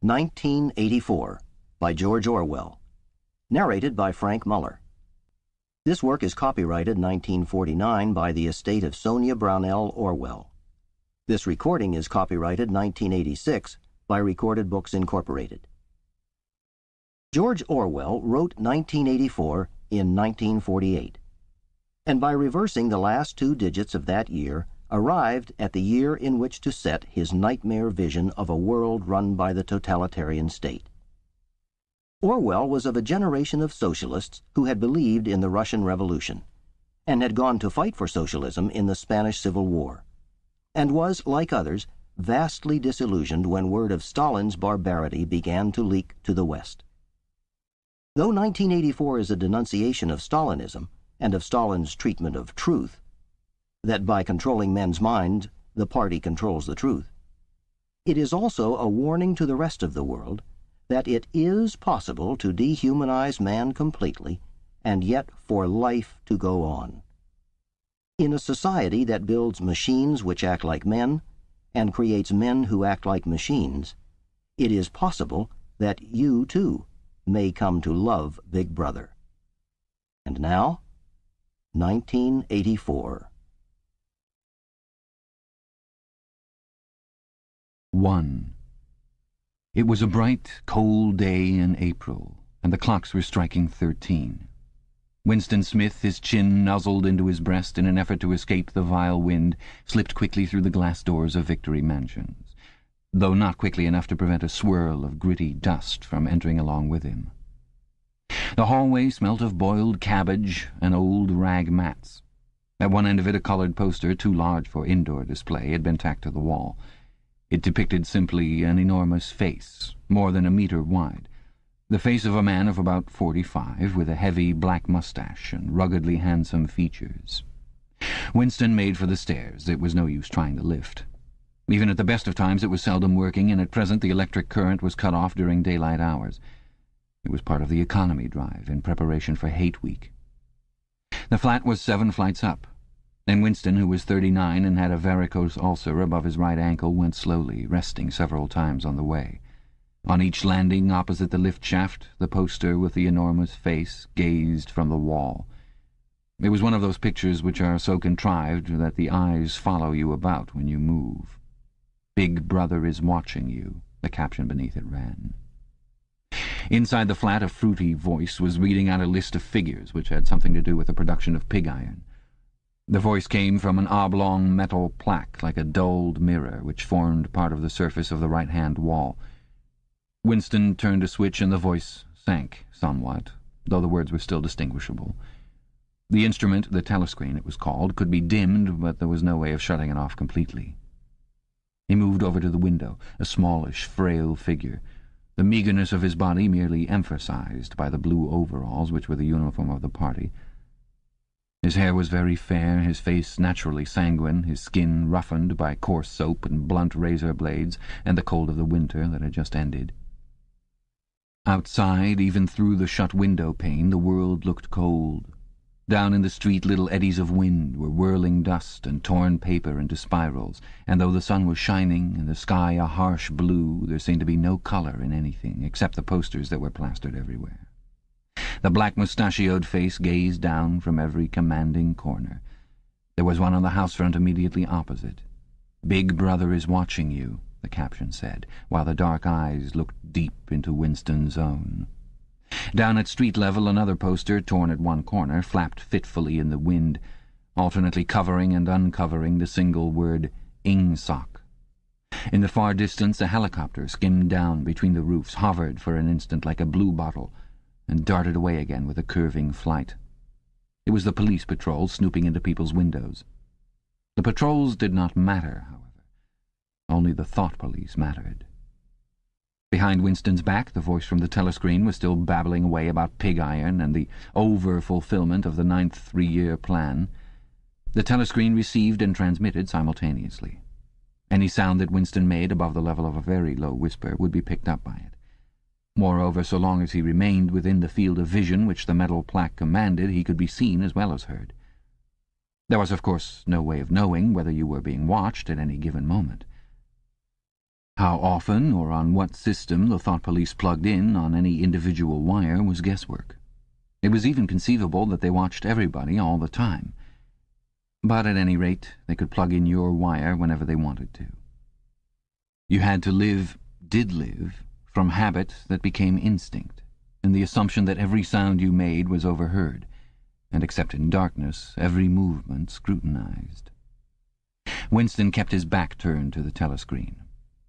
1984 by George Orwell. Narrated by Frank Muller. This work is copyrighted 1949 by the estate of Sonia Brownell Orwell. This recording is copyrighted 1986 by Recorded Books Incorporated. George Orwell wrote 1984 in 1948, and by reversing the last two digits of that year, arrived at the year in which to set his nightmare vision of a world run by the totalitarian state. Orwell was of a generation of socialists who had believed in the Russian Revolution, and had gone to fight for socialism in the Spanish Civil War, and was, like others, vastly disillusioned when word of Stalin's barbarity began to leak to the West. Though 1984 is a denunciation of Stalinism and of Stalin's treatment of truth, that by controlling men's minds the party controls the truth, it is also a warning to the rest of the world that it is possible to dehumanize man completely and yet for life to go on. In a society that builds machines which act like men and creates men who act like machines, it is possible that you, too, may come to love Big Brother. And now, 1984. 1. It was a bright, cold day in April, and the clocks were striking 13. Winston Smith, his chin nuzzled into his breast in an effort to escape the vile wind, slipped quickly through the glass doors of Victory Mansions, though not quickly enough to prevent a swirl of gritty dust from entering along with him. The hallway smelt of boiled cabbage and old rag mats. At one end of it a coloured poster, too large for indoor display, had been tacked to the wall. It depicted simply an enormous face, more than a metre wide, the face of a man of about 45, with a heavy black moustache and ruggedly handsome features. Winston made for the stairs. It was no use trying the lift. Even at the best of times it was seldom working, and at present the electric current was cut off during daylight hours. It was part of the economy drive in preparation for Hate Week. The flat was 7 flights up, and Winston, who was 39 and had a varicose ulcer above his right ankle, went slowly, resting several times on the way. On each landing opposite the lift shaft, the poster with the enormous face gazed from the wall. It was one of those pictures which are so contrived that the eyes follow you about when you move. "Big Brother is watching you," the caption beneath it ran. Inside the flat a fruity voice was reading out a list of figures which had something to do with the production of pig iron. The voice came from an oblong metal plaque like a dulled mirror which formed part of the surface of the right-hand wall. Winston turned a switch and the voice sank somewhat, though the words were still distinguishable. The instrument, the telescreen it was called, could be dimmed, but there was no way of shutting it off completely. He moved over to the window, a smallish, frail figure, the meagreness of his body merely emphasized by the blue overalls which were the uniform of the party. His hair was very fair, his face naturally sanguine, his skin roughened by coarse soap and blunt razor blades and the cold of the winter that had just ended. Outside, even through the shut window pane, the world looked cold. Down in the street little eddies of wind were whirling dust and torn paper into spirals, and though the sun was shining and the sky a harsh blue, there seemed to be no colour in anything except the posters that were plastered everywhere. The black mustachioed face gazed down from every commanding corner. There was one on the house front immediately opposite. "Big Brother is watching you," the caption said, while the dark eyes looked deep into Winston's own. Down at street level another poster, torn at one corner, flapped fitfully in the wind, alternately covering and uncovering the single word "Ingsoc." In the far distance a helicopter skimmed down between the roofs, hovered for an instant like a bluebottle, and darted away again with a curving flight. It was the police patrol snooping into people's windows. The patrols did not matter, however. Only the thought police mattered. Behind Winston's back, the voice from the telescreen was still babbling away about pig iron and the over-fulfillment of the 9th three-year plan. The telescreen received and transmitted simultaneously. Any sound that Winston made above the level of a very low whisper would be picked up by it. Moreover, so long as he remained within the field of vision which the metal plaque commanded, he could be seen as well as heard. There was, of course, no way of knowing whether you were being watched at any given moment. How often or on what system the thought police plugged in on any individual wire was guesswork. It was even conceivable that they watched everybody all the time. But at any rate, they could plug in your wire whenever they wanted to. You had to did live, from habit that became instinct, in the assumption that every sound you made was overheard, and except in darkness, every movement scrutinized. Winston kept his back turned to the telescreen.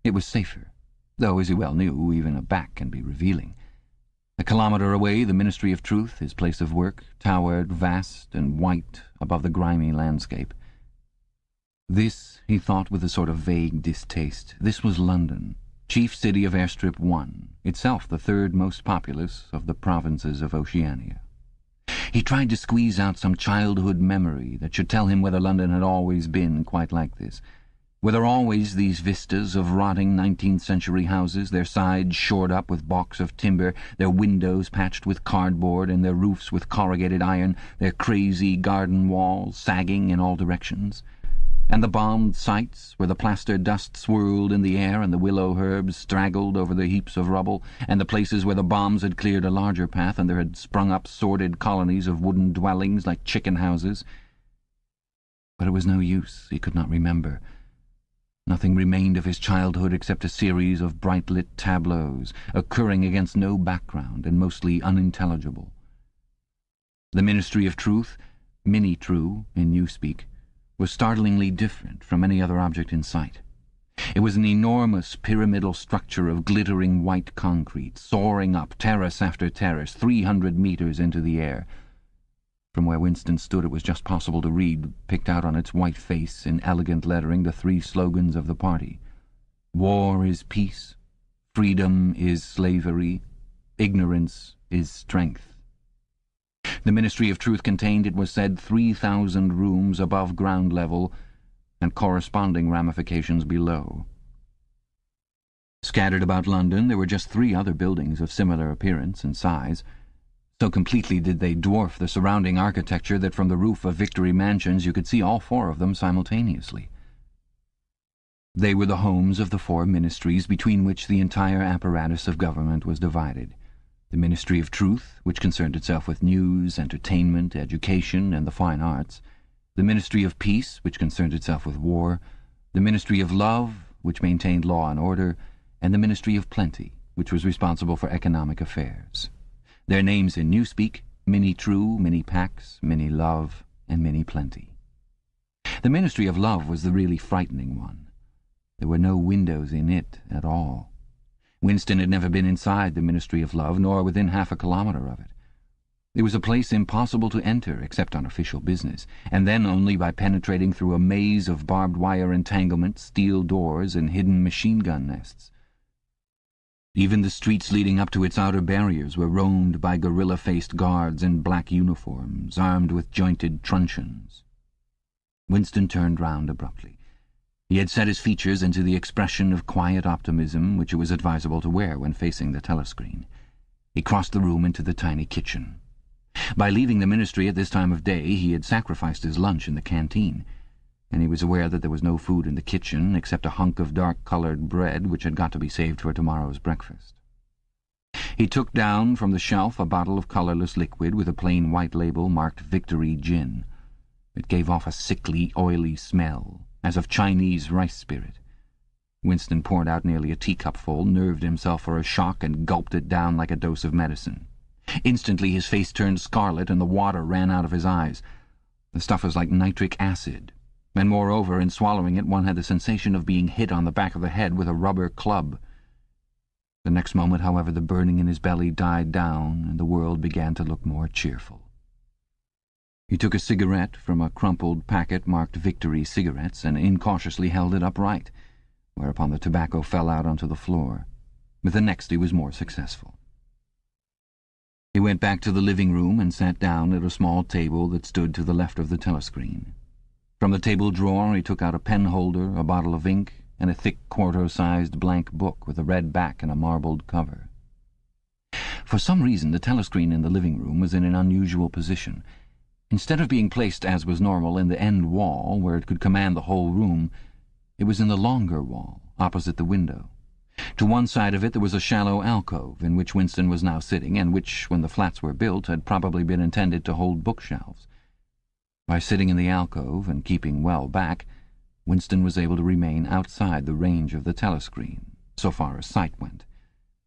It was safer, though, as he well knew, even a back can be revealing. A kilometre away, the Ministry of Truth, his place of work, towered vast and white above the grimy landscape. This, he thought with a sort of vague distaste, this was London, chief city of Airstrip 1, itself the third most populous of the provinces of Oceania. He tried to squeeze out some childhood memory that should tell him whether London had always been quite like this. Were there always these vistas of rotting 19th-century houses, their sides shored up with balks of timber, their windows patched with cardboard, and their roofs with corrugated iron, their crazy garden walls sagging in all directions? And the bombed sites, where the plaster dust swirled in the air and the willow herbs straggled over the heaps of rubble, and the places where the bombs had cleared a larger path and there had sprung up sordid colonies of wooden dwellings like chicken houses? But it was no use, he could not remember. Nothing remained of his childhood except a series of bright-lit tableaus, occurring against no background and mostly unintelligible. The Ministry of Truth, Mini-True in Newspeak, was startlingly different from any other object in sight. It was an enormous pyramidal structure of glittering white concrete, soaring up terrace after terrace, 300 metres into the air. From where Winston stood, it was just possible to read, picked out on its white face in elegant lettering, the three slogans of the party. War is peace, freedom is slavery, ignorance is strength. The Ministry of Truth contained, it was said, 3,000 rooms above ground level and corresponding ramifications below. Scattered about London, there were just 3 other buildings of similar appearance and size. So completely did they dwarf the surrounding architecture that from the roof of Victory Mansions you could see all 4 of them simultaneously. They were the homes of the 4 ministries between which the entire apparatus of government was divided. The Ministry of Truth, which concerned itself with news, entertainment, education, and the fine arts. The Ministry of Peace, which concerned itself with war. The Ministry of Love, which maintained law and order. And the Ministry of Plenty, which was responsible for economic affairs. Their names in Newspeak: Mini-True, Mini-Pax, Mini-Love, and Mini-Plenty. The Ministry of Love was the really frightening one. There were no windows in it at all. Winston had never been inside the Ministry of Love, nor within half a kilometre of it. It was a place impossible to enter except on official business, and then only by penetrating through a maze of barbed wire entanglements, steel doors, and hidden machine-gun nests. Even the streets leading up to its outer barriers were roamed by gorilla-faced guards in black uniforms, armed with jointed truncheons. Winston turned round abruptly. He had set his features into the expression of quiet optimism which it was advisable to wear when facing the telescreen. He crossed the room into the tiny kitchen. By leaving the ministry at this time of day, he had sacrificed his lunch in the canteen, and he was aware that there was no food in the kitchen except a hunk of dark-coloured bread which had got to be saved for tomorrow's breakfast. He took down from the shelf a bottle of colourless liquid with a plain white label marked Victory Gin. It gave off a sickly, oily smell, as of Chinese rice spirit. Winston poured out nearly a teacupful, nerved himself for a shock, and gulped it down like a dose of medicine. Instantly his face turned scarlet and the water ran out of his eyes. The stuff was like nitric acid, and moreover, in swallowing it, one had the sensation of being hit on the back of the head with a rubber club. The next moment, however, the burning in his belly died down, and the world began to look more cheerful. He took a cigarette from a crumpled packet marked Victory Cigarettes and incautiously held it upright, whereupon the tobacco fell out onto the floor. With the next he was more successful. He went back to the living room and sat down at a small table that stood to the left of the telescreen. From the table drawer he took out a pen holder, a bottle of ink, and a thick quarto-sized blank book with a red back and a marbled cover. For some reason the telescreen in the living room was in an unusual position. Instead of being placed, as was normal, in the end wall, where it could command the whole room, it was in the longer wall, opposite the window, To one side of it there was a shallow alcove in which Winston was now sitting, and which, when the flats were built, had probably been intended to hold bookshelves. By sitting in the alcove and keeping well back, Winston was able to remain outside the range of the telescreen, so far as sight went.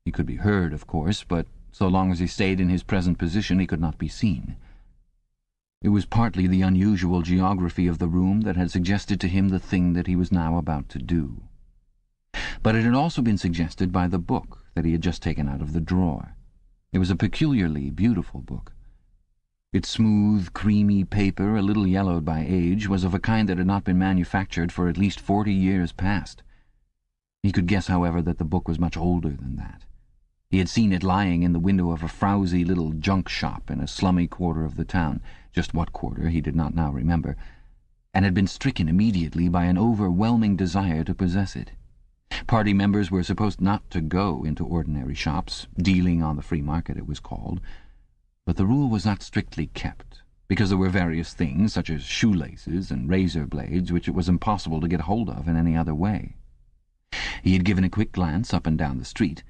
He could be heard, of course, but so long as he stayed in his present position he could not be seen. It was partly the unusual geography of the room that had suggested to him the thing that he was now about to do. But it had also been suggested by the book that he had just taken out of the drawer. It was a peculiarly beautiful book. Its smooth, creamy paper, a little yellowed by age, was of a kind that had not been manufactured for at least 40 years past. He could guess, however, that the book was much older than that. He had seen it lying in the window of a frowsy little junk shop in a slummy quarter of the town, just what quarter he did not now remember, and had been stricken immediately by an overwhelming desire to possess it. Party members were supposed not to go into ordinary shops, dealing on the free market it was called, but the rule was not strictly kept, because there were various things, such as shoelaces and razor blades, which it was impossible to get hold of in any other way. He had given a quick glance up and down the street,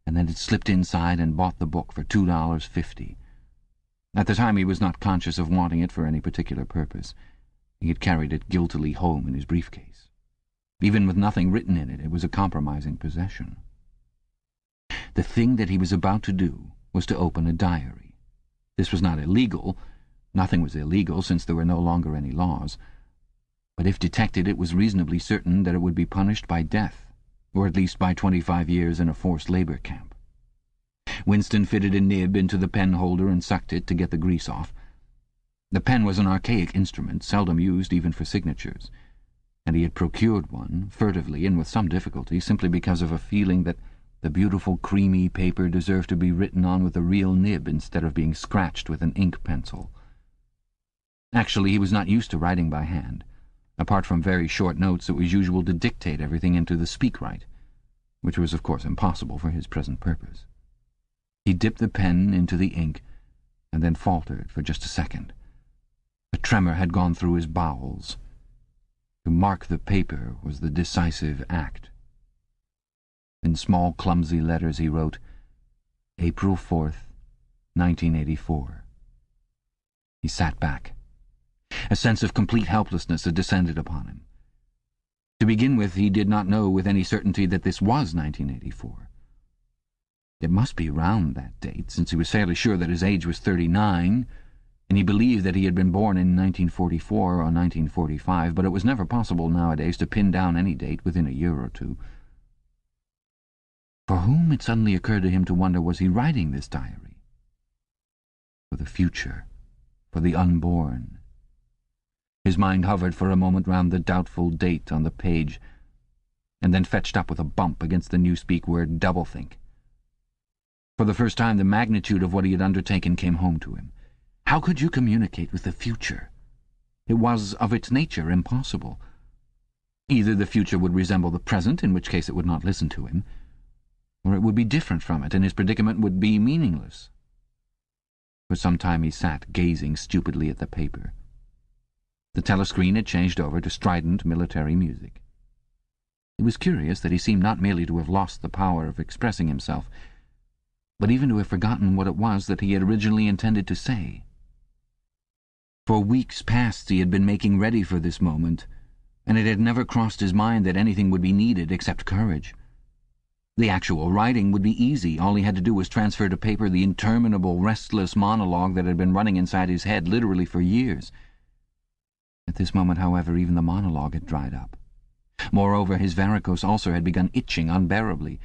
and then had slipped inside and bought the book for $2.50. At the time he was not conscious of wanting it for any particular purpose. He had carried it guiltily home in his briefcase. Even with nothing written in it, it was a compromising possession. The thing that he was about to do was to open a diary. This was not illegal. Nothing was illegal, since there were no longer any laws. But if detected, it was reasonably certain that it would be punished by death, or at least by 25 years in a forced labor camp. Winston fitted a nib into the pen holder and sucked it to get the grease off. The pen was an archaic instrument, seldom used even for signatures, and he had procured one, furtively and with some difficulty, simply because of a feeling that the beautiful creamy paper deserved to be written on with a real nib instead of being scratched with an ink pencil. Actually, he was not used to writing by hand. Apart from very short notes, it was usual to dictate everything into the speakwrite, which was of course impossible for his present purpose. He dipped the pen into the ink, and then faltered for just a second. A tremor had gone through his bowels. To mark the paper was the decisive act. In small, clumsy letters he wrote, April 4th, 1984. He sat back. A sense of complete helplessness had descended upon him. To begin with, he did not know with any certainty that this was 1984. It must be around that date, since he was fairly sure that his age was 39, and he believed that he had been born in 1944 or 1945, but it was never possible nowadays to pin down any date within a year or two. For whom, it suddenly occurred to him to wonder, was he writing this diary? For the future, for the unborn. His mind hovered for a moment round the doubtful date on the page, and then fetched up with a bump against the newspeak word doublethink. For the first time the magnitude of what he had undertaken came home to him. How could you communicate with the future? It was, of its nature, impossible. Either the future would resemble the present, in which case it would not listen to him, or it would be different from it, and his predicament would be meaningless. For some time he sat, gazing stupidly at the paper. The telescreen had changed over to strident military music. It was curious that he seemed not merely to have lost the power of expressing himself, but even to have forgotten what it was that he had originally intended to say. For weeks past he had been making ready for this moment, and it had never crossed his mind that anything would be needed except courage. The actual writing would be easy. All he had to do was transfer to paper the interminable, restless monologue that had been running inside his head literally for years. At this moment, however, even the monologue had dried up. Moreover, his varicose ulcer had begun itching unbearably.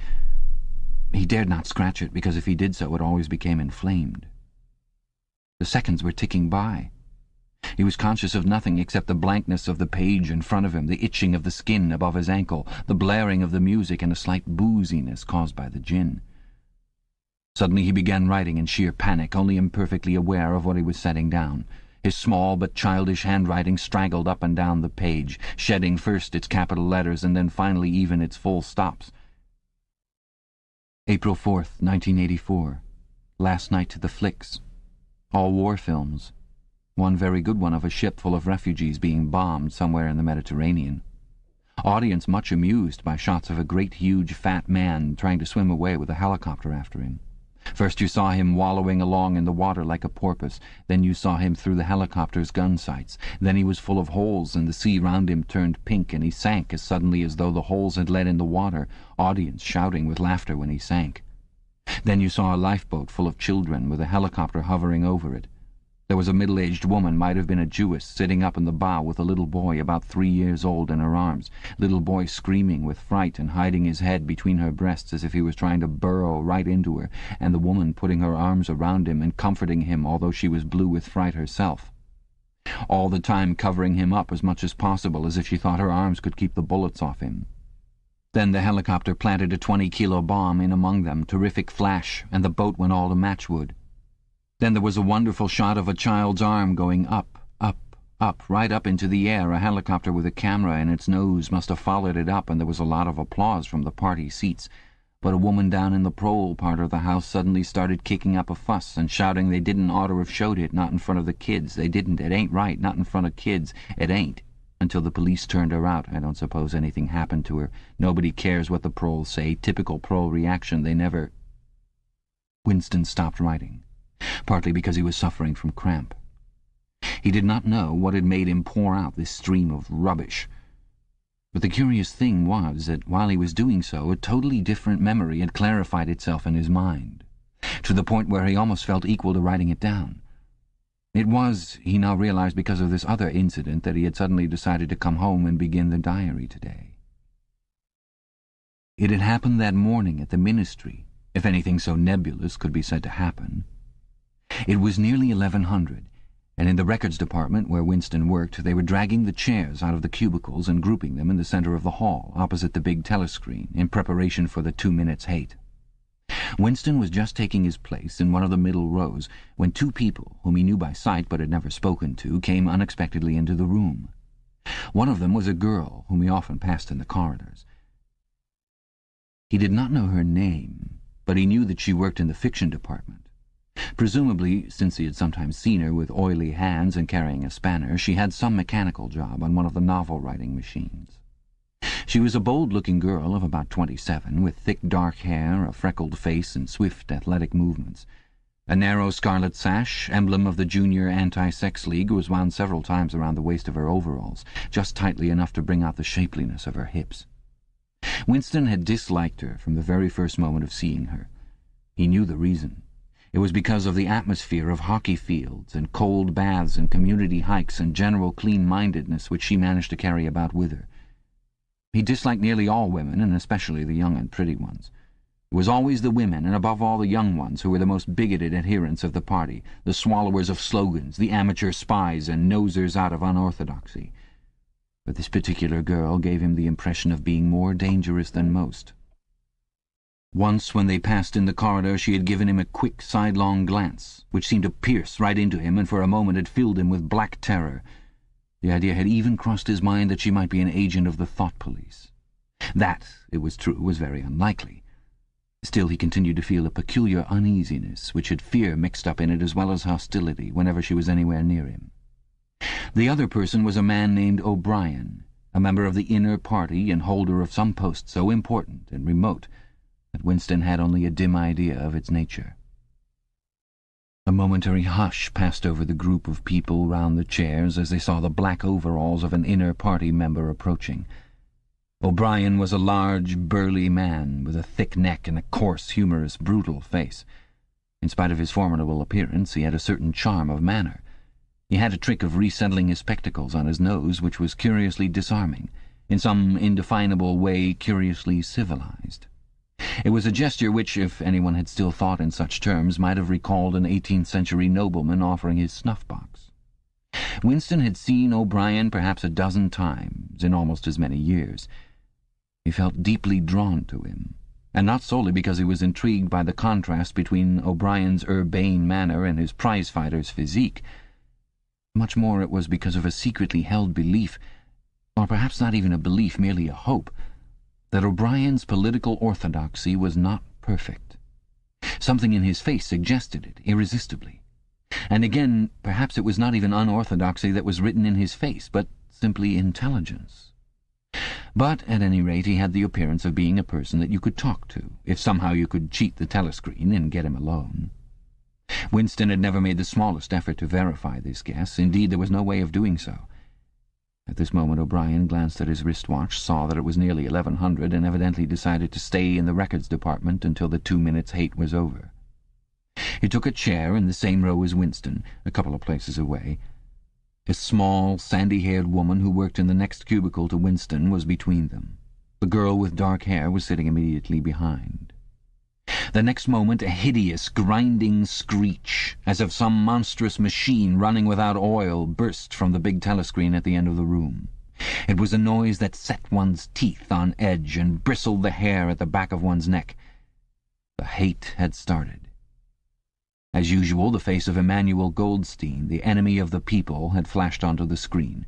He dared not scratch it, because if he did so, it always became inflamed. The seconds were ticking by. He was conscious of nothing except the blankness of the page in front of him, the itching of the skin above his ankle, the blaring of the music, and a slight booziness caused by the gin. Suddenly he began writing in sheer panic, only imperfectly aware of what he was setting down. His small but childish handwriting straggled up and down the page, shedding first its capital letters and then finally even its full stops. April 4th, 1984. Last night to the flicks. All war films. One very good one of a ship full of refugees being bombed somewhere in the Mediterranean. Audience much amused by shots of a great huge fat man trying to swim away with a helicopter after him. First you saw him wallowing along in the water like a porpoise, then you saw him through the helicopter's gun sights, then he was full of holes and the sea round him turned pink and he sank as suddenly as though the holes had let in the water, audience shouting with laughter when he sank. Then you saw a lifeboat full of children with a helicopter hovering over it. There was a middle-aged woman, might have been a Jewess, sitting up in the bow with a little boy about 3 years old in her arms, little boy screaming with fright and hiding his head between her breasts as if he was trying to burrow right into her, and the woman putting her arms around him and comforting him although she was blue with fright herself. All the time covering him up as much as possible as if she thought her arms could keep the bullets off him. Then the helicopter planted a 20-kilo bomb in among them, terrific flash, and the boat went all to matchwood. Then there was a wonderful shot of a child's arm going up, up, up, right up into the air. A helicopter with a camera in its nose must have followed it up, and there was a lot of applause from the party seats. But a woman down in the prole part of the house suddenly started kicking up a fuss and shouting they didn't ought to have showed it, not in front of the kids. They didn't. It ain't right, not in front of kids. It ain't. Until the police turned her out. I don't suppose anything happened to her. Nobody cares what the proles say. Typical prole reaction. They never... Winston stopped writing, partly because he was suffering from cramp. He did not know what had made him pour out this stream of rubbish. But the curious thing was that while he was doing so, a totally different memory had clarified itself in his mind, to the point where he almost felt equal to writing it down. It was, he now realized, because of this other incident that he had suddenly decided to come home and begin the diary today. It had happened that morning at the ministry, if anything so nebulous could be said to happen. It was nearly 1100, and in the records department where Winston worked, they were dragging the chairs out of the cubicles and grouping them in the center of the hall, opposite the big telescreen, in preparation for the 2 minutes hate. Winston was just taking his place in one of the middle rows when 2 people, whom he knew by sight but had never spoken to, came unexpectedly into the room. One of them was a girl whom he often passed in the corridors. He did not know her name, but he knew that she worked in the fiction department. Presumably, since he had sometimes seen her with oily hands and carrying a spanner, she had some mechanical job on one of the novel-writing machines. She was a bold-looking girl of about 27, with thick dark hair, a freckled face, and swift, athletic movements. A narrow scarlet sash, emblem of the Junior Anti-Sex League, was wound several times around the waist of her overalls, just tightly enough to bring out the shapeliness of her hips. Winston had disliked her from the very first moment of seeing her. He knew the reason. It was because of the atmosphere of hockey fields and cold baths and community hikes and general clean-mindedness which she managed to carry about with her. He disliked nearly all women, and especially the young and pretty ones. It was always the women, and above all the young ones, who were the most bigoted adherents of the party, the swallowers of slogans, the amateur spies and nosers out of unorthodoxy. But this particular girl gave him the impression of being more dangerous than most. Once, when they passed in the corridor, she had given him a quick, sidelong glance, which seemed to pierce right into him and for a moment had filled him with black terror. The idea had even crossed his mind that she might be an agent of the thought police. That, it was true, was very unlikely. Still, he continued to feel a peculiar uneasiness, which had fear mixed up in it as well as hostility, whenever she was anywhere near him. The other person was a man named O'Brien, a member of the inner party and holder of some post so important and remote that Winston had only a dim idea of its nature. A momentary hush passed over the group of people round the chairs as they saw the black overalls of an inner party member approaching. O'Brien was a large, burly man with a thick neck and a coarse, humorous, brutal face. In spite of his formidable appearance, he had a certain charm of manner. He had a trick of resettling his spectacles on his nose which was curiously disarming, in some indefinable way curiously civilized. It was a gesture which, if anyone had still thought in such terms, might have recalled an 18th-century nobleman offering his snuff-box. Winston had seen O'Brien perhaps a dozen times in almost as many years. He felt deeply drawn to him, and not solely because he was intrigued by the contrast between O'Brien's urbane manner and his prize-fighter's physique. Much more it was because of a secretly held belief, or perhaps not even a belief, merely a hope, that O'Brien's political orthodoxy was not perfect. Something in his face suggested it irresistibly. And again, perhaps it was not even unorthodoxy that was written in his face, but simply intelligence. But at any rate he had the appearance of being a person that you could talk to, if somehow you could cheat the telescreen and get him alone. Winston had never made the smallest effort to verify this guess. Indeed, there was no way of doing so. At this moment O'Brien glanced at his wristwatch, saw that it was nearly 1100, and evidently decided to stay in the records department until the 2 minutes' hate was over. He took a chair in the same row as Winston, a couple of places away. A small, sandy-haired woman who worked in the next cubicle to Winston was between them. The girl with dark hair was sitting immediately behind. The next moment a hideous, grinding screech, as of some monstrous machine running without oil, burst from the big telescreen at the end of the room. It was a noise that set one's teeth on edge and bristled the hair at the back of one's neck. The hate had started. As usual, the face of Emmanuel Goldstein, the enemy of the people, had flashed onto the screen.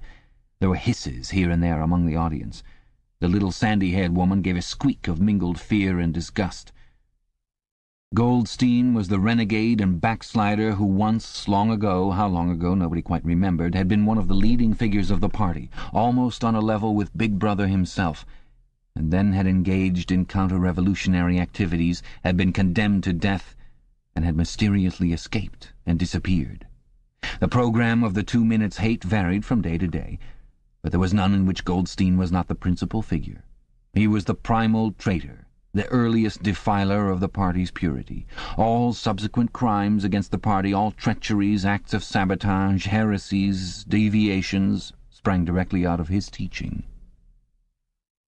There were hisses here and there among the audience. The little sandy-haired woman gave a squeak of mingled fear and disgust. Goldstein was the renegade and backslider who once, long ago, how long ago nobody quite remembered, had been one of the leading figures of the party, almost on a level with Big Brother himself, and then had engaged in counter-revolutionary activities, had been condemned to death, and had mysteriously escaped and disappeared. The program of the 2 minutes' hate varied from day to day, but there was none in which Goldstein was not the principal figure. He was the primal traitor, the earliest defiler of the party's purity. All subsequent crimes against the party, all treacheries, acts of sabotage, heresies, deviations, sprang directly out of his teaching.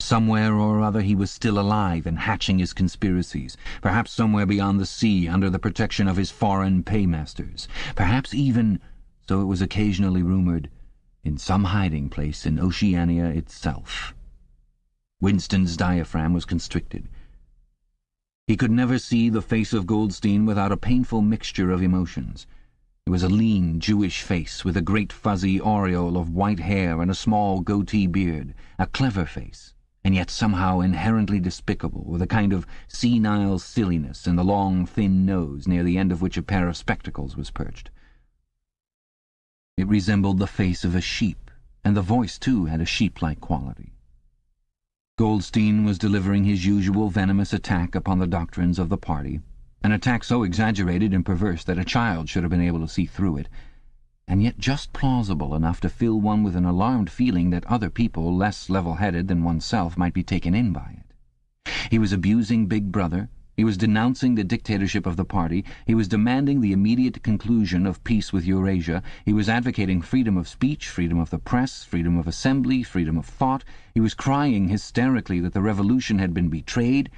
Somewhere or other he was still alive and hatching his conspiracies, perhaps somewhere beyond the sea under the protection of his foreign paymasters, perhaps even, so it was occasionally rumoured, in some hiding place in Oceania itself. Winston's diaphragm was constricted. He could never see the face of Goldstein without a painful mixture of emotions. It was a lean, Jewish face with a great fuzzy aureole of white hair and a small goatee beard, a clever face, and yet somehow inherently despicable, with a kind of senile silliness in the long, thin nose, near the end of which a pair of spectacles was perched. It resembled the face of a sheep, and the voice, too, had a sheep-like quality. Goldstein was delivering his usual venomous attack upon the doctrines of the party, an attack so exaggerated and perverse that a child should have been able to see through it, and yet just plausible enough to fill one with an alarmed feeling that other people, less level-headed than oneself, might be taken in by it. He was abusing Big Brother, he was denouncing the dictatorship of the party, he was demanding the immediate conclusion of peace with Eurasia, he was advocating freedom of speech, freedom of the press, freedom of assembly, freedom of thought, he was crying hysterically that the revolution had been betrayed,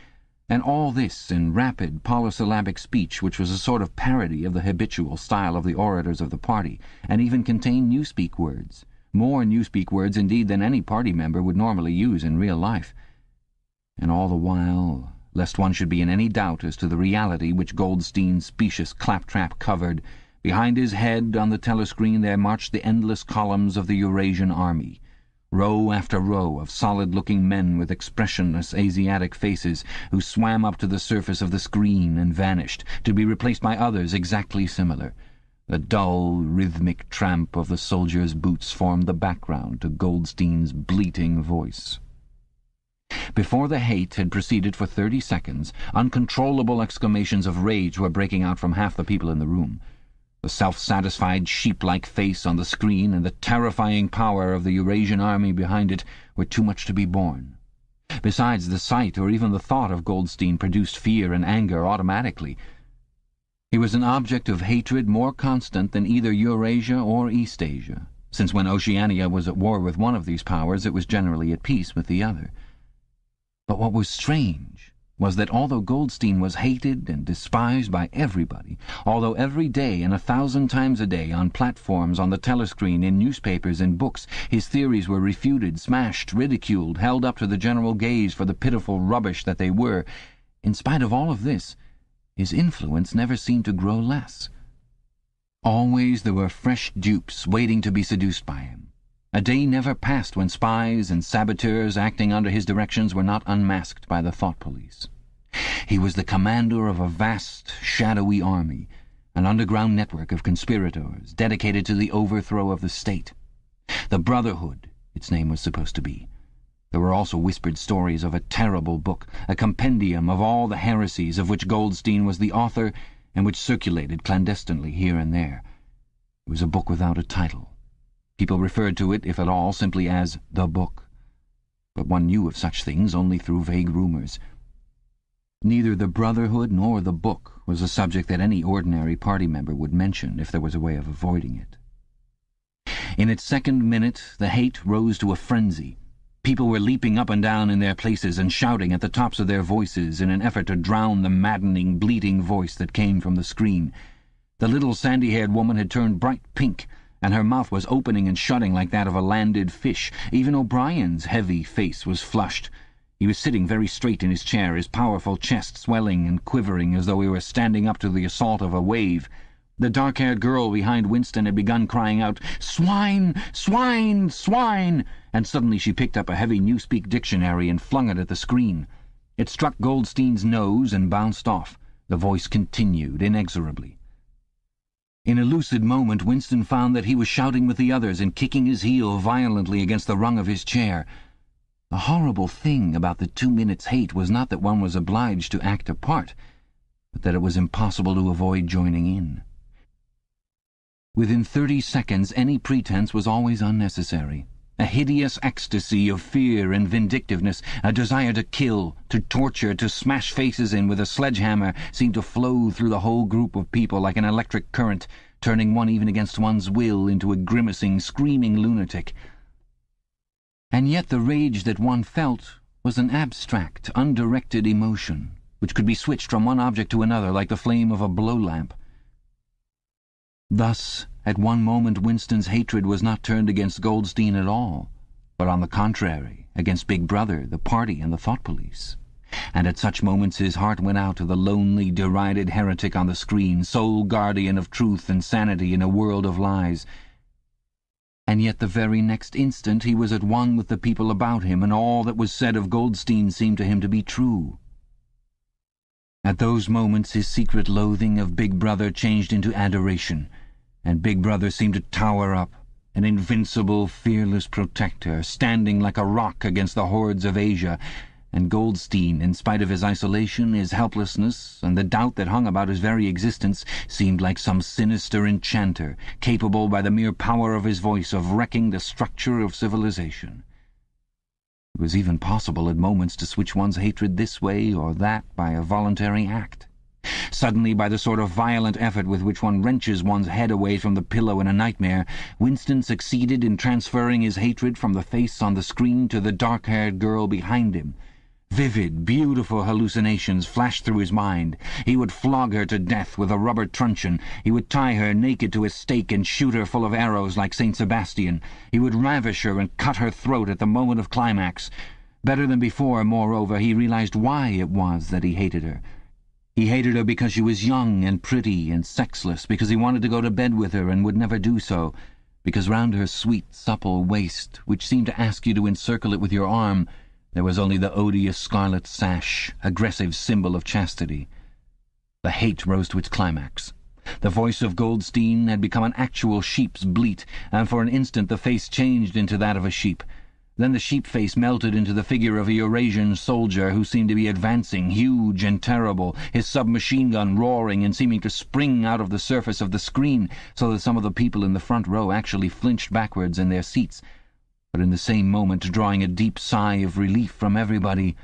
and all this in rapid, polysyllabic speech which was a sort of parody of the habitual style of the orators of the party, and even contained newspeak words, more newspeak words indeed than any party member would normally use in real life. And all the while, lest one should be in any doubt as to the reality which Goldstein's specious claptrap covered, behind his head on the telescreen there marched the endless columns of the Eurasian army, row after row of solid-looking men with expressionless Asiatic faces who swam up to the surface of the screen and vanished, to be replaced by others exactly similar. The dull, rhythmic tramp of the soldiers' boots formed the background to Goldstein's bleating voice. Before the hate had proceeded for 30 seconds, uncontrollable exclamations of rage were breaking out from half the people in the room. The self-satisfied, sheep-like face on the screen and the terrifying power of the Eurasian army behind it were too much to be borne. Besides, the sight or even the thought of Goldstein produced fear and anger automatically. He was an object of hatred more constant than either Eurasia or Eastasia, since when Oceania was at war with one of these powers it was generally at peace with the other. But what was strange was that although Goldstein was hated and despised by everybody, although every day and 1,000 times a day on platforms, on the telescreen, in newspapers, in books, his theories were refuted, smashed, ridiculed, held up to the general gaze for the pitiful rubbish that they were, in spite of all of this, his influence never seemed to grow less. Always there were fresh dupes waiting to be seduced by him. A day never passed when spies and saboteurs acting under his directions were not unmasked by the thought police. He was the commander of a vast, shadowy army, an underground network of conspirators dedicated to the overthrow of the state. The Brotherhood, its name was supposed to be. There were also whispered stories of a terrible book, a compendium of all the heresies of which Goldstein was the author and which circulated clandestinely here and there. It was a book without a title. People referred to it, if at all, simply as the book. But one knew of such things only through vague rumours. Neither the Brotherhood nor the book was a subject that any ordinary party member would mention if there was a way of avoiding it. In its second minute, the hate rose to a frenzy. People were leaping up and down in their places and shouting at the tops of their voices in an effort to drown the maddening, bleating voice that came from the screen. The little sandy-haired woman had turned bright pink, and her mouth was opening and shutting like that of a landed fish. Even O'Brien's heavy face was flushed. He was sitting very straight in his chair, his powerful chest swelling and quivering as though he were standing up to the assault of a wave. The dark-haired girl behind Winston had begun crying out, "Swine! Swine! Swine!" and suddenly she picked up a heavy Newspeak dictionary and flung it at the screen. It struck Goldstein's nose and bounced off. The voice continued inexorably. In a lucid moment, Winston found that he was shouting with the others and kicking his heel violently against the rung of his chair. The horrible thing about the 2 minutes' hate was not that one was obliged to act a part, but that it was impossible to avoid joining in. Within 30 seconds, any pretense was always unnecessary. A hideous ecstasy of fear and vindictiveness, a desire to kill, to torture, to smash faces in with a sledgehammer seemed to flow through the whole group of people like an electric current, turning one even against one's will into a grimacing, screaming lunatic. And yet the rage that one felt was an abstract, undirected emotion, which could be switched from one object to another like the flame of a blow-lamp. Thus, at one moment Winston's hatred was not turned against Goldstein at all, but on the contrary, against Big Brother, the party, and the thought police. And at such moments his heart went out to the lonely, derided heretic on the screen, sole guardian of truth and sanity in a world of lies. And yet the very next instant he was at one with the people about him, and all that was said of Goldstein seemed to him to be true. At those moments his secret loathing of Big Brother changed into adoration, and Big Brother seemed to tower up, an invincible, fearless protector, standing like a rock against the hordes of Asia, and Goldstein, in spite of his isolation, his helplessness, and the doubt that hung about his very existence, seemed like some sinister enchanter, capable by the mere power of his voice of wrecking the structure of civilization. It was even possible at moments to switch one's hatred this way or that by a voluntary act. Suddenly, by the sort of violent effort with which one wrenches one's head away from the pillow in a nightmare, Winston succeeded in transferring his hatred from the face on the screen to the dark-haired girl behind him. Vivid, beautiful hallucinations flashed through his mind. He would flog her to death with a rubber truncheon. He would tie her naked to a stake and shoot her full of arrows like St. Sebastian. He would ravish her and cut her throat at the moment of climax. Better than before, moreover, he realized why it was that he hated her. He hated her because she was young and pretty and sexless, because he wanted to go to bed with her and would never do so, because round her sweet, supple waist, which seemed to ask you to encircle it with your arm, there was only the odious scarlet sash, aggressive symbol of chastity. The hate rose to its climax. The voice of Goldstein had become an actual sheep's bleat, and for an instant the face changed into that of a sheep. Then the sheep face melted into the figure of a Eurasian soldier who seemed to be advancing, huge and terrible, his submachine gun roaring and seeming to spring out of the surface of the screen, so that some of the people in the front row actually flinched backwards in their seats. But in the same moment, drawing a deep sigh of relief from everybody,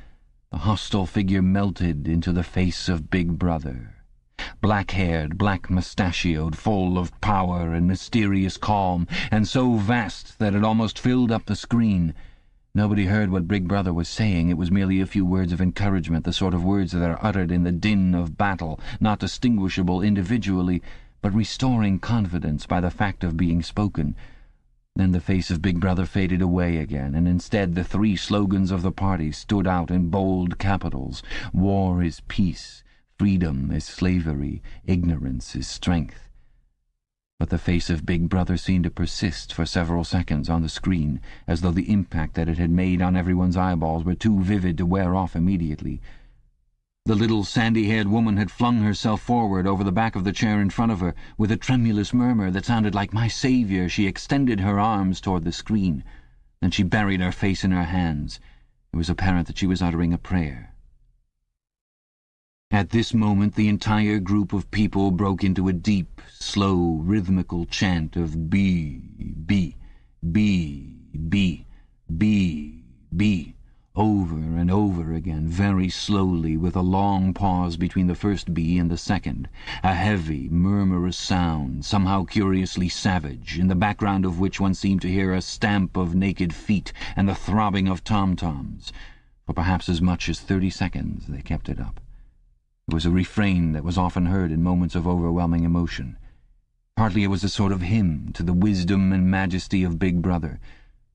the hostile figure melted into the face of Big Brother. Black-haired, black-mustachioed, full of power and mysterious calm, and so vast that it almost filled up the screen. Nobody heard what Big Brother was saying. It was merely a few words of encouragement, the sort of words that are uttered in the din of battle, not distinguishable individually, but restoring confidence by the fact of being spoken. Then the face of Big Brother faded away again, and instead the 3 slogans of the party stood out in bold capitals. War is peace, freedom is slavery, ignorance is strength. But the face of Big Brother seemed to persist for several seconds on the screen, as though the impact that it had made on everyone's eyeballs were too vivid to wear off immediately. The little sandy-haired woman had flung herself forward over the back of the chair in front of her. With a tremulous murmur that sounded like "My Saviour," she extended her arms toward the screen. Then she buried her face in her hands. It was apparent that she was uttering a prayer. At this moment the entire group of people broke into a deep, slow, rhythmical chant of B, B, B, B, B, B, over and over again, very slowly, with a long pause between the first B and the second, a heavy, murmurous sound, somehow curiously savage, in the background of which one seemed to hear a stamp of naked feet and the throbbing of tom-toms. For perhaps as much as 30 seconds they kept it up. It was a refrain that was often heard in moments of overwhelming emotion. Partly it was a sort of hymn to the wisdom and majesty of Big Brother,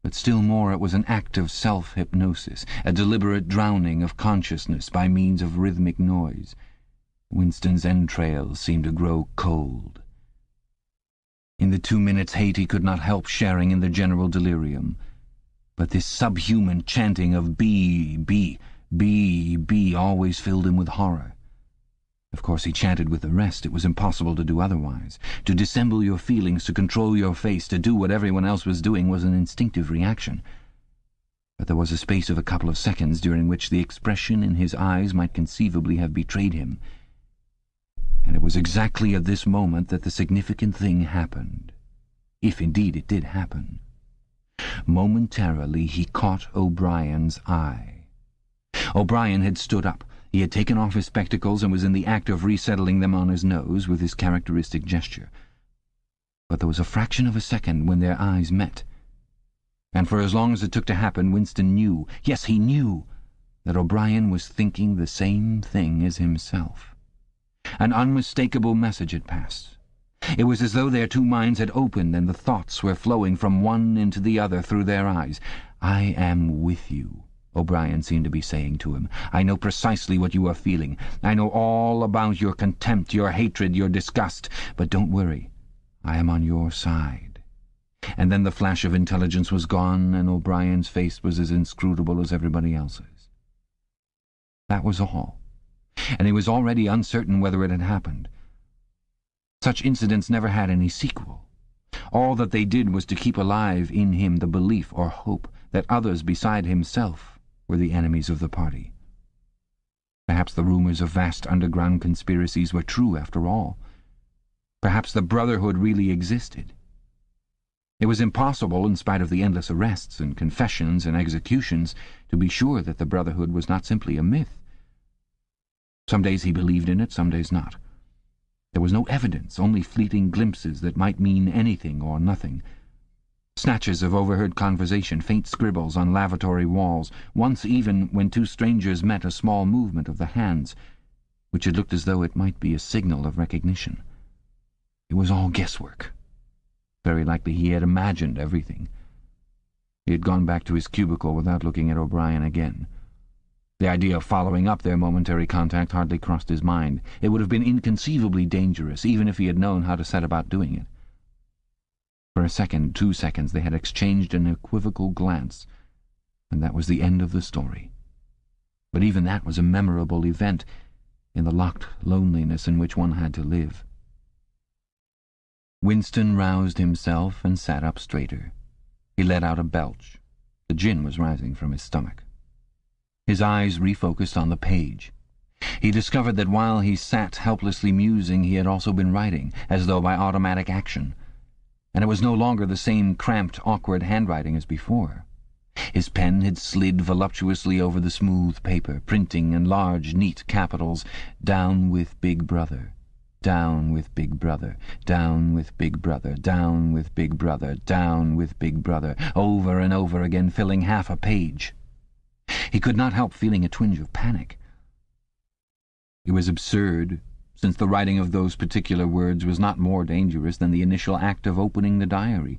but still more it was an act of self-hypnosis, a deliberate drowning of consciousness by means of rhythmic noise. Winston's entrails seemed to grow cold. In the 2 minutes' hate he could not help sharing in the general delirium. But this subhuman chanting of B, B, B, B always filled him with horror. Of course he chanted with the rest. It was impossible to do otherwise. To dissemble your feelings, to control your face, to do what everyone else was doing was an instinctive reaction. But there was a space of a couple of seconds during which the expression in his eyes might conceivably have betrayed him. And it was exactly at this moment that the significant thing happened. If indeed it did happen. Momentarily he caught O'Brien's eye. O'Brien had stood up. He had taken off his spectacles and was in the act of resettling them on his nose with his characteristic gesture. But there was a fraction of a second when their eyes met. And for as long as it took to happen, Winston knew, yes, he knew, that O'Brien was thinking the same thing as himself. An unmistakable message had passed. It was as though their two minds had opened and the thoughts were flowing from one into the other through their eyes. "I am with you," O'Brien seemed to be saying to him. "I know precisely what you are feeling. I know all about your contempt, your hatred, your disgust. But don't worry. I am on your side." And then the flash of intelligence was gone, and O'Brien's face was as inscrutable as everybody else's. That was all. And he was already uncertain whether it had happened. Such incidents never had any sequel. All that they did was to keep alive in him the belief or hope that others beside himself were the enemies of the party. Perhaps the rumors of vast underground conspiracies were true after all. Perhaps the Brotherhood really existed. It was impossible, in spite of the endless arrests and confessions and executions, to be sure that the Brotherhood was not simply a myth. Some days he believed in it, some days not. There was no evidence, only fleeting glimpses that might mean anything or nothing. Snatches of overheard conversation, faint scribbles on lavatory walls, once even, when two strangers met, a small movement of the hands, which had looked as though it might be a signal of recognition. It was all guesswork. Very likely he had imagined everything. He had gone back to his cubicle without looking at O'Brien again. The idea of following up their momentary contact hardly crossed his mind. It would have been inconceivably dangerous, even if he had known how to set about doing it. For a second, 2 seconds, they had exchanged an equivocal glance, and that was the end of the story. But even that was a memorable event in the locked loneliness in which one had to live. Winston roused himself and sat up straighter. He let out a belch. The gin was rising from his stomach. His eyes refocused on the page. He discovered that while he sat helplessly musing, he had also been writing, as though by automatic action. And it was no longer the same cramped, awkward handwriting as before. His pen had slid voluptuously over the smooth paper, printing in large, neat capitals, "Down with Big Brother. Down with Big Brother. Down with Big Brother. Down with Big Brother. Down with Big Brother," over and over again, filling half a page. He could not help feeling a twinge of panic. It was absurd, since the writing of those particular words was not more dangerous than the initial act of opening the diary.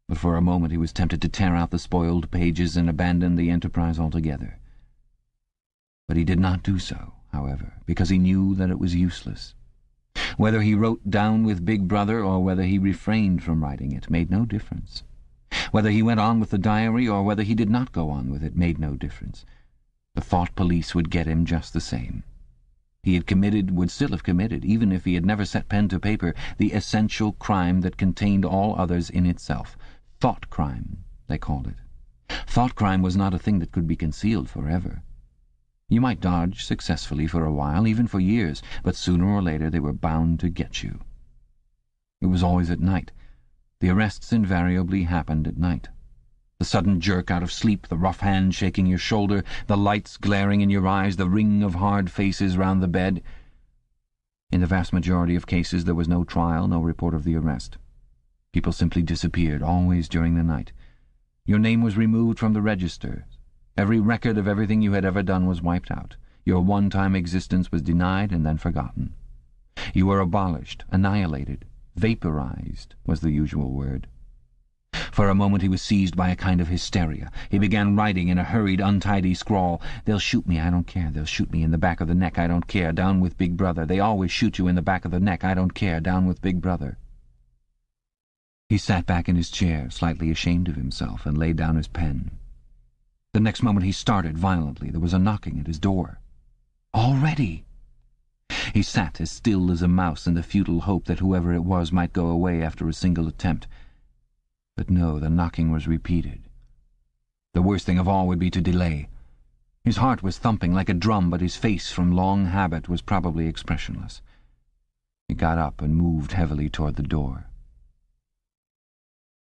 But for a moment he was tempted to tear out the spoiled pages and abandon the enterprise altogether. But he did not do so, however, because he knew that it was useless. Whether he wrote "Down with Big Brother" or whether he refrained from writing it made no difference. Whether he went on with the diary or whether he did not go on with it made no difference. The thought police would get him just the same. He had committed, would still have committed, even if he had never set pen to paper, the essential crime that contained all others in itself. Thought crime, they called it. Thought crime was not a thing that could be concealed forever. You might dodge successfully for a while, even for years, but sooner or later they were bound to get you. It was always at night. The arrests invariably happened at night. The sudden jerk out of sleep, the rough hand shaking your shoulder, the lights glaring in your eyes, the ring of hard faces round the bed. In the vast majority of cases there was no trial, no report of the arrest. People simply disappeared, always during the night. Your name was removed from the register. Every record of everything you had ever done was wiped out. Your one-time existence was denied and then forgotten. You were abolished, annihilated, vaporized was the usual word. For a moment he was seized by a kind of hysteria. He began writing in a hurried, untidy scrawl. "They'll shoot me, I don't care. They'll shoot me in the back of the neck, I don't care. Down with Big Brother. They always shoot you in the back of the neck, I don't care. Down with Big Brother." He sat back in his chair, slightly ashamed of himself, and laid down his pen. The next moment he started violently. There was a knocking at his door. Already! He sat as still as a mouse in the futile hope that whoever it was might go away after a single attempt. But no, the knocking was repeated. The worst thing of all would be to delay. His heart was thumping like a drum, but his face, from long habit, was probably expressionless. He got up and moved heavily toward the door.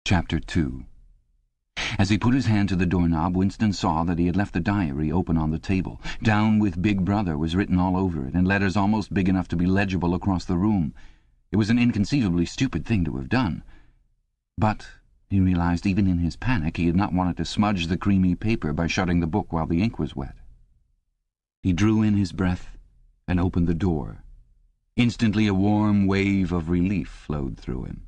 Chapter 2. As he put his hand to the doorknob, Winston saw that he had left the diary open on the table. "Down with Big Brother" was written all over it, in letters almost big enough to be legible across the room. It was an inconceivably stupid thing to have done. But, he realized, even in his panic, he had not wanted to smudge the creamy paper by shutting the book while the ink was wet. He drew in his breath and opened the door. Instantly a warm wave of relief flowed through him.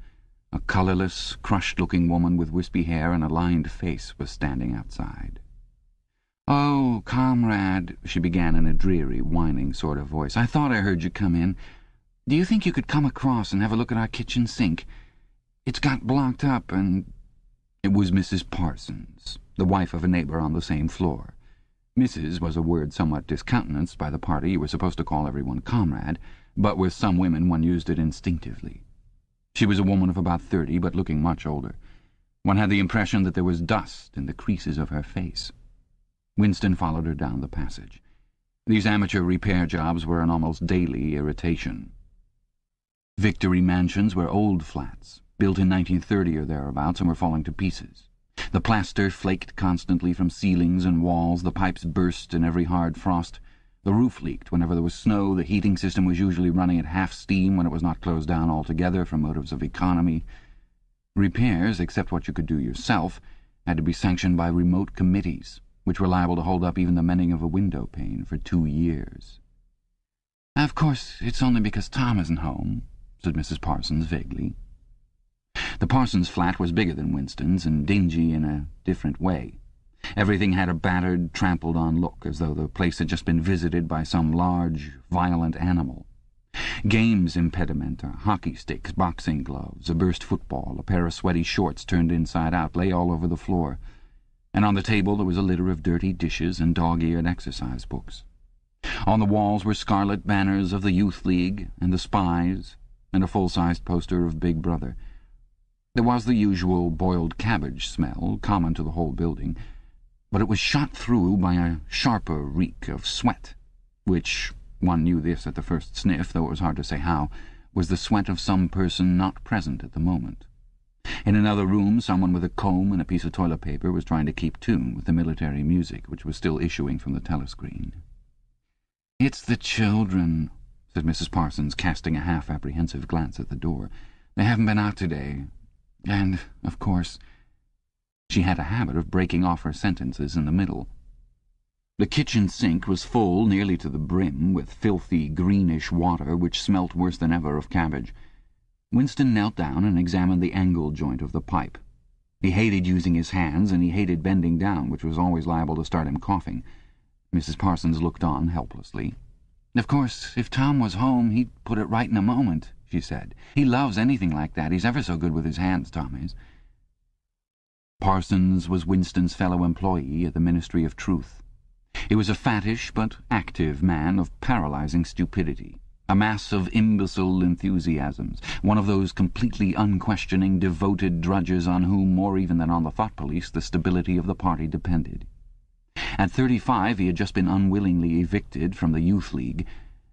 A colourless, crushed-looking woman with wispy hair and a lined face was standing outside. "Oh, comrade," she began in a dreary, whining sort of voice, "I thought I heard you come in. Do you think you could come across and have a look at our kitchen sink? It's got blocked up and—" It was Mrs. Parsons, the wife of a neighbour on the same floor. Mrs. was a word somewhat discountenanced by the party. You were supposed to call everyone comrade, but with some women one used it instinctively. She was a woman of about 30, but looking much older. One had the impression that there was dust in the creases of her face. Winston followed her down the passage. These amateur repair jobs were an almost daily irritation. Victory Mansions were old flats, built in 1930 or thereabouts, and were falling to pieces. The plaster flaked constantly from ceilings and walls, the pipes burst in every hard frost. The roof leaked whenever there was snow, the heating system was usually running at half steam when it was not closed down altogether for motives of economy. Repairs, except what you could do yourself, had to be sanctioned by remote committees, which were liable to hold up even the mending of a window pane for 2 years. "Of course, it's only because Tom isn't home," said Mrs. Parsons vaguely. The Parsons flat was bigger than Winston's and dingy in a different way. Everything had a battered, trampled-on look, as though the place had just been visited by some large, violent animal. Games impedimenta, hockey sticks, boxing gloves, a burst football, a pair of sweaty shorts turned inside out lay all over the floor, and on the table there was a litter of dirty dishes and dog-eared exercise books. On the walls were scarlet banners of the Youth League and the Spies, and a full-sized poster of Big Brother. There was the usual boiled cabbage smell, common to the whole building, but it was shot through by a sharper reek of sweat, which, one knew this at the first sniff, though it was hard to say how, was the sweat of some person not present at the moment. In another room, someone with a comb and a piece of toilet paper was trying to keep tune with the military music, which was still issuing from the telescreen. "It's the children," said Mrs. Parsons, casting a half-apprehensive glance at the door. "They haven't been out today. And, of course—" She had a habit of breaking off her sentences in the middle. The kitchen sink was full nearly to the brim with filthy, greenish water which smelt worse than ever of cabbage. Winston knelt down and examined the angle joint of the pipe. He hated using his hands, and he hated bending down, which was always liable to start him coughing. Mrs. Parsons looked on helplessly. "Of course, if Tom was home, he'd put it right in a moment," she said. "He loves anything like that. He's ever so good with his hands, Tom is." Parsons was Winston's fellow employee at the Ministry of Truth. He was a fattish but active man of paralyzing stupidity, a mass of imbecile enthusiasms, one of those completely unquestioning, devoted drudges on whom, more even than on the thought police, the stability of the party depended. At 35 he had just been unwillingly evicted from the Youth League,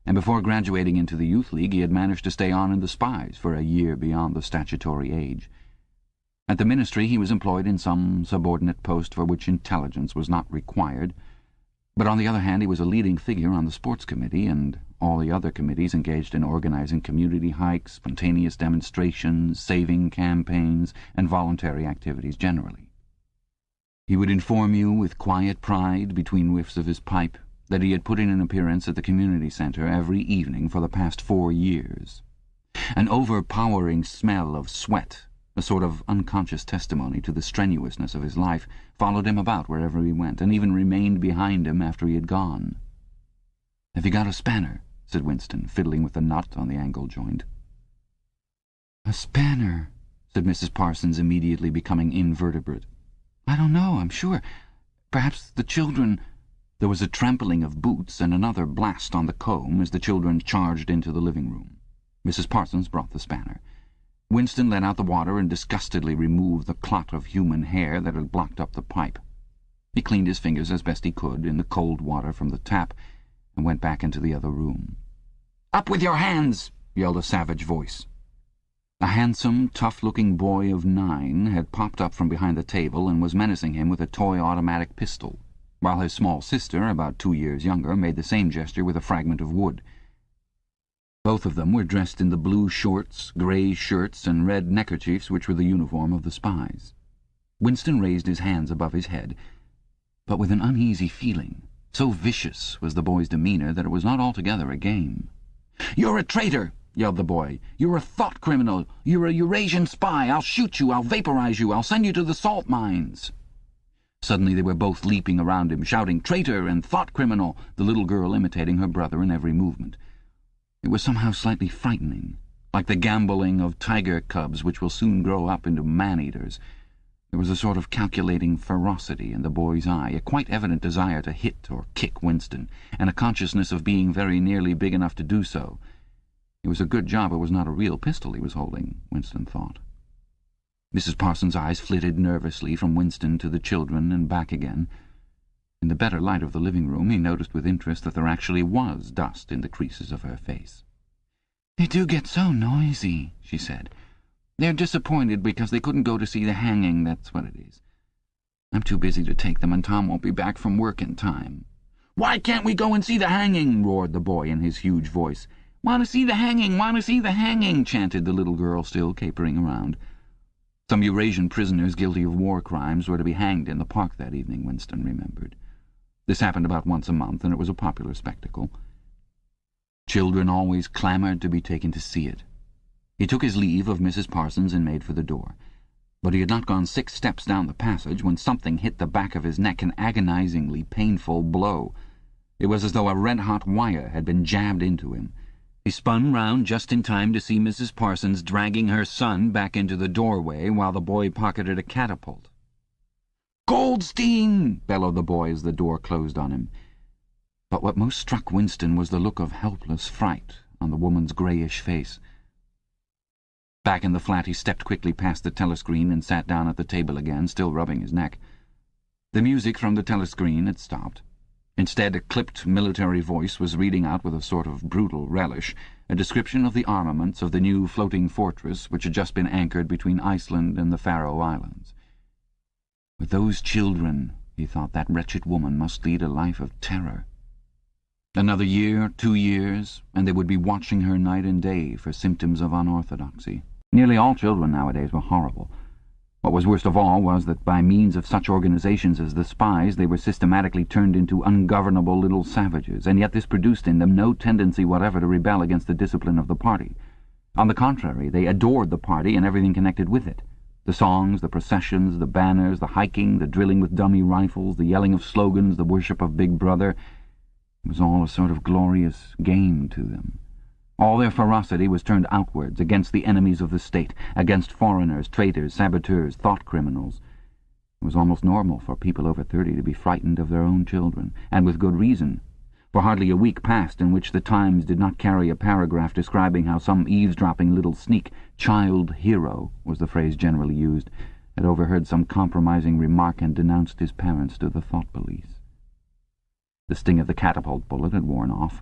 and before graduating into the Youth League he had managed to stay on in the Spies for a year beyond the statutory age. At the Ministry he was employed in some subordinate post for which intelligence was not required, but on the other hand he was a leading figure on the Sports Committee and all the other committees engaged in organizing community hikes, spontaneous demonstrations, saving campaigns, and voluntary activities generally. He would inform you with quiet pride, between whiffs of his pipe, that he had put in an appearance at the community centre every evening for the past 4 years. An overpowering smell of sweat, a sort of unconscious testimony to the strenuousness of his life, followed him about wherever he went, and even remained behind him after he had gone. "Have you got a spanner?" said Winston, fiddling with the nut on the angle joint. "A spanner," said Mrs. Parsons, immediately becoming invertebrate. "I don't know, I'm sure. Perhaps the children—" There was a trampling of boots and another blast on the comb as the children charged into the living room. Mrs. Parsons brought the spanner. Winston let out the water and disgustedly removed the clot of human hair that had blocked up the pipe. He cleaned his fingers as best he could in the cold water from the tap and went back into the other room. "Up with your hands!" yelled a savage voice. A handsome, tough-looking boy of 9 had popped up from behind the table and was menacing him with a toy automatic pistol, while his small sister, about 2 years younger, made the same gesture with a fragment of wood. Both of them were dressed in the blue shorts, grey shirts, and red neckerchiefs which were the uniform of the Spies. Winston raised his hands above his head, but with an uneasy feeling. So vicious was the boy's demeanour that it was not altogether a game. "You're a traitor!" yelled the boy. "You're a thought criminal! You're a Eurasian spy! I'll shoot you! I'll vaporize you! I'll send you to the salt mines!" Suddenly they were both leaping around him, shouting "traitor" and "thought criminal," the little girl imitating her brother in every movement. It was somehow slightly frightening, like the gambolling of tiger cubs which will soon grow up into man-eaters. There was a sort of calculating ferocity in the boy's eye, a quite evident desire to hit or kick Winston, and a consciousness of being very nearly big enough to do so. It was a good job it was not a real pistol he was holding, Winston thought. Mrs. Parsons' eyes flitted nervously from Winston to the children and back again. In the better light of the living room he noticed with interest that there actually was dust in the creases of her face. "They do get so noisy," she said. "They're disappointed because they couldn't go to see the hanging, that's what it is. I'm too busy to take them, and Tom won't be back from work in time." "Why can't we go and see the hanging?" roared the boy in his huge voice. "Want to see the hanging, want to see the hanging," chanted the little girl, still capering around. Some Eurasian prisoners guilty of war crimes were to be hanged in the park that evening, Winston remembered. This happened about once a month, and it was a popular spectacle. Children always clamoured to be taken to see it. He took his leave of Mrs. Parsons and made for the door. But he had not gone 6 steps down the passage when something hit the back of his neck, an agonizingly painful blow. It was as though a red-hot wire had been jabbed into him. He spun round just in time to see Mrs. Parsons dragging her son back into the doorway while the boy pocketed a catapult. "Goldstein!" bellowed the boy as the door closed on him. But what most struck Winston was the look of helpless fright on the woman's greyish face. Back in the flat he stepped quickly past the telescreen and sat down at the table again, still rubbing his neck. The music from the telescreen had stopped. Instead, a clipped military voice was reading out with a sort of brutal relish a description of the armaments of the new floating fortress which had just been anchored between Iceland and the Faroe Islands. With those children, he thought, that wretched woman must lead a life of terror. Another year, 2 years, and they would be watching her night and day for symptoms of unorthodoxy. Nearly all children nowadays were horrible. What was worst of all was that by means of such organizations as the Spies they were systematically turned into ungovernable little savages, and yet this produced in them no tendency whatever to rebel against the discipline of the party. On the contrary, they adored the party and everything connected with it. The songs, the processions, the banners, the hiking, the drilling with dummy rifles, the yelling of slogans, the worship of Big Brother. It was all a sort of glorious game to them. All their ferocity was turned outwards, against the enemies of the state, against foreigners, traitors, saboteurs, thought criminals. It was almost normal for people over 30 to be frightened of their own children, and with good reason, for hardly a week passed in which the Times did not carry a paragraph describing how some eavesdropping little sneak, child hero was the phrase generally used, had overheard some compromising remark and denounced his parents to the thought police. The sting of the catapult bullet had worn off.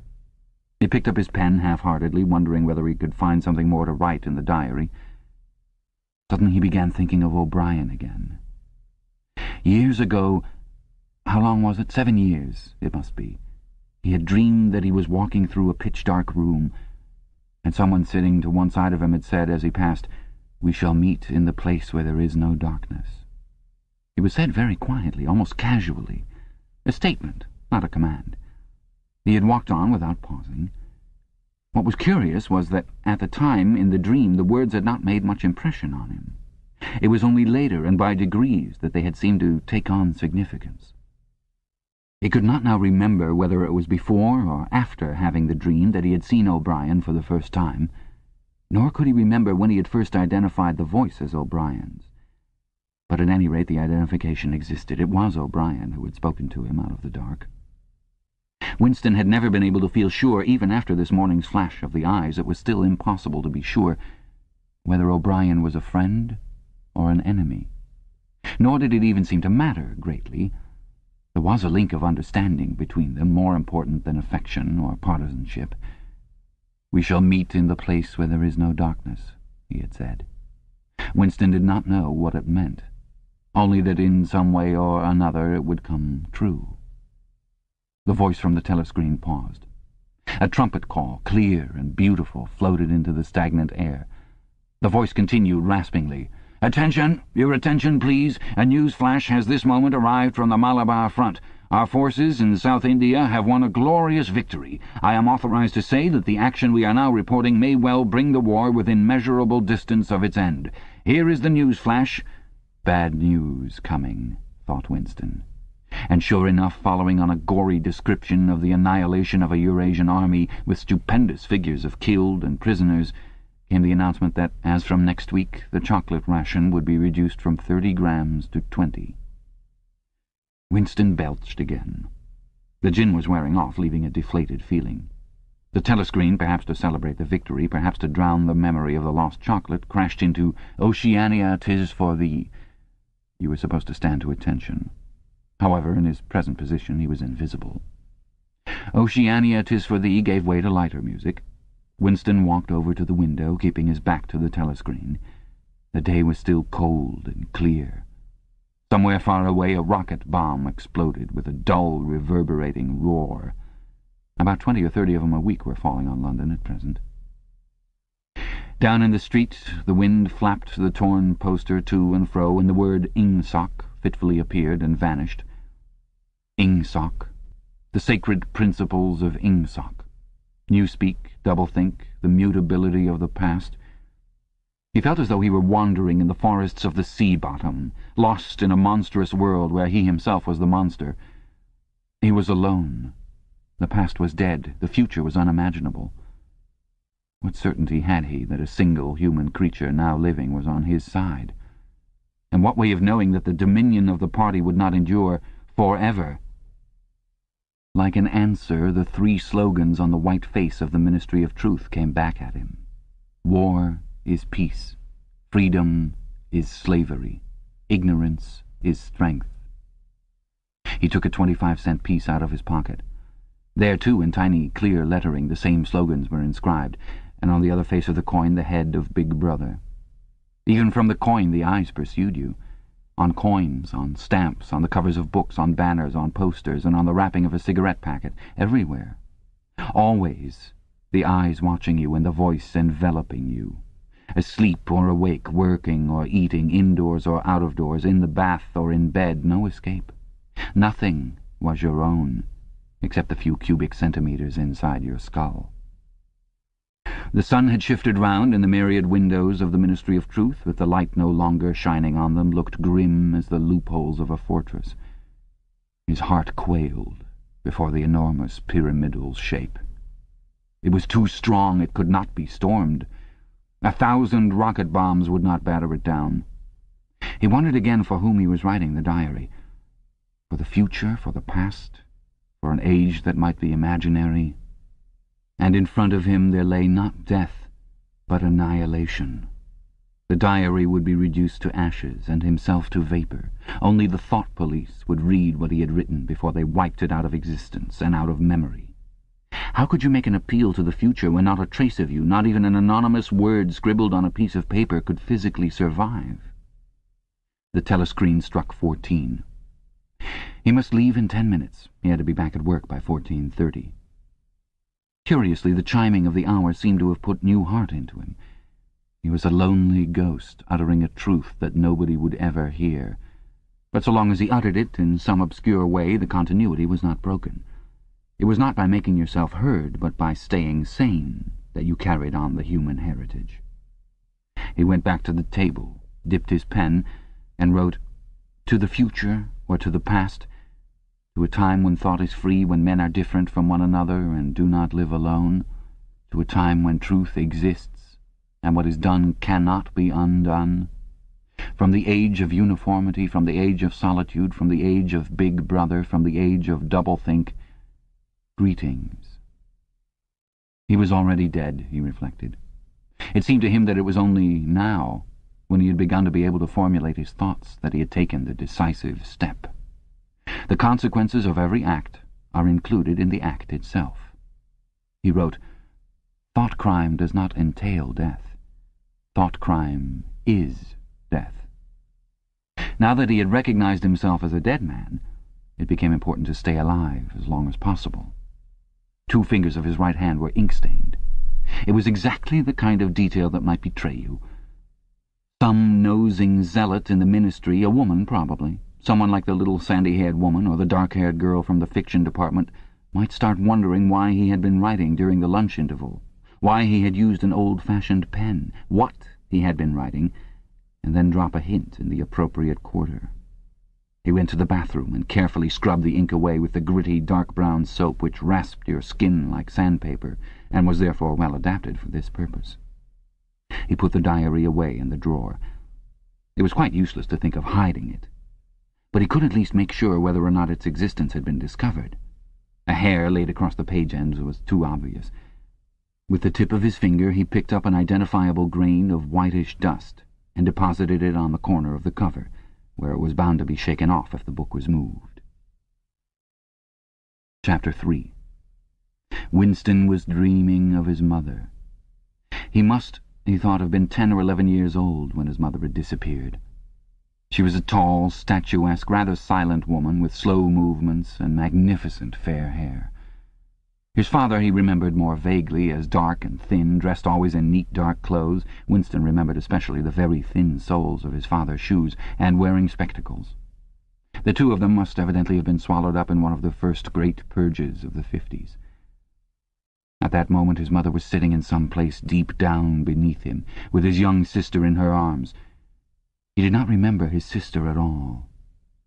He picked up his pen half-heartedly, wondering whether he could find something more to write in the diary. Suddenly he began thinking of O'Brien again. Years ago, how long was it? 7 years, it must be. He had dreamed that he was walking through a pitch-dark room, and someone sitting to one side of him had said as he passed, "We shall meet in the place where there is no darkness." It was said very quietly, almost casually, a statement, not a command. He had walked on without pausing. What was curious was that at the time, in the dream, the words had not made much impression on him. It was only later and by degrees that they had seemed to take on significance. He could not now remember whether it was before or after having the dream that he had seen O'Brien for the first time, nor could he remember when he had first identified the voice as O'Brien's. But at any rate the identification existed. It was O'Brien who had spoken to him out of the dark. Winston had never been able to feel sure, even after this morning's flash of the eyes. It was still impossible to be sure whether O'Brien was a friend or an enemy. Nor did it even seem to matter greatly. There was a link of understanding between them, more important than affection or partisanship. "We shall meet in the place where there is no darkness," he had said. Winston did not know what it meant, only that in some way or another it would come true. The voice from the telescreen paused. A trumpet call, clear and beautiful, floated into the stagnant air. The voice continued raspingly. "Attention! Your attention, please. A news flash has this moment arrived from the Malabar front. Our forces in South India have won a glorious victory. I am authorized to say that the action we are now reporting may well bring the war within measurable distance of its end. Here is the news flash." Bad news coming, thought Winston. And sure enough, following on a gory description of the annihilation of a Eurasian army with stupendous figures of killed and prisoners, came the announcement that, as from next week, the chocolate ration would be reduced from 30 grams to 20. Winston belched again. The gin was wearing off, leaving a deflated feeling. The telescreen, perhaps to celebrate the victory, perhaps to drown the memory of the lost chocolate, crashed into "Oceania, 'tis for thee." You were supposed to stand to attention. However, in his present position he was invisible. "Oceania, 'tis for thee" gave way to lighter music. Winston walked over to the window, keeping his back to the telescreen. The day was still cold and clear. Somewhere far away a rocket bomb exploded with a dull, reverberating roar. About 20 or 30 of them a week were falling on London at present. Down in the street the wind flapped the torn poster to and fro, and the word "Ingsoc" fitfully appeared and vanished. Ingsoc. The sacred principles of Ingsoc. Newspeak, doublethink, the mutability of the past. He felt as though he were wandering in the forests of the sea-bottom, lost in a monstrous world where he himself was the monster. He was alone. The past was dead. The future was unimaginable. What certainty had he that a single human creature now living was on his side? And what way of knowing that the dominion of the party would not endure forever? Like an answer, the 3 slogans on the white face of the Ministry of Truth came back at him. War is peace. Freedom is slavery. Ignorance is strength. He took a 25-cent piece out of his pocket. There, too, in tiny, clear lettering, the same slogans were inscribed, and on the other face of the coin the head of Big Brother. Even from the coin the eyes pursued you. On coins, on stamps, on the covers of books, on banners, on posters, and on the wrapping of a cigarette packet, everywhere. Always the eyes watching you and the voice enveloping you. Asleep or awake, working or eating, indoors or out of doors, in the bath or in bed, no escape. Nothing was your own, except the few cubic centimeters inside your skull. The sun had shifted round, and the myriad windows of the Ministry of Truth, with the light no longer shining on them, looked grim as the loopholes of a fortress. His heart quailed before the enormous pyramidal shape. It was too strong. It could not be stormed. 1,000 rocket bombs would not batter it down. He wondered again for whom he was writing the diary. For the future, for the past, for an age that might be imaginary, and in front of him there lay not death, but annihilation. The diary would be reduced to ashes and himself to vapor. Only the thought police would read what he had written before they wiped it out of existence and out of memory. How could you make an appeal to the future when not a trace of you, not even an anonymous word scribbled on a piece of paper, could physically survive? The telescreen struck 14. He must leave in 10 minutes. He had to be back at work by 14:30. Curiously, the chiming of the hour seemed to have put new heart into him. He was a lonely ghost, uttering a truth that nobody would ever hear. But so long as he uttered it in some obscure way, the continuity was not broken. It was not by making yourself heard, but by staying sane, that you carried on the human heritage. He went back to the table, dipped his pen, and wrote, "To the future, or to the past, to a time when thought is free, when men are different from one another and do not live alone, to a time when truth exists, and what is done cannot be undone. From the age of uniformity, from the age of solitude, from the age of Big Brother, from the age of doublethink, greetings." He was already dead, he reflected. It seemed to him that it was only now, when he had begun to be able to formulate his thoughts, that he had taken the decisive step. The consequences of every act are included in the act itself. He wrote, "Thought crime does not entail death. Thought crime is death." Now that he had recognized himself as a dead man, it became important to stay alive as long as possible. 2 fingers of his right hand were ink-stained. It was exactly the kind of detail that might betray you. Some nosing zealot in the ministry, a woman probably, someone like the little sandy-haired woman or the dark-haired girl from the fiction department, might start wondering why he had been writing during the lunch interval, why he had used an old-fashioned pen, what he had been writing, and then drop a hint in the appropriate quarter. He went to the bathroom and carefully scrubbed the ink away with the gritty dark-brown soap which rasped your skin like sandpaper and was therefore well adapted for this purpose. He put the diary away in the drawer. It was quite useless to think of hiding it, but he could at least make sure whether or not its existence had been discovered. A hair laid across the page ends was too obvious. With the tip of his finger he picked up an identifiable grain of whitish dust and deposited it on the corner of the cover, where it was bound to be shaken off if the book was moved. Chapter 3. Winston was dreaming of his mother. He must, he thought, have been 10 or 11 years old when his mother had disappeared. She was a tall, statuesque, rather silent woman with slow movements and magnificent fair hair. His father he remembered more vaguely as dark and thin, dressed always in neat dark clothes. Winston remembered especially the very thin soles of his father's shoes, and wearing spectacles. The 2 of them must evidently have been swallowed up in one of the first great purges of the 50s. At that moment his mother was sitting in some place deep down beneath him, with his young sister in her arms. He did not remember his sister at all,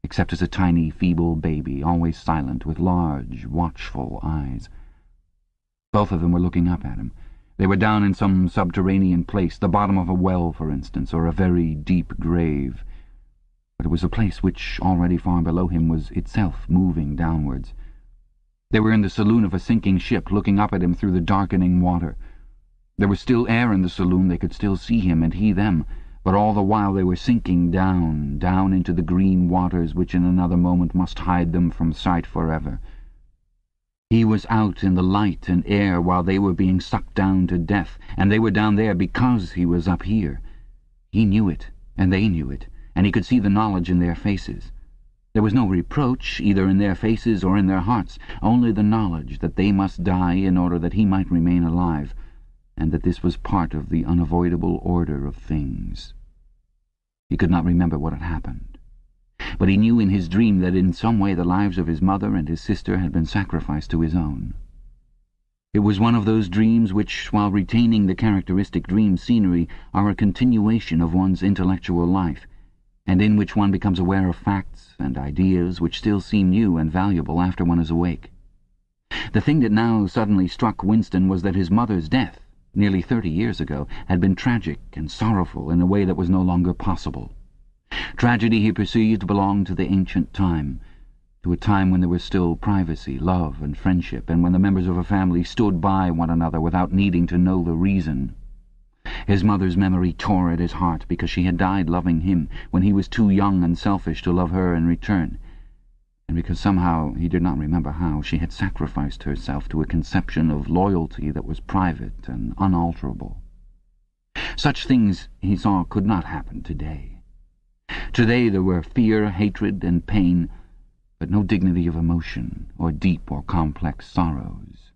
except as a tiny, feeble baby, always silent, with large, watchful eyes. Both of them were looking up at him. They were down in some subterranean place, the bottom of a well, for instance, or a very deep grave. But it was a place which, already far below him, was itself moving downwards. They were in the saloon of a sinking ship, looking up at him through the darkening water. There was still air in the saloon, they could still see him and he them, but all the while they were sinking down, down into the green waters which in another moment must hide them from sight forever. He was out in the light and air while they were being sucked down to death, and they were down there because he was up here. He knew it, and they knew it, and he could see the knowledge in their faces. There was no reproach, either in their faces or in their hearts, only the knowledge that they must die in order that he might remain alive, and that this was part of the unavoidable order of things. He could not remember what had happened, but he knew in his dream that in some way the lives of his mother and his sister had been sacrificed to his own. It was one of those dreams which, while retaining the characteristic dream scenery, are a continuation of one's intellectual life, and in which one becomes aware of facts and ideas which still seem new and valuable after one is awake. The thing that now suddenly struck Winston was that his mother's death, nearly 30 years ago, had been tragic and sorrowful in a way that was no longer possible. Tragedy, he perceived, belonged to the ancient time. to a time when there was still privacy, love, and friendship, and when the members of a family stood by one another without needing to know the reason. His mother's memory tore at his heart because she had died loving him when he was too young and selfish to love her in return, and because somehow, he did not remember how, she had sacrificed herself to a conception of loyalty that was private and unalterable. Such things, he saw, could not happen today. Today there were fear, hatred, and pain, but no dignity of emotion or deep or complex sorrows.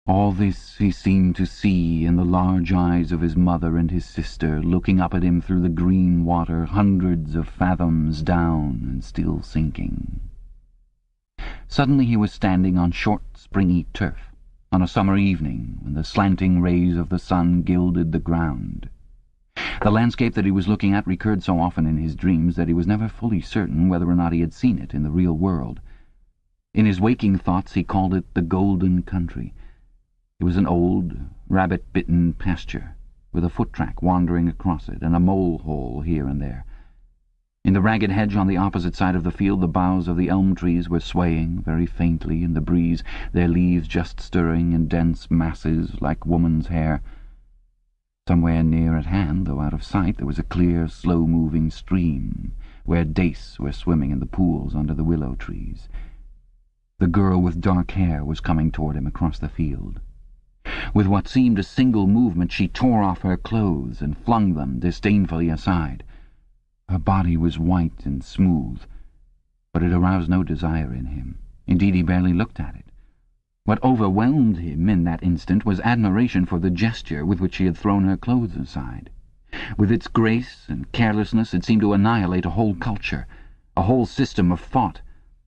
All this he seemed to see in the large eyes of his mother and his sister, looking up at him through the green water, hundreds of fathoms down and still sinking. Suddenly he was standing on short, springy turf, on a summer evening when the slanting rays of the sun gilded the ground. The landscape that he was looking at recurred so often in his dreams that he was never fully certain whether or not he had seen it in the real world. In his waking thoughts he called it the Golden Country. It was an old, rabbit-bitten pasture, with a foot-track wandering across it, and a mole-hole here and there. In the ragged hedge on the opposite side of the field the boughs of the elm trees were swaying very faintly in the breeze, their leaves just stirring in dense masses like woman's hair. Somewhere near at hand, though out of sight, there was a clear, slow-moving stream, where dace were swimming in the pools under the willow trees. The girl with dark hair was coming toward him across the field. With what seemed a single movement she tore off her clothes and flung them disdainfully aside. Her body was white and smooth, but it aroused no desire in him. Indeed, he barely looked at it. What overwhelmed him in that instant was admiration for the gesture with which she had thrown her clothes aside. With its grace and carelessness it seemed to annihilate a whole culture, a whole system of thought,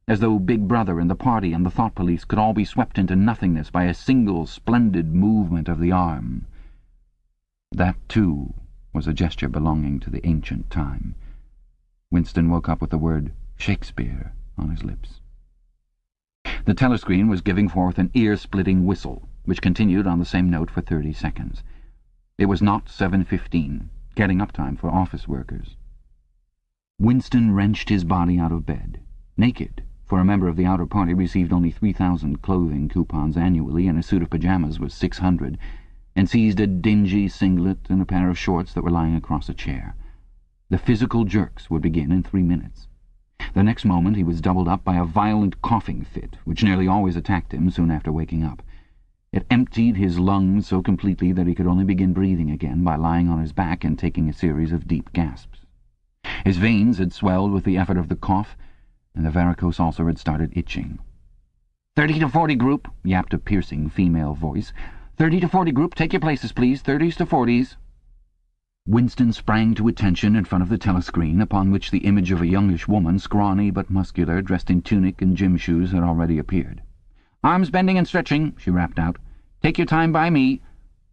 as though Big Brother and the party and the thought police could all be swept into nothingness by a single splendid movement of the arm. That, too, was a gesture belonging to the ancient time. Winston woke up with the word Shakespeare on his lips. The telescreen was giving forth an ear-splitting whistle, which continued on the same note for 30 seconds. It was not 7:15, getting up time for office workers. Winston wrenched his body out of bed, naked, for a member of the outer party received only 3,000 clothing coupons annually, and a suit of pajamas was 600, and seized a dingy singlet and a pair of shorts that were lying across a chair. The physical jerks would begin in 3 minutes. The next moment he was doubled up by a violent coughing fit, which nearly always attacked him soon after waking up. It emptied his lungs so completely that he could only begin breathing again by lying on his back and taking a series of deep gasps. His veins had swelled with the effort of the cough, and the varicose ulcer had started itching. 30 to 40 group, yapped a piercing female voice. 30 to 40 group, take your places, please. 30s to 40s. Winston sprang to attention in front of the telescreen, upon which the image of a youngish woman, scrawny but muscular, dressed in tunic and gym shoes, had already appeared. "Arms bending and stretching," she rapped out. "Take your time by me.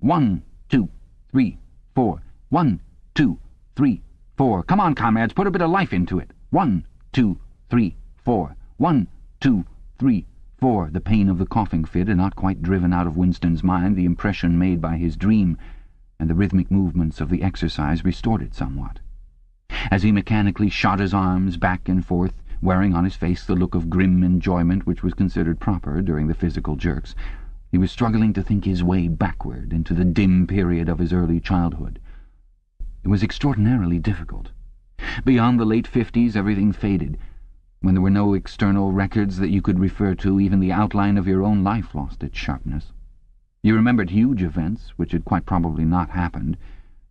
1, 2, 3, 4. 1, 2, 3, 4. Come on, comrades, put a bit of life into it. 1, 2, 3, 4. 1, 2, 3, 4. The pain of the coughing fit had not quite driven out of Winston's mind the impression made by his dream, and the rhythmic movements of the exercise restored it somewhat. As he mechanically shot his arms back and forth, wearing on his face the look of grim enjoyment which was considered proper during the physical jerks, he was struggling to think his way backward into the dim period of his early childhood. It was extraordinarily difficult. Beyond the late 50s everything faded. When there were no external records that you could refer to, even the outline of your own life lost its sharpness. You remembered huge events, which had quite probably not happened.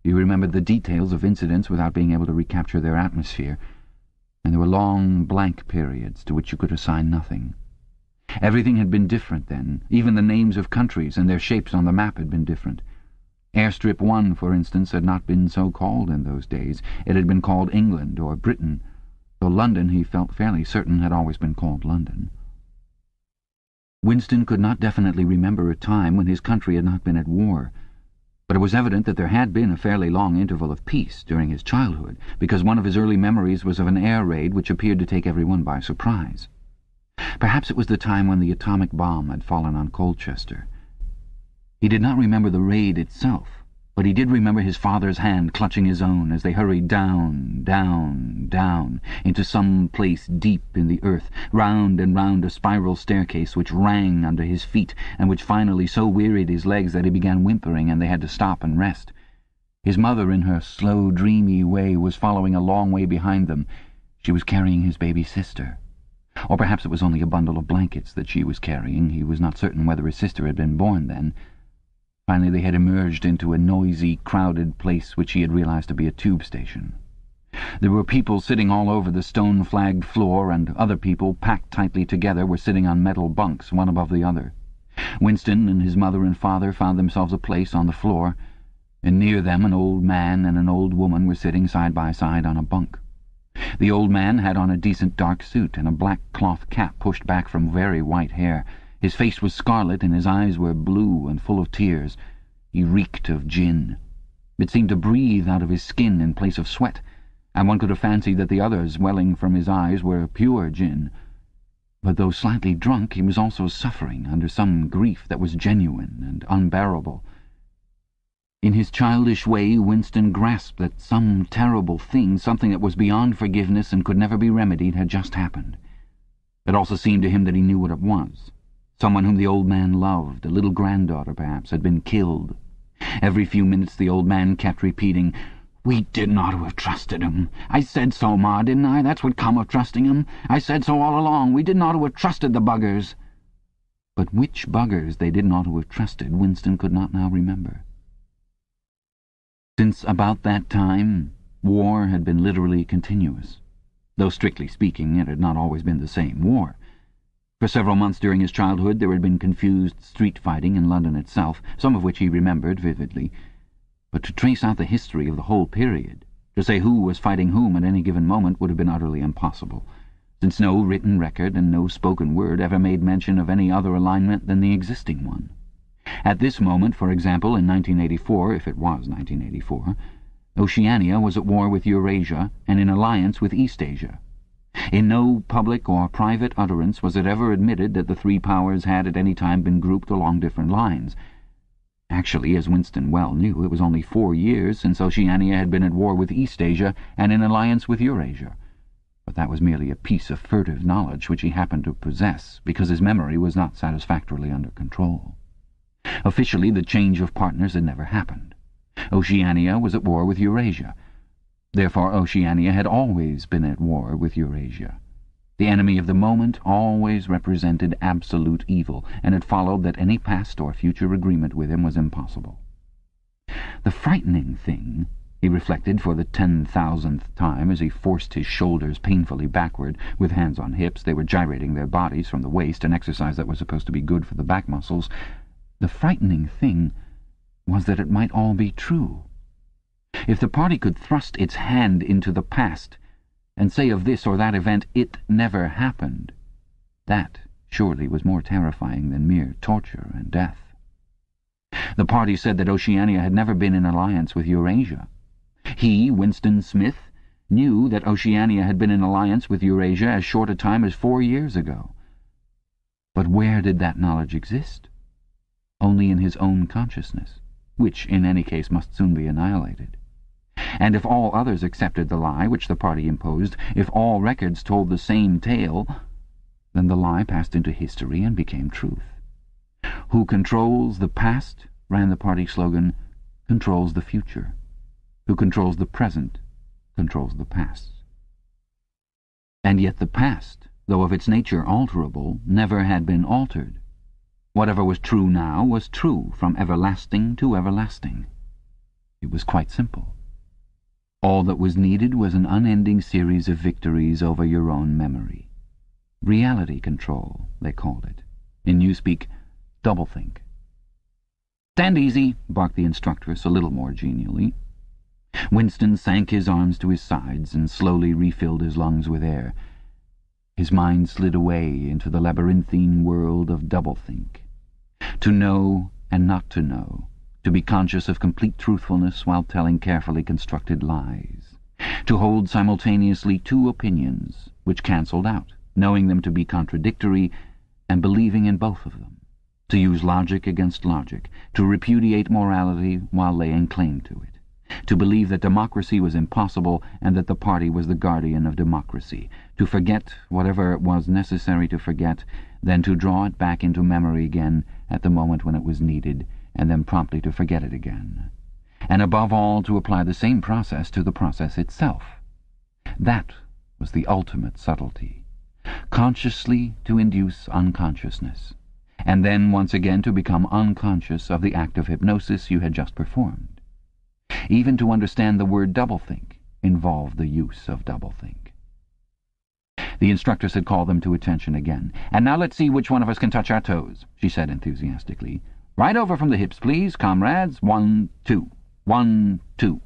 You remembered the details of incidents without being able to recapture their atmosphere. And there were long, blank periods to which you could assign nothing. Everything had been different then. Even the names of countries and their shapes on the map had been different. Airstrip 1, for instance, had not been so called in those days. It had been called England or Britain, though London, he felt fairly certain, had always been called London. Winston could not definitely remember a time when his country had not been at war, but it was evident that there had been a fairly long interval of peace during his childhood, because one of his early memories was of an air raid which appeared to take everyone by surprise. Perhaps it was the time when the atomic bomb had fallen on Colchester. He did not remember the raid itself, But he did remember his father's hand clutching his own as they hurried down, down, down, into some place deep in the earth, round and round a spiral staircase which rang under his feet and which finally so wearied his legs that he began whimpering and they had to stop and rest. His mother, in her slow, dreamy way, was following a long way behind them. She was carrying his baby sister. Or perhaps it was only a bundle of blankets that she was carrying. He was not certain whether his sister had been born then. Finally they had emerged into a noisy, crowded place which he had realized to be a tube station. There were people sitting all over the stone-flagged floor, and other people, packed tightly together, were sitting on metal bunks, one above the other. Winston and his mother and father found themselves a place on the floor, and near them an old man and an old woman were sitting side by side on a bunk. The old man had on a decent dark suit and a black cloth cap pushed back from very white hair. His face was scarlet and his eyes were blue and full of tears. He reeked of gin. It seemed to breathe out of his skin in place of sweat, and one could have fancied that the others welling from his eyes were pure gin. But though slightly drunk, he was also suffering under some grief that was genuine and unbearable. In his childish way, Winston grasped that some terrible thing, something that was beyond forgiveness and could never be remedied, had just happened. It also seemed to him that he knew what it was. Someone whom the old man loved, a little granddaughter perhaps, had been killed. Every few minutes the old man kept repeating, "We didn't ought to have trusted him. I said so, Ma, didn't I? That's what come of trusting him. I said so all along. We didn't ought to have trusted the buggers." But which buggers they didn't ought to have trusted, Winston could not now remember. Since about that time, war had been literally continuous. Though strictly speaking, it had not always been the same war. For several months during his childhood there had been confused street fighting in London itself, some of which he remembered vividly. But to trace out the history of the whole period, to say who was fighting whom at any given moment, would have been utterly impossible, since no written record and no spoken word ever made mention of any other alignment than the existing one. At this moment, for example, in 1984, if it was 1984, Oceania was at war with Eurasia and in alliance with Eastasia. In no public or private utterance was it ever admitted that the three powers had at any time been grouped along different lines. Actually, as Winston well knew, it was only 4 years since Oceania had been at war with Eastasia and in alliance with Eurasia. But that was merely a piece of furtive knowledge which he happened to possess, because his memory was not satisfactorily under control. Officially, the change of partners had never happened. Oceania was at war with Eurasia. Therefore, Oceania had always been at war with Eurasia. The enemy of the moment always represented absolute evil, and it followed that any past or future agreement with him was impossible. The frightening thing, he reflected for the 10,000th time as he forced his shoulders painfully backward, with hands on hips. They were gyrating their bodies from the waist, an exercise that was supposed to be good for the back muscles. The frightening thing was that it might all be true. If the party could thrust its hand into the past and say of this or that event, "It never happened," that surely was more terrifying than mere torture and death. The party said that Oceania had never been in alliance with Eurasia. He, Winston Smith, knew that Oceania had been in alliance with Eurasia as short a time as 4 years ago. But where did that knowledge exist? Only in his own consciousness, which in any case must soon be annihilated. And if all others accepted the lie which the party imposed, if all records told the same tale, then the lie passed into history and became truth. Who controls the past, ran the party slogan, controls the future. Who controls the present, controls the past. And yet the past, though of its nature alterable, never had been altered. Whatever was true now was true from everlasting to everlasting. It was quite simple. All that was needed was an unending series of victories over your own memory. Reality control, they called it. In newspeak, doublethink. "Stand easy," barked the instructress a little more genially. Winston sank his arms to his sides and slowly refilled his lungs with air. His mind slid away into the labyrinthine world of doublethink. To know and not to know, to be conscious of complete truthfulness while telling carefully constructed lies, to hold simultaneously two opinions which cancelled out, knowing them to be contradictory and believing in both of them, to use logic against logic, to repudiate morality while laying claim to it, to believe that democracy was impossible and that the party was the guardian of democracy, to forget whatever it was necessary to forget, then to draw it back into memory again at the moment when it was needed, and then promptly to forget it again, and above all to apply the same process to the process itself. That was the ultimate subtlety. Consciously to induce unconsciousness, and then once again to become unconscious of the act of hypnosis you had just performed. Even to understand the word doublethink involved the use of doublethink. The instructress had called them to attention again. "And now let's see which one of us can touch our toes," she said enthusiastically. "Right over from the hips, please, comrades. 1, 2. 1, 2.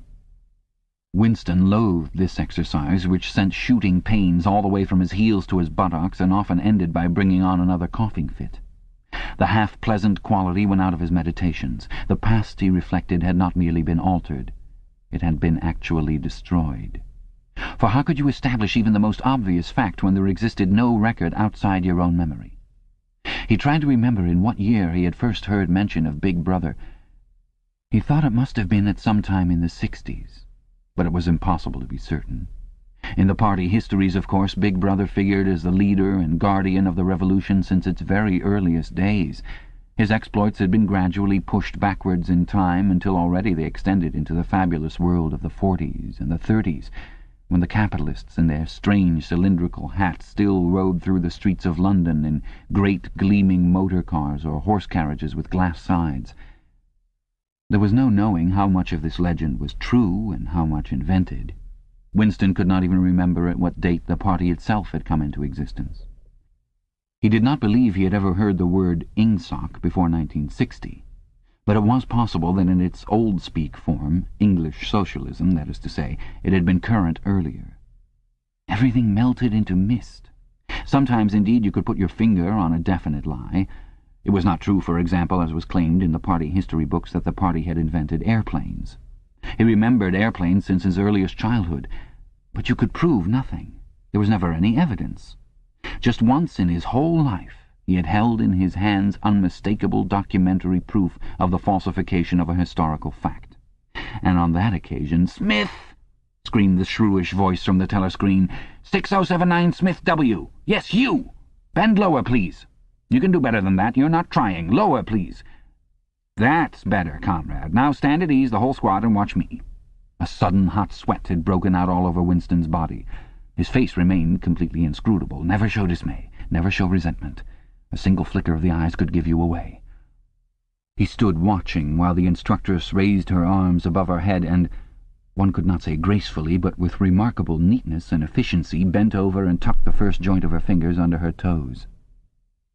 Winston loathed this exercise, which sent shooting pains all the way from his heels to his buttocks and often ended by bringing on another coughing fit. The half-pleasant quality went out of his meditations. The past, he reflected, had not merely been altered. It had been actually destroyed. For how could you establish even the most obvious fact when there existed no record outside your own memory? He tried to remember in what year he had first heard mention of Big Brother. He thought it must have been at some time in the 60s. But it was impossible to be certain. In the party histories, of course, Big Brother figured as the leader and guardian of the revolution since its very earliest days. His exploits had been gradually pushed backwards in time until already they extended into the fabulous world of the 40s and the 30s, when the capitalists in their strange cylindrical hats still rode through the streets of London in great gleaming motor cars or horse carriages with glass sides. There was no knowing how much of this legend was true and how much invented. Winston could not even remember at what date the party itself had come into existence. He did not believe he had ever heard the word ingsoc before 1960, but it was possible that in its old-speak form, English socialism, that is to say, it had been current earlier. Everything melted into mist. Sometimes, indeed, you could put your finger on a definite lie. It was not true, for example, as was claimed in the party history books, that the party had invented airplanes. He remembered airplanes since his earliest childhood, but you could prove nothing. There was never any evidence. Just once in his whole life he had held in his hands unmistakable documentary proof of the falsification of a historical fact. And on that occasion, "Smith!" screamed the shrewish voice from the telescreen. 6079 Smith W. Yes, you! Bend lower, please. You can do better than that. You're not trying. Lower, please. That's better, comrade. Now stand at ease, the whole squad, and watch me. A sudden hot sweat had broken out all over Winston's body. His face remained completely inscrutable. Never show dismay. Never show resentment. A single flicker of the eyes could give you away. He stood watching while the instructress raised her arms above her head and, one could not say gracefully, but with remarkable neatness and efficiency, bent over and tucked the first joint of her fingers under her toes.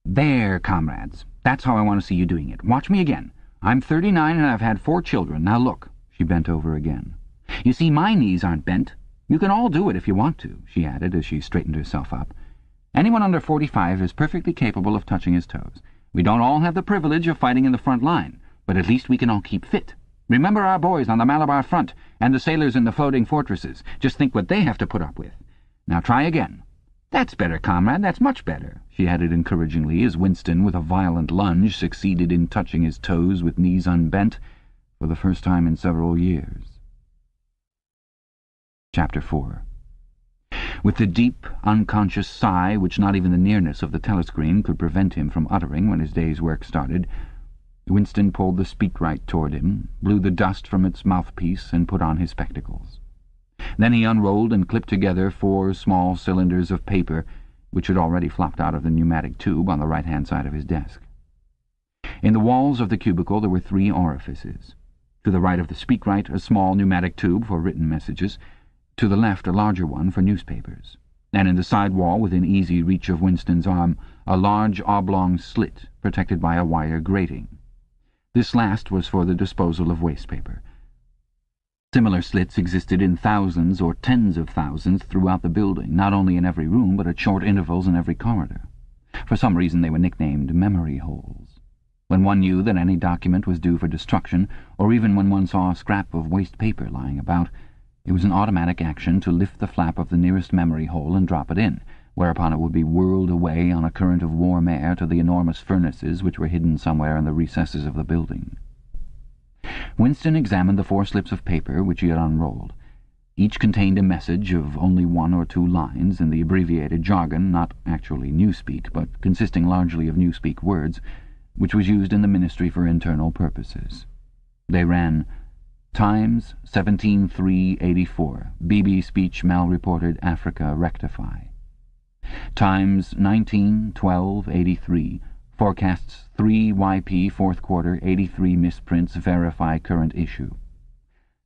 "There, comrades. That's how I want to see you doing it. Watch me again. I'm 39 and I've had 4 children. Now look." She bent over again. "You see, my knees aren't bent. You can all do it if you want to," she added as she straightened herself up. "Anyone under 45 is perfectly capable of touching his toes. We don't all have the privilege of fighting in the front line, but at least we can all keep fit. Remember our boys on the Malabar front and the sailors in the floating fortresses. Just think what they have to put up with. Now try again. That's better, comrade, that's much better," she added encouragingly as Winston, with a violent lunge, succeeded in touching his toes with knees unbent for the first time in several years. Chapter 4. With the deep, unconscious sigh which not even the nearness of the telescreen could prevent him from uttering when his day's work started, Winston pulled the speakwrite toward him, blew the dust from its mouthpiece, and put on his spectacles. Then he unrolled and clipped together 4 small cylinders of paper, which had already flopped out of the pneumatic tube on the right-hand side of his desk. In the walls of the cubicle there were 3 orifices. To the right of the speakwrite, a small pneumatic tube for written messages. To the left, a larger one for newspapers. And in the side wall, within easy reach of Winston's arm, a large oblong slit protected by a wire grating. This last was for the disposal of waste paper. Similar slits existed in thousands or tens of thousands throughout the building, not only in every room, but at short intervals in every corridor. For some reason they were nicknamed memory holes. When one knew that any document was due for destruction, or even when one saw a scrap of waste paper lying about, it was an automatic action to lift the flap of the nearest memory hole and drop it in, whereupon it would be whirled away on a current of warm air to the enormous furnaces which were hidden somewhere in the recesses of the building. Winston examined the 4 slips of paper which he had unrolled. Each contained a message of only 1 or 2 lines in the abbreviated jargon, not actually Newspeak, but consisting largely of Newspeak words, which was used in the Ministry for Internal Purposes. They ran, Times 17/3/84. BB speech malreported Africa rectify. Times 19/12/83. Forecasts 3 YP 4th quarter 83 misprints verify current issue.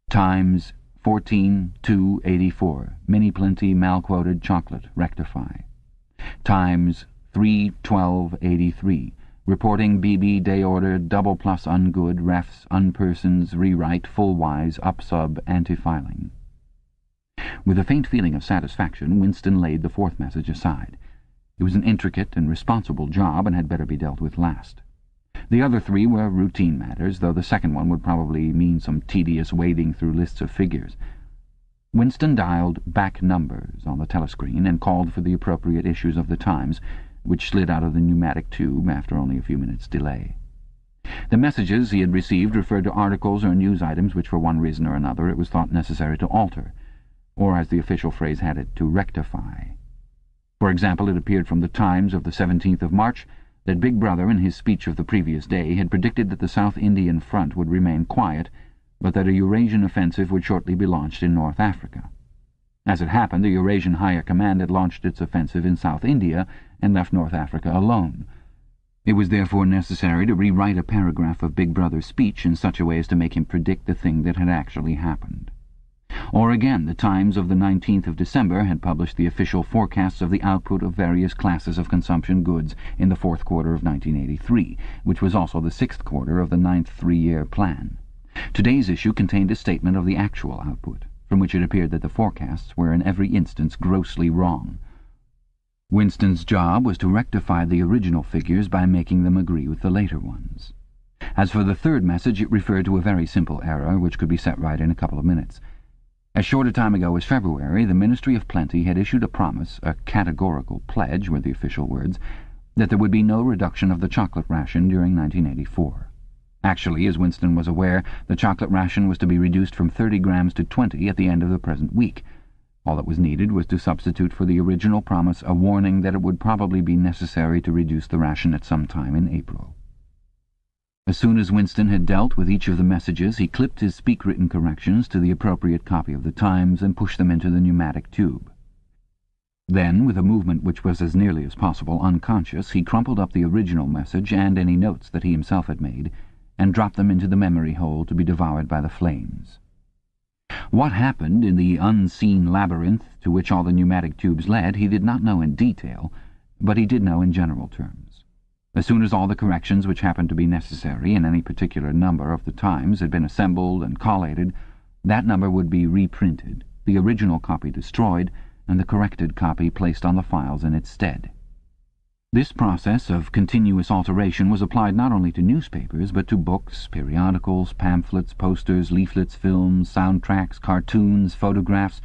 Times 14/2/84. Mini plenty malquoted chocolate rectify. Times 3/12/83. Reporting BB day order double plus ungood refs unpersons rewrite full wise upsub anti-filing. With a faint feeling of satisfaction, Winston laid the 4th message aside. It was an intricate and responsible job and had better be dealt with last. The other 3 were routine matters, though the second one would probably mean some tedious wading through lists of figures. Winston dialed back numbers on the telescreen and called for the appropriate issues of the Times, which slid out of the pneumatic tube after only a few minutes' delay. The messages he had received referred to articles or news items which for one reason or another it was thought necessary to alter, or as the official phrase had it, to rectify. For example, it appeared from the Times of the 17th of March that Big Brother, in his speech of the previous day, had predicted that the South Indian front would remain quiet, but that a Eurasian offensive would shortly be launched in North Africa. As it happened, the Eurasian Higher Command had launched its offensive in South India and left North Africa alone. It was therefore necessary to rewrite a paragraph of Big Brother's speech in such a way as to make him predict the thing that had actually happened. Or again, the Times of the 19th of December had published the official forecasts of the output of various classes of consumption goods in the 4th quarter of 1983, which was also the 6th quarter of the 9th 3-year plan. Today's issue contained a statement of the actual output, from which it appeared that the forecasts were in every instance grossly wrong. Winston's job was to rectify the original figures by making them agree with the later ones. As for the 3rd message, it referred to a very simple error which could be set right in a couple of minutes. As short a time ago as February, the Ministry of Plenty had issued a promise, a categorical pledge were the official words, that there would be no reduction of the chocolate ration during 1984. Actually, as Winston was aware, the chocolate ration was to be reduced from 30 grams to 20 at the end of the present week. All that was needed was to substitute for the original promise a warning that it would probably be necessary to reduce the ration at some time in April. As soon as Winston had dealt with each of the messages, he clipped his speak-written corrections to the appropriate copy of the Times and pushed them into the pneumatic tube. Then, with a movement which was as nearly as possible unconscious, he crumpled up the original message and any notes that he himself had made, and dropped them into the memory hole to be devoured by the flames. What happened in the unseen labyrinth to which all the pneumatic tubes led he did not know in detail, but he did know in general terms. As soon as all the corrections which happened to be necessary in any particular number of the Times had been assembled and collated, that number would be reprinted, the original copy destroyed, and the corrected copy placed on the files in its stead. This process of continuous alteration was applied not only to newspapers, but to books, periodicals, pamphlets, posters, leaflets, films, soundtracks, cartoons, photographs,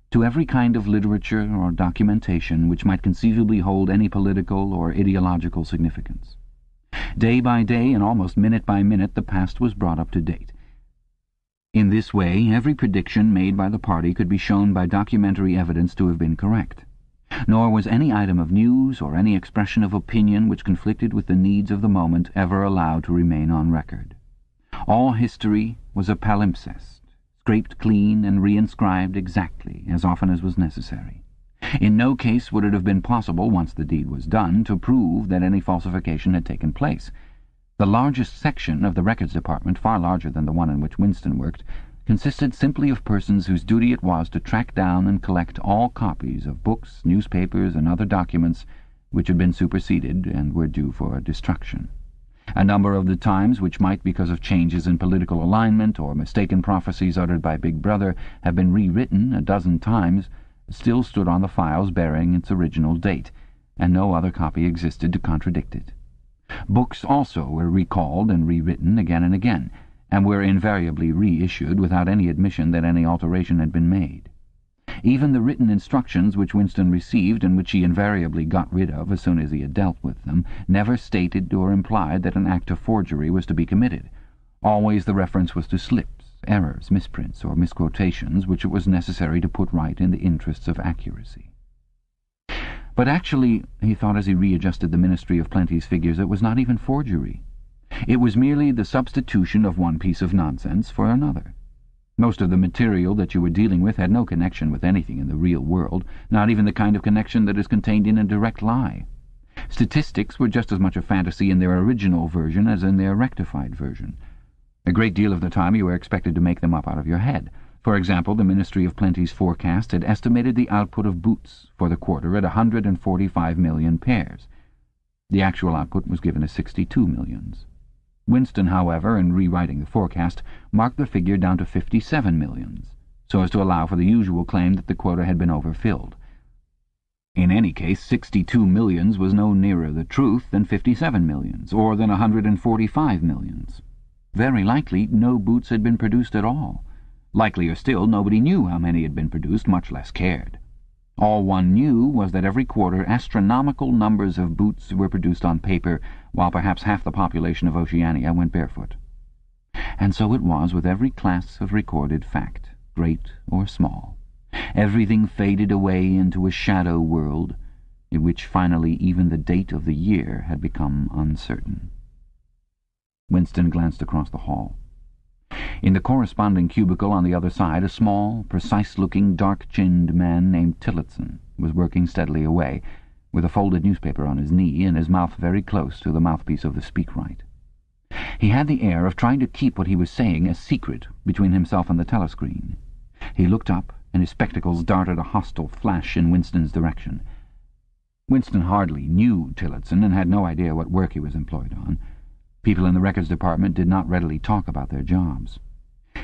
to every kind of literature or documentation which might conceivably hold any political or ideological significance. Day by day and almost minute by minute the past was brought up to date. In this way every prediction made by the party could be shown by documentary evidence to have been correct. Nor was any item of news or any expression of opinion which conflicted with the needs of the moment ever allowed to remain on record. All history was a palimpsest, scraped clean and reinscribed exactly as often as was necessary. In no case would it have been possible, once the deed was done, to prove that any falsification had taken place. The largest section of the records department, far larger than the one in which Winston worked, consisted simply of persons whose duty it was to track down and collect all copies of books, newspapers, and other documents which had been superseded and were due for destruction. A number of the Times which might, because of changes in political alignment or mistaken prophecies uttered by Big Brother, have been rewritten a dozen times, still stood on the files bearing its original date, and no other copy existed to contradict it. Books also were recalled and rewritten again and again, and were invariably reissued without any admission that any alteration had been made. Even the written instructions which Winston received, and which he invariably got rid of as soon as he had dealt with them, never stated or implied that an act of forgery was to be committed. Always the reference was to slips, errors, misprints, or misquotations which it was necessary to put right in the interests of accuracy. But actually, he thought as he readjusted the Ministry of Plenty's figures, it was not even forgery. It was merely the substitution of one piece of nonsense for another. Most of the material that you were dealing with had no connection with anything in the real world, not even the kind of connection that is contained in a direct lie. Statistics were just as much a fantasy in their original version as in their rectified version. A great deal of the time you were expected to make them up out of your head. For example, the Ministry of Plenty's forecast had estimated the output of boots for the quarter at 145 million pairs. The actual output was given as 62 millions. Winston, however, in rewriting the forecast, marked the figure down to 57 millions, so as to allow for the usual claim that the quota had been overfilled. In any case, 62 millions was no nearer the truth than 57 millions, or than 145 millions. Very likely no boots had been produced at all. Likelier still, nobody knew how many had been produced, much less cared. All one knew was that every quarter astronomical numbers of boots were produced on paper, while perhaps half the population of Oceania went barefoot. And so it was with every class of recorded fact, great or small. Everything faded away into a shadow world, in which finally even the date of the year had become uncertain. Winston glanced across the hall. In the corresponding cubicle on the other side, a small, precise-looking, dark-chinned man named Tillotson was working steadily away, with a folded newspaper on his knee and his mouth very close to the mouthpiece of the speakwrite. He had the air of trying to keep what he was saying a secret between himself and the telescreen. He looked up, and his spectacles darted a hostile flash in Winston's direction. Winston hardly knew Tillotson and had no idea what work he was employed on. People in the records department did not readily talk about their jobs.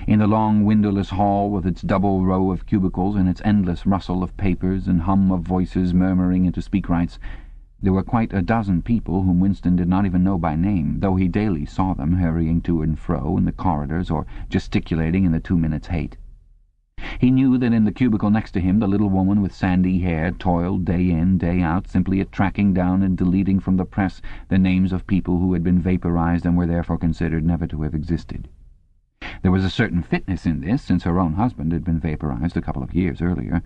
In the long windowless hall, with its double row of cubicles and its endless rustle of papers and hum of voices murmuring into speakwrites, there were quite a dozen people whom Winston did not even know by name, though he daily saw them hurrying to and fro in the corridors or gesticulating in the 2 minutes hate. He knew that in the cubicle next to him the little woman with sandy hair toiled day in, day out, simply at tracking down and deleting from the press the names of people who had been vaporized and were therefore considered never to have existed. There was a certain fitness in this, since her own husband had been vaporized a couple of years earlier.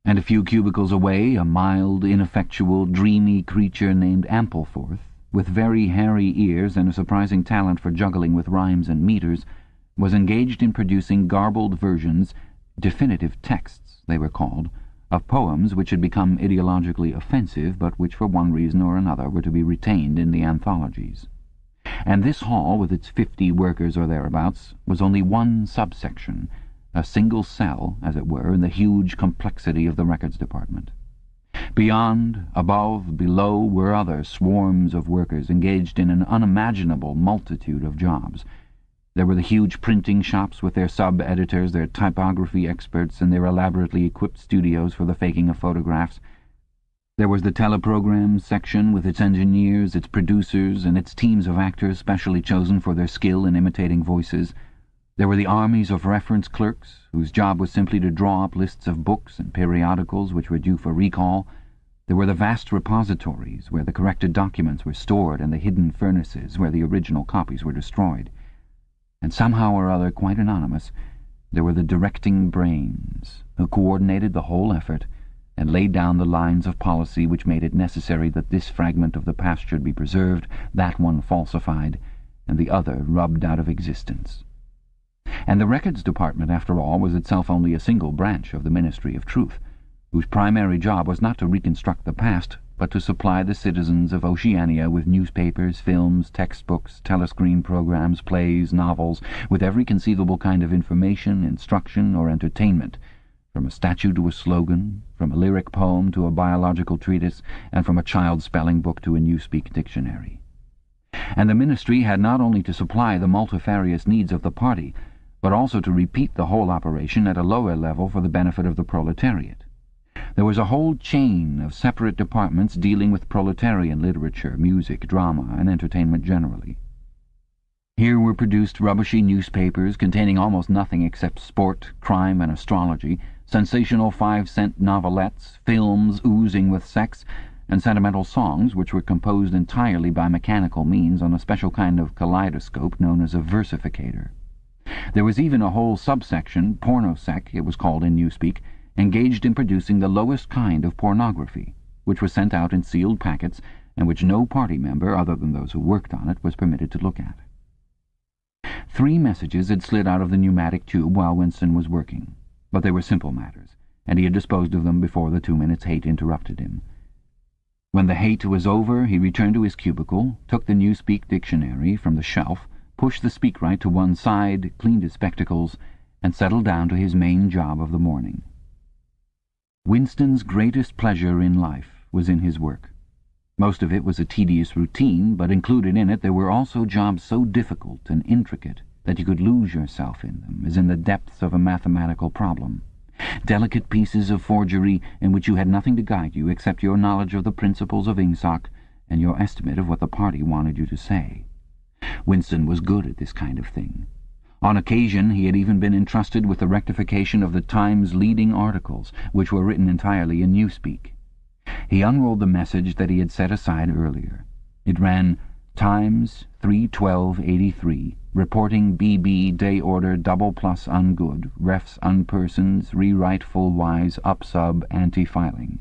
And a few cubicles away, a mild, ineffectual, dreamy creature named Ampleforth, with very hairy ears and a surprising talent for juggling with rhymes and meters, was engaged in producing garbled versions, definitive texts they were called, of poems which had become ideologically offensive, but which for one reason or another were to be retained in the anthologies. And this hall, with its 50 workers or thereabouts, was only one subsection, a single cell, as it were, in the huge complexity of the records department. Beyond, above, below were other swarms of workers engaged in an unimaginable multitude of jobs. There were the huge printing shops with their sub-editors, their typography experts, and their elaborately equipped studios for the faking of photographs. There was the teleprogram section with its engineers, its producers, and its teams of actors specially chosen for their skill in imitating voices. There were the armies of reference clerks, whose job was simply to draw up lists of books and periodicals which were due for recall. There were the vast repositories where the corrected documents were stored and the hidden furnaces where the original copies were destroyed. And somehow or other, quite anonymous, there were the directing brains who coordinated the whole effort and laid down the lines of policy which made it necessary that this fragment of the past should be preserved, that one falsified, and the other rubbed out of existence. And the records department, after all, was itself only a single branch of the Ministry of Truth, whose primary job was not to reconstruct the past, but to supply the citizens of Oceania with newspapers, films, textbooks, telescreen programs, plays, novels, with every conceivable kind of information, instruction, or entertainment, from a statue to a slogan, from a lyric poem to a biological treatise, and from a child's spelling book to a Newspeak dictionary. And the ministry had not only to supply the multifarious needs of the party, but also to repeat the whole operation at a lower level for the benefit of the proletariat. There was a whole chain of separate departments dealing with proletarian literature, music, drama, and entertainment generally. Here were produced rubbishy newspapers containing almost nothing except sport, crime, and astrology, sensational 5-cent novelettes, films oozing with sex, and sentimental songs which were composed entirely by mechanical means on a special kind of kaleidoscope known as a versificator. There was even a whole subsection, pornosec it was called in newspeak, engaged in producing the lowest kind of pornography, which was sent out in sealed packets and which no party member, other than those who worked on it, was permitted to look at. 3 messages had slid out of the pneumatic tube while Winston was working, but they were simple matters, and he had disposed of them before the 2 minutes' hate interrupted him. When the hate was over, he returned to his cubicle, took the Newspeak dictionary from the shelf, pushed the speakwrite to one side, cleaned his spectacles, and settled down to his main job of the morning. Winston's greatest pleasure in life was in his work. Most of it was a tedious routine, but included in it there were also jobs so difficult and intricate that you could lose yourself in them, as in the depths of a mathematical problem. Delicate pieces of forgery in which you had nothing to guide you except your knowledge of the principles of Ingsoc and your estimate of what the party wanted you to say. Winston was good at this kind of thing. On occasion he had even been entrusted with the rectification of the Times' leading articles, which were written entirely in newspeak. He unrolled the message that he had set aside earlier. It ran, Times, 3/12/83, reporting BB day order double plus ungood, refs unpersons, rewrite full wise, up sub, anti-filing.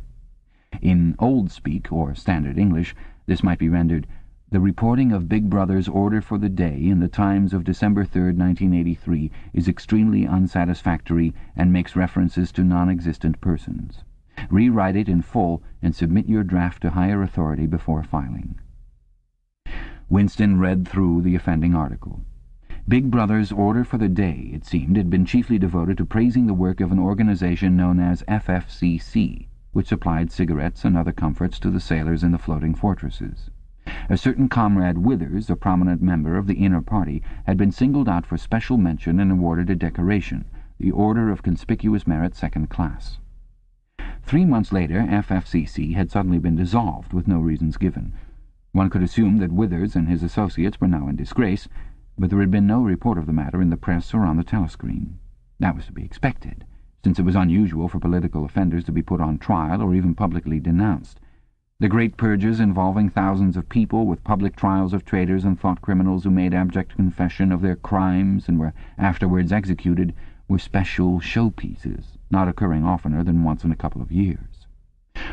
In old speak, or standard English, this might be rendered, the reporting of Big Brother's order for the day in the Times of December 3rd, 1983, is extremely unsatisfactory and makes references to non-existent persons. Rewrite it in full and submit your draft to higher authority before filing. Winston read through the offending article. Big Brother's order for the day, it seemed, had been chiefly devoted to praising the work of an organization known as FFCC, which supplied cigarettes and other comforts to the sailors in the floating fortresses. A certain Comrade Withers, a prominent member of the inner party, had been singled out for special mention and awarded a decoration, the Order of Conspicuous Merit Second Class. 3 months later, FFCC had suddenly been dissolved, with no reasons given. One could assume that Withers and his associates were now in disgrace, but there had been no report of the matter in the press or on the telescreen. That was to be expected, since it was unusual for political offenders to be put on trial or even publicly denounced. The great purges involving thousands of people, with public trials of traitors and thought criminals who made abject confession of their crimes and were afterwards executed, were special showpieces, not occurring oftener than once in a couple of years.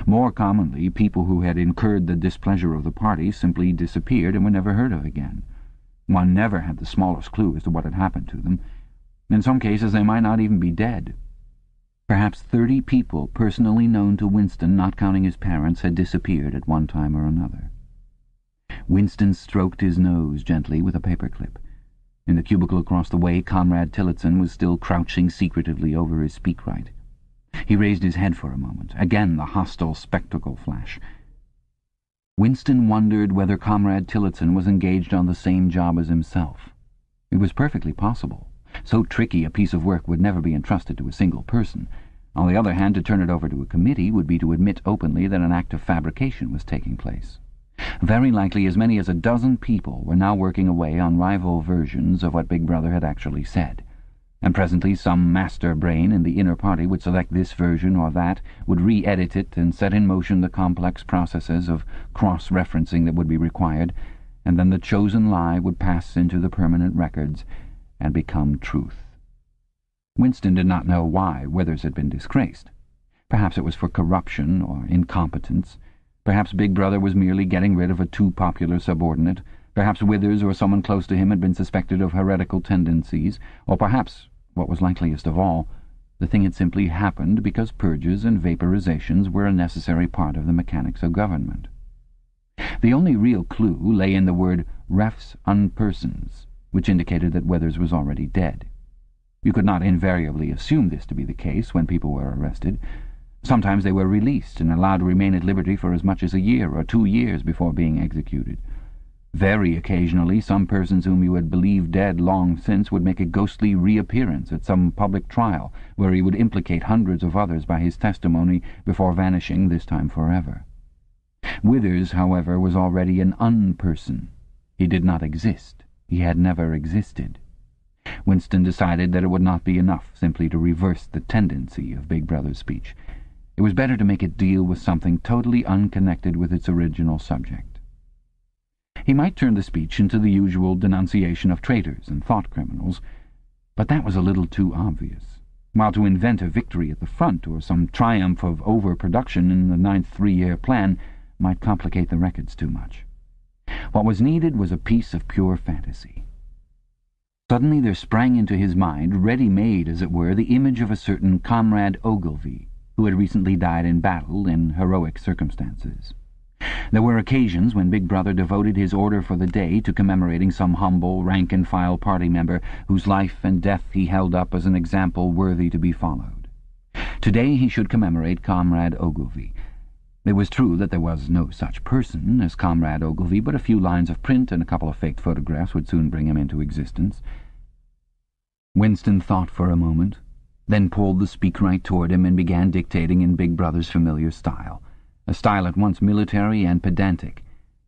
More commonly, people who had incurred the displeasure of the party simply disappeared and were never heard of again. One never had the smallest clue as to what had happened to them. In some cases they might not even be dead. Perhaps 30 people personally known to Winston, not counting his parents, had disappeared at one time or another. Winston stroked his nose gently with a paperclip. In the cubicle across the way, Comrade Tillotson was still crouching secretively over his speakwrite. He raised his head for a moment. Again the hostile spectacle flash. Winston wondered whether Comrade Tillotson was engaged on the same job as himself. It was perfectly possible. So tricky a piece of work would never be entrusted to a single person. On the other hand, to turn it over to a committee would be to admit openly that an act of fabrication was taking place. Very likely as many as a dozen people were now working away on rival versions of what Big Brother had actually said. And presently some master brain in the inner party would select this version or that, would re-edit it and set in motion the complex processes of cross-referencing that would be required, and then the chosen lie would pass into the permanent records and become truth. Winston did not know why Withers had been disgraced. Perhaps it was for corruption or incompetence. Perhaps Big Brother was merely getting rid of a too popular subordinate. Perhaps Withers or someone close to him had been suspected of heretical tendencies. Or perhaps, what was likeliest of all, the thing had simply happened because purges and vaporizations were a necessary part of the mechanics of government. The only real clue lay in the word refs unpersons, which indicated that Withers was already dead. You could not invariably assume this to be the case when people were arrested. Sometimes they were released and allowed to remain at liberty for as much as a year or 2 years before being executed. Very occasionally, some persons whom you had believed dead long since would make a ghostly reappearance at some public trial, where he would implicate hundreds of others by his testimony before vanishing, this time forever. Withers, however, was already an unperson. He did not exist. he had never existed. Winston decided that it would not be enough simply to reverse the tendency of Big Brother's speech. It was better to make it deal with something totally unconnected with its original subject. He might turn the speech into the usual denunciation of traitors and thought criminals, but that was a little too obvious. While to invent a victory at the front or some triumph of overproduction in the 9th three-year plan might complicate the records too much. What was needed was a piece of pure fantasy. Suddenly there sprang into his mind, ready-made as it were, the image of a certain Comrade Ogilvy, who had recently died in battle in heroic circumstances. There were occasions when Big Brother devoted his order for the day to commemorating some humble, rank-and-file party member whose life and death he held up as an example worthy to be followed. Today he should commemorate Comrade Ogilvy. It was true that there was no such person as Comrade Ogilvy, but a few lines of print and a couple of faked photographs would soon bring him into existence. Winston thought for a moment, then pulled the speakwrite toward him and began dictating in Big Brother's familiar style, a style at once military and pedantic,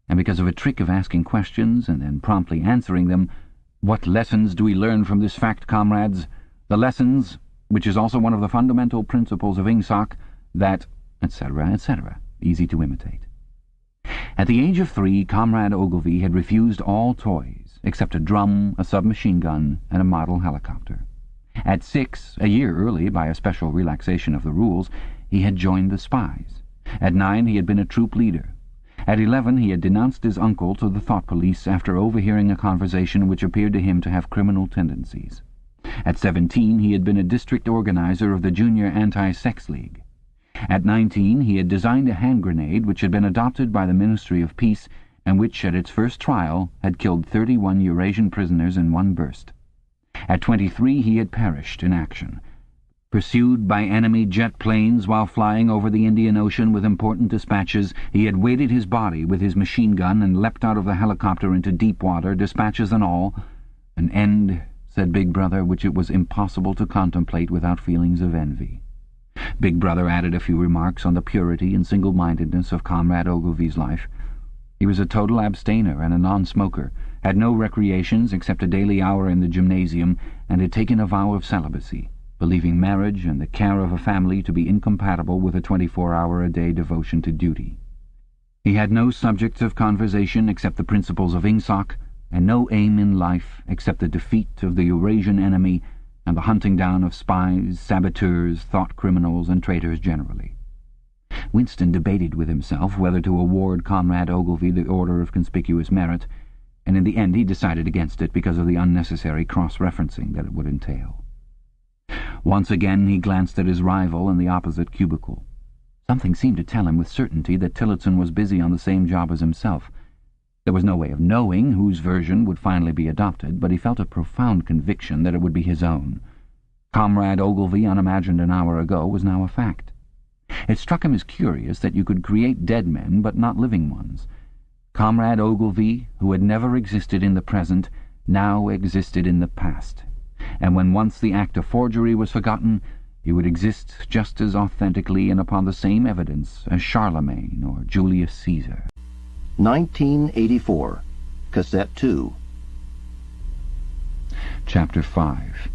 and because of a trick of asking questions and then promptly answering them, "What lessons do we learn from this fact, comrades? The lessons, which is also one of the fundamental principles of INGSOC, that," etc., etc., easy to imitate. At the age of 3, Comrade Ogilvy had refused all toys, except a drum, a submachine gun, and a model helicopter. At 6, a year early by a special relaxation of the rules, he had joined the spies. At 9, he had been a troop leader. At 11, he had denounced his uncle to the thought police after overhearing a conversation which appeared to him to have criminal tendencies. At 17, he had been a district organizer of the Junior Anti-Sex League. At 19, he had designed a hand grenade which had been adopted by the Ministry of Peace and which, at its first trial, had killed 31 Eurasian prisoners in one burst. At 23, he had perished in action. Pursued by enemy jet planes while flying over the Indian Ocean with important dispatches, he had weighted his body with his machine gun and leapt out of the helicopter into deep water, dispatches and all. An end, said Big Brother, which it was impossible to contemplate without feelings of envy. Big Brother added a few remarks on the purity and single-mindedness of Comrade Ogilvy's life. He was a total abstainer and a non-smoker, had no recreations except a daily hour in the gymnasium, and had taken a vow of celibacy, believing marriage and the care of a family to be incompatible with a 24-hour-a-day devotion to duty. He had no subjects of conversation except the principles of INGSOC, and no aim in life except the defeat of the Eurasian enemy and the hunting down of spies, saboteurs, thought criminals, and traitors generally. Winston debated with himself whether to award Comrade Ogilvy the Order of Conspicuous Merit, and in the end he decided against it because of the unnecessary cross-referencing that it would entail. Once again he glanced at his rival in the opposite cubicle. Something seemed to tell him with certainty that Tillotson was busy on the same job as himself. There was no way of knowing whose version would finally be adopted, but he felt a profound conviction that it would be his own. Comrade Ogilvy, unimagined an hour ago, was now a fact. It struck him as curious that you could create dead men but not living ones. Comrade Ogilvy, who had never existed in the present, now existed in the past, and when once the act of forgery was forgotten, he would exist just as authentically and upon the same evidence as Charlemagne or Julius Caesar. 1984, Cassette 2. Chapter 5.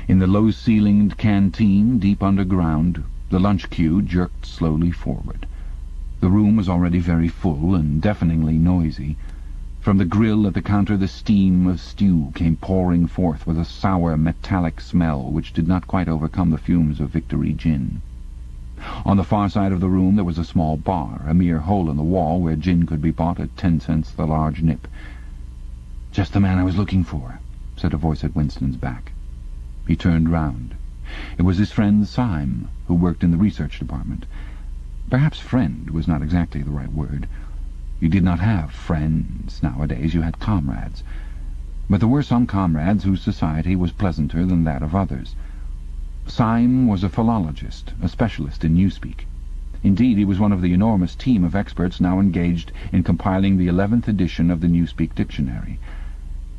In the low-ceilinged canteen, deep underground, the lunch queue jerked slowly forward. The room was already very full and deafeningly noisy. From the grill at the counter the steam of stew came pouring forth with a sour, metallic smell which did not quite overcome the fumes of Victory gin. On the far side of the room there was a small bar, a mere hole in the wall where gin could be bought at 10 cents the large nip. "Just the man I was looking for," said a voice at Winston's back. He turned round. It was his friend Syme, who worked in the research department. Perhaps friend was not exactly the right word. You did not have friends nowadays, you had comrades. But there were some comrades whose society was pleasanter than that of others. Syme was a philologist, a specialist in newspeak. Indeed, he was one of the enormous team of experts now engaged in compiling the 11th edition of the Newspeak Dictionary.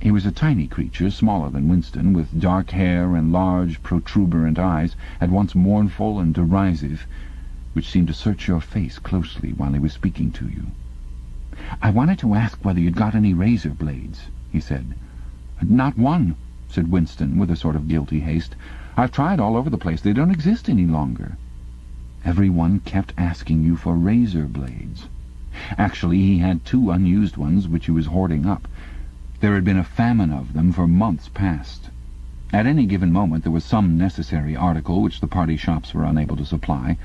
He was a tiny creature, smaller than Winston, with dark hair and large, protuberant eyes, at once mournful and derisive, which seemed to search your face closely while he was speaking to you. "I wanted to ask whether you'd got any razor blades," he said. "Not one," said Winston, with a sort of guilty haste. "I've tried all over the place. They don't exist any longer." "Everyone kept asking you for razor blades." Actually, he had 2 unused ones which he was hoarding up. There had been a famine of them for months past. At any given moment there was some necessary article which the party shops were unable to supply.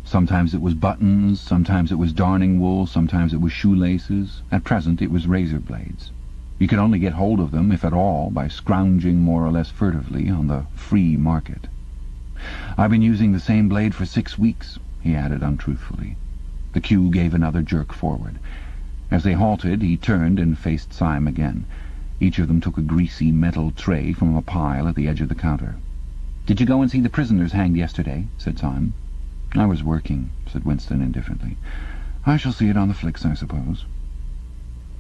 Sometimes it was buttons, sometimes it was darning wool, sometimes it was shoelaces. At present it was razor blades. You could only get hold of them, if at all, by scrounging more or less furtively on the free market. "I've been using the same blade for 6 weeks, he added untruthfully. The queue gave another jerk forward. As they halted, he turned and faced Syme again. Each of them took a greasy metal tray from a pile at the edge of the counter. "Did you go and see the prisoners hanged yesterday?" said Syme. "I was working," said Winston indifferently. "I shall see it on the flicks, I suppose."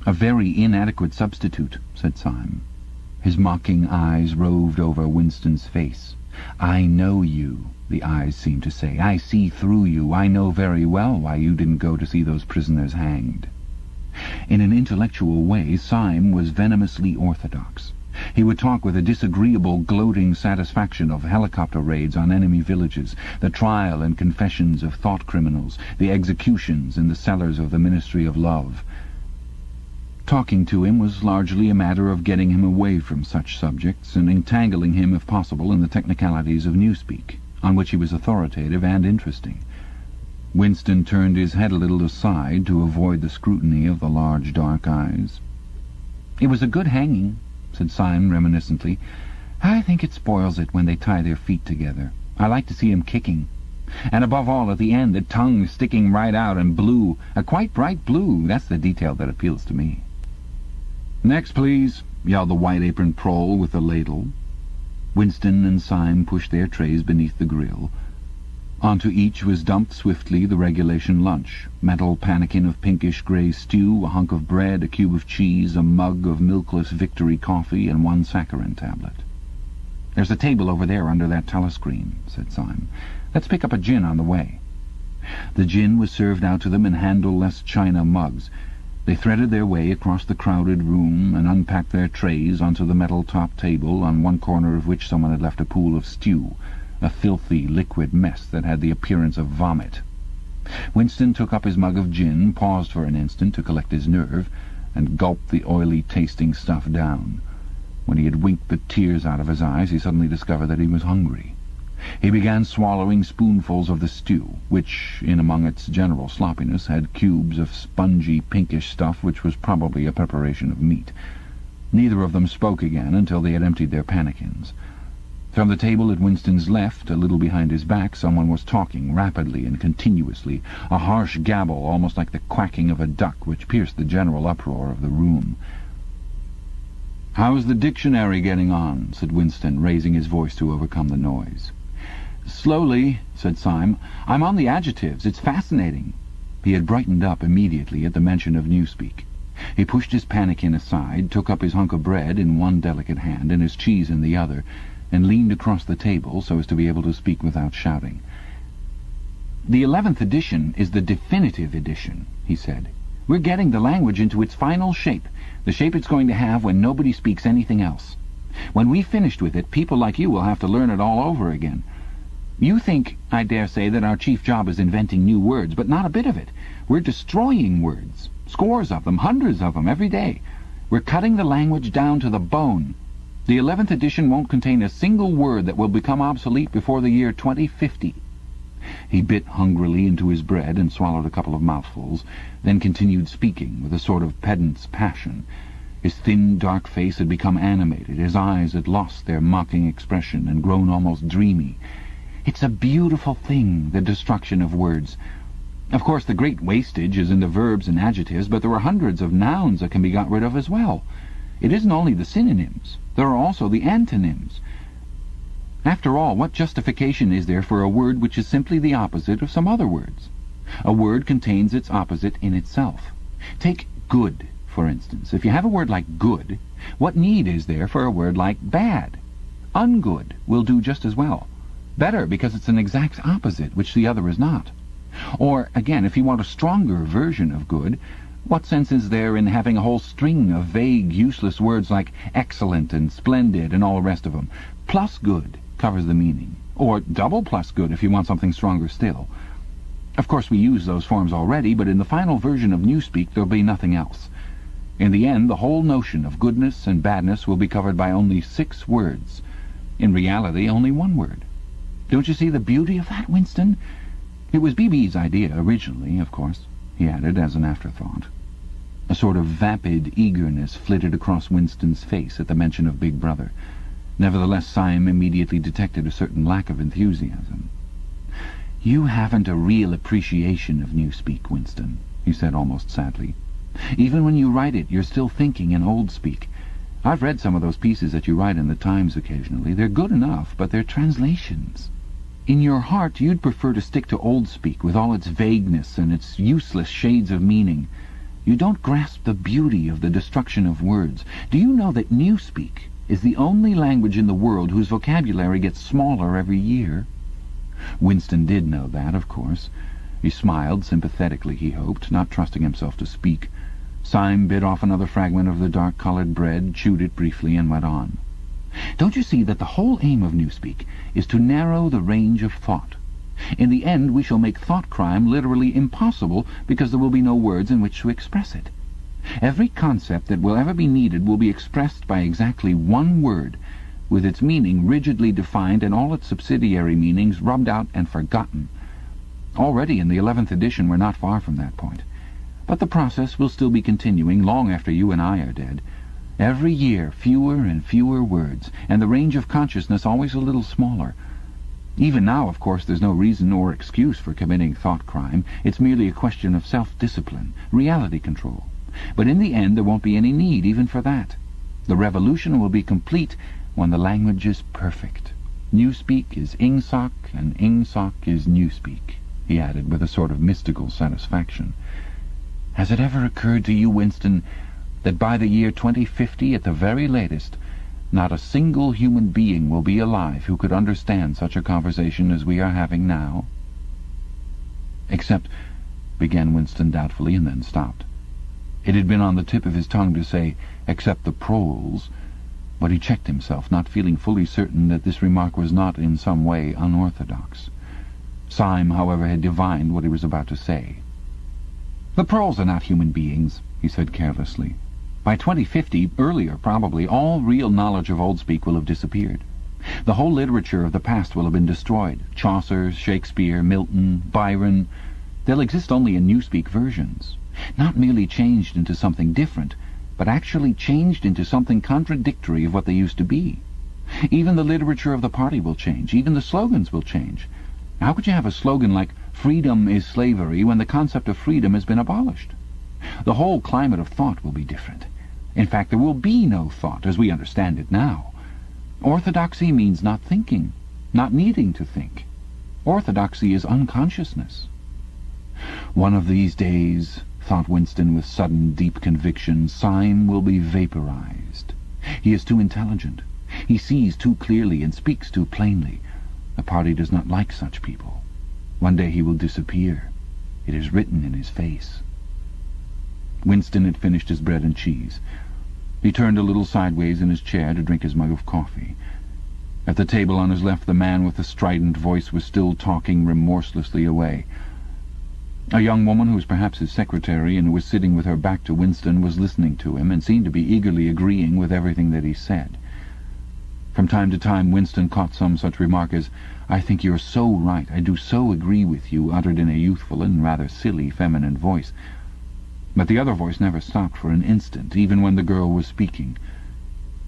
"A very inadequate substitute," said Syme. His mocking eyes roved over Winston's face. "I know you," the eyes seemed to say. "I see through you. I know very well why you didn't go to see those prisoners hanged." In an intellectual way, Syme was venomously orthodox. He would talk with a disagreeable, gloating satisfaction of helicopter raids on enemy villages, the trial and confessions of thought criminals, the executions in the cellars of the Ministry of Love. Talking to him was largely a matter of getting him away from such subjects and entangling him, if possible, in the technicalities of newspeak, on which he was authoritative and interesting. Winston turned his head a little aside to avoid the scrutiny of the large dark eyes. "It was a good hanging," said Syme reminiscently. "I think it spoils it when they tie their feet together. I like to see 'em kicking. And above all, at the end, the tongue sticking right out and blue, a quite bright blue. That's the detail that appeals to me." "Next, please," yelled the white-aproned prole with the ladle. Winston and Syme pushed their trays beneath the grill. Onto each was dumped swiftly the regulation lunch: metal pannikin of pinkish-grey stew, a hunk of bread, a cube of cheese, a mug of milkless Victory coffee, and 1 saccharin tablet. "There's a table over there under that telescreen," said Syme. "Let's pick up a gin on the way." The gin was served out to them in handleless china mugs. They threaded their way across the crowded room and unpacked their trays onto the metal-topped table, on one corner of which someone had left a pool of stew, a filthy liquid mess that had the appearance of vomit. Winston took up his mug of gin, paused for an instant to collect his nerve, and gulped the oily-tasting stuff down. When he had winked the tears out of his eyes, he suddenly discovered that he was hungry. He began swallowing spoonfuls of the stew, which, in among its general sloppiness, had cubes of spongy, pinkish stuff which was probably a preparation of meat. Neither of them spoke again until they had emptied their pannikins. From the table at Winston's left, a little behind his back, someone was talking rapidly and continuously, a harsh gabble almost like the quacking of a duck, which pierced the general uproar of the room. "How's the dictionary getting on?" said Winston, raising his voice to overcome the noise. "Slowly," said Syme. "I'm on the adjectives. It's fascinating." He had brightened up immediately at the mention of newspeak. He pushed his pannikin aside, took up his hunk of bread in one delicate hand and his cheese in the other, and leaned across the table so as to be able to speak without shouting. "The 11th edition is the definitive edition," he said. "We're getting the language into its final shape, the shape it's going to have when nobody speaks anything else. When we've finished with it, people like you will have to learn it all over again. You think, I dare say, that our chief job is inventing new words, but not a bit of it. We're destroying words, scores of them, hundreds of them, every day. We're cutting the language down to the bone. The 11th edition won't contain a single word that will become obsolete before the year 2050. He bit hungrily into his bread and swallowed a couple of mouthfuls, then continued speaking with a sort of pedant's passion. His thin, dark face had become animated. His eyes had lost their mocking expression and grown almost dreamy. "It's a beautiful thing, the destruction of words. Of course, the great wastage is in the verbs and adjectives, but there are hundreds of nouns that can be got rid of as well. It isn't only the synonyms. There are also the antonyms. After all, what justification is there for a word which is simply the opposite of some other words? A word contains its opposite in itself. Take good, for instance. If you have a word like good, what need is there for a word like bad? Ungood will do just as well. Better, because it's an exact opposite, which the other is not. Or, again, if you want a stronger version of good, What sense is there in having a whole string of vague, useless words like excellent and splendid and all the rest of them? Plus good covers the meaning, or double plus good if you want something stronger still. Of course, we use those forms already, but in the final version of Newspeak there'll be nothing else. In the end, the whole notion of goodness and badness will be covered by only 6 words. In reality, only 1 word. Don't you see the beauty of that, Winston? It was BB's idea originally, of course, he added as an afterthought. A sort of vapid eagerness flitted across Winston's face at the mention of Big Brother. Nevertheless, Syme immediately detected a certain lack of enthusiasm. "You haven't a real appreciation of Newspeak, Winston," he said almost sadly. "Even when you write it, you're still thinking in old speak. I've read some of those pieces that you write in the Times occasionally. They're good enough, but they're translations. In your heart, you'd prefer to stick to old speak with all its vagueness and its useless shades of meaning. You don't grasp the beauty of the destruction of words. Do you know that Newspeak is the only language in the world whose vocabulary gets smaller every year?" Winston did know that, of course. He smiled sympathetically, he hoped, not trusting himself to speak. Syme bit off another fragment of the dark-coloured bread, chewed it briefly, and went on. "Don't you see that the whole aim of Newspeak is to narrow the range of thought? In the end, we shall make thought crime literally impossible because there will be no words in which to express it. Every concept that will ever be needed will be expressed by exactly 1 word, with its meaning rigidly defined and all its subsidiary meanings rubbed out and forgotten. Already in the 11th edition we're not far from that point. But the process will still be continuing long after you and I are dead. Every year fewer and fewer words, and the range of consciousness always a little smaller. Even now, of course, there's no reason or excuse for committing thought crime. It's merely a question of self-discipline, reality control. But in the end there won't be any need even for that. The revolution will be complete when the language is perfect. Newspeak is Ingsoc, and Ingsoc is Newspeak," he added with a sort of mystical satisfaction. "Has it ever occurred to you, Winston, that by the year 2050, at the very latest, not a single human being will be alive who could understand such a conversation as we are having now?" "Except—" began Winston doubtfully, and then stopped. It had been on the tip of his tongue to say, "except the proles," but he checked himself, not feeling fully certain that this remark was not in some way unorthodox. Syme, however, had divined what he was about to say. "The proles are not human beings," he said carelessly. "By 2050, earlier probably, all real knowledge of old speak will have disappeared. The whole literature of the past will have been destroyed. Chaucer, Shakespeare, Milton, Byron. They'll exist only in Newspeak versions. Not merely changed into something different, but actually changed into something contradictory of what they used to be. Even the literature of the party will change. Even the slogans will change. How could you have a slogan like 'Freedom is slavery' when the concept of freedom has been abolished? The whole climate of thought will be different. In fact, there will be no thought as we understand it now. Orthodoxy means not thinking, not needing to think. Orthodoxy is unconsciousness." "One of these days," thought Winston with sudden deep conviction, "Syme will be vaporized. He is too intelligent. He sees too clearly and speaks too plainly. The party does not like such people. One day he will disappear. It is written in his face." Winston had finished his bread and cheese. He turned a little sideways in his chair to drink his mug of coffee. At the table on his left the man with the strident voice was still talking remorselessly away. A young woman who was perhaps his secretary and who was sitting with her back to Winston was listening to him and seemed to be eagerly agreeing with everything that he said. From time to time Winston caught some such remark as, "I think you're so right, I do so agree with you," uttered in a youthful and rather silly feminine voice. But the other voice never stopped for an instant, even when the girl was speaking.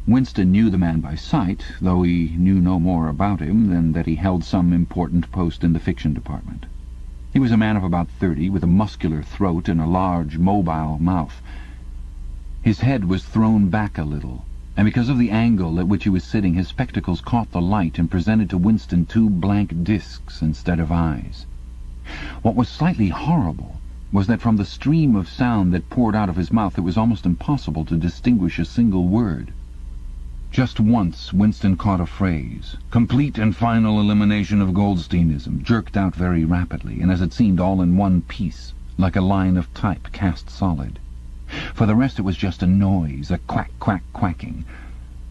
Winston knew the man by sight, though he knew no more about him than that he held some important post in the fiction department. He was a man of about 30, with a muscular throat and a large, mobile mouth. His head was thrown back a little, and because of the angle at which he was sitting, his spectacles caught the light and presented to Winston 2 blank discs instead of eyes. What was slightly horrible was that from the stream of sound that poured out of his mouth it was almost impossible to distinguish a single word. Just once Winston caught a phrase, "complete and final elimination of Goldsteinism," jerked out very rapidly, and as it seemed all in one piece, like a line of type cast solid. For the rest it was just a noise, a quack, quack, quacking.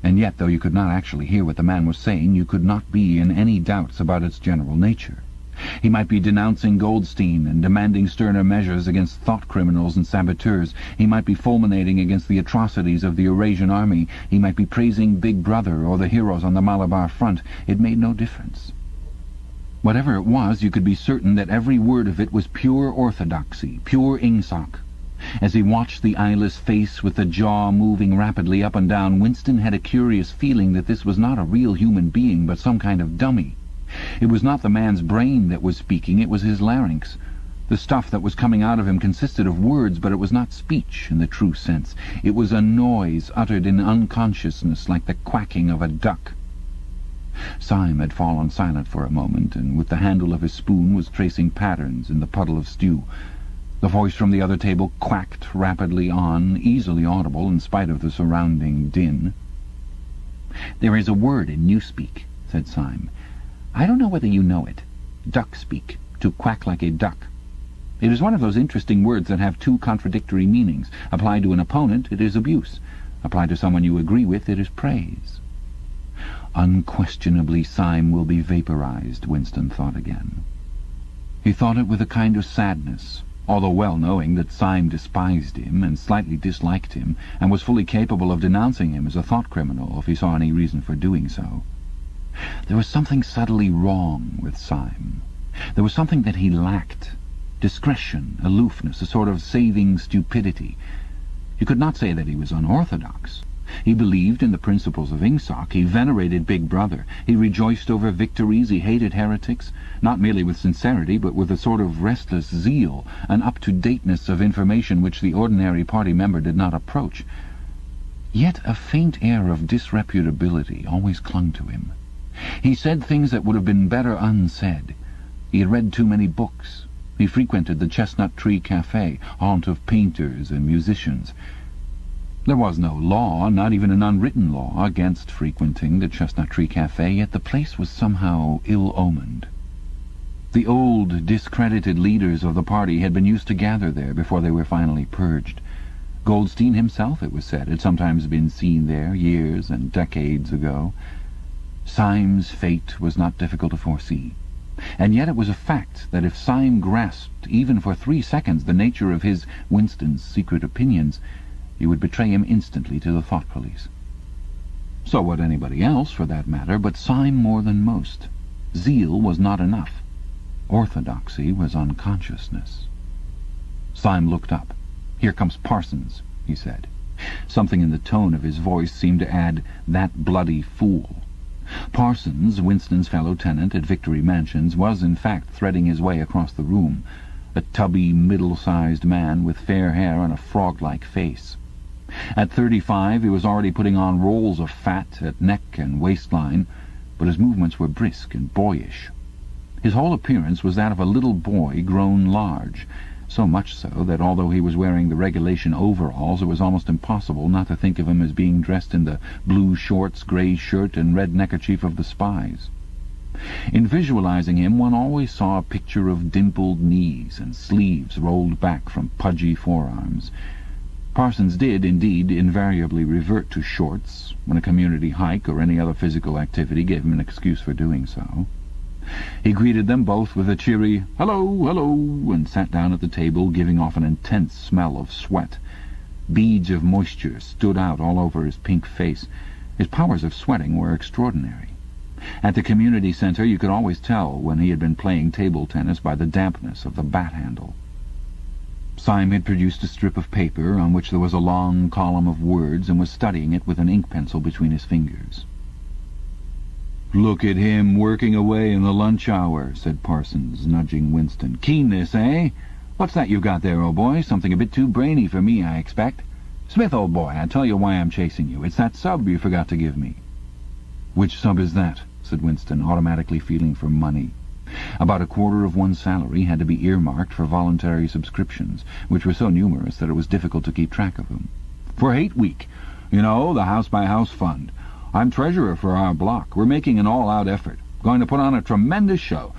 And yet, though you could not actually hear what the man was saying, you could not be in any doubts about its general nature. He might be denouncing Goldstein and demanding sterner measures against thought criminals and saboteurs. He might be fulminating against the atrocities of the Eurasian army. He might be praising Big Brother or the heroes on the Malabar front. It made no difference. Whatever it was, you could be certain that every word of it was pure orthodoxy, pure ingsoc. As he watched the eyeless face with the jaw moving rapidly up and down, Winston had a curious feeling that this was not a real human being, but some kind of dummy. It was not the man's brain that was speaking, it was his larynx. The stuff that was coming out of him consisted of words, but it was not speech in the true sense. It was a noise uttered in unconsciousness, like the quacking of a duck. Syme had fallen silent for a moment, and with the handle of his spoon was tracing patterns in the puddle of stew. The voice from the other table quacked rapidly on, easily audible in spite of the surrounding din. "There is a word in newspeak," said Syme. "I don't know whether you know it. Duck-speak, to quack like a duck. It is one of those interesting words that have two contradictory meanings. Applied to an opponent, it is abuse. Applied to someone you agree with, it is praise." Unquestionably, Syme will be vaporized, Winston thought again. He thought it with a kind of sadness, although well knowing that Syme despised him and slightly disliked him, and was fully capable of denouncing him as a thought criminal if he saw any reason for doing so. There was something subtly wrong with Syme. There was something that he lacked. Discretion, aloofness, a sort of saving stupidity. You could not say that he was unorthodox. He believed in the principles of ingsoc. He venerated Big Brother. He rejoiced over victories. He hated heretics, not merely with sincerity, but with a sort of restless zeal, an up-to-dateness of information which the ordinary party member did not approach. Yet a faint air of disreputability always clung to him. He said things that would have been better unsaid. He had read too many books. He frequented the Chestnut Tree Cafe, haunt of painters and musicians. There was no law, not even an unwritten law, against frequenting the Chestnut Tree Cafe, yet the place was somehow ill-omened. The old, discredited leaders of the party had been used to gather there before they were finally purged. Goldstein himself, it was said, had sometimes been seen there years and decades ago. Syme's fate was not difficult to foresee. And yet it was a fact that if Syme grasped, even for 3 seconds, the nature of his, Winston's, secret opinions, he would betray him instantly to the thought police. So would anybody else, for that matter, but Syme more than most. Zeal was not enough. Orthodoxy was unconsciousness. Syme looked up. "Here comes Parsons," he said. Something in the tone of his voice seemed to add, "that bloody fool." Parsons, Winston's fellow tenant at Victory Mansions, was in fact threading his way across the room, a tubby, middle-sized man with fair hair and a frog-like face. At 35 he was already putting on rolls of fat at neck and waistline, but his movements were brisk and boyish. His whole appearance was that of a little boy grown large, so much so that although he was wearing the regulation overalls, it was almost impossible not to think of him as being dressed in the blue shorts, grey shirt, and red neckerchief of the spies. In visualizing him, one always saw a picture of dimpled knees and sleeves rolled back from pudgy forearms. Parsons did, indeed, invariably revert to shorts when a community hike or any other physical activity gave him an excuse for doing so. He greeted them both with a cheery "Hello, hello," and sat down at the table, giving off an intense smell of sweat. Beads of moisture stood out all over his pink face. His powers of sweating were extraordinary. At the community centre you could always tell when he had been playing table tennis by the dampness of the bat handle. Syme had produced a strip of paper on which there was a long column of words and was studying it with an ink pencil between his fingers. "Look at him working away in the lunch hour," said Parsons, nudging Winston. "Keenness, eh? What's that you've got there, old boy? Something a bit too brainy for me, I expect. Smith, old boy, I'll tell you why I'm chasing you. It's that sub you forgot to give me." "Which sub is that?" said Winston, automatically feeling for money. About 1/4 of one's salary had to be earmarked for voluntary subscriptions, which were so numerous that it was difficult to keep track of them. "For Hate Week. You know, the house-by-house fund. I'm treasurer for our block. We're making an all-out effort. Going to put on a tremendous show.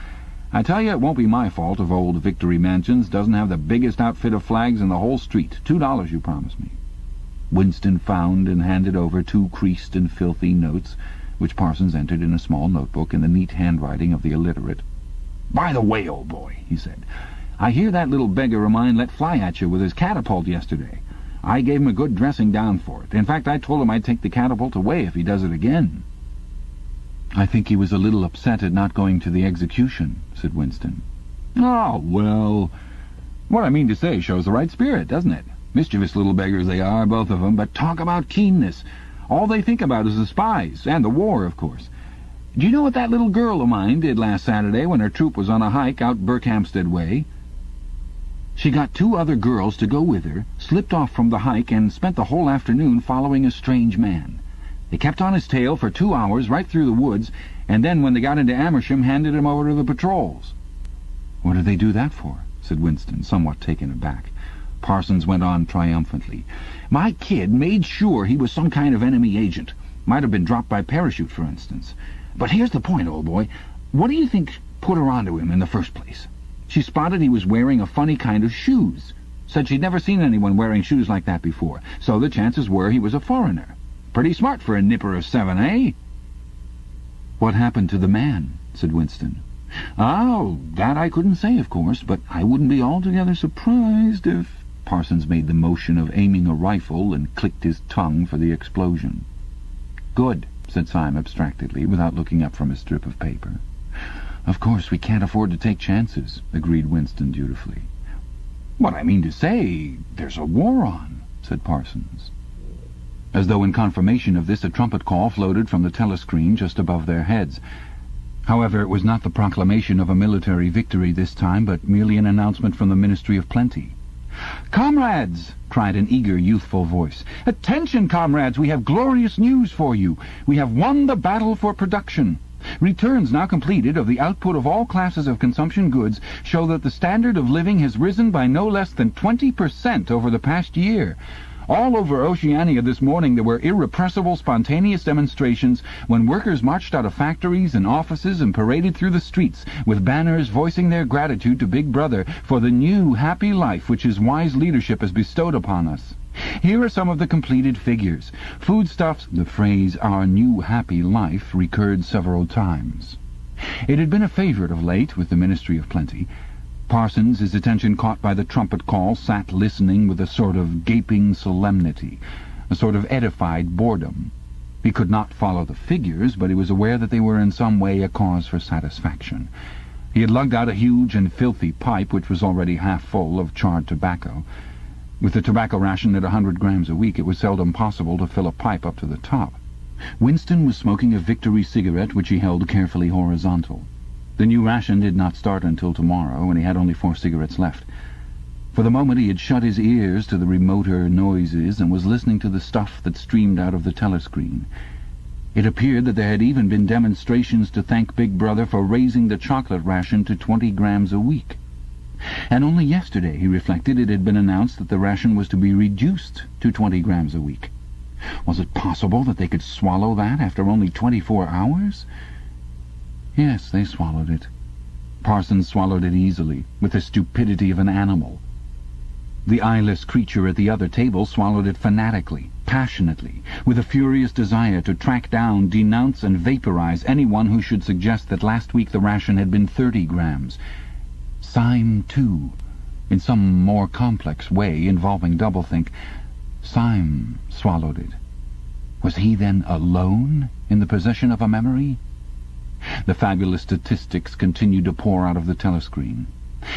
I tell you, it won't be my fault if old Victory Mansions doesn't have the biggest outfit of flags in the whole street. $2 you promised me." Winston found and handed over 2 creased and filthy notes, which Parsons entered in a small notebook in the neat handwriting of the illiterate. "By the way, old boy," he said, "I hear that little beggar of mine let fly at you with his catapult yesterday. I gave him a good dressing down for it. In fact, I told him I'd take the catapult away if he does it again." "I think he was a little upset at not going to the execution," said Winston. "Oh, well, what I mean to say shows the right spirit, doesn't it? Mischievous little beggars they are, both of them, but talk about keenness. All they think about is the spies, and the war, of course. Do you know what that little girl of mine did last Saturday when her troop was on a hike out Berkhamsted way? She got 2 other girls to go with her, slipped off from the hike, and spent the whole afternoon following a strange man. They kept on his tail for 2 hours right through the woods, and then when they got into Amersham handed him over to the patrols." "What did they do that for?" said Winston, somewhat taken aback. Parsons went on triumphantly. "My kid made sure he was some kind of enemy agent. Might have been dropped by parachute, for instance. But here's the point, old boy. What do you think put her onto him in the first place? She spotted he was wearing a funny kind of shoes. Said she'd never seen anyone wearing shoes like that before, so the chances were he was a foreigner. Pretty smart for a nipper of 7, eh?" "What happened to the man?" said Winston. "Oh, that I couldn't say, of course, but I wouldn't be altogether surprised if—" Parsons made the motion of aiming a rifle and clicked his tongue for the explosion. "Good," said Syme abstractedly, without looking up from his strip of paper. "Of course, we can't afford to take chances," agreed Winston dutifully. "What I mean to say, there's a war on," said Parsons. As though in confirmation of this, a trumpet call floated from the telescreen just above their heads. However, it was not the proclamation of a military victory this time, but merely an announcement from the Ministry of Plenty. "Comrades!" cried an eager, youthful voice. "Attention, comrades! We have glorious news for you. We have won the battle for production. Returns now completed of the output of all classes of consumption goods show that the standard of living has risen by no less than 20% over the past year. All over Oceania this morning there were irrepressible, spontaneous demonstrations when workers marched out of factories and offices and paraded through the streets with banners voicing their gratitude to Big Brother for the new, happy life which his wise leadership has bestowed upon us. Here are some of the completed figures. Foodstuffs—" The phrase, "our new, happy life," recurred several times. It had been a favorite of late with the Ministry of Plenty. Parsons, his attention caught by the trumpet call, sat listening with a sort of gaping solemnity, a sort of edified boredom. He could not follow the figures, but he was aware that they were in some way a cause for satisfaction. He had lugged out a huge and filthy pipe, which was already half full of charred tobacco. With the tobacco ration at 100 grams a week, it was seldom possible to fill a pipe up to the top. Winston was smoking a Victory cigarette, which he held carefully horizontal. The new ration did not start until tomorrow, and he had only 4 cigarettes left. For the moment he had shut his ears to the remoter noises and was listening to the stuff that streamed out of the telescreen. It appeared that there had even been demonstrations to thank Big Brother for raising the chocolate ration to 20 grams a week. And only yesterday, he reflected, it had been announced that the ration was to be reduced to 20 grams a week. Was it possible that they could swallow that after only 24 hours? Yes, they swallowed it. Parsons swallowed it easily, with the stupidity of an animal. The eyeless creature at the other table swallowed it fanatically, passionately, with a furious desire to track down, denounce, and vaporize anyone who should suggest that last week the ration had been 30 grams. Syme, too, in some more complex way involving doublethink, Syme swallowed it. Was he then alone in the possession of a memory? The fabulous statistics continued to pour out of the telescreen.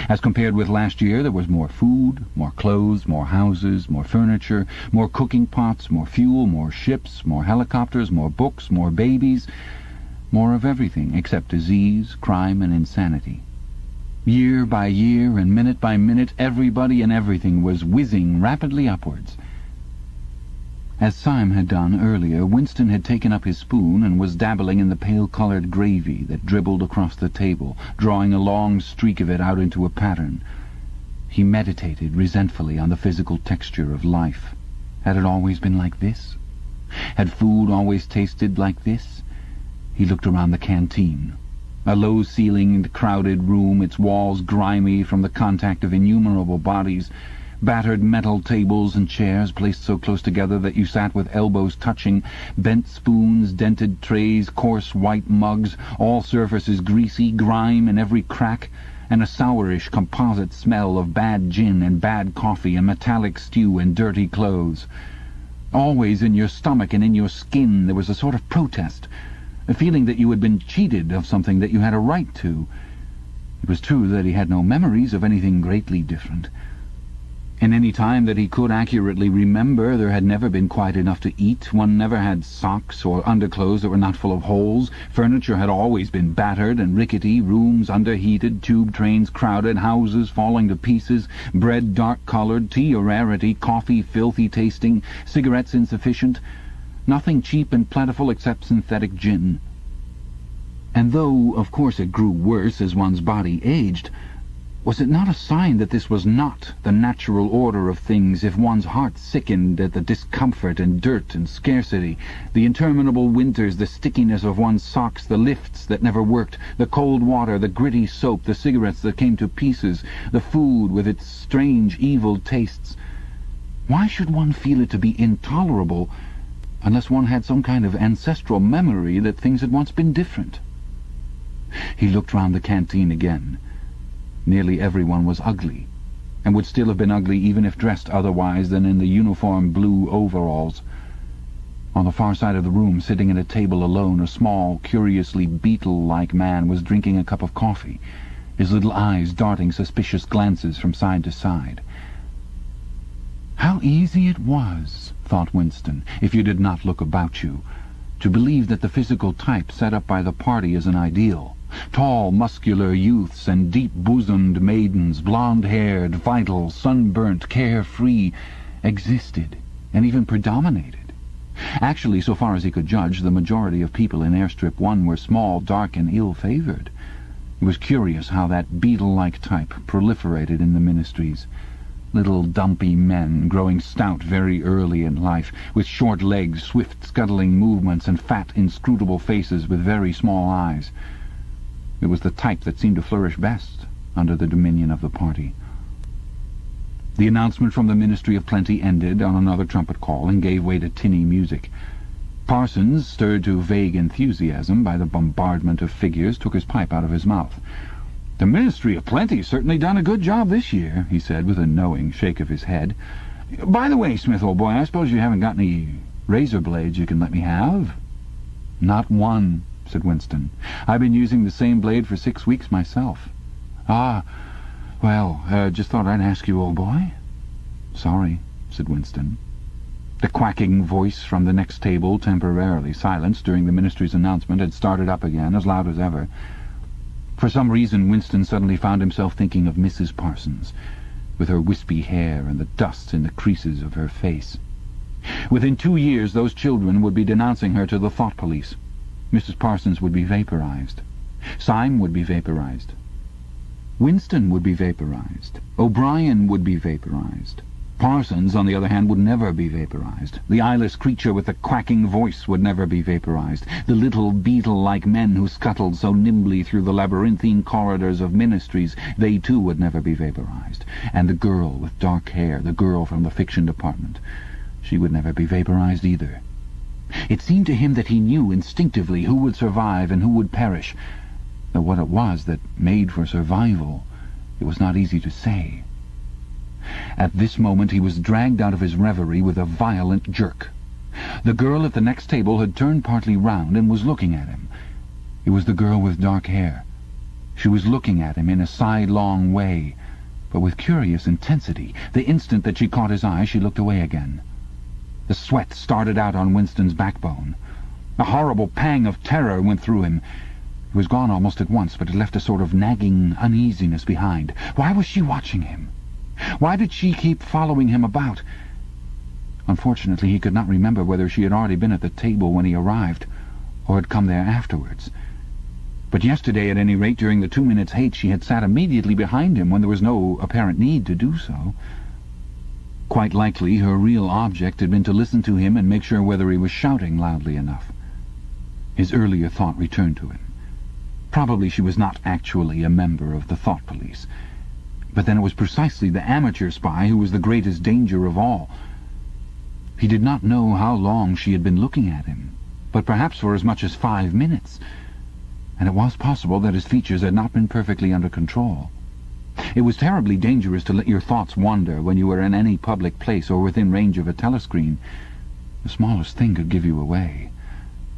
As compared with last year, there was more food, more clothes, more houses, more furniture, more cooking pots, more fuel, more ships, more helicopters, more books, more babies, more of everything except disease, crime, and insanity. Year by year and minute by minute, everybody and everything was whizzing rapidly upwards. As Syme had done earlier, Winston had taken up his spoon and was dabbling in the pale-coloured gravy that dribbled across the table, drawing a long streak of it out into a pattern. He meditated resentfully on the physical texture of life. Had it always been like this? Had food always tasted like this? He looked around the canteen. A low-ceilinged, crowded room, its walls grimy from the contact of innumerable bodies, battered metal tables and chairs placed so close together that you sat with elbows touching, bent spoons, dented trays, coarse white mugs, all surfaces greasy, grime in every crack, and a sourish composite smell of bad gin and bad coffee and metallic stew and dirty clothes. Always in your stomach and in your skin there was a sort of protest, a feeling that you had been cheated of something that you had a right to. It was true that he had no memories of anything greatly different. In any time that he could accurately remember, there had never been quite enough to eat. One never had socks or underclothes that were not full of holes. Furniture had always been battered and rickety, rooms underheated, tube trains crowded, houses falling to pieces, bread dark-coloured, tea a rarity, coffee filthy tasting, cigarettes insufficient, nothing cheap and plentiful except synthetic gin. And though, of course, it grew worse as one's body aged, was it not a sign that this was not the natural order of things if one's heart sickened at the discomfort and dirt and scarcity, the interminable winters, the stickiness of one's socks, the lifts that never worked, the cold water, the gritty soap, the cigarettes that came to pieces, the food with its strange evil tastes? Why should one feel it to be intolerable unless one had some kind of ancestral memory that things had once been different? He looked round the canteen again. Nearly everyone was ugly, and would still have been ugly even if dressed otherwise than in the uniform blue overalls. On the far side of the room, sitting at a table alone, a small, curiously beetle-like man was drinking a cup of coffee, his little eyes darting suspicious glances from side to side. How easy it was, thought Winston, if you did not look about you, to believe that the physical type set up by the party as an ideal, tall, muscular youths and deep-bosomed maidens, blonde-haired, vital, sunburnt, carefree, existed and even predominated. Actually, so far as he could judge, the majority of people in Airstrip 1 were small, dark, and ill-favoured. It was curious how that beetle-like type proliferated in the ministries. Little dumpy men, growing stout very early in life, with short legs, swift scuttling movements, and fat, inscrutable faces with very small eyes. It was the type that seemed to flourish best under the dominion of the party. The announcement from the Ministry of Plenty ended on another trumpet call and gave way to tinny music. Parsons, stirred to vague enthusiasm by the bombardment of figures, took his pipe out of his mouth. "The Ministry of Plenty's certainly done a good job this year," he said, with a knowing shake of his head. "By the way, Smith, old boy, I suppose you haven't got any razor blades you can let me have?" "Not one," said Winston. "I've been using the same blade for 6 weeks myself." "Ah, well, just thought I'd ask you, old boy." "Sorry," said Winston. The quacking voice from the next table, temporarily silenced during the ministry's announcement, had started up again, as loud as ever. For some reason, Winston suddenly found himself thinking of Mrs. Parsons, with her wispy hair and the dust in the creases of her face. Within 2 years, those children would be denouncing her to the thought police. Mrs. Parsons would be vaporized. Syme would be vaporized. Winston would be vaporized. O'Brien would be vaporized. Parsons, on the other hand, would never be vaporized. The eyeless creature with the quacking voice would never be vaporized. The little beetle-like men who scuttled so nimbly through the labyrinthine corridors of ministries, they too would never be vaporized. And the girl with dark hair, the girl from the fiction department, she would never be vaporized either. It seemed to him that he knew instinctively who would survive and who would perish, though what it was that made for survival, it was not easy to say. At this moment he was dragged out of his reverie with a violent jerk. The girl at the next table had turned partly round and was looking at him. It was the girl with dark hair. She was looking at him in a sidelong way, but with curious intensity. The instant that she caught his eye, she looked away again. The sweat started out on Winston's backbone. A horrible pang of terror went through him. It was gone almost at once, but it left a sort of nagging uneasiness behind. Why was she watching him? Why did she keep following him about? Unfortunately, he could not remember whether she had already been at the table when he arrived, or had come there afterwards. But yesterday, at any rate, during the 2 minutes' hate, she had sat immediately behind him when there was no apparent need to do so. Quite likely her real object had been to listen to him and make sure whether he was shouting loudly enough. His earlier thought returned to him. Probably she was not actually a member of the thought police. But then it was precisely the amateur spy who was the greatest danger of all. He did not know how long she had been looking at him, but perhaps for as much as 5 minutes, and it was possible that his features had not been perfectly under control. It was terribly dangerous to let your thoughts wander when you were in any public place or within range of a telescreen. The smallest thing could give you away.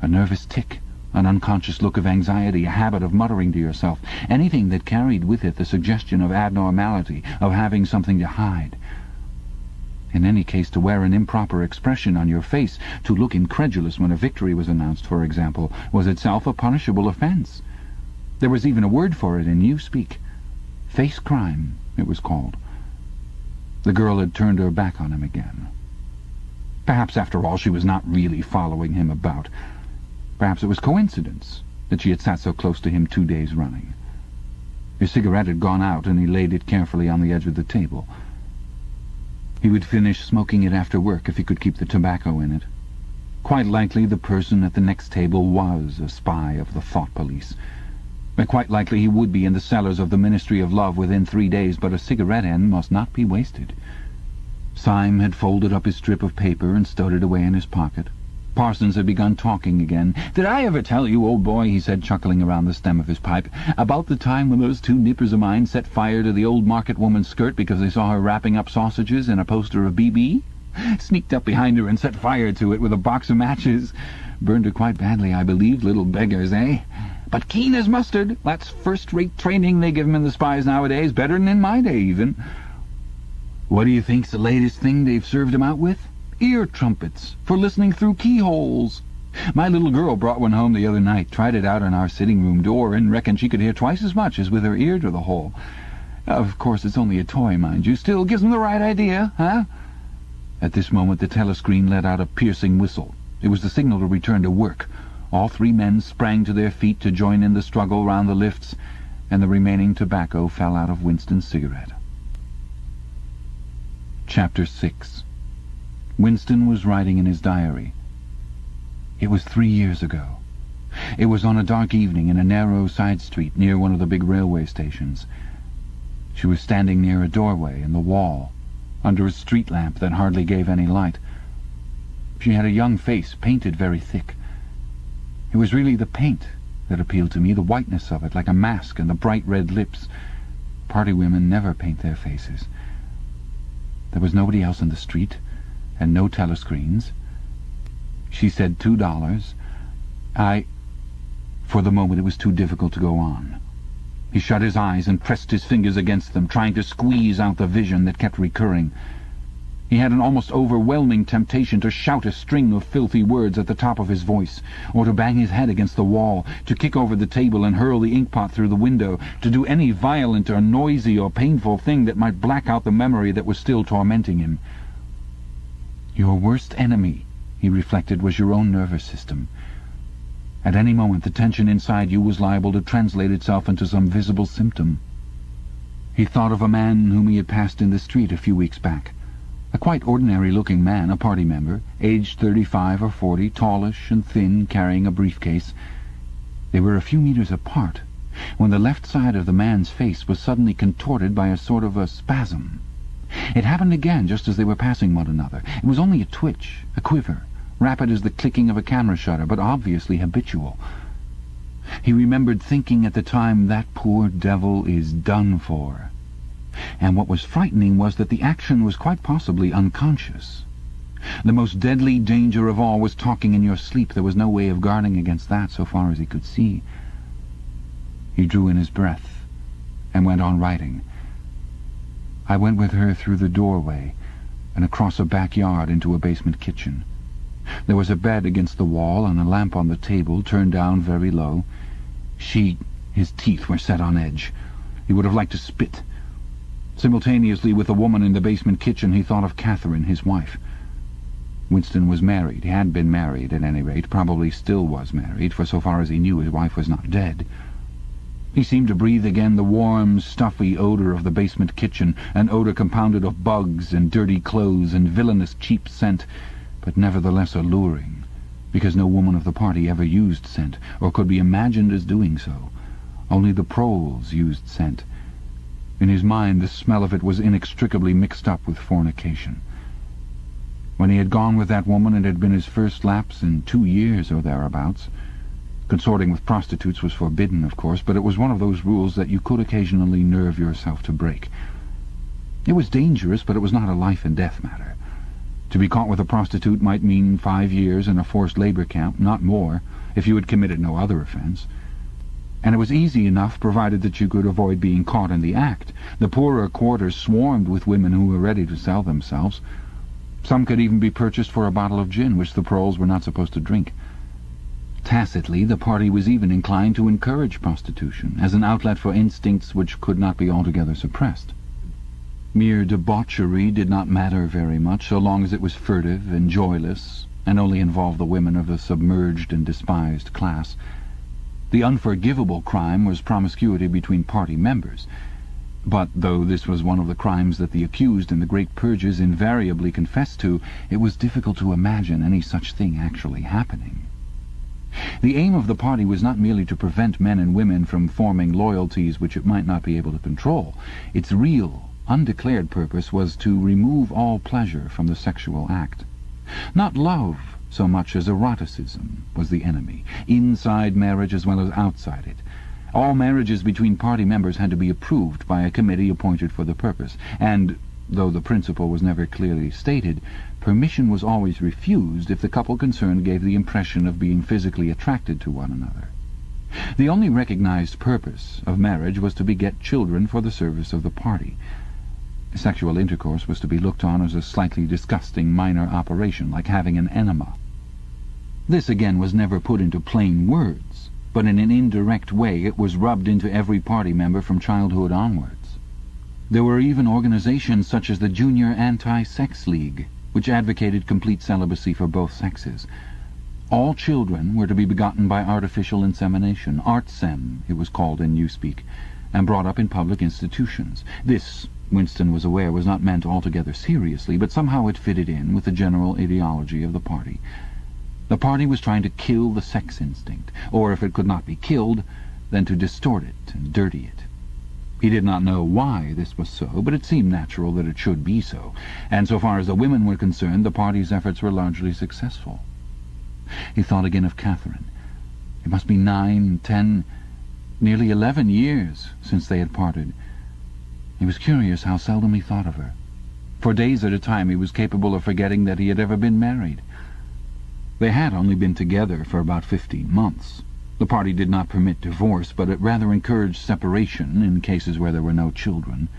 A nervous tic, an unconscious look of anxiety, a habit of muttering to yourself, anything that carried with it the suggestion of abnormality, of having something to hide. In any case, to wear an improper expression on your face, to look incredulous when a victory was announced, for example, was itself a punishable offence. There was even a word for it in newspeak. Face crime, it was called. The girl had turned her back on him again. Perhaps, after all, she was not really following him about. Perhaps it was coincidence that she had sat so close to him 2 days running. His cigarette had gone out, and he laid it carefully on the edge of the table. He would finish smoking it after work if he could keep the tobacco in it. Quite likely the person at the next table was a spy of the thought police. Quite likely he would be in the cellars of the Ministry of Love within 3 days, but a cigarette end must not be wasted. Syme had folded up his strip of paper and stowed it away in his pocket. Parsons had begun talking again. "Did I ever tell you, old boy," he said, chuckling around the stem of his pipe, "about the time when those 2 nippers of mine set fire to the old market woman's skirt because they saw her wrapping up sausages in a poster of BB? Sneaked up behind her and set fire to it with a box of matches. Burned her quite badly, I believe, little beggars, eh? But keen as mustard. That's first-rate training they give 'em in the spies nowadays, better than in my day, even. What do you think's the latest thing they've served 'em out with? Ear trumpets, for listening through keyholes. My little girl brought one home the other night, tried it out on our sitting-room door, and reckoned she could hear twice as much as with her ear to the hole. Of course, it's only a toy, mind you. Still gives 'em the right idea, huh?" At this moment the telescreen let out a piercing whistle. It was the signal to return to work. All 3 men sprang to their feet to join in the struggle round the lifts, and the remaining tobacco fell out of Winston's cigarette. Chapter 6. Winston was writing in his diary. It was 3 years ago. It was on a dark evening in a narrow side street near one of the big railway stations. She was standing near a doorway in the wall, under a street lamp that hardly gave any light. She had a young face, painted very thick. It was really the paint that appealed to me, the whiteness of it, like a mask, and the bright red lips. Party women never paint their faces. There was nobody else in the street, and no telescreens. She said $2. For the moment it was too difficult to go on. He shut his eyes and pressed his fingers against them, trying to squeeze out the vision that kept recurring. He had an almost overwhelming temptation to shout a string of filthy words at the top of his voice, or to bang his head against the wall, to kick over the table and hurl the inkpot through the window, to do any violent or noisy or painful thing that might black out the memory that was still tormenting him. Your worst enemy, he reflected, was your own nervous system. At any moment the tension inside you was liable to translate itself into some visible symptom. He thought of a man whom he had passed in the street a few weeks back. A quite ordinary-looking man, a party member, aged 35 or 40, tallish and thin, carrying a briefcase. They were a few meters apart, when the left side of the man's face was suddenly contorted by a sort of a spasm. It happened again just as they were passing one another. It was only a twitch, a quiver, rapid as the clicking of a camera shutter, but obviously habitual. He remembered thinking at the time, that poor devil is done for. And what was frightening was that the action was quite possibly unconscious. The most deadly danger of all was talking in your sleep. There was no way of guarding against that so far as he could see. He drew in his breath and went on writing. I went with her through the doorway and across a backyard into a basement kitchen. There was a bed against the wall and a lamp on the table, turned down very low. His teeth were set on edge. He would have liked to spit. Simultaneously with the woman in the basement kitchen, he thought of Catherine, his wife. Winston was married. He had been married, at any rate, probably still was married, for so far as he knew his wife was not dead. He seemed to breathe again the warm, stuffy odour of the basement kitchen, an odour compounded of bugs and dirty clothes and villainous cheap scent, but nevertheless alluring, because no woman of the party ever used scent, or could be imagined as doing so. Only the proles used scent. In his mind, the smell of it was inextricably mixed up with fornication. When he had gone with that woman, it had been his first lapse in 2 years or thereabouts. Consorting with prostitutes was forbidden, of course, but it was one of those rules that you could occasionally nerve yourself to break. It was dangerous, but it was not a life-and-death matter. To be caught with a prostitute might mean 5 years in a forced labor camp, not more, if you had committed no other offense. And it was easy enough, provided that you could avoid being caught in the act. The poorer quarters swarmed with women who were ready to sell themselves. Some could even be purchased for a bottle of gin, which the proles were not supposed to drink. Tacitly, the party was even inclined to encourage prostitution, as an outlet for instincts which could not be altogether suppressed. Mere debauchery did not matter very much, so long as it was furtive and joyless, and only involved the women of a submerged and despised class. The unforgivable crime was promiscuity between party members. But though this was one of the crimes that the accused in the great purges invariably confessed to, it was difficult to imagine any such thing actually happening. The aim of the party was not merely to prevent men and women from forming loyalties which it might not be able to control. Its real, undeclared purpose was to remove all pleasure from the sexual act. Not love so much as eroticism was the enemy, inside marriage as well as outside it. All marriages between party members had to be approved by a committee appointed for the purpose, and, though the principle was never clearly stated, permission was always refused if the couple concerned gave the impression of being physically attracted to one another. The only recognized purpose of marriage was to beget children for the service of the party. Sexual intercourse was to be looked on as a slightly disgusting minor operation, like having an enema. This again was never put into plain words, but in an indirect way it was rubbed into every party member from childhood onwards. There were even organizations such as the Junior Anti-Sex League, which advocated complete celibacy for both sexes. All children were to be begotten by artificial insemination, artsem it was called in newspeak, and brought up in public institutions. This, Winston was aware, was not meant altogether seriously, but somehow it fitted in with the general ideology of the party. The party was trying to kill the sex instinct, or if it could not be killed, then to distort it and dirty it. He did not know why this was so, but it seemed natural that it should be so, and so far as the women were concerned, the party's efforts were largely successful. He thought again of Catherine. It must be 9, 10, nearly 11 years since they had parted. He was curious how seldom he thought of her. For days at a time he was capable of forgetting that he had ever been married. They had only been together for about 15 months. The party did not permit divorce, but it rather encouraged separation in cases where there were no children.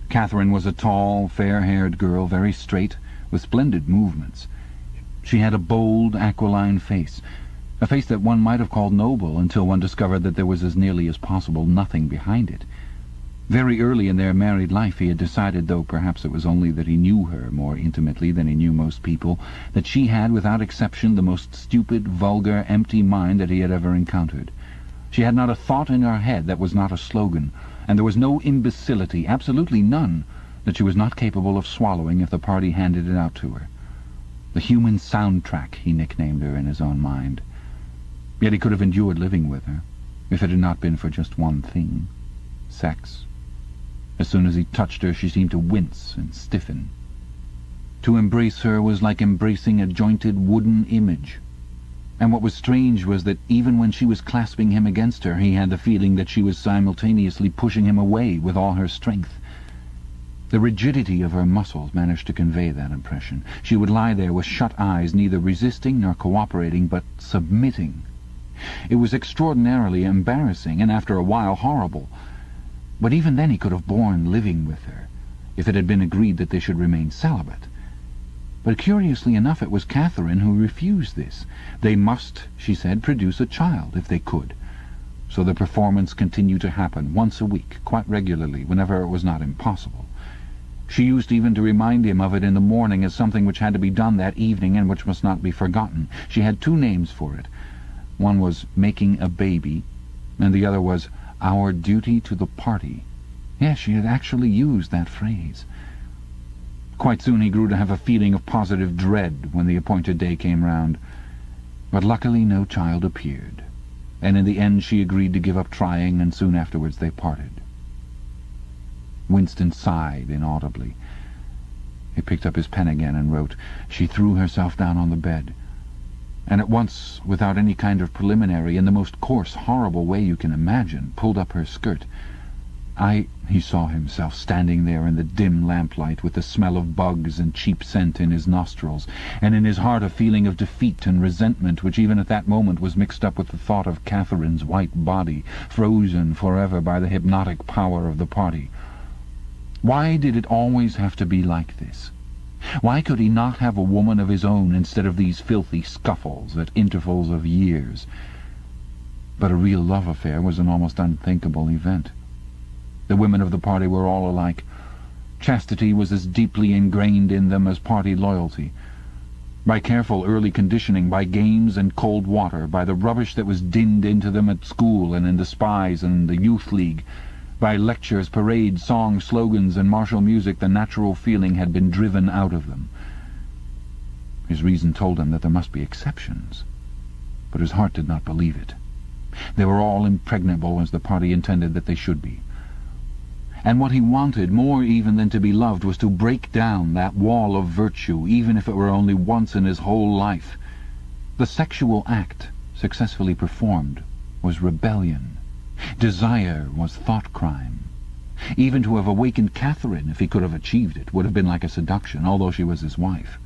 Catherine was a tall, fair-haired girl, very straight, with splendid movements. She had a bold, aquiline face, a face that one might have called noble until one discovered that there was as nearly as possible nothing behind it. Very early in their married life he had decided, though perhaps it was only that he knew her more intimately than he knew most people, that she had, without exception, the most stupid, vulgar, empty mind that he had ever encountered. She had not a thought in her head that was not a slogan, and there was no imbecility, absolutely none, that she was not capable of swallowing if the party handed it out to her. The human soundtrack, he nicknamed her in his own mind. Yet he could have endured living with her, if it had not been for just one thing: sex. As soon as he touched her, she seemed to wince and stiffen. To embrace her was like embracing a jointed wooden image. And what was strange was that even when she was clasping him against her, he had the feeling that she was simultaneously pushing him away with all her strength. The rigidity of her muscles managed to convey that impression. She would lie there with shut eyes, neither resisting nor cooperating, but submitting. It was extraordinarily embarrassing, and after a while horrible. But even then he could have borne living with her, if it had been agreed that they should remain celibate. But curiously enough, it was Catherine who refused this. They must, she said, produce a child, if they could. So the performance continued to happen once a week, quite regularly, whenever it was not impossible. She used even to remind him of it in the morning as something which had to be done that evening and which must not be forgotten. She had 2 names for it. One was making a baby, and the other was our duty to the party. Yes, she had actually used that phrase. Quite soon he grew to have a feeling of positive dread when the appointed day came round. But luckily no child appeared. and in the end she agreed to give up trying, and soon afterwards they parted. Winston sighed inaudibly. He picked up his pen again and wrote. She threw herself down on the bed, and at once, without any kind of preliminary, in the most coarse, horrible way you can imagine, pulled up her skirt. He saw himself standing there in the dim lamplight with the smell of bugs and cheap scent in his nostrils, and in his heart a feeling of defeat and resentment which even at that moment was mixed up with the thought of Catherine's white body, frozen forever by the hypnotic power of the party. Why did it always have to be like this? Why could he not have a woman of his own instead of these filthy scuffles at intervals of years? But a real love affair was an almost unthinkable event. The women of the party were all alike. Chastity was as deeply ingrained in them as party loyalty. By careful early conditioning, by games and cold water, by the rubbish that was dinned into them at school and in the spies and the youth league, by lectures, parades, songs, slogans, and martial music, the natural feeling had been driven out of them. His reason told him that there must be exceptions, but his heart did not believe it. They were all impregnable as the party intended that they should be. And what he wanted, more even than to be loved, was to break down that wall of virtue, even if it were only once in his whole life. The sexual act, successfully performed, was rebellion. Desire was thought crime. Even to have awakened Catherine, if he could have achieved it, would have been like a seduction, although she was his wife.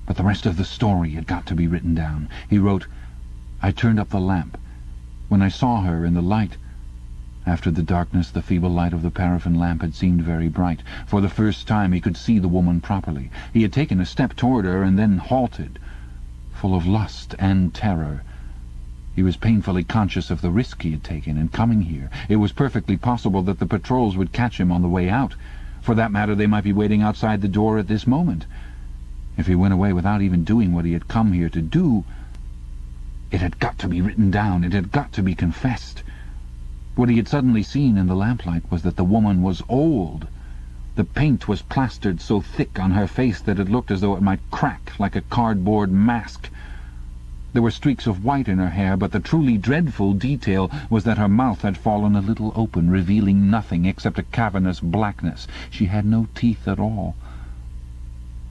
But the rest of the story had got to be written down. He wrote, I turned up the lamp. When I saw her in the light, after the darkness, the feeble light of the paraffin lamp had seemed very bright. For the first time he could see the woman properly. He had taken a step toward her and then halted, full of lust and terror. He was painfully conscious of the risk he had taken in coming here. It was perfectly possible that the patrols would catch him on the way out. For that matter, they might be waiting outside the door at this moment. If he went away without even doing what he had come here to do, it had got to be written down. It had got to be confessed. What he had suddenly seen in the lamplight was that the woman was old. The paint was plastered so thick on her face that it looked as though it might crack like a cardboard mask. There were streaks of white in her hair, but the truly dreadful detail was that her mouth had fallen a little open, revealing nothing except a cavernous blackness. She had no teeth at all.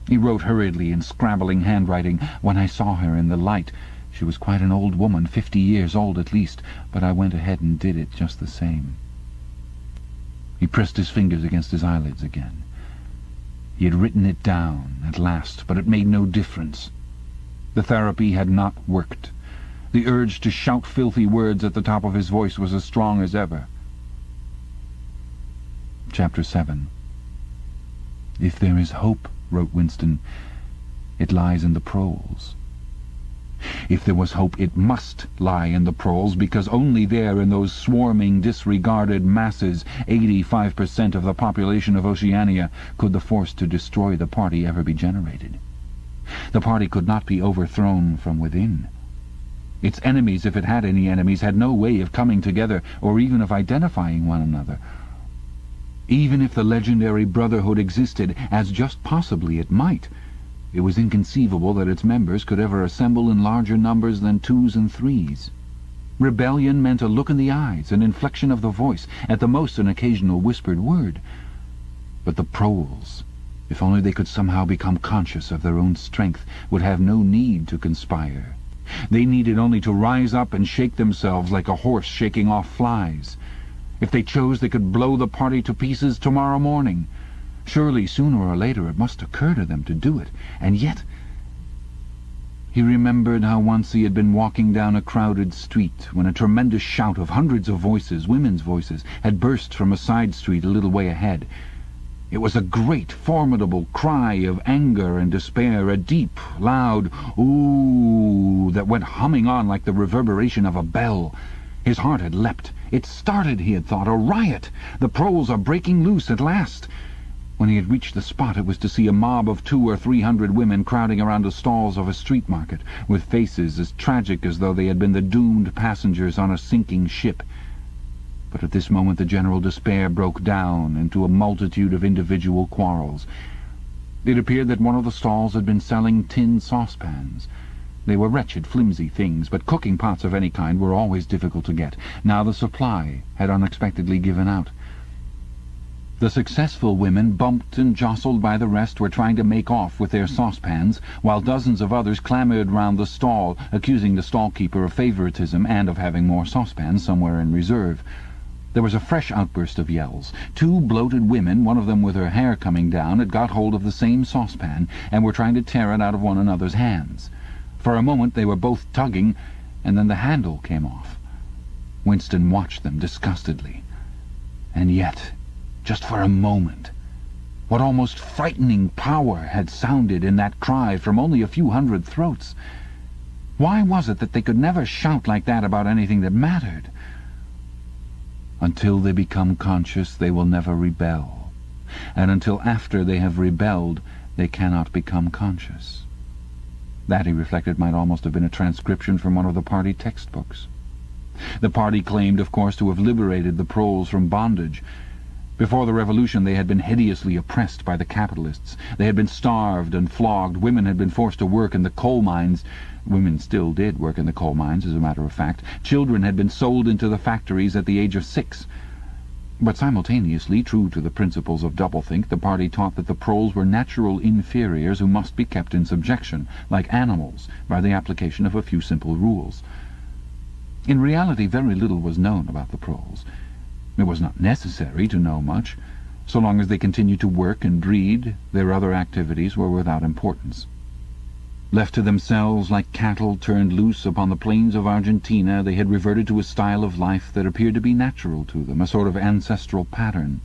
He wrote hurriedly in scrabbling handwriting. When I saw her in the light, she was quite an old woman, 50 years old at least, but I went ahead and did it just the same. He pressed his fingers against his eyelids again. He had written it down at last, but it made no difference. The therapy had not worked. The urge to shout filthy words at the top of his voice was as strong as ever. Chapter 7. If there is hope, wrote Winston, it lies in the proles. If there was hope, it must lie in the proles, because only there, in those swarming, disregarded masses, 85% of the population of Oceania, could the force to destroy the party ever be generated. The party could not be overthrown from within. Its enemies, if it had any enemies, had no way of coming together or even of identifying one another. Even if the legendary brotherhood existed, as just possibly it might, it was inconceivable that its members could ever assemble in larger numbers than 2s and 3s. Rebellion meant a look in the eyes, an inflection of the voice, at the most an occasional whispered word. But the proles, if only they could somehow become conscious of their own strength, would have no need to conspire. They needed only to rise up and shake themselves like a horse shaking off flies. If they chose, they could blow the party to pieces tomorrow morning. Surely, sooner or later, it must occur to them to do it. And yet, he remembered how once he had been walking down a crowded street when a tremendous shout of hundreds of voices, women's voices, had burst from a side street a little way ahead. It was a great, formidable cry of anger and despair, a deep, loud "ooh" that went humming on like the reverberation of a bell. His heart had leapt. It started, he had thought, a riot. The proles are breaking loose at last. When he had reached the spot, it was to see a mob of 200 or 300 women crowding around the stalls of a street market, with faces as tragic as though they had been the doomed passengers on a sinking ship. But at this moment the general despair broke down into a multitude of individual quarrels. It appeared that one of the stalls had been selling tin saucepans. They were wretched, flimsy things, but cooking pots of any kind were always difficult to get. Now the supply had unexpectedly given out. The successful women, bumped and jostled by the rest, were trying to make off with their saucepans, while dozens of others clamoured round the stall, accusing the stall-keeper of favouritism and of having more saucepans somewhere in reserve. There was a fresh outburst of yells. Two bloated women, one of them with her hair coming down, had got hold of the same saucepan and were trying to tear it out of one another's hands. For a moment they were both tugging, and then the handle came off. Winston watched them disgustedly. And yet, just for a moment, what almost frightening power had sounded in that cry from only a few hundred throats? Why was it that they could never shout like that about anything that mattered? Until they become conscious, they will never rebel. And until after they have rebelled, they cannot become conscious. That, he reflected, might almost have been a transcription from one of the party textbooks. The party claimed, of course, to have liberated the proles from bondage. Before the revolution they had been hideously oppressed by the capitalists. They had been starved and flogged. Women had been forced to work in the coal mines. Women still did work in the coal mines, as a matter of fact. Children had been sold into the factories at the age of 6. But simultaneously, true to the principles of doublethink, the party taught that the proles were natural inferiors who must be kept in subjection, like animals, by the application of a few simple rules. In reality, very little was known about the proles. It was not necessary to know much. So long as they continued to work and breed, their other activities were without importance. Left to themselves like cattle turned loose upon the plains of Argentina, they had reverted to a style of life that appeared to be natural to them, a sort of ancestral pattern.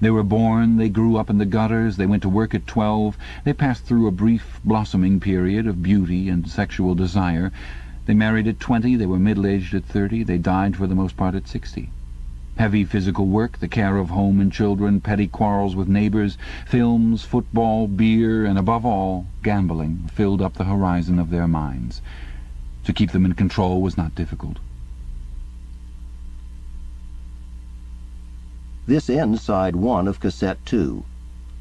They were born, they grew up in the gutters, they went to work at 12, they passed through a brief blossoming period of beauty and sexual desire. They married at 20, they were middle-aged at 30, they died for the most part at 60. Heavy physical work, the care of home and children, petty quarrels with neighbours, films, football, beer, and above all, gambling, filled up the horizon of their minds. To keep them in control was not difficult. This ends side 1 of cassette 2.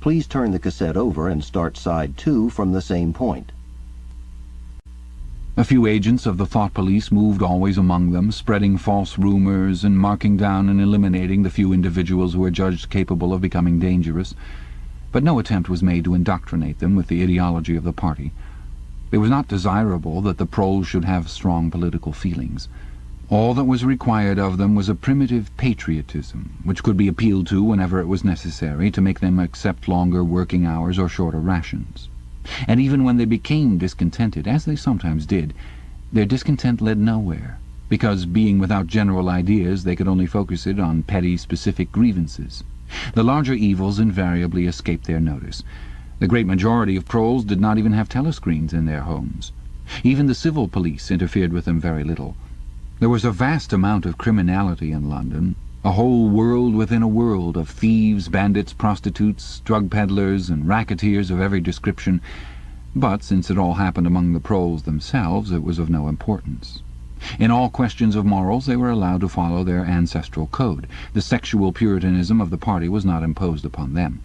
Please turn the cassette over and start side 2 from the same point. A few agents of the thought police moved always among them, spreading false rumours and marking down and eliminating the few individuals who were judged capable of becoming dangerous. But no attempt was made to indoctrinate them with the ideology of the party. It was not desirable that the proles should have strong political feelings. All that was required of them was a primitive patriotism, which could be appealed to whenever it was necessary to make them accept longer working hours or shorter rations. And even when they became discontented, as they sometimes did, their discontent led nowhere, because, being without general ideas, they could only focus it on petty, specific grievances. The larger evils invariably escaped their notice. The great majority of proles did not even have telescreens in their homes. Even the civil police interfered with them very little. There was a vast amount of criminality in London, a whole world within a world of thieves, bandits, prostitutes, drug peddlers, and racketeers of every description, but since it all happened among the proles themselves, it was of no importance. In all questions of morals they were allowed to follow their ancestral code. The sexual puritanism of the party was not imposed upon them.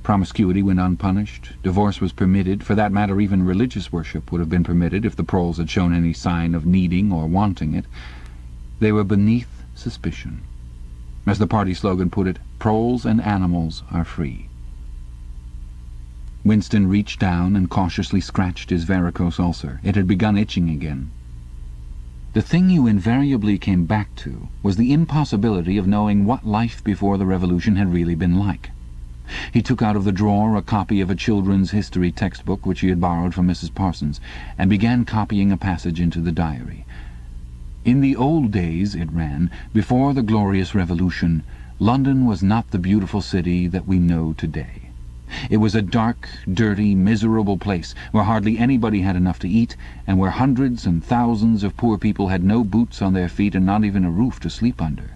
Promiscuity went unpunished, divorce was permitted, for that matter even religious worship would have been permitted if the proles had shown any sign of needing or wanting it. They were beneath suspicion. As the party slogan put it, proles and animals are free. Winston reached down and cautiously scratched his varicose ulcer. It had begun itching again. The thing you invariably came back to was the impossibility of knowing what life before the revolution had really been like. He took out of the drawer a copy of a children's history textbook which he had borrowed from Mrs. Parsons, and began copying a passage into the diary. In the old days, it ran, before the glorious revolution, London was not the beautiful city that we know today. It was a dark, dirty, miserable place where hardly anybody had enough to eat, and where hundreds and thousands of poor people had no boots on their feet and not even a roof to sleep under.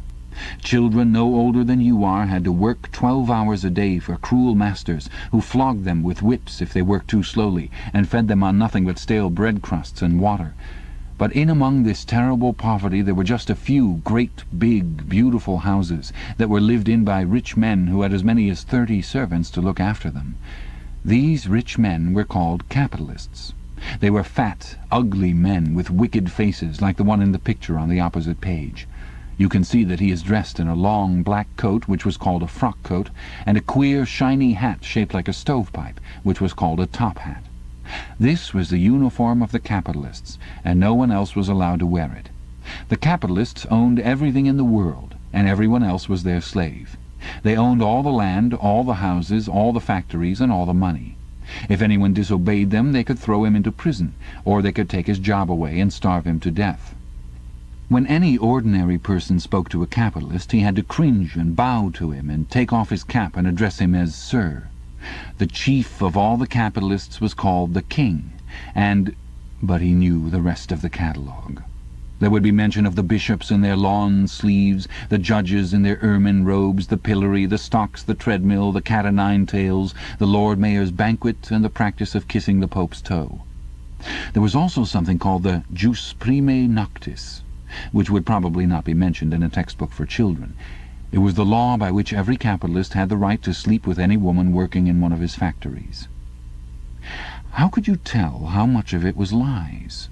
Children no older than you are had to work 12 hours a day for cruel masters who flogged them with whips if they worked too slowly, and fed them on nothing but stale bread crusts and water. But in among this terrible poverty there were just a few great, big, beautiful houses that were lived in by rich men who had as many as 30 servants to look after them. These rich men were called capitalists. They were fat, ugly men with wicked faces, like the one in the picture on the opposite page. You can see that he is dressed in a long black coat, which was called a frock coat, and a queer, shiny hat shaped like a stovepipe, which was called a top hat. This was the uniform of the capitalists, and no one else was allowed to wear it. The capitalists owned everything in the world, and everyone else was their slave. They owned all the land, all the houses, all the factories, and all the money. If anyone disobeyed them, they could throw him into prison, or they could take his job away and starve him to death. When any ordinary person spoke to a capitalist, he had to cringe and bow to him and take off his cap and address him as Sir. The chief of all the capitalists was called the King, but he knew the rest of the catalogue. There would be mention of the bishops in their lawn sleeves, the judges in their ermine robes, the pillory, the stocks, the treadmill, the cat-o'-nine-tails, the Lord Mayor's banquet, and the practice of kissing the Pope's toe. There was also something called the jus primae noctis, which would probably not be mentioned in a textbook for children. It was the law by which every capitalist had the right to sleep with any woman working in one of his factories. How could you tell how much of it was lies?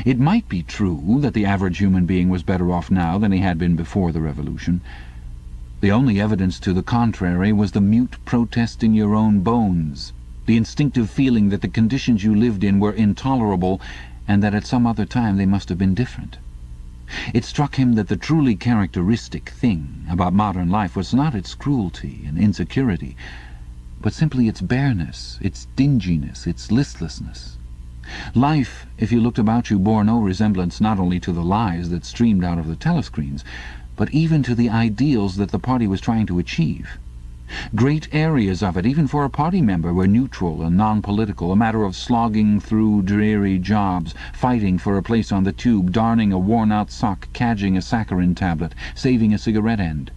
It might be true that the average human being was better off now than he had been before the revolution. The only evidence to the contrary was the mute protest in your own bones, the instinctive feeling that the conditions you lived in were intolerable, and that at some other time they must have been different. It struck him that the truly characteristic thing about modern life was not its cruelty and insecurity, but simply its bareness, its dinginess, its listlessness. Life, if you looked about you, bore no resemblance not only to the lies that streamed out of the telescreens, but even to the ideals that the party was trying to achieve. Great areas of it, even for a party member, were neutral and non-political, a matter of slogging through dreary jobs, fighting for a place on the tube, darning a worn-out sock, cadging a saccharin tablet, saving a cigarette end.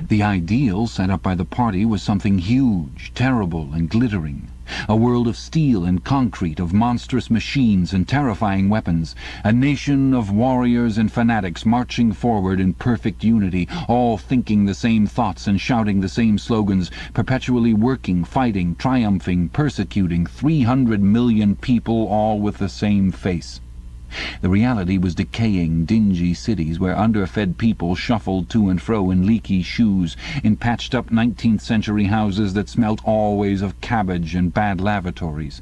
The ideal set up by the party was something huge, terrible, and glittering. A world of steel and concrete, of monstrous machines and terrifying weapons. A nation of warriors and fanatics marching forward in perfect unity, all thinking the same thoughts and shouting the same slogans, perpetually working, fighting, triumphing, persecuting, 300 million people, all with the same face. The reality was decaying, dingy cities where underfed people shuffled to and fro in leaky shoes, in patched-up 19th-century houses that smelt always of cabbage and bad lavatories.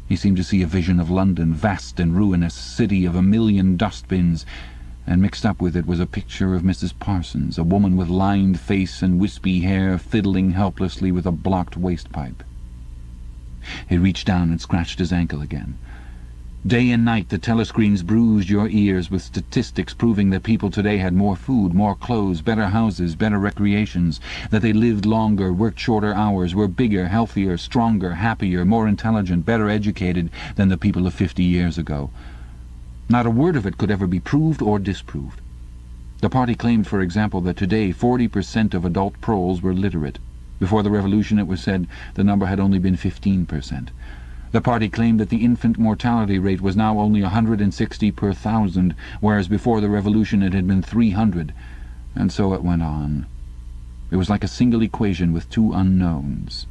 He seemed to see a vision of London, vast and ruinous, city of 1,000,000 dustbins, and mixed up with it was a picture of Mrs. Parsons, a woman with lined face and wispy hair, fiddling helplessly with a blocked waste-pipe. He reached down and scratched his ankle again. Day and night the telescreens bruised your ears with statistics proving that people today had more food, more clothes, better houses, better recreations, that they lived longer, worked shorter hours, were bigger, healthier, stronger, happier, more intelligent, better educated than the people of 50 years ago. Not a word of it could ever be proved or disproved. The party claimed, for example, that today 40% of adult proles were literate. Before the revolution, it was said, the number had only been 15%. The party claimed that the infant mortality rate was now only 160 per 1,000, whereas before the revolution it had been 300, and so it went on. It was like a single equation with two unknowns.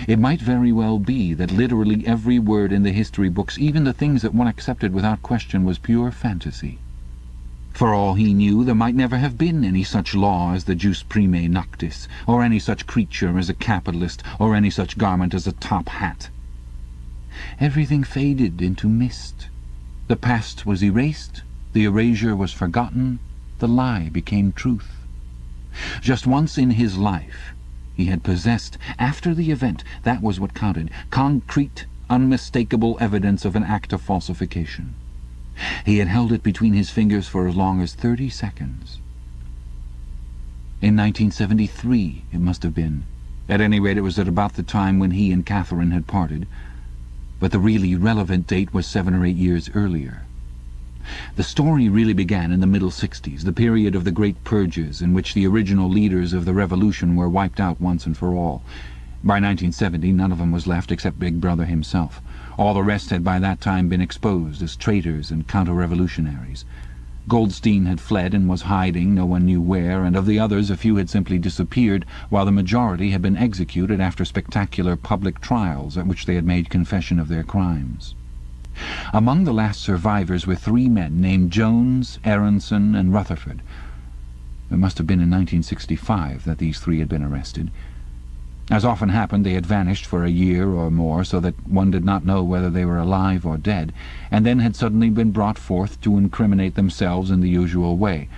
It might very well be that literally every word in the history books, even the things that one accepted without question, was pure fantasy. For all he knew, there might never have been any such law as the jus primae noctis, or any such creature as a capitalist, or any such garment as a top hat. Everything faded into mist. The past was erased, the erasure was forgotten, the lie became truth. Just once in his life he had possessed, after the event, that was what counted, concrete, unmistakable evidence of an act of falsification. He had held it between his fingers for as long as 30 seconds. In 1973, it must have been. At any rate, it was at about the time when he and Catherine had parted. But the really relevant date was 7 or 8 years earlier. The story really began in the middle 60s, the period of the great purges in which the original leaders of the revolution were wiped out once and for all. By 1970, none of them was left except Big Brother himself. All the rest had by that time been exposed as traitors and counter-revolutionaries. Goldstein had fled and was hiding, no one knew where, and of the others a few had simply disappeared, while the majority had been executed after spectacular public trials at which they had made confession of their crimes. Among the last survivors were 3 men named Jones, Aronson, and Rutherford. It must have been in 1965 that these 3 had been arrested. As often happened, they had vanished for a year or more, so that one did not know whether they were alive or dead, and then had suddenly been brought forth to incriminate themselves in the usual way.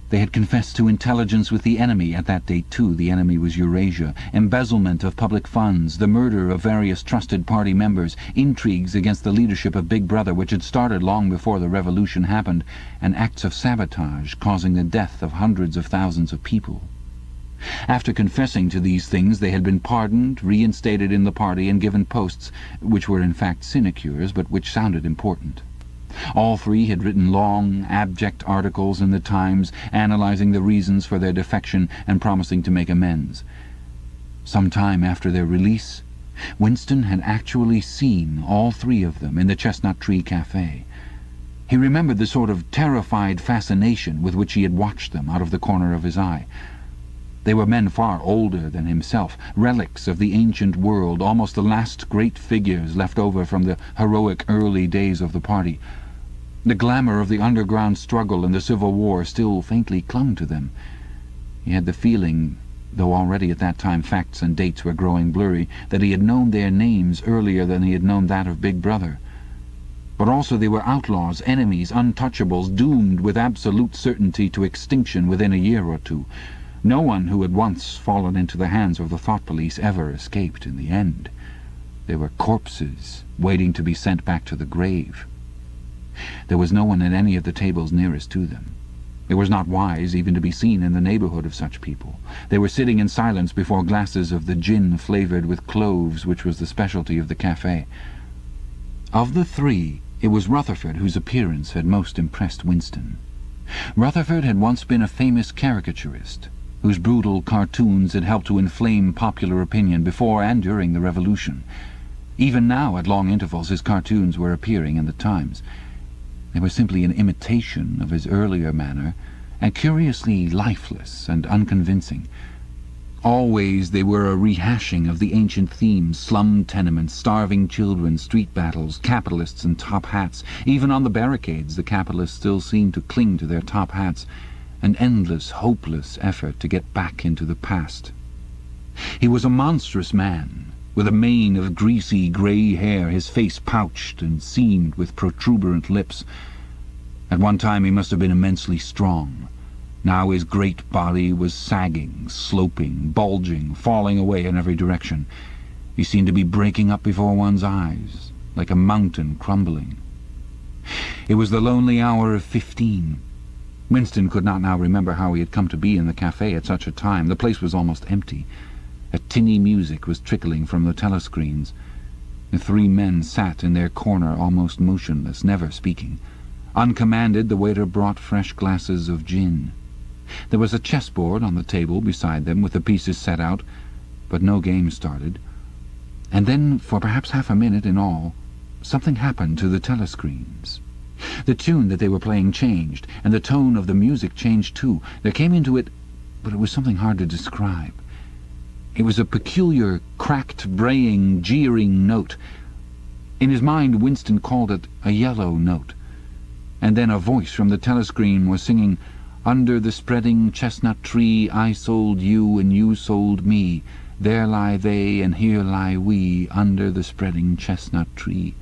They had confessed to intelligence with the enemy. At that date, too, the enemy was Eurasia, embezzlement of public funds, the murder of various trusted party members, intrigues against the leadership of Big Brother, which had started long before the revolution happened, and acts of sabotage causing the death of hundreds of thousands of people. After confessing to these things, they had been pardoned, reinstated in the party, and given posts, which were in fact sinecures, but which sounded important. All 3 had written long, abject articles in the Times, analyzing the reasons for their defection and promising to make amends. Some time after their release, Winston had actually seen all 3 of them in the Chestnut Tree Cafe. He remembered the sort of terrified fascination with which he had watched them out of the corner of his eye. They were men far older than himself, relics of the ancient world, almost the last great figures left over from the heroic early days of the party. The glamour of the underground struggle and the Civil War still faintly clung to them. He had the feeling, though already at that time facts and dates were growing blurry, that he had known their names earlier than he had known that of Big Brother. But also they were outlaws, enemies, untouchables, doomed with absolute certainty to extinction within a year or 2. No one who had once fallen into the hands of the thought police ever escaped in the end. They were corpses, waiting to be sent back to the grave. There was no one at any of the tables nearest to them. It was not wise even to be seen in the neighbourhood of such people. They were sitting in silence before glasses of the gin flavoured with cloves, which was the specialty of the cafe. Of the 3, it was Rutherford whose appearance had most impressed Winston. Rutherford had once been a famous caricaturist, whose brutal cartoons had helped to inflame popular opinion before and during the Revolution. Even now, at long intervals, his cartoons were appearing in the Times. They were simply an imitation of his earlier manner, and curiously lifeless and unconvincing. Always they were a rehashing of the ancient themes: slum tenements, starving children, street battles, capitalists and top hats. Even on the barricades the capitalists still seemed to cling to their top hats, an endless, hopeless effort to get back into the past. He was a monstrous man, with a mane of greasy grey hair, his face pouched and seamed with protuberant lips. At one time he must have been immensely strong. Now his great body was sagging, sloping, bulging, falling away in every direction. He seemed to be breaking up before one's eyes, like a mountain crumbling. It was the lonely hour of 15. Winston could not now remember how he had come to be in the cafe at such a time. The place was almost empty. A tinny music was trickling from the telescreens. The 3 men sat in their corner almost motionless, never speaking. Uncommanded, the waiter brought fresh glasses of gin. There was a chessboard on the table beside them, with the pieces set out, but no game started. And then, for perhaps half a minute in all, something happened to the telescreens. The tune that they were playing changed, and the tone of the music changed too. There came into it, but it was something hard to describe. It was a peculiar, cracked, braying, jeering note. In his mind, Winston called it a yellow note. And then a voice from the telescreen was singing, "Under the spreading chestnut tree I sold you and you sold me. There lie they and here lie we, under the spreading chestnut tree."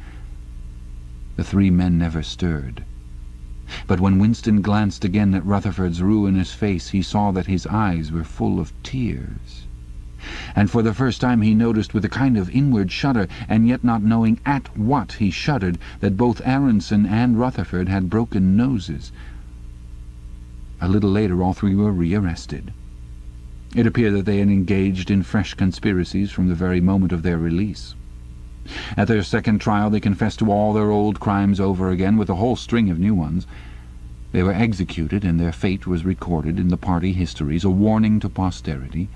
The 3 men never stirred. But when Winston glanced again at Rutherford's ruinous face, he saw that his eyes were full of tears. And for the first time he noticed, with a kind of inward shudder, and yet not knowing at what he shuddered, that both Aronson and Rutherford had broken noses. A little later all 3 were rearrested. It appeared that they had engaged in fresh conspiracies from the very moment of their release. At their second trial they confessed to all their old crimes over again, with a whole string of new ones. They were executed, and their fate was recorded in the party histories, a warning to posterity.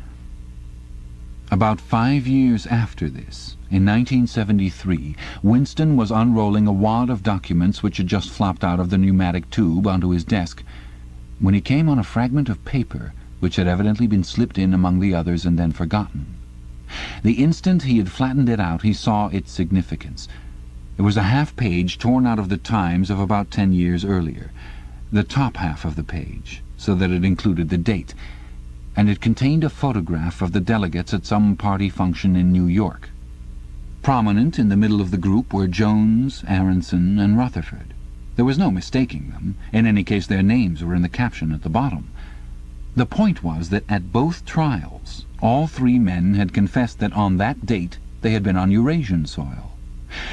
About 5 years after this, in 1973, Winston was unrolling a wad of documents which had just flopped out of the pneumatic tube onto his desk, when he came on a fragment of paper which had evidently been slipped in among the others and then forgotten. The instant he had flattened it out, he saw its significance. It was a half-page torn out of the Times of about 10 years earlier, the top half of the page, so that it included the date, and it contained a photograph of the delegates at some party function in New York. Prominent in the middle of the group were Jones, Aronson, and Rutherford. There was no mistaking them. In any case, their names were in the caption at the bottom. The point was that at both trials, all three men had confessed that on that date they had been on Eurasian soil.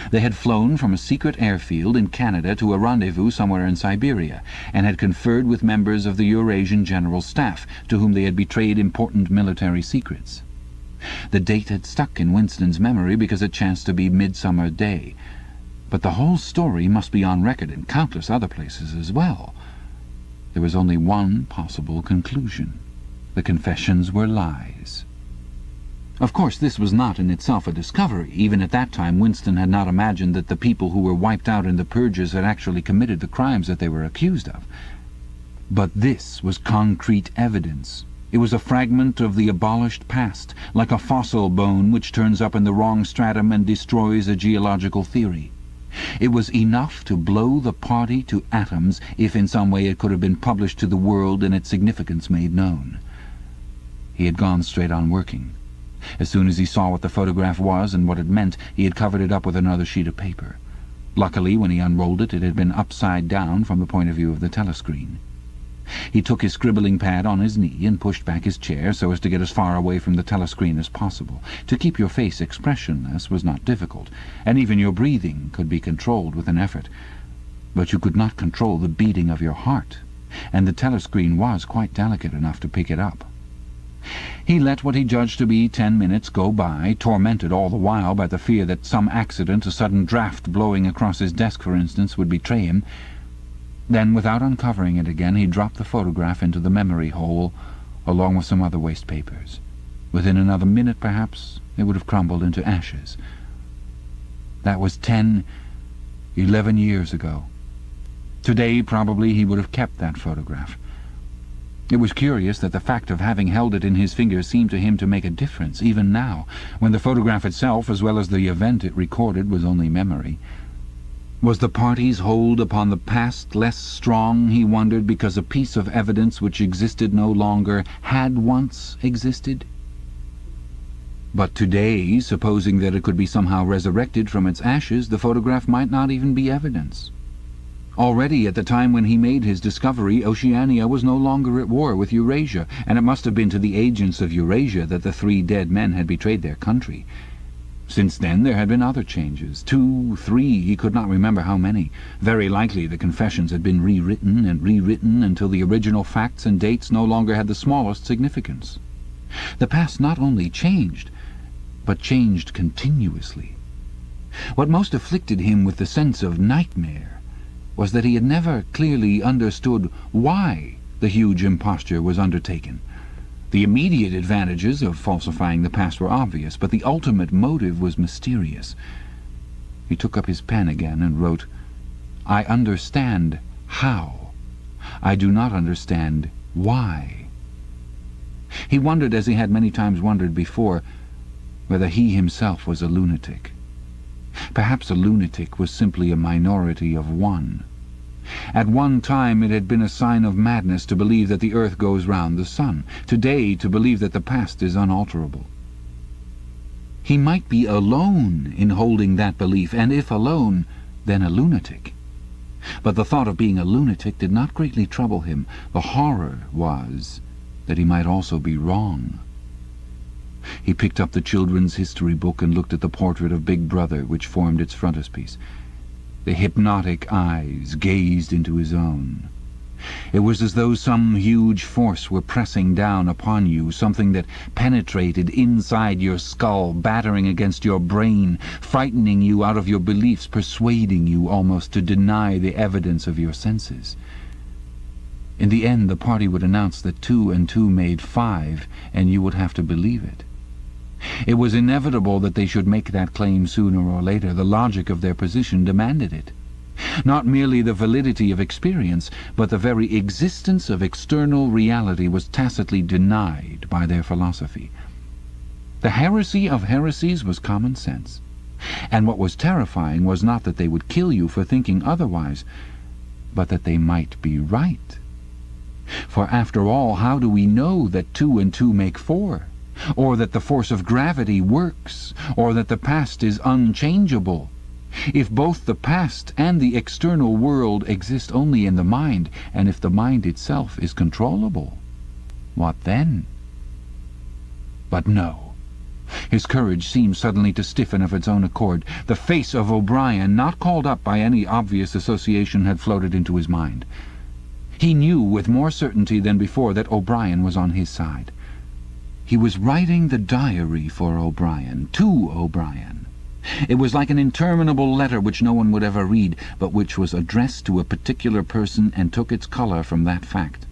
They had flown from a secret airfield in Canada to a rendezvous somewhere in Siberia, and had conferred with members of the Eurasian General Staff, to whom they had betrayed important military secrets. The date had stuck in Winston's memory because it chanced to be Midsummer Day, but the whole story must be on record in countless other places as well. There was only one possible conclusion. The confessions were lies. Of course, this was not in itself a discovery. Even at that time, Winston had not imagined that the people who were wiped out in the purges had actually committed the crimes that they were accused of. But this was concrete evidence. It was a fragment of the abolished past, like a fossil bone which turns up in the wrong stratum and destroys a geological theory. It was enough to blow the party to atoms if in some way it could have been published to the world and its significance made known. He had gone straight on working. As soon as he saw what the photograph was and what it meant, he had covered it up with another sheet of paper. Luckily, when he unrolled it, it had been upside down from the point of view of the telescreen. He took his scribbling pad on his knee and pushed back his chair so as to get as far away from the telescreen as possible. To keep your face expressionless was not difficult, and even your breathing could be controlled with an effort. But you could not control the beating of your heart, and the telescreen was quite delicate enough to pick it up. He let what he judged to be 10 minutes go by, tormented all the while by the fear that some accident, a sudden draught blowing across his desk, for instance, would betray him. Then, without uncovering it again, he dropped the photograph into the memory hole, along with some other waste papers. Within another minute, perhaps, it would have crumbled into ashes. That was 11 years ago. Today, probably, he would have kept that photograph. It was curious that the fact of having held it in his fingers seemed to him to make a difference, even now, when the photograph itself, as well as the event it recorded, was only memory. Was the party's hold upon the past less strong, he wondered, because a piece of evidence which existed no longer had once existed? But today, supposing that it could be somehow resurrected from its ashes, the photograph might not even be evidence. Already, at the time when he made his discovery, Oceania was no longer at war with Eurasia, and it must have been to the agents of Eurasia that the three dead men had betrayed their country. Since then there had been other changes. 2, 3, he could not remember how many. Very likely the confessions had been rewritten and rewritten until the original facts and dates no longer had the smallest significance. The past not only changed, but changed continuously. What most afflicted him with the sense of nightmare was that he had never clearly understood why the huge imposture was undertaken. The immediate advantages of falsifying the past were obvious, but the ultimate motive was mysterious. He took up his pen again and wrote, "I understand how. I do not understand why." He wondered, as he had many times wondered before, whether he himself was a lunatic. Perhaps a lunatic was simply a minority of one. At one time it had been a sign of madness to believe that the earth goes round the sun. Today, to believe that the past is unalterable. He might be alone in holding that belief, and if alone, then a lunatic. But the thought of being a lunatic did not greatly trouble him. The horror was that he might also be wrong. He picked up the children's history book and looked at the portrait of Big Brother which formed its frontispiece. The hypnotic eyes gazed into his own. It was as though some huge force were pressing down upon you, something that penetrated inside your skull, battering against your brain, frightening you out of your beliefs, persuading you almost to deny the evidence of your senses. In the end, the party would announce that 2 and 2 made 5, and you would have to believe it. It was inevitable that they should make that claim sooner or later. The logic of their position demanded it. Not merely the validity of experience, but the very existence of external reality was tacitly denied by their philosophy. The heresy of heresies was common sense. And what was terrifying was not that they would kill you for thinking otherwise, but that they might be right. For after all, how do we know that 2 and 2 make 4? Or that the force of gravity works? Or that the past is unchangeable? If both the past and the external world exist only in the mind, and if the mind itself is controllable, what then? But no. His courage seemed suddenly to stiffen of its own accord. The face of O'Brien, not called up by any obvious association, had floated into his mind. He knew with more certainty than before that O'Brien was on his side. He was writing the diary for O'Brien, to O'Brien. It was like an interminable letter which no one would ever read, but which was addressed to a particular person and took its colour from that fact.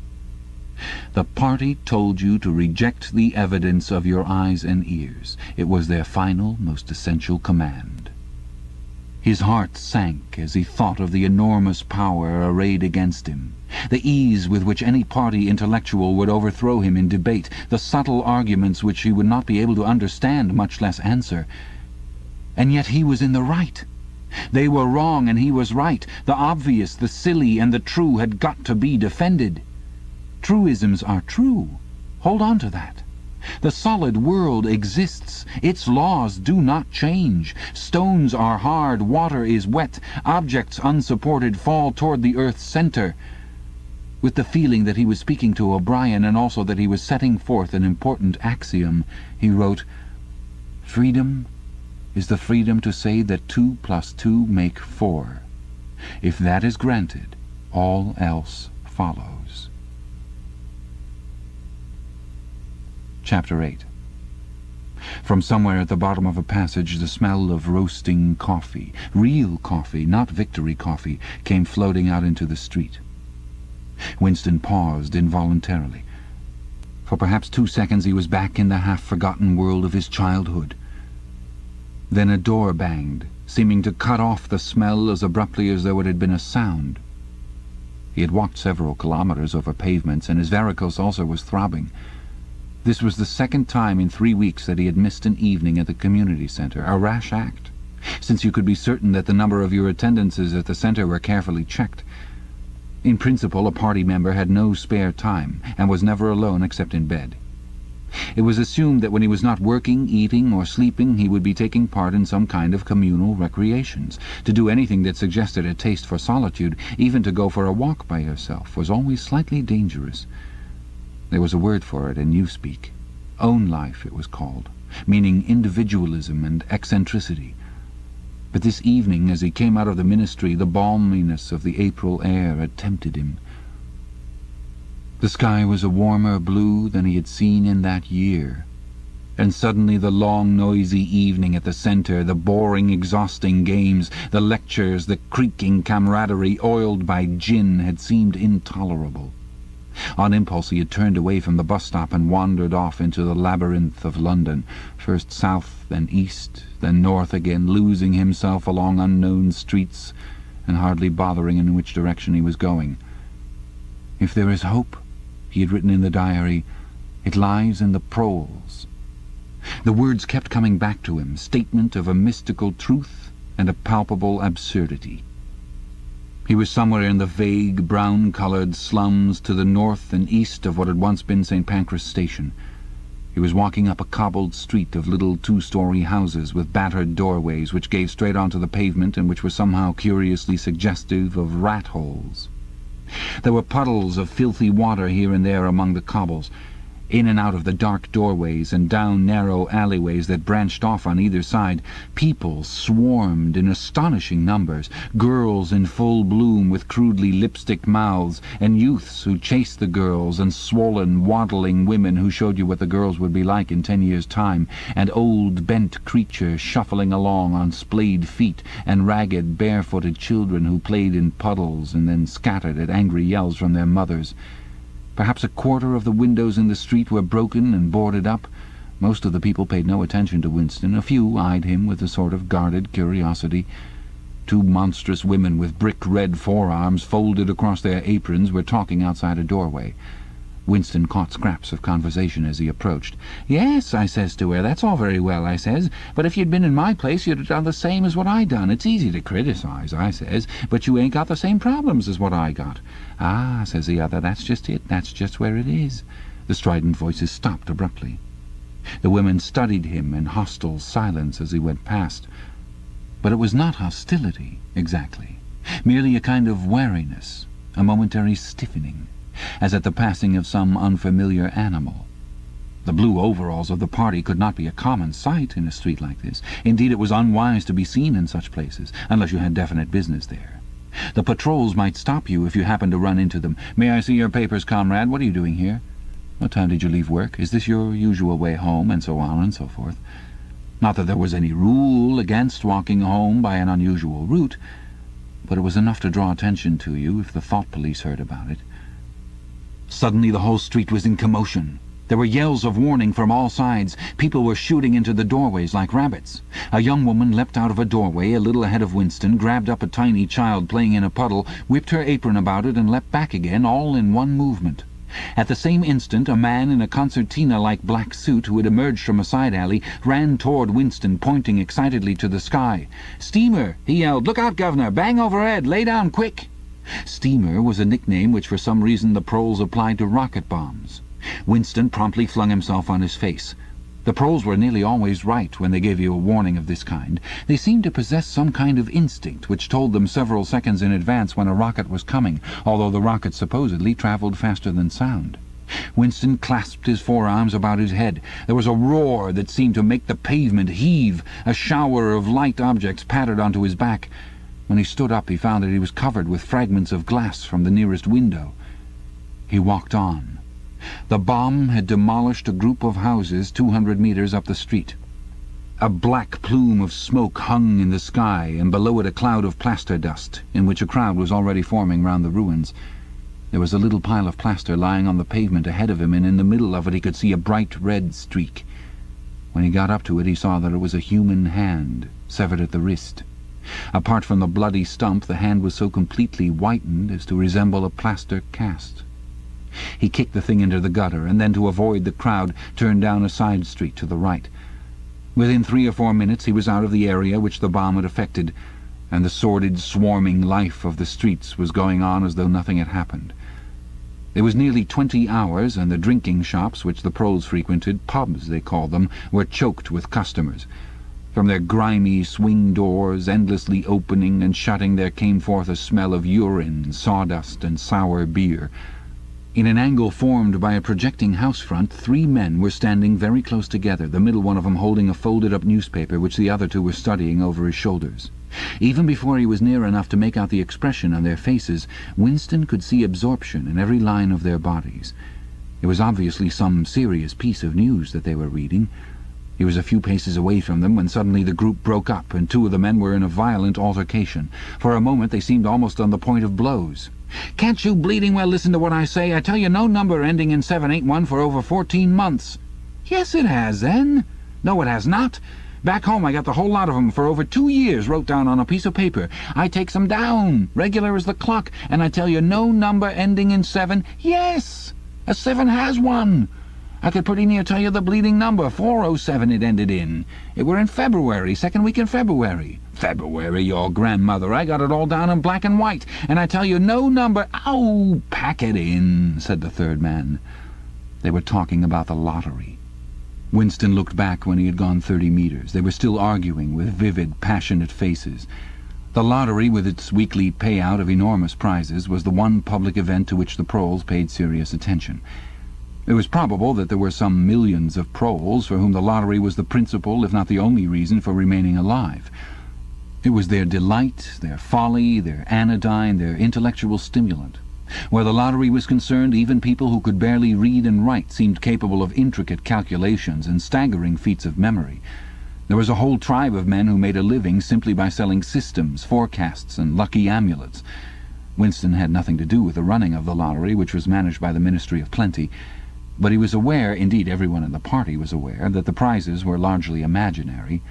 The party told you to reject the evidence of your eyes and ears. It was their final, most essential command. His heart sank as he thought of the enormous power arrayed against him, the ease with which any party intellectual would overthrow him in debate, the subtle arguments which he would not be able to understand, much less answer. And yet he was in the right. They were wrong and he was right. The obvious, the silly, and the true had got to be defended. Truisms are true. Hold on to that. The solid world exists. Its laws do not change. Stones are hard, water is wet, objects unsupported fall toward the earth's center. With the feeling that he was speaking to O'Brien and also that he was setting forth an important axiom, he wrote, "Freedom is the freedom to say that 2 + 2 make 4. If that is granted, all else follows." Chapter 8. From somewhere at the bottom of a passage the smell of roasting coffee, real coffee, not Victory coffee, came floating out into the street. Winston paused involuntarily. For perhaps 2 seconds he was back in the half-forgotten world of his childhood. Then a door banged, seeming to cut off the smell as abruptly as though it had been a sound. He had walked several kilometers over pavements, and his varicose also was throbbing. This was the second time in 3 weeks that he had missed an evening at the community centre, a rash act, since you could be certain that the number of your attendances at the centre were carefully checked. In principle, a party member had no spare time, and was never alone except in bed. It was assumed that when he was not working, eating, or sleeping, he would be taking part in some kind of communal recreations. To do anything that suggested a taste for solitude, even to go for a walk by yourself, was always slightly dangerous. There was a word for it in newspeak. Own life, it was called, meaning individualism and eccentricity. But this evening, as he came out of the ministry, the balminess of the April air had tempted him. The sky was a warmer blue than he had seen in that year, and suddenly the long, noisy evening at the centre, the boring, exhausting games, the lectures, the creaking camaraderie oiled by gin had seemed intolerable. On impulse he had turned away from the bus-stop and wandered off into the labyrinth of London, first south, then east, then north again, losing himself along unknown streets and hardly bothering in which direction he was going. "If there is hope," he had written in the diary, "it lies in the proles." The words kept coming back to him, statement of a mystical truth and a palpable absurdity. He was somewhere in the vague, brown-coloured slums to the north and east of what had once been St. Pancras Station. He was walking up a cobbled street of little 2-story houses with battered doorways which gave straight onto the pavement and which were somehow curiously suggestive of rat-holes. There were puddles of filthy water here and there among the cobbles. In and out of the dark doorways and down narrow alleyways that branched off on either side, people swarmed in astonishing numbers, girls in full bloom with crudely lipsticked mouths, and youths who chased the girls, and swollen, waddling women who showed you what the girls would be like in 10 years' time, and old, bent creatures shuffling along on splayed feet, and ragged, barefooted children who played in puddles and then scattered at angry yells from their mothers. Perhaps a quarter of the windows in the street were broken and boarded up. Most of the people paid no attention to Winston. A few eyed him with a sort of guarded curiosity. 2 monstrous women with brick-red forearms folded across their aprons were talking outside a doorway. Winston caught scraps of conversation as he approached. "Yes," I says to her, "that's all very well," I says, "but if you'd been in my place you'd have done the same as what I done. It's easy to criticize," I says, "but you ain't got the same problems as what I got." "Ah," says the other, "that's just it. That's just where it is." The strident voices stopped abruptly. The women studied him in hostile silence as he went past. But it was not hostility, exactly. Merely a kind of wariness, a momentary stiffening, as at the passing of some unfamiliar animal. The blue overalls of the party could not be a common sight in a street like this. Indeed, it was unwise to be seen in such places, unless you had definite business there. The patrols might stop you if you happened to run into them. "May I see your papers, comrade? What are you doing here? What time did you leave work? Is this your usual way home?" and so on and so forth. Not that there was any rule against walking home by an unusual route, but it was enough to draw attention to you if the thought police heard about it. Suddenly the whole street was in commotion. There were yells of warning from all sides. People were shooting into the doorways like rabbits. A young woman leapt out of a doorway a little ahead of Winston, grabbed up a tiny child playing in a puddle, whipped her apron about it, and leapt back again, all in one movement. At the same instant a man in a concertina-like black suit, who had emerged from a side alley, ran toward Winston, pointing excitedly to the sky. "Steamer!" he yelled. "Look out, governor! Bang overhead! Lay down, quick!" Steamer was a nickname which for some reason the proles applied to rocket bombs. Winston promptly flung himself on his face. The proles were nearly always right when they gave you a warning of this kind. They seemed to possess some kind of instinct which told them several seconds in advance when a rocket was coming, although the rocket supposedly travelled faster than sound. Winston clasped his forearms about his head. There was a roar that seemed to make the pavement heave. A shower of light objects pattered onto his back. When he stood up he found that he was covered with fragments of glass from the nearest window. He walked on. The bomb had demolished a group of houses 200 meters up the street. A black plume of smoke hung in the sky, and below it a cloud of plaster dust, in which a crowd was already forming round the ruins. There was a little pile of plaster lying on the pavement ahead of him, and in the middle of it he could see a bright red streak. When he got up to it he saw that it was a human hand, severed at the wrist. Apart from the bloody stump, the hand was so completely whitened as to resemble a plaster cast. He kicked the thing into the gutter, and then, to avoid the crowd, turned down a side street to the right. Within 3 or 4 minutes he was out of the area which the bomb had affected, and the sordid, swarming life of the streets was going on as though nothing had happened. It was nearly 20 hours, and the drinking shops which the proles frequented, pubs they called them, were choked with customers. From their grimy swing doors, endlessly opening and shutting, there came forth a smell of urine, sawdust, and sour beer. In an angle formed by a projecting house front, 3 men were standing very close together, the middle one of them holding a folded-up newspaper which the other 2 were studying over his shoulders. Even before he was near enough to make out the expression on their faces, Winston could see absorption in every line of their bodies. It was obviously some serious piece of news that they were reading. He was a few paces away from them when suddenly the group broke up, and 2 of the men were in a violent altercation. For a moment they seemed almost on the point of blows. "Can't you bleeding well listen to what I say? I tell you no number ending in 7 ain't won for over 14 months. "Yes, it has, then." "No, it has not. Back home I got the whole lot of 'em for over 2 years wrote down on a piece of paper. I takes 'em down, regular as the clock, and I tell you no number ending in 7. Yes, a 7 has one. I could pretty near tell you the bleeding number, 407 it ended in. It were in February, 2nd week in February. February, your grandmother. I got it all down in black and white, and I tell you no number—" "Ow, pack it in," said the 3rd man. They were talking about the lottery. Winston looked back when he had gone 30 meters. They were still arguing with vivid, passionate faces. The lottery, with its weekly payout of enormous prizes, was the one public event to which the proles paid serious attention. It was probable that there were some millions of proles for whom the lottery was the principal, if not the only reason for remaining alive. It was their delight, their folly, their anodyne, their intellectual stimulant. Where the lottery was concerned, even people who could barely read and write seemed capable of intricate calculations and staggering feats of memory. There was a whole tribe of men who made a living simply by selling systems, forecasts, and lucky amulets. Winston had nothing to do with the running of the lottery, which was managed by the Ministry of Plenty, but he was aware, indeed everyone in the party was aware, that the prizes were largely imaginary.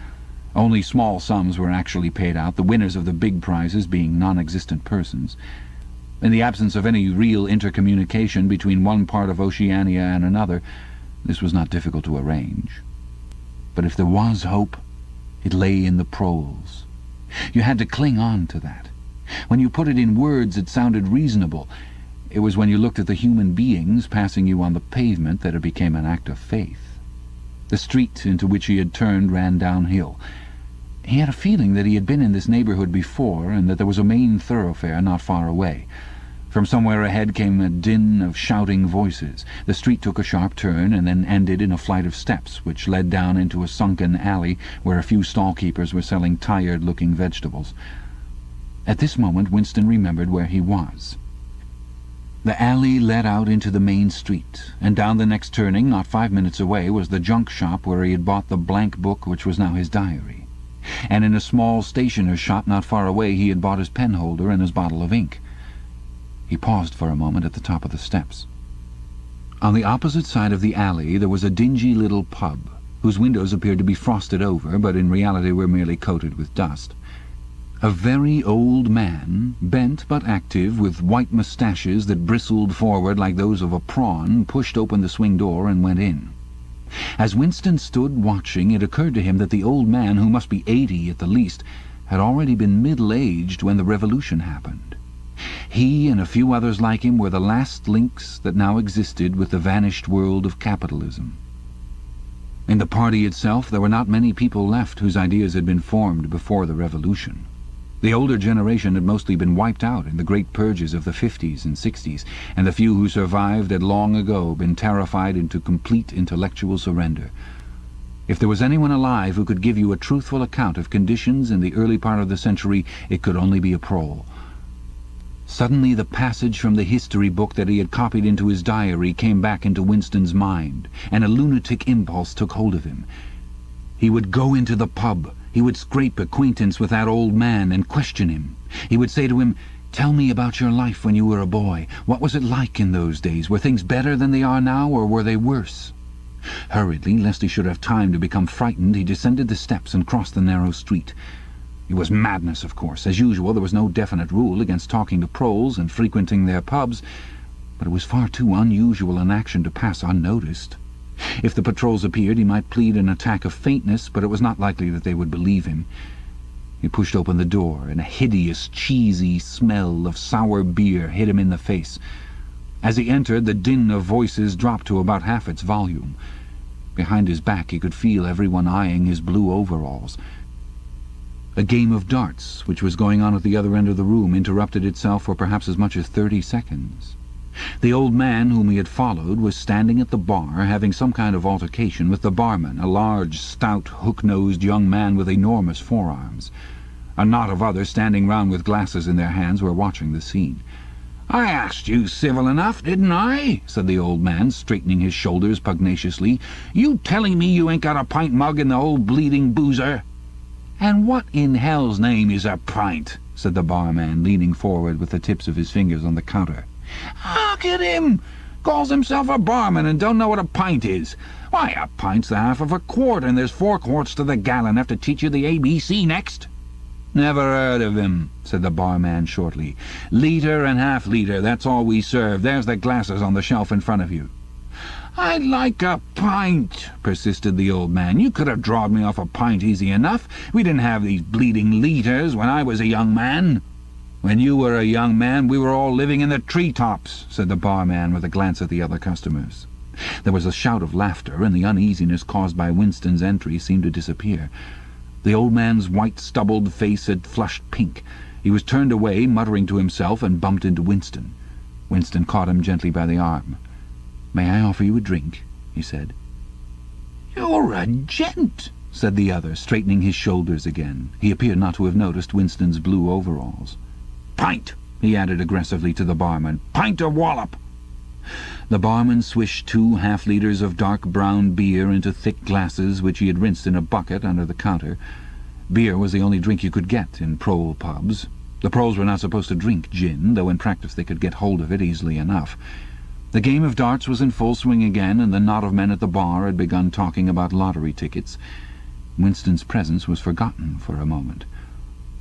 Only small sums were actually paid out, the winners of the big prizes being non-existent persons. In the absence of any real intercommunication between one part of Oceania and another, this was not difficult to arrange. But if there was hope, it lay in the proles. You had to cling on to that. When you put it in words, it sounded reasonable. It was when you looked at the human beings passing you on the pavement that it became an act of faith. The street into which he had turned ran downhill. He had a feeling that he had been in this neighbourhood before, and that there was a main thoroughfare not far away. From somewhere ahead came a din of shouting voices. The street took a sharp turn and then ended in a flight of steps, which led down into a sunken alley where a few stall-keepers were selling tired-looking vegetables. At this moment Winston remembered where he was. The alley led out into the main street, and down the next turning, not 5 minutes away, was the junk shop where he had bought the blank book which was now his diary. And in a small stationer's shop not far away he had bought his penholder and his bottle of ink. He paused for a moment at the top of the steps. On the opposite side of the alley there was a dingy little pub, whose windows appeared to be frosted over, but in reality were merely coated with dust. A very old man, bent but active, with white moustaches that bristled forward like those of a prawn, pushed open the swing door and went in. As Winston stood watching, it occurred to him that the old man, who must be 80 at the least, had already been middle-aged when the revolution happened. He and a few others like him were the last links that now existed with the vanished world of capitalism. In the party itself there were not many people left whose ideas had been formed before the revolution. The older generation had mostly been wiped out in the great purges of the 50s and 60s, and the few who survived had long ago been terrified into complete intellectual surrender. If there was anyone alive who could give you a truthful account of conditions in the early part of the century, it could only be a prole. Suddenly the passage from the history book that he had copied into his diary came back into Winston's mind, and a lunatic impulse took hold of him. He would go into the pub. He would scrape acquaintance with that old man and question him. He would say to him, "Tell me about your life when you were a boy. What was it like in those days? Were things better than they are now, or were they worse?" Hurriedly, lest he should have time to become frightened, he descended the steps and crossed the narrow street. It was madness, of course. As usual, there was no definite rule against talking to proles and frequenting their pubs, but it was far too unusual an action to pass unnoticed. If the patrols appeared, he might plead an attack of faintness, but it was not likely that they would believe him. He pushed open the door, and a hideous, cheesy smell of sour beer hit him in the face. As he entered, the din of voices dropped to about half its volume. Behind his back he could feel everyone eyeing his blue overalls. A game of darts, which was going on at the other end of the room, interrupted itself for perhaps as much as 30 seconds. The old man whom he had followed was standing at the bar, having some kind of altercation with the barman, a large, stout, hook-nosed young man with enormous forearms. A knot of others, standing round with glasses in their hands, were watching the scene. "I asked you civil enough, didn't I?" said the old man, straightening his shoulders pugnaciously. "You telling me you ain't got a pint mug in the old bleeding boozer?" "And what in hell's name is a pint?" said the barman, leaning forward with the tips of his fingers on the counter. "Look at him! Calls himself a barman and don't know what a pint is. Why, a pint's the half of a quart, and there's 4 quarts to the gallon. Have to teach you the ABC next?" "Never heard of him," said the barman shortly. "Litre and half-litre, that's all we serve. There's the glasses on the shelf in front of you." "I'd like a pint," persisted the old man. "You could have drawed me off a pint easy enough. We didn't have these bleeding litres when I was a young man." "When you were a young man, we were all living in the tree-tops," said the barman with a glance at the other customers. There was a shout of laughter, and the uneasiness caused by Winston's entry seemed to disappear. The old man's white-stubbled face had flushed pink. He was turned away, muttering to himself, and bumped into Winston. Winston caught him gently by the arm. "May I offer you a drink?" he said. "You're a gent," said the other, straightening his shoulders again. He appeared not to have noticed Winston's blue overalls. "Pint," he added aggressively to the barman. "Pint or wallop." The barman swished 2 half-litres of dark brown beer into thick glasses which he had rinsed in a bucket under the counter. Beer was the only drink you could get in prole pubs. The proles were not supposed to drink gin, though in practice they could get hold of it easily enough. The game of darts was in full swing again, and the knot of men at the bar had begun talking about lottery tickets. Winston's presence was forgotten for a moment.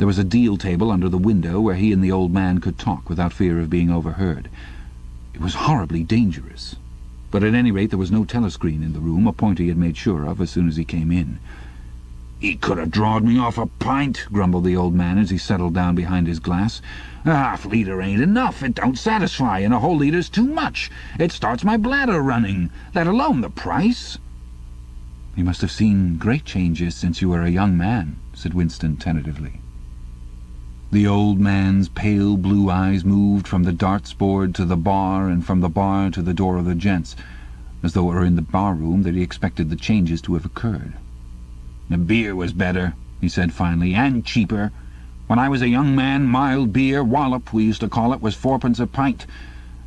There was a deal table under the window where he and the old man could talk without fear of being overheard. It was horribly dangerous. But at any rate there was no telescreen in the room, a point he had made sure of as soon as he came in. "He could have drawed me off a pint," grumbled the old man as he settled down behind his glass. "A half-litre ain't enough. It don't satisfy, and a whole litre's too much. It starts my bladder running, let alone the price." "You must have seen great changes since you were a young man," said Winston tentatively. The old man's pale blue eyes moved from the darts board to the bar and from the bar to the door of the gents, as though it were in the bar-room that he expected the changes to have occurred. "The beer was better," he said finally, "and cheaper. When I was a young man, mild beer, wallop, we used to call it, was 4p a pint.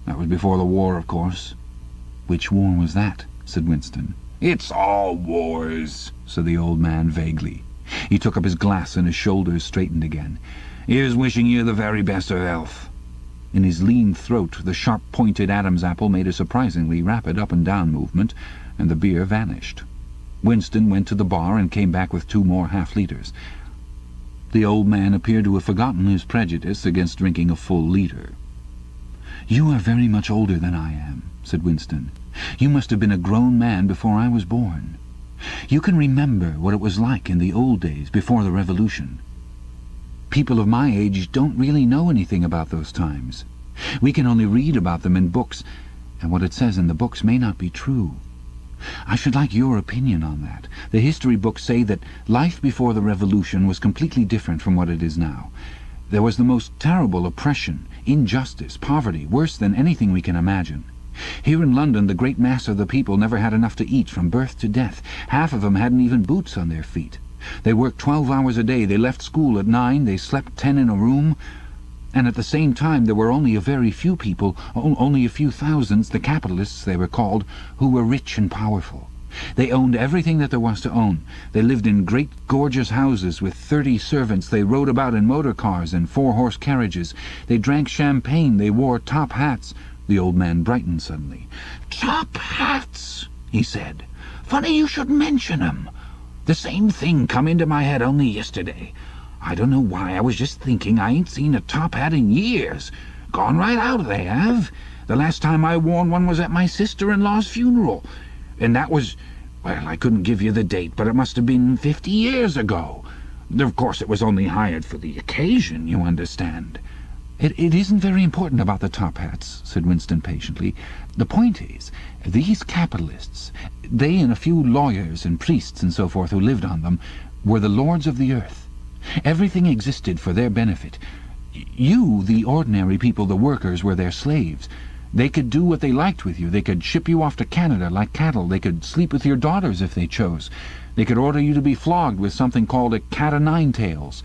That was before the war, of course." "Which war was that?" said Winston. "It's all wars," said the old man vaguely. He took up his glass and his shoulders straightened again. "Here's wishing you the very best of health." In his lean throat the sharp-pointed Adam's apple made a surprisingly rapid up-and-down movement, and the beer vanished. Winston went to the bar and came back with 2 more half-litres. The old man appeared to have forgotten his prejudice against drinking a full liter. "You are very much older than I am," said Winston. "You must have been a grown man before I was born. You can remember what it was like in the old days, before the Revolution. People of my age don't really know anything about those times. We can only read about them in books, and what it says in the books may not be true. I should like your opinion on that. The history books say that life before the Revolution was completely different from what it is now. There was the most terrible oppression, injustice, poverty, worse than anything we can imagine. Here in London the great mass of the people never had enough to eat from birth to death. Half of them hadn't even boots on their feet. They worked 12 hours a day, they left school at 9, they slept 10 in a room, and at the same time there were only a very few people, only a few thousands, the capitalists they were called, who were rich and powerful. They owned everything that there was to own. They lived in great gorgeous houses with 30 servants. They rode about in motor cars and 4-horse carriages. They drank champagne. They wore top hats." The old man brightened suddenly. "Top hats," he said. "Funny you should mention 'em. The same thing come into my head only yesterday. I don't know why, I was just thinking I ain't seen a top hat in years. Gone right out, they have. The last time I worn one was at my sister-in-law's funeral. And that was, well, I couldn't give you the date, but it must have been 50 years ago. Of course it was only hired for the occasion, you understand." It isn't very important about the top hats," said Winston patiently. "The point is, these capitalists, they and a few lawyers and priests and so forth who lived on them, were the lords of the earth. Everything existed for their benefit. You, the ordinary people, the workers, were their slaves. They could do what they liked with you. They could ship you off to Canada like cattle. They could sleep with your daughters if they chose. They could order you to be flogged with something called a cat-o'-nine-tails.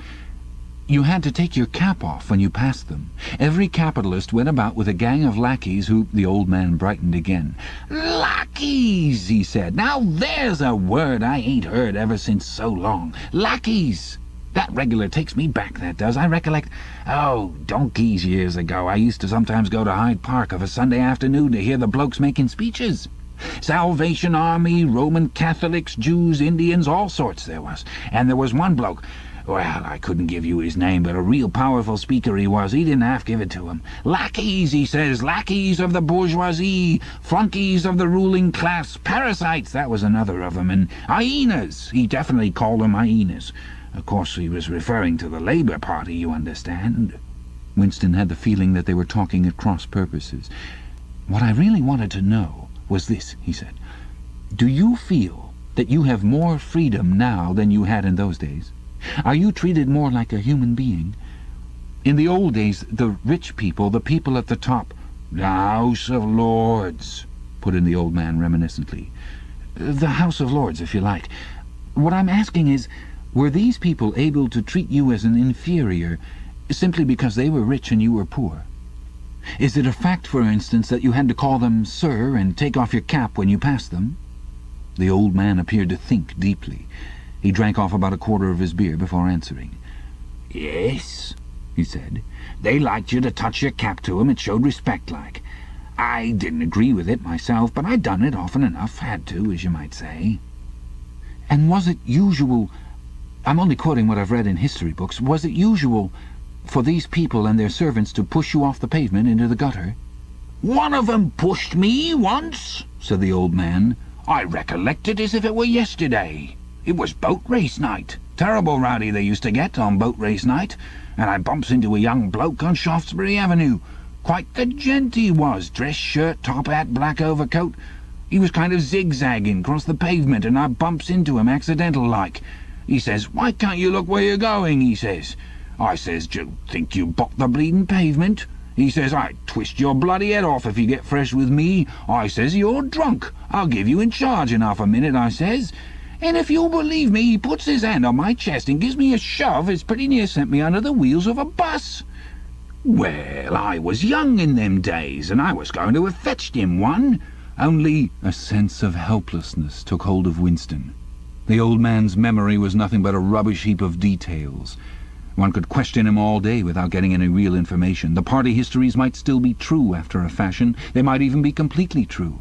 You had to take your cap off when you passed them. Every capitalist went about with a gang of lackeys who—" The old man brightened again. "Lackeys," he said. "Now there's a word I ain't heard ever since so long. Lackeys. That regular takes me back, that does. I recollect, donkeys years ago, I used to sometimes go to Hyde Park of a Sunday afternoon to hear the blokes making speeches. Salvation Army, Roman Catholics, Jews, Indians, all sorts there was. And there was one bloke— well, I couldn't give you his name, but a real powerful speaker he was. He didn't half give it to him. 'Lackeys,' he says, 'lackeys of the bourgeoisie, flunkies of the ruling class, parasites,' that was another of them, and hyenas. He definitely called them hyenas. Of course, he was referring to the Labour Party, you understand." Winston had the feeling that they were talking at cross purposes. "What I really wanted to know was this," he said. "Do you feel that you have more freedom now than you had in those days? Are you treated more like a human being? In the old days, the rich people, the people at the top—" "The House of Lords," put in the old man reminiscently. "The House of Lords, if you like. What I'm asking is, were these people able to treat you as an inferior simply because they were rich and you were poor? Is it a fact, for instance, that you had to call them sir and take off your cap when you passed them?" The old man appeared to think deeply. He drank off about a quarter of his beer before answering. "Yes," he said. "They liked you to touch your cap to 'em. It showed respect like. I didn't agree with it myself, but I done it often enough. Had to, as you might say." "And was it usual I'm only quoting what I've read in history books. Was it usual for these people and their servants to push you off the pavement into the gutter?" "One of 'em pushed me once," said the old man. "I recollect it as if it were yesterday. It was boat race night. Terrible rowdy they used to get on boat race night, and I bumps into a young bloke on Shaftesbury Avenue. Quite the gent he was, dress shirt, top hat, black overcoat. He was kind of zigzagging across the pavement, and I bumps into him accidental like. He says, 'Why can't you look where you're going?' he says. I says, 'D'you think you blocked the bleeding pavement?' He says, 'I twist your bloody head off if you get fresh with me.' I says, 'You're drunk. I'll give you in charge in half a minute,' I says. And if you'll believe me, he puts his hand on my chest and gives me a shove as pretty near sent me under the wheels of a bus. Well, I was young in them days, and I was going to have fetched him one, only—" A sense of helplessness took hold of Winston. The old man's memory was nothing but a rubbish heap of details. One could question him all day without getting any real information. The party histories might still be true after a fashion. They might even be completely true.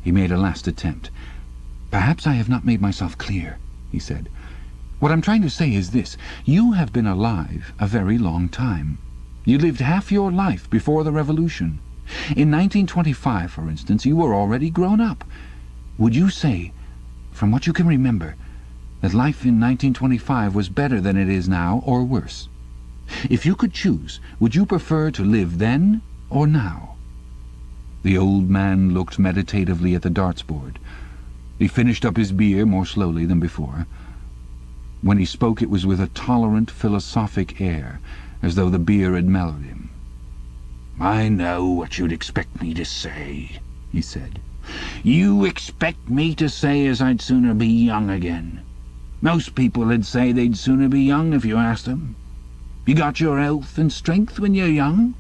He made a last attempt. "Perhaps I have not made myself clear," he said. "What I'm trying to say is this. You have been alive a very long time. You lived half your life before the Revolution. In 1925, for instance, you were already grown up. Would you say, from what you can remember, that life in 1925 was better than it is now, or worse? If you could choose, would you prefer to live then or now?" The old man looked meditatively at the darts board. He finished up his beer more slowly than before. When he spoke, it was with a tolerant, philosophic air, as though the beer had mellowed him. "I know what you'd expect me to say," he said. "You expect me to say as I'd sooner be young again. Most people'd say they'd sooner be young if you asked 'em. You got your health and strength when you're young.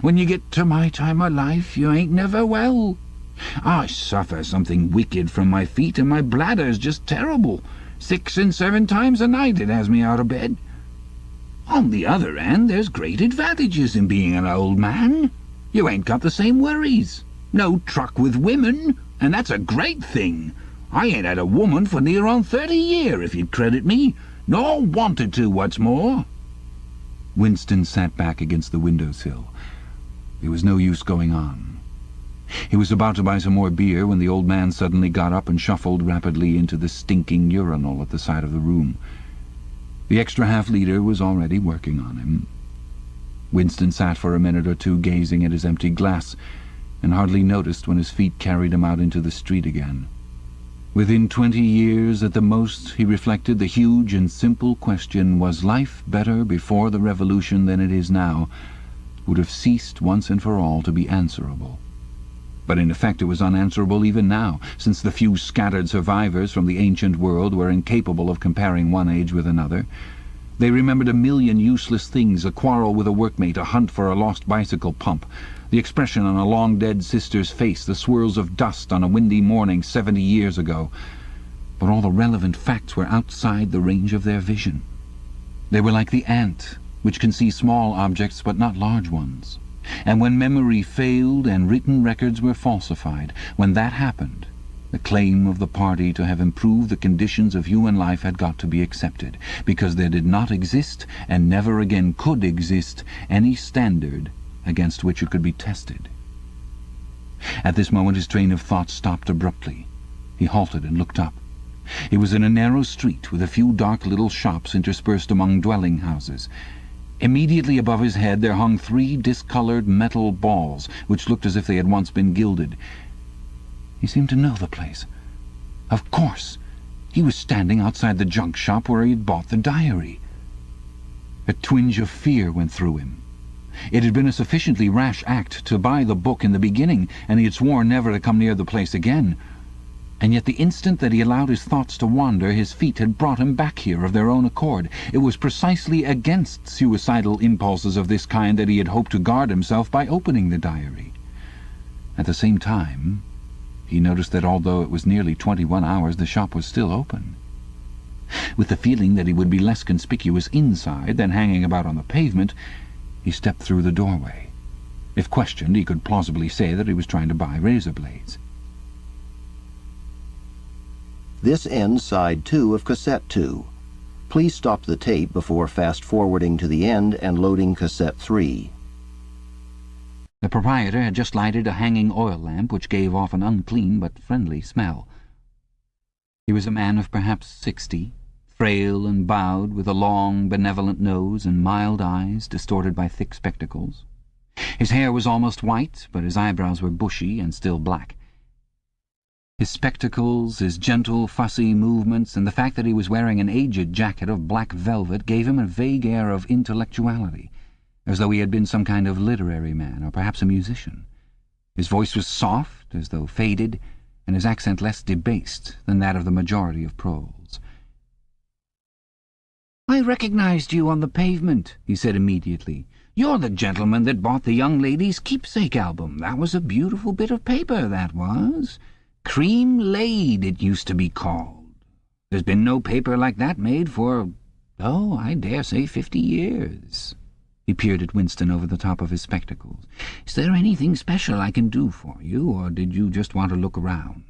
When you get to my time of life, you ain't never well. I suffer something wicked from my feet, and my bladder's just terrible. 6 and 7 times a night it has me out of bed. On the other hand, there's great advantages in being an old man. You ain't got the same worries. No truck with women, and that's a great thing. I ain't had a woman for near on 30 year, if you'd credit me, nor wanted to, what's more." Winston sat back against the windowsill. There was no use going on. He was about to buy some more beer when the old man suddenly got up and shuffled rapidly into the stinking urinal at the side of the room. The extra half-liter was already working on him. Winston sat for a minute or two gazing at his empty glass, and hardly noticed when his feet carried him out into the street again. Within 20 years at the most, he reflected, the huge and simple question, was life better before the Revolution than it is now, would have ceased once and for all to be answerable. But in effect it was unanswerable even now, since the few scattered survivors from the ancient world were incapable of comparing one age with another. They remembered a million useless things, a quarrel with a workmate, a hunt for a lost bicycle pump, the expression on a long-dead sister's face, the swirls of dust on a windy morning 70 years ago. But all the relevant facts were outside the range of their vision. They were like the ant, which can see small objects but not large ones. And when memory failed and written records were falsified, when that happened, the claim of the party to have improved the conditions of human life had got to be accepted, because there did not exist, and never again could exist, any standard against which it could be tested. At this moment his train of thought stopped abruptly. He halted and looked up. It was in a narrow street with a few dark little shops interspersed among dwelling houses. Immediately above his head there hung 3 discoloured metal balls, which looked as if they had once been gilded. He seemed to know the place. Of course! He was standing outside the junk shop where he had bought the diary. A twinge of fear went through him. It had been a sufficiently rash act to buy the book in the beginning, and he had sworn never to come near the place again. And yet the instant that he allowed his thoughts to wander, his feet had brought him back here of their own accord. It was precisely against suicidal impulses of this kind that he had hoped to guard himself by opening the diary. At the same time, he noticed that although it was nearly 21 hours, the shop was still open. With the feeling that he would be less conspicuous inside than hanging about on the pavement, he stepped through the doorway. If questioned, he could plausibly say that he was trying to buy razor blades. This ends Side 2 of Cassette 2. Please stop the tape before fast-forwarding to the end and loading cassette 3. The proprietor had just lighted a hanging oil lamp which gave off an unclean but friendly smell. He was a man of perhaps 60, frail and bowed, with a long, benevolent nose and mild eyes distorted by thick spectacles. His hair was almost white, but his eyebrows were bushy and still black. His spectacles, his gentle, fussy movements, and the fact that he was wearing an aged jacket of black velvet gave him a vague air of intellectuality, as though he had been some kind of literary man, or perhaps a musician. His voice was soft, as though faded, and his accent less debased than that of the majority of proles. "I recognized you on the pavement," he said immediately. "You're the gentleman that bought the young lady's keepsake album. That was a beautiful bit of paper, that was. Cream laid, it used to be called. There's been no paper like that made for, I dare say 50 years. He peered at Winston over the top of his spectacles. "Is there anything special I can do for you, or did you just want to look around?"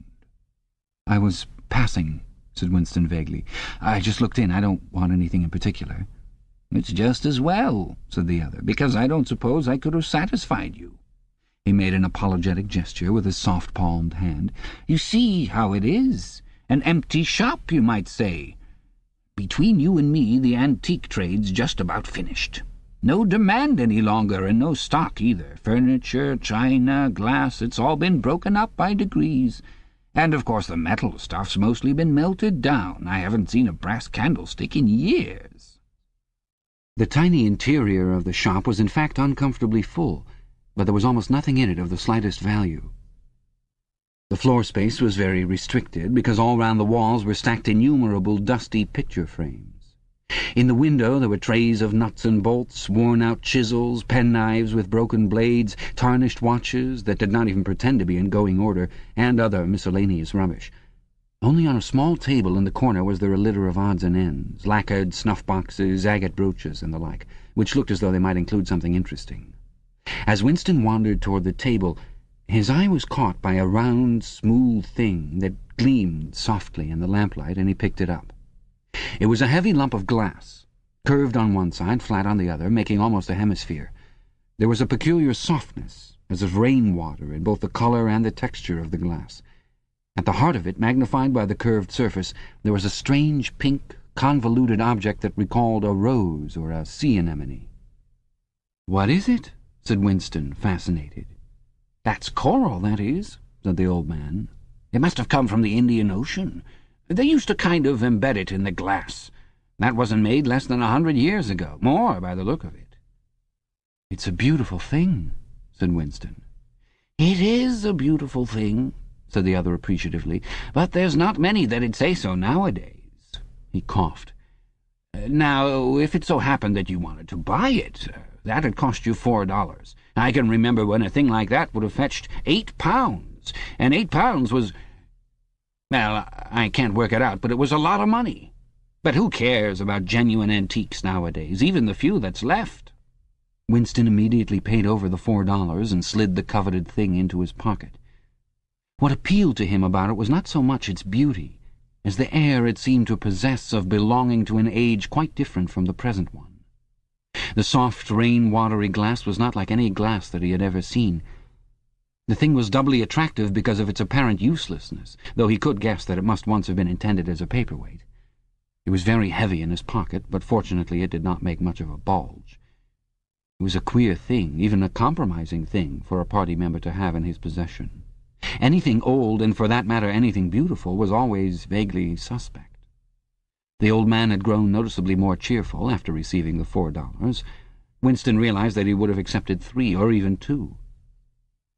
"I was passing," said Winston vaguely. "I just looked in. I don't want anything in particular." "It's just as well," said the other, "because I don't suppose I could have satisfied you." He made an apologetic gesture with his soft-palmed hand. "You see how it is. An empty shop, you might say. Between you and me, the antique trade's just about finished. No demand any longer, and no stock either. Furniture, china, glass, it's all been broken up by degrees. And, of course, the metal stuff's mostly been melted down. I haven't seen a brass candlestick in years." The tiny interior of the shop was in fact uncomfortably full, but there was almost nothing in it of the slightest value. The floor space was very restricted, because all round the walls were stacked innumerable dusty picture frames. In the window there were trays of nuts and bolts, worn-out chisels, penknives with broken blades, tarnished watches that did not even pretend to be in going order, and other miscellaneous rubbish. Only on a small table in the corner was there a litter of odds and ends, lacquered snuff-boxes, agate brooches, and the like, which looked as though they might include something interesting. As Winston wandered toward the table, his eye was caught by a round, smooth thing that gleamed softly in the lamplight, and he picked it up. It was a heavy lump of glass, curved on one side, flat on the other, making almost a hemisphere. There was a peculiar softness, as of rainwater, in both the colour and the texture of the glass. At the heart of it, magnified by the curved surface, there was a strange pink, convoluted object that recalled a rose or a sea anemone. "What is it?" said Winston, fascinated. "That's coral, that is," said the old man. "It must have come from the Indian Ocean. They used to kind of embed it in the glass. That wasn't made less than 100 years ago. More, by the look of it." "It's a beautiful thing," said Winston. "It is a beautiful thing," said the other appreciatively, "but there's not many that'd say so nowadays." He coughed. "Now, if it so happened that you wanted to buy it, that'd cost you $4. I can remember when a thing like that would have fetched £8, and £8 was... Well, I can't work it out, but it was a lot of money. But who cares about genuine antiques nowadays, even the few that's left?" Winston immediately paid over the $4 and slid the coveted thing into his pocket. What appealed to him about it was not so much its beauty as the air it seemed to possess of belonging to an age quite different from the present one. The soft, rain-watery glass was not like any glass that he had ever seen. The thing was doubly attractive because of its apparent uselessness, though he could guess that it must once have been intended as a paperweight. It was very heavy in his pocket, but fortunately it did not make much of a bulge. It was a queer thing, even a compromising thing, for a party member to have in his possession. Anything old, and for that matter anything beautiful, was always vaguely suspect. The old man had grown noticeably more cheerful after receiving the $4. Winston realized that he would have accepted 3 or even 2.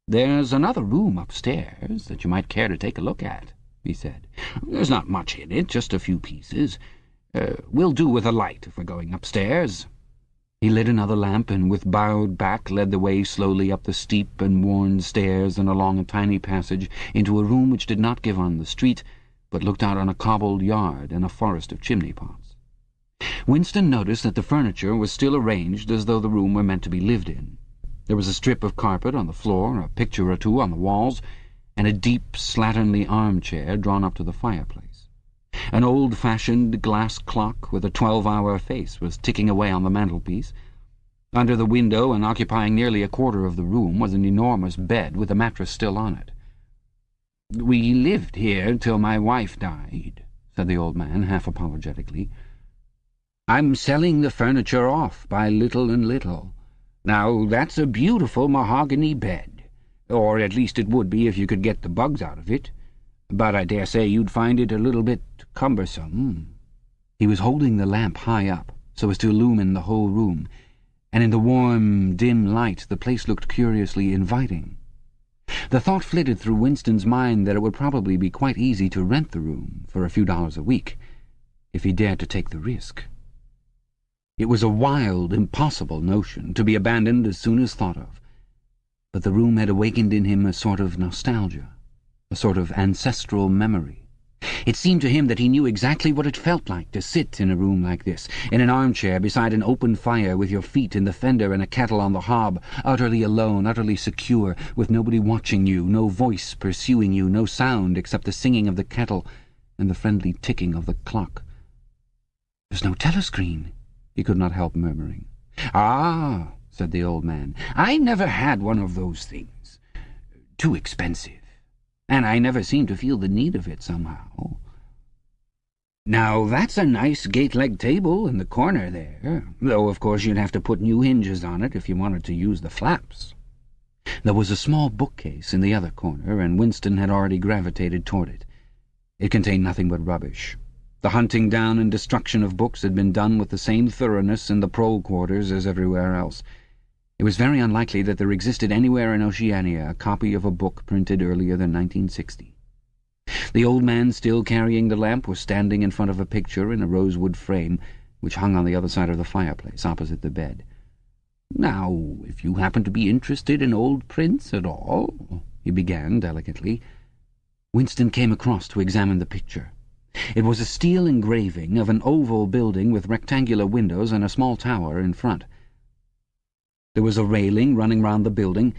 "There's another room upstairs that you might care to take a look at," he said. "There's not much in it, just a few pieces. We'll do with a light if we're going upstairs." He lit another lamp and with bowed back led the way slowly up the steep and worn stairs and along a tiny passage into a room which did not give on the street, but looked out on a cobbled yard and a forest of chimney-pots. Winston noticed that the furniture was still arranged as though the room were meant to be lived in. There was a strip of carpet on the floor, a picture or two on the walls, and a deep, slatternly armchair drawn up to the fireplace. An old-fashioned glass clock with a 12-hour face was ticking away on the mantelpiece. Under the window, and occupying nearly a quarter of the room, was an enormous bed with a mattress still on it. "We lived here till my wife died," said the old man, half apologetically. "I'm selling the furniture off by little and little. Now, that's a beautiful mahogany bed, or at least it would be if you could get the bugs out of it. But I dare say you'd find it a little bit cumbersome." He was holding the lamp high up, so as to illumine the whole room, and in the warm, dim light the place looked curiously inviting. The thought flitted through Winston's mind that it would probably be quite easy to rent the room for a few dollars a week, if he dared to take the risk. It was a wild, impossible notion, to be abandoned as soon as thought of, but the room had awakened in him a sort of nostalgia, a sort of ancestral memory. It seemed to him that he knew exactly what it felt like to sit in a room like this, in an armchair beside an open fire, with your feet in the fender and a kettle on the hob, utterly alone, utterly secure, with nobody watching you, no voice pursuing you, no sound except the singing of the kettle and the friendly ticking of the clock. "There's no telescreen," he could not help murmuring. "Ah," said the old man, "I never had one of those things. Too expensive. And I never seemed to feel the need of it somehow. Now, that's a nice gate-leg table in the corner there, though of course you'd have to put new hinges on it if you wanted to use the flaps." There was a small bookcase in the other corner, and Winston had already gravitated toward it. It contained nothing but rubbish. The hunting down and destruction of books had been done with the same thoroughness in the prole quarters as everywhere else. It was very unlikely that there existed anywhere in Oceania a copy of a book printed earlier than 1960. The old man, still carrying the lamp, was standing in front of a picture in a rosewood frame which hung on the other side of the fireplace, opposite the bed. "Now, if you happen to be interested in old prints at all," he began delicately. Winston came across to examine the picture. It was a steel engraving of an oval building with rectangular windows and a small tower in front. There was a railing running round the building,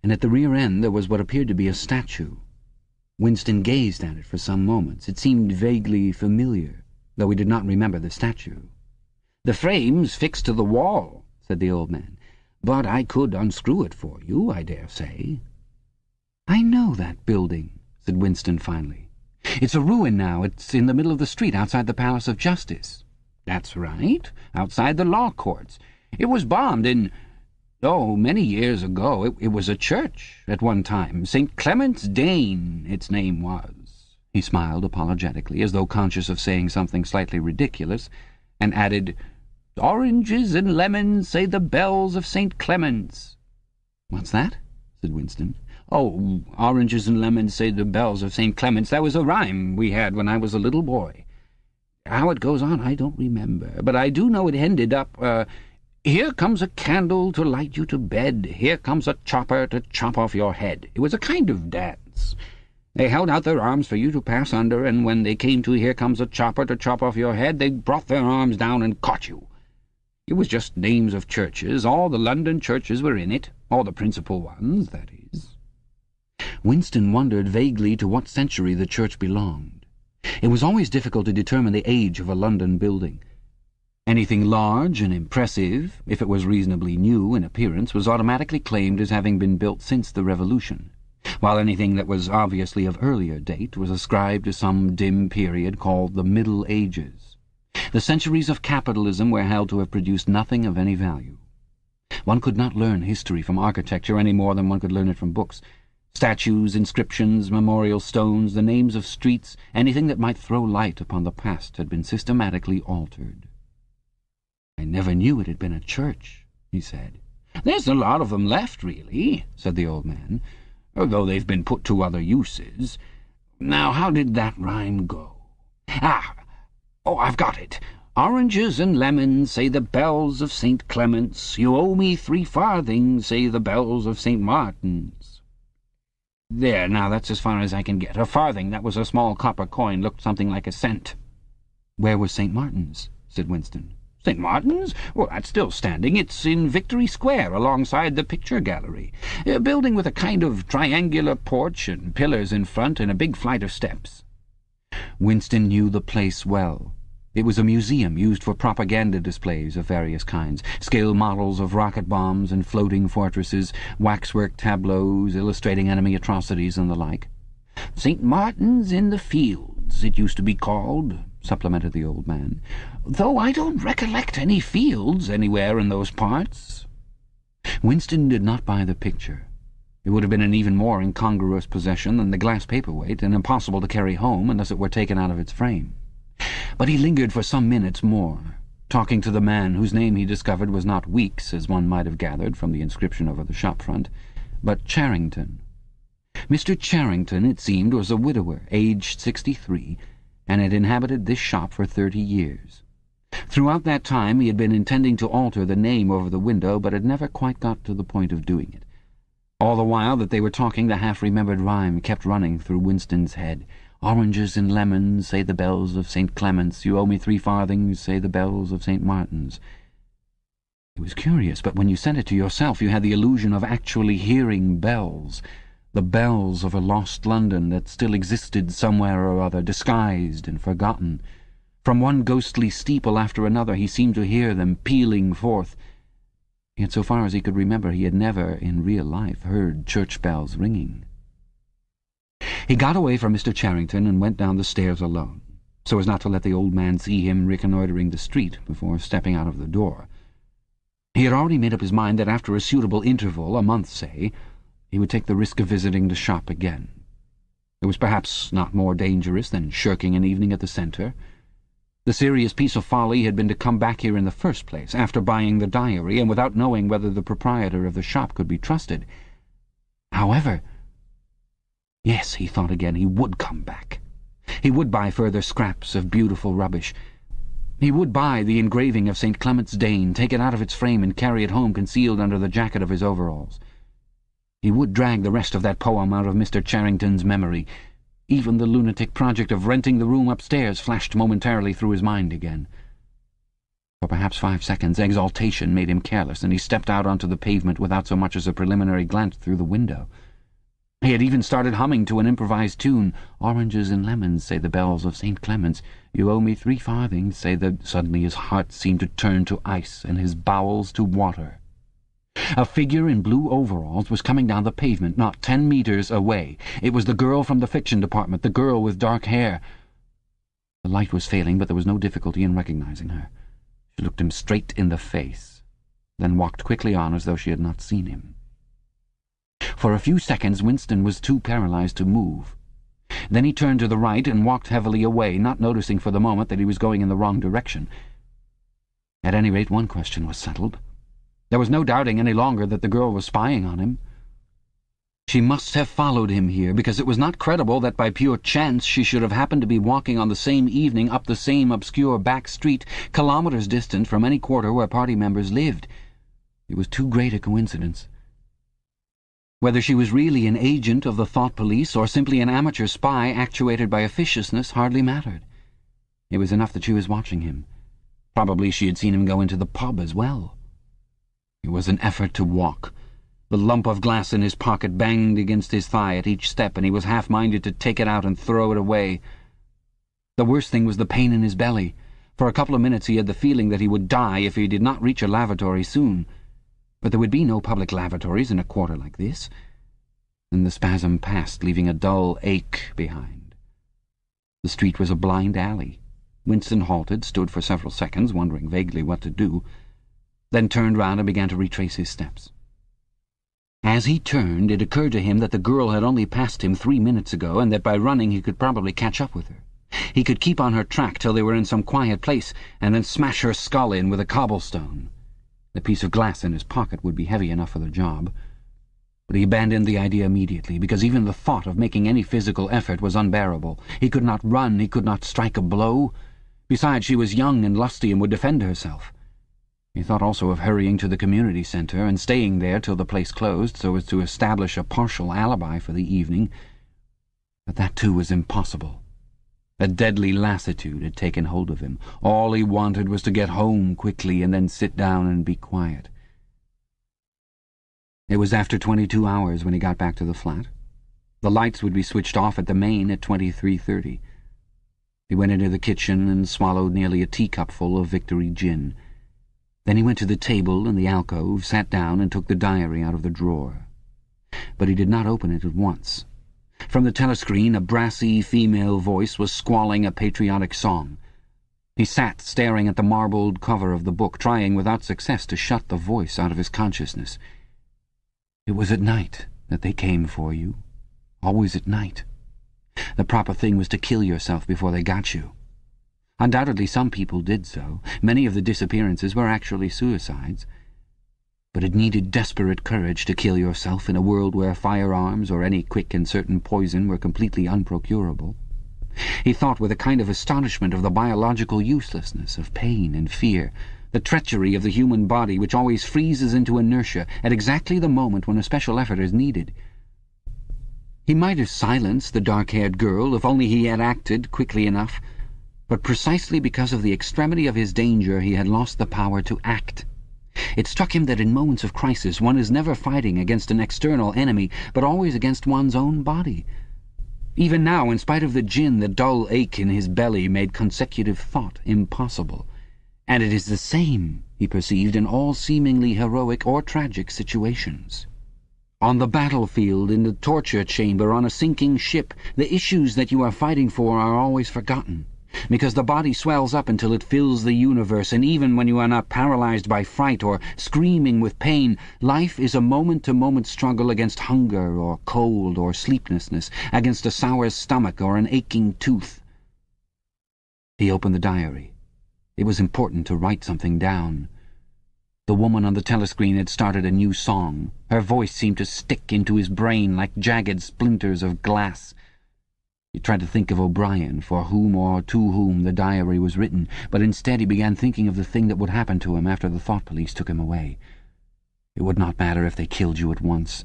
and at the rear end there was what appeared to be a statue. Winston gazed at it for some moments. It seemed vaguely familiar, though he did not remember the statue. "The frame's fixed to the wall," said the old man, "but I could unscrew it for you, I dare say." "I know that building," said Winston finally. "It's a ruin now. It's in the middle of the street outside the Palace of Justice." "That's right, outside the law courts. It was bombed in... many years ago. It was a church at one time. St. Clement's Dane, its name was." He smiled apologetically, as though conscious of saying something slightly ridiculous, and added, "Oranges and lemons, say the bells of St. Clement's." "What's that?" said Winston. "Oh, oranges and lemons, say the bells of St. Clement's. That was a rhyme we had when I was a little boy. How it goes on I don't remember, but I do know it ended up, here comes a candle to light you to bed, here comes a chopper to chop off your head. It was a kind of dance. They held out their arms for you to pass under, and when they came to here comes a chopper to chop off your head, they brought their arms down and caught you. It was just names of churches. All the London churches were in it, all the principal ones, that is." Winston wondered vaguely to what century the church belonged. It was always difficult to determine the age of a London building. Anything large and impressive, if it was reasonably new in appearance, was automatically claimed as having been built since the Revolution, while anything that was obviously of earlier date was ascribed to some dim period called the Middle Ages. The centuries of capitalism were held to have produced nothing of any value. One could not learn history from architecture any more than one could learn it from books. Statues, inscriptions, memorial stones, the names of streets, anything that might throw light upon the past had been systematically altered. "I never knew it had been a church," he said. "There's a lot of them left, really," said the old man, "though they've been put to other uses. Now, how did that rhyme go? I've got it. Oranges and lemons, say the bells of St. Clement's. You owe me 3 farthings, say the bells of St. Martin's. There, now that's as far as I can get. A farthing, that was a small copper coin, looked something like a cent." "Where was St. Martin's?" said Winston. "St. Martin's? Well, that's still standing. It's in Victory Square, alongside the picture gallery. A building with a kind of triangular porch and pillars in front and a big flight of steps." Winston knew the place well. It was a museum used for propaganda displays of various kinds, scale models of rocket bombs and floating fortresses, waxwork tableaus illustrating enemy atrocities and the like. "St. Martin's in the Fields, it used to be called," supplemented the old man, "though I don't recollect any fields anywhere in those parts." Winston did not buy the picture. It would have been an even more incongruous possession than the glass paperweight, and impossible to carry home unless it were taken out of its frame. But he lingered for some minutes more, talking to the man whose name he discovered was not Weeks, as one might have gathered from the inscription over the shop front, but Charrington. Mr. Charrington, it seemed, was a widower, aged 63, and had inhabited this shop for 30 years. Throughout that time he had been intending to alter the name over the window, but had never quite got to the point of doing it. All the while that they were talking, the half-remembered rhyme kept running through Winston's head. "Oranges and lemons, say the bells of St. Clement's. You owe me 3 farthings, say the bells of St. Martin's." It was curious, but when you said it to yourself you had the illusion of actually hearing bells, the bells of a lost London that still existed somewhere or other, disguised and forgotten. From one ghostly steeple after another he seemed to hear them pealing forth. Yet so far as he could remember he had never, in real life, heard church bells ringing. He got away from Mr. Charrington and went down the stairs alone, so as not to let the old man see him reconnoitring the street before stepping out of the door. He had already made up his mind that after a suitable interval, a month, say, he would take the risk of visiting the shop again. It was perhaps not more dangerous than shirking an evening at the centre. The serious piece of folly had been to come back here in the first place, after buying the diary, and without knowing whether the proprietor of the shop could be trusted. However, yes, he thought again, he would come back. He would buy further scraps of beautiful rubbish. He would buy the engraving of St. Clement's Dane, take it out of its frame and carry it home concealed under the jacket of his overalls. He would drag the rest of that poem out of Mr. Charrington's memory. Even the lunatic project of renting the room upstairs flashed momentarily through his mind again. For perhaps 5 seconds exaltation made him careless, and he stepped out onto the pavement without so much as a preliminary glance through the window. He had even started humming to an improvised tune. "Oranges and lemons, say the bells of St. Clement's. You owe me 3 farthings, say the—" Suddenly his heart seemed to turn to ice and his bowels to water. A figure in blue overalls was coming down the pavement, not 10 meters away. It was the girl from the fiction department, the girl with dark hair. The light was failing, but there was no difficulty in recognizing her. She looked him straight in the face, then walked quickly on as though she had not seen him. For a few seconds Winston was too paralyzed to move. Then he turned to the right and walked heavily away, not noticing for the moment that he was going in the wrong direction. At any rate, one question was settled. There was no doubting any longer that the girl was spying on him. She must have followed him here, because it was not credible that by pure chance she should have happened to be walking on the same evening up the same obscure back street, kilometers distant from any quarter where party members lived. It was too great a coincidence. Whether she was really an agent of the thought police or simply an amateur spy actuated by officiousness hardly mattered. It was enough that she was watching him. Probably she had seen him go into the pub as well. It was an effort to walk. The lump of glass in his pocket banged against his thigh at each step, and he was half-minded to take it out and throw it away. The worst thing was the pain in his belly. For a couple of minutes he had the feeling that he would die if he did not reach a lavatory soon. But there would be no public lavatories in a quarter like this. Then the spasm passed, leaving a dull ache behind. The street was a blind alley. Winston halted, stood for several seconds, wondering vaguely what to do, then turned round and began to retrace his steps. As he turned, it occurred to him that the girl had only passed him 3 minutes ago, and that by running he could probably catch up with her. He could keep on her track till they were in some quiet place, and then smash her skull in with a cobblestone. The piece of glass in his pocket would be heavy enough for the job. But he abandoned the idea immediately, because even the thought of making any physical effort was unbearable. He could not run, he could not strike a blow. Besides, she was young and lusty and would defend herself. He thought also of hurrying to the community centre and staying there till the place closed, so as to establish a partial alibi for the evening. But that too was impossible. A deadly lassitude had taken hold of him. All he wanted was to get home quickly and then sit down and be quiet. It was after 22 hours when he got back to the flat. The lights would be switched off at the main at 23:30. He went into the kitchen and swallowed nearly a teacupful of Victory gin. Then he went to the table in the alcove, sat down and took the diary out of the drawer. But he did not open it at once. From the telescreen a brassy female voice was squalling a patriotic song. He sat staring at the marbled cover of the book, trying without success to shut the voice out of his consciousness. It was at night that they came for you. Always at night. The proper thing was to kill yourself before they got you. Undoubtedly some people did so. Many of the disappearances were actually suicides. But it needed desperate courage to kill yourself in a world where firearms or any quick and certain poison were completely unprocurable. He thought with a kind of astonishment of the biological uselessness of pain and fear, the treachery of the human body which always freezes into inertia at exactly the moment when a special effort is needed. He might have silenced the dark-haired girl if only he had acted quickly enough, but precisely because of the extremity of his danger he had lost the power to act. It struck him that in moments of crisis one is never fighting against an external enemy, but always against one's own body. Even now, in spite of the gin, the dull ache in his belly made consecutive thought impossible. And it is the same, he perceived, in all seemingly heroic or tragic situations. On the battlefield, in the torture chamber, on a sinking ship, the issues that you are fighting for are always forgotten, because the body swells up until it fills the universe, and even when you are not paralyzed by fright or screaming with pain, life is a moment-to-moment struggle against hunger or cold or sleeplessness, against a sour stomach or an aching tooth. He opened the diary. It was important to write something down. The woman on the telescreen had started a new song. Her voice seemed to stick into his brain like jagged splinters of glass. He tried to think of O'Brien, for whom or to whom the diary was written, but instead he began thinking of the thing that would happen to him after the thought police took him away. It would not matter if they killed you at once.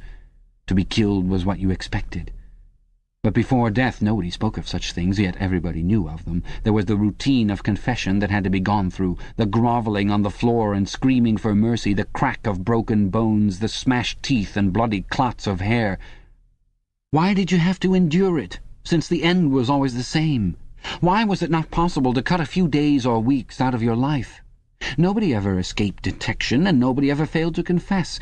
To be killed was what you expected. But before death nobody spoke of such things, yet everybody knew of them. There was the routine of confession that had to be gone through, the grovelling on the floor and screaming for mercy, the crack of broken bones, the smashed teeth and bloody clots of hair. Why did you have to endure it, since the end was always the same? Why was it not possible to cut a few days or weeks out of your life? Nobody ever escaped detection, and nobody ever failed to confess.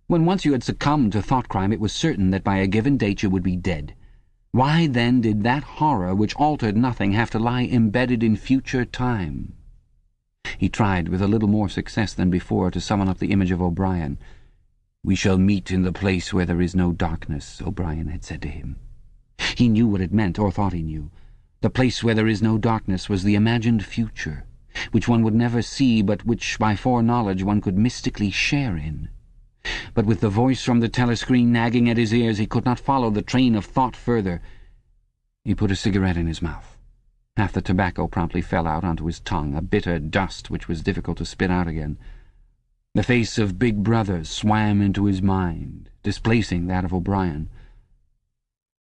When once you had succumbed to thought crime, it was certain that by a given date you would be dead. Why then did that horror which altered nothing have to lie embedded in future time? He tried, with a little more success than before, to summon up the image of O'Brien. "We shall meet in the place where there is no darkness," O'Brien had said to him. He knew what it meant, or thought he knew. The place where there is no darkness was the imagined future, which one would never see, but which, by foreknowledge, one could mystically share in. But with the voice from the telescreen nagging at his ears, he could not follow the train of thought further. He put a cigarette in his mouth. Half the tobacco promptly fell out onto his tongue, a bitter dust which was difficult to spit out again. The face of Big Brother swam into his mind, displacing that of O'Brien.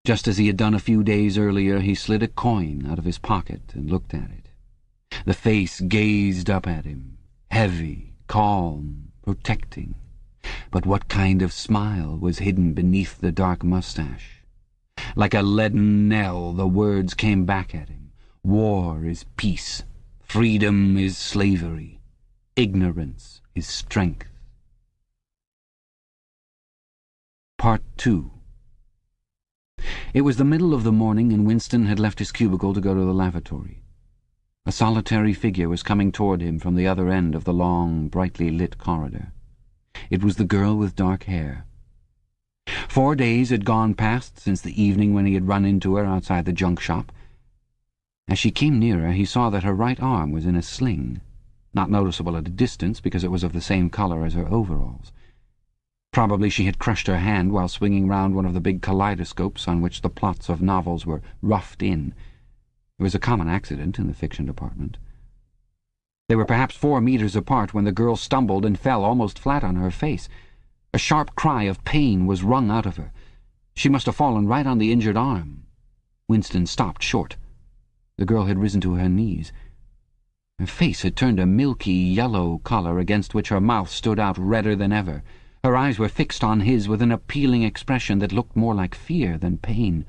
Just as he had done a few days earlier, he slid a coin out of his pocket and looked at it. The face gazed up at him, heavy, calm, protecting. But what kind of smile was hidden beneath the dark mustache? Like a leaden knell, the words came back at him. War is peace. Freedom is slavery. Ignorance is strength. Part 2. It was the middle of the morning, and Winston had left his cubicle to go to the lavatory. A solitary figure was coming toward him from the other end of the long, brightly lit corridor. It was the girl with dark hair. 4 days had gone past since the evening when he had run into her outside the junk shop. As she came nearer, he saw that her right arm was in a sling, not noticeable at a distance because it was of the same color as her overalls. Probably she had crushed her hand while swinging round one of the big kaleidoscopes on which the plots of novels were roughed in. It was a common accident in the fiction department. They were perhaps 4 meters apart when the girl stumbled and fell almost flat on her face. A sharp cry of pain was wrung out of her. She must have fallen right on the injured arm. Winston stopped short. The girl had risen to her knees. Her face had turned a milky yellow color against which her mouth stood out redder than ever. Her eyes were fixed on his with an appealing expression that looked more like fear than pain.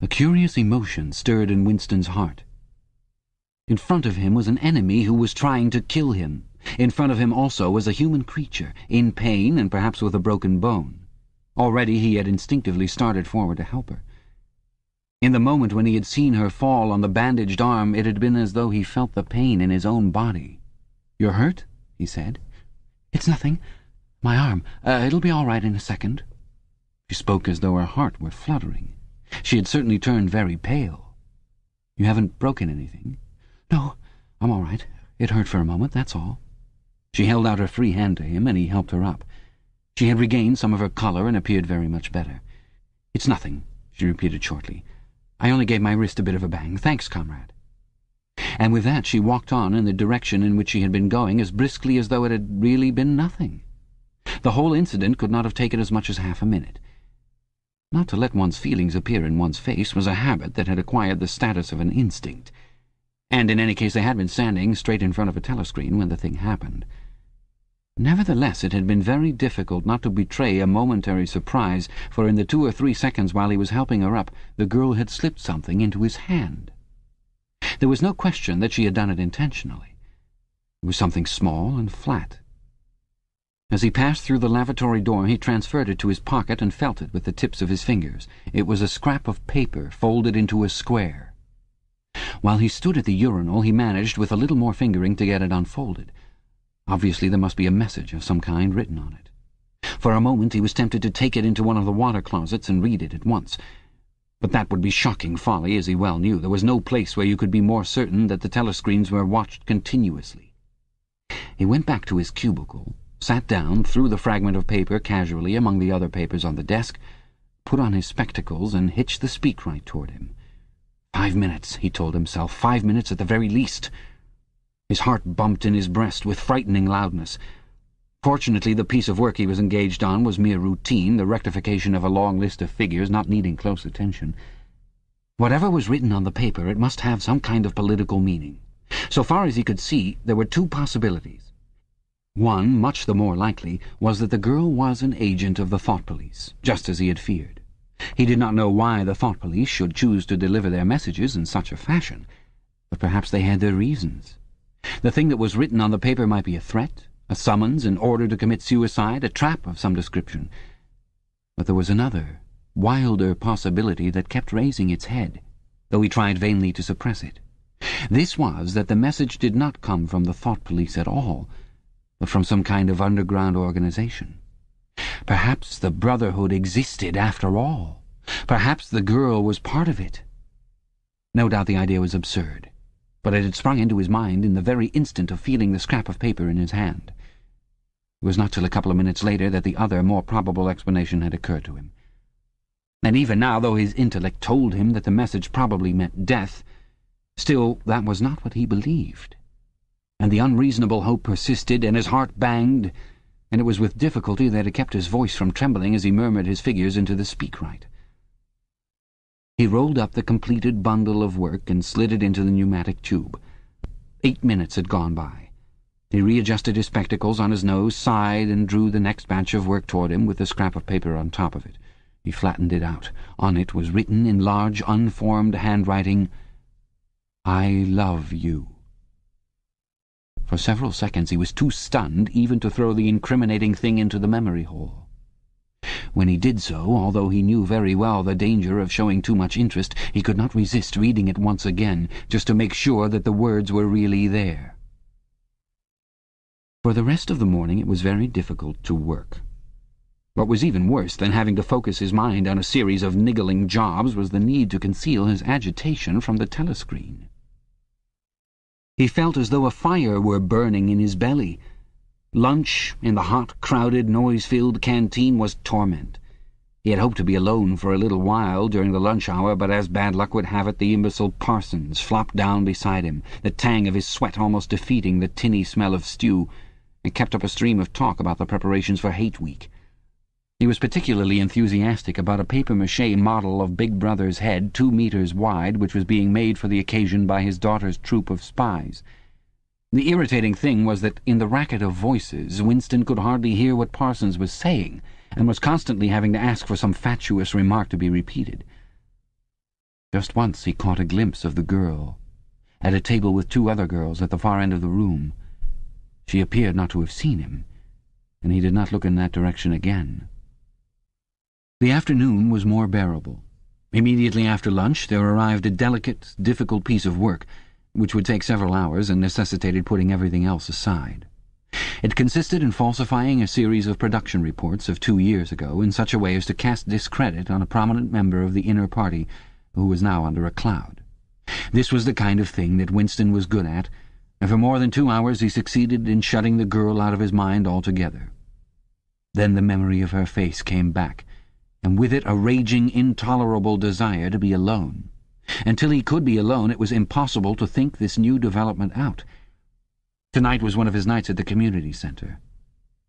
A curious emotion stirred in Winston's heart. In front of him was an enemy who was trying to kill him. In front of him also was a human creature, in pain and perhaps with a broken bone. Already he had instinctively started forward to help her. In the moment when he had seen her fall on the bandaged arm, it had been as though he felt the pain in his own body. "You're hurt?" he said. "It's nothing. My arm. It'll be all right in a second." She spoke as though her heart were fluttering. She had certainly turned very pale. "You haven't broken anything?" "No, I'm all right. It hurt for a moment, that's all." She held out her free hand to him, and he helped her up. She had regained some of her colour and appeared very much better. "It's nothing," she repeated shortly. "I only gave my wrist a bit of a bang. Thanks, comrade." And with that she walked on in the direction in which she had been going as briskly as though it had really been nothing. The whole incident could not have taken as much as half a minute. Not to let one's feelings appear in one's face was a habit that had acquired the status of an instinct, and in any case they had been standing straight in front of a telescreen when the thing happened. Nevertheless, it had been very difficult not to betray a momentary surprise, for in the 2 or 3 seconds while he was helping her up, the girl had slipped something into his hand. There was no question that she had done it intentionally. It was something small and flat. As he passed through the lavatory door, he transferred it to his pocket and felt it with the tips of his fingers. It was a scrap of paper folded into a square. While he stood at the urinal, he managed, with a little more fingering, to get it unfolded. Obviously there must be a message of some kind written on it. For a moment he was tempted to take it into one of the water closets and read it at once. But that would be shocking folly, as he well knew. There was no place where you could be more certain that the telescreens were watched continuously. He went back to his cubicle, sat down, threw the fragment of paper casually among the other papers on the desk, put on his spectacles, and hitched the speakwrite toward him. 5 minutes, he told himself, 5 minutes at the very least. His heart bumped in his breast with frightening loudness. Fortunately, the piece of work he was engaged on was mere routine, the rectification of a long list of figures not needing close attention. Whatever was written on the paper, it must have some kind of political meaning. So far as he could see, there were 2 possibilities. One, much the more likely, was that the girl was an agent of the thought police, just as he had feared. He did not know why the thought police should choose to deliver their messages in such a fashion, but perhaps they had their reasons. The thing that was written on the paper might be a threat, a summons, an order to commit suicide, a trap of some description. But there was another, wilder possibility that kept raising its head, though he tried vainly to suppress it. This was that the message did not come from the thought police at all, but from some kind of underground organization. Perhaps the Brotherhood existed after all. Perhaps the girl was part of it. No doubt the idea was absurd, but it had sprung into his mind in the very instant of feeling the scrap of paper in his hand. It was not till a couple of minutes later that the other, more probable explanation had occurred to him. And even now, though his intellect told him that the message probably meant death, still that was not what he believed. And the unreasonable hope persisted, and his heart banged, and it was with difficulty that it kept his voice from trembling as he murmured his figures into the speakwrite. He rolled up the completed bundle of work and slid it into the pneumatic tube. 8 minutes had gone by. He readjusted his spectacles on his nose, sighed, and drew the next batch of work toward him with the scrap of paper on top of it. He flattened it out. On it was written in large, unformed handwriting, "I love you." For several seconds he was too stunned even to throw the incriminating thing into the memory hole. When he did so, although he knew very well the danger of showing too much interest, he could not resist reading it once again, just to make sure that the words were really there. For the rest of the morning it was very difficult to work. What was even worse than having to focus his mind on a series of niggling jobs was the need to conceal his agitation from the telescreen. He felt as though a fire were burning in his belly. Lunch in the hot, crowded, noise-filled canteen was torment. He had hoped to be alone for a little while during the lunch hour, but as bad luck would have it, the imbecile Parsons flopped down beside him, the tang of his sweat almost defeating the tinny smell of stew, and kept up a stream of talk about the preparations for Hate Week. He was particularly enthusiastic about a papier-mâché model of Big Brother's head 2 meters wide, which was being made for the occasion by his daughter's troop of spies. The irritating thing was that in the racket of voices Winston could hardly hear what Parsons was saying, and was constantly having to ask for some fatuous remark to be repeated. Just once he caught a glimpse of the girl, at a table with 2 other girls at the far end of the room. She appeared not to have seen him, and he did not look in that direction again. The afternoon was more bearable. Immediately after lunch there arrived a delicate, difficult piece of work, which would take several hours and necessitated putting everything else aside. It consisted in falsifying a series of production reports of 2 years ago in such a way as to cast discredit on a prominent member of the inner party who was now under a cloud. This was the kind of thing that Winston was good at, and for more than 2 hours he succeeded in shutting the girl out of his mind altogether. Then the memory of her face came back, and with it a raging, intolerable desire to be alone. Until he could be alone, it was impossible to think this new development out. Tonight was one of his nights at the community centre.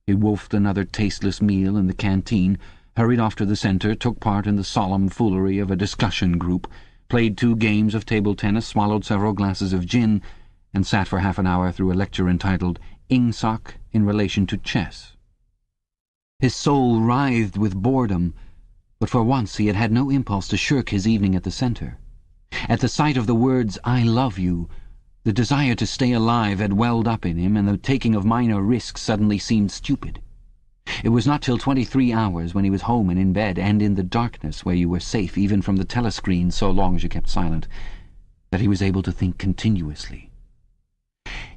He wolfed another tasteless meal in the canteen, hurried off to the centre, took part in the solemn foolery of a discussion group, played 2 games of table tennis, swallowed several glasses of gin, and sat for half an hour through a lecture entitled Ingsoc in Relation to Chess. His soul writhed with boredom, but for once he had had no impulse to shirk his evening at the centre. At the sight of the words, "I love you," the desire to stay alive had welled up in him, and the taking of minor risks suddenly seemed stupid. It was not till 23 hours, when he was home and in bed, and in the darkness where you were safe even from the telescreen so long as you kept silent, that he was able to think continuously.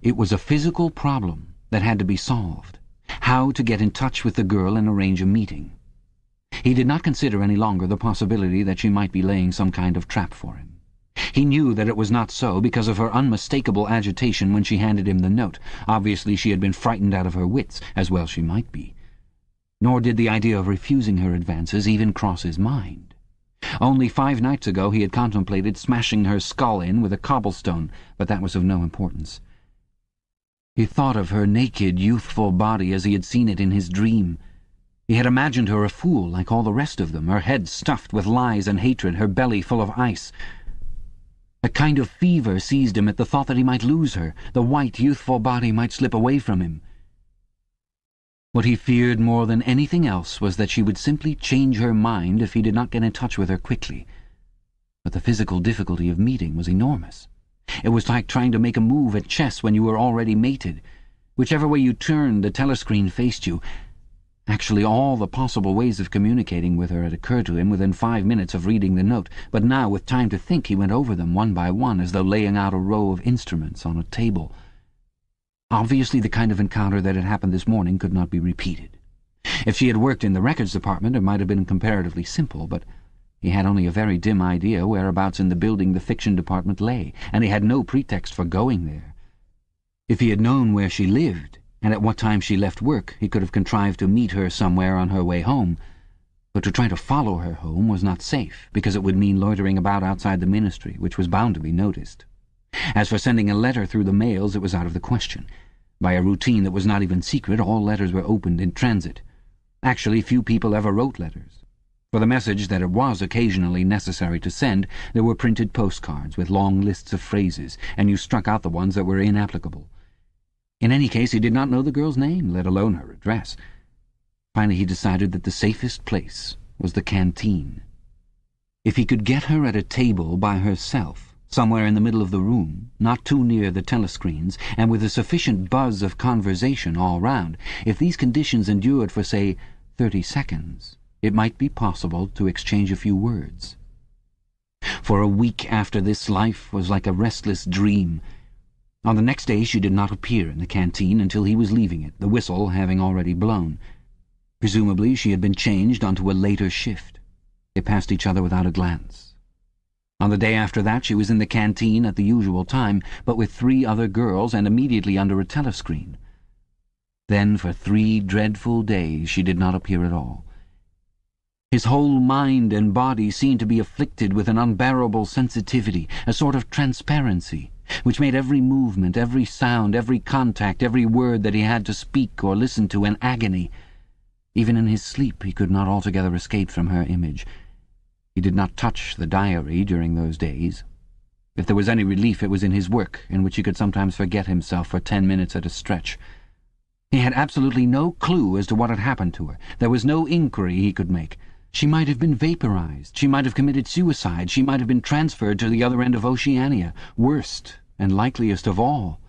It was a physical problem that had to be solved: how to get in touch with the girl and arrange a meeting. He did not consider any longer the possibility that she might be laying some kind of trap for him. He knew that it was not so because of her unmistakable agitation when she handed him the note. Obviously she had been frightened out of her wits, as well she might be. Nor did the idea of refusing her advances even cross his mind. Only 5 nights ago he had contemplated smashing her skull in with a cobblestone, but that was of no importance. He thought of her naked, youthful body as he had seen it in his dream. He had imagined her a fool like all the rest of them, her head stuffed with lies and hatred, her belly full of ice. A kind of fever seized him at the thought that he might lose her, the white, youthful body might slip away from him. What he feared more than anything else was that she would simply change her mind if he did not get in touch with her quickly. But the physical difficulty of meeting was enormous. It was like trying to make a move at chess when you were already mated. Whichever way you turned, the telescreen faced you. Actually, all the possible ways of communicating with her had occurred to him within 5 minutes of reading the note, but now, with time to think, he went over them one by one, as though laying out a row of instruments on a table. Obviously the kind of encounter that had happened this morning could not be repeated. If she had worked in the records department, it might have been comparatively simple, but he had only a very dim idea whereabouts in the building the fiction department lay, and he had no pretext for going there. If he had known where she lived, and at what time she left work, he could have contrived to meet her somewhere on her way home. But to try to follow her home was not safe, because it would mean loitering about outside the ministry, which was bound to be noticed. As for sending a letter through the mails, it was out of the question. By a routine that was not even secret, all letters were opened in transit. Actually, few people ever wrote letters. For the message that it was occasionally necessary to send, there were printed postcards with long lists of phrases, and you struck out the ones that were inapplicable. In any case, he did not know the girl's name, let alone her address. Finally, he decided that the safest place was the canteen. If he could get her at a table by herself, somewhere in the middle of the room, not too near the telescreens, and with a sufficient buzz of conversation all round, if these conditions endured for, say, 30 seconds, it might be possible to exchange a few words. For a week after this, life was like a restless dream. On the next day she did not appear in the canteen until he was leaving it, the whistle having already blown. Presumably she had been changed onto a later shift. They passed each other without a glance. On the day after that she was in the canteen at the usual time, but with 3 other girls and immediately under a telescreen. Then for 3 dreadful days she did not appear at all. His whole mind and body seemed to be afflicted with an unbearable sensitivity, a sort of transparency, which made every movement, every sound, every contact, every word that he had to speak or listen to an agony. Even in his sleep he could not altogether escape from her image. He did not touch the diary during those days. If there was any relief, it was in his work, in which he could sometimes forget himself for 10 minutes at a stretch. He had absolutely no clue as to what had happened to her. There was no inquiry he could make. She might have been vaporized. She might have committed suicide. She might have been transferred to the other end of Oceania. Worst and likeliest of all,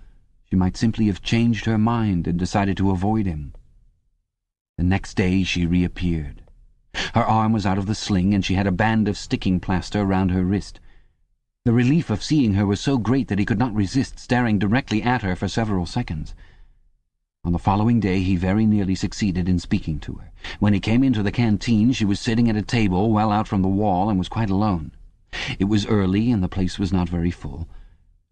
she might simply have changed her mind and decided to avoid him. The next day she reappeared. Her arm was out of the sling, and she had a band of sticking plaster round her wrist. The relief of seeing her was so great that he could not resist staring directly at her for several seconds. On the following day he very nearly succeeded in speaking to her. When he came into the canteen, she was sitting at a table well out from the wall and was quite alone. It was early, and the place was not very full.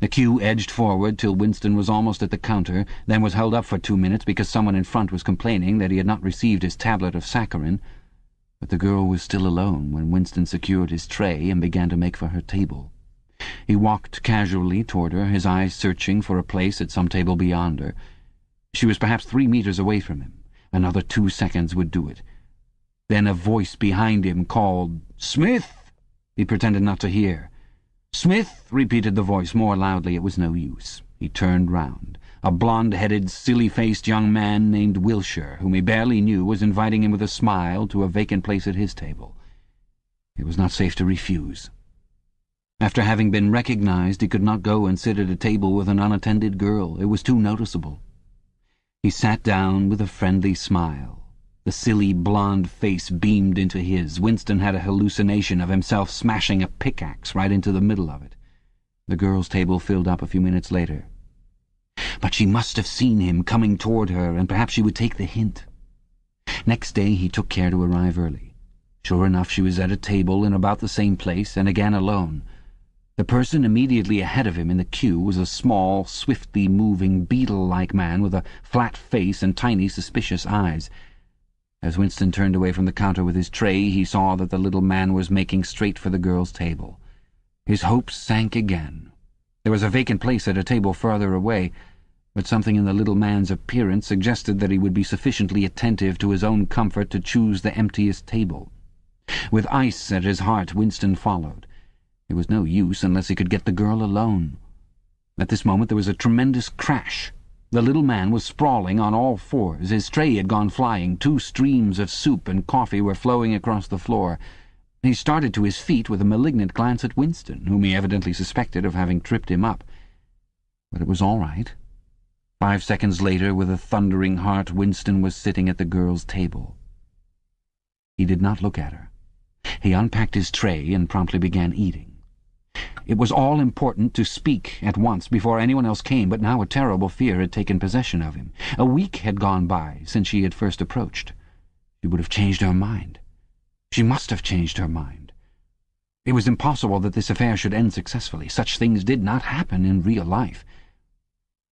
The queue edged forward till Winston was almost at the counter, then was held up for 2 minutes because someone in front was complaining that he had not received his tablet of saccharin. But the girl was still alone when Winston secured his tray and began to make for her table. He walked casually toward her, his eyes searching for a place at some table beyond her. She was perhaps 3 meters away from him. Another 2 seconds would do it. Then a voice behind him called, "Smith!" He pretended not to hear. "Smith!" repeated the voice more loudly. It was no use. He turned round. A blonde-headed, silly-faced young man named Wilshire, whom he barely knew, was inviting him with a smile to a vacant place at his table. It was not safe to refuse. After having been recognized, he could not go and sit at a table with an unattended girl. It was too noticeable. He sat down with a friendly smile. The silly blonde face beamed into his. Winston had a hallucination of himself smashing a pickaxe right into the middle of it. The girl's table filled up a few minutes later. But she must have seen him coming toward her, and perhaps she would take the hint. Next day he took care to arrive early. Sure enough, she was at a table in about the same place, and again alone. The person immediately ahead of him in the queue was a small, swiftly moving, beetle-like man with a flat face and tiny, suspicious eyes. As Winston turned away from the counter with his tray, he saw that the little man was making straight for the girl's table. His hopes sank again. There was a vacant place at a table farther away, but something in the little man's appearance suggested that he would be sufficiently attentive to his own comfort to choose the emptiest table. With ice at his heart, Winston followed. It was no use unless he could get the girl alone. At this moment there was a tremendous crash. The little man was sprawling on all fours. His tray had gone flying. 2 streams of soup and coffee were flowing across the floor. He started to his feet with a malignant glance at Winston, whom he evidently suspected of having tripped him up. But it was all right. 5 seconds later, with a thundering heart, Winston was sitting at the girl's table. He did not look at her. He unpacked his tray and promptly began eating. It was all important to speak at once before anyone else came, but now a terrible fear had taken possession of him. A week had gone by since she had first approached. She would have changed her mind. She must have changed her mind. It was impossible that this affair should end successfully. Such things did not happen in real life.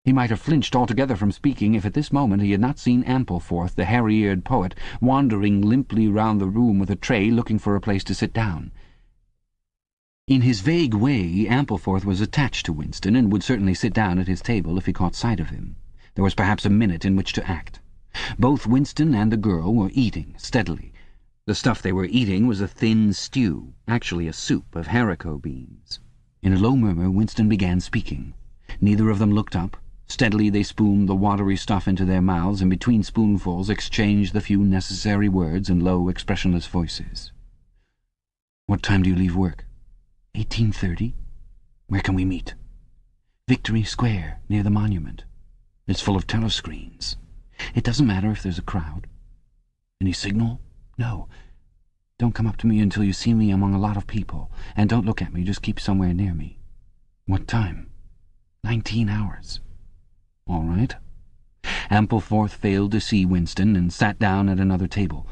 He might have flinched altogether from speaking if at this moment he had not seen Ampleforth, the hairy-eared poet, wandering limply round the room with a tray looking for a place to sit down. In his vague way, Ampleforth was attached to Winston and would certainly sit down at his table if he caught sight of him. There was perhaps a minute in which to act. Both Winston and the girl were eating steadily. The stuff they were eating was a thin stew, actually a soup of haricot beans. In a low murmur, Winston began speaking. Neither of them looked up. Steadily they spooned the watery stuff into their mouths, and between spoonfuls exchanged the few necessary words in low, expressionless voices. "What time do you leave work?" 18:30. "Where can we meet?" "Victory Square, near the monument. It's full of telescreens. It doesn't matter if there's a crowd." "Any signal?" "No. Don't come up to me until you see me among a lot of people. And don't look at me, just keep somewhere near me." "What time?" 19 hours. "All right." Ampleforth failed to see Winston and sat down at another table.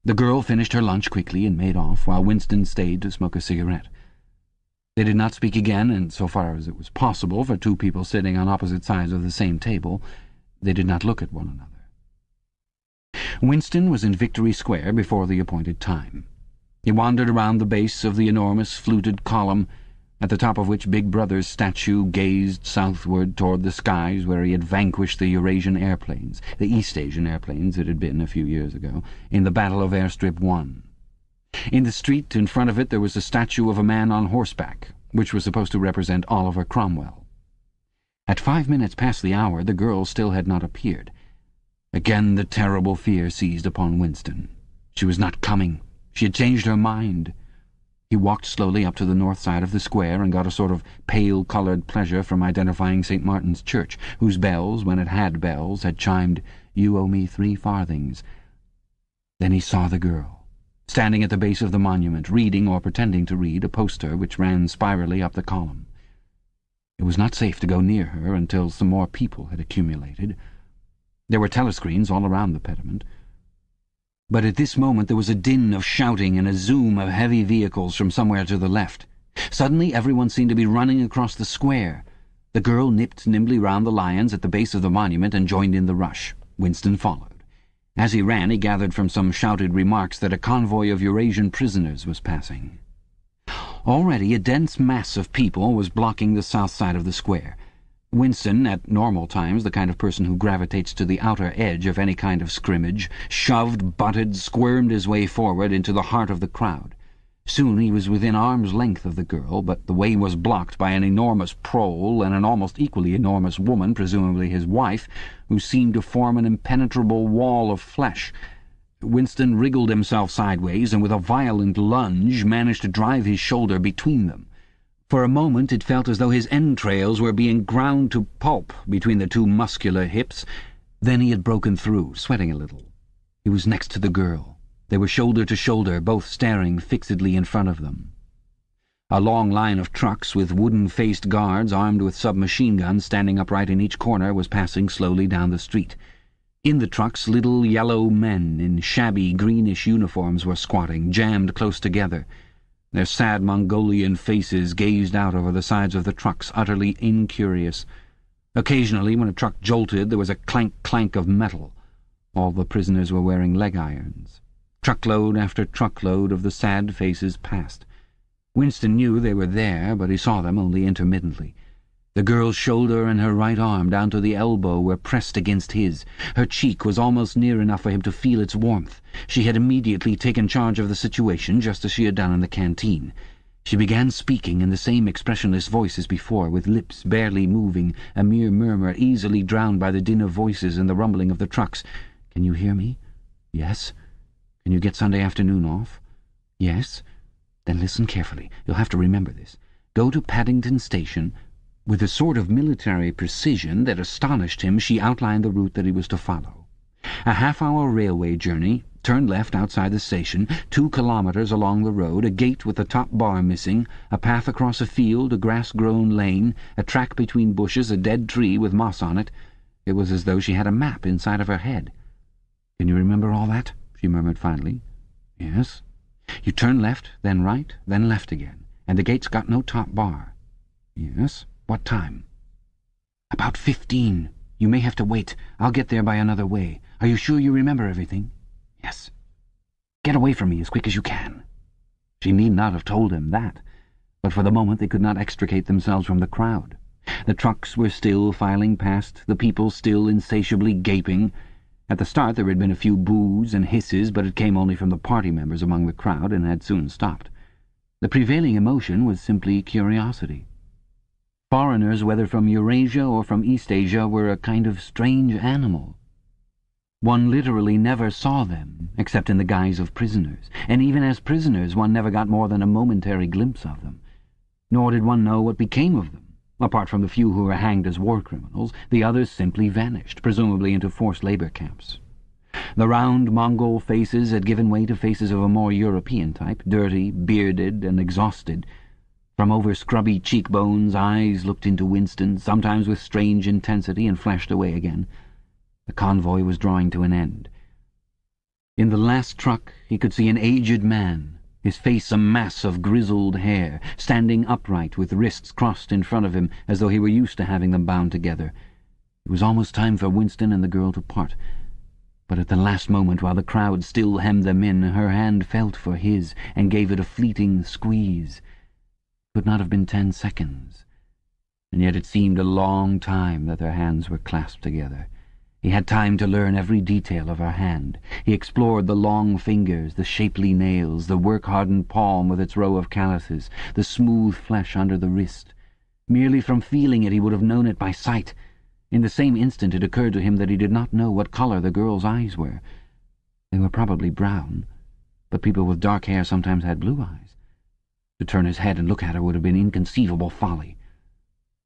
The girl finished her lunch quickly and made off, while Winston stayed to smoke a cigarette. They did not speak again, and so far as it was possible for 2 people sitting on opposite sides of the same table, they did not look at one another. Winston was in Victory Square before the appointed time. He wandered around the base of the enormous fluted column, at the top of which Big Brother's statue gazed southward toward the skies where he had vanquished the Eurasian airplanes, the East Asian airplanes it had been a few years ago, in the Battle of Airstrip 1. In the street in front of it there was a statue of a man on horseback, which was supposed to represent Oliver Cromwell. At 5 minutes past the hour, the girl still had not appeared. Again the terrible fear seized upon Winston. She was not coming. She had changed her mind. He walked slowly up to the north side of the square and got a sort of pale-coloured pleasure from identifying St. Martin's Church, whose bells, when it had bells, had chimed, "You owe me 3 farthings." Then he saw the girl, standing at the base of the monument, reading or pretending to read a poster which ran spirally up the column. It was not safe to go near her until some more people had accumulated. There were telescreens all around the pediment. But at this moment there was a din of shouting and a zoom of heavy vehicles from somewhere to the left. Suddenly everyone seemed to be running across the square. The girl nipped nimbly round the lions at the base of the monument and joined in the rush. Winston followed. As he ran, he gathered from some shouted remarks that a convoy of Eurasian prisoners was passing. Already a dense mass of people was blocking the south side of the square. Winston, at normal times the kind of person who gravitates to the outer edge of any kind of scrimmage, shoved, butted, squirmed his way forward into the heart of the crowd. Soon he was within arm's length of the girl, but the way was blocked by an enormous prole and an almost equally enormous woman, presumably his wife, who seemed to form an impenetrable wall of flesh. Winston wriggled himself sideways and with a violent lunge managed to drive his shoulder between them. For a moment it felt as though his entrails were being ground to pulp between the two muscular hips. Then he had broken through, sweating a little. He was next to the girl. They were shoulder to shoulder, both staring fixedly in front of them. A long line of trucks with wooden-faced guards armed with submachine guns standing upright in each corner was passing slowly down the street. In the trucks little yellow men in shabby greenish uniforms were squatting, jammed close together. Their sad Mongolian faces gazed out over the sides of the trucks, utterly incurious. Occasionally, when a truck jolted, there was a clank-clank of metal. All the prisoners were wearing leg irons. Truckload after truckload of the sad faces passed. Winston knew they were there, but he saw them only intermittently. The girl's shoulder and her right arm down to the elbow were pressed against his. Her cheek was almost near enough for him to feel its warmth. She had immediately taken charge of the situation, just as she had done in the canteen. She began speaking in the same expressionless voice as before, with lips barely moving, a mere murmur easily drowned by the din of voices and the rumbling of the trucks. "Can you hear me?" "Yes." "Can you get Sunday afternoon off?" "Yes." "Then listen carefully. You'll have to remember this. Go to Paddington Station." With a sort of military precision that astonished him, she outlined the route that he was to follow. A half-hour railway journey, turn left outside the station, 2 kilometres along the road, a gate with the top bar missing, a path across a field, a grass-grown lane, a track between bushes, a dead tree with moss on it. It was as though she had a map inside of her head. "Can you remember all that?" she murmured finally. "Yes." "You turn left, then right, then left again, and the gate's got no top bar." "Yes." "What time?" "About 15. You may have to wait. I'll get there by another way. Are you sure you remember everything?" "Yes." "Get away from me as quick as you can." She need not have told him that, but for the moment they could not extricate themselves from the crowd. The trucks were still filing past, the people still insatiably gaping. At the start there had been a few boos and hisses, but it came only from the party members among the crowd and had soon stopped. The prevailing emotion was simply curiosity. Foreigners, whether from Eurasia or from East Asia, were a kind of strange animal. One literally never saw them, except in the guise of prisoners, and even as prisoners one never got more than a momentary glimpse of them. Nor did one know what became of them. Apart from the few who were hanged as war criminals, the others simply vanished, presumably into forced labour camps. The round Mongol faces had given way to faces of a more European type, dirty, bearded, and exhausted. From over scrubby cheekbones, eyes looked into Winston, sometimes with strange intensity, and flashed away again. The convoy was drawing to an end. In the last truck he could see an aged man, his face a mass of grizzled hair, standing upright with wrists crossed in front of him as though he were used to having them bound together. It was almost time for Winston and the girl to part. But at the last moment, while the crowd still hemmed them in, her hand felt for his and gave it a fleeting squeeze. It could not have been 10 seconds, and yet it seemed a long time that their hands were clasped together. He had time to learn every detail of her hand. He explored the long fingers, the shapely nails, the work-hardened palm with its row of calluses, the smooth flesh under the wrist. Merely from feeling it he would have known it by sight. In the same instant it occurred to him that he did not know what colour the girl's eyes were. They were probably brown. but people with dark hair sometimes had blue eyes. To turn his head and look at her would have been inconceivable folly.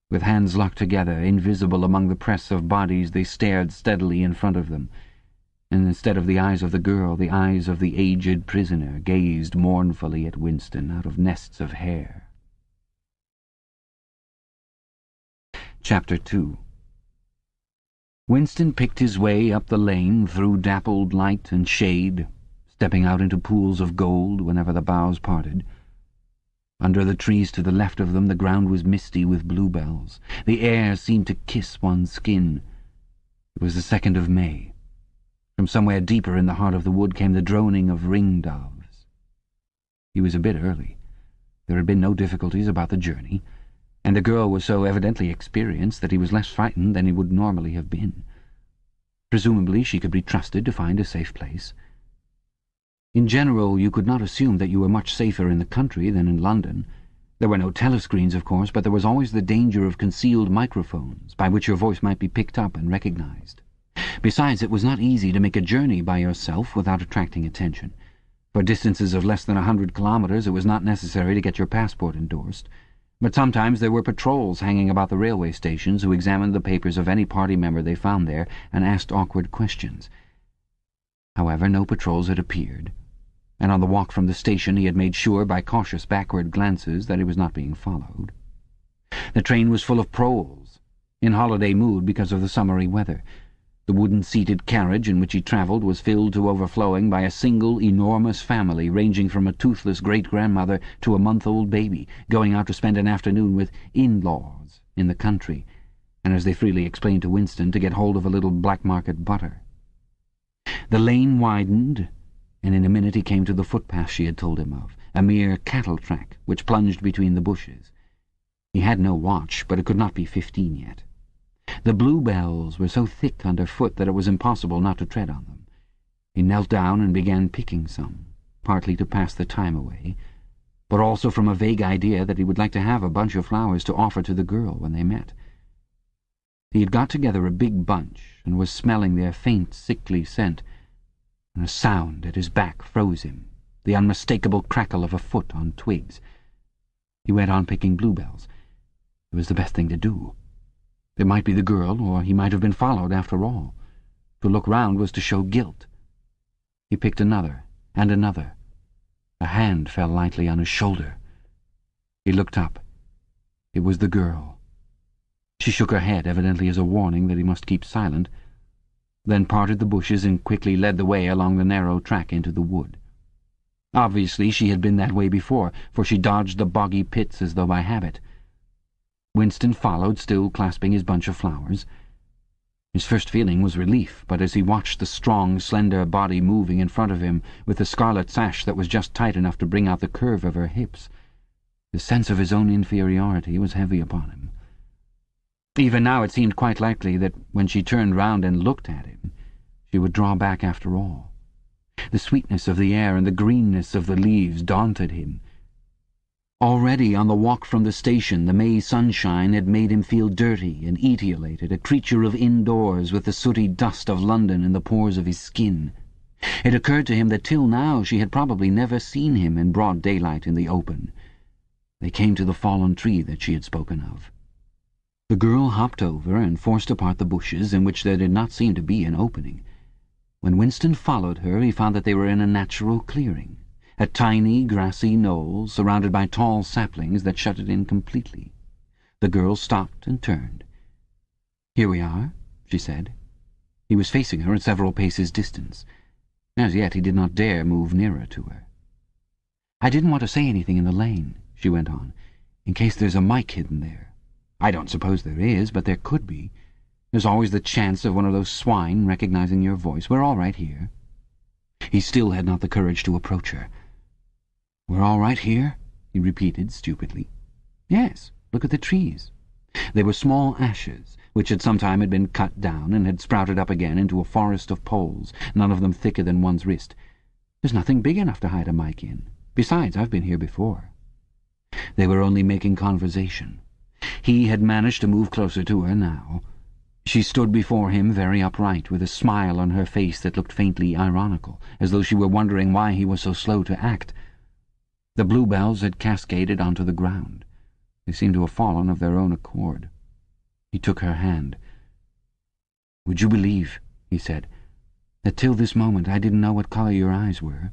With hands locked together, invisible among the press of bodies, they stared steadily in front of them, and instead of the eyes of the girl, the eyes of the aged prisoner gazed mournfully at Winston out of nests of hair. Chapter 2. Winston picked his way up the lane through dappled light and shade, stepping out into pools of gold whenever the boughs parted. Under the trees to the left of them the ground was misty with bluebells. The air seemed to kiss one's skin. It was the 2nd of May. From somewhere deeper in the heart of the wood came the droning of ring-doves. He was a bit early. There had been no difficulties about the journey, and the girl was so evidently experienced that he was less frightened than he would normally have been. Presumably she could be trusted to find a safe place. In general, you could not assume that you were much safer in the country than in London. There were no telescreens, of course, but there was always the danger of concealed microphones, by which your voice might be picked up and recognized. Besides, it was not easy to make a journey by yourself without attracting attention. For distances of less than 100 kilometers it was not necessary to get your passport endorsed. But sometimes there were patrols hanging about the railway stations who examined the papers of any party member they found there and asked awkward questions. However, no patrols had appeared, and on the walk from the station he had made sure by cautious backward glances that he was not being followed. The train was full of proles, in holiday mood because of the summery weather. The wooden-seated carriage in which he travelled was filled to overflowing by a single enormous family ranging from a toothless great-grandmother to a month-old baby, going out to spend an afternoon with in-laws in the country, and, as they freely explained to Winston, to get hold of a little black-market butter. The lane widened, and in a minute he came to the footpath she had told him of, a mere cattle track which plunged between the bushes. He had no watch, but it could not be 15 yet. The bluebells were so thick underfoot that it was impossible not to tread on them. He knelt down and began picking some, partly to pass the time away, but also from a vague idea that he would like to have a bunch of flowers to offer to the girl when they met. He had got together a big bunch and was smelling their faint, sickly scent, and a sound at his back froze him, the unmistakable crackle of a foot on twigs. He went on picking bluebells. It was the best thing to do. It might be the girl, or he might have been followed after all. To look round was to show guilt. He picked another, and another. A hand fell lightly on his shoulder. He looked up. It was the girl. She shook her head, evidently as a warning that he must keep silent, then parted the bushes and quickly led the way along the narrow track into the wood. Obviously she had been that way before, for she dodged the boggy pits as though by habit. Winston followed, still clasping his bunch of flowers. His first feeling was relief, but as he watched the strong, slender body moving in front of him, with the scarlet sash that was just tight enough to bring out the curve of her hips, the sense of his own inferiority was heavy upon him. Even now it seemed quite likely that when she turned round and looked at him, she would draw back after all. The sweetness of the air and the greenness of the leaves daunted him. Already on the walk from the station the May sunshine had made him feel dirty and etiolated, a creature of indoors with the sooty dust of London in the pores of his skin. It occurred to him that till now she had probably never seen him in broad daylight in the open. They came to the fallen tree that she had spoken of. The girl hopped over and forced apart the bushes, in which there did not seem to be an opening. When Winston followed her, he found that they were in a natural clearing, a tiny, grassy knoll surrounded by tall saplings that shut it in completely. The girl stopped and turned. "Here we are," she said. He was facing her at several paces distance. As yet he did not dare move nearer to her. "I didn't want to say anything in the lane," she went on, "in case there's a mic hidden there. I don't suppose there is, but there could be. There's always the chance of one of those swine recognizing your voice. We're all right here." He still had not the courage to approach her. "We're all right here?" he repeated stupidly. "Yes, look at the trees." They were small ashes, which at some time had been cut down and had sprouted up again into a forest of poles, none of them thicker than one's wrist. "There's nothing big enough to hide a mic in. Besides, I've been here before." They were only making conversation. He had managed to move closer to her now. She stood before him very upright, with a smile on her face that looked faintly ironical, as though she were wondering why he was so slow to act. The bluebells had cascaded onto the ground. They seemed to have fallen of their own accord. He took her hand. "Would you believe," he said, "that till this moment I didn't know what colour your eyes were?"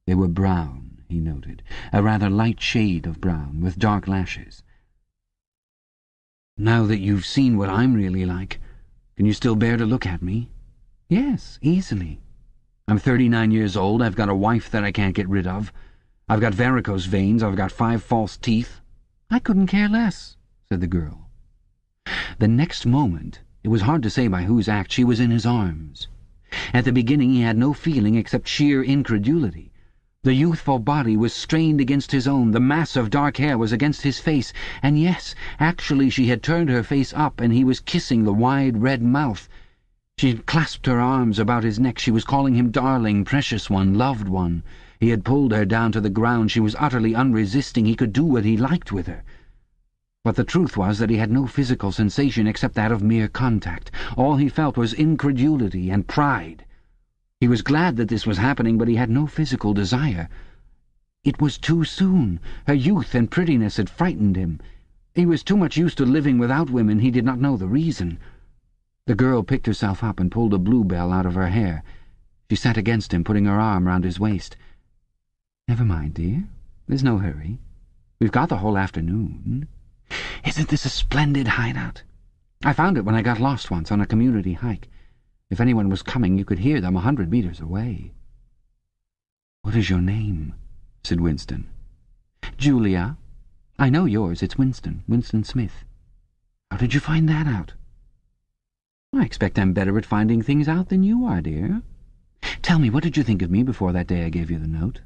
They were brown, he noted, a rather light shade of brown, with dark lashes. "Now that you've seen what I'm really like, can you still bear to look at me?" "Yes, easily. I'm 39 years old. I've got a wife that I can't get rid of. I've got varicose veins. I've got 5 false teeth." "I couldn't care less," said the girl. The next moment, it was hard to say by whose act, she was in his arms. At the beginning he had no feeling except sheer incredulity. The youthful body was strained against his own, the mass of dark hair was against his face, and yes, actually she had turned her face up and he was kissing the wide red mouth. She had clasped her arms about his neck. She was calling him darling, precious one, loved one. He had pulled her down to the ground. She was utterly unresisting. He could do what he liked with her. But the truth was that he had no physical sensation except that of mere contact. All he felt was incredulity and pride. He was glad that this was happening, but he had no physical desire. It was too soon. Her youth and prettiness had frightened him. He was too much used to living without women. He did not know the reason. The girl picked herself up and pulled a bluebell out of her hair. She sat against him, putting her arm round his waist. "Never mind, dear. There's no hurry. We've got the whole afternoon. Isn't this a splendid hideout? I found it when I got lost once on a community hike. If anyone was coming, you could hear them 100 meters away." "What is your name?" said Winston. "Julia. I know yours. It's Winston Smith. How did you find that out?" "I expect I'm better at finding things out than you are, dear. Tell me, what did you think of me before that day I gave you the note?"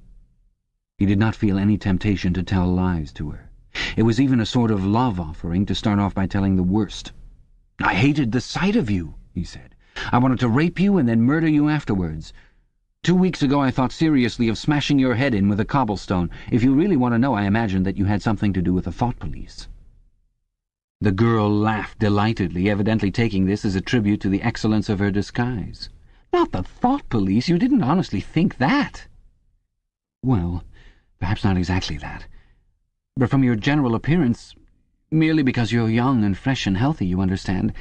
He did not feel any temptation to tell lies to her. It was even a sort of love offering to start off by telling the worst. "I hated the sight of you," he said. "I wanted to rape you and then murder you afterwards. 2 weeks ago I thought seriously of smashing your head in with a cobblestone. If you really want to know, I imagined that you had something to do with the thought police." The girl laughed delightedly, evidently taking this as a tribute to the excellence of her disguise. "Not the thought police? You didn't honestly think that?" "Well, perhaps not exactly that. But from your general appearance, merely because you're young and fresh and healthy, you understand,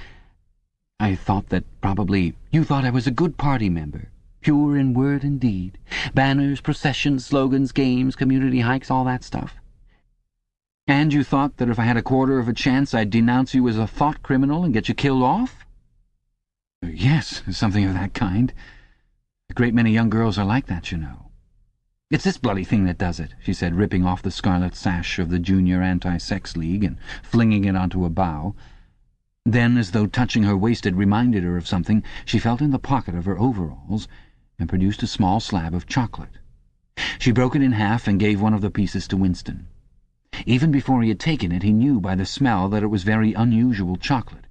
I thought that probably you thought I was a good party member, pure in word and deed. Banners, processions, slogans, games, community hikes, all that stuff. And you thought that if I had a quarter of a chance I'd denounce you as a thought criminal and get you killed off?" "Yes, something of that kind. A great many young girls are like that, you know." "It's this bloody thing that does it," she said, ripping off the scarlet sash of the Junior Anti-Sex League and flinging it onto a bough. Then, as though touching her waist had reminded her of something, she felt in the pocket of her overalls and produced a small slab of chocolate. She broke it in half and gave one of the pieces to Winston. Even before he had taken it, he knew by the smell that it was very unusual chocolate.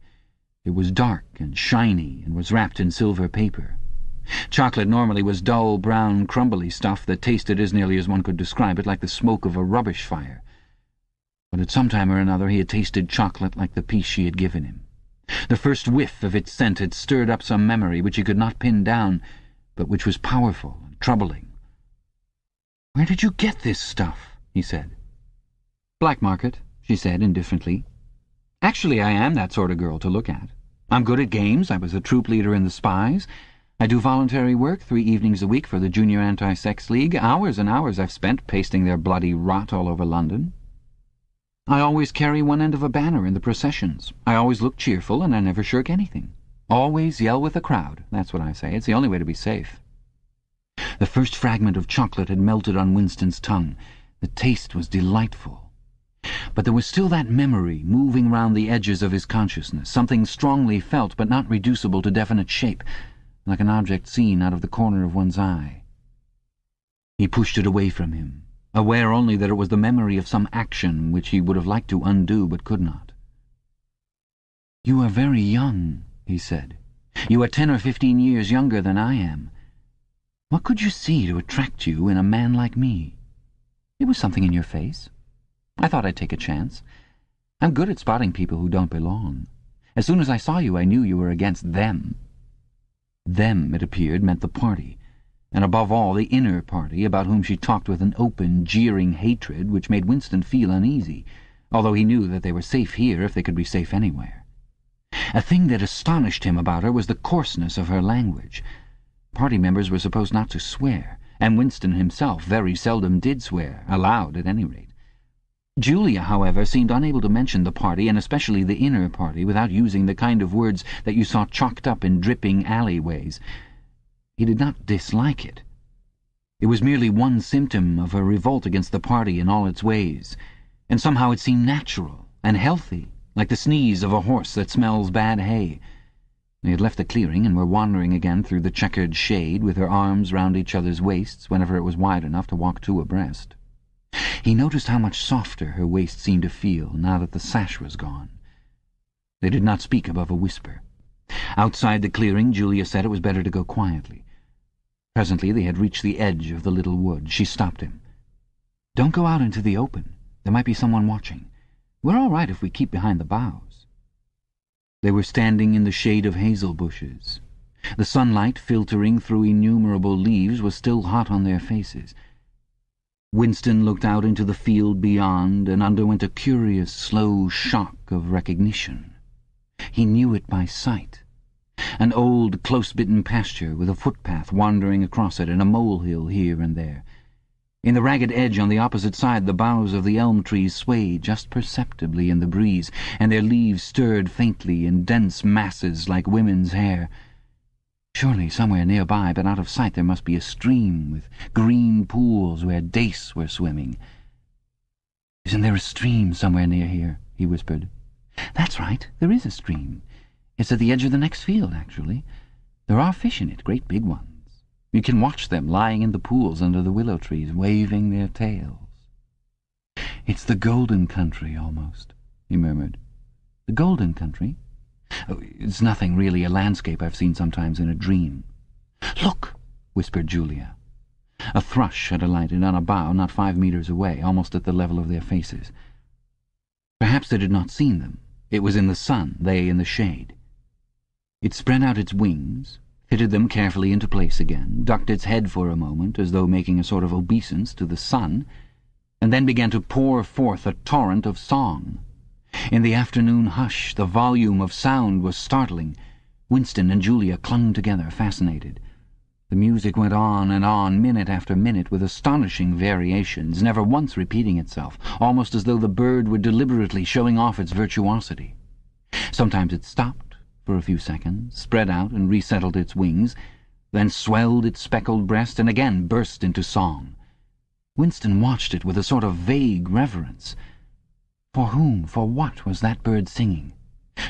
It was dark and shiny and was wrapped in silver paper. Chocolate normally was dull, brown, crumbly stuff that tasted, as nearly as one could describe it, like the smoke of a rubbish fire. But at some time or another he had tasted chocolate like the piece she had given him. The first whiff of its scent had stirred up some memory which he could not pin down, but which was powerful and troubling. "Where did you get this stuff?" he said. "Black market," she said indifferently. "Actually, I am that sort of girl to look at. I'm good at games. I was a troop leader in the Spies. I do voluntary work 3 evenings a week for the Junior Anti-Sex League. Hours and hours I've spent pasting their bloody rot all over London. I always carry one end of a banner in the processions. I always look cheerful, and I never shirk anything. Always yell with the crowd, that's what I say. It's the only way to be safe." The first fragment of chocolate had melted on Winston's tongue. The taste was delightful. But there was still that memory moving round the edges of his consciousness, something strongly felt but not reducible to definite shape, like an object seen out of the corner of one's eye. He pushed it away from him, aware only that it was the memory of some action which he would have liked to undo but could not. "You are very young," he said. "You are 10 or 15 years younger than I am. What could you see to attract you in a man like me? It was something in your face. I thought I'd take a chance. I'm good at spotting people who don't belong. As soon as I saw you, I knew you were against them. Them, it appeared, meant the party, and above all the inner party, about whom she talked with an open, jeering hatred which made Winston feel uneasy, although he knew that they were safe here if they could be safe anywhere. A thing that astonished him about her was the coarseness of her language. Party members were supposed not to swear, and Winston himself very seldom did swear, aloud at any rate. Julia, however, seemed unable to mention the party, and especially the inner party, without using the kind of words that you saw chalked up in dripping alleyways. He did not dislike it. It was merely one symptom of her revolt against the party in all its ways, and somehow it seemed natural and healthy, like the sneeze of a horse that smells bad hay. They had left the clearing and were wandering again through the checkered shade with their arms round each other's waists whenever it was wide enough to walk two abreast. He noticed how much softer her waist seemed to feel now that the sash was gone. They did not speak above a whisper. Outside the clearing, Julia said it was better to go quietly. Presently they had reached the edge of the little wood. She stopped him. "Don't go out into the open. There might be someone watching. We're all right if we keep behind the boughs." They were standing in the shade of hazel bushes. The sunlight, filtering through innumerable leaves, was still hot on their faces. Winston looked out into the field beyond and underwent a curious, slow shock of recognition. He knew it by sight. An old, close-bitten pasture with a footpath wandering across it and a molehill here and there. In the ragged edge on the opposite side, the boughs of the elm trees swayed just perceptibly in the breeze, and their leaves stirred faintly in dense masses like women's hair. Surely somewhere nearby, but out of sight, there must be a stream with green pools where dace were swimming. "Isn't there a stream somewhere near here?" he whispered. "That's right, there is a stream. It's at the edge of the next field, actually. There are fish in it, great big ones. You can watch them lying in the pools under the willow trees, waving their tails." "It's the golden country, almost," he murmured. "The golden country? Oh, it's nothing really, a landscape I've seen sometimes in a dream." "Look!" whispered Julia. A thrush had alighted on a bough not 5 meters away, almost at the level of their faces. Perhaps it had not seen them. It was in the sun, they in the shade. It spread out its wings, fitted them carefully into place again, ducked its head for a moment, as though making a sort of obeisance to the sun, and then began to pour forth a torrent of song. In the afternoon hush, the volume of sound was startling. Winston and Julia clung together, fascinated. The music went on, minute after minute, with astonishing variations, never once repeating itself, almost as though the bird were deliberately showing off its virtuosity. Sometimes it stopped for a few seconds, spread out and resettled its wings, then swelled its speckled breast and again burst into song. Winston watched it with a sort of vague reverence. For whom, for what was that bird singing?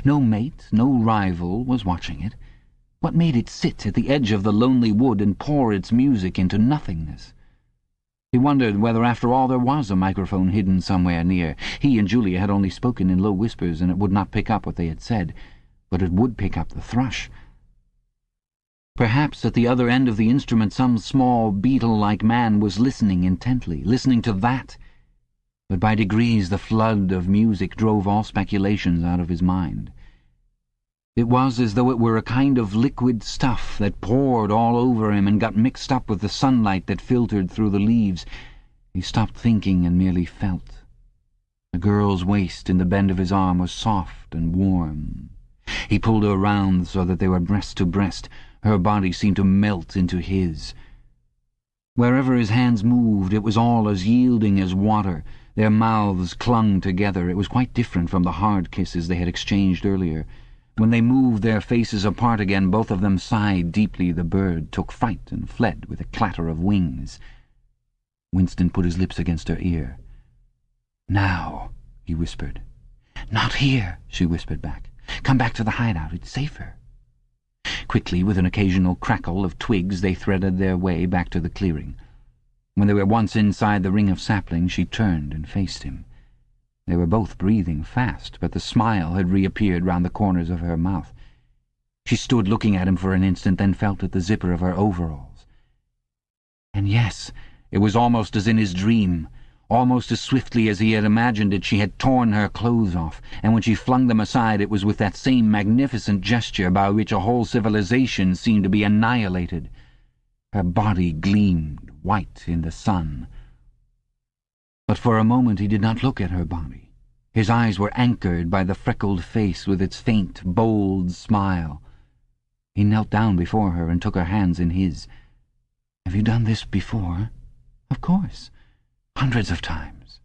No mate, no rival was watching it. What made it sit at the edge of the lonely wood and pour its music into nothingness? He wondered whether after all there was a microphone hidden somewhere near. He and Julia had only spoken in low whispers, and it would not pick up what they had said, but it would pick up the thrush. Perhaps at the other end of the instrument some small beetle-like man was listening intently, listening to that. But by degrees the flood of music drove all speculations out of his mind. It was as though it were a kind of liquid stuff that poured all over him and got mixed up with the sunlight that filtered through the leaves. He stopped thinking and merely felt. The girl's waist in the bend of his arm was soft and warm. He pulled her round so that they were breast to breast. Her body seemed to melt into his. Wherever his hands moved, it was all as yielding as water. Their mouths clung together. It was quite different from the hard kisses they had exchanged earlier. When they moved their faces apart again, both of them sighed deeply. The bird took fright and fled with a clatter of wings. Winston put his lips against her ear. "Now," he whispered. "Not here," she whispered back. "Come back to the hideout. It's safer." Quickly, with an occasional crackle of twigs, they threaded their way back to the clearing. When they were once inside the ring of saplings, she turned and faced him. They were both breathing fast, but the smile had reappeared round the corners of her mouth. She stood looking at him for an instant, then felt at the zipper of her overalls. And yes, it was almost as in his dream. Almost as swiftly as he had imagined it, she had torn her clothes off, and when she flung them aside it was with that same magnificent gesture by which a whole civilization seemed to be annihilated. Her body gleamed white in the sun. But for a moment he did not look at her body. His eyes were anchored by the freckled face with its faint, bold smile. He knelt down before her and took her hands in his. "Have you done this before?" "Of course. Hundreds of times.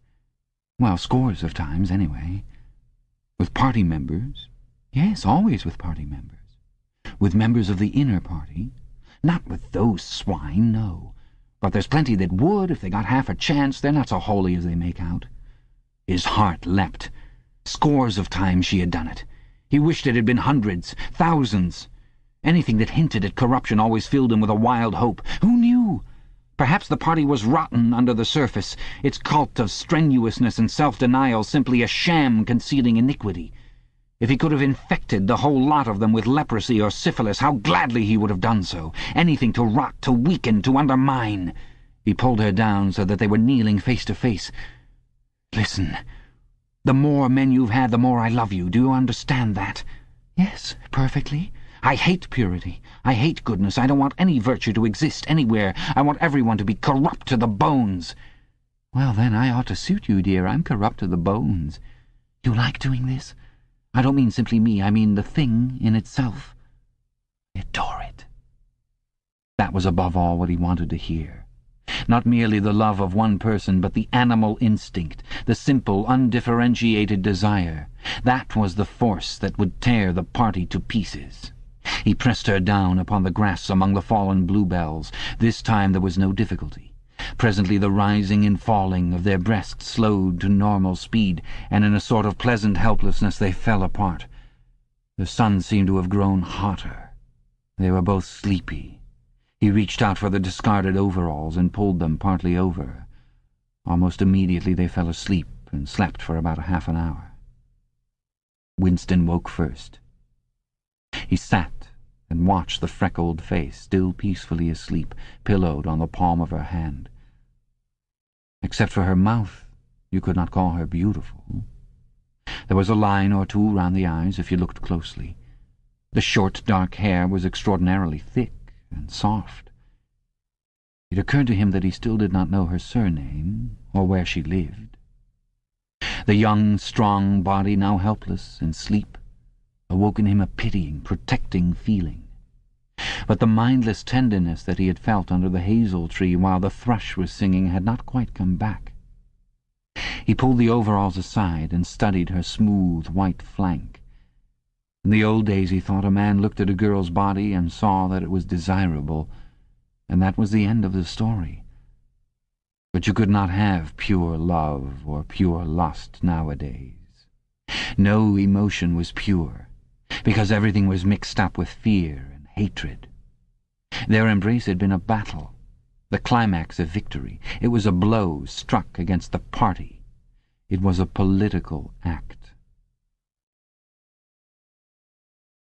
Well, scores of times, anyway." "With party members?" "Yes, always with party members. With members of the inner party. Not with those swine, no. But there's plenty that would if they got half a chance. They're not so holy as they make out." His heart leapt. Scores of times she had done it. He wished it had been hundreds, thousands. Anything that hinted at corruption always filled him with a wild hope. Who knew? Perhaps the party was rotten under the surface, its cult of strenuousness and self-denial simply a sham concealing iniquity. If he could have infected the whole lot of them with leprosy or syphilis, how gladly he would have done so. Anything to rot, to weaken, to undermine. He pulled her down so that they were kneeling face to face. "Listen. The more men you've had, the more I love you. Do you understand that?" "Yes, perfectly. I hate purity. I hate goodness. I don't want any virtue to exist anywhere. I want everyone to be corrupt to the bones." "Well, then, I ought to suit you, dear. I'm corrupt to the bones. You like doing this? I don't mean simply me. I mean the thing in itself. I adore it." That was above all what he wanted to hear. Not merely the love of one person, but the animal instinct, the simple, undifferentiated desire. That was the force that would tear the party to pieces. He pressed her down upon the grass among the fallen bluebells. This time there was no difficulty. Presently the rising and falling of their breasts slowed to normal speed, and in a sort of pleasant helplessness they fell apart. The sun seemed to have grown hotter. They were both sleepy. He reached out for the discarded overalls and pulled them partly over. Almost immediately they fell asleep and slept for about half an hour. Winston woke first. He sat and watched the freckled face, still peacefully asleep, pillowed on the palm of her hand. Except for her mouth, you could not call her beautiful. There was a line or two round the eyes if you looked closely. The short, dark hair was extraordinarily thick and soft. It occurred to him that he still did not know her surname or where she lived. The young, strong body, now helpless in sleep, awoke in him a pitying, protecting feeling. But the mindless tenderness that he had felt under the hazel tree while the thrush was singing had not quite come back. He pulled the overalls aside and studied her smooth white flank. In the old days, he thought, a man looked at a girl's body and saw that it was desirable, and that was the end of the story. But you could not have pure love or pure lust nowadays. No emotion was pure, because everything was mixed up with fear and hatred. Their embrace had been a battle, the climax of victory. It was a blow struck against the party. It was a political act.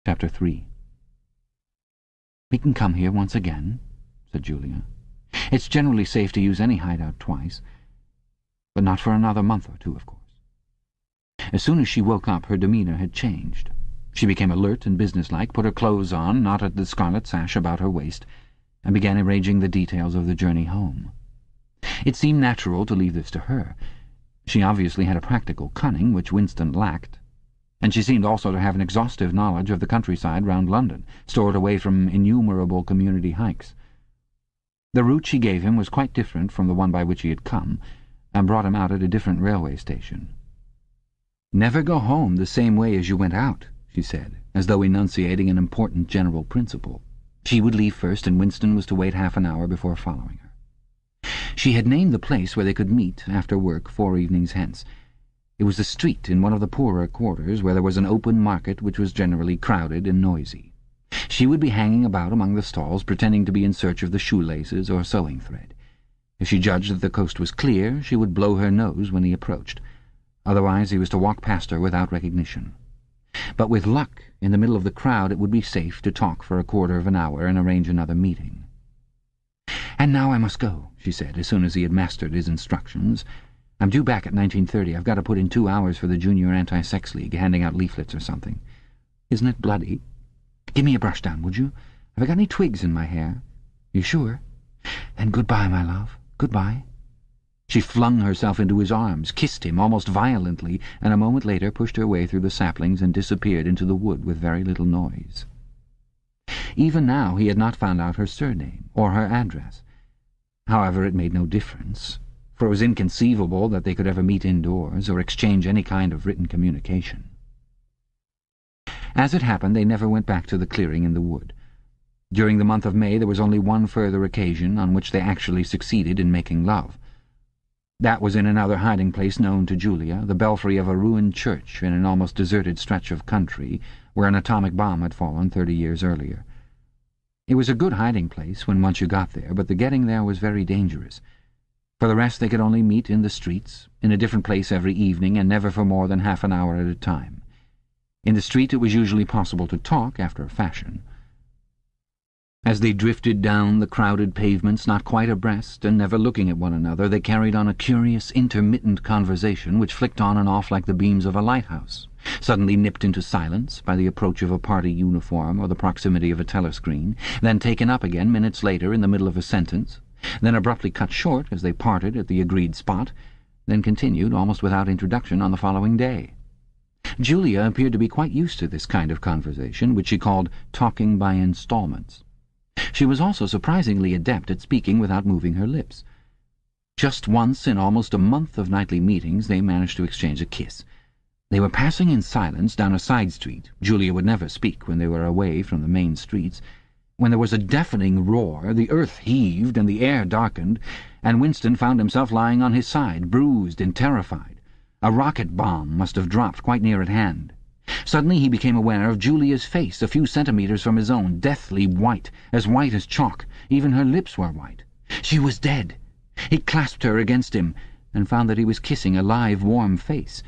Chapter 3. "We can come here once again," said Julia. "It's generally safe to use any hideout twice, but not for another month or two, of course." As soon as she woke up, her demeanour had changed. She became alert and businesslike, put her clothes on, knotted the scarlet sash about her waist, and began arranging the details of the journey home. It seemed natural to leave this to her. She obviously had a practical cunning which Winston lacked, and she seemed also to have an exhaustive knowledge of the countryside round London, stored away from innumerable community hikes. The route she gave him was quite different from the one by which he had come, and brought him out at a different railway station. "Never go home the same way as you went out," she said, as though enunciating an important general principle. She would leave first, and Winston was to wait half an hour before following her. She had named the place where they could meet after work 4 evenings hence. It was a street in one of the poorer quarters, where there was an open market which was generally crowded and noisy. She would be hanging about among the stalls, pretending to be in search of the shoelaces or sewing thread. If she judged that the coast was clear, she would blow her nose when he approached. Otherwise he was to walk past her without recognition. But with luck, in the middle of the crowd, it would be safe to talk for a quarter of an hour and arrange another meeting. "And now I must go," she said, as soon as he had mastered his instructions. I'm due back at 19:30. I've got to put in 2 hours for the Junior Anti-Sex League, handing out leaflets or something. Isn't it bloody? Give me a brush down, would you? Have I got any twigs in my hair? You sure? Then goodbye, my love. Goodbye. She flung herself into his arms, kissed him almost violently, and a moment later pushed her way through the saplings and disappeared into the wood with very little noise. Even now he had not found out her surname or her address. However, it made no difference, for it was inconceivable that they could ever meet indoors or exchange any kind of written communication. As it happened, they never went back to the clearing in the wood. During the month of May there was only one further occasion on which they actually succeeded in making love. That was in another hiding-place known to Julia, the belfry of a ruined church in an almost deserted stretch of country where an atomic bomb had fallen 30 years earlier. It was a good hiding-place when once you got there, but the getting there was very dangerous. For the rest they could only meet in the streets, in a different place every evening, and never for more than half an hour at a time. In the street it was usually possible to talk, after a fashion. As they drifted down the crowded pavements, not quite abreast and never looking at one another, they carried on a curious, intermittent conversation which flicked on and off like the beams of a lighthouse, suddenly nipped into silence by the approach of a party uniform or the proximity of a telescreen, then taken up again minutes later in the middle of a sentence, then abruptly cut short as they parted at the agreed spot, then continued almost without introduction on the following day. Julia appeared to be quite used to this kind of conversation, which she called talking by installments. She was also surprisingly adept at speaking without moving her lips. Just once in almost a month of nightly meetings they managed to exchange a kiss. They were passing in silence down a side street. Julia would never speak when they were away from the main streets. When there was a deafening roar, the earth heaved and the air darkened, and Winston found himself lying on his side, bruised and terrified. A rocket bomb must have dropped quite near at hand. Suddenly he became aware of Julia's face, a few centimetres from his own, deathly white as chalk. Even her lips were white. She was dead. He clasped her against him, and found that he was kissing a live, warm face,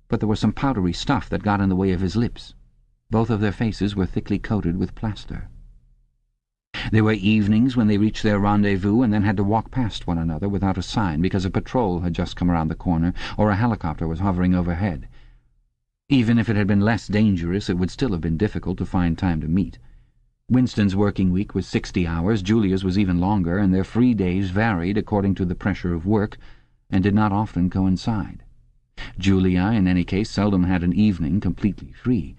but there was some powdery stuff that got in the way of his lips. Both of their faces were thickly coated with plaster. There were evenings when they reached their rendezvous and then had to walk past one another without a sign because a patrol had just come around the corner or a helicopter was hovering overhead. Even if it had been less dangerous, it would still have been difficult to find time to meet. Winston's working week was 60 hours, Julia's was even longer, and their free days varied according to the pressure of work and did not often coincide. Julia, in any case, seldom had an evening completely free.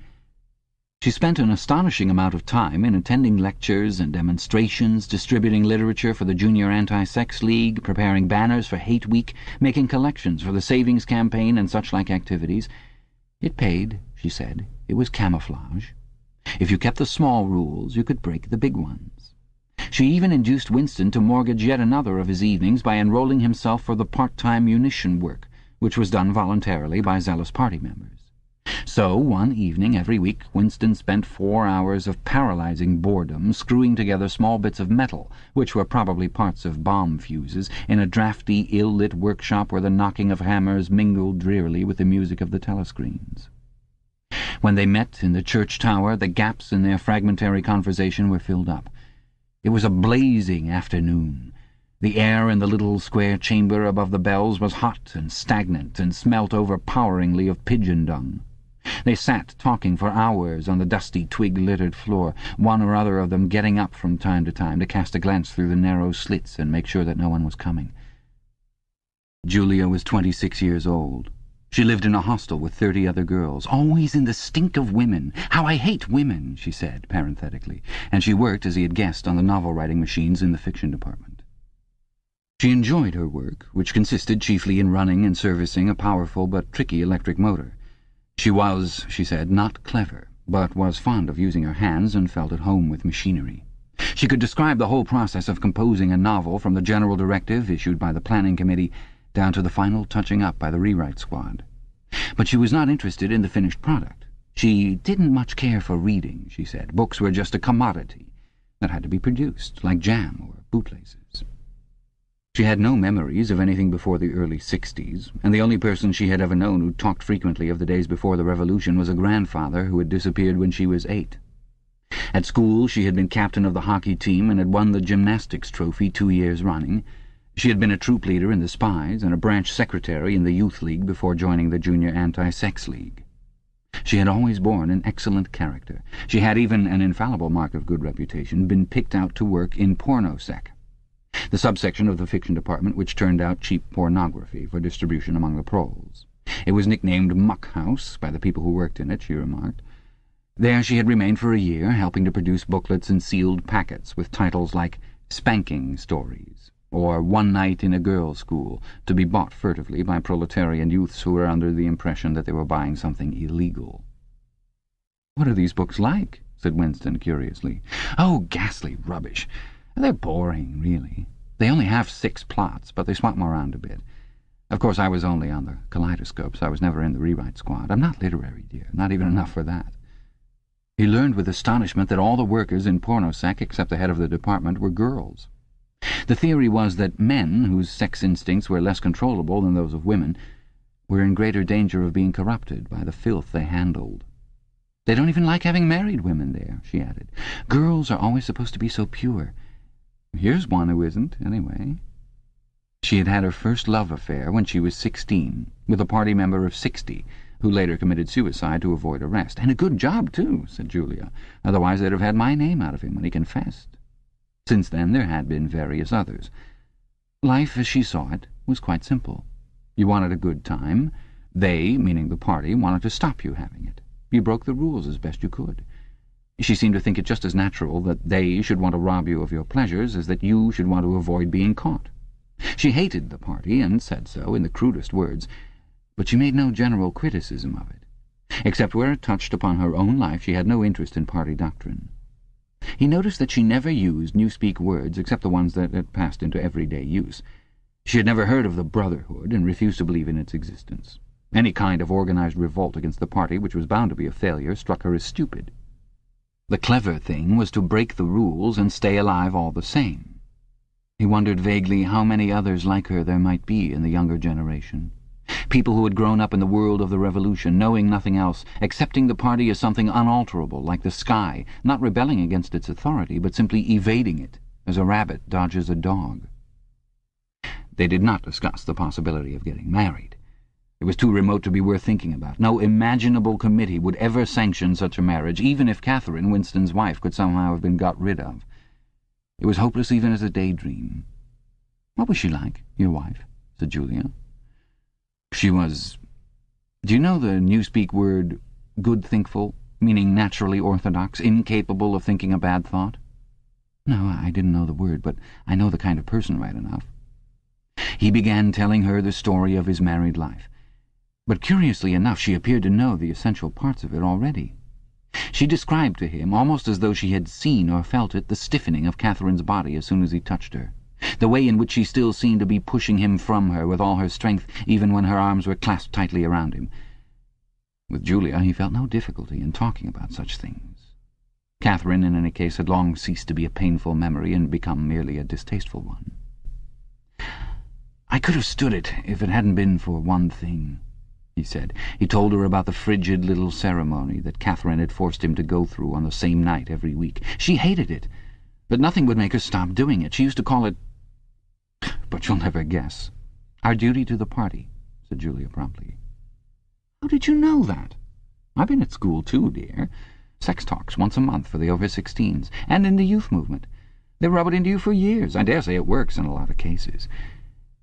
She spent an astonishing amount of time in attending lectures and demonstrations, distributing literature for the Junior Anti-Sex League, preparing banners for Hate Week, making collections for the Savings Campaign and such-like activities. It paid, she said. It was camouflage. If you kept the small rules, you could break the big ones. She even induced Winston to mortgage yet another of his evenings by enrolling himself for the part-time munition work, which was done voluntarily by zealous party members. So, one evening every week, Winston spent 4 hours of paralyzing boredom screwing together small bits of metal, which were probably parts of bomb fuses, in a drafty, ill-lit workshop where the knocking of hammers mingled drearily with the music of the telescreens. When they met in the church tower, the gaps in their fragmentary conversation were filled up. It was a blazing afternoon. The air in the little square chamber above the bells was hot and stagnant and smelt overpoweringly of pigeon dung. They sat talking for hours on the dusty, twig-littered floor, one or other of them getting up from time to time to cast a glance through the narrow slits and make sure that no one was coming. Julia was 26 years old. She lived in a hostel with 30 other girls, always in the stink of women. "How I hate women," she said, parenthetically, and she worked, as he had guessed, on the novel-writing machines in the fiction department. She enjoyed her work, which consisted chiefly in running and servicing a powerful but tricky electric motor. She was, she said, not clever, but was fond of using her hands and felt at home with machinery. She could describe the whole process of composing a novel, from the general directive issued by the planning committee down to the final touching up by the rewrite squad. But she was not interested in the finished product. She didn't much care for reading, she said. Books were just a commodity that had to be produced, like jam or bootlaces. She had no memories of anything before the early 60s, and the only person she had ever known who talked frequently of the days before the Revolution was a grandfather who had disappeared when she was 8. At school she had been captain of the hockey team and had won the gymnastics trophy 2 years running. She had been a troop leader in the Spies and a branch secretary in the Youth League before joining the Junior Anti-Sex League. She had always borne an excellent character. She had, even an infallible mark of good reputation, been picked out to work in pornosec, the subsection of the fiction department which turned out cheap pornography for distribution among the proles. It was nicknamed Muck House by the people who worked in it, she remarked. There she had remained for a year, helping to produce booklets in sealed packets with titles like Spanking Stories or One Night in a Girls' School, to be bought furtively by proletarian youths who were under the impression that they were buying something illegal. "What are these books like?" said Winston curiously. "Oh, ghastly rubbish. They're boring, really. They only have 6 plots, but they swap them around a bit. Of course, I was only on the kaleidoscope, so I was never in the rewrite squad. I'm not literary, dear, not even enough for that." He learned with astonishment that all the workers in pornosec, except the head of the department, were girls. The theory was that men, whose sex instincts were less controllable than those of women, were in greater danger of being corrupted by the filth they handled. "They don't even like having married women there," she added. "Girls are always supposed to be so pure. Here's one who isn't, anyway." She had had her first love affair when she was 16, with a party member of 60, who later committed suicide to avoid arrest. "And a good job, too," said Julia. "Otherwise they'd have had my name out of him when he confessed." Since then there had been various others. Life, as she saw it, was quite simple. You wanted a good time. They, meaning the party, wanted to stop you having it. You broke the rules as best you could. She seemed to think it just as natural that they should want to rob you of your pleasures as that you should want to avoid being caught. She hated the party, and said so in the crudest words, but she made no general criticism of it. Except where it touched upon her own life, she had no interest in party doctrine. He noticed that she never used Newspeak words except the ones that had passed into everyday use. She had never heard of the Brotherhood and refused to believe in its existence. Any kind of organized revolt against the party, which was bound to be a failure, struck her as stupid. The clever thing was to break the rules and stay alive all the same. He wondered vaguely how many others like her there might be in the younger generation. People who had grown up in the world of the Revolution, knowing nothing else, accepting the party as something unalterable, like the sky, not rebelling against its authority, but simply evading it, as a rabbit dodges a dog. They did not discuss the possibility of getting married. It was too remote to be worth thinking about. No imaginable committee would ever sanction such a marriage, even if Catherine, Winston's wife, could somehow have been got rid of. It was hopeless even as a daydream. "What was she like, your wife?" said Julia. "She was... Do you know the Newspeak word good-thinkful, meaning naturally orthodox, incapable of thinking a bad thought?" "No, I didn't know the word, but I know the kind of person right enough." He began telling her the story of his married life. But curiously enough, she appeared to know the essential parts of it already. She described to him, almost as though she had seen or felt it, the stiffening of Catherine's body as soon as he touched her, the way in which she still seemed to be pushing him from her with all her strength, even when her arms were clasped tightly around him. With Julia he felt no difficulty in talking about such things. Catherine, in any case, had long ceased to be a painful memory and become merely a distasteful one. "I could have stood it if it hadn't been for one thing," he said. He told her about the frigid little ceremony that Catherine had forced him to go through on the same night every week. She hated it, but nothing would make her stop doing it. She used to call it... But you'll never guess. "Our duty to the party," said Julia promptly. "How did you know that?" "I've been at school too, dear. Sex talks once a month for the over-16s, and in the youth movement. They rub it into you for years. I dare say it works in a lot of cases.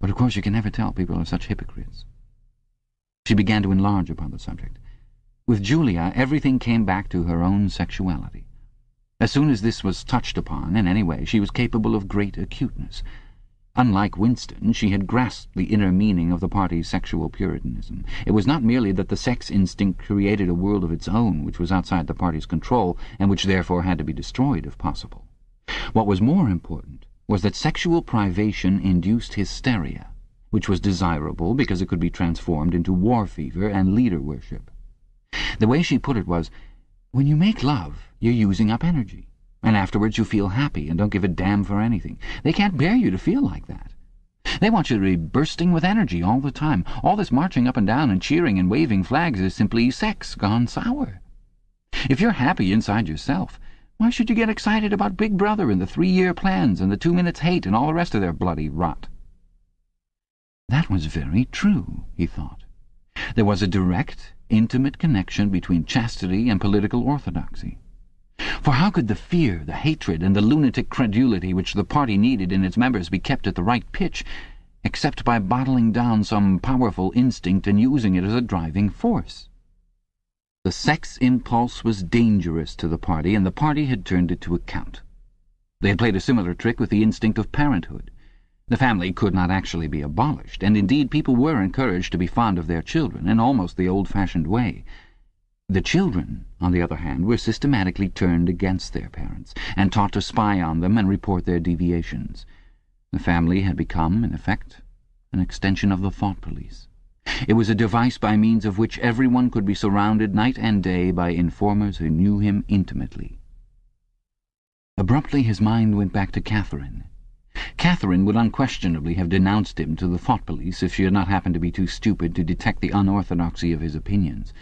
But of course you can never tell, people are such hypocrites." She began to enlarge upon the subject. With Julia, everything came back to her own sexuality. As soon as this was touched upon in any way, she was capable of great acuteness. Unlike Winston, she had grasped the inner meaning of the party's sexual puritanism. It was not merely that the sex instinct created a world of its own which was outside the party's control, and which therefore had to be destroyed if possible. What was more important was that sexual privation induced hysteria, which was desirable because it could be transformed into war fever and leader worship. The way she put it was, when you make love, you're using up energy, and afterwards you feel happy and don't give a damn for anything. They can't bear you to feel like that. They want you to be bursting with energy all the time. All this marching up and down and cheering and waving flags is simply sex gone sour. If you're happy inside yourself, why should you get excited about Big Brother and the 3-year plans and the 2 minutes hate and all the rest of their bloody rot? That was very true, he thought. There was a direct, intimate connection between chastity and political orthodoxy. For how could the fear, the hatred, and the lunatic credulity which the party needed in its members be kept at the right pitch, except by bottling down some powerful instinct and using it as a driving force? The sex impulse was dangerous to the party, and the party had turned it to account. They had played a similar trick with the instinct of parenthood. The family could not actually be abolished, and indeed people were encouraged to be fond of their children in almost the old-fashioned way. The children, on the other hand, were systematically turned against their parents, and taught to spy on them and report their deviations. The family had become, in effect, an extension of the thought police. It was a device by means of which everyone could be surrounded night and day by informers who knew him intimately. Abruptly his mind went back to Catherine. Catherine would unquestionably have denounced him to the thought police if she had not happened to be too stupid to detect the unorthodoxy of his opinions.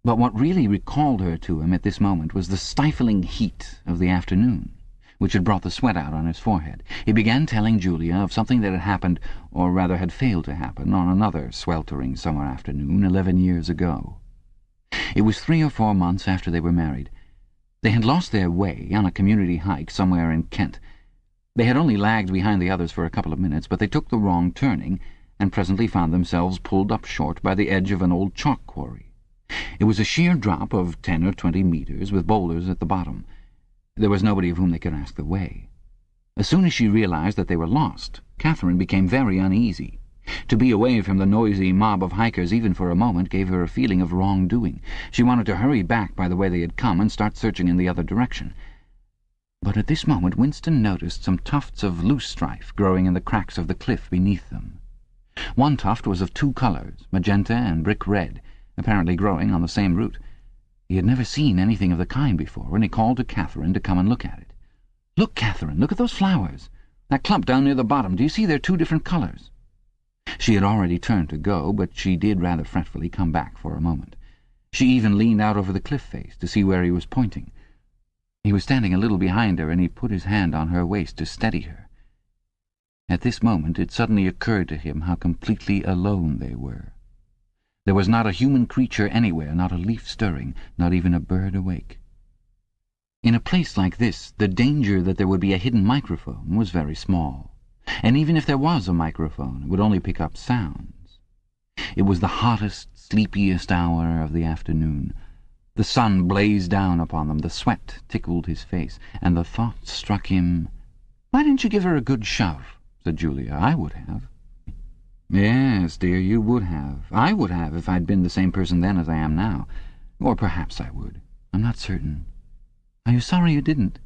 But what really recalled her to him at this moment was the stifling heat of the afternoon, which had brought the sweat out on his forehead. He began telling Julia of something that had happened, or rather had failed to happen, on another sweltering summer afternoon 11 years ago. It was 3 or 4 months after they were married. They had lost their way on a community hike somewhere in Kent. They had only lagged behind the others for a couple of minutes, but they took the wrong turning, and presently found themselves pulled up short by the edge of an old chalk quarry. It was a sheer drop of 10 or 20 metres, with boulders at the bottom. There was nobody of whom they could ask the way. As soon as she realized that they were lost, Catherine became very uneasy. To be away from the noisy mob of hikers even for a moment gave her a feeling of wrongdoing. She wanted to hurry back by the way they had come and start searching in the other direction. But at this moment Winston noticed some tufts of loosestrife growing in the cracks of the cliff beneath them. One tuft was of 2 colours, magenta and brick red, apparently growing on the same root. He had never seen anything of the kind before, and he called to Catherine to come and look at it. "Look, Catherine, look at those flowers. That clump down near the bottom, do you see they're 2 different colours?" She had already turned to go, but she did rather fretfully come back for a moment. She even leaned out over the cliff face to see where he was pointing. He was standing a little behind her, and he put his hand on her waist to steady her. At this moment it suddenly occurred to him how completely alone they were. There was not a human creature anywhere, not a leaf stirring, not even a bird awake. In a place like this, the danger that there would be a hidden microphone was very small, and even if there was a microphone, it would only pick up sounds. It was the hottest, sleepiest hour of the afternoon. The sun blazed down upon them, the sweat tickled his face, and the thought struck him, "Why didn't you give her a good shove?" said Julia. "I would have." "Yes, dear, you would have. I would have if I'd been the same person then as I am now. Or perhaps I would. I'm not certain. Are you sorry you didn't?"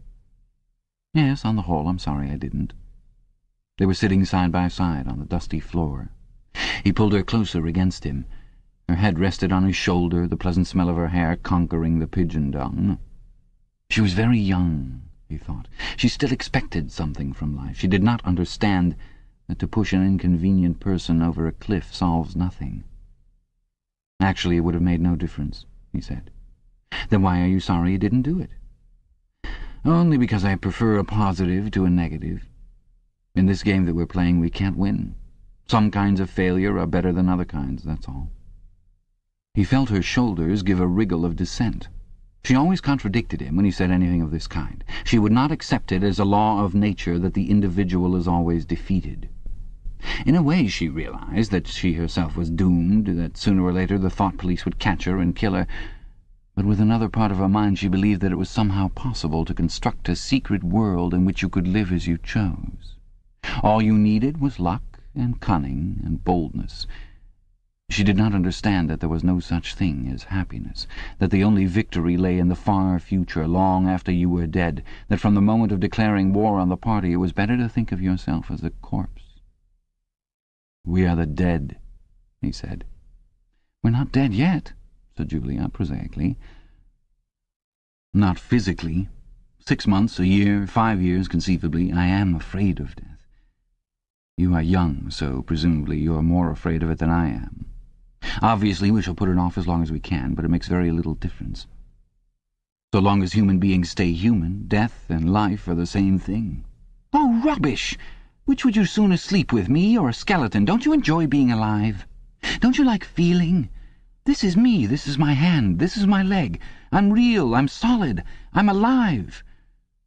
"Yes, on the whole, I'm sorry I didn't." They were sitting side by side on the dusty floor. He pulled her closer against him. Her head rested on his shoulder, the pleasant smell of her hair conquering the pigeon dung. She was very young, he thought. She still expected something from life. She did not understand that to push an inconvenient person over a cliff solves nothing. "Actually, it would have made no difference," he said. "Then why are you sorry you didn't do it?" "Only because I prefer a positive to a negative. In this game that we're playing, we can't win. Some kinds of failure are better than other kinds, that's all." He felt her shoulders give a wriggle of dissent. She always contradicted him when he said anything of this kind. She would not accept it as a law of nature that the individual is always defeated. In a way she realized that she herself was doomed, that sooner or later the thought police would catch her and kill her, but with another part of her mind she believed that it was somehow possible to construct a secret world in which you could live as you chose. All you needed was luck and cunning and boldness. She did not understand that there was no such thing as happiness, that the only victory lay in the far future, long after you were dead, that from the moment of declaring war on the party it was better to think of yourself as a corpse. "We are the dead," he said. "We're not dead yet," said Julia prosaically. "Not physically. 6 months, a year, 5 years, conceivably. I am afraid of death. You are young, so presumably you are more afraid of it than I am. Obviously we shall put it off as long as we can, but it makes very little difference. So long as human beings stay human, death and life are the same thing." "Oh, rubbish! Which would you sooner sleep with, me or a skeleton? Don't you enjoy being alive? Don't you like feeling? This is me, this is my hand, this is my leg. I'm real, I'm solid, I'm alive.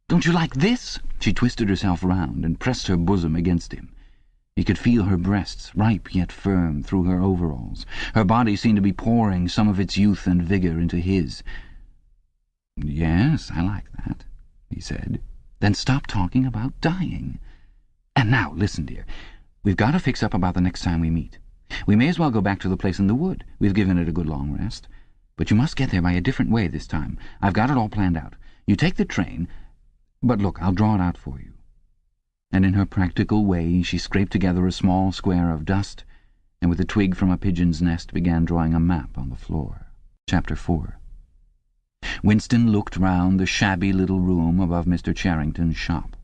Don't you like this?" She twisted herself round and pressed her bosom against him. He could feel her breasts, ripe yet firm, through her overalls. Her body seemed to be pouring some of its youth and vigour into his. "Yes, I like that," he said. "Then stop talking about dying. And now, listen, dear. We've got to fix up about the next time we meet. We may as well go back to the place in the wood. We've given it a good long rest. But you must get there by a different way this time. I've got it all planned out. You take the train. But look, I'll draw it out for you." And in her practical way she scraped together a small square of dust, and with a twig from a pigeon's nest began drawing a map on the floor. Chapter 4. Winston looked round the shabby little room above Mr. Charrington's shop.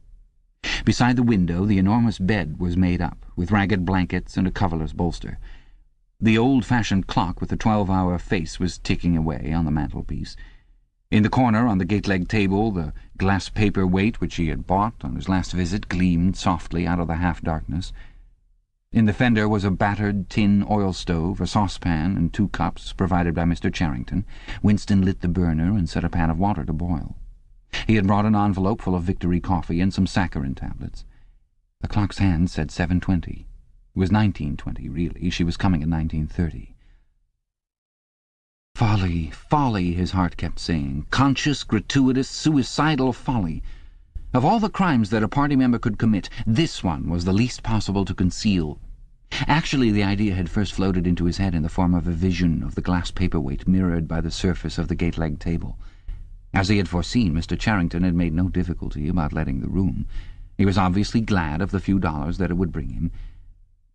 Beside the window the enormous bed was made up, with ragged blankets and a coverless bolster. The old-fashioned clock with the 12-hour face was ticking away on the mantelpiece. In the corner, on the gate-leg table, the glass paper weight which he had bought on his last visit gleamed softly out of the half-darkness. In the fender was a battered tin oil stove, a saucepan, and 2 cups, provided by Mr. Charrington. Winston lit the burner and set a pan of water to boil. He had brought an envelope full of Victory coffee and some saccharin tablets. The clock's hand said 7:20. It was 19:20, really. She was coming at 19:30. "Folly, folly," his heart kept saying. "Conscious, gratuitous, suicidal folly. Of all the crimes that a party member could commit, this one was the least possible to conceal." Actually, the idea had first floated into his head in the form of a vision of the glass paperweight mirrored by the surface of the gate-leg table. As he had foreseen, Mr. Charrington had made no difficulty about letting the room. He was obviously glad of the few dollars that it would bring him.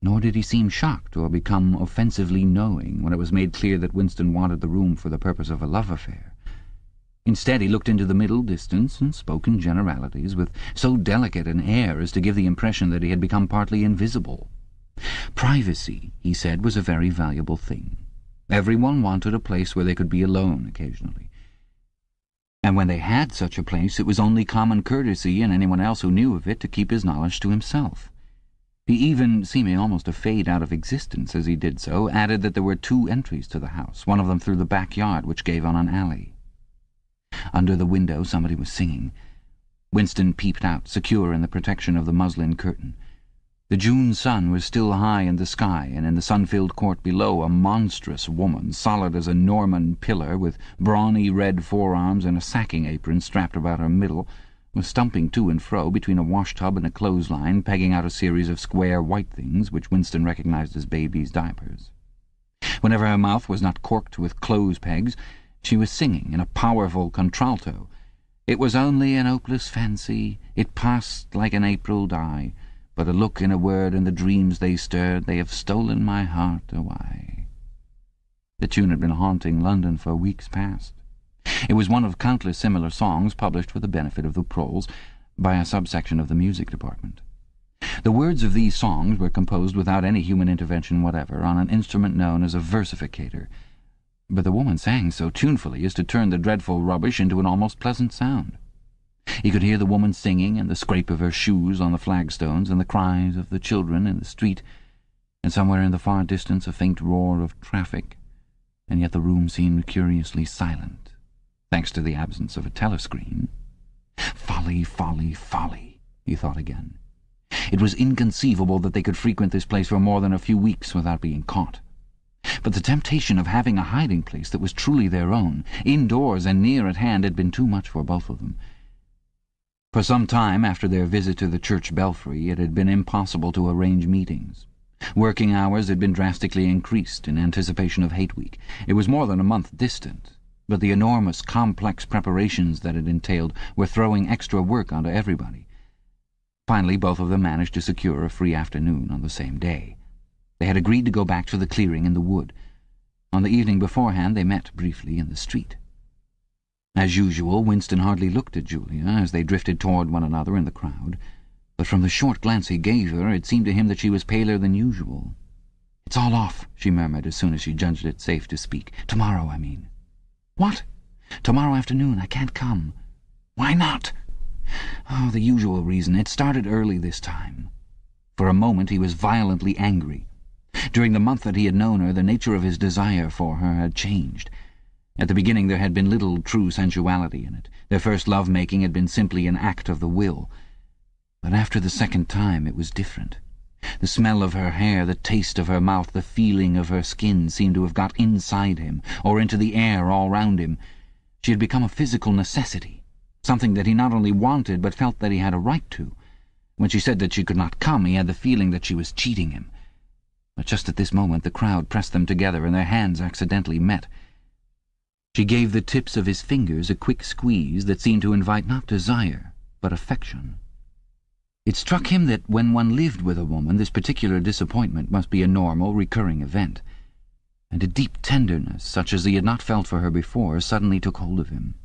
Nor did he seem shocked or become offensively knowing when it was made clear that Winston wanted the room for the purpose of a love affair. Instead, he looked into the middle distance and spoke in generalities with so delicate an air as to give the impression that he had become partly invisible. Privacy, he said, was a very valuable thing. Everyone wanted a place where they could be alone occasionally. And when they had such a place, it was only common courtesy in anyone else who knew of it to keep his knowledge to himself. He even, seeming almost to fade out of existence as he did so, added that there were 2 entries to the house, one of them through the backyard, which gave on an alley. Under the window somebody was singing. Winston peeped out, secure in the protection of the muslin curtain. The June sun was still high in the sky, and in the sun-filled court below a monstrous woman, solid as a Norman pillar, with brawny red forearms and a sacking apron strapped about her middle, was stumping to and fro between a wash-tub and a clothesline, pegging out a series of square white things which Winston recognized as babies' diapers. Whenever her mouth was not corked with clothes pegs, she was singing in a powerful contralto. "It was only an hopeless fancy, it passed like an April dye, but a look and a word and the dreams they stirred, they have stolen my heart away." The tune had been haunting London for weeks past. It was one of countless similar songs published for the benefit of the proles by a subsection of the music department. The words of these songs were composed without any human intervention whatever on an instrument known as a versificator, but the woman sang so tunefully as to turn the dreadful rubbish into an almost pleasant sound. He could hear the woman singing, and the scrape of her shoes on the flagstones, and the cries of the children in the street, and somewhere in the far distance a faint roar of traffic, and yet the room seemed curiously silent, thanks to the absence of a telescreen. Folly, folly, folly, he thought again. It was inconceivable that they could frequent this place for more than a few weeks without being caught. But the temptation of having a hiding place that was truly their own, indoors and near at hand, had been too much for both of them. For some time after their visit to the church belfry, it had been impossible to arrange meetings. Working hours had been drastically increased in anticipation of Hate Week. It was more than a month distant, but the enormous, complex preparations that it entailed were throwing extra work onto everybody. Finally, both of them managed to secure a free afternoon on the same day. They had agreed to go back to the clearing in the wood. On the evening beforehand they met briefly in the street. As usual, Winston hardly looked at Julia as they drifted toward one another in the crowd, but from the short glance he gave her it seemed to him that she was paler than usual. "It's all off," she murmured as soon as she judged it safe to speak. "Tomorrow, I mean." "What?" "Tomorrow afternoon. I can't come." "Why not?" "Oh, the usual reason. It started early this time." For a moment he was violently angry. During the month that he had known her, the nature of his desire for her had changed. At the beginning there had been little true sensuality in it. Their first love-making had been simply an act of the will. But after the second time it was different. The smell of her hair, the taste of her mouth, the feeling of her skin seemed to have got inside him, or into the air all round him. She had become a physical necessity, something that he not only wanted but felt that he had a right to. When she said that she could not come, he had the feeling that she was cheating him. But just at this moment the crowd pressed them together and their hands accidentally met. She gave the tips of his fingers a quick squeeze that seemed to invite not desire, but affection. It struck him that when one lived with a woman, this particular disappointment must be a normal, recurring event, and a deep tenderness, such as he had not felt for her before, suddenly took hold of him.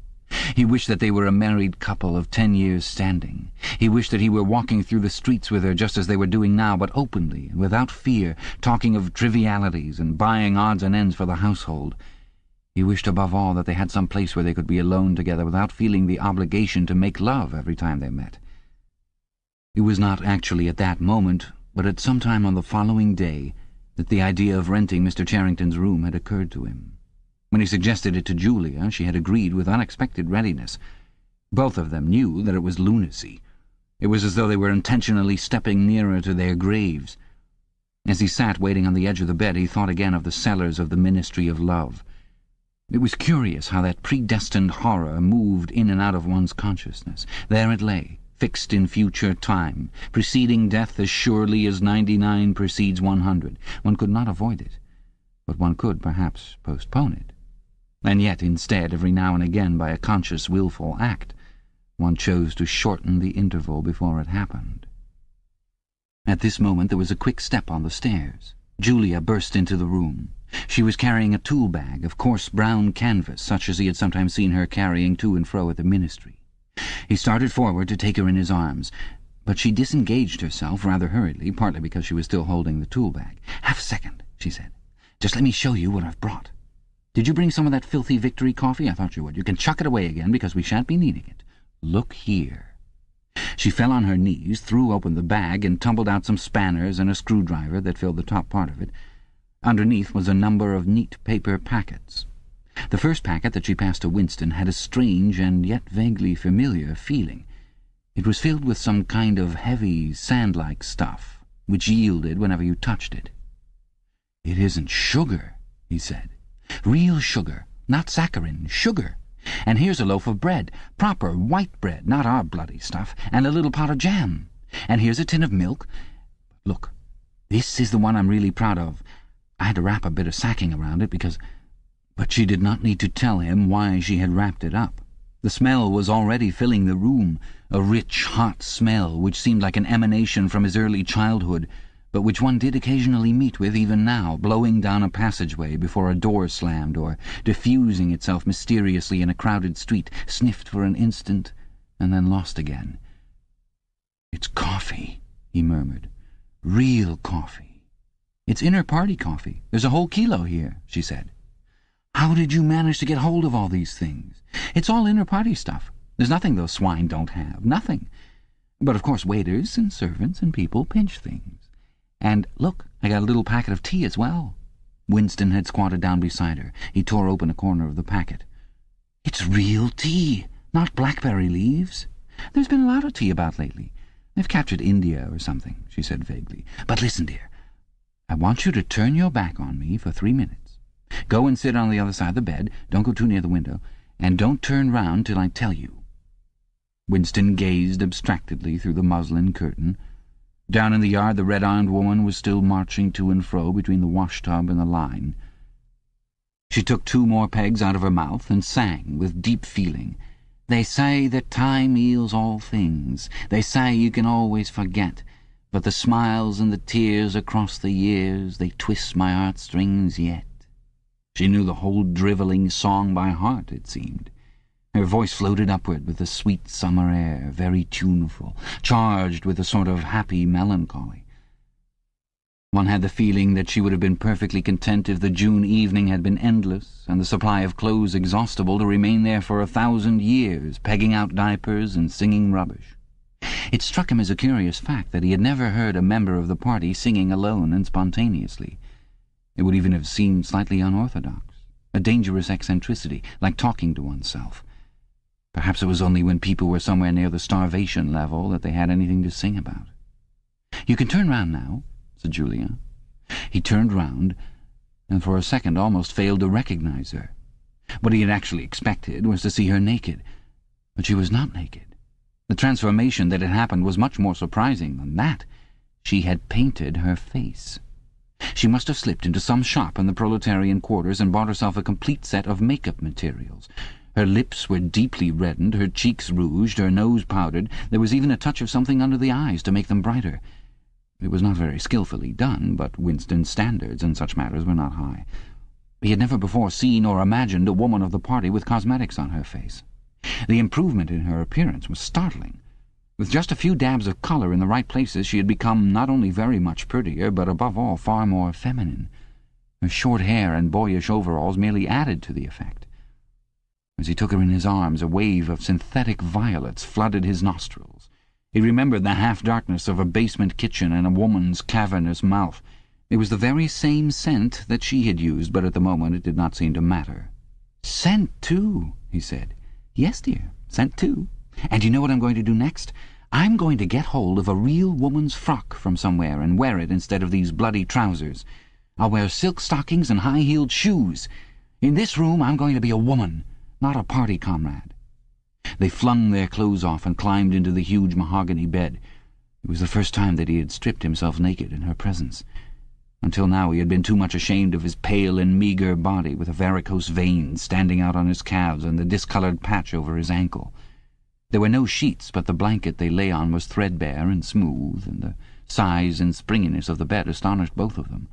He wished that they were a married couple of 10 years' standing. He wished that he were walking through the streets with her just as they were doing now, but openly and without fear, talking of trivialities and buying odds and ends for the household. He wished above all that they had some place where they could be alone together without feeling the obligation to make love every time they met. It was not actually at that moment, but at some time on the following day, that the idea of renting Mr. Charrington's room had occurred to him. When he suggested it to Julia, she had agreed with unexpected readiness. Both of them knew that it was lunacy. It was as though they were intentionally stepping nearer to their graves. As he sat waiting on the edge of the bed, he thought again of the cellars of the Ministry of Love. It was curious how that predestined horror moved in and out of one's consciousness. There it lay, fixed in future time, preceding death as surely as 99 precedes 100. One could not avoid it, but one could perhaps postpone it. And yet, instead, every now and again, by a conscious, willful act, one chose to shorten the interval before it happened. At this moment there was a quick step on the stairs. Julia burst into the room. She was carrying a tool bag of coarse brown canvas, such as he had sometimes seen her carrying to and fro at the ministry. He started forward to take her in his arms, but she disengaged herself rather hurriedly, partly because she was still holding the tool bag. "Half a second," she said. "Just let me show you what I've brought. Did you bring some of that filthy Victory coffee? I thought you would. You can chuck it away again, because we shan't be needing it. Look here." She fell on her knees, threw open the bag, and tumbled out some spanners and a screwdriver that filled the top part of it. Underneath was a number of neat paper packets. The first packet that she passed to Winston had a strange and yet vaguely familiar feeling. It was filled with some kind of heavy, sand-like stuff, which yielded whenever you touched it. "It isn't sugar," he said. "Real sugar, not saccharin, sugar. And here's a loaf of bread, proper white bread, not our bloody stuff, and a little pot of jam. And here's a tin of milk. Look, this is the one I'm really proud of. I had to wrap a bit of sacking around it because—" But she did not need to tell him why she had wrapped it up. The smell was already filling the room, a rich, hot smell which seemed like an emanation from his early childhood, but which one did occasionally meet with even now, blowing down a passageway before a door slammed, or diffusing itself mysteriously in a crowded street, sniffed for an instant, and then lost again. "It's coffee," he murmured. "Real coffee. It's inner-party coffee. There's a whole kilo here," she said. "How did you manage to get hold of all these things? It's all inner-party stuff. There's nothing those swine don't have, nothing. But of course waiters and servants and people pinch things. And look, I got a little packet of tea as well." Winston had squatted down beside her. He tore open a corner of the packet. "It's real tea, not blackberry leaves. There's been a lot of tea about lately. They've captured India or something," she said vaguely. "But listen, dear, I want you to turn your back on me for 3 minutes. Go and sit on the other side of the bed, don't go too near the window, and don't turn round till I tell you." Winston gazed abstractedly through the muslin curtain. Down in the yard the red-armed woman was still marching to and fro between the wash-tub and the line. She took 2 more pegs out of her mouth and sang with deep feeling. "They say that time heals all things. They say you can always forget. But the smiles and the tears across the years, they twist my heartstrings yet." She knew the whole drivelling song by heart, it seemed. Her voice floated upward with a sweet summer air, very tuneful, charged with a sort of happy melancholy. One had the feeling that she would have been perfectly content if the June evening had been endless, and the supply of clothes exhaustible, to remain there for 1,000 years, pegging out diapers and singing rubbish. It struck him as a curious fact that he had never heard a member of the party singing alone and spontaneously. It would even have seemed slightly unorthodox, a dangerous eccentricity, like talking to oneself. Perhaps it was only when people were somewhere near the starvation level that they had anything to sing about. "You can turn round now," said Julia. He turned round, and for a second almost failed to recognize her. What he had actually expected was to see her naked, but she was not naked. The transformation that had happened was much more surprising than that. She had painted her face. She must have slipped into some shop in the proletarian quarters and bought herself a complete set of makeup materials. Her lips were deeply reddened, her cheeks rouged, her nose powdered. There was even a touch of something under the eyes to make them brighter. It was not very skillfully done, but Winston's standards in such matters were not high. He had never before seen or imagined a woman of the party with cosmetics on her face. The improvement in her appearance was startling. With just a few dabs of colour in the right places, she had become not only very much prettier, but above all far more feminine. Her short hair and boyish overalls merely added to the effect. As he took her in his arms, a wave of synthetic violets flooded his nostrils. He remembered the half-darkness of a basement kitchen and a woman's cavernous mouth. It was the very same scent that she had used, but at the moment it did not seem to matter. "Scent, too," he said. "Yes, dear, scent, too. And you know what I'm going to do next? I'm going to get hold of a real woman's frock from somewhere and wear it instead of these bloody trousers. I'll wear silk stockings and high-heeled shoes. In this room I'm going to be a woman, not a party comrade." They flung their clothes off and climbed into the huge mahogany bed. It was the first time that he had stripped himself naked in her presence. Until now he had been too much ashamed of his pale and meagre body, with a varicose vein standing out on his calves and the discoloured patch over his ankle. There were no sheets, but the blanket they lay on was threadbare and smooth, and the size and springiness of the bed astonished both of them.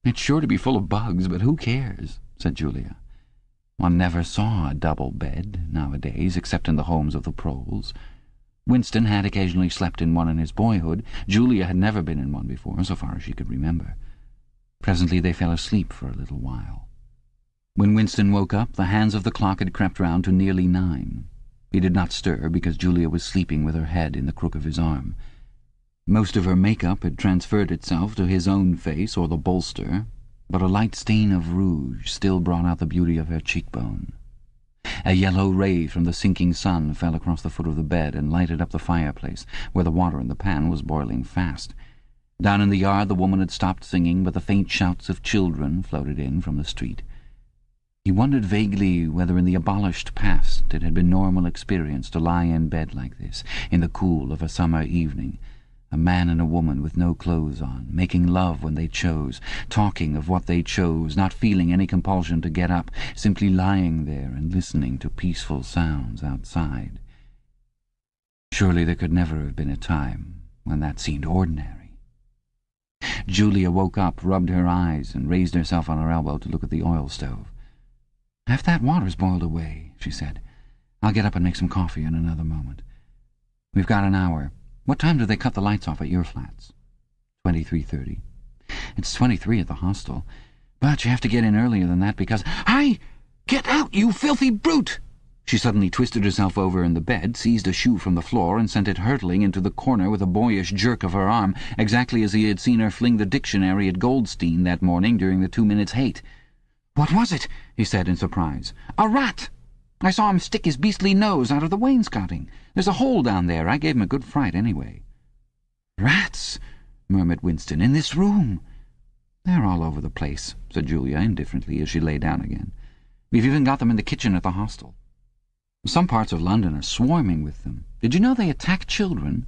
"It's sure to be full of bugs, but who cares?" said Julia. One never saw a double bed nowadays, except in the homes of the proles. Winston had occasionally slept in one in his boyhood. Julia had never been in one before, so far as she could remember. Presently they fell asleep for a little while. When Winston woke up, the hands of the clock had crept round to nearly 9. He did not stir, because Julia was sleeping with her head in the crook of his arm. Most of her make-up had transferred itself to his own face or the bolster, but a light stain of rouge still brought out the beauty of her cheekbone. A yellow ray from the sinking sun fell across the foot of the bed and lighted up the fireplace, where the water in the pan was boiling fast. Down in the yard the woman had stopped singing, but the faint shouts of children floated in from the street. He wondered vaguely whether in the abolished past it had been normal experience to lie in bed like this, in the cool of a summer evening, a man and a woman with no clothes on, making love when they chose, talking of what they chose, not feeling any compulsion to get up, simply lying there and listening to peaceful sounds outside. Surely there could never have been a time when that seemed ordinary. Julia woke up, rubbed her eyes, and raised herself on her elbow to look at the oil stove. "Half that water's boiled away," she said. "I'll get up and make some coffee in another moment. We've got an hour. What time do they cut the lights off at your flats?" 23:30. "It's 23 at the hostel. But you have to get in earlier than that because—" "Hey! Get out, you filthy brute!" She suddenly twisted herself over in the bed, seized a shoe from the floor, and sent it hurtling into the corner with a boyish jerk of her arm, exactly as he had seen her fling the dictionary at Goldstein that morning during the 2 minutes hate. "What was it?" he said in surprise. "A rat! I saw him stick his beastly nose out of the wainscoting. There's a hole down there. I gave him a good fright anyway." "Rats!" murmured Winston. "In this room?" "They're all over the place," said Julia indifferently as she lay down again. "We've even got them in the kitchen at the hostel. Some parts of London are swarming with them. Did you know they attack children?"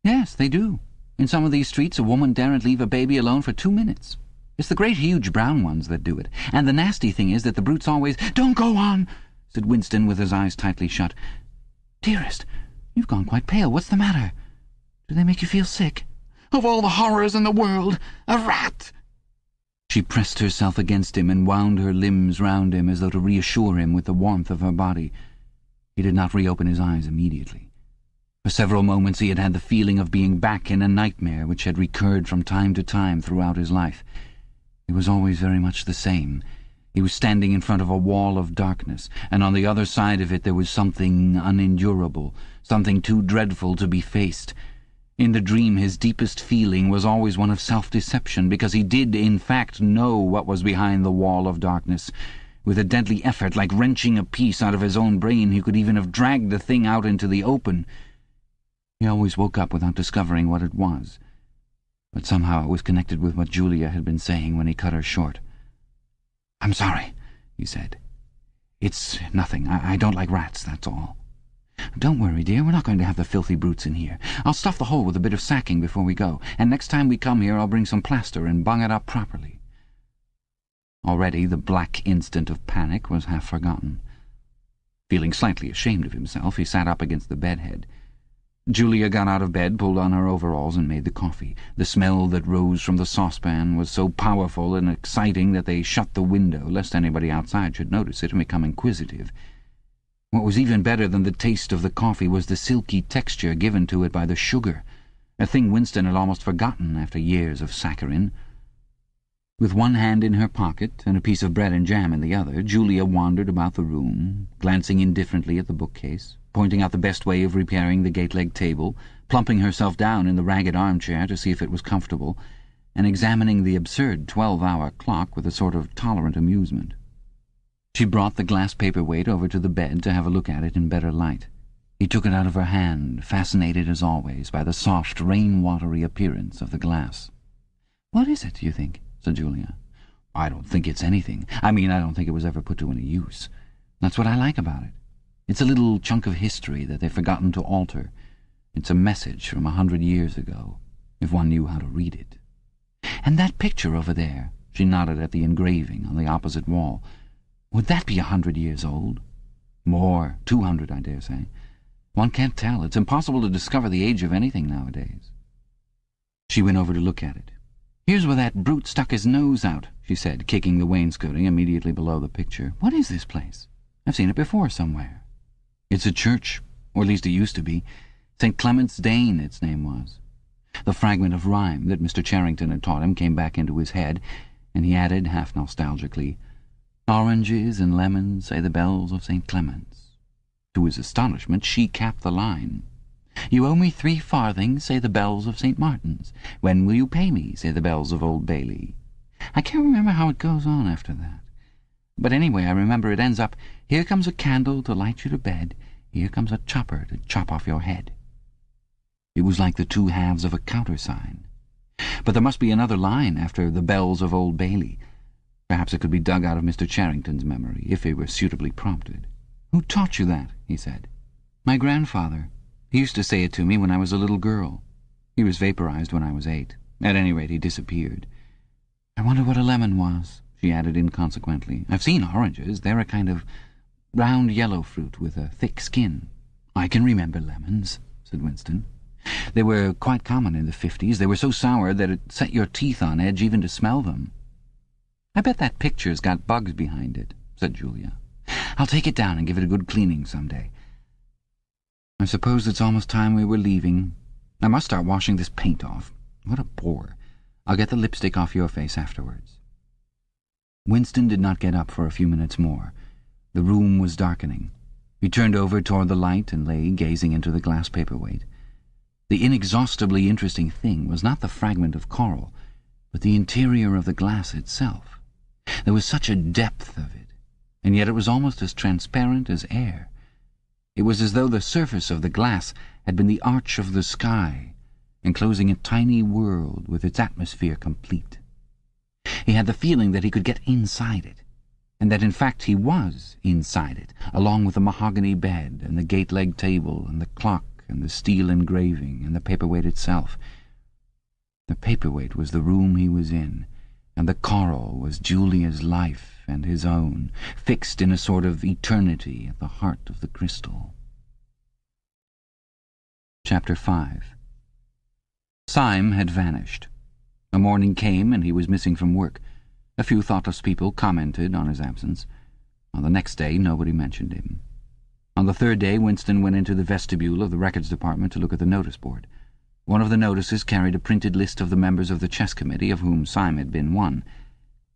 "Yes, they do. In some of these streets a woman daren't leave a baby alone for 2 minutes. It's the great huge brown ones that do it. And the nasty thing is that the brutes always—" "Don't go on!" said Winston with his eyes tightly shut. "Dearest, you've gone quite pale. What's the matter? Do they make you feel sick?" "Of all the horrors in the world, a rat!" She pressed herself against him and wound her limbs round him as though to reassure him with the warmth of her body. He did not reopen his eyes immediately. For several moments he had had the feeling of being back in a nightmare which had recurred from time to time throughout his life. It was always very much the same. He was standing in front of a wall of darkness, and on the other side of it there was something unendurable, something too dreadful to be faced. In the dream his deepest feeling was always one of self-deception, because he did, in fact, know what was behind the wall of darkness. With a deadly effort, like wrenching a piece out of his own brain, he could even have dragged the thing out into the open. He always woke up without discovering what it was, but somehow it was connected with what Julia had been saying when he cut her short. "I'm sorry," he said. "It's nothing. I don't like rats, that's all." "Don't worry, dear. We're not going to have the filthy brutes in here. I'll stuff the hole with a bit of sacking before we go, and next time we come here I'll bring some plaster and bung it up properly." Already the black instant of panic was half forgotten. Feeling slightly ashamed of himself, he sat up against the bedhead. Julia got out of bed, pulled on her overalls, and made the coffee. The smell that rose from the saucepan was so powerful and exciting that they shut the window, lest anybody outside should notice it and become inquisitive. What was even better than the taste of the coffee was the silky texture given to it by the sugar, a thing Winston had almost forgotten after years of saccharin. With one hand in her pocket and a piece of bread and jam in the other, Julia wandered about the room, glancing indifferently at the bookcase, pointing out the best way of repairing the gate-leg table, plumping herself down in the ragged armchair to see if it was comfortable, and examining the absurd 12-hour clock with a sort of tolerant amusement. She brought the glass paperweight over to the bed to have a look at it in better light. He took it out of her hand, fascinated as always by the soft, rain-watery appearance of the glass. "What is it, do you think?" said Julia. "I don't think it's anything. I don't think it was ever put to any use. That's what I like about it. It's a little chunk of history that they've forgotten to alter. It's a message from 100 years ago, if one knew how to read it. And that picture over there," she nodded at the engraving on the opposite wall, "would that be 100 years old? More, 200, I dare say. One can't tell. It's impossible to discover the age of anything nowadays." She went over to look at it. "Here's where that brute stuck his nose out," she said, kicking the wainscoting immediately below the picture. "What is this place? I've seen it before somewhere." "It's a church, or at least it used to be. St. Clement's Dane, its name was." The fragment of rhyme that Mr. Charrington had taught him came back into his head, and he added, half nostalgically, "Oranges and lemons, say the bells of St. Clement's." To his astonishment, she capped the line. "You owe me 3 farthings, say the bells of St. Martin's. When will you pay me, say the bells of Old Bailey." I can't remember how it goes on after that. But anyway, I remember it ends up, "Here comes a candle to light you to bed. Here comes a chopper to chop off your head." It was like the two halves of a countersign. But there must be another line after the bells of Old Bailey. Perhaps it could be dug out of Mr. Charrington's memory, if he were suitably prompted. "Who taught you that?" he said. "My grandfather. He used to say it to me when I was a little girl. He was vaporized when I was 8. At any rate, he disappeared. I wonder what a lemon was," she added inconsequently. "I've seen oranges. They're a kind of round yellow fruit with a thick skin." "I can remember lemons," said Winston. "They were quite common in the 50s. They were so sour that it set your teeth on edge even to smell them." "I bet that picture's got bugs behind it," said Julia. "I'll take it down and give it a good cleaning some day. I suppose it's almost time we were leaving. I must start washing this paint off. What a bore. I'll get the lipstick off your face afterwards." Winston did not get up for a few minutes more. The room was darkening. He turned over toward the light and lay gazing into the glass paperweight. The inexhaustibly interesting thing was not the fragment of coral, but the interior of the glass itself. There was such a depth of it, and yet it was almost as transparent as air. It was as though the surface of the glass had been the arch of the sky, enclosing a tiny world with its atmosphere complete. He had the feeling that he could get inside it, and that in fact he was inside it, along with the mahogany bed and the gate-leg table and the clock and the steel engraving and the paperweight itself. The paperweight was the room he was in, and the coral was Julia's life and his own, fixed in a sort of eternity at the heart of the crystal. Chapter 5. Syme had vanished. A morning came and he was missing from work. A few thoughtless people commented on his absence. On the next day nobody mentioned him. On the third day Winston went into the vestibule of the records department to look at the notice board. One of the notices carried a printed list of the members of the chess committee, of whom Syme had been one.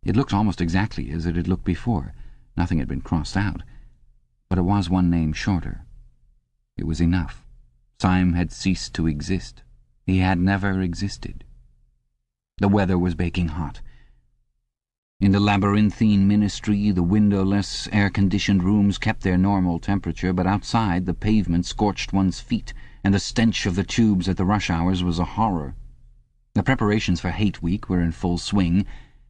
It looked almost exactly as it had looked before. Nothing had been crossed out. But it was one name shorter. It was enough. Syme had ceased to exist. He had never existed. The weather was baking hot. In the labyrinthine ministry, the windowless, air-conditioned rooms kept their normal temperature, but outside the pavement scorched one's feet, and the stench of the tubes at the rush hours was a horror. The preparations for Hate Week were in full swing,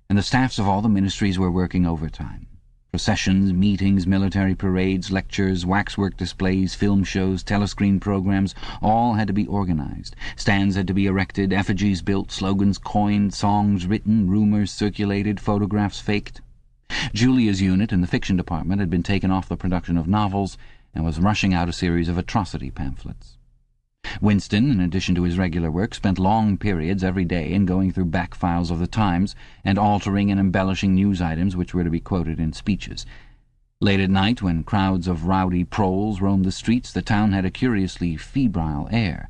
and the staffs of all the ministries were working overtime. Processions, meetings, military parades, lectures, waxwork displays, film shows, telescreen programs, all had to be organized. Stands had to be erected, effigies built, slogans coined, songs written, rumors circulated, photographs faked. Julia's unit in the fiction department had been taken off the production of novels and was rushing out a series of atrocity pamphlets. Winston, in addition to his regular work, spent long periods every day in going through back files of the Times and altering and embellishing news items which were to be quoted in speeches. Late at night, when crowds of rowdy proles roamed the streets, the town had a curiously febrile air.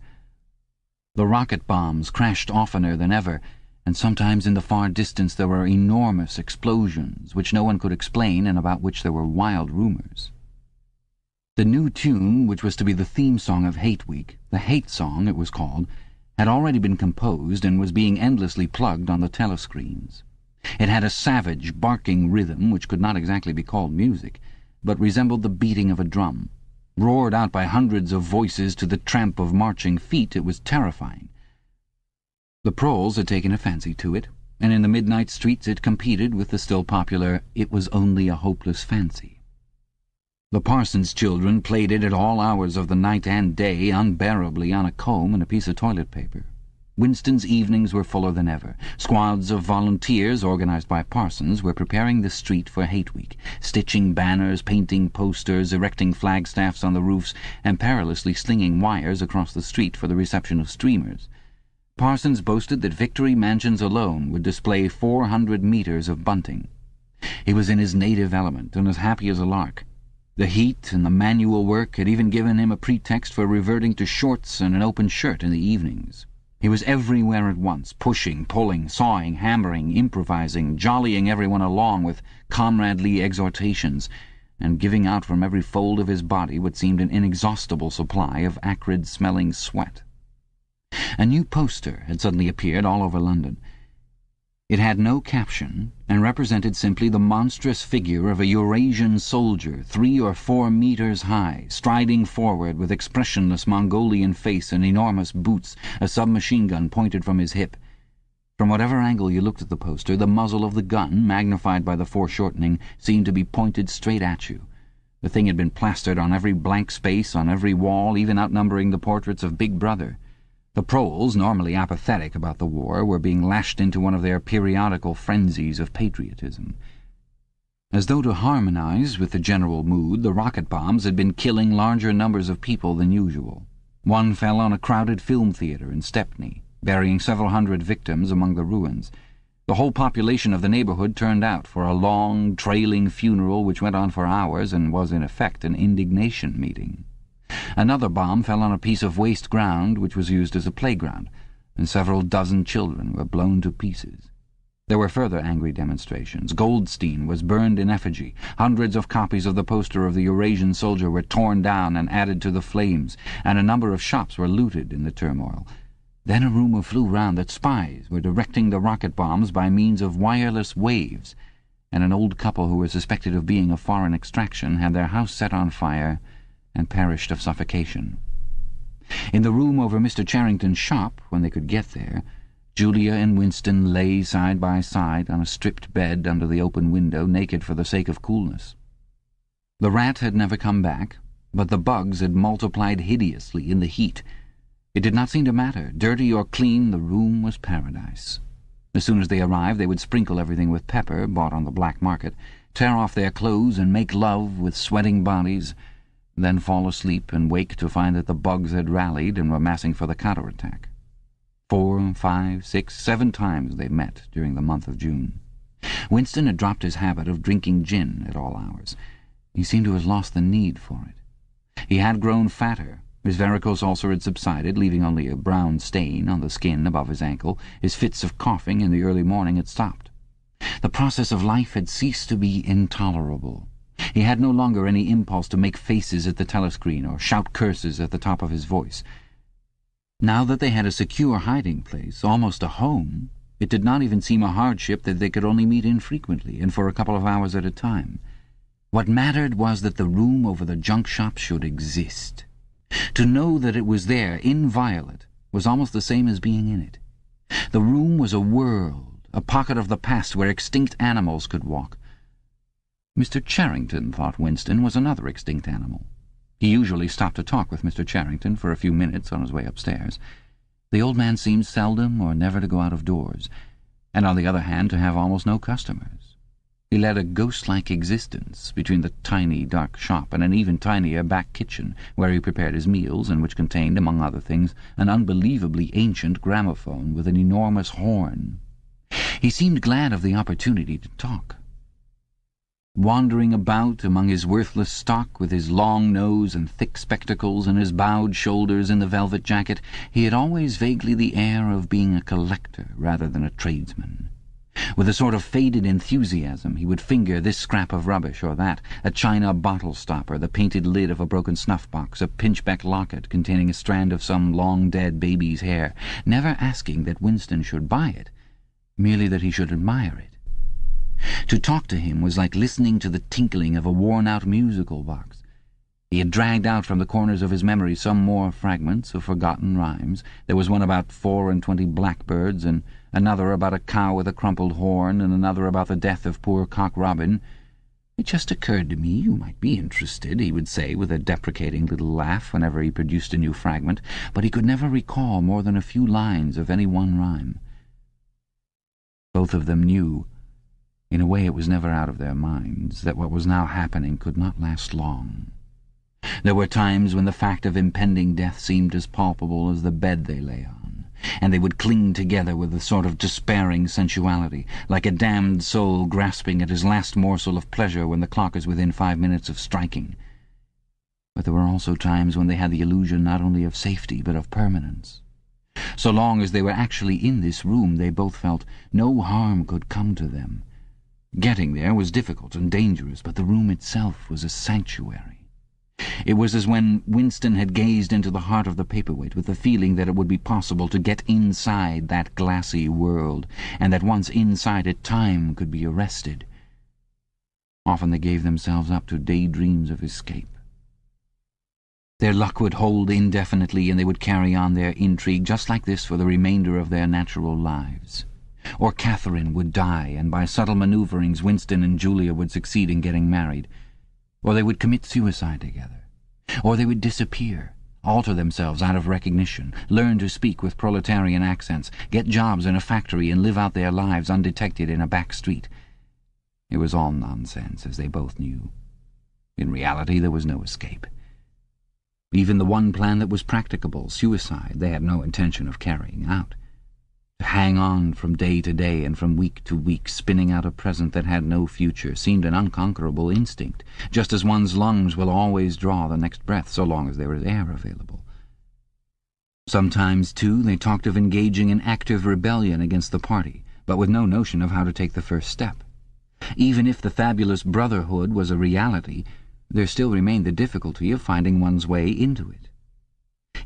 The rocket bombs crashed oftener than ever, and sometimes in the far distance there were enormous explosions which no one could explain and about which there were wild rumours. The new tune, which was to be the theme song of Hate Week, the Hate Song it was called, had already been composed and was being endlessly plugged on the telescreens. It had a savage, barking rhythm which could not exactly be called music, but resembled the beating of a drum. Roared out by hundreds of voices to the tramp of marching feet, it was terrifying. The proles had taken a fancy to it, and in the midnight streets it competed with the still popular It Was Only a Hopeless Fancy. The parson's children played it at all hours of the night and day, unbearably on a comb and a piece of toilet paper. Winston's evenings were fuller than ever. Squads of volunteers, organized by parsons, were preparing the street for Hate Week, stitching banners, painting posters, erecting flagstaffs on the roofs, and perilously slinging wires across the street for the reception of streamers. Parsons boasted that Victory Mansions alone would display 400 meters of bunting. He was in his native element and as happy as a lark. The heat and the manual work had even given him a pretext for reverting to shorts and an open shirt in the evenings. He was everywhere at once, pushing, pulling, sawing, hammering, improvising, jollying everyone along with comradely exhortations, and giving out from every fold of his body what seemed an inexhaustible supply of acrid-smelling sweat. A new poster had suddenly appeared all over London. It had no caption, and represented simply the monstrous figure of a Eurasian soldier 3 or 4 meters high, striding forward with expressionless Mongolian face and enormous boots, a submachine gun pointed from his hip. From whatever angle you looked at the poster, the muzzle of the gun, magnified by the foreshortening, seemed to be pointed straight at you. The thing had been plastered on every blank space, on every wall, even outnumbering the portraits of Big Brother. The proles, normally apathetic about the war, were being lashed into one of their periodical frenzies of patriotism. As though to harmonize with the general mood, the rocket bombs had been killing larger numbers of people than usual. One fell on a crowded film theatre in Stepney, burying several hundred victims among the ruins. The whole population of the neighbourhood turned out for a long, trailing funeral which went on for hours and was in effect an indignation meeting. Another bomb fell on a piece of waste ground which was used as a playground, and several dozen children were blown to pieces. There were further angry demonstrations. Goldstein was burned in effigy. Hundreds of copies of the poster of the Eurasian soldier were torn down and added to the flames, and a number of shops were looted in the turmoil. Then a rumour flew round that spies were directing the rocket bombs by means of wireless waves, and an old couple who were suspected of being of foreign extraction had their house set on fire and perished of suffocation. In the room over Mr. Charrington's shop, when they could get there, Julia and Winston lay side by side on a stripped bed under the open window, naked for the sake of coolness. The rat had never come back, but the bugs had multiplied hideously in the heat. It did not seem to matter. Dirty or clean, the room was paradise. As soon as they arrived, they would sprinkle everything with pepper, bought on the black market, tear off their clothes and make love with sweating bodies, then fall asleep and wake to find that the bugs had rallied and were massing for the counterattack. 4, 5, 6, 7 times they met during the month of June. Winston had dropped his habit of drinking gin at all hours. He seemed to have lost the need for it. He had grown fatter. His varicose ulcer had subsided, leaving only a brown stain on the skin above his ankle. His fits of coughing in the early morning had stopped. The process of life had ceased to be intolerable. He had no longer any impulse to make faces at the telescreen or shout curses at the top of his voice. Now that they had a secure hiding place, almost a home, it did not even seem a hardship that they could only meet infrequently and for a couple of hours at a time. What mattered was that the room over the junk shop should exist. To know that it was there, inviolate, was almost the same as being in it. The room was a world, a pocket of the past where extinct animals could walk. Mr. Charrington, thought Winston, was another extinct animal. He usually stopped to talk with Mr. Charrington for a few minutes on his way upstairs. The old man seemed seldom or never to go out of doors, and on the other hand to have almost no customers. He led a ghost-like existence between the tiny, dark shop and an even tinier back kitchen, where he prepared his meals and which contained, among other things, an unbelievably ancient gramophone with an enormous horn. He seemed glad of the opportunity to talk. Wandering about among his worthless stock, with his long nose and thick spectacles and his bowed shoulders in the velvet jacket, he had always vaguely the air of being a collector rather than a tradesman. With a sort of faded enthusiasm he would finger this scrap of rubbish or that, a china bottle stopper, the painted lid of a broken snuff-box, a pinchbeck locket containing a strand of some long-dead baby's hair, never asking that Winston should buy it, merely that he should admire it. To talk to him was like listening to the tinkling of a worn-out musical box. He had dragged out from the corners of his memory some more fragments of forgotten rhymes. There was one about 24 blackbirds, and another about a cow with a crumpled horn, and another about the death of poor Cock Robin. "It just occurred to me you might be interested," he would say with a deprecating little laugh whenever he produced a new fragment, but he could never recall more than a few lines of any one rhyme. Both of them knew, in a way it was never out of their minds, that what was now happening could not last long. There were times when the fact of impending death seemed as palpable as the bed they lay on, and they would cling together with a sort of despairing sensuality, like a damned soul grasping at his last morsel of pleasure when the clock is within 5 minutes of striking. But there were also times when they had the illusion not only of safety but of permanence. So long as they were actually in this room, they both felt no harm could come to them. Getting there was difficult and dangerous, but the room itself was a sanctuary. It was as when Winston had gazed into the heart of the paperweight with the feeling that it would be possible to get inside that glassy world, and that once inside it time could be arrested. Often they gave themselves up to daydreams of escape. Their luck would hold indefinitely, and they would carry on their intrigue just like this for the remainder of their natural lives. Or Catherine would die, and by subtle manoeuvrings Winston and Julia would succeed in getting married. Or they would commit suicide together. Or they would disappear, alter themselves out of recognition, learn to speak with proletarian accents, get jobs in a factory, and live out their lives undetected in a back street. It was all nonsense, as they both knew. In reality, there was no escape. Even the one plan that was practicable, suicide, they had no intention of carrying out. To hang on from day to day and from week to week, spinning out a present that had no future, seemed an unconquerable instinct, just as one's lungs will always draw the next breath so long as there is air available. Sometimes, too, they talked of engaging in active rebellion against the party, but with no notion of how to take the first step. Even if the fabulous brotherhood was a reality, there still remained the difficulty of finding one's way into it.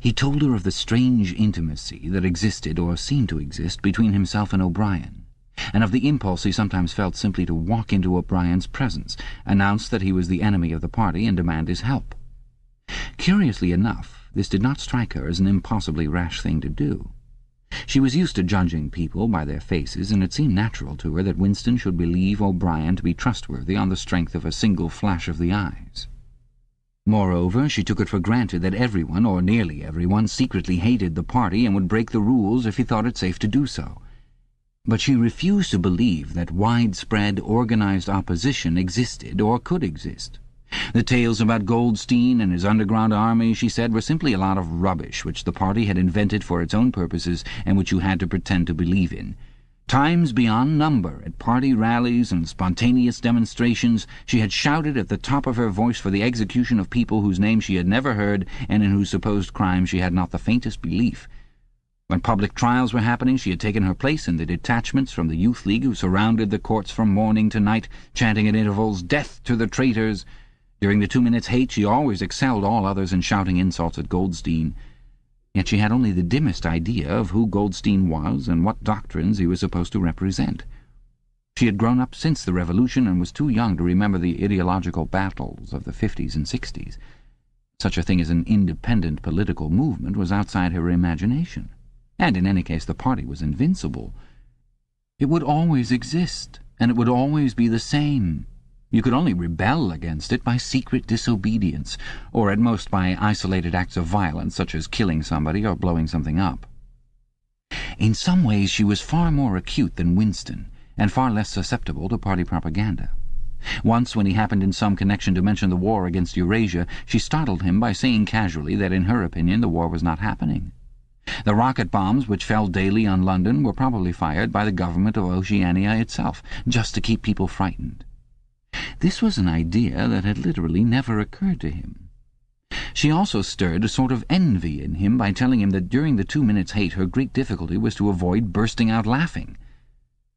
He told her of the strange intimacy that existed, or seemed to exist, between himself and O'Brien, and of the impulse he sometimes felt simply to walk into O'Brien's presence, announce that he was the enemy of the party, and demand his help. Curiously enough, this did not strike her as an impossibly rash thing to do. She was used to judging people by their faces, and it seemed natural to her that Winston should believe O'Brien to be trustworthy on the strength of a single flash of the eyes. Moreover, she took it for granted that everyone, or nearly everyone, secretly hated the party and would break the rules if he thought it safe to do so. But she refused to believe that widespread, organized opposition existed or could exist. The tales about Goldstein and his underground army, she said, were simply a lot of rubbish which the party had invented for its own purposes and which you had to pretend to believe in. Times beyond number, at party rallies and spontaneous demonstrations, she had shouted at the top of her voice for the execution of people whose names she had never heard and in whose supposed crimes she had not the faintest belief. When public trials were happening, she had taken her place in the detachments from the Youth League who surrounded the courts from morning to night, chanting at intervals, "Death to the traitors!" During the 2 minutes' hate, she always excelled all others in shouting insults at Goldstein. Yet she had only the dimmest idea of who Goldstein was and what doctrines he was supposed to represent. She had grown up since the Revolution and was too young to remember the ideological battles of the 50s and 60s. Such a thing as an independent political movement was outside her imagination. And in any case the party was invincible. It would always exist, and it would always be the same. You could only rebel against it by secret disobedience, or at most by isolated acts of violence, such as killing somebody or blowing something up. In some ways she was far more acute than Winston, and far less susceptible to party propaganda. Once, when he happened in some connection to mention the war against Eurasia, she startled him by saying casually that in her opinion the war was not happening. The rocket bombs which fell daily on London were probably fired by the government of Oceania itself, just to keep people frightened. This was an idea that had literally never occurred to him. She also stirred a sort of envy in him by telling him that during the 2 minutes' hate her great difficulty was to avoid bursting out laughing.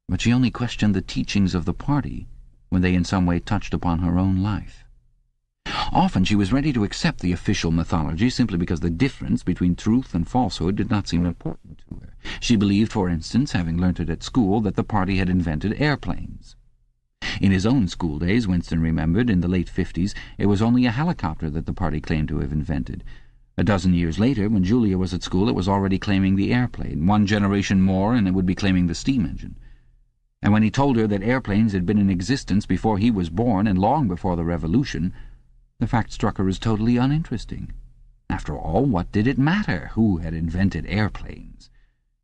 But she only questioned the teachings of the party when they in some way touched upon her own life. Often she was ready to accept the official mythology simply because the difference between truth and falsehood did not seem important to her. She believed, for instance, having learnt it at school, that the party had invented airplanes. In his own school days, Winston remembered, in the late 50s, it was only a helicopter that the party claimed to have invented. A dozen years later, when Julia was at school, it was already claiming the airplane. 1 generation more and it would be claiming the steam engine. And when he told her that airplanes had been in existence before he was born and long before the Revolution, the fact struck her as totally uninteresting. After all, what did it matter who had invented airplanes?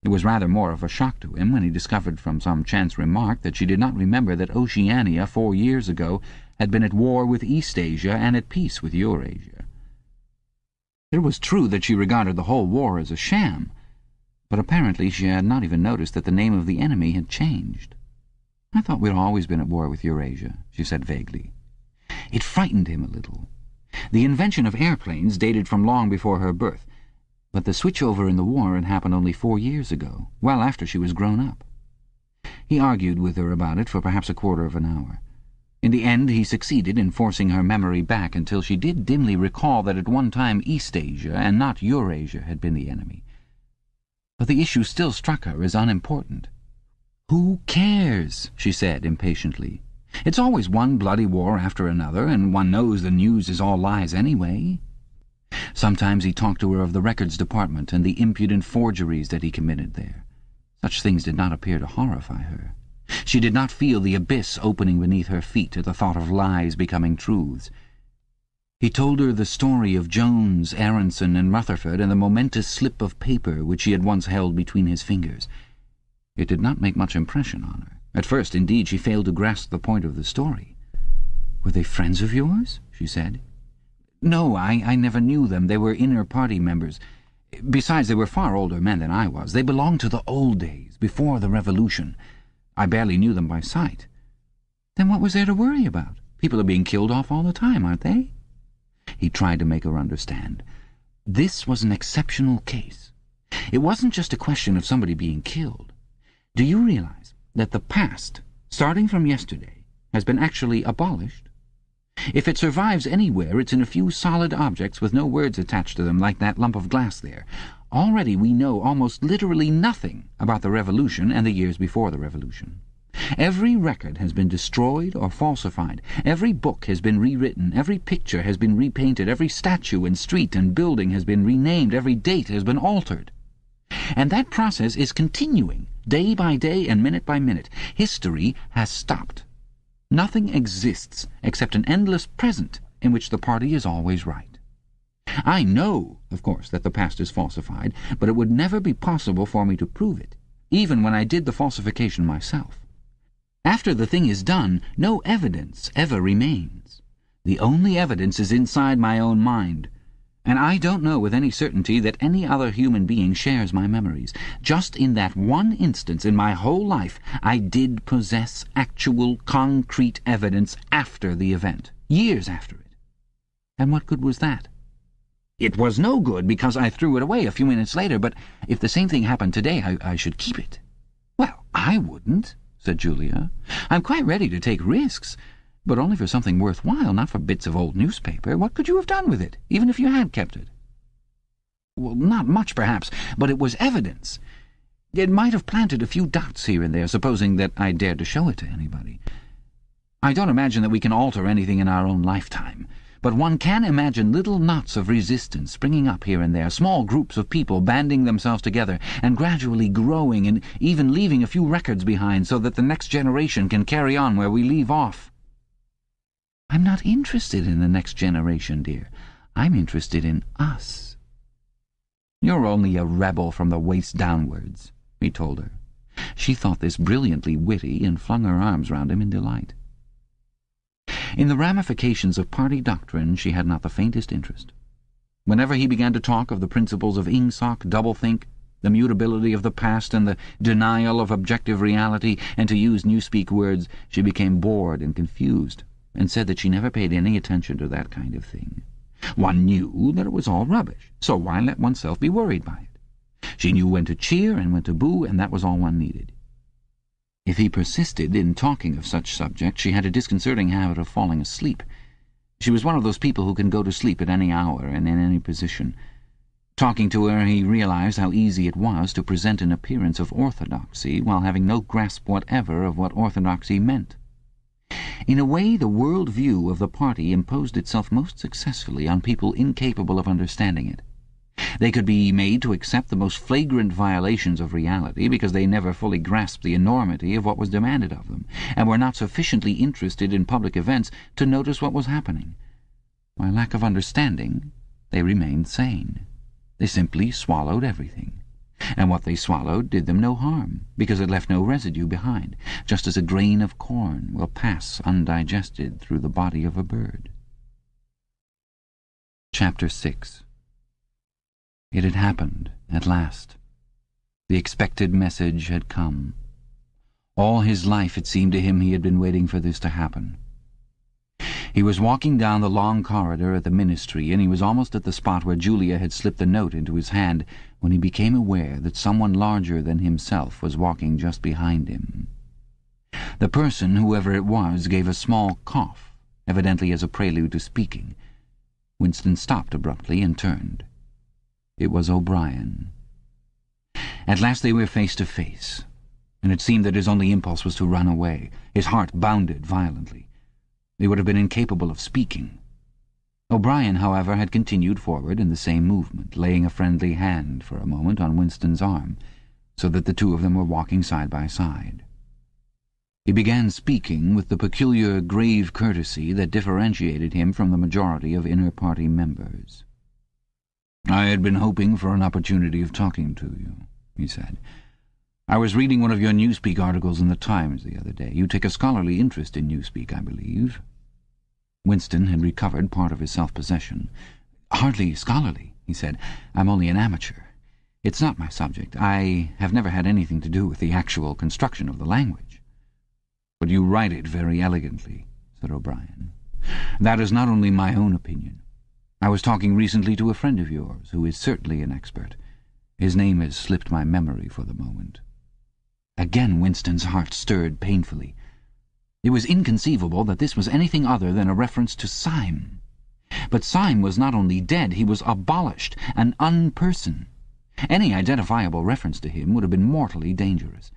It was rather more of a shock to him when he discovered from some chance remark that she did not remember that Oceania 4 years ago had been at war with Eastasia and at peace with Eurasia. It was true that she regarded the whole war as a sham, but apparently she had not even noticed that the name of the enemy had changed. "I thought we'd always been at war with Eurasia," she said vaguely. It frightened him a little. The invention of airplanes dated from long before her birth, but the switchover in the war had happened only 4 years ago, well after she was grown up. He argued with her about it for perhaps a quarter of an hour. In the end he succeeded in forcing her memory back until she did dimly recall that at one time Eastasia and not Eurasia had been the enemy. But the issue still struck her as unimportant. "Who cares?" she said impatiently. "It's always one bloody war after another, and one knows the news is all lies anyway." Sometimes he talked to her of the records department and the impudent forgeries that he committed there. Such things did not appear to horrify her. She did not feel the abyss opening beneath her feet at the thought of lies becoming truths. He told her the story of Jones, Aronson, and Rutherford and the momentous slip of paper which she had once held between his fingers. It did not make much impression on her. At first, indeed, she failed to grasp the point of the story. "Were they friends of yours?" she said. "No, I never knew them. They were inner party members. Besides, they were far older men than I was. They belonged to the old days, before the Revolution. I barely knew them by sight." "Then what was there to worry about? People are being killed off all the time, aren't they?" He tried to make her understand. This was an exceptional case. It wasn't just a question of somebody being killed. Do you realize that the past, starting from yesterday, has been actually abolished? If it survives anywhere, it's in a few solid objects with no words attached to them, like that lump of glass there. Already we know almost literally nothing about the Revolution and the years before the Revolution. Every record has been destroyed or falsified. Every book has been rewritten. Every picture has been repainted. Every statue and street and building has been renamed. Every date has been altered. And that process is continuing, day by day and minute by minute. History has stopped. Nothing exists except an endless present in which the party is always right. I know, of course, that the past is falsified, but it would never be possible for me to prove it, even when I did the falsification myself. After the thing is done, no evidence ever remains. The only evidence is inside my own mind, and I don't know with any certainty that any other human being shares my memories. Just in that one instance in my whole life, I did possess actual, concrete evidence after the event, years after it. And what good was that? It was no good because I threw it away a few minutes later, but if the same thing happened today, I should keep it. Well, I wouldn't, said Julia. I'm quite ready to take risks, but only for something worthwhile, not for bits of old newspaper. What could you have done with it, even if you had kept it? Well, not much, perhaps, but it was evidence. It might have planted a few doubts here and there, supposing that I dared to show it to anybody. I don't imagine that we can alter anything in our own lifetime, but one can imagine little knots of resistance springing up here and there, small groups of people banding themselves together and gradually growing and even leaving a few records behind so that the next generation can carry on where we leave off. I'm not interested in the next generation, dear. I'm interested in us. You're only a rebel from the waist downwards, he told her. She thought this brilliantly witty and flung her arms round him in delight. In the ramifications of party doctrine she had not the faintest interest. Whenever he began to talk of the principles of Ingsoc, doublethink, the mutability of the past and the denial of objective reality, and to use Newspeak words, she became bored and confused, and said that she never paid any attention to that kind of thing. One knew that it was all rubbish, so why let oneself be worried by it? She knew when to cheer and when to boo, and that was all one needed. If he persisted in talking of such subjects, she had a disconcerting habit of falling asleep. She was one of those people who can go to sleep at any hour and in any position. Talking to her, he realized how easy it was to present an appearance of orthodoxy while having no grasp whatever of what orthodoxy meant. In a way, the world view of the party imposed itself most successfully on people incapable of understanding it. They could be made to accept the most flagrant violations of reality because they never fully grasped the enormity of what was demanded of them, and were not sufficiently interested in public events to notice what was happening. By lack of understanding, they remained sane. They simply swallowed everything, and what they swallowed did them no harm, because it left no residue behind, just as a grain of corn will pass undigested through the body of a bird. Chapter 6. It had happened, at last. The expected message had come. All his life, it seemed to him, he had been waiting for this to happen. He was walking down the long corridor at the ministry, and he was almost at the spot where Julia had slipped the note into his hand, when he became aware that someone larger than himself was walking just behind him. The person, whoever it was, gave a small cough, evidently as a prelude to speaking. Winston stopped abruptly and turned. It was O'Brien. At last they were face to face, and it seemed that his only impulse was to run away. His heart bounded violently. They would have been incapable of speaking. O'Brien, however, had continued forward in the same movement, laying a friendly hand for a moment on Winston's arm, so that the two of them were walking side by side. He began speaking with the peculiar grave courtesy that differentiated him from the majority of inner-party members. "I had been hoping for an opportunity of talking to you," he said. "I was reading one of your Newspeak articles in the Times the other day. You take a scholarly interest in Newspeak, I believe." Winston had recovered part of his self-possession. "Hardly scholarly," he said. "I'm only an amateur. It's not my subject. I have never had anything to do with the actual construction of the language." "But you write it very elegantly," said O'Brien. "That is not only my own opinion. I was talking recently to a friend of yours, who is certainly an expert. His name has slipped my memory for the moment." Again Winston's heart stirred painfully. It was inconceivable that this was anything other than a reference to Syme. But Syme was not only dead, he was abolished, an unperson. Any identifiable reference to him would have been mortally dangerous.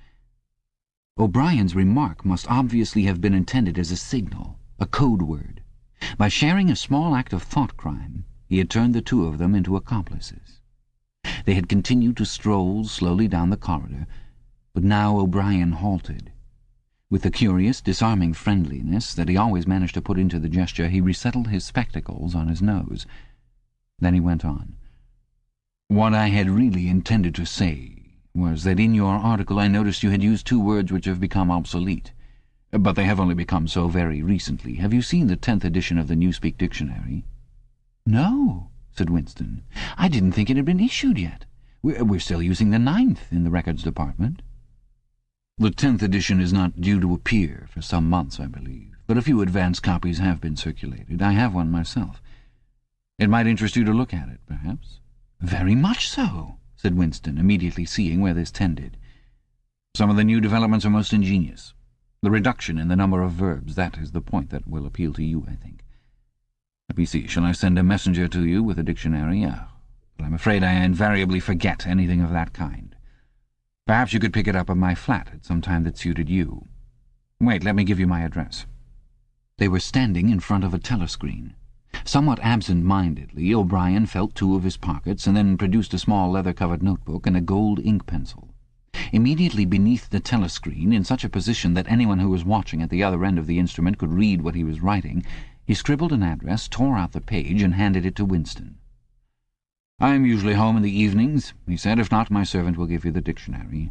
O'Brien's remark must obviously have been intended as a signal, a code word. By sharing a small act of thought crime, he had turned the two of them into accomplices. They had continued to stroll slowly down the corridor, but now O'Brien halted. With the curious, disarming friendliness that he always managed to put into the gesture, he resettled his spectacles on his nose. Then he went on. "What I had really intended to say was that in your article I noticed you had used two words which have become obsolete. But they have only become so very recently. Have you seen the 10th edition of the Newspeak Dictionary?" "No," said Winston. "I didn't think it had been issued yet. We're still using the 9th in the records department." "The 10th edition is not due to appear for some months, I believe, but a few advance copies have been circulated. I have one myself. It might interest you to look at it, perhaps." "Very much so," said Winston, immediately seeing where this tended. "Some of the new developments are most ingenious. The reduction in the number of verbs, that is the point that will appeal to you, I think. Let me see, shall I send a messenger to you with a dictionary? But I'm afraid I invariably forget anything of that kind. Perhaps you could pick it up at my flat at some time that suited you. Wait, let me give you my address." They were standing in front of a telescreen. Somewhat absent-mindedly, O'Brien felt two of his pockets and then produced a small leather-covered notebook and a gold ink pencil. Immediately beneath the telescreen, in such a position that anyone who was watching at the other end of the instrument could read what he was writing, he scribbled an address, tore out the page, and handed it to Winston. "I am usually home in the evenings," he said. "If not, my servant will give you the dictionary."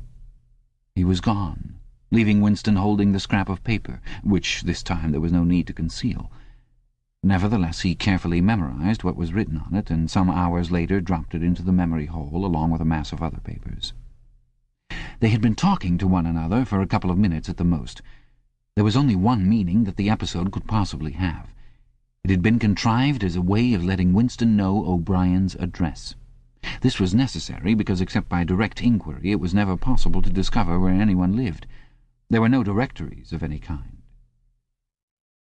He was gone, leaving Winston holding the scrap of paper, which this time there was no need to conceal. Nevertheless, he carefully memorized what was written on it, and some hours later dropped it into the memory hole along with a mass of other papers. They had been talking to one another for a couple of minutes at the most. There was only one meaning that the episode could possibly have. It had been contrived as a way of letting Winston know O'Brien's address. This was necessary because, except by direct inquiry, it was never possible to discover where anyone lived. There were no directories of any kind.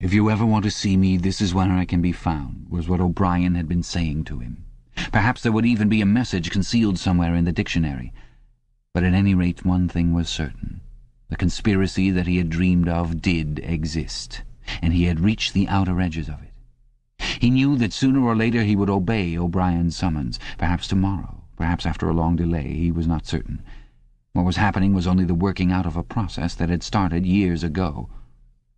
"If you ever want to see me, this is where I can be found," was what O'Brien had been saying to him. Perhaps there would even be a message concealed somewhere in the dictionary. But at any rate, one thing was certain. The conspiracy that he had dreamed of did exist, and he had reached the outer edges of it. He knew that sooner or later he would obey O'Brien's summons, perhaps tomorrow, perhaps after a long delay, he was not certain. What was happening was only the working out of a process that had started years ago.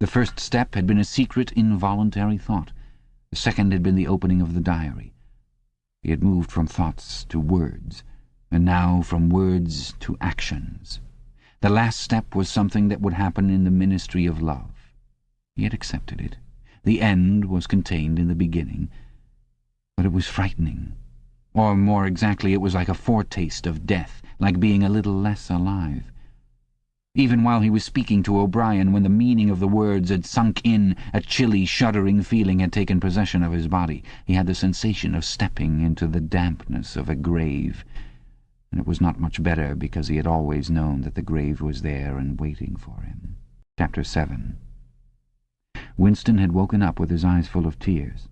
The first step had been a secret, involuntary thought. The second had been the opening of the diary. He had moved from thoughts to words, and now from words to actions. The last step was something that would happen in the ministry of love. He had accepted it. The end was contained in the beginning. But it was frightening. Or, more exactly, it was like a foretaste of death, like being a little less alive. Even while he was speaking to O'Brien, when the meaning of the words had sunk in, a chilly, shuddering feeling had taken possession of his body. He had the sensation of stepping into the dampness of a grave. And it was not much better, because he had always known that the grave was there and waiting for him. Chapter 7. Winston had woken up with his eyes full of tears.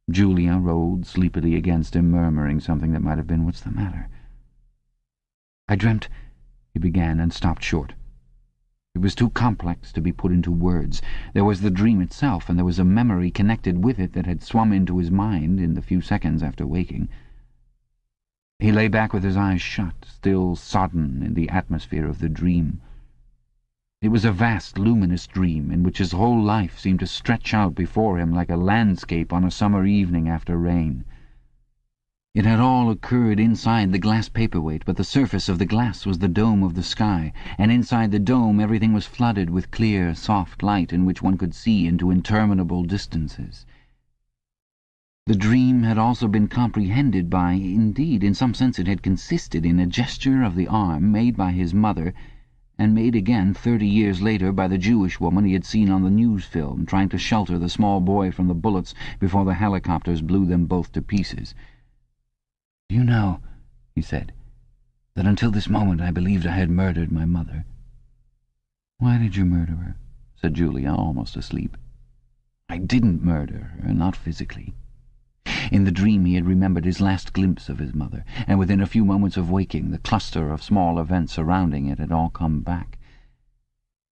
Julia rolled sleepily against him, murmuring something that might have been, "What's the matter?" "I dreamt," he began, and stopped short. It was too complex to be put into words. There was the dream itself, and there was a memory connected with it that had swum into his mind in the few seconds after waking. He lay back with his eyes shut, still sodden in the atmosphere of the dream. It was a vast, luminous dream, in which his whole life seemed to stretch out before him like a landscape on a summer evening after rain. It had all occurred inside the glass paperweight, but the surface of the glass was the dome of the sky, and inside the dome everything was flooded with clear, soft light in which one could see into interminable distances. The dream had also been comprehended by, indeed, in some sense it had consisted in a gesture of the arm made by his mother, and made again 30 years later by the Jewish woman he had seen on the news film, trying to shelter the small boy from the bullets before the helicopters blew them both to pieces. "Do you know," he said, "that until this moment I believed I had murdered my mother?" "Why did you murder her?" said Julia, almost asleep. "I didn't murder her, not physically." In the dream he had remembered his last glimpse of his mother, and within a few moments of waking the cluster of small events surrounding it had all come back.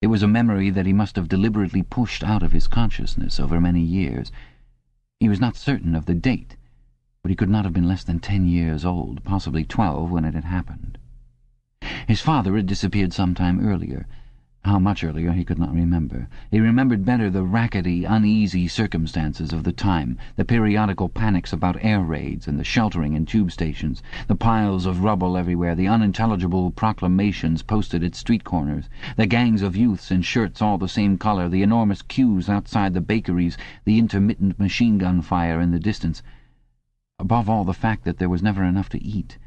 It was a memory that he must have deliberately pushed out of his consciousness over many years. He was not certain of the date, but he could not have been less than 10 years old, possibly 12 when it had happened. His father had disappeared some time earlier. How much earlier he could not remember. He remembered better the rackety, uneasy circumstances of the time, the periodical panics about air raids and the sheltering in tube stations, the piles of rubble everywhere, the unintelligible proclamations posted at street corners, the gangs of youths in shirts all the same colour, the enormous queues outside the bakeries, the intermittent machine-gun fire in the distance. Above all, the fact that there was never enough to eat.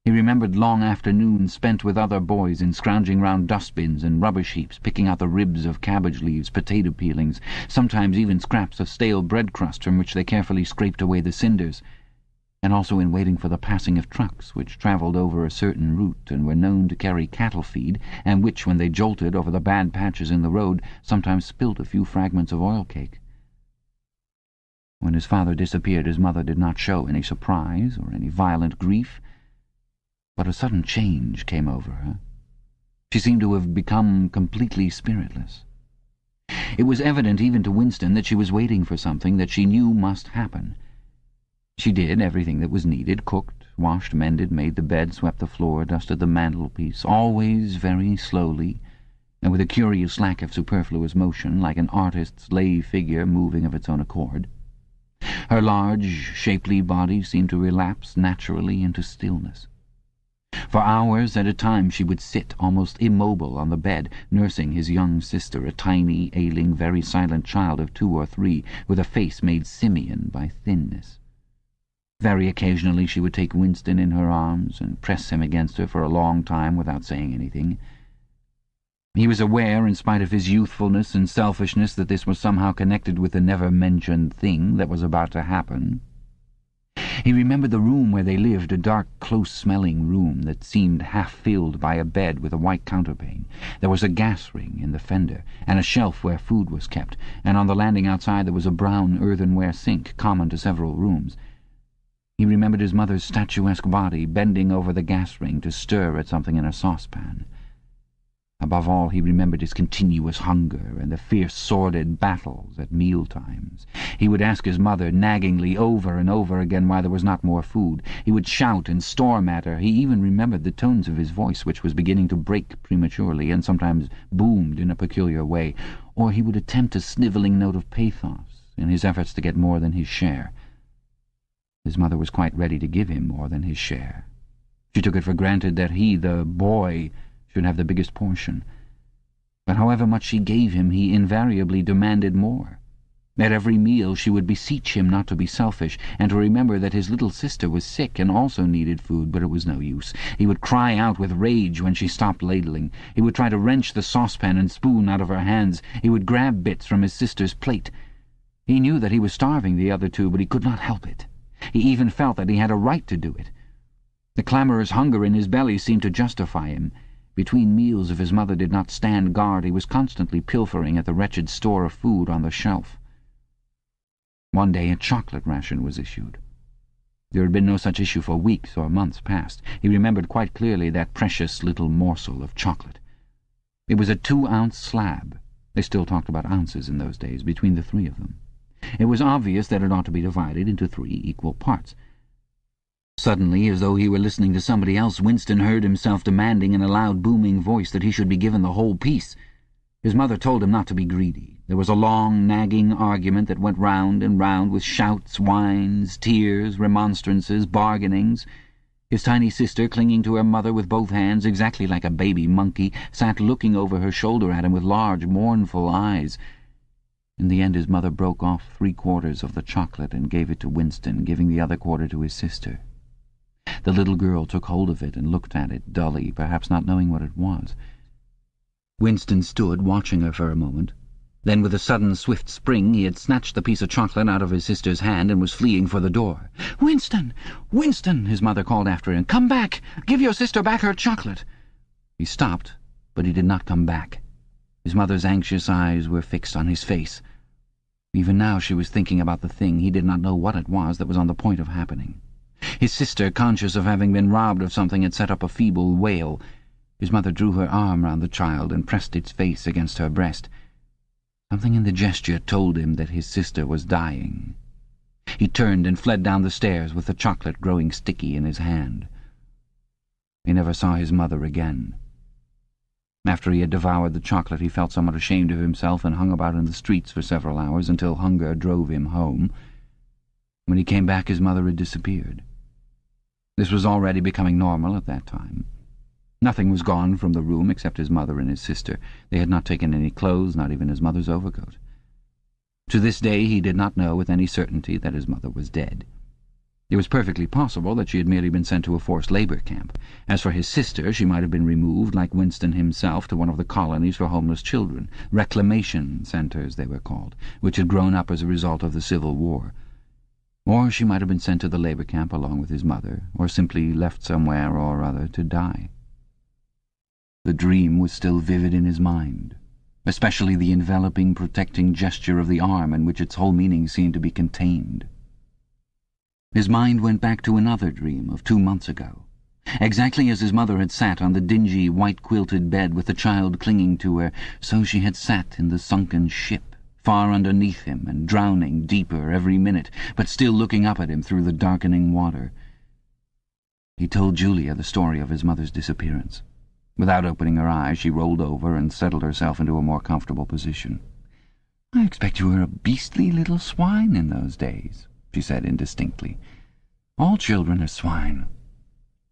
He remembered long afternoons spent with other boys in scrounging round dustbins and rubbish heaps, picking out the ribs of cabbage leaves, potato peelings, sometimes even scraps of stale bread crust from which they carefully scraped away the cinders, and also in waiting for the passing of trucks which travelled over a certain route and were known to carry cattle feed, and which, when they jolted over the bad patches in the road, sometimes spilt a few fragments of oil cake. When his father disappeared, his mother did not show any surprise or any violent grief, but a sudden change came over her. She seemed to have become completely spiritless. It was evident even to Winston that she was waiting for something that she knew must happen. She did everything that was needed, cooked, washed, mended, made the bed, swept the floor, dusted the mantelpiece, always very slowly, and with a curious lack of superfluous motion, like an artist's lay figure moving of its own accord. Her large, shapely body seemed to relapse naturally into stillness. For hours at a time she would sit, almost immobile, on the bed, nursing his young sister, a tiny, ailing, very silent child of 2 or 3, with a face made simian by thinness. Very occasionally she would take Winston in her arms and press him against her for a long time without saying anything. He was aware, in spite of his youthfulness and selfishness, that this was somehow connected with the never-mentioned thing that was about to happen. He remembered the room where they lived, a dark, close-smelling room that seemed half-filled by a bed with a white counterpane. There was a gas ring in the fender, and a shelf where food was kept, and on the landing outside there was a brown earthenware sink, common to several rooms. He remembered his mother's statuesque body bending over the gas ring to stir at something in a saucepan. Above all, he remembered his continuous hunger and the fierce, sordid battles at meal-times. He would ask his mother naggingly over and over again why there was not more food. He would shout and storm at her. He even remembered the tones of his voice, which was beginning to break prematurely and sometimes boomed in a peculiar way, or he would attempt a snivelling note of pathos in his efforts to get more than his share. His mother was quite ready to give him more than his share. She took it for granted that he, the boy, should have the biggest portion. But however much she gave him, he invariably demanded more. At every meal she would beseech him not to be selfish, and to remember that his little sister was sick and also needed food, but it was no use. He would cry out with rage when she stopped ladling. He would try to wrench the saucepan and spoon out of her hands. He would grab bits from his sister's plate. He knew that he was starving the other two, but he could not help it. He even felt that he had a right to do it. The clamorous hunger in his belly seemed to justify him. Between meals, if his mother did not stand guard, he was constantly pilfering at the wretched store of food on the shelf. One day a chocolate ration was issued. There had been no such issue for weeks or months past. He remembered quite clearly that precious little morsel of chocolate. It was a 2-ounce slab. They still talked about ounces in those days, between the 3 of them. It was obvious that it ought to be divided into 3 equal parts. Suddenly, as though he were listening to somebody else, Winston heard himself demanding in a loud, booming voice that he should be given the whole piece. His mother told him not to be greedy. There was a long, nagging argument that went round and round, with shouts, whines, tears, remonstrances, bargainings. His tiny sister, clinging to her mother with both hands, exactly like a baby monkey, sat looking over her shoulder at him with large, mournful eyes. In the end his mother broke off 3/4 of the chocolate and gave it to Winston, giving the other quarter to his sister. The little girl took hold of it and looked at it dully, perhaps not knowing what it was. Winston stood watching her for a moment. Then, with a sudden, swift spring, he had snatched the piece of chocolate out of his sister's hand and was fleeing for the door. "Winston! Winston!" his mother called after him. "Come back! Give your sister back her chocolate!" He stopped, but he did not come back. His mother's anxious eyes were fixed on his face. Even now she was thinking about the thing. He did not know what it was that was on the point of happening. His sister, conscious of having been robbed of something, had set up a feeble wail. His mother drew her arm round the child and pressed its face against her breast. Something in the gesture told him that his sister was dying. He turned and fled down the stairs with the chocolate growing sticky in his hand. He never saw his mother again. After he had devoured the chocolate, he felt somewhat ashamed of himself and hung about in the streets for several hours until hunger drove him home. When he came back, his mother had disappeared. This was already becoming normal at that time. Nothing was gone from the room except his mother and his sister. They had not taken any clothes, not even his mother's overcoat. To this day he did not know with any certainty that his mother was dead. It was perfectly possible that she had merely been sent to a forced labour camp. As for his sister, she might have been removed, like Winston himself, to one of the colonies for homeless children, reclamation centres they were called, which had grown up as a result of the Civil War. Or she might have been sent to the labour camp along with his mother, or simply left somewhere or other to die. The dream was still vivid in his mind, especially the enveloping, protecting gesture of the arm in which its whole meaning seemed to be contained. His mind went back to another dream of 2 months ago, exactly as his mother had sat on the dingy, white-quilted bed with the child clinging to her, so she had sat in the sunken ship, far underneath him and drowning deeper every minute, but still looking up at him through the darkening water. He told Julia the story of his mother's disappearance. Without opening her eyes, she rolled over and settled herself into a more comfortable position. "I expect you were a beastly little swine in those days," she said indistinctly. "All children are swine."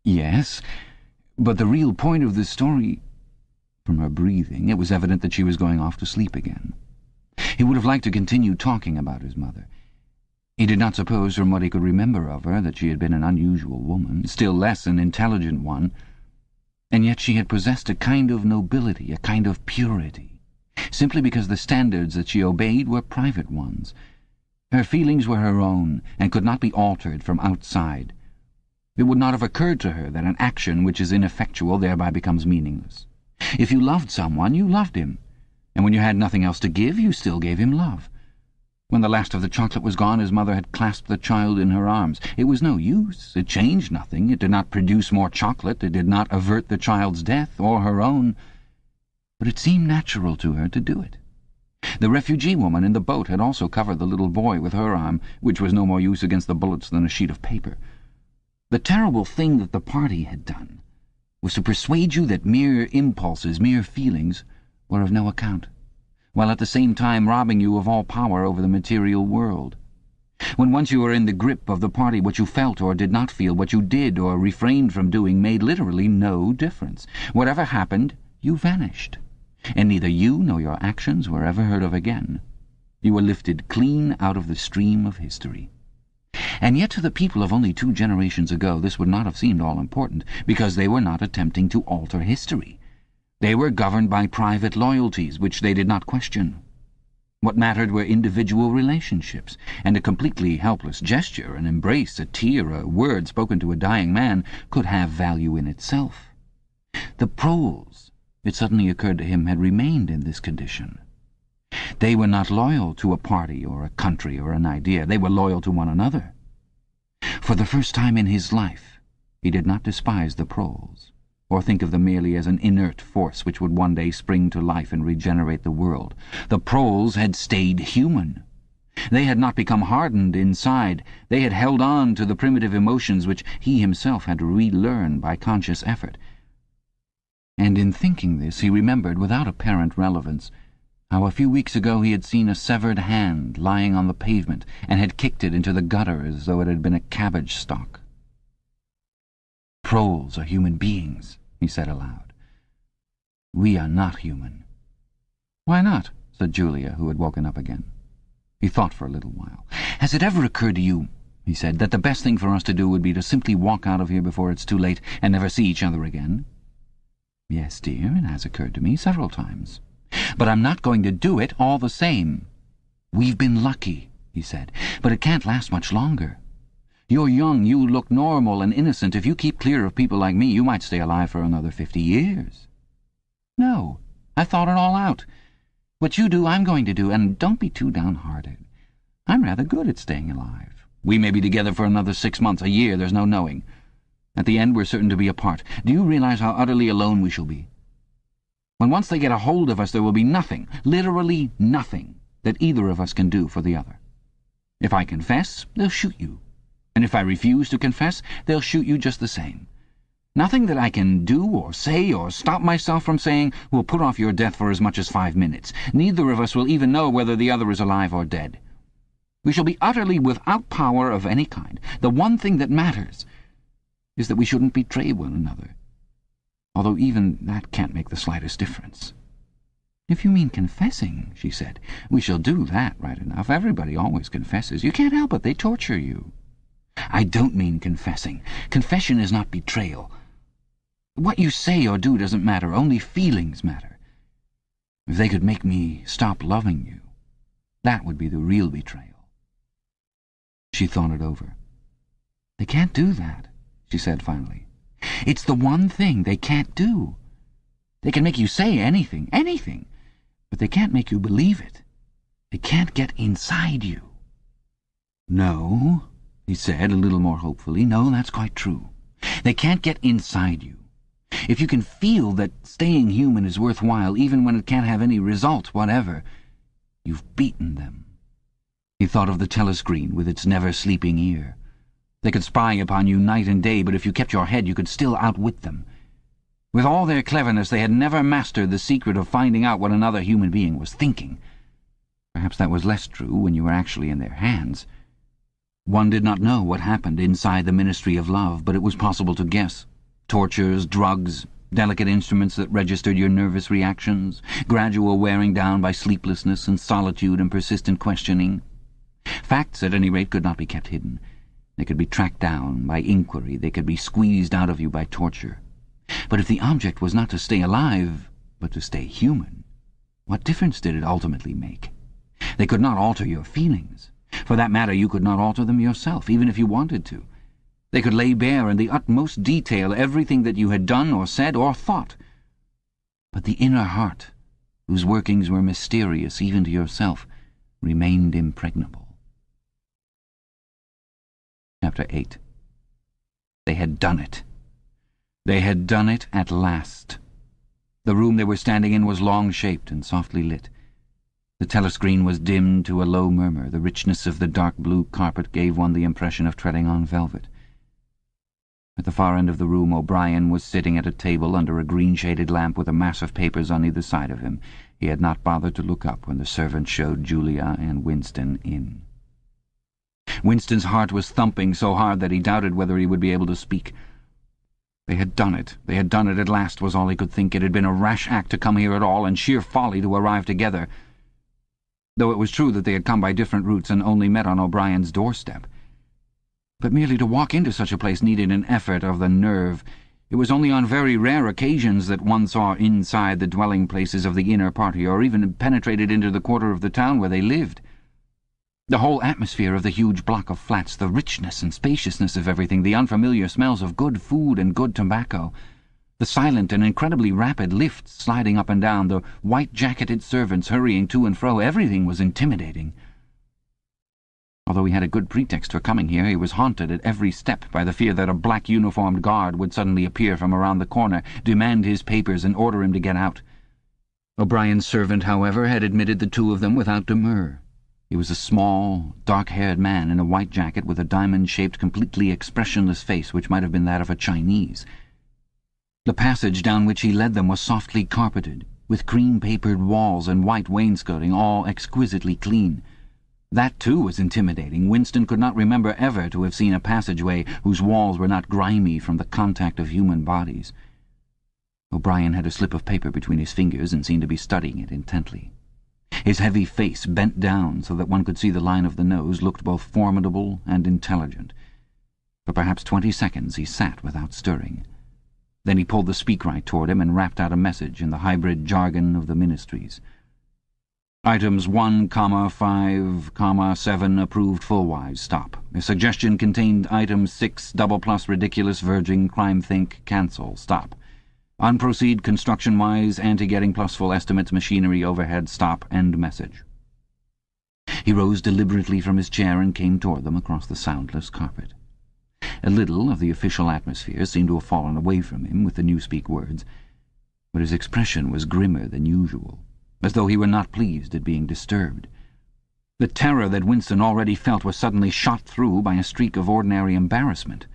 "Yes, but the real point of this story—" From her breathing, it was evident that she was going off to sleep again. He would have liked to continue talking about his mother. He did not suppose, from what he could remember of her, that she had been an unusual woman, still less an intelligent one. And yet she had possessed a kind of nobility, a kind of purity, simply because the standards that she obeyed were private ones. Her feelings were her own, and could not be altered from outside. It would not have occurred to her that an action which is ineffectual thereby becomes meaningless. If you loved someone, you loved him, and when you had nothing else to give, you still gave him love. When the last of the chocolate was gone, his mother had clasped the child in her arms. It was no use. It changed nothing. It did not produce more chocolate. It did not avert the child's death, or her own. But it seemed natural to her to do it. The refugee woman in the boat had also covered the little boy with her arm, which was no more use against the bullets than a sheet of paper. The terrible thing that the party had done was to persuade you that mere impulses, mere feelings, were of no account, while at the same time robbing you of all power over the material world. When once you were in the grip of the party, what you felt or did not feel, what you did or refrained from doing, made literally no difference. Whatever happened, you vanished, and neither you nor your actions were ever heard of again. You were lifted clean out of the stream of history. And yet to the people of only 2 generations ago this would not have seemed all important, because they were not attempting to alter history. They were governed by private loyalties, which they did not question. What mattered were individual relationships, and a completely helpless gesture, an embrace, a tear, a word spoken to a dying man, could have value in itself. The proles, it suddenly occurred to him, had remained in this condition. They were not loyal to a party or a country or an idea. They were loyal to one another. For the first time in his life, he did not despise the proles, or think of them merely as an inert force which would one day spring to life and regenerate the world. The proles had stayed human. They had not become hardened inside. They had held on to the primitive emotions which he himself had to relearn by conscious effort. And in thinking this, he remembered, without apparent relevance, how a few weeks ago he had seen a severed hand lying on the pavement and had kicked it into the gutter as though it had been a cabbage stalk. "Proles are human beings," he said aloud. "We are not human." "Why not?" said Julia, who had woken up again. He thought for a little while. "Has it ever occurred to you," he said, "that the best thing for us to do would be to simply walk out of here before it's too late and never see each other again?" "Yes, dear, it has occurred to me several times." "But I'm not going to do it all the same." "We've been lucky," he said, "but it can't last much longer. You're young, you look normal and innocent. If you keep clear of people like me, you might stay alive for another 50 years. No, I've thought it all out. What you do, I'm going to do, and don't be too downhearted. I'm rather good at staying alive. We may be together for another 6 months, a year, there's no knowing. At the end, we're certain to be apart. Do you realize how utterly alone we shall be? When once they get a hold of us, there will be nothing, literally nothing, that either of us can do for the other. If I confess, they'll shoot you. And if I refuse to confess, they'll shoot you just the same. Nothing that I can do or say or stop myself from saying will put off your death for as much as 5 minutes. Neither of us will even know whether the other is alive or dead. We shall be utterly without power of any kind. The one thing that matters is that we shouldn't betray one another, although even that can't make the slightest difference." "If you mean confessing," she said, "we shall do that right enough. Everybody always confesses. You can't help it. They torture you." I don't mean confessing. Confession is not betrayal. What you say or do doesn't matter. Only feelings matter. If they could make me stop loving you, that would be the real betrayal. She thought it over. They can't do that, she said finally. It's the one thing they can't do. They can make you say anything, but they can't make you believe it. They can't get inside you. No, he said a little more hopefully. No, that's quite true. They can't get inside you. If you can feel that staying human is worthwhile, even when it can't have any result whatever, you've beaten them. He thought of the telescreen with its never-sleeping ear. They could spy upon you night and day, but if you kept your head, you could still outwit them. With all their cleverness, they had never mastered the secret of finding out what another human being was thinking. Perhaps that was less true when you were actually in their hands. One did not know what happened inside the Ministry of Love, but it was possible to guess. Tortures, drugs, delicate instruments that registered your nervous reactions, gradual wearing down by sleeplessness and solitude and persistent questioning. Facts, at any rate, could not be kept hidden. They could be tracked down by inquiry. They could be squeezed out of you by torture. But if the object was not to stay alive, but to stay human, what difference did it ultimately make? They could not alter your feelings. For that matter, you could not alter them yourself, even if you wanted to. They could lay bare in the utmost detail everything that you had done or said or thought. But the inner heart, whose workings were mysterious even to yourself, remained impregnable. Chapter 8. They had done it. They had done it at last. The room they were standing in was long-shaped and softly lit. The telescreen was dimmed to a low murmur. The richness of the dark blue carpet gave one the impression of treading on velvet. At the far end of the room, O'Brien was sitting at a table under a green-shaded lamp with a mass of papers on either side of him. He had not bothered to look up when the servant showed Julia and Winston in. Winston's heart was thumping so hard that he doubted whether he would be able to speak. They had done it. They had done it at last, was all he could think. It had been a rash act to come here at all, and sheer folly to arrive together. Though it was true that they had come by different routes and only met on O'Brien's doorstep. But merely to walk into such a place needed an effort of the nerve. It was only on very rare occasions that one saw inside the dwelling places of the inner party, or even penetrated into the quarter of the town where they lived. The whole atmosphere of the huge block of flats, the richness and spaciousness of everything, the unfamiliar smells of good food and good tobacco, the silent and incredibly rapid lifts sliding up and down, the white-jacketed servants hurrying to and fro, everything was intimidating. Although he had a good pretext for coming here, he was haunted at every step by the fear that a black-uniformed guard would suddenly appear from around the corner, demand his papers, and order him to get out. O'Brien's servant, however, had admitted the two of them without demur. He was a small, dark-haired man in a white jacket with a diamond-shaped, completely expressionless face which might have been that of a Chinese. The passage down which he led them was softly carpeted, with cream-papered walls and white wainscoting, all exquisitely clean. That, too, was intimidating. Winston could not remember ever to have seen a passageway whose walls were not grimy from the contact of human bodies. O'Brien had a slip of paper between his fingers and seemed to be studying it intently. His heavy face, bent down so that one could see the line of the nose, looked both formidable and intelligent. For perhaps 20 seconds he sat without stirring. Then he pulled the speakwrite toward him and rapped out a message in the hybrid jargon of the ministries. Items 1, 5, 7 approved full-wise. Stop. The suggestion contained item 6, double-plus ridiculous verging crime think cancel. Stop. Unproceed construction-wise anti-getting plus full estimates machinery overhead. Stop. End message. He rose deliberately from his chair and came toward them across the soundless carpet. A little of the official atmosphere seemed to have fallen away from him with the newspeak words, but his expression was grimmer than usual, as though he were not pleased at being disturbed. The terror that Winston already felt was suddenly shot through by a streak of ordinary embarrassment.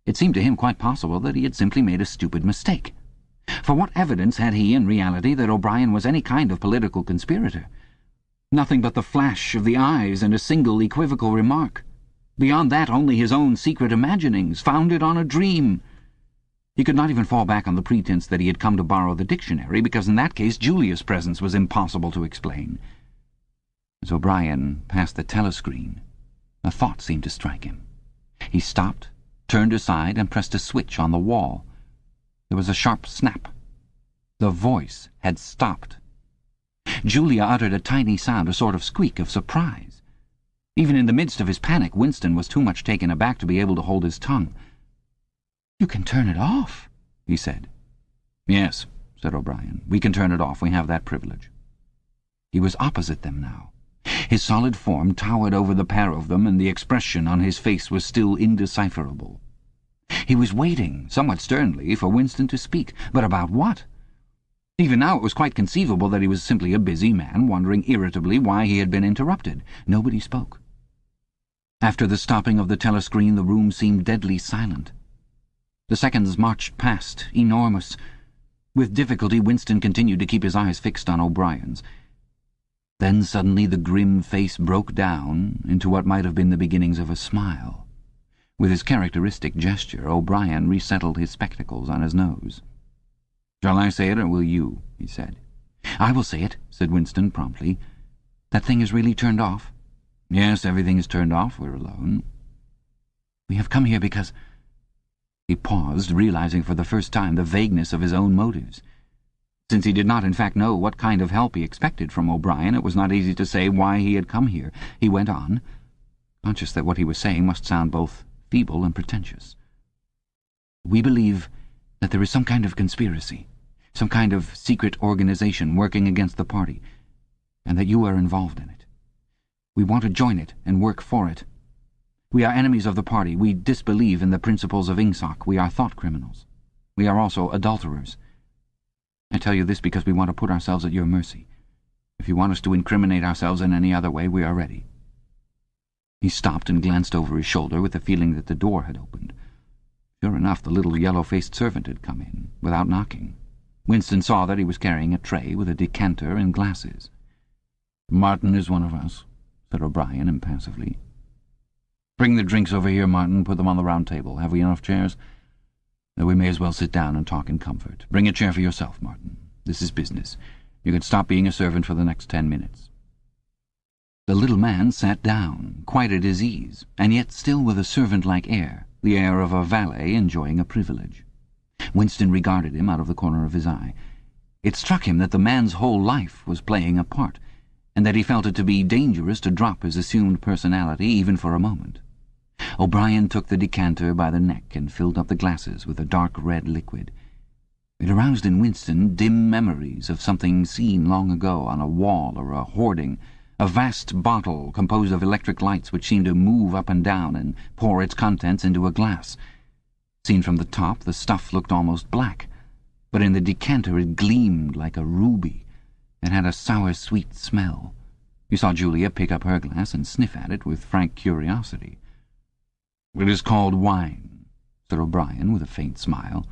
It seemed to him quite possible that he had simply made a stupid mistake. For what evidence had he, in reality, that O'Brien was any kind of political conspirator? Nothing but the flash of the eyes and a single equivocal remark. Beyond that, only his own secret imaginings, founded on a dream. He could not even fall back on the pretense that he had come to borrow the dictionary, because in that case Julia's presence was impossible to explain. As O'Brien passed the telescreen, a thought seemed to strike him. He stopped, turned aside, and pressed a switch on the wall. There was a sharp snap. The voice had stopped. Julia uttered a tiny sound, a sort of squeak of surprise. Even in the midst of his panic, Winston was too much taken aback to be able to hold his tongue. "You can turn it off," he said. "Yes," said O'Brien. "We can turn it off. We have that privilege." He was opposite them now. His solid form towered over the pair of them, and the expression on his face was still indecipherable. He was waiting, somewhat sternly, for Winston to speak. But about what? Even now it was quite conceivable that he was simply a busy man, wondering irritably why he had been interrupted. Nobody spoke. After the stopping of the telescreen, the room seemed deadly silent. The seconds marched past, enormous. With difficulty, Winston continued to keep his eyes fixed on O'Brien's. Then suddenly the grim face broke down into what might have been the beginnings of a smile. With his characteristic gesture, O'Brien resettled his spectacles on his nose. "Shall I say it, or will you?" he said. "I will say it," said Winston promptly. "That thing is really turned off?" "Yes, everything is turned off. We're alone." "We have come here because—" He paused, realizing for the first time the vagueness of his own motives. Since he did not in fact know what kind of help he expected from O'Brien, it was not easy to say why he had come here. He went on, conscious that what he was saying must sound both feeble and pretentious. "We believe that there is some kind of conspiracy, some kind of secret organization working against the party, and that you are involved in it. We want to join it and work for it. We are enemies of the party. We disbelieve in the principles of Ingsoc. We are thought criminals. We are also adulterers. I tell you this because we want to put ourselves at your mercy. If you want us to incriminate ourselves in any other way, we are ready." He stopped and glanced over his shoulder with the feeling that the door had opened. Sure enough, the little yellow-faced servant had come in, without knocking. Winston saw that he was carrying a tray with a decanter and glasses. "Martin is one of us," said O'Brien impassively. "Bring the drinks over here, Martin. Put them on the round table. Have we enough chairs? We may as well sit down and talk in comfort. Bring a chair for yourself, Martin. This is business. You can stop being a servant for the next 10 minutes. The little man sat down, quite at his ease, and yet still with a servant-like air, the air of a valet enjoying a privilege. Winston regarded him out of the corner of his eye. It struck him that the man's whole life was playing a part, and that he felt it to be dangerous to drop his assumed personality even for a moment. O'Brien took the decanter by the neck and filled up the glasses with a dark red liquid. It aroused in Winston dim memories of something seen long ago on a wall or a hoarding, a vast bottle composed of electric lights which seemed to move up and down and pour its contents into a glass. Seen from the top, the stuff looked almost black, but in the decanter it gleamed like a ruby and had a sour-sweet smell. You saw Julia pick up her glass and sniff at it with frank curiosity. "It is called wine," said O'Brien with a faint smile.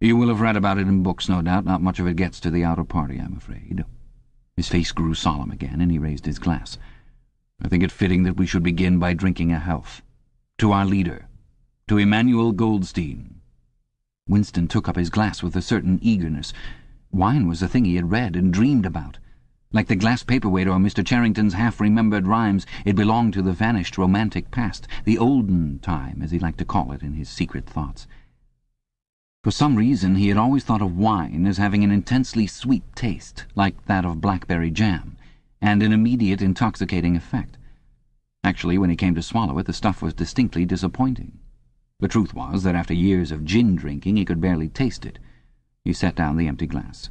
"You will have read about it in books, no doubt. Not much of it gets to the outer party, I'm afraid." His face grew solemn again, and he raised his glass. "I think it fitting that we should begin by drinking a health. To our leader, to Emmanuel Goldstein." Winston took up his glass with a certain eagerness. Wine was a thing he had read and dreamed about. Like the glass paperweight or Mr. Charrington's half-remembered rhymes, it belonged to the vanished romantic past, the olden time, as he liked to call it in his secret thoughts. For some reason he had always thought of wine as having an intensely sweet taste, like that of blackberry jam, and an immediate intoxicating effect. Actually, when he came to swallow it, the stuff was distinctly disappointing. The truth was that after years of gin drinking he could barely taste it. He set down the empty glass.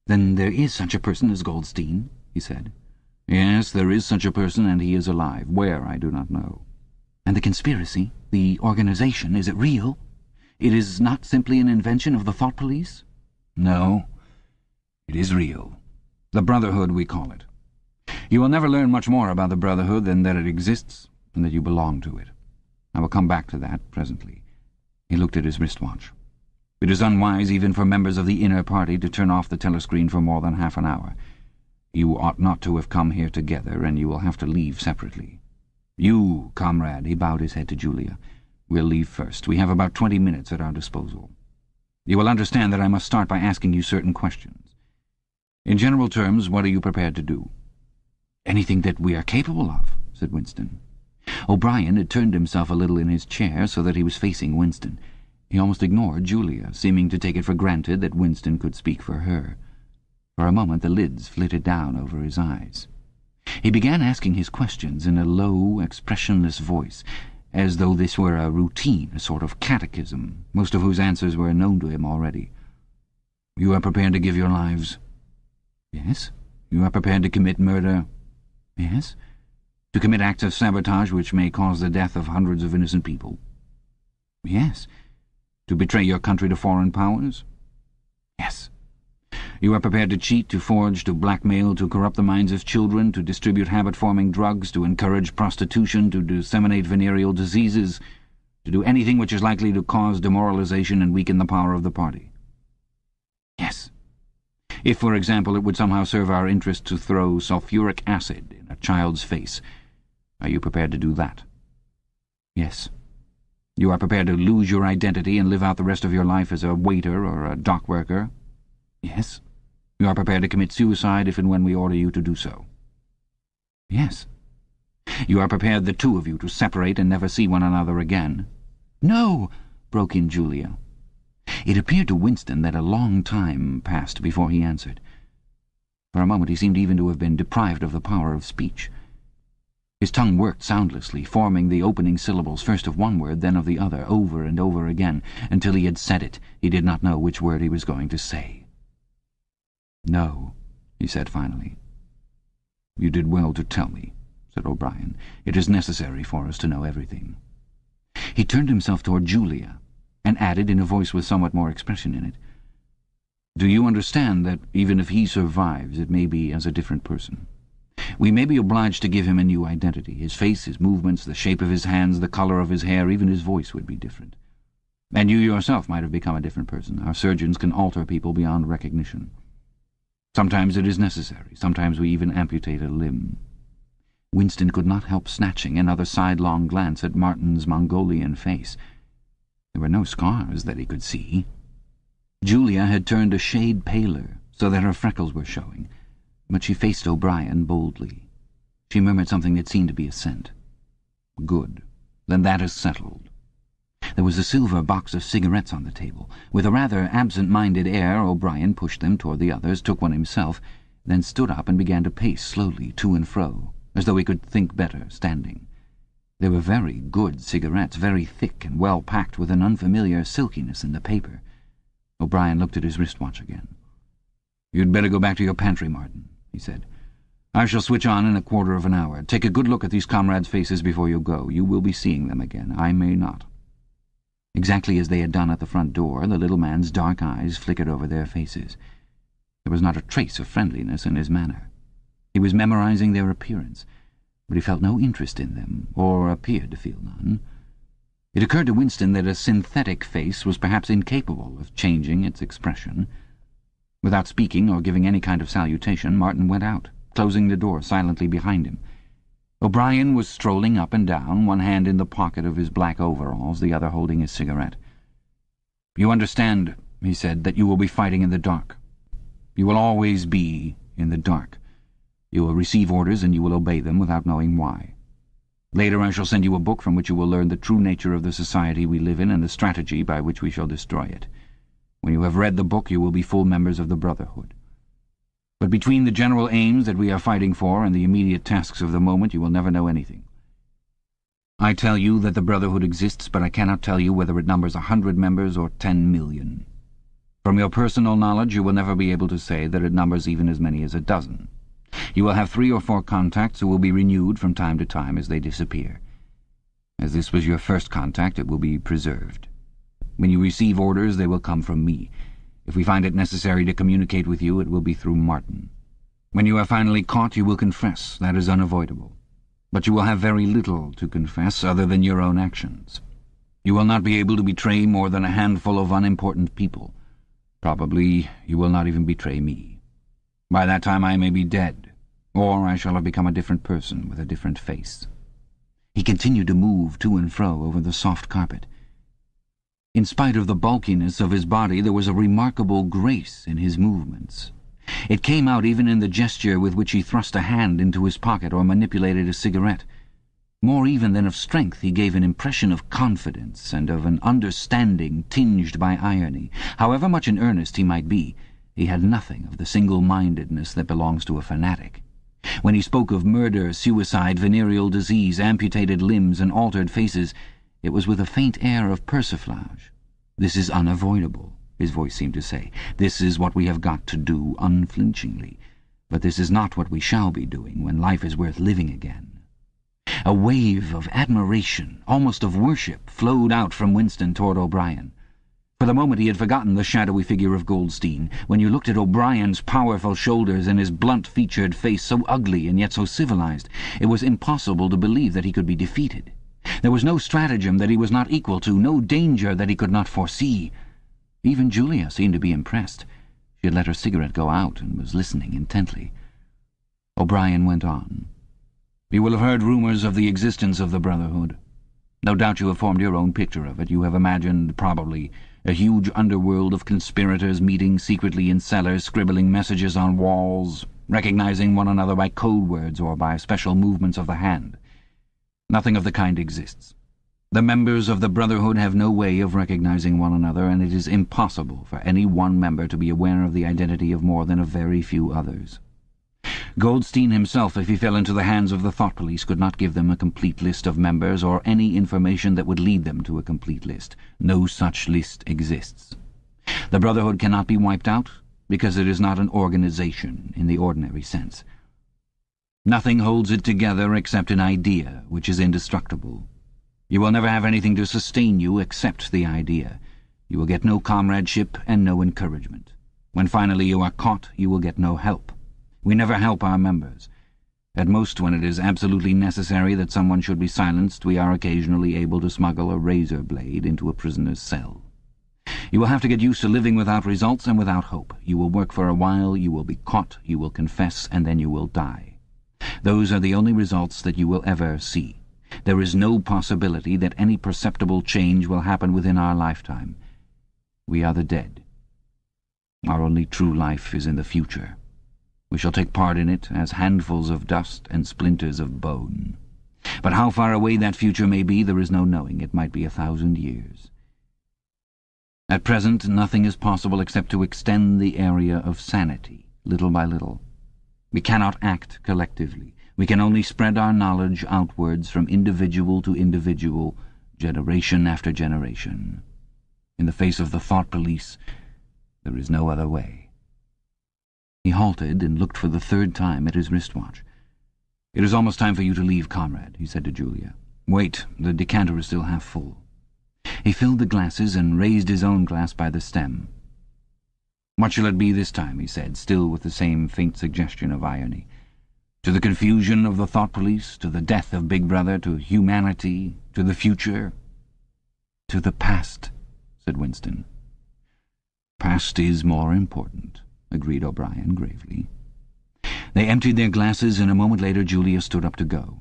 "Then there is such a person as Goldstein?" he said. "Yes, there is such a person, and he is alive. Where, I do not know." "And the conspiracy, the organization, is it real? It is not simply an invention of the thought police?" "No, it is real. The Brotherhood, we call it. You will never learn much more about the Brotherhood than that it exists and that you belong to it. I will come back to that presently." He looked at his wristwatch. "It is unwise even for members of the inner party to turn off the telescreen for more than half an hour. You ought not to have come here together, and you will have to leave separately. You, comrade," he bowed his head to Julia, "will leave first. We have about 20 minutes at our disposal. You will understand that I must start by asking you certain questions. In general terms, what are you prepared to do?" "Anything that we are capable of," said Winston. O'Brien had turned himself a little in his chair so that he was facing Winston. He almost ignored Julia, seeming to take it for granted that Winston could speak for her. For a moment the lids flitted down over his eyes. He began asking his questions in a low, expressionless voice, as though this were a routine, a sort of catechism, most of whose answers were known to him already. "You are prepared to give your lives?" "Yes." "You are prepared to commit murder?" "Yes." "To commit acts of sabotage which may cause the death of hundreds of innocent people?" "Yes." "To betray your country to foreign powers?" "Yes." "You are prepared to cheat, to forge, to blackmail, to corrupt the minds of children, to distribute habit-forming drugs, to encourage prostitution, to disseminate venereal diseases, to do anything which is likely to cause demoralization and weaken the power of the party?" "Yes." "If, for example, it would somehow serve our interest to throw sulfuric acid in a child's face, are you prepared to do that?" "Yes." "You are prepared to lose your identity and live out the rest of your life as a waiter or a dock worker?" "Yes." "You are prepared to commit suicide if and when we order you to do so?" "Yes." "You are prepared, the two of you, to separate and never see one another again?" "No!" broke in Julia. It appeared to Winston that a long time passed before he answered. For a moment he seemed even to have been deprived of the power of speech. His tongue worked soundlessly, forming the opening syllables first of one word, then of the other, over and over again, until he had said it. He did not know which word he was going to say. "No," he said finally. "You did well to tell me," said O'Brien. "It is necessary for us to know everything." He turned himself toward Julia, and added in a voice with somewhat more expression in it, "Do you understand that even if he survives, it may be as a different person? We may be obliged to give him a new identity. His face, his movements, the shape of his hands, the colour of his hair, even his voice would be different. And you yourself might have become a different person. Our surgeons can alter people beyond recognition. Sometimes it is necessary. Sometimes we even amputate a limb." Winston could not help snatching another sidelong glance at Martin's Mongolian face. There were no scars that he could see. Julia had turned a shade paler, so that her freckles were showing, but she faced O'Brien boldly. She murmured something that seemed to be assent. "Good. Then that is settled." There was a silver box of cigarettes on the table. With a rather absent-minded air, O'Brien pushed them toward the others, took one himself, then stood up and began to pace slowly to and fro, as though he could think better standing. They were very good cigarettes, very thick and well packed, with an unfamiliar silkiness in the paper. O'Brien looked at his wristwatch again. "You'd better go back to your pantry, Martin," he said. "I shall switch on in a quarter of an hour. Take a good look at these comrades' faces before you go. You will be seeing them again. I may not." Exactly as they had done at the front door, the little man's dark eyes flickered over their faces. There was not a trace of friendliness in his manner. He was memorizing their appearance, but he felt no interest in them, or appeared to feel none. It occurred to Winston that a synthetic face was perhaps incapable of changing its expression. Without speaking or giving any kind of salutation, Martin went out, closing the door silently behind him. O'Brien was strolling up and down, one hand in the pocket of his black overalls, the other holding his cigarette. "You understand," he said, "that you will be fighting in the dark. You will always be in the dark. You will receive orders and you will obey them without knowing why. Later I shall send you a book from which you will learn the true nature of the society we live in and the strategy by which we shall destroy it. When you have read the book you will be full members of the Brotherhood. But between the general aims that we are fighting for and the immediate tasks of the moment you will never know anything. I tell you that the Brotherhood exists, but I cannot tell you whether it numbers 100 members or 10 million. From your personal knowledge you will never be able to say that it numbers even as many as a dozen. You will have 3 or 4 contacts who will be renewed from time to time as they disappear. As this was your first contact, it will be preserved. When you receive orders, they will come from me. If we find it necessary to communicate with you, it will be through Martin. When you are finally caught, you will confess. That is unavoidable. But you will have very little to confess other than your own actions. You will not be able to betray more than a handful of unimportant people. Probably you will not even betray me. By that time I may be dead, or I shall have become a different person with a different face." He continued to move to and fro over the soft carpet. In spite of the bulkiness of his body, there was a remarkable grace in his movements. It came out even in the gesture with which he thrust a hand into his pocket or manipulated a cigarette. More even than of strength, he gave an impression of confidence and of an understanding tinged by irony. However much in earnest he might be, he had nothing of the single-mindedness that belongs to a fanatic. When he spoke of murder, suicide, venereal disease, amputated limbs, and altered faces, it was with a faint air of persiflage. "This is unavoidable," his voice seemed to say. "This is what we have got to do unflinchingly. But this is not what we shall be doing when life is worth living again." A wave of admiration, almost of worship, flowed out from Winston toward O'Brien. For the moment he had forgotten the shadowy figure of Goldstein. When you looked at O'Brien's powerful shoulders and his blunt-featured face, so ugly and yet so civilized, it was impossible to believe that he could be defeated. There was no stratagem that he was not equal to, no danger that he could not foresee. Even Julia seemed to be impressed. She had let her cigarette go out and was listening intently. O'Brien went on. "You will have heard rumours of the existence of the Brotherhood. No doubt you have formed your own picture of it. You have imagined, probably, a huge underworld of conspirators meeting secretly in cellars, scribbling messages on walls, recognizing one another by code words or by special movements of the hand. Nothing of the kind exists. The members of the Brotherhood have no way of recognizing one another, and it is impossible for any one member to be aware of the identity of more than a very few others. Goldstein himself, if he fell into the hands of the thought police, could not give them a complete list of members or any information that would lead them to a complete list. No such list exists. The Brotherhood cannot be wiped out because it is not an organization in the ordinary sense. Nothing holds it together except an idea, which is indestructible. You will never have anything to sustain you except the idea. You will get no comradeship and no encouragement. When finally you are caught, you will get no help. We never help our members. At most, when it is absolutely necessary that someone should be silenced, we are occasionally able to smuggle a razor blade into a prisoner's cell. You will have to get used to living without results and without hope. You will work for a while, you will be caught, you will confess, and then you will die. Those are the only results that you will ever see. There is no possibility that any perceptible change will happen within our lifetime. We are the dead. Our only true life is in the future. We shall take part in it as handfuls of dust and splinters of bone. But how far away that future may be, there is no knowing. It might be 1,000 years. At present, nothing is possible except to extend the area of sanity, little by little. We cannot act collectively. We can only spread our knowledge outwards from individual to individual, generation after generation. In the face of the thought police, there is no other way. He halted and looked for the third time at his wristwatch. "It is almost time for you to leave, comrade," he said to Julia. "Wait, the decanter is still half full." He filled the glasses and raised his own glass by the stem. "What shall it be this time?" he said, still with the same faint suggestion of irony. "To the confusion of the thought police, to the death of Big Brother, to humanity, to the future?" "To the past," said Winston. "Past is more important," agreed O'Brien gravely. They emptied their glasses, and a moment later Julia stood up to go.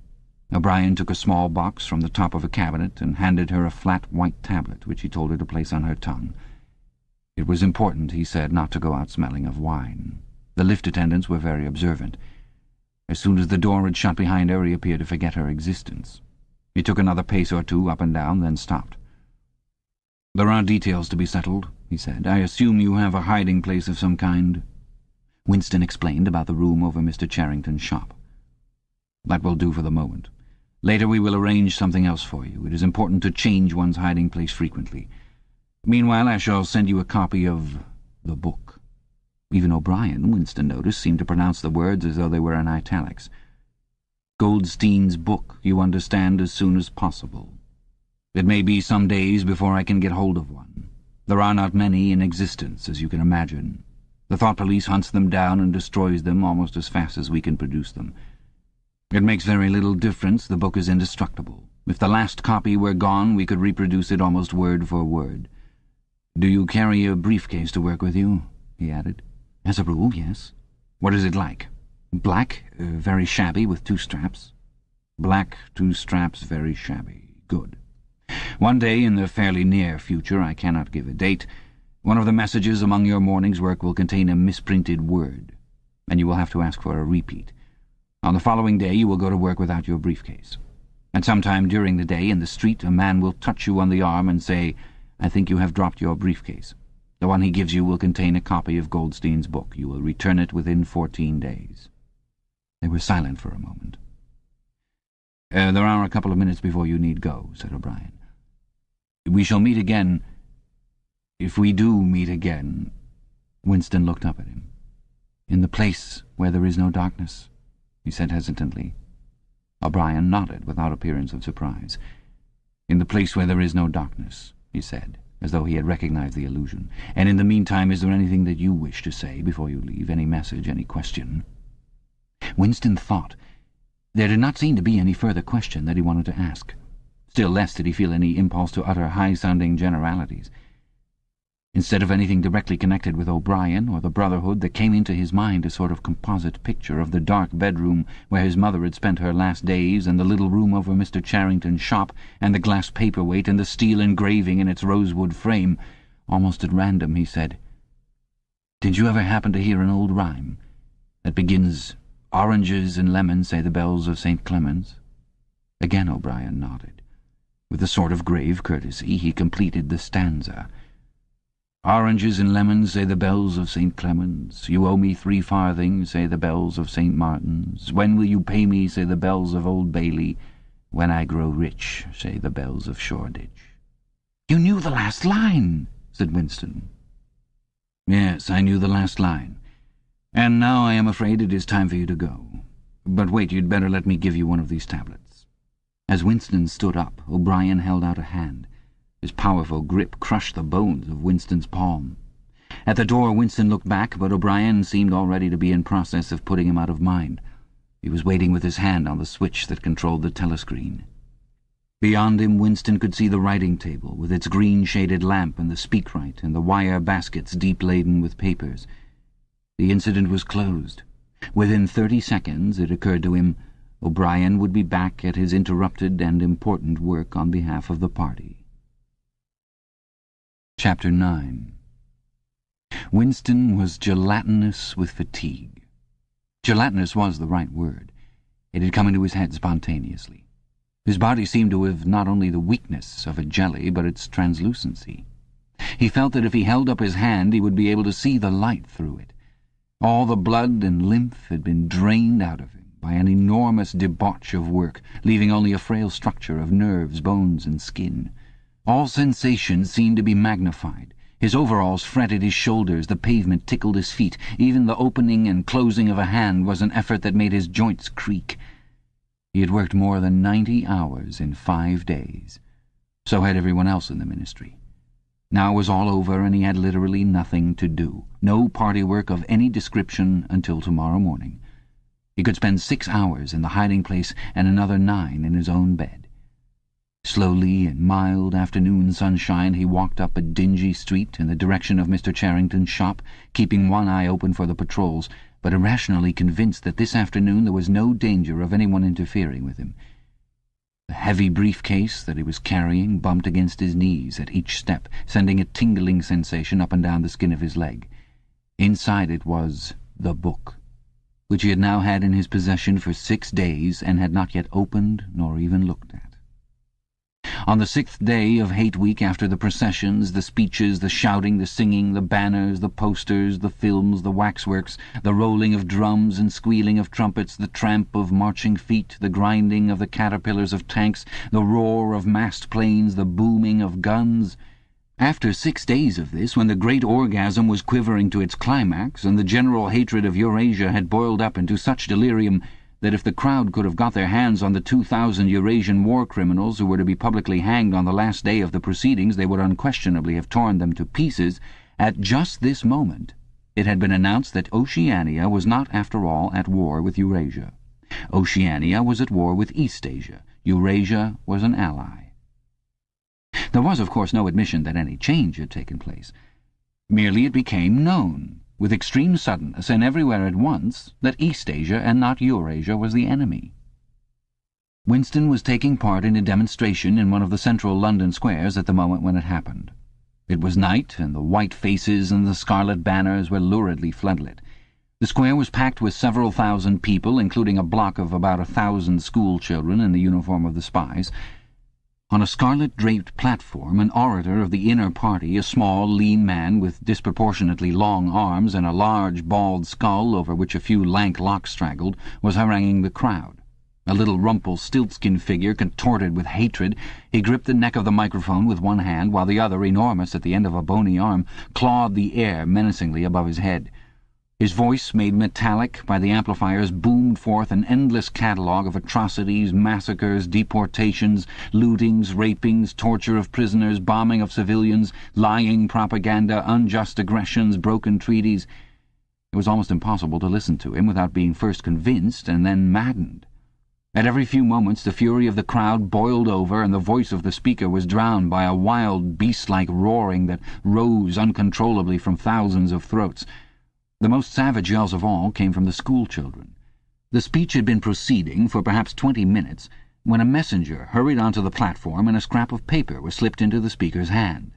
O'Brien took a small box from the top of a cabinet and handed her a flat white tablet, which he told her to place on her tongue. It was important, he said, not to go out smelling of wine. The lift attendants were very observant. As soon as the door had shut behind her, he appeared to forget her existence. He took another pace or two up and down, then stopped. "There are details to be settled," he said. "I assume you have a hiding place of some kind?" Winston explained about the room over Mr. Charrington's shop. "That will do for the moment. Later we will arrange something else for you. It is important to change one's hiding place frequently. Meanwhile, I shall send you a copy of the book." Even O'Brien, Winston noticed, seemed to pronounce the words as though they were in italics. "Goldstein's book, you understand, as soon as possible. It may be some days before I can get hold of one. There are not many in existence, as you can imagine. The thought police hunts them down and destroys them almost as fast as we can produce them. It makes very little difference. The book is indestructible. If the last copy were gone, we could reproduce it almost word for word. Do you carry a briefcase to work with you?" he added. "As a rule, yes." "What is it like?" "Black, very shabby, with 2 straps." "Black, 2 straps, very shabby. Good. One day in the fairly near future, I cannot give a date, one of the messages among your morning's work will contain a misprinted word, and you will have to ask for a repeat. On the following day you will go to work without your briefcase. And sometime during the day in the street a man will touch you on the arm and say, "I think you have dropped your briefcase. The one he gives you will contain a copy of Goldstein's book. You will return it within 14 days. They were silent for a moment. "There are a couple of minutes before you need go," said O'Brien. "We shall meet again. If we do meet again—" Winston looked up at him. "In the place where there is no darkness," he said hesitantly. O'Brien nodded without appearance of surprise. "In the place where there is no darkness," he said, as though he had recognized the allusion. "And in the meantime, is there anything that you wish to say before you leave? Any message, any question?" Winston thought. There did not seem to be any further question that he wanted to ask. Still less did he feel any impulse to utter high-sounding generalities. Instead of anything directly connected with O'Brien or the Brotherhood, there came into his mind a sort of composite picture of the dark bedroom where his mother had spent her last days, and the little room over Mr. Charrington's shop, and the glass paperweight, and the steel engraving in its rosewood frame. Almost at random, he said, "Did you ever happen to hear an old rhyme that begins, 'Oranges and lemons say the bells of St. Clement's'?" Again O'Brien nodded. With a sort of grave courtesy he completed the stanza. "Oranges and lemons, say the bells of St. Clement's. You owe me 3 farthings, say the bells of St. Martin's. When will you pay me, say the bells of Old Bailey. When I grow rich, say the bells of Shoreditch." "You knew the last line," said Winston. "Yes, I knew the last line. And now I am afraid it is time for you to go. But wait, you'd better let me give you one of these tablets." As Winston stood up, O'Brien held out a hand. His powerful grip crushed the bones of Winston's palm. At the door Winston looked back, but O'Brien seemed already to be in process of putting him out of mind. He was waiting with his hand on the switch that controlled the telescreen. Beyond him Winston could see the writing table, with its green-shaded lamp and the speakwrite and the wire baskets deep-laden with papers. The incident was closed. Within 30 seconds, it occurred to him, O'Brien would be back at his interrupted and important work on behalf of the party. Chapter 9. Winston was gelatinous with fatigue. Gelatinous was the right word. It had come into his head spontaneously. His body seemed to have not only the weakness of a jelly, but its translucency. He felt that if he held up his hand he would be able to see the light through it. All the blood and lymph had been drained out of him by an enormous debauch of work, leaving only a frail structure of nerves, bones, and skin. All sensations seemed to be magnified. His overalls fretted his shoulders, the pavement tickled his feet. Even the opening and closing of a hand was an effort that made his joints creak. He had worked more than 90 hours in 5 days. So had everyone else in the ministry. Now it was all over, and he had literally nothing to do. No party work of any description until tomorrow morning. He could spend 6 hours in the hiding place and another 9 in his own bed. Slowly, in mild afternoon sunshine, he walked up a dingy street in the direction of Mr. Charrington's shop, keeping one eye open for the patrols, but irrationally convinced that this afternoon there was no danger of anyone interfering with him. The heavy briefcase that he was carrying bumped against his knees at each step, sending a tingling sensation up and down the skin of his leg. Inside it was the book, which he had now had in his possession for 6 days and had not yet opened nor even looked at. On the 6th day of Hate Week, after the processions, the speeches, the shouting, the singing, the banners, the posters, the films, the waxworks, the rolling of drums and squealing of trumpets, the tramp of marching feet, the grinding of the caterpillars of tanks, the roar of massed planes, the booming of guns— after 6 days of this, when the great orgasm was quivering to its climax, and the general hatred of Eurasia had boiled up into such delirium that if the crowd could have got their hands on the 2,000 Eurasian war criminals who were to be publicly hanged on the last day of the proceedings, they would unquestionably have torn them to pieces, at just this moment it had been announced that Oceania was not, after all, at war with Eurasia. Oceania was at war with Eastasia. Eurasia was an ally. There was, of course, no admission that any change had taken place. Merely it became known, with extreme suddenness and everywhere at once, that Eastasia and not Eurasia was the enemy. Winston was taking part in a demonstration in one of the central London squares at the moment when it happened. It was night, and the white faces and the scarlet banners were luridly floodlit. The square was packed with several thousand people, including a block of about 1,000 school children in the uniform of the spies. On a scarlet-draped platform, an orator of the inner party, a small, lean man with disproportionately long arms and a large, bald skull over which a few lank locks straggled, was haranguing the crowd. A little Rumpelstiltskin figure contorted with hatred, he gripped the neck of the microphone with one hand, while the other, enormous at the end of a bony arm, clawed the air menacingly above his head. His voice, made metallic by the amplifiers, boomed forth an endless catalogue of atrocities, massacres, deportations, lootings, rapings, torture of prisoners, bombing of civilians, lying propaganda, unjust aggressions, broken treaties. It was almost impossible to listen to him without being first convinced and then maddened. At every few moments the fury of the crowd boiled over, and the voice of the speaker was drowned by a wild, beast-like roaring that rose uncontrollably from thousands of throats. The most savage yells of all came from the school children. The speech had been proceeding for perhaps 20 minutes when a messenger hurried onto the platform and a scrap of paper was slipped into the speaker's hand.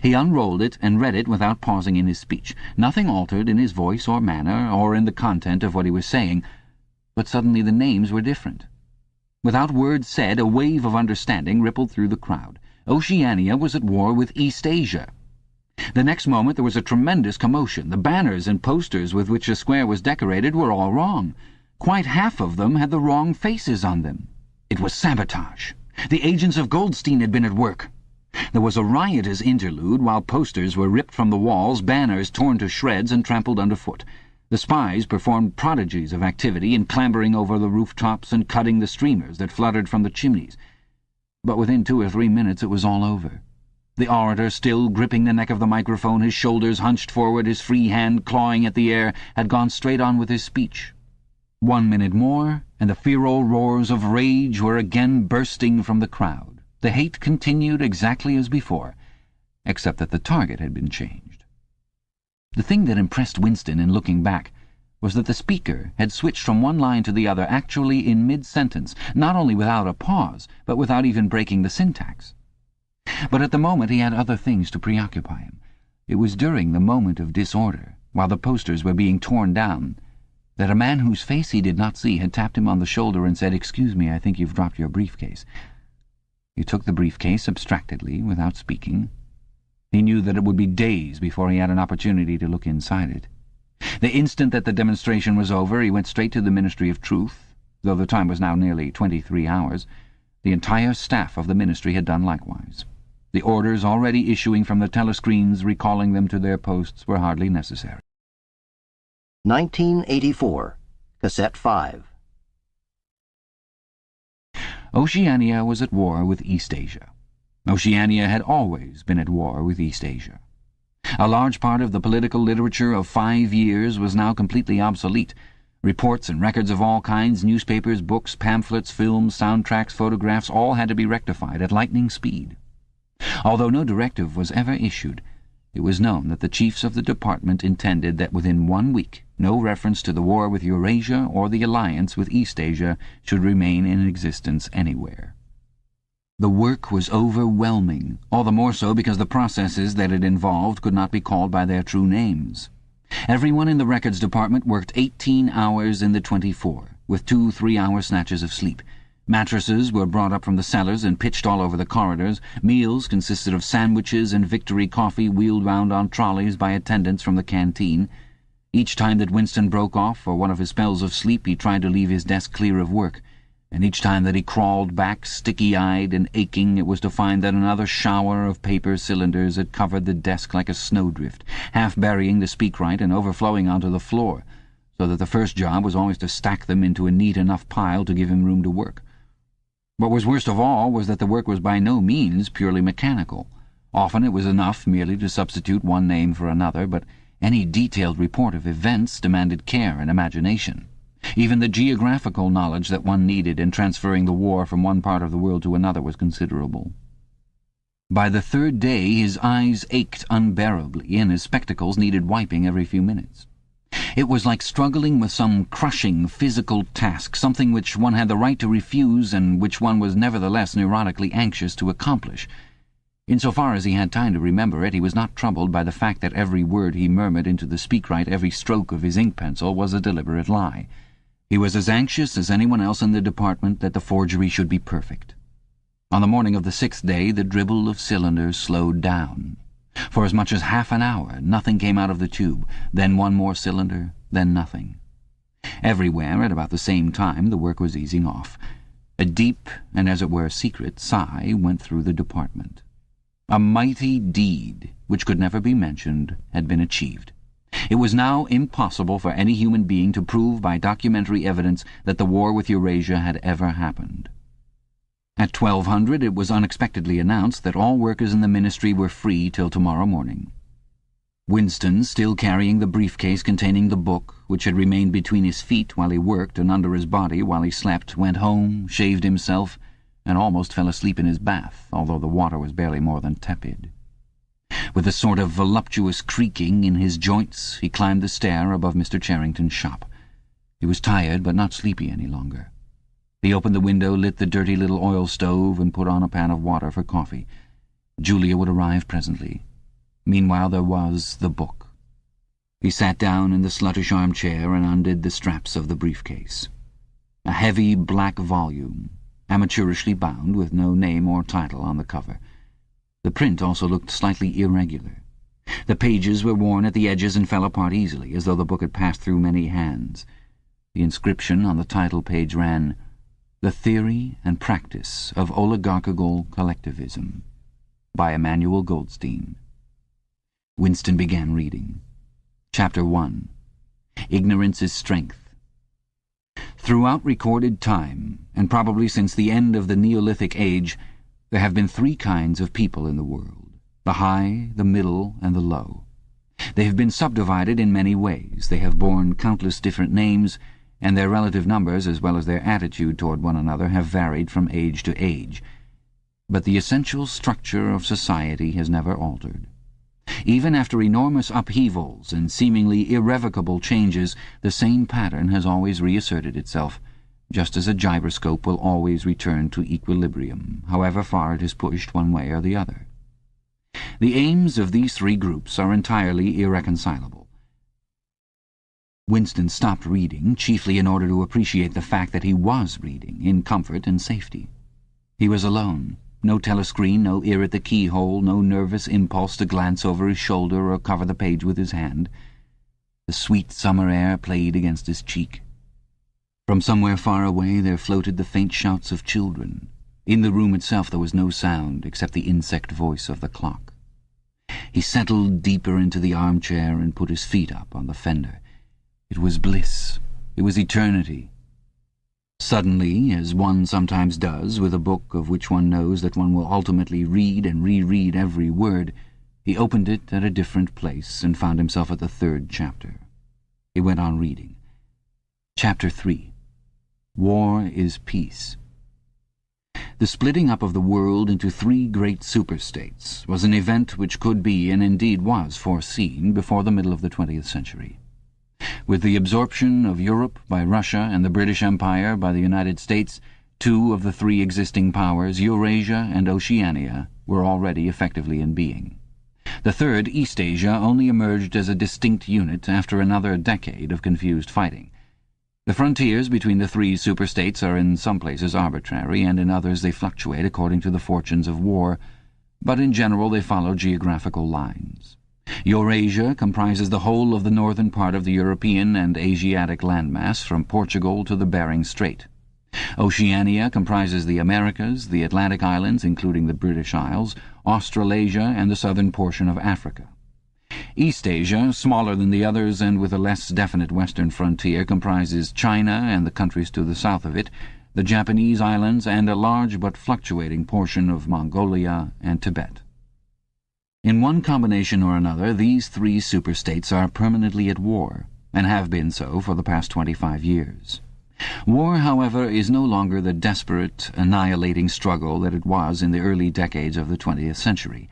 He unrolled it and read it without pausing in his speech. Nothing altered in his voice or manner or in the content of what he was saying, but suddenly the names were different. Without words said, a wave of understanding rippled through the crowd. Oceania was at war with East Asia. The next moment there was a tremendous commotion. The banners and posters with which the square was decorated were all wrong. Quite half of them had the wrong faces on them. It was sabotage. The agents of Goldstein had been at work. There was a riotous interlude while posters were ripped from the walls, banners torn to shreds and trampled underfoot. The spies performed prodigies of activity in clambering over the rooftops and cutting the streamers that fluttered from the chimneys. But within 2 or 3 minutes it was all over. The orator, still gripping the neck of the microphone, his shoulders hunched forward, his free hand clawing at the air, had gone straight on with his speech. 1 minute more, and the feral roars of rage were again bursting from the crowd. The hate continued exactly as before, except that the target had been changed. The thing that impressed Winston in looking back was that the speaker had switched from one line to the other actually in mid-sentence, not only without a pause, but without even breaking the syntax. But at the moment he had other things to preoccupy him. It was during the moment of disorder, while the posters were being torn down, that a man whose face he did not see had tapped him on the shoulder and said, "Excuse me, I think you've dropped your briefcase." He took the briefcase abstractedly, without speaking. He knew that it would be days before he had an opportunity to look inside it. The instant that the demonstration was over, he went straight to the Ministry of Truth, though the time was now nearly 23 hours. The entire staff of the ministry had done likewise. The orders already issuing from the telescreens recalling them to their posts were hardly necessary. 1984, Cassette 5. Oceania was at war with East Asia. Oceania had always been at war with East Asia. A large part of the political literature of 5 years was now completely obsolete. Reports and records of all kinds, newspapers, books, pamphlets, films, soundtracks, photographs, all had to be rectified at lightning speed. Although no directive was ever issued, it was known that the chiefs of the department intended that within 1 week no reference to the war with Eurasia or the alliance with East Asia should remain in existence anywhere. The work was overwhelming, all the more so because the processes that it involved could not be called by their true names. Everyone in the records department worked 18 hours in the 24, with 2 3-hour snatches of sleep. Mattresses were brought up from the cellars and pitched all over the corridors. Meals consisted of sandwiches and Victory coffee wheeled round on trolleys by attendants from the canteen. Each time that Winston broke off for one of his spells of sleep, he tried to leave his desk clear of work, and each time that he crawled back, sticky-eyed and aching, it was to find that another shower of paper cylinders had covered the desk like a snowdrift, half burying the speakwrite and overflowing onto the floor, so that the first job was always to stack them into a neat enough pile to give him room to work. What was worst of all was that the work was by no means purely mechanical. Often it was enough merely to substitute one name for another, but any detailed report of events demanded care and imagination. Even the geographical knowledge that one needed in transferring the war from one part of the world to another was considerable. By the 3rd day his eyes ached unbearably, and his spectacles needed wiping every few minutes. It was like struggling with some crushing physical task, something which one had the right to refuse and which one was nevertheless neurotically anxious to accomplish. Insofar as he had time to remember it, he was not troubled by the fact that every word he murmured into the speakwrite, every stroke of his ink pencil, was a deliberate lie. He was as anxious as anyone else in the department that the forgery should be perfect. On the morning of the 6th day, the dribble of cylinders slowed down. For as much as half an hour, nothing came out of the tube, then one more cylinder, then nothing. Everywhere, at about the same time, the work was easing off. A deep, and as it were secret, sigh went through the department. A mighty deed, which could never be mentioned, had been achieved. It was now impossible for any human being to prove by documentary evidence that the war with Eurasia had ever happened. At 1200 it was unexpectedly announced that all workers in the ministry were free till tomorrow morning. Winston, still carrying the briefcase containing the book, which had remained between his feet while he worked and under his body while he slept, went home, shaved himself, and almost fell asleep in his bath, although the water was barely more than tepid. With a sort of voluptuous creaking in his joints, he climbed the stair above Mr. Charrington's shop. He was tired, but not sleepy any longer. He opened the window, lit the dirty little oil stove, and put on a pan of water for coffee. Julia would arrive presently. Meanwhile there was the book. He sat down in the sluttish armchair and undid the straps of the briefcase. A heavy black volume, amateurishly bound, with no name or title on the cover. The print also looked slightly irregular. The pages were worn at the edges and fell apart easily, as though the book had passed through many hands. The inscription on the title page ran, "The Theory and Practice of Oligarchical Collectivism," by Emmanuel Goldstein. Winston began reading. Chapter 1. Ignorance is Strength. Throughout recorded time, and probably since the end of the Neolithic Age, there have been three kinds of people in the world: the high, the middle, and the low. They have been subdivided in many ways. They have borne countless different names, and their relative numbers, as well as their attitude toward one another, have varied from age to age. But the essential structure of society has never altered. Even after enormous upheavals and seemingly irrevocable changes, the same pattern has always reasserted itself, just as a gyroscope will always return to equilibrium, however far it is pushed one way or the other. The aims of these three groups are entirely irreconcilable. Winston stopped reading, chiefly in order to appreciate the fact that he was reading, in comfort and safety. He was alone. No telescreen, no ear at the keyhole, no nervous impulse to glance over his shoulder or cover the page with his hand. The sweet summer air played against his cheek. From somewhere far away there floated the faint shouts of children. In the room itself there was no sound except the insect voice of the clock. He settled deeper into the armchair and put his feet up on the fender. It was bliss. It was eternity. Suddenly, as one sometimes does with a book of which one knows that one will ultimately read and reread every word, he opened it at a different place and found himself at the 3rd chapter. He went on reading. Chapter 3. War is Peace. The splitting up of the world into three great superstates was an event which could be, and indeed was, foreseen before the middle of the 20th century. With the absorption of Europe by Russia and the British Empire by the United States, two of the three existing powers, Eurasia and Oceania, were already effectively in being. The third, Eastasia, only emerged as a distinct unit after another decade of confused fighting. The frontiers between the three superstates are in some places arbitrary, and in others they fluctuate according to the fortunes of war, but in general they follow geographical lines. Eurasia comprises the whole of the northern part of the European and Asiatic landmass, from Portugal to the Bering Strait. Oceania comprises the Americas, the Atlantic Islands, including the British Isles, Australasia, and the southern portion of Africa. Eastasia, smaller than the others and with a less definite western frontier, comprises China and the countries to the south of it, the Japanese islands, and a large but fluctuating portion of Mongolia and Tibet. In one combination or another, these three superstates are permanently at war, and have been so for the past 25 years. War, however, is no longer the desperate, annihilating struggle that it was in the early decades of the 20th century.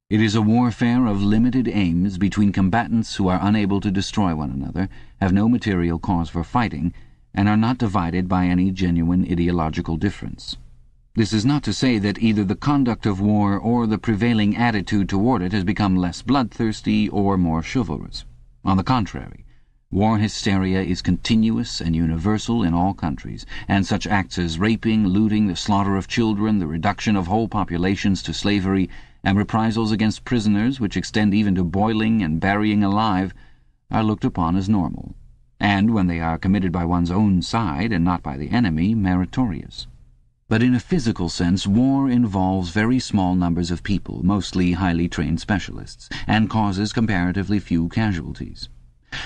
It is a warfare of limited aims between combatants who are unable to destroy one another, have no material cause for fighting, and are not divided by any genuine ideological difference. This is not to say that either the conduct of war or the prevailing attitude toward it has become less bloodthirsty or more chivalrous. On the contrary, war hysteria is continuous and universal in all countries, and such acts as raping, looting, the slaughter of children, the reduction of whole populations to slavery, and reprisals against prisoners, which extend even to boiling and burying alive, are looked upon as normal, and, when they are committed by one's own side and not by the enemy, meritorious. But in a physical sense, war involves very small numbers of people, mostly highly trained specialists, and causes comparatively few casualties.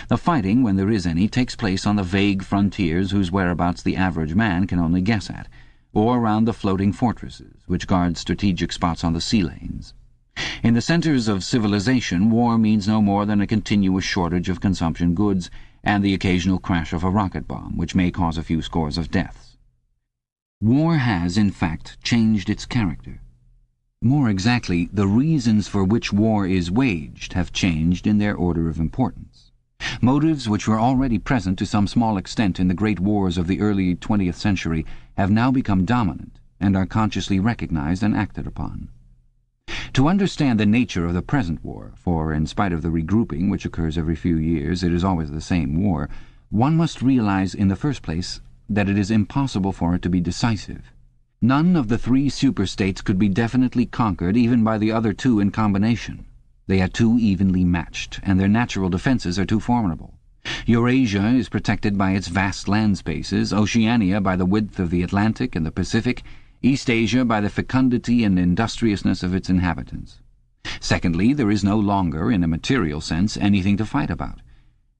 The fighting, when there is any, takes place on the vague frontiers whose whereabouts the average man can only guess at, or around the floating fortresses, which guard strategic spots on the sea lanes. In the centres of civilization, war means no more than a continuous shortage of consumption goods and the occasional crash of a rocket bomb, which may cause a few scores of deaths. War has, in fact, changed its character. More exactly, the reasons for which war is waged have changed in their order of importance. Motives which were already present to some small extent in the great wars of the early 20th century have now become dominant and are consciously recognized and acted upon. To understand the nature of the present war, for in spite of the regrouping which occurs every few years, it is always the same war, one must realize in the first place that it is impossible for it to be decisive. None of the three superstates could be definitely conquered even by the other two in combination. They are too evenly matched, and their natural defences are too formidable. Eurasia is protected by its vast land spaces, Oceania by the width of the Atlantic and the Pacific, East Asia by the fecundity and industriousness of its inhabitants. Secondly, there is no longer, in a material sense, anything to fight about.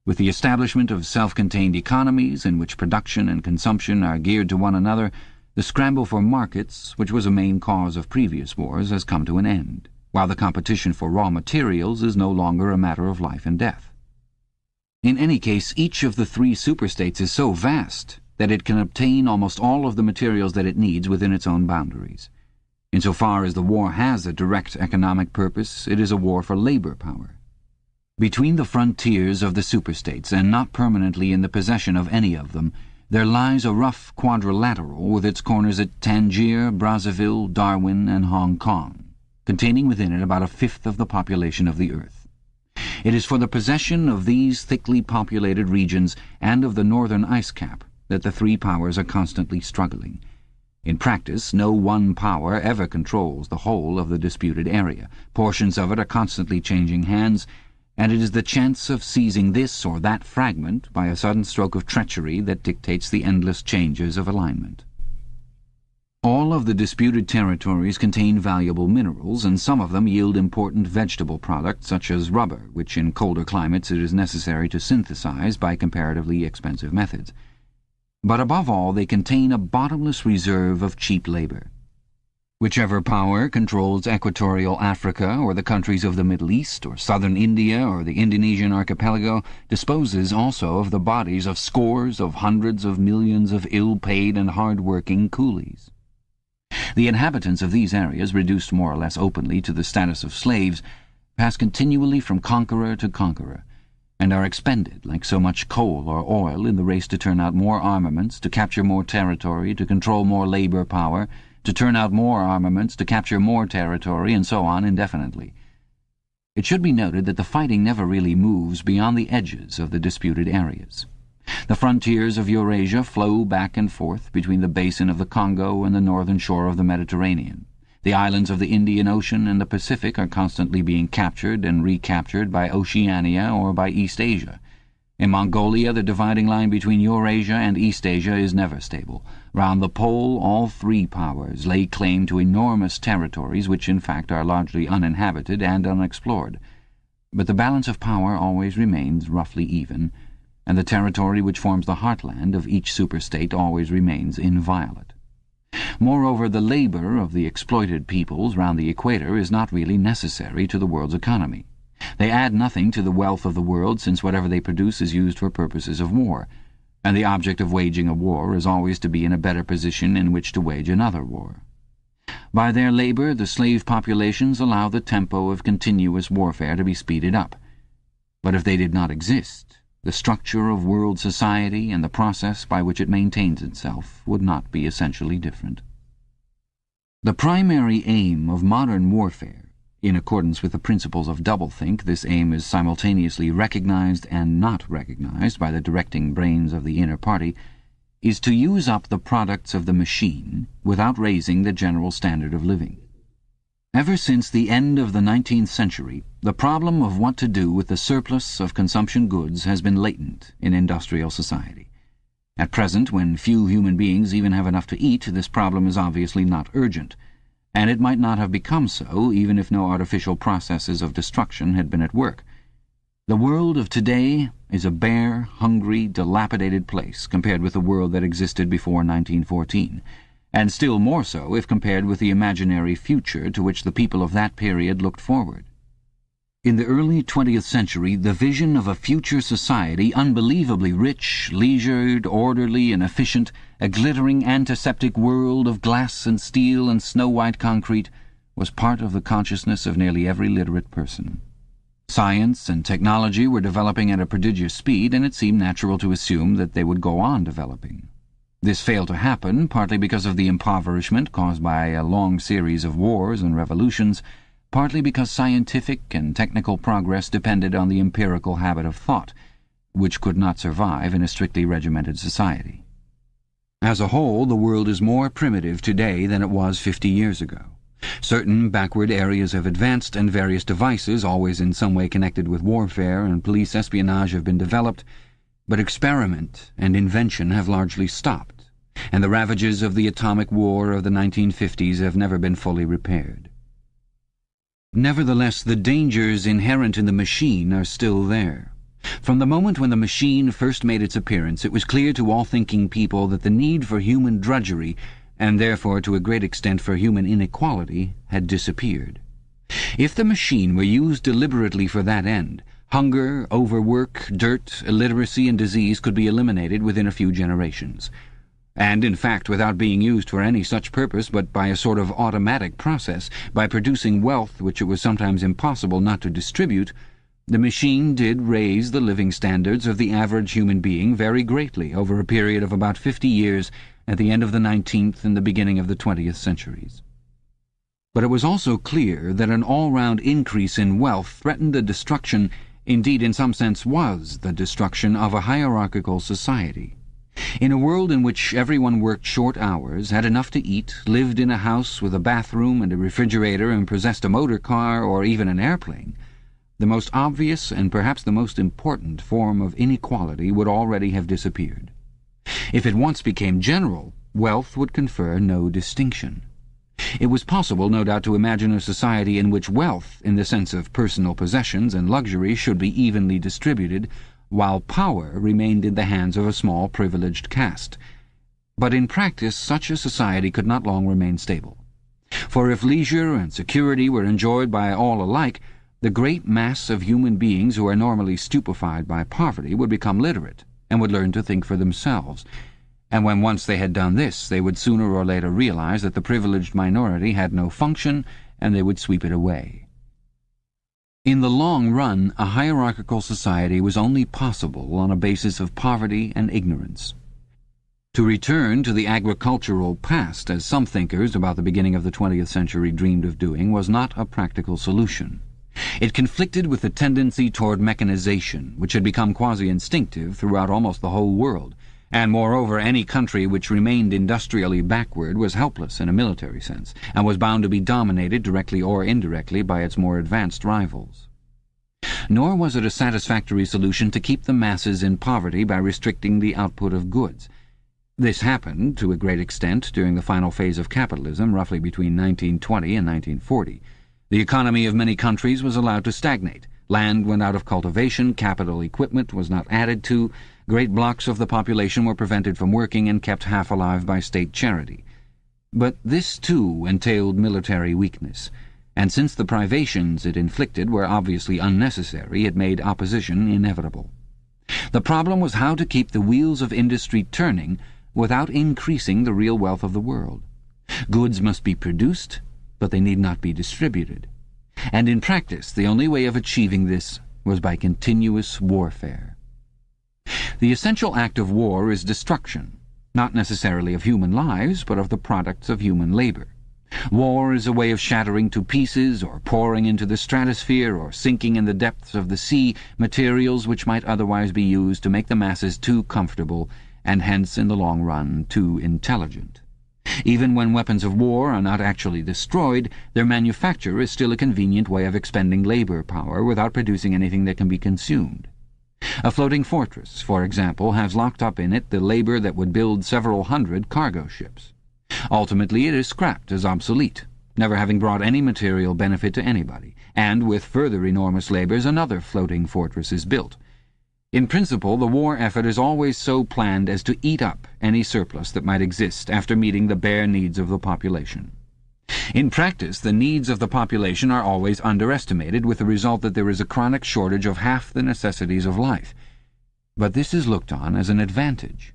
With the establishment of self-contained economies in which production and consumption are geared to one another, the scramble for markets, which was a main cause of previous wars, has come to an end, while the competition for raw materials is no longer a matter of life and death. In any case, each of the three superstates is so vast that it can obtain almost all of the materials that it needs within its own boundaries. Insofar as the war has a direct economic purpose, it is a war for labor power. Between the frontiers of the superstates, and not permanently in the possession of any of them, there lies a rough quadrilateral with its corners at Tangier, Brazzaville, Darwin, and Hong Kong, containing within it about a fifth of the population of the earth. It is for the possession of these thickly populated regions and of the northern ice cap that the three powers are constantly struggling. In practice, no one power ever controls the whole of the disputed area. Portions of it are constantly changing hands, and it is the chance of seizing this or that fragment by a sudden stroke of treachery that dictates the endless changes of alignment. All of the disputed territories contain valuable minerals, and some of them yield important vegetable products, such as rubber, which in colder climates it is necessary to synthesize by comparatively expensive methods. But above all, they contain a bottomless reserve of cheap labor. Whichever power controls equatorial Africa or the countries of the Middle East or southern India or the Indonesian archipelago disposes also of the bodies of scores of hundreds of millions of ill-paid and hard-working coolies. The inhabitants of these areas, reduced more or less openly to the status of slaves, pass continually from conqueror to conqueror, and are expended like so much coal or oil in the race to turn out more armaments, to capture more territory, to control more labor power, to turn out more armaments, to capture more territory, and so on indefinitely. It should be noted that the fighting never really moves beyond the edges of the disputed areas. The frontiers of Eurasia flow back and forth between the basin of the Congo and the northern shore of the Mediterranean. The islands of the Indian Ocean and the Pacific are constantly being captured and recaptured by Oceania or by East Asia. In Mongolia, the dividing line between Eurasia and East Asia is never stable. Round the pole, all three powers lay claim to enormous territories which, in fact, are largely uninhabited and unexplored. But the balance of power always remains roughly even, and the territory which forms the heartland of each superstate always remains inviolate. Moreover, the labor of the exploited peoples round the equator is not really necessary to the world's economy. They add nothing to the wealth of the world, since whatever they produce is used for purposes of war, and the object of waging a war is always to be in a better position in which to wage another war. By their labor, the slave populations allow the tempo of continuous warfare to be speeded up. But if they did not exist, the structure of world society and the process by which it maintains itself would not be essentially different. The primary aim of modern warfare, in accordance with the principles of doublethink, this aim is simultaneously recognized and not recognized by the directing brains of the inner party, is to use up the products of the machine without raising the general standard of living. Ever since the end of the 19th century, the problem of what to do with the surplus of consumption goods has been latent in industrial society. At present, when few human beings even have enough to eat, this problem is obviously not urgent, and it might not have become so even if no artificial processes of destruction had been at work. The world of today is a bare, hungry, dilapidated place compared with the world that existed before 1914, and still more so if compared with the imaginary future to which the people of that period looked forward. In the early 20th century, the vision of a future society unbelievably rich, leisured, orderly, and efficient, a glittering antiseptic world of glass and steel and snow-white concrete, was part of the consciousness of nearly every literate person. Science and technology were developing at a prodigious speed, and it seemed natural to assume that they would go on developing. This failed to happen, partly because of the impoverishment caused by a long series of wars and revolutions, partly because scientific and technical progress depended on the empirical habit of thought, which could not survive in a strictly regimented society. As a whole, the world is more primitive today than it was 50 years ago. Certain backward areas of advanced and various devices, always in some way connected with warfare and police espionage, have been developed, but experiment and invention have largely stopped, and the ravages of the atomic war of the 1950s have never been fully repaired. Nevertheless, the dangers inherent in the machine are still there. From the moment when the machine first made its appearance, it was clear to all thinking people that the need for human drudgery, and therefore to a great extent for human inequality, had disappeared. If the machine were used deliberately for that end, hunger, overwork, dirt, illiteracy, and disease could be eliminated within a few generations. And, in fact, without being used for any such purpose, but by a sort of automatic process, by producing wealth which it was sometimes impossible not to distribute, the machine did raise the living standards of the average human being very greatly over a period of about 50 years at the end of the 19th and the beginning of the 20th centuries. But it was also clear that an all-round increase in wealth threatened the destruction, indeed in some sense was the destruction, of a hierarchical society. In a world in which everyone worked short hours, had enough to eat, lived in a house with a bathroom and a refrigerator, and possessed a motor car or even an airplane, the most obvious and perhaps the most important form of inequality would already have disappeared. If it once became general, wealth would confer no distinction. It was possible, no doubt, to imagine a society in which wealth, in the sense of personal possessions and luxury, should be evenly distributed, while power remained in the hands of a small privileged caste. But in practice such a society could not long remain stable. For if leisure and security were enjoyed by all alike, the great mass of human beings who are normally stupefied by poverty would become literate, and would learn to think for themselves, and when once they had done this, they would sooner or later realize that the privileged minority had no function, and they would sweep it away. In the long run, a hierarchical society was only possible on a basis of poverty and ignorance. To return to the agricultural past, as some thinkers about the beginning of the 20th century dreamed of doing, was not a practical solution. It conflicted with the tendency toward mechanization, which had become quasi-instinctive throughout almost the whole world, and moreover any country which remained industrially backward was helpless in a military sense, and was bound to be dominated directly or indirectly by its more advanced rivals. Nor was it a satisfactory solution to keep the masses in poverty by restricting the output of goods. This happened, to a great extent, during the final phase of capitalism, roughly between 1920 and 1940. The economy of many countries was allowed to stagnate. Land went out of cultivation, capital equipment was not added to, great blocks of the population were prevented from working and kept half alive by state charity. But this, too, entailed military weakness, and since the privations it inflicted were obviously unnecessary, it made opposition inevitable. The problem was how to keep the wheels of industry turning without increasing the real wealth of the world. Goods must be produced, but they need not be distributed. And in practice, the only way of achieving this was by continuous warfare. The essential act of war is destruction, not necessarily of human lives, but of the products of human labor. War is a way of shattering to pieces or pouring into the stratosphere or sinking in the depths of the sea materials which might otherwise be used to make the masses too comfortable and hence, in the long run, too intelligent. Even when weapons of war are not actually destroyed, their manufacture is still a convenient way of expending labor power without producing anything that can be consumed. A floating fortress, for example, has locked up in it the labor that would build several hundred cargo ships. Ultimately it is scrapped as obsolete, never having brought any material benefit to anybody, and with further enormous labors another floating fortress is built. In principle, the war effort is always so planned as to eat up any surplus that might exist after meeting the bare needs of the population. In practice, the needs of the population are always underestimated, with the result that there is a chronic shortage of half the necessities of life. But this is looked on as an advantage.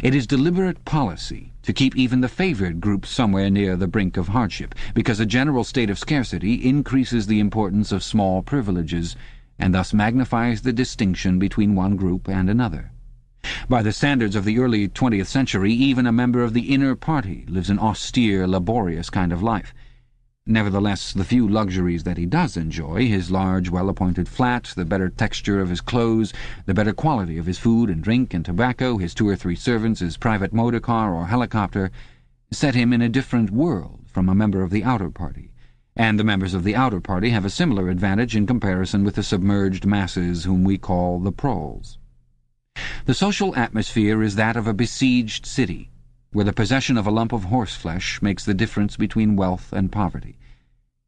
It is deliberate policy to keep even the favored groups somewhere near the brink of hardship, because a general state of scarcity increases the importance of small privileges, and thus magnifies the distinction between one group and another. By the standards of the early 20th century, even a member of the inner party lives an austere, laborious kind of life. Nevertheless, the few luxuries that he does enjoy, his large, well-appointed flat, the better texture of his clothes, the better quality of his food and drink and tobacco, his 2 or 3 servants, his private motor car or helicopter, set him in a different world from a member of the outer party, and the members of the outer party have a similar advantage in comparison with the submerged masses whom we call the proles. The social atmosphere is that of a besieged city, where the possession of a lump of horseflesh makes the difference between wealth and poverty,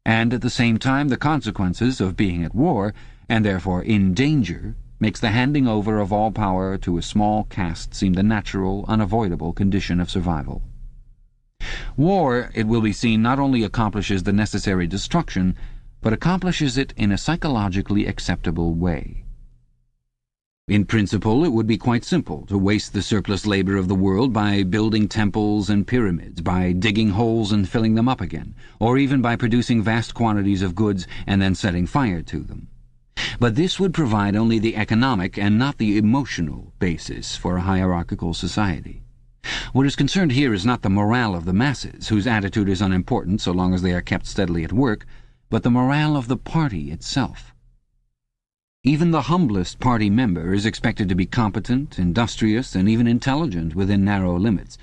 and at the same time the consequences of being at war, and therefore in danger, makes the handing over of all power to a small caste seem the natural, unavoidable condition of survival. War, it will be seen, not only accomplishes the necessary destruction, but accomplishes it in a psychologically acceptable way. In principle, it would be quite simple to waste the surplus labor of the world by building temples and pyramids, by digging holes and filling them up again, or even by producing vast quantities of goods and then setting fire to them. But this would provide only the economic and not the emotional basis for a hierarchical society. What is concerned here is not the morale of the masses, whose attitude is unimportant so long as they are kept steadily at work, but the morale of the party itself. Even the humblest party member is expected to be competent, industrious, and even intelligent within narrow limits,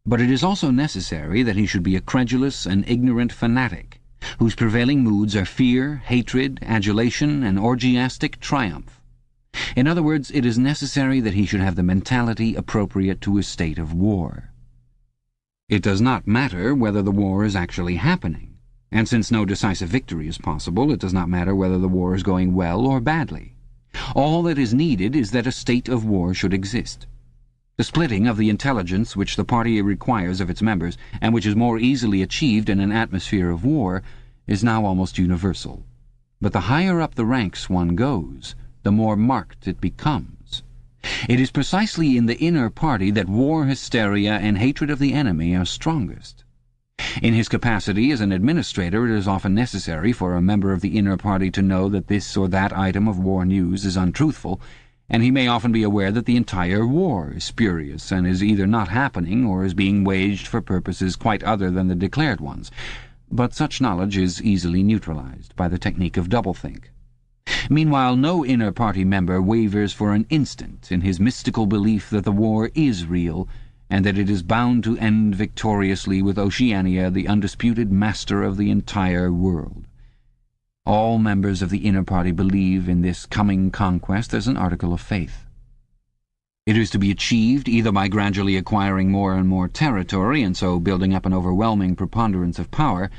but it is also necessary that he should be a credulous and ignorant fanatic, whose prevailing moods are fear, hatred, adulation, and orgiastic triumph. In other words, it is necessary that he should have the mentality appropriate to a state of war. It does not matter whether the war is actually happening, and since no decisive victory is possible, it does not matter whether the war is going well or badly. All that is needed is that a state of war should exist. The splitting of the intelligence which the party requires of its members, and which is more easily achieved in an atmosphere of war, is now almost universal. But the higher up the ranks one goes, the more marked it becomes. It is precisely in the inner party that war hysteria and hatred of the enemy are strongest. In his capacity as an administrator, it is often necessary for a member of the inner party to know that this or that item of war news is untruthful, and he may often be aware that the entire war is spurious and is either not happening or is being waged for purposes quite other than the declared ones. But such knowledge is easily neutralized by the technique of doublethink. Meanwhile, no inner party member wavers for an instant in his mystical belief that the war is real, and that it is bound to end victoriously with Oceania the undisputed master of the entire world. All members of the inner party believe in this coming conquest as an article of faith. It is to be achieved either by gradually acquiring more and more territory and so building up an overwhelming preponderance of power,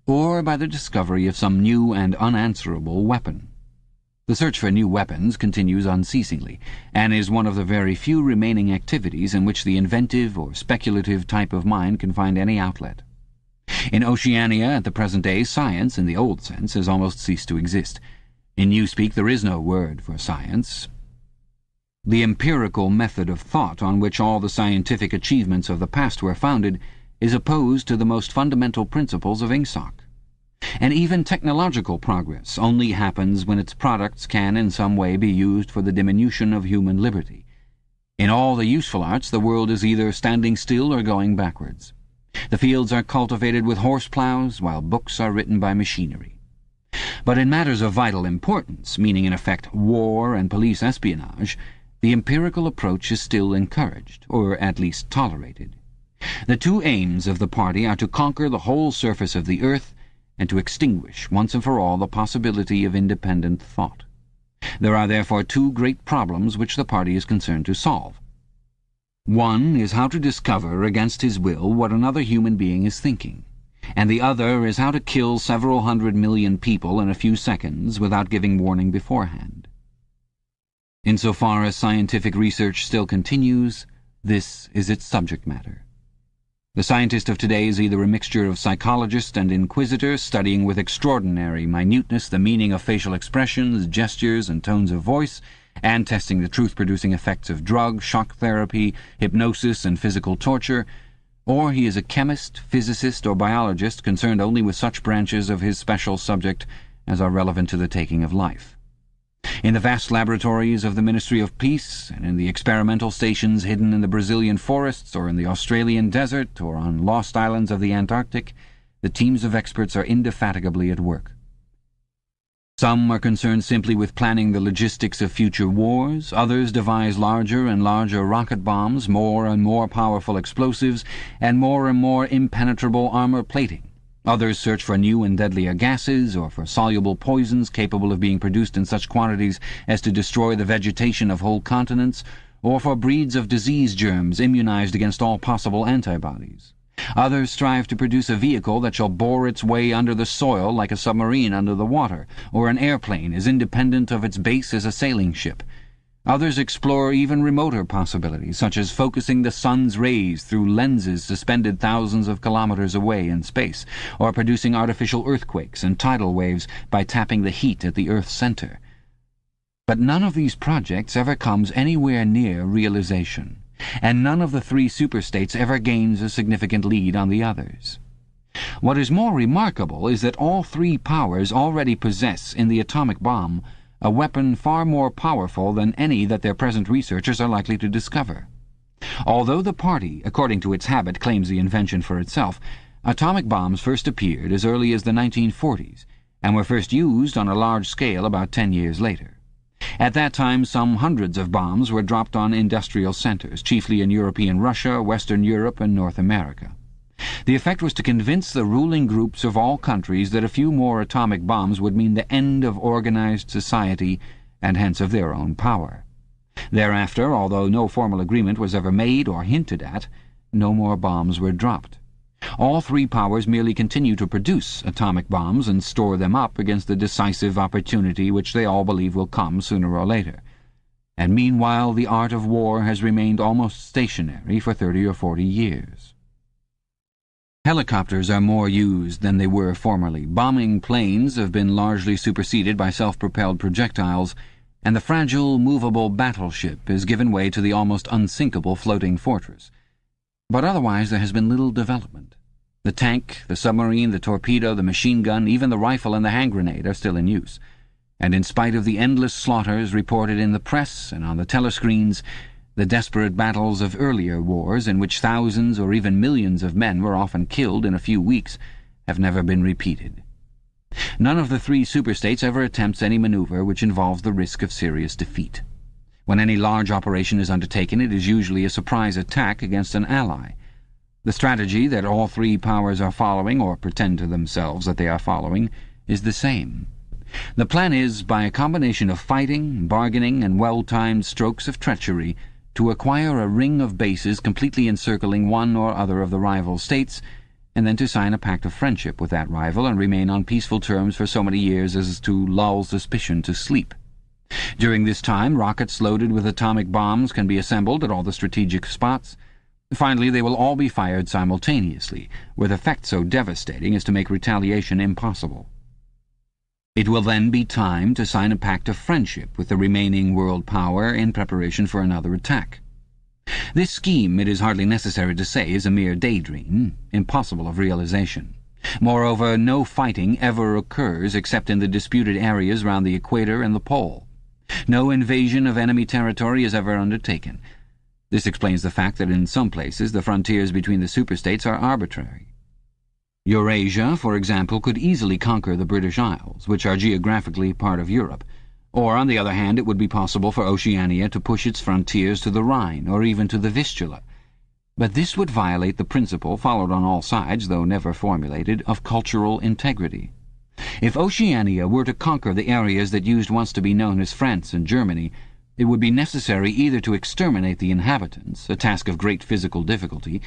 or by the discovery of some new and unanswerable weapon. The search for new weapons continues unceasingly, and is one of the very few remaining activities in which the inventive or speculative type of mind can find any outlet. In Oceania at the present day, science, in the old sense, has almost ceased to exist. In newspeak there is no word for science. The empirical method of thought on which all the scientific achievements of the past were founded is opposed to the most fundamental principles of Ingsoc. And even technological progress only happens when its products can in some way be used for the diminution of human liberty. In all the useful arts, the world is either standing still or going backwards. The fields are cultivated with horse plows, while books are written by machinery. But in matters of vital importance, meaning in effect war and police espionage, the empirical approach is still encouraged, or at least tolerated. The two aims of the party are to conquer the whole surface of the earth and to extinguish once and for all the possibility of independent thought. There are therefore two great problems which the party is concerned to solve. One is how to discover against his will what another human being is thinking, and the other is how to kill several 100 million people in a few seconds without giving warning beforehand. Insofar as scientific research still continues, this is its subject matter. The scientist of today is either a mixture of psychologist and inquisitor, studying with extraordinary minuteness the meaning of facial expressions, gestures, and tones of voice, and testing the truth-producing effects of drug, shock therapy, hypnosis, and physical torture, or he is a chemist, physicist, or biologist concerned only with such branches of his special subject as are relevant to the taking of life. In the vast laboratories of the Ministry of Peace, and in the experimental stations hidden in the Brazilian forests, or in the Australian desert, or on lost islands of the Antarctic, the teams of experts are indefatigably at work. Some are concerned simply with planning the logistics of future wars, others devise larger and larger rocket bombs, more and more powerful explosives, and more impenetrable armor plating. Others search for new and deadlier gases, or for soluble poisons capable of being produced in such quantities as to destroy the vegetation of whole continents, or for breeds of disease germs immunized against all possible antibodies. Others strive to produce a vehicle that shall bore its way under the soil like a submarine under the water, or an airplane as independent of its base as a sailing ship. Others explore even remoter possibilities, such as focusing the sun's rays through lenses suspended thousands of kilometers away in space, or producing artificial earthquakes and tidal waves by tapping the heat at the Earth's center. But none of these projects ever comes anywhere near realization, and none of the three superstates ever gains a significant lead on the others. What is more remarkable is that all three powers already possess in the atomic bomb a weapon far more powerful than any that their present researchers are likely to discover. Although the party, according to its habit, claims the invention for itself, atomic bombs first appeared as early as the 1940s, and were first used on a large scale about 10 years later. At that time, some hundreds of bombs were dropped on industrial centers, chiefly in European Russia, Western Europe, and North America. The effect was to convince the ruling groups of all countries that a few more atomic bombs would mean the end of organized society, and hence of their own power. Thereafter, although no formal agreement was ever made or hinted at, no more bombs were dropped. All three powers merely continue to produce atomic bombs and store them up against the decisive opportunity which they all believe will come sooner or later. And meanwhile the art of war has remained almost stationary for 30 or 40 years. Helicopters are more used than they were formerly. Bombing planes have been largely superseded by self-propelled projectiles, and the fragile, movable battleship has given way to the almost unsinkable floating fortress. But otherwise there has been little development. The tank, the submarine, the torpedo, the machine gun, even the rifle and the hand grenade are still in use. And in spite of the endless slaughters reported in the press and on the telescreens, the desperate battles of earlier wars, in which thousands or even millions of men were often killed in a few weeks, have never been repeated. None of the three superstates ever attempts any maneuver which involves the risk of serious defeat. When any large operation is undertaken, it is usually a surprise attack against an ally. The strategy that all three powers are following, or pretend to themselves that they are following, is the same. The plan is, by a combination of fighting, bargaining, and well-timed strokes of treachery, to acquire a ring of bases completely encircling one or other of the rival states, and then to sign a pact of friendship with that rival and remain on peaceful terms for so many years as to lull suspicion to sleep. During this time, rockets loaded with atomic bombs can be assembled at all the strategic spots. Finally, they will all be fired simultaneously, with effect so devastating as to make retaliation impossible. It will then be time to sign a pact of friendship with the remaining world power in preparation for another attack. This scheme, it is hardly necessary to say, is a mere daydream, impossible of realization. Moreover, no fighting ever occurs except in the disputed areas round the equator and the pole. No invasion of enemy territory is ever undertaken. This explains the fact that in some places the frontiers between the superstates are arbitrary. Eurasia, for example, could easily conquer the British Isles, which are geographically part of Europe, or, on the other hand, it would be possible for Oceania to push its frontiers to the Rhine, or even to the Vistula. But this would violate the principle, followed on all sides, though never formulated, of cultural integrity. If Oceania were to conquer the areas that used once to be known as France and Germany, it would be necessary either to exterminate the inhabitants, a task of great physical difficulty,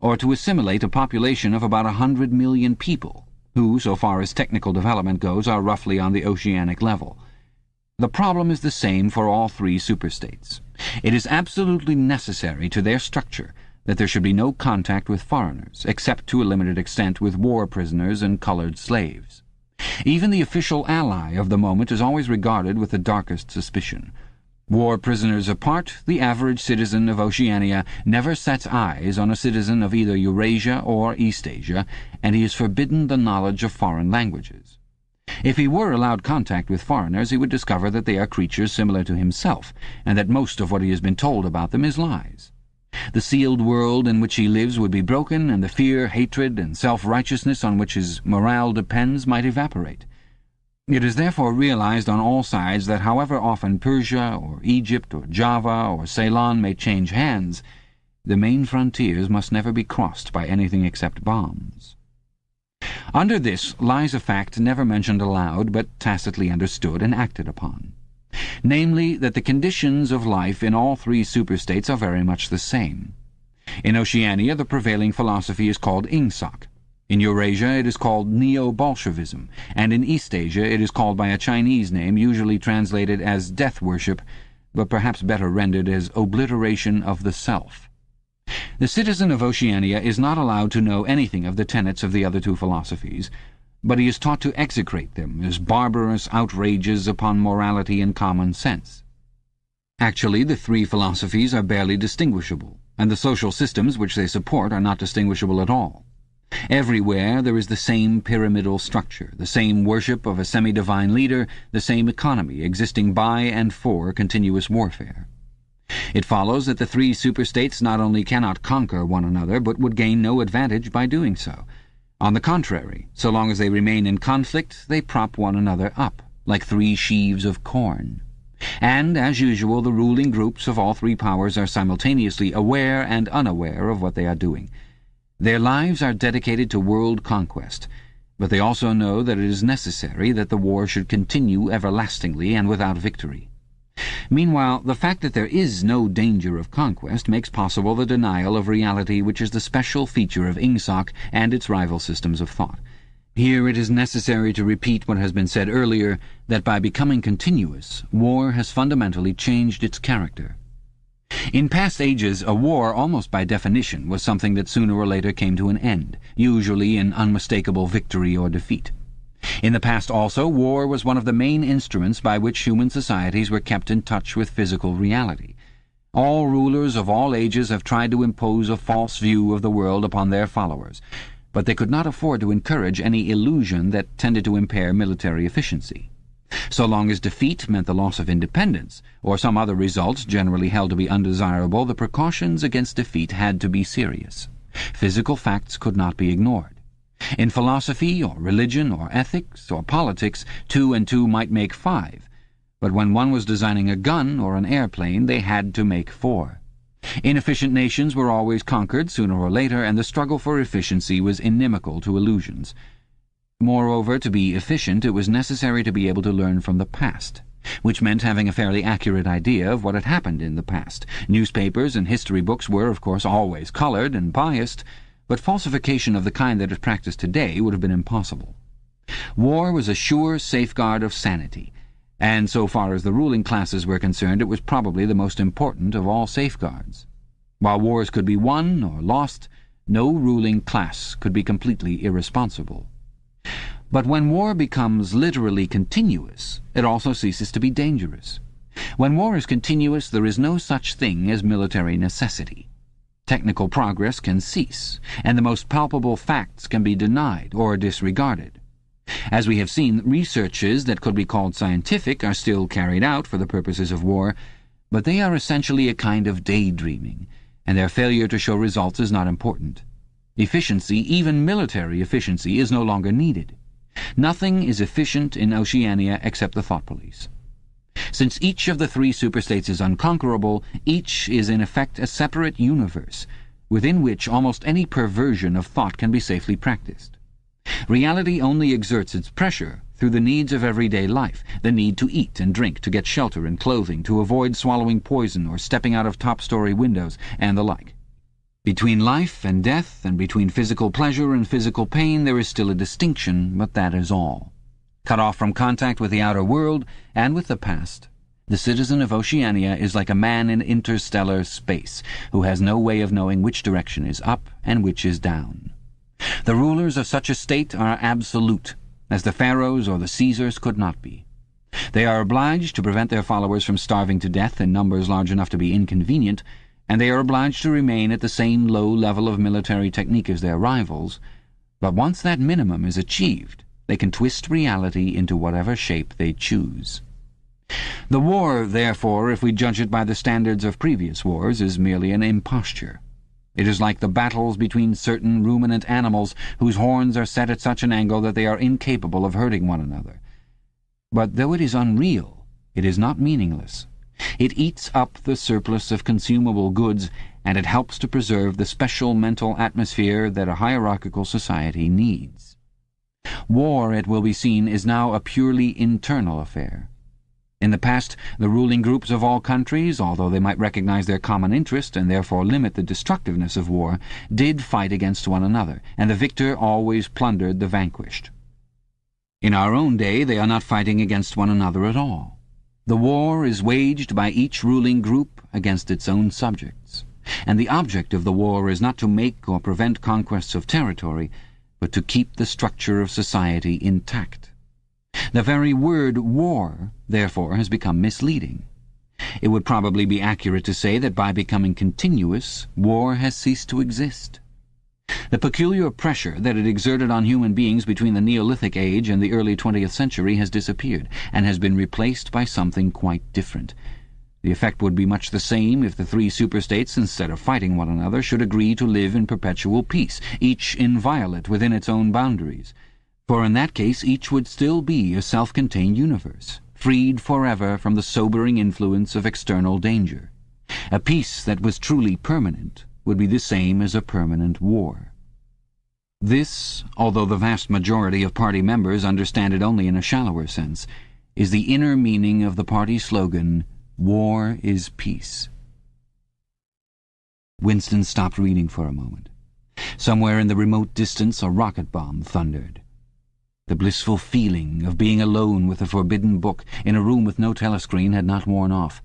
or to assimilate a population of about 100 million people, who, so far as technical development goes, are roughly on the oceanic level. The problem is the same for all three superstates. It is absolutely necessary to their structure that there should be no contact with foreigners, except to a limited extent with war prisoners and colored slaves. Even the official ally of the moment is always regarded with the darkest suspicion. War prisoners apart, the average citizen of Oceania never sets eyes on a citizen of either Eurasia or Eastasia, and he is forbidden the knowledge of foreign languages. If he were allowed contact with foreigners, he would discover that they are creatures similar to himself, and that most of what he has been told about them is lies. The sealed world in which he lives would be broken, and the fear, hatred, and self-righteousness on which his morale depends might evaporate. It is therefore realized on all sides that however often Persia, or Egypt, or Java, or Ceylon may change hands, the main frontiers must never be crossed by anything except bombs. Under this lies a fact never mentioned aloud, but tacitly understood and acted upon. Namely, that the conditions of life in all three superstates are very much the same. In Oceania, the prevailing philosophy is called Ingsoc. In Eurasia, it is called Neo-Bolshevism, and in Eastasia it is called by a Chinese name usually translated as death worship, but perhaps better rendered as obliteration of the self. The citizen of Oceania is not allowed to know anything of the tenets of the other two philosophies, but he is taught to execrate them as barbarous outrages upon morality and common sense. Actually, the three philosophies are barely distinguishable, and the social systems which they support are not distinguishable at all. Everywhere there is the same pyramidal structure, the same worship of a semi-divine leader, the same economy existing by and for continuous warfare. It follows that the three superstates not only cannot conquer one another, but would gain no advantage by doing so. On the contrary, so long as they remain in conflict, they prop one another up, like three sheaves of corn. And, as usual, the ruling groups of all three powers are simultaneously aware and unaware of what they are doing. Their lives are dedicated to world conquest, but they also know that it is necessary that the war should continue everlastingly and without victory. Meanwhile, the fact that there is no danger of conquest makes possible the denial of reality, which is the special feature of Ingsoc and its rival systems of thought. Here it is necessary to repeat what has been said earlier, that by becoming continuous, war has fundamentally changed its character. In past ages, a war, almost by definition, was something that sooner or later came to an end, usually in unmistakable victory or defeat. In the past also, war was one of the main instruments by which human societies were kept in touch with physical reality. All rulers of all ages have tried to impose a false view of the world upon their followers, but they could not afford to encourage any illusion that tended to impair military efficiency. So long as defeat meant the loss of independence, or some other result generally held to be undesirable, the precautions against defeat had to be serious. Physical facts could not be ignored. In philosophy, or religion, or ethics, or politics, 2 and 2 might make 5, but when one was designing a gun or an airplane, they had to make 4. Inefficient nations were always conquered sooner or later, and the struggle for efficiency was inimical to illusions. Moreover, to be efficient, it was necessary to be able to learn from the past, which meant having a fairly accurate idea of what had happened in the past. Newspapers and history books were, of course, always colored and biased, but falsification of the kind that is practiced today would have been impossible. War was a sure safeguard of sanity, and so far as the ruling classes were concerned, it was probably the most important of all safeguards. While wars could be won or lost, no ruling class could be completely irresponsible. But when war becomes literally continuous, it also ceases to be dangerous. When war is continuous, there is no such thing as military necessity. Technical progress can cease, and the most palpable facts can be denied or disregarded. As we have seen, researches that could be called scientific are still carried out for the purposes of war, But they are essentially a kind of daydreaming, and their failure to show results is not important. Efficiency, even military efficiency, is no longer needed. Nothing is efficient in Oceania except the thought police. Since each of the three superstates is unconquerable, each is in effect a separate universe, within which almost any perversion of thought can be safely practiced. Reality only exerts its pressure through the needs of everyday life, the need to eat and drink, to get shelter and clothing, to avoid swallowing poison or stepping out of top-story windows, and the like. Between life and death, and between physical pleasure and physical pain, there is still a distinction, but that is all. Cut off from contact with the outer world and with the past, the citizen of Oceania is like a man in interstellar space, who has no way of knowing which direction is up and which is down. The rulers of such a state are absolute, as the pharaohs or the Caesars could not be. They are obliged to prevent their followers from starving to death in numbers large enough to be inconvenient, and they are obliged to remain at the same low level of military technique as their rivals. But once that minimum is achieved, they can twist reality into whatever shape they choose. The war, therefore, if we judge it by the standards of previous wars, is merely an imposture. It is like the battles between certain ruminant animals whose horns are set at such an angle that they are incapable of hurting one another. But though it is unreal, it is not meaningless. It eats up the surplus of consumable goods, and it helps to preserve the special mental atmosphere that a hierarchical society needs. War, it will be seen, is now a purely internal affair. In the past, the ruling groups of all countries, although they might recognize their common interest and therefore limit the destructiveness of war, did fight against one another, and the victor always plundered the vanquished. In our own day, they are not fighting against one another at all. The war is waged by each ruling group against its own subjects, and the object of the war is not to make or prevent conquests of territory, but to keep the structure of society intact. The very word war, therefore, has become misleading. It would probably be accurate to say that by becoming continuous, war has ceased to exist. The peculiar pressure that it exerted on human beings between the Neolithic age and the early 20th century has disappeared, and has been replaced by something quite different. The effect would be much the same if the three superstates, instead of fighting one another, should agree to live in perpetual peace, each inviolate within its own boundaries. For in that case each would still be a self-contained universe, freed forever from the sobering influence of external danger. A peace that was truly permanent would be the same as a permanent war. This, although the vast majority of party members understand it only in a shallower sense, is the inner meaning of the party slogan, "War is peace." Winston stopped reading for a moment. Somewhere in the remote distance a rocket bomb thundered. The blissful feeling of being alone with a forbidden book in a room with no telescreen had not worn off.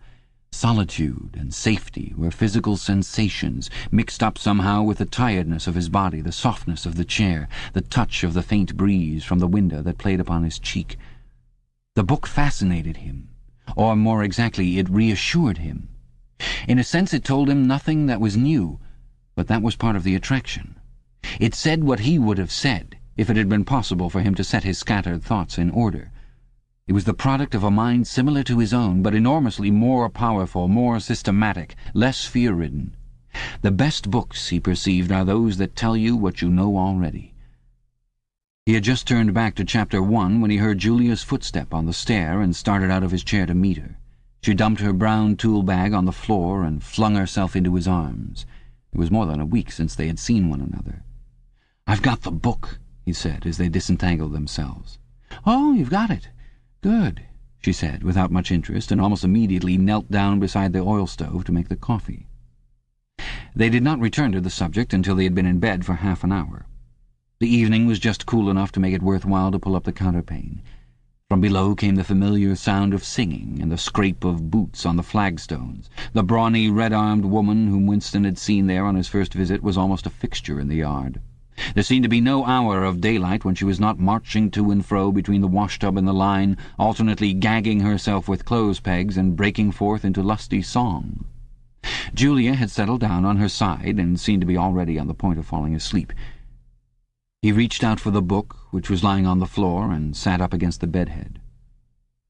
Solitude and safety were physical sensations, mixed up somehow with the tiredness of his body, the softness of the chair, the touch of the faint breeze from the window that played upon his cheek. The book fascinated him, or more exactly, it reassured him. In a sense it told him nothing that was new, but that was part of the attraction. It said what he would have said if it had been possible for him to set his scattered thoughts in order. It was the product of a mind similar to his own, but enormously more powerful, more systematic, less fear-ridden. The best books, he perceived, are those that tell you what you know already. He had just turned back to Chapter 1 when he heard Julia's footstep on the stair and started out of his chair to meet her. She dumped her brown tool bag on the floor and flung herself into his arms. It was more than a week since they had seen one another. "I've got the book," he said, as they disentangled themselves. "Oh, you've got it. Good," she said, without much interest, and almost immediately knelt down beside the oil stove to make the coffee. They did not return to the subject until they had been in bed for half an hour. The evening was just cool enough to make it worthwhile to pull up the counterpane. From below came the familiar sound of singing and the scrape of boots on the flagstones. The brawny, red-armed woman whom Winston had seen there on his first visit was almost a fixture in the yard. There seemed to be no hour of daylight when she was not marching to and fro between the washtub and the line, alternately gagging herself with clothes pegs and breaking forth into lusty song. Julia had settled down on her side and seemed to be already on the point of falling asleep. He reached out for the book, which was lying on the floor, and sat up against the bedhead.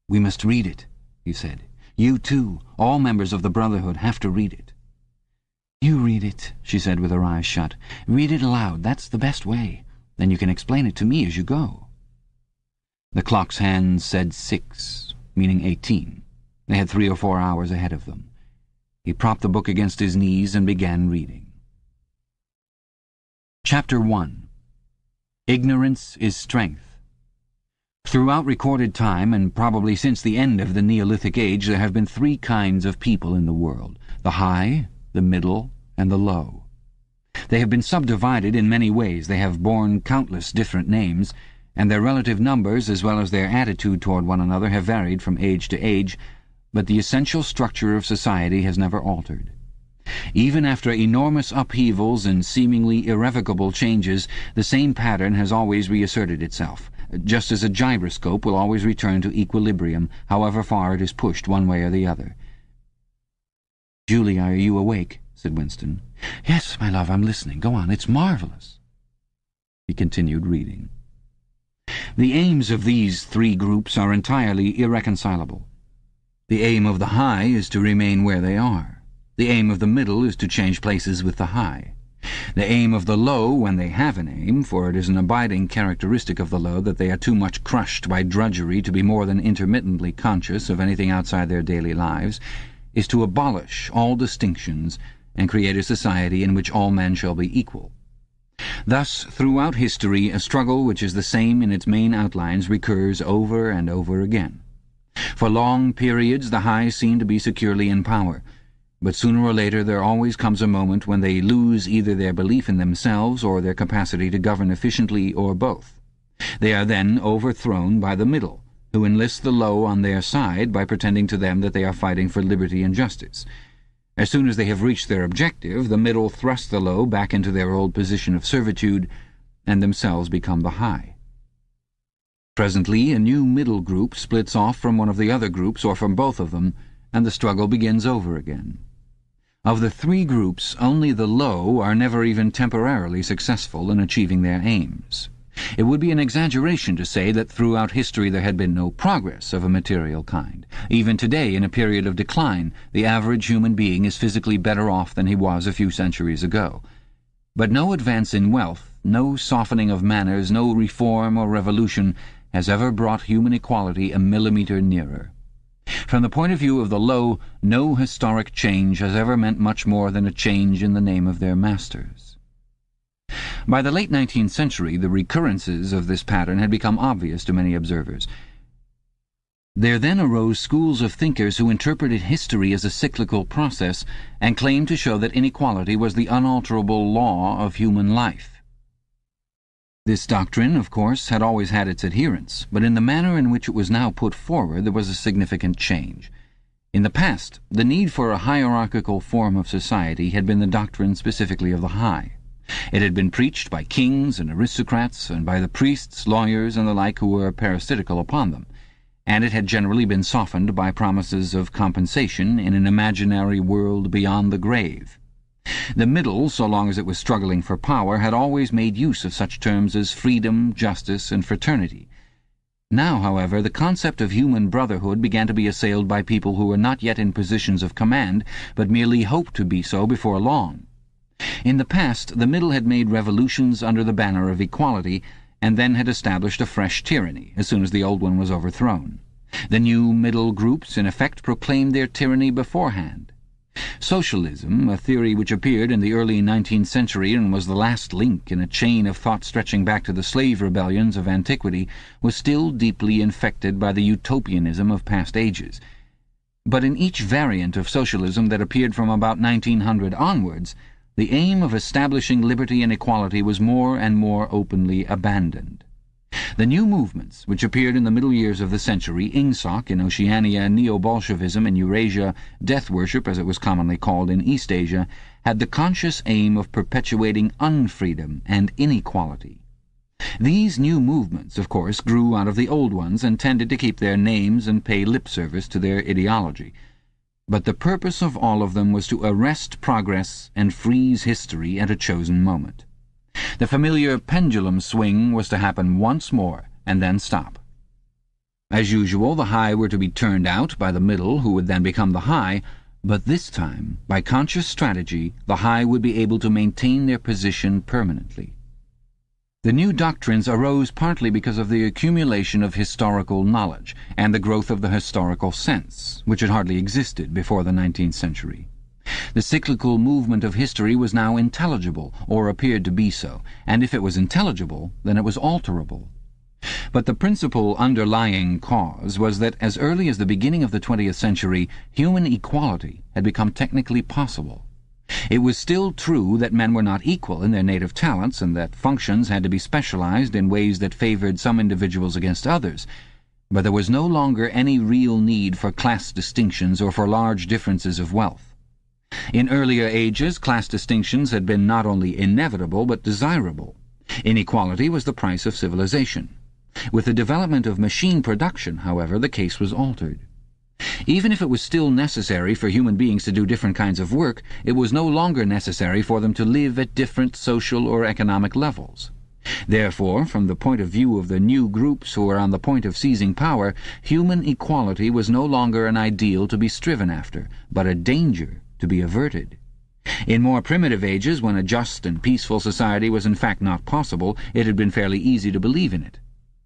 "We must read it," he said. You too, all members of the Brotherhood, have to read it." "You read it," she said with her eyes shut. "Read it aloud. That's the best way. Then you can explain it to me as you go." The clock's hands said 6, meaning 18. They had 3 or 4 hours ahead of them. He propped the book against his knees and began reading. Chapter 1. Ignorance is Strength. Throughout recorded time, and probably since the end of the Neolithic Age, there have been 3 kinds of people in the world: the high, the middle, and the low. They have been subdivided in many ways. They have borne countless different names, and their relative numbers, as well as their attitude toward one another, have varied from age to age, but the essential structure of society has never altered. Even after enormous upheavals and seemingly irrevocable changes, the same pattern has always reasserted itself, just as a gyroscope will always return to equilibrium, however far it is pushed one way or the other. "Julia, are you awake?" said Winston. "Yes, my love, I'm listening. Go on, it's marvelous." He continued reading. The aims of these 3 groups are entirely irreconcilable. The aim of the high is to remain where they are. The aim of the middle is to change places with the high. The aim of the low, when they have an aim, for it is an abiding characteristic of the low that they are too much crushed by drudgery to be more than intermittently conscious of anything outside their daily lives, is to abolish all distinctions and create a society in which all men shall be equal. Thus, throughout history, a struggle which is the same in its main outlines recurs over and over again. For long periods the high seem to be securely in power, but sooner or later there always comes a moment when they lose either their belief in themselves or their capacity to govern efficiently, or both. They are then overthrown by the middle, who enlist the low on their side by pretending to them that they are fighting for liberty and justice. As soon as they have reached their objective, the middle thrust the low back into their old position of servitude, and themselves become the high. Presently a new middle group splits off from one of the other groups, or from both of them, and the struggle begins over again. Of the 3 groups, only the low are never even temporarily successful in achieving their aims. It would be an exaggeration to say that throughout history there had been no progress of a material kind. Even today, in a period of decline, the average human being is physically better off than he was a few centuries ago. But no advance in wealth, no softening of manners, no reform or revolution has ever brought human equality a millimetre nearer. From the point of view of the low, no historic change has ever meant much more than a change in the name of their masters. By the late 19th century, the recurrences of this pattern had become obvious to many observers. There then arose schools of thinkers who interpreted history as a cyclical process and claimed to show that inequality was the unalterable law of human life. This doctrine, of course, had always had its adherents, but in the manner in which it was now put forward there was a significant change. In the past, the need for a hierarchical form of society had been the doctrine specifically of the high. It had been preached by kings and aristocrats, and by the priests, lawyers, and the like who were parasitical upon them, and it had generally been softened by promises of compensation in an imaginary world beyond the grave. The middle, so long as it was struggling for power, had always made use of such terms as freedom, justice, and fraternity. Now, however, the concept of human brotherhood began to be assailed by people who were not yet in positions of command, but merely hoped to be so before long. In the past, the middle had made revolutions under the banner of equality, and then had established a fresh tyranny as soon as the old one was overthrown. The new middle groups, in effect, proclaimed their tyranny beforehand. Socialism, a theory which appeared in the early 19th century and was the last link in a chain of thought stretching back to the slave rebellions of antiquity, was still deeply infected by the utopianism of past ages. But in each variant of socialism that appeared from about 1900 onwards, the aim of establishing liberty and equality was more and more openly abandoned. The new movements, which appeared in the middle years of the century, Ingsoc in Oceania, Neo-Bolshevism in Eurasia, death worship, as it was commonly called in East Asia, had the conscious aim of perpetuating unfreedom and inequality. These new movements, of course, grew out of the old ones and tended to keep their names and pay lip service to their ideology. But the purpose of all of them was to arrest progress and freeze history at a chosen moment. The familiar pendulum swing was to happen once more and then stop. As usual, the high were to be turned out by the middle, who would then become the high, but this time, by conscious strategy, the high would be able to maintain their position permanently. The new doctrines arose partly because of the accumulation of historical knowledge and the growth of the historical sense, which had hardly existed before the 19th century. The cyclical movement of history was now intelligible, or appeared to be so, and if it was intelligible, then it was alterable. But the principal underlying cause was that as early as the beginning of the 20th century, human equality had become technically possible. It was still true that men were not equal in their native talents, and that functions had to be specialized in ways that favored some individuals against others, but there was no longer any real need for class distinctions or for large differences of wealth. In earlier ages, class distinctions had been not only inevitable but desirable. Inequality was the price of civilization. With the development of machine production, however, the case was altered. Even if it was still necessary for human beings to do different kinds of work, it was no longer necessary for them to live at different social or economic levels. Therefore, from the point of view of the new groups who were on the point of seizing power, human equality was no longer an ideal to be striven after, but a danger to be averted. In more primitive ages, when a just and peaceful society was in fact not possible, it had been fairly easy to believe in it.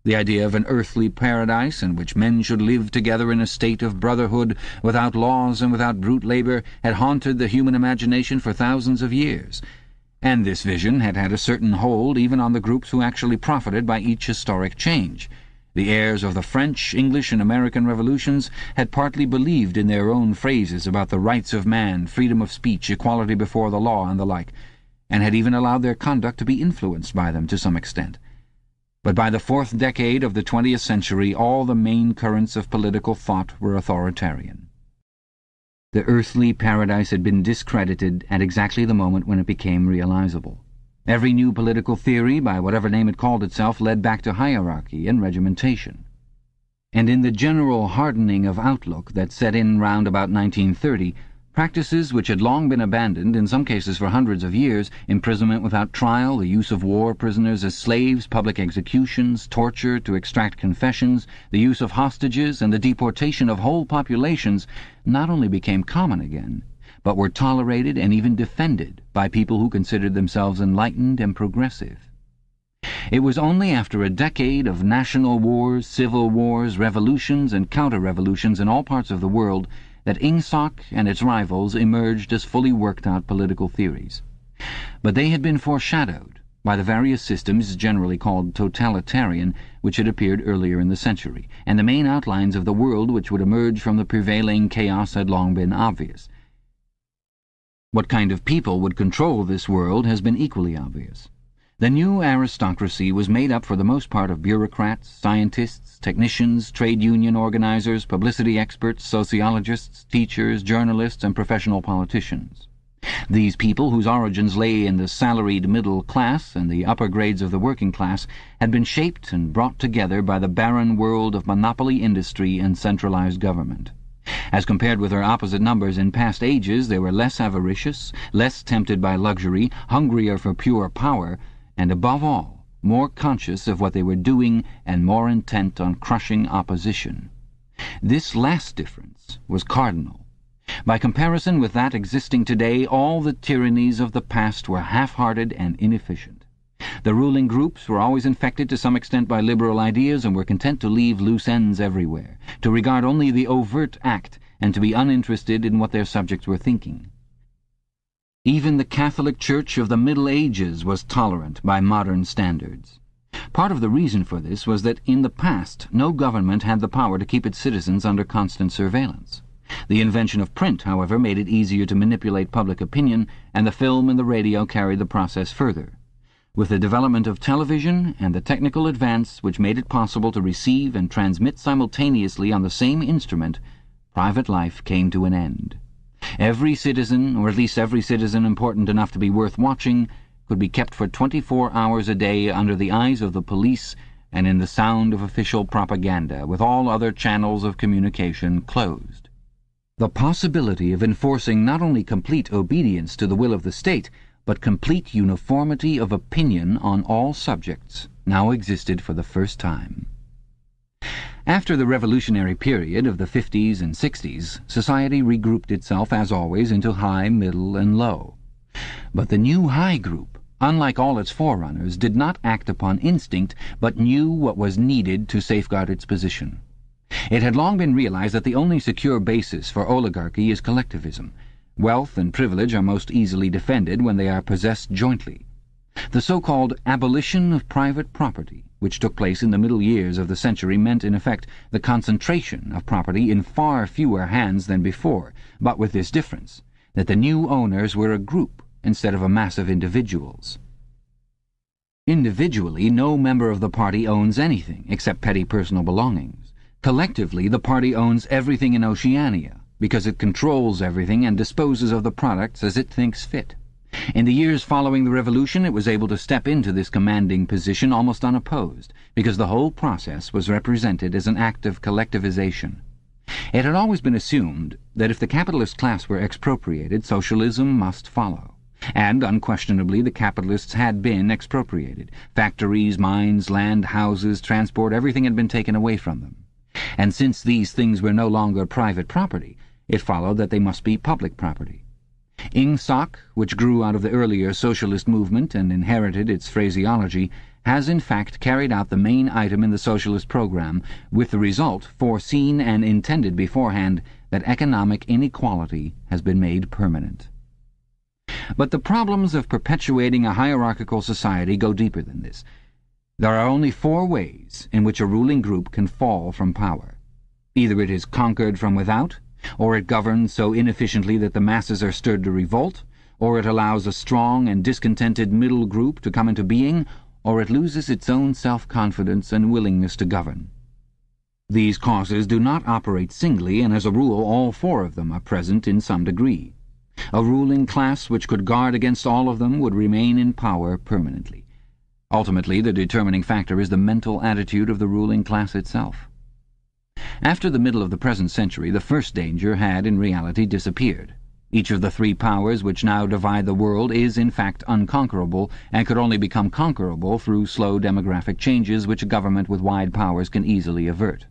The idea of an earthly paradise in which men should live together in a state of brotherhood, without laws and without brute labor, had haunted the human imagination for thousands of years, and this vision had had a certain hold even on the groups who actually profited by each historic change. The heirs of the French, English, and American revolutions had partly believed in their own phrases about the rights of man, freedom of speech, equality before the law, and the like, and had even allowed their conduct to be influenced by them to some extent. But by the fourth decade of the 20th century, all the main currents of political thought were authoritarian. The earthly paradise had been discredited at exactly the moment when it became realizable. Every new political theory, by whatever name it called itself, led back to hierarchy and regimentation. And in the general hardening of outlook that set in round about 1930, practices which had long been abandoned, in some cases for hundreds of years, imprisonment without trial, the use of war prisoners as slaves, public executions, torture to extract confessions, the use of hostages, and the deportation of whole populations, not only became common again, but were tolerated and even defended by people who considered themselves enlightened and progressive. It was only after a decade of national wars, civil wars, revolutions, and counter-revolutions in all parts of the world that Ingsoc and its rivals emerged as fully worked-out political theories. But they had been foreshadowed by the various systems generally called totalitarian which had appeared earlier in the century, and the main outlines of the world which would emerge from the prevailing chaos had long been obvious. What kind of people would control this world has been equally obvious. The new aristocracy was made up for the most part of bureaucrats, scientists, technicians, trade union organizers, publicity experts, sociologists, teachers, journalists, and professional politicians. These people, whose origins lay in the salaried middle class and the upper grades of the working class, had been shaped and brought together by the barren world of monopoly industry and centralized government. As compared with their opposite numbers in past ages, they were less avaricious, less tempted by luxury, hungrier for pure power, and above all, more conscious of what they were doing and more intent on crushing opposition. This last difference was cardinal. By comparison with that existing today, all the tyrannies of the past were half-hearted and inefficient. The ruling groups were always infected to some extent by liberal ideas and were content to leave loose ends everywhere, to regard only the overt act and to be uninterested in what their subjects were thinking. Even the Catholic Church of the Middle Ages was tolerant by modern standards. Part of the reason for this was that in the past no government had the power to keep its citizens under constant surveillance. The invention of print, however, made it easier to manipulate public opinion, and the film and the radio carried the process further. With the development of television and the technical advance which made it possible to receive and transmit simultaneously on the same instrument, private life came to an end. Every citizen, or at least every citizen important enough to be worth watching, could be kept for 24 hours a day under the eyes of the police and in the sound of official propaganda, with all other channels of communication closed. The possibility of enforcing not only complete obedience to the will of the state, but complete uniformity of opinion on all subjects now existed for the first time. After the revolutionary period of the 50s and 60s, society regrouped itself, as always, into high, middle, and low. But the new high group, unlike all its forerunners, did not act upon instinct, but knew what was needed to safeguard its position. It had long been realized that the only secure basis for oligarchy is collectivism. Wealth and privilege are most easily defended when they are possessed jointly. The so-called abolition of private property, which took place in the middle years of the century, meant in effect the concentration of property in far fewer hands than before, but with this difference, that the new owners were a group instead of a mass of individuals. Individually, no member of the party owns anything except petty personal belongings. Collectively, the party owns everything in Oceania, because it controls everything and disposes of the products as it thinks fit. In the years following the revolution, it was able to step into this commanding position almost unopposed, because the whole process was represented as an act of collectivization. It had always been assumed that if the capitalist class were expropriated, socialism must follow. And unquestionably the capitalists had been expropriated. Factories, mines, land, houses, transport, everything had been taken away from them. And since these things were no longer private property, it followed that they must be public property. Ingsoc, which grew out of the earlier socialist movement and inherited its phraseology, has in fact carried out the main item in the socialist program, with the result, foreseen and intended beforehand, that economic inequality has been made permanent. But the problems of perpetuating a hierarchical society go deeper than this. There are only 4 ways in which a ruling group can fall from power. Either it is conquered from without, or it governs so inefficiently that the masses are stirred to revolt, or it allows a strong and discontented middle group to come into being, or it loses its own self-confidence and willingness to govern. These causes do not operate singly, and as a rule all 4 of them are present in some degree. A ruling class which could guard against all of them would remain in power permanently. Ultimately, the determining factor is the mental attitude of the ruling class itself. After the middle of the present century, the first danger had in reality disappeared. Each of the 3 powers which now divide the world is in fact unconquerable, and could only become conquerable through slow demographic changes which a government with wide powers can easily avert.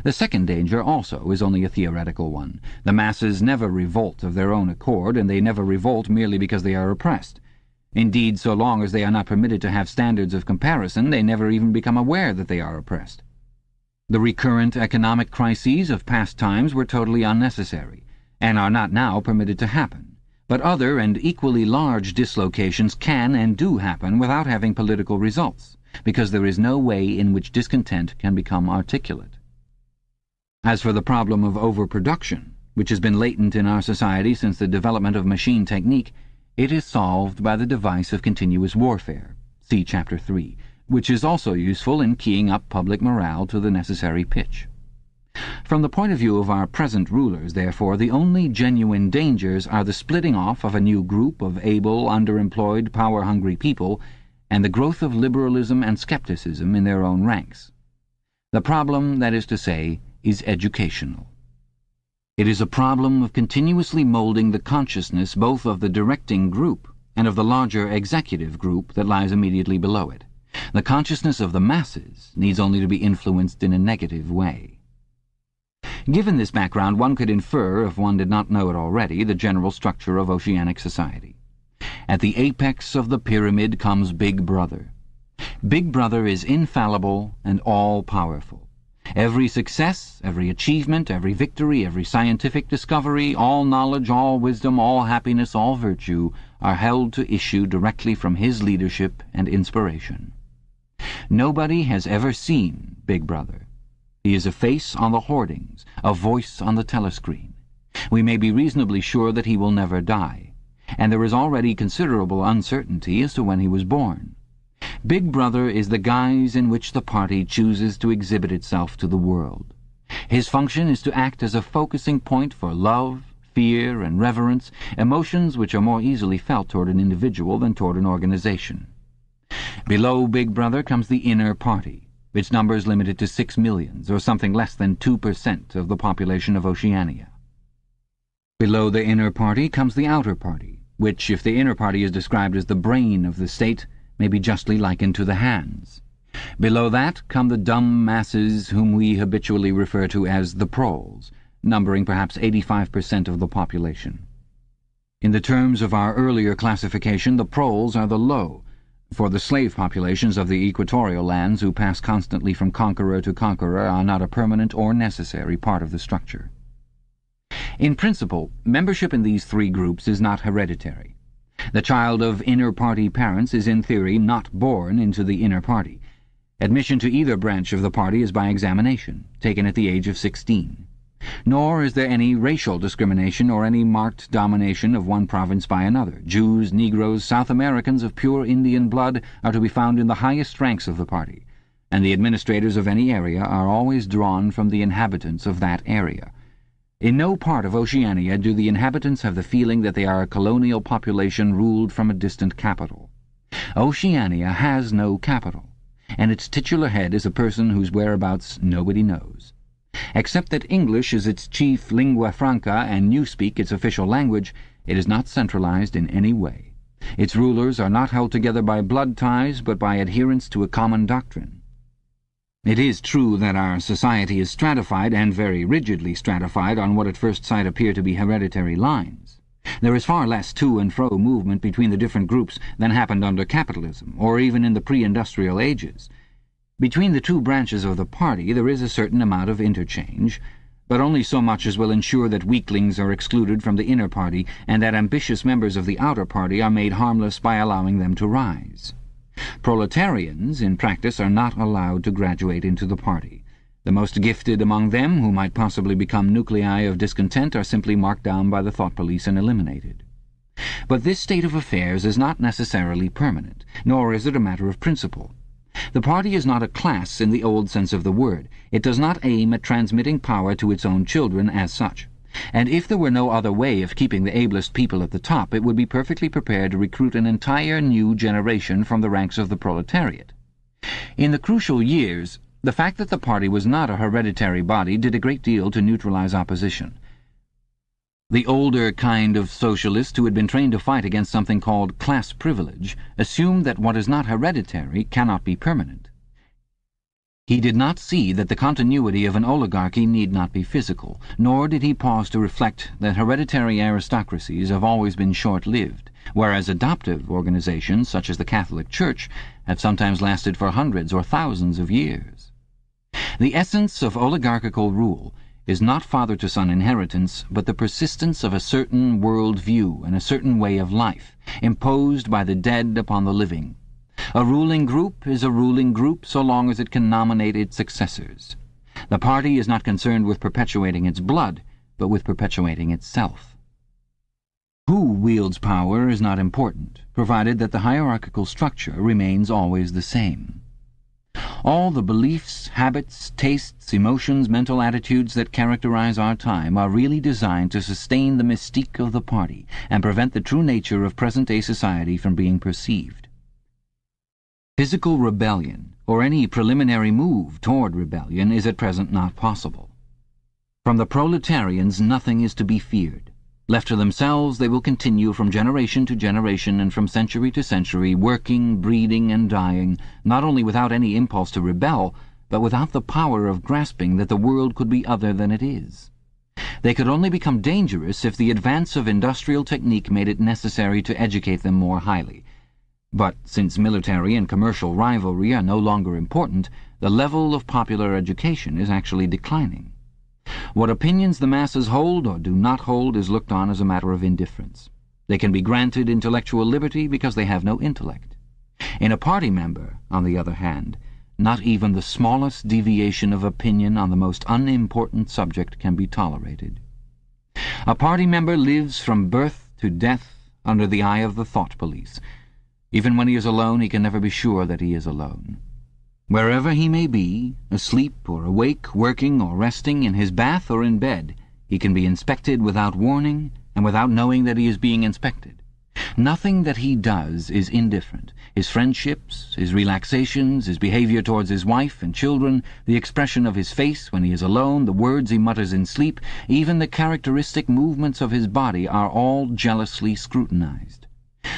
The second danger also is only a theoretical one. The masses never revolt of their own accord, and they never revolt merely because they are oppressed. Indeed, so long as they are not permitted to have standards of comparison, they never even become aware that they are oppressed. The recurrent economic crises of past times were totally unnecessary, and are not now permitted to happen. But other and equally large dislocations can and do happen without having political results, because there is no way in which discontent can become articulate. As for the problem of overproduction, which has been latent in our society since the development of machine technique, it is solved by the device of continuous warfare, see Chapter 3, which is also useful in keying up public morale to the necessary pitch. From the point of view of our present rulers, therefore, the only genuine dangers are the splitting off of a new group of able, underemployed, power-hungry people, and the growth of liberalism and skepticism in their own ranks. The problem, that is to say, is educational. It is a problem of continuously molding the consciousness both of the directing group and of the larger executive group that lies immediately below it. The consciousness of the masses needs only to be influenced in a negative way. Given this background, one could infer, if one did not know it already, the general structure of oceanic society. At the apex of the pyramid comes Big Brother. Big Brother is infallible and all-powerful. Every success, every achievement, every victory, every scientific discovery, all knowledge, all wisdom, all happiness, all virtue are held to issue directly from his leadership and inspiration. Nobody has ever seen Big Brother. He is a face on the hoardings, a voice on the telescreen. We may be reasonably sure that he will never die, and there is already considerable uncertainty as to when he was born. Big Brother is the guise in which the party chooses to exhibit itself to the world. His function is to act as a focusing point for love, fear, and reverence, emotions which are more easily felt toward an individual than toward an organization. Below Big Brother comes the inner party, its numbers limited to 6 millions, or something less than 2% of the population of Oceania. Below the inner party comes the outer party, which, if the inner party is described as the brain of the state, may be justly likened to the hands. Below that come the dumb masses whom we habitually refer to as the proles, numbering perhaps 85% of the population. In the terms of our earlier classification, the proles are the low, for the slave populations of the equatorial lands who pass constantly from conqueror to conqueror are not a permanent or necessary part of the structure. In principle, membership in these three groups is not hereditary. The child of inner-party parents is in theory not born into the inner party. Admission to either branch of the party is by examination, taken at the age of 16. Nor is there any racial discrimination or any marked domination of one province by another. Jews, Negroes, South Americans of pure Indian blood are to be found in the highest ranks of the party, and the administrators of any area are always drawn from the inhabitants of that area. In no part of Oceania do the inhabitants have the feeling that they are a colonial population ruled from a distant capital. Oceania has no capital, and its titular head is a person whose whereabouts nobody knows. Except that English is its chief lingua franca and Newspeak its official language, it is not centralized in any way. Its rulers are not held together by blood ties, but by adherence to a common doctrine. It is true that our society is stratified, and very rigidly stratified, on what at first sight appear to be hereditary lines. There is far less to and fro movement between the different groups than happened under capitalism, or even in the pre-industrial ages. Between the two branches of the party there is a certain amount of interchange, but only so much as will ensure that weaklings are excluded from the inner party and that ambitious members of the outer party are made harmless by allowing them to rise. Proletarians, in practice, are not allowed to graduate into the party. The most gifted among them, who might possibly become nuclei of discontent, are simply marked down by the thought police and eliminated. But this state of affairs is not necessarily permanent, nor is it a matter of principle. The party is not a class in the old sense of the word. It does not aim at transmitting power to its own children as such. And if there were no other way of keeping the ablest people at the top, it would be perfectly prepared to recruit an entire new generation from the ranks of the proletariat. In the crucial years, the fact that the party was not a hereditary body did a great deal to neutralize opposition. The older kind of socialist who had been trained to fight against something called class privilege assumed that what is not hereditary cannot be permanent. He did not see that the continuity of an oligarchy need not be physical, nor did he pause to reflect that hereditary aristocracies have always been short-lived, whereas adoptive organizations, such as the Catholic Church, have sometimes lasted for hundreds or thousands of years. The essence of oligarchical rule is not father-to-son inheritance, but the persistence of a certain world view and a certain way of life, imposed by the dead upon the living. A ruling group is a ruling group so long as it can nominate its successors. The party is not concerned with perpetuating its blood, but with perpetuating itself. Who wields power is not important, provided that the hierarchical structure remains always the same. All the beliefs, habits, tastes, emotions, mental attitudes that characterize our time are really designed to sustain the mystique of the party and prevent the true nature of present-day society from being perceived. Physical rebellion, or any preliminary move toward rebellion, is at present not possible. From the proletarians nothing is to be feared. Left to themselves, they will continue from generation to generation and from century to century, working, breeding, and dying, not only without any impulse to rebel, but without the power of grasping that the world could be other than it is. They could only become dangerous if the advance of industrial technique made it necessary to educate them more highly. But since military and commercial rivalry are no longer important, the level of popular education is actually declining. What opinions the masses hold or do not hold is looked on as a matter of indifference. They can be granted intellectual liberty because they have no intellect. In a party member, on the other hand, not even the smallest deviation of opinion on the most unimportant subject can be tolerated. A party member lives from birth to death under the eye of the thought police. Even when he is alone, he can never be sure that he is alone. Wherever he may be, asleep or awake, working or resting, in his bath or in bed, he can be inspected without warning and without knowing that he is being inspected. Nothing that he does is indifferent. His friendships, his relaxations, his behavior towards his wife and children, the expression of his face when he is alone, the words he mutters in sleep, even the characteristic movements of his body are all jealously scrutinized.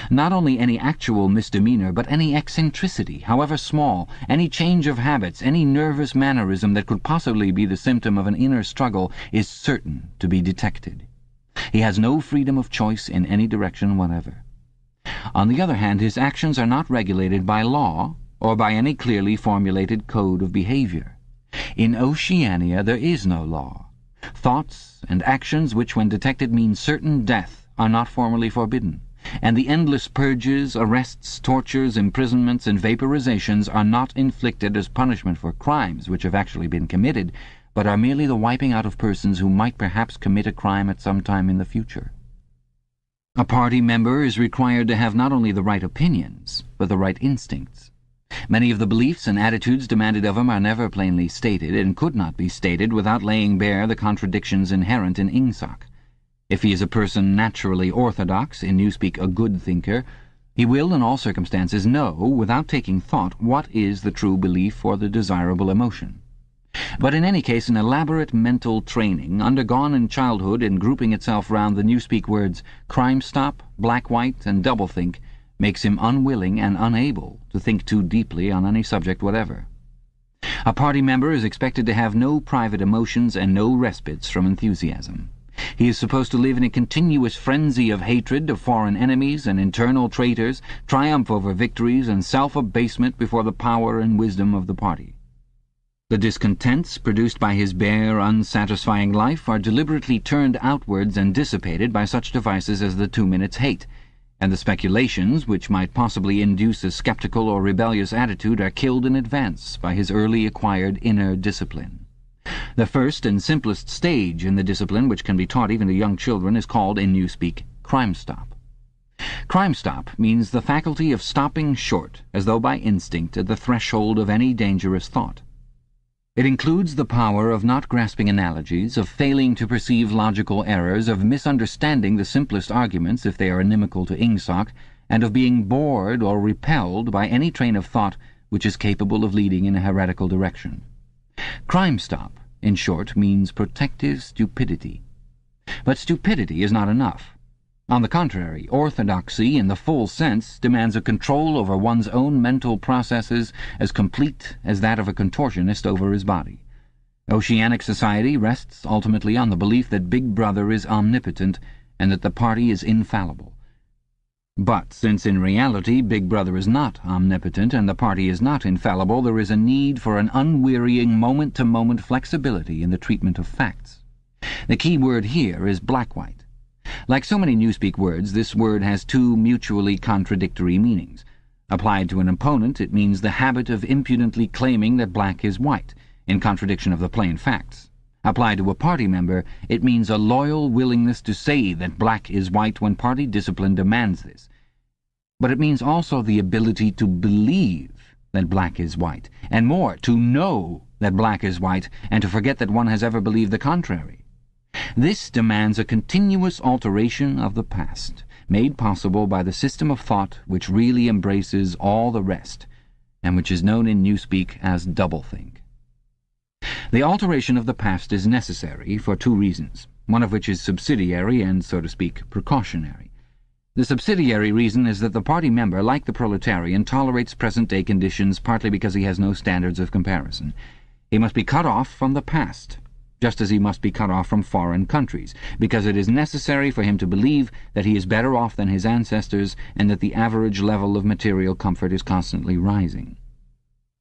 Not only any actual misdemeanor, but any eccentricity, however small, any change of habits, any nervous mannerism that could possibly be the symptom of an inner struggle is certain to be detected. He has no freedom of choice in any direction whatever. On the other hand, his actions are not regulated by law or by any clearly formulated code of behavior. In Oceania there is no law. Thoughts and actions which, when detected, mean certain death are not formally forbidden, and the endless purges, arrests, tortures, imprisonments, and vaporizations are not inflicted as punishment for crimes which have actually been committed, but are merely the wiping out of persons who might perhaps commit a crime at some time in the future. A party member is required to have not only the right opinions, but the right instincts. Many of the beliefs and attitudes demanded of him are never plainly stated, and could not be stated without laying bare the contradictions inherent in ingsoc. If he is a person naturally orthodox, in newspeak a good thinker, he will in all circumstances know, without taking thought, what is the true belief or the desirable emotion. But in any case, an elaborate mental training, undergone in childhood and grouping itself round the newspeak words crime stop, black-white, and doublethink, makes him unwilling and unable to think too deeply on any subject whatever. A party member is expected to have no private emotions and no respites from enthusiasm. He is supposed to live in a continuous frenzy of hatred of foreign enemies and internal traitors, triumph over victories, and self-abasement before the power and wisdom of the party. The discontents produced by his bare, unsatisfying life are deliberately turned outwards and dissipated by such devices as the 2 minutes hate, and the speculations which might possibly induce a skeptical or rebellious attitude are killed in advance by his early acquired inner discipline. The first and simplest stage in the discipline, which can be taught even to young children, is called, in newspeak, crime stop. Crime stop means the faculty of stopping short, as though by instinct, at the threshold of any dangerous thought. It includes the power of not grasping analogies, of failing to perceive logical errors, of misunderstanding the simplest arguments if they are inimical to ingsoc, and of being bored or repelled by any train of thought which is capable of leading in a heretical direction. Crime stop, in short, means protective stupidity. But stupidity is not enough. On the contrary, orthodoxy, in the full sense, demands a control over one's own mental processes as complete as that of a contortionist over his body. Oceanic society rests ultimately on the belief that Big Brother is omnipotent and that the party is infallible. But since in reality Big Brother is not omnipotent and the party is not infallible, there is a need for an unwearying moment-to-moment flexibility in the treatment of facts. The key word here is black-white. Like so many newspeak words, this word has two mutually contradictory meanings. Applied to an opponent, it means the habit of impudently claiming that black is white, in contradiction of the plain facts. Applied to a party member, it means a loyal willingness to say that black is white when party discipline demands this. But it means also the ability to believe that black is white, and more, to know that black is white, and to forget that one has ever believed the contrary. This demands a continuous alteration of the past, made possible by the system of thought which really embraces all the rest, and which is known in newspeak as doublethink. The alteration of the past is necessary for two reasons, one of which is subsidiary and, so to speak, precautionary. The subsidiary reason is that the party member, like the proletarian, tolerates present-day conditions partly because he has no standards of comparison. He must be cut off from the past, just as he must be cut off from foreign countries, because it is necessary for him to believe that he is better off than his ancestors and that the average level of material comfort is constantly rising.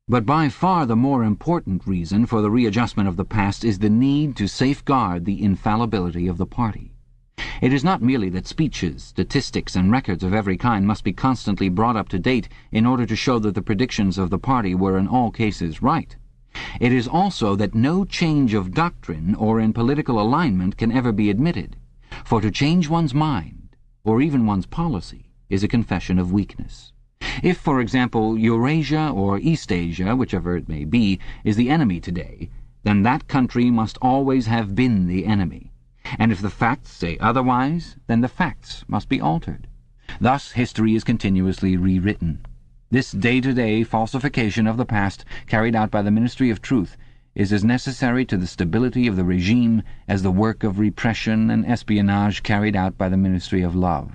But by far the more important reason for the readjustment of the past is the need to safeguard the infallibility of the party. It is not merely that speeches, statistics, and records of every kind must be constantly brought up to date in order to show that the predictions of the party were in all cases right. It is also that no change of doctrine or in political alignment can ever be admitted, for to change one's mind, or even one's policy, is a confession of weakness. If, for example, Eurasia or Eastasia, whichever it may be, is the enemy today, then that country must always have been the enemy. And if the facts say otherwise, then the facts must be altered. Thus history is continuously rewritten. This day-to-day falsification of the past, carried out by the Ministry of Truth, is as necessary to the stability of the regime as the work of repression and espionage carried out by the Ministry of Love.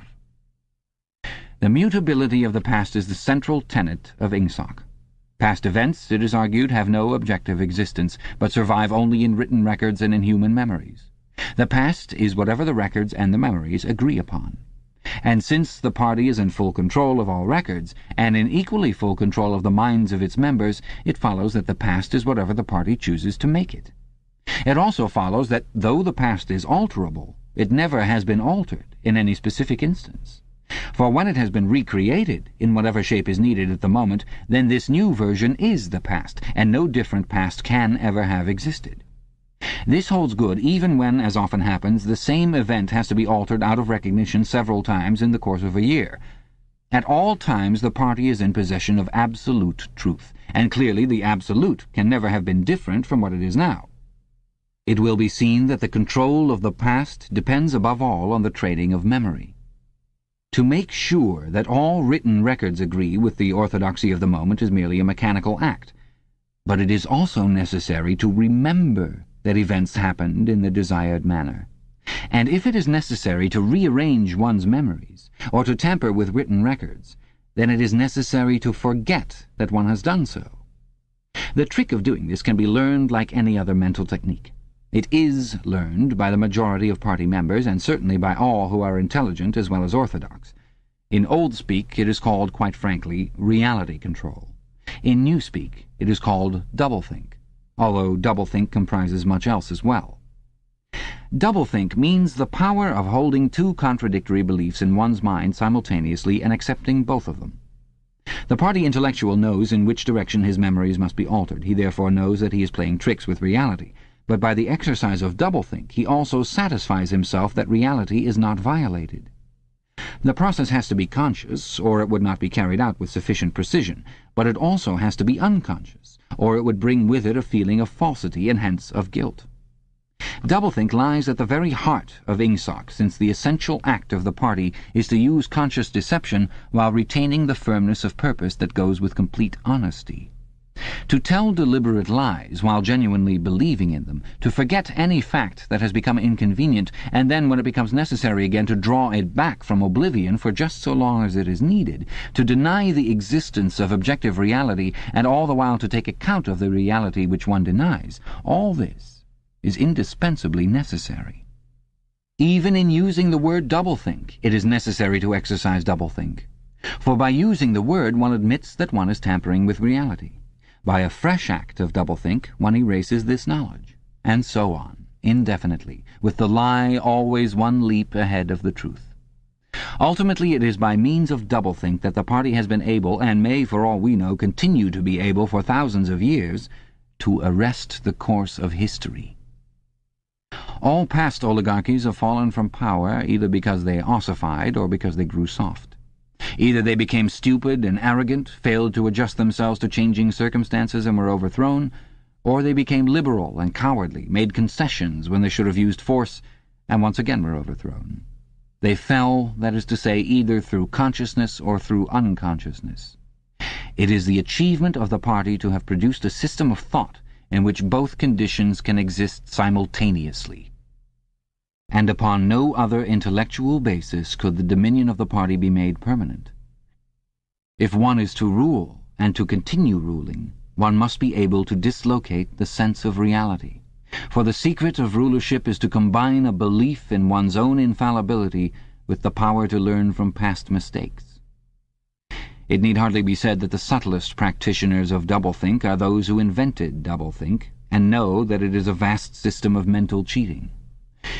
The mutability of the past is the central tenet of Ingsoc. Past events, it is argued, have no objective existence, but survive only in written records and in human memories. The past is whatever the records and the memories agree upon. And since the party is in full control of all records, and in equally full control of the minds of its members, it follows that the past is whatever the party chooses to make it. It also follows that, though the past is alterable, it never has been altered in any specific instance. For when it has been recreated in whatever shape is needed at the moment, then this new version is the past, and no different past can ever have existed. This holds good even when, as often happens, the same event has to be altered out of recognition several times in the course of a year. At all times the party is in possession of absolute truth, and clearly the absolute can never have been different from what it is now. It will be seen that the control of the past depends above all on the trading of memory. To make sure that all written records agree with the orthodoxy of the moment is merely a mechanical act, but it is also necessary to remember that events happened in the desired manner. And if it is necessary to rearrange one's memories, or to tamper with written records, then it is necessary to forget that one has done so. The trick of doing this can be learned like any other mental technique. It is learned by the majority of party members, and certainly by all who are intelligent as well as orthodox. In old speak it is called, quite frankly, reality control. In new speak it is called doublethink, although doublethink comprises much else as well. Doublethink means the power of holding two contradictory beliefs in one's mind simultaneously and accepting both of them. The party intellectual knows in which direction his memories must be altered. He therefore knows that he is playing tricks with reality. But by the exercise of doublethink, he also satisfies himself that reality is not violated. The process has to be conscious, or it would not be carried out with sufficient precision, but it also has to be unconscious, or it would bring with it a feeling of falsity and hence of guilt. Doublethink lies at the very heart of Ingsoc, since the essential act of the party is to use conscious deception while retaining the firmness of purpose that goes with complete honesty. To tell deliberate lies while genuinely believing in them, to forget any fact that has become inconvenient, and then, when it becomes necessary again, to draw it back from oblivion for just so long as it is needed, to deny the existence of objective reality, and all the while to take account of the reality which one denies, all this is indispensably necessary. Even in using the word doublethink, it is necessary to exercise doublethink. For by using the word, one admits that one is tampering with reality. By a fresh act of doublethink, one erases this knowledge, and so on, indefinitely, with the lie always one leap ahead of the truth. Ultimately, it is by means of doublethink that the party has been able, and may, for all we know, continue to be able for thousands of years, to arrest the course of history. All past oligarchies have fallen from power either because they ossified or because they grew soft. Either they became stupid and arrogant, failed to adjust themselves to changing circumstances and were overthrown, or they became liberal and cowardly, made concessions when they should have used force, and once again were overthrown. They fell, that is to say, either through consciousness or through unconsciousness. It is the achievement of the party to have produced a system of thought in which both conditions can exist simultaneously. And upon no other intellectual basis could the dominion of the party be made permanent. If one is to rule, and to continue ruling, one must be able to dislocate the sense of reality. For the secret of rulership is to combine a belief in one's own infallibility with the power to learn from past mistakes. It need hardly be said that the subtlest practitioners of doublethink are those who invented doublethink, and know that it is a vast system of mental cheating.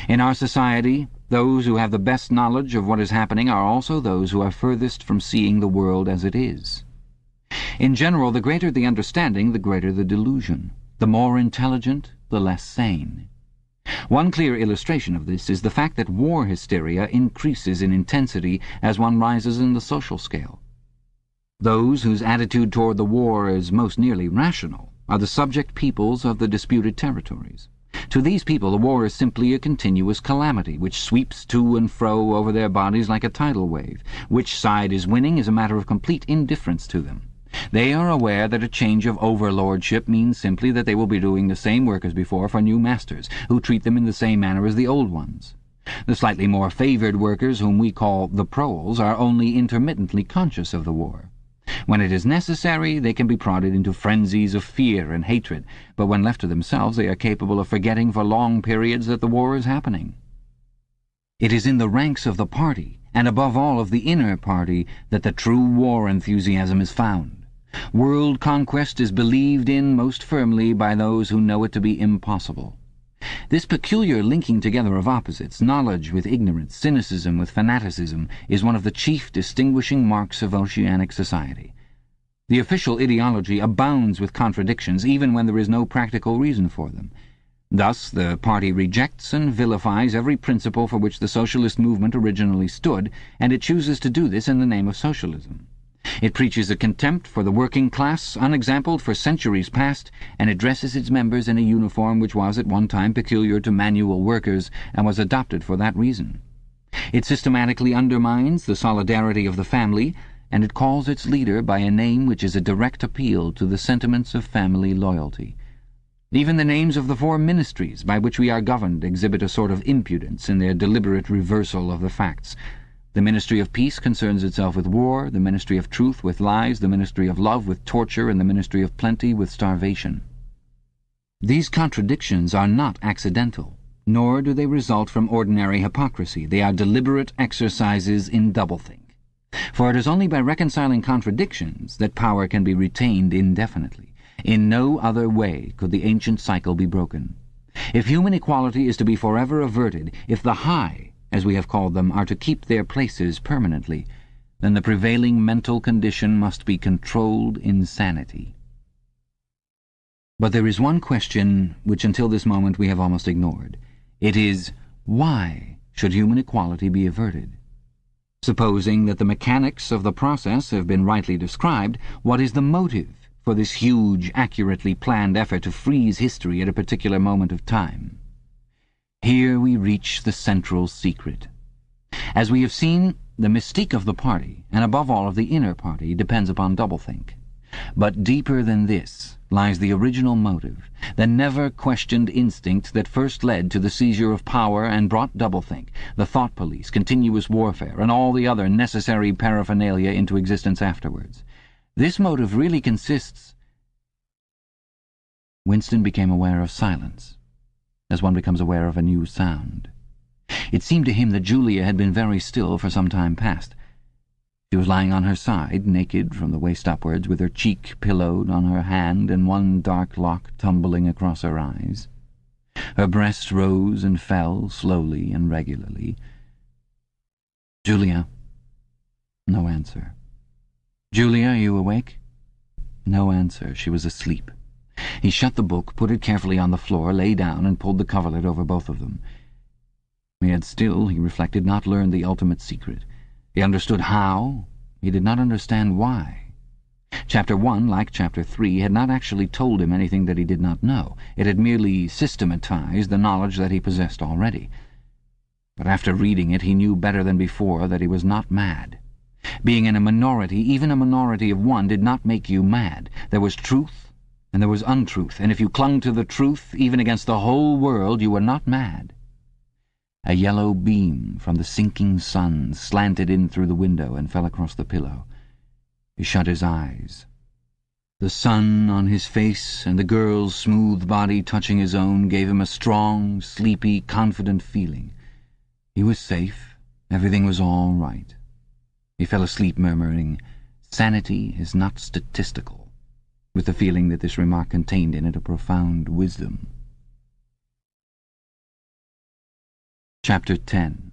In our society, those who have the best knowledge of what is happening are also those who are furthest from seeing the world as it is. In general, the greater the understanding, the greater the delusion. The more intelligent, the less sane. One clear illustration of this is the fact that war hysteria increases in intensity as one rises in the social scale. Those whose attitude toward the war is most nearly rational are the subject peoples of the disputed territories. To these people the war is simply a continuous calamity which sweeps to and fro over their bodies like a tidal wave. Which side is winning is a matter of complete indifference to them. They are aware that a change of overlordship means simply that they will be doing the same work as before for new masters, who treat them in the same manner as the old ones. The slightly more favoured workers, whom we call the proles, are only intermittently conscious of the war. When it is necessary, they can be prodded into frenzies of fear and hatred, but when left to themselves they are capable of forgetting for long periods that the war is happening. It is in the ranks of the party, and above all of the inner party, that the true war enthusiasm is found. World conquest is believed in most firmly by those who know it to be impossible. This peculiar linking together of opposites, knowledge with ignorance, cynicism with fanaticism, is one of the chief distinguishing marks of oceanic society. The official ideology abounds with contradictions, even when there is no practical reason for them. Thus, the party rejects and vilifies every principle for which the socialist movement originally stood, and it chooses to do this in the name of socialism. It preaches a contempt for the working class, unexampled for centuries past, and it dresses its members in a uniform which was at one time peculiar to manual workers, and was adopted for that reason. It systematically undermines the solidarity of the family, and it calls its leader by a name which is a direct appeal to the sentiments of family loyalty. Even the names of the 4 ministries by which we are governed exhibit a sort of impudence in their deliberate reversal of the facts. The Ministry of Peace concerns itself with war, the Ministry of Truth with lies, the Ministry of Love with torture, and the Ministry of Plenty with starvation. These contradictions are not accidental, nor do they result from ordinary hypocrisy. They are deliberate exercises in doublethink. For it is only by reconciling contradictions that power can be retained indefinitely. In no other way could the ancient cycle be broken. If human equality is to be forever averted, if the high, as we have called them, are to keep their places permanently, then the prevailing mental condition must be controlled insanity. But there is one question which until this moment we have almost ignored. It is, why should human equality be averted? Supposing that the mechanics of the process have been rightly described, what is the motive for this huge, accurately planned effort to freeze history at a particular moment of time? Here we reach the central secret. As we have seen, the mystique of the party, and above all of the inner party, depends upon doublethink. But deeper than this lies the original motive, the never-questioned instinct that first led to the seizure of power and brought doublethink, the thought police, continuous warfare, and all the other necessary paraphernalia into existence afterwards. This motive really consists... Winston became aware of silence, as one becomes aware of a new sound. It seemed to him that Julia had been very still for some time past. She was lying on her side, naked from the waist upwards, with her cheek pillowed on her hand and one dark lock tumbling across her eyes. Her breast rose and fell slowly and regularly. "Julia." No answer. "Julia, are you awake?" No answer. She was asleep. He shut the book, put it carefully on the floor, lay down, and pulled the coverlet over both of them. He had still, he reflected, not learned the ultimate secret. He understood how. He did not understand why. Chapter 1, like Chapter 3, had not actually told him anything that he did not know. It had merely systematized the knowledge that he possessed already. But after reading it, he knew better than before that he was not mad. Being in a minority, even a minority of one, did not make you mad. There was truth and there was untruth, and if you clung to the truth, even against the whole world, you were not mad. A yellow beam from the sinking sun slanted in through the window and fell across the pillow. He shut his eyes. The sun on his face and the girl's smooth body touching his own gave him a strong, sleepy, confident feeling. He was safe. Everything was all right. He fell asleep murmuring, "Sanity is not statistical," with the feeling that this remark contained in it a profound wisdom. Chapter 10.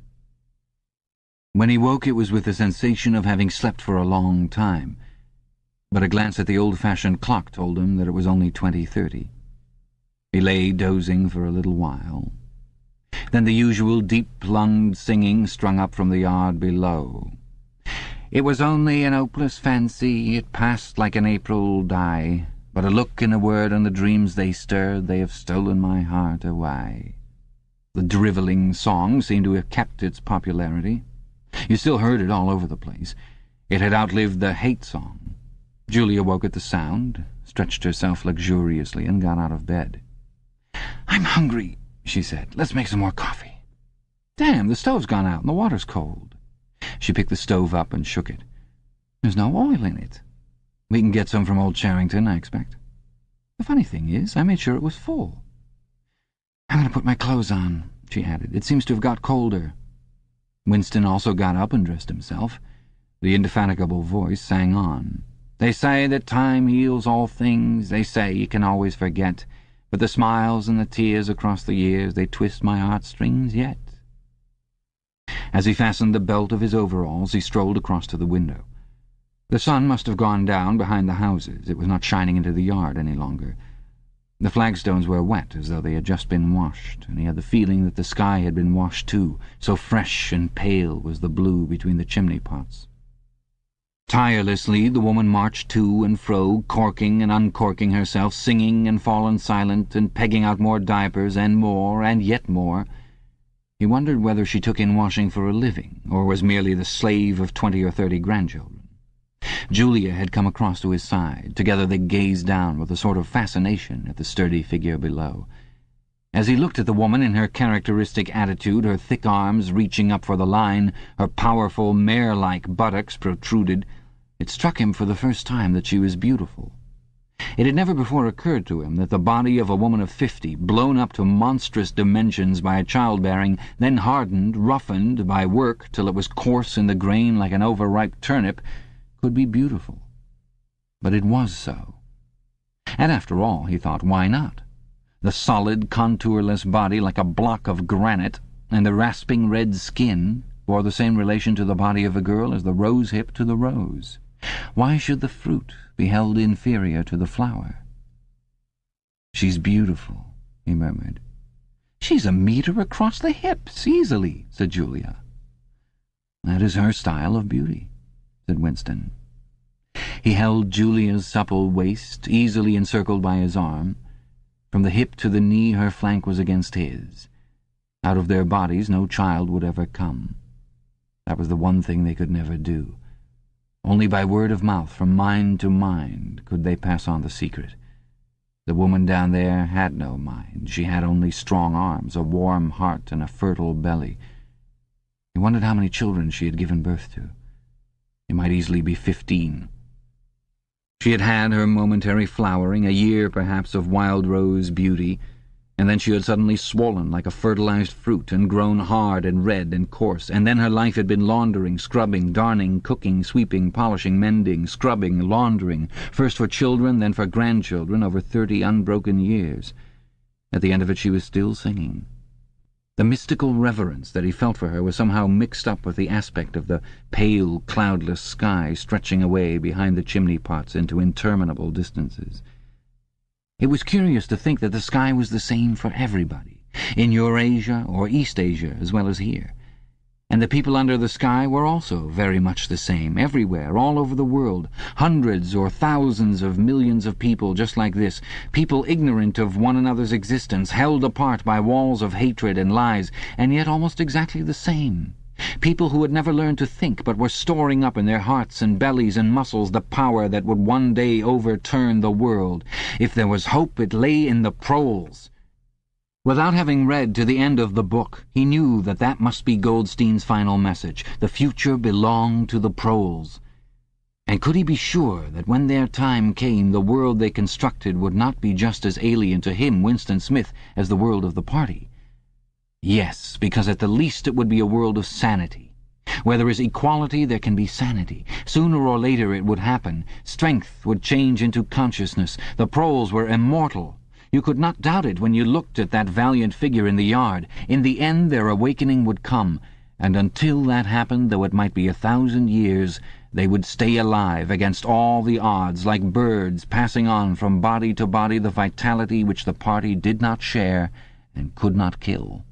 When he woke, it was with the sensation of having slept for a long time, but a glance at the old-fashioned clock told him that it was only 20:30. He lay dozing for a little while. Then the usual deep-lunged singing strung up from the yard below. "It was only an hopeless fancy, it passed like an April dye, but a look and a word and the dreams they stirred, they have stolen my heart away." The drivelling song seemed to have kept its popularity. You still heard it all over the place. It had outlived the hate song. Julia woke at the sound, stretched herself luxuriously, and got out of bed. "I'm hungry," she said. "Let's make some more coffee." Damn, the stove's gone out and the water's cold. She picked the stove up and shook it. There's no oil in it. We can get some from old Charrington, I expect. The funny thing is, I made sure it was full. I'm going to put my clothes on, she added. It seems to have got colder. Winston also got up and dressed himself. The indefatigable voice sang on. They say that time heals all things. They say you can always forget. But the smiles and the tears across the years, they twist my heartstrings yet. As he fastened the belt of his overalls, he strolled across to the window. The sun must have gone down behind the houses. It was not shining into the yard any longer. The flagstones were wet, as though they had just been washed, and he had the feeling that the sky had been washed too, so fresh and pale was the blue between the chimney-pots. Tirelessly the woman marched to and fro, corking and uncorking herself, singing and fallen silent, and pegging out more diapers, and more, and yet more. He wondered whether she took in washing for a living, or was merely the slave of 20 or 30 grandchildren. Julia had come across to his side. Together they gazed down with a sort of fascination at the sturdy figure below. As he looked at the woman in her characteristic attitude, her thick arms reaching up for the line, her powerful mare-like buttocks protruded, it struck him for the first time that she was beautiful. It had never before occurred to him that the body of a woman of 50, blown up to monstrous dimensions by childbearing, then hardened, roughened by work till it was coarse in the grain like an overripe turnip, could be beautiful. But it was so. And after all, he thought, why not? The solid, contourless body like a block of granite, and the rasping red skin, bore the same relation to the body of a girl as the rose-hip to the rose. Why should the fruit be held inferior to the flower? "She's beautiful," he murmured. "She's a metre across the hips, easily," said Julia. "That is her style of beauty," said Winston. He held Julia's supple waist, easily encircled by his arm. From the hip to the knee her flank was against his. Out of their bodies no child would ever come. That was the one thing they could never do. Only by word of mouth, from mind to mind, could they pass on the secret. The woman down there had no mind. She had only strong arms, a warm heart, and a fertile belly. He wondered how many children she had given birth to. It might easily be 15. She had had her momentary flowering, a year perhaps of wild rose beauty, and then she had suddenly swollen like a fertilized fruit and grown hard and red and coarse, and then her life had been laundering, scrubbing, darning, cooking, sweeping, polishing, mending, scrubbing, laundering, first for children, then for grandchildren, over 30 unbroken years. At the end of it she was still singing. The mystical reverence that he felt for her was somehow mixed up with the aspect of the pale, cloudless sky stretching away behind the chimney-pots into interminable distances. It was curious to think that the sky was the same for everybody, in Eurasia or East Asia as well as here. And the people under the sky were also very much the same, everywhere, all over the world. Hundreds or thousands of millions of people just like this, people ignorant of one another's existence, held apart by walls of hatred and lies, and yet almost exactly the same. People who had never learned to think, but were storing up in their hearts and bellies and muscles the power that would one day overturn the world. If there was hope, it lay in the proles. Without having read to the end of the book, he knew that that must be Goldstein's final message. The future belonged to the proles. And could he be sure that when their time came, the world they constructed would not be just as alien to him, Winston Smith, as the world of the party? Yes, because at the least it would be a world of sanity. Where there is equality, there can be sanity. Sooner or later it would happen. Strength would change into consciousness. The proles were immortal. You could not doubt it when you looked at that valiant figure in the yard. In the end their awakening would come, and until that happened, though it might be 1,000 years, they would stay alive against all the odds, like birds passing on from body to body the vitality which the party did not share and could not kill.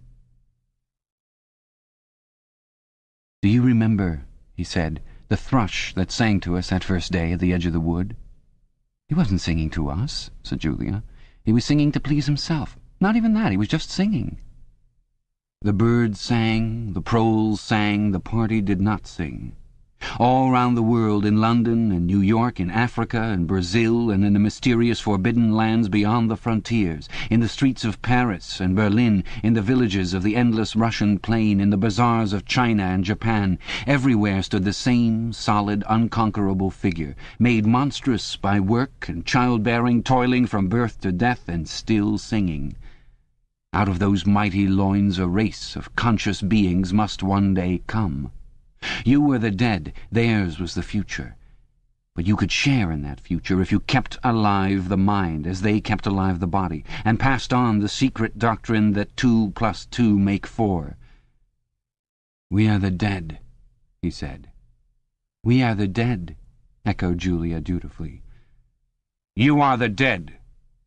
"Do you remember," he said, "the thrush that sang to us that first day at the edge of the wood?" "He wasn't singing to us," said Julia. "He was singing to please himself. Not even that, he was just singing." The birds sang, the proles sang, the party did not sing. All round the world, in London and New York, in Africa and Brazil, and in the mysterious forbidden lands beyond the frontiers, in the streets of Paris and Berlin, in the villages of the endless Russian plain, in the bazaars of China and Japan, everywhere stood the same solid, unconquerable figure, made monstrous by work and childbearing, toiling from birth to death, and still singing. Out of those mighty loins a race of conscious beings must one day come. You were the dead, theirs was the future. But you could share in that future if you kept alive the mind as they kept alive the body, and passed on the secret doctrine that 2 + 2 make 4. "We are the dead," he said. "We are the dead," echoed Julia dutifully. "You are the dead,"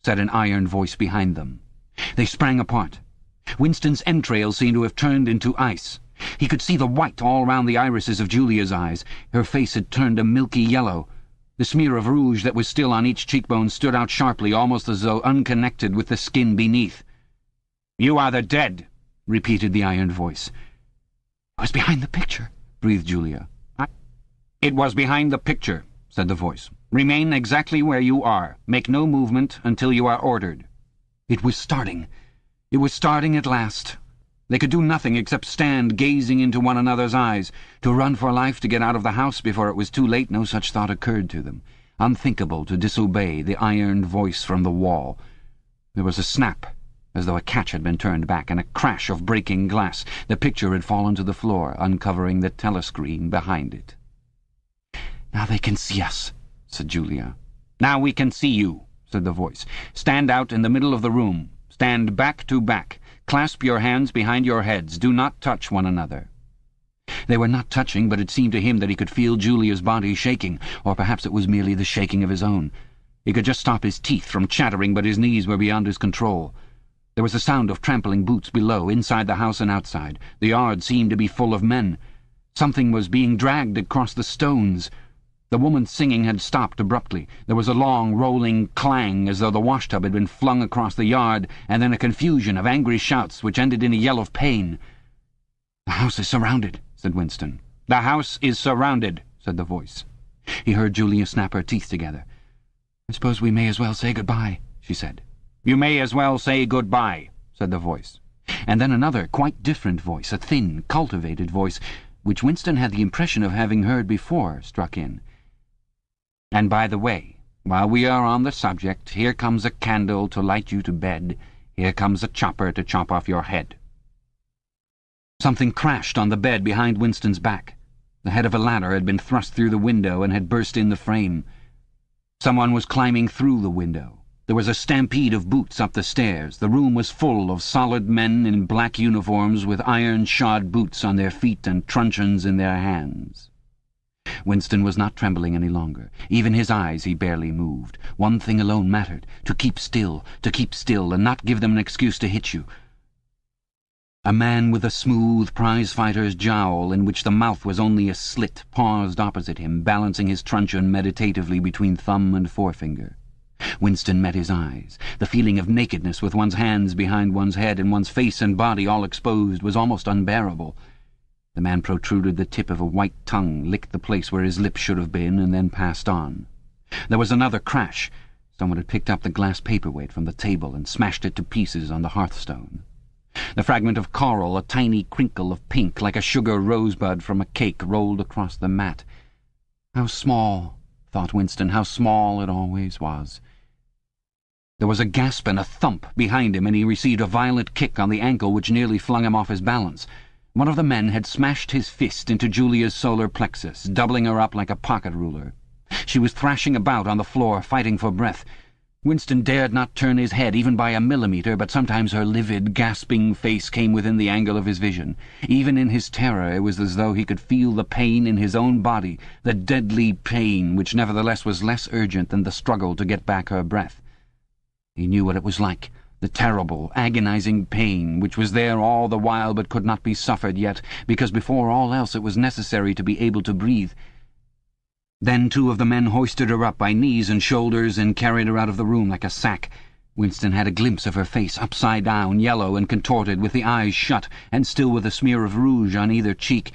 said an iron voice behind them. They sprang apart. Winston's entrails seemed to have turned into ice. He could see the white all round the irises of Julia's eyes. Her face had turned a milky yellow. The smear of rouge that was still on each cheekbone stood out sharply, almost as though unconnected with the skin beneath. "You are the dead," repeated the iron voice. "It was behind the picture," breathed Julia. "It was behind the picture," said the voice. "Remain exactly where you are. Make no movement until you are ordered." It was starting. It was starting at last. They could do nothing except stand gazing into one another's eyes. To run for life, to get out of the house before it was too late, no such thought occurred to them. Unthinkable to disobey the iron voice from the wall. There was a snap, as though a catch had been turned back, and a crash of breaking glass. The picture had fallen to the floor, uncovering the telescreen behind it. "Now they can see us," said Julia. "Now we can see you," said the voice. "Stand out in the middle of the room. Stand back to back. Clasp your hands behind your heads. Do not touch one another." They were not touching, but it seemed to him that he could feel Julia's body shaking, or perhaps it was merely the shaking of his own. He could just stop his teeth from chattering, but his knees were beyond his control. There was a sound of trampling boots below, inside the house and outside. The yard seemed to be full of men. Something was being dragged across the stones. The woman's singing had stopped abruptly. There was a long, rolling clang, as though the washtub had been flung across the yard, and then a confusion of angry shouts which ended in a yell of pain. "The house is surrounded," said Winston. "The house is surrounded," said the voice. He heard Julia snap her teeth together. "I suppose we may as well say goodbye," she said. "You may as well say goodbye," said the voice. And then another, quite different voice, a thin, cultivated voice, which Winston had the impression of having heard before, struck in. "And by the way, while we are on the subject, here comes a candle to light you to bed. Here comes a chopper to chop off your head." Something crashed on the bed behind Winston's back. The head of a ladder had been thrust through the window and had burst in the frame. Someone was climbing through the window. There was a stampede of boots up the stairs. The room was full of solid men in black uniforms with iron-shod boots on their feet and truncheons in their hands. Winston was not trembling any longer. Even his eyes he barely moved. One thing alone mattered: to keep still, and not give them an excuse to hit you. A man with a smooth prize-fighter's jowl, in which the mouth was only a slit, paused opposite him, balancing his truncheon meditatively between thumb and forefinger. Winston met his eyes. The feeling of nakedness with one's hands behind one's head and one's face and body all exposed was almost unbearable. The man protruded the tip of a white tongue, licked the place where his lips should have been, and then passed on. There was another crash. Someone had picked up the glass paperweight from the table and smashed it to pieces on the hearthstone. The fragment of coral, a tiny crinkle of pink, like a sugar rosebud from a cake, rolled across the mat. How small, thought Winston, how small it always was. There was a gasp and a thump behind him, and he received a violent kick on the ankle which nearly flung him off his balance. One of the men had smashed his fist into Julia's solar plexus, doubling her up like a pocket ruler. She was thrashing about on the floor, fighting for breath. Winston dared not turn his head even by a millimetre, but sometimes her livid, gasping face came within the angle of his vision. Even in his terror it was as though he could feel the pain in his own body, the deadly pain which nevertheless was less urgent than the struggle to get back her breath. He knew what it was like. The terrible, agonizing pain, which was there all the while but could not be suffered yet, because before all else it was necessary to be able to breathe. Then 2 of the men hoisted her up by knees and shoulders and carried her out of the room like a sack. Winston had a glimpse of her face, upside down, yellow and contorted, with the eyes shut, and still with a smear of rouge on either cheek,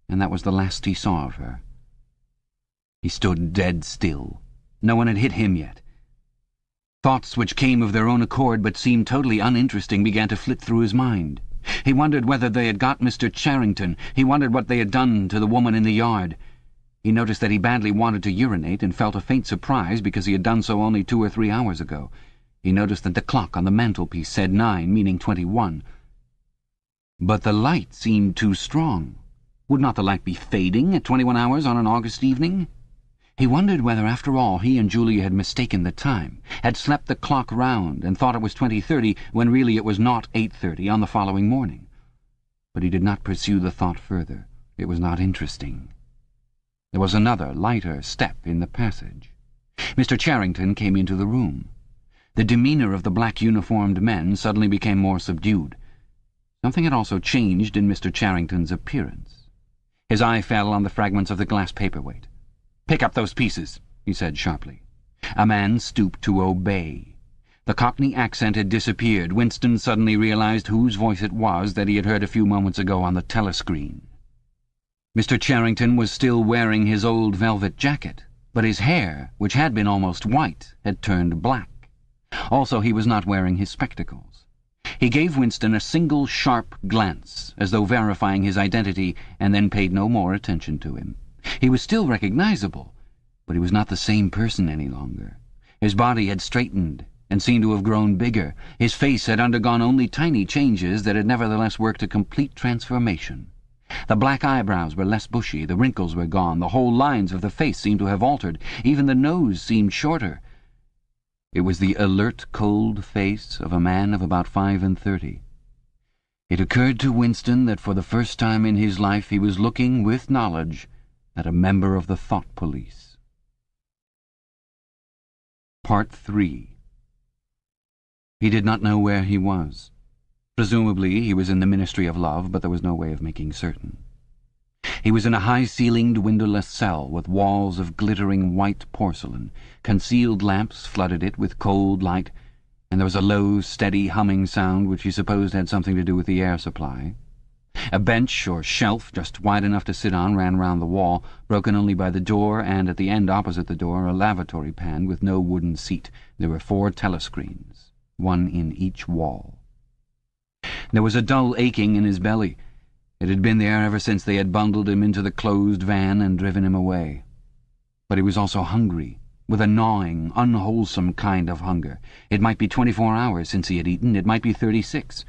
and that was the last he saw of her. He stood dead still. No one had hit him yet. Thoughts which came of their own accord but seemed totally uninteresting began to flit through his mind. He wondered whether they had got Mr. Charrington. He wondered what they had done to the woman in the yard. He noticed that he badly wanted to urinate and felt a faint surprise because he had done so only 2 or 3 hours ago. He noticed that the clock on the mantelpiece said 9, meaning 21. But the light seemed too strong. Would not the light be fading at 21 hours on an August evening? He wondered whether, after all, he and Julia had mistaken the time, had slept the clock round and thought it was 20:30 when really it was not 8:30 on the following morning. But he did not pursue the thought further. It was not interesting. There was another, lighter step in the passage. Mr. Charrington came into the room. The demeanour of the black-uniformed men suddenly became more subdued. Something had also changed in Mr. Charrington's appearance. His eye fell on the fragments of the glass paperweight. "Pick up those pieces," he said sharply. A man stooped to obey. The Cockney accent had disappeared. Winston suddenly realized whose voice it was that he had heard a few moments ago on the telescreen. Mr. Charrington was still wearing his old velvet jacket, but his hair, which had been almost white, had turned black. Also, he was not wearing his spectacles. He gave Winston a single sharp glance, as though verifying his identity, and then paid no more attention to him. He was still recognizable, but he was not the same person any longer. His body had straightened and seemed to have grown bigger. His face had undergone only tiny changes that had nevertheless worked a complete transformation. The black eyebrows were less bushy, the wrinkles were gone, the whole lines of the face seemed to have altered, even the nose seemed shorter. It was the alert, cold face of a man of about 35. It occurred to Winston that for the first time in his life he was looking, with knowledge, at a member of the thought police. Part 3. He did not know where he was. Presumably he was in the Ministry of Love, but there was no way of making certain. He was in a high-ceilinged, windowless cell with walls of glittering white porcelain. Concealed lamps flooded it with cold light, and there was a low, steady humming sound which he supposed had something to do with the air supply. A bench or shelf just wide enough to sit on ran round the wall, broken only by the door, and at the end opposite the door a lavatory pan with no wooden seat. There were 4 telescreens, one in each wall. There was a dull aching in his belly. It had been there ever since they had bundled him into the closed van and driven him away. But he was also hungry, with a gnawing, unwholesome kind of hunger. It might be 24 hours since he had eaten, it might be 36.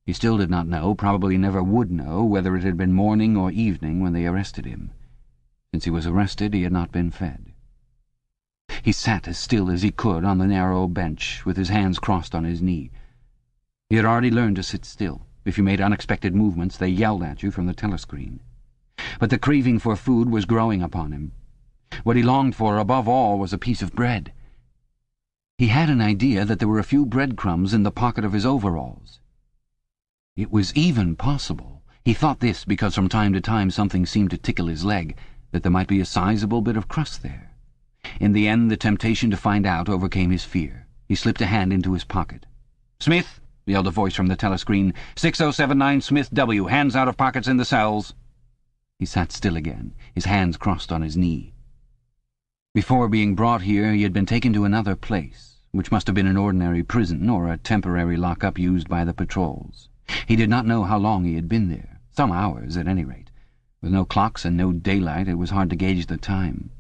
He still did not know, probably never would know, whether it had been morning or evening when they arrested him. Since he was arrested, he had not been fed. He sat as still as he could on the narrow bench, with his hands crossed on his knee. He had already learned to sit still. If you made unexpected movements, they yelled at you from the telescreen. But the craving for food was growing upon him. What he longed for above all was a piece of bread. He had an idea that there were a few breadcrumbs in the pocket of his overalls. It was even possible, he thought this because from time to time something seemed to tickle his leg, that there might be a sizable bit of crust there. In the end, the temptation to find out overcame his fear. He slipped a hand into his pocket. "Smith!" yelled a voice from the telescreen. 6079 Smith W. Hands out of pockets in the cells. He sat still again, his hands crossed on his knee. Before being brought here, he had been taken to another place, which must have been an ordinary prison or a temporary lock-up used by the patrols. He did not know how long he had been there. Some hours, at any rate. With no clocks and no daylight, it was hard to gauge the time.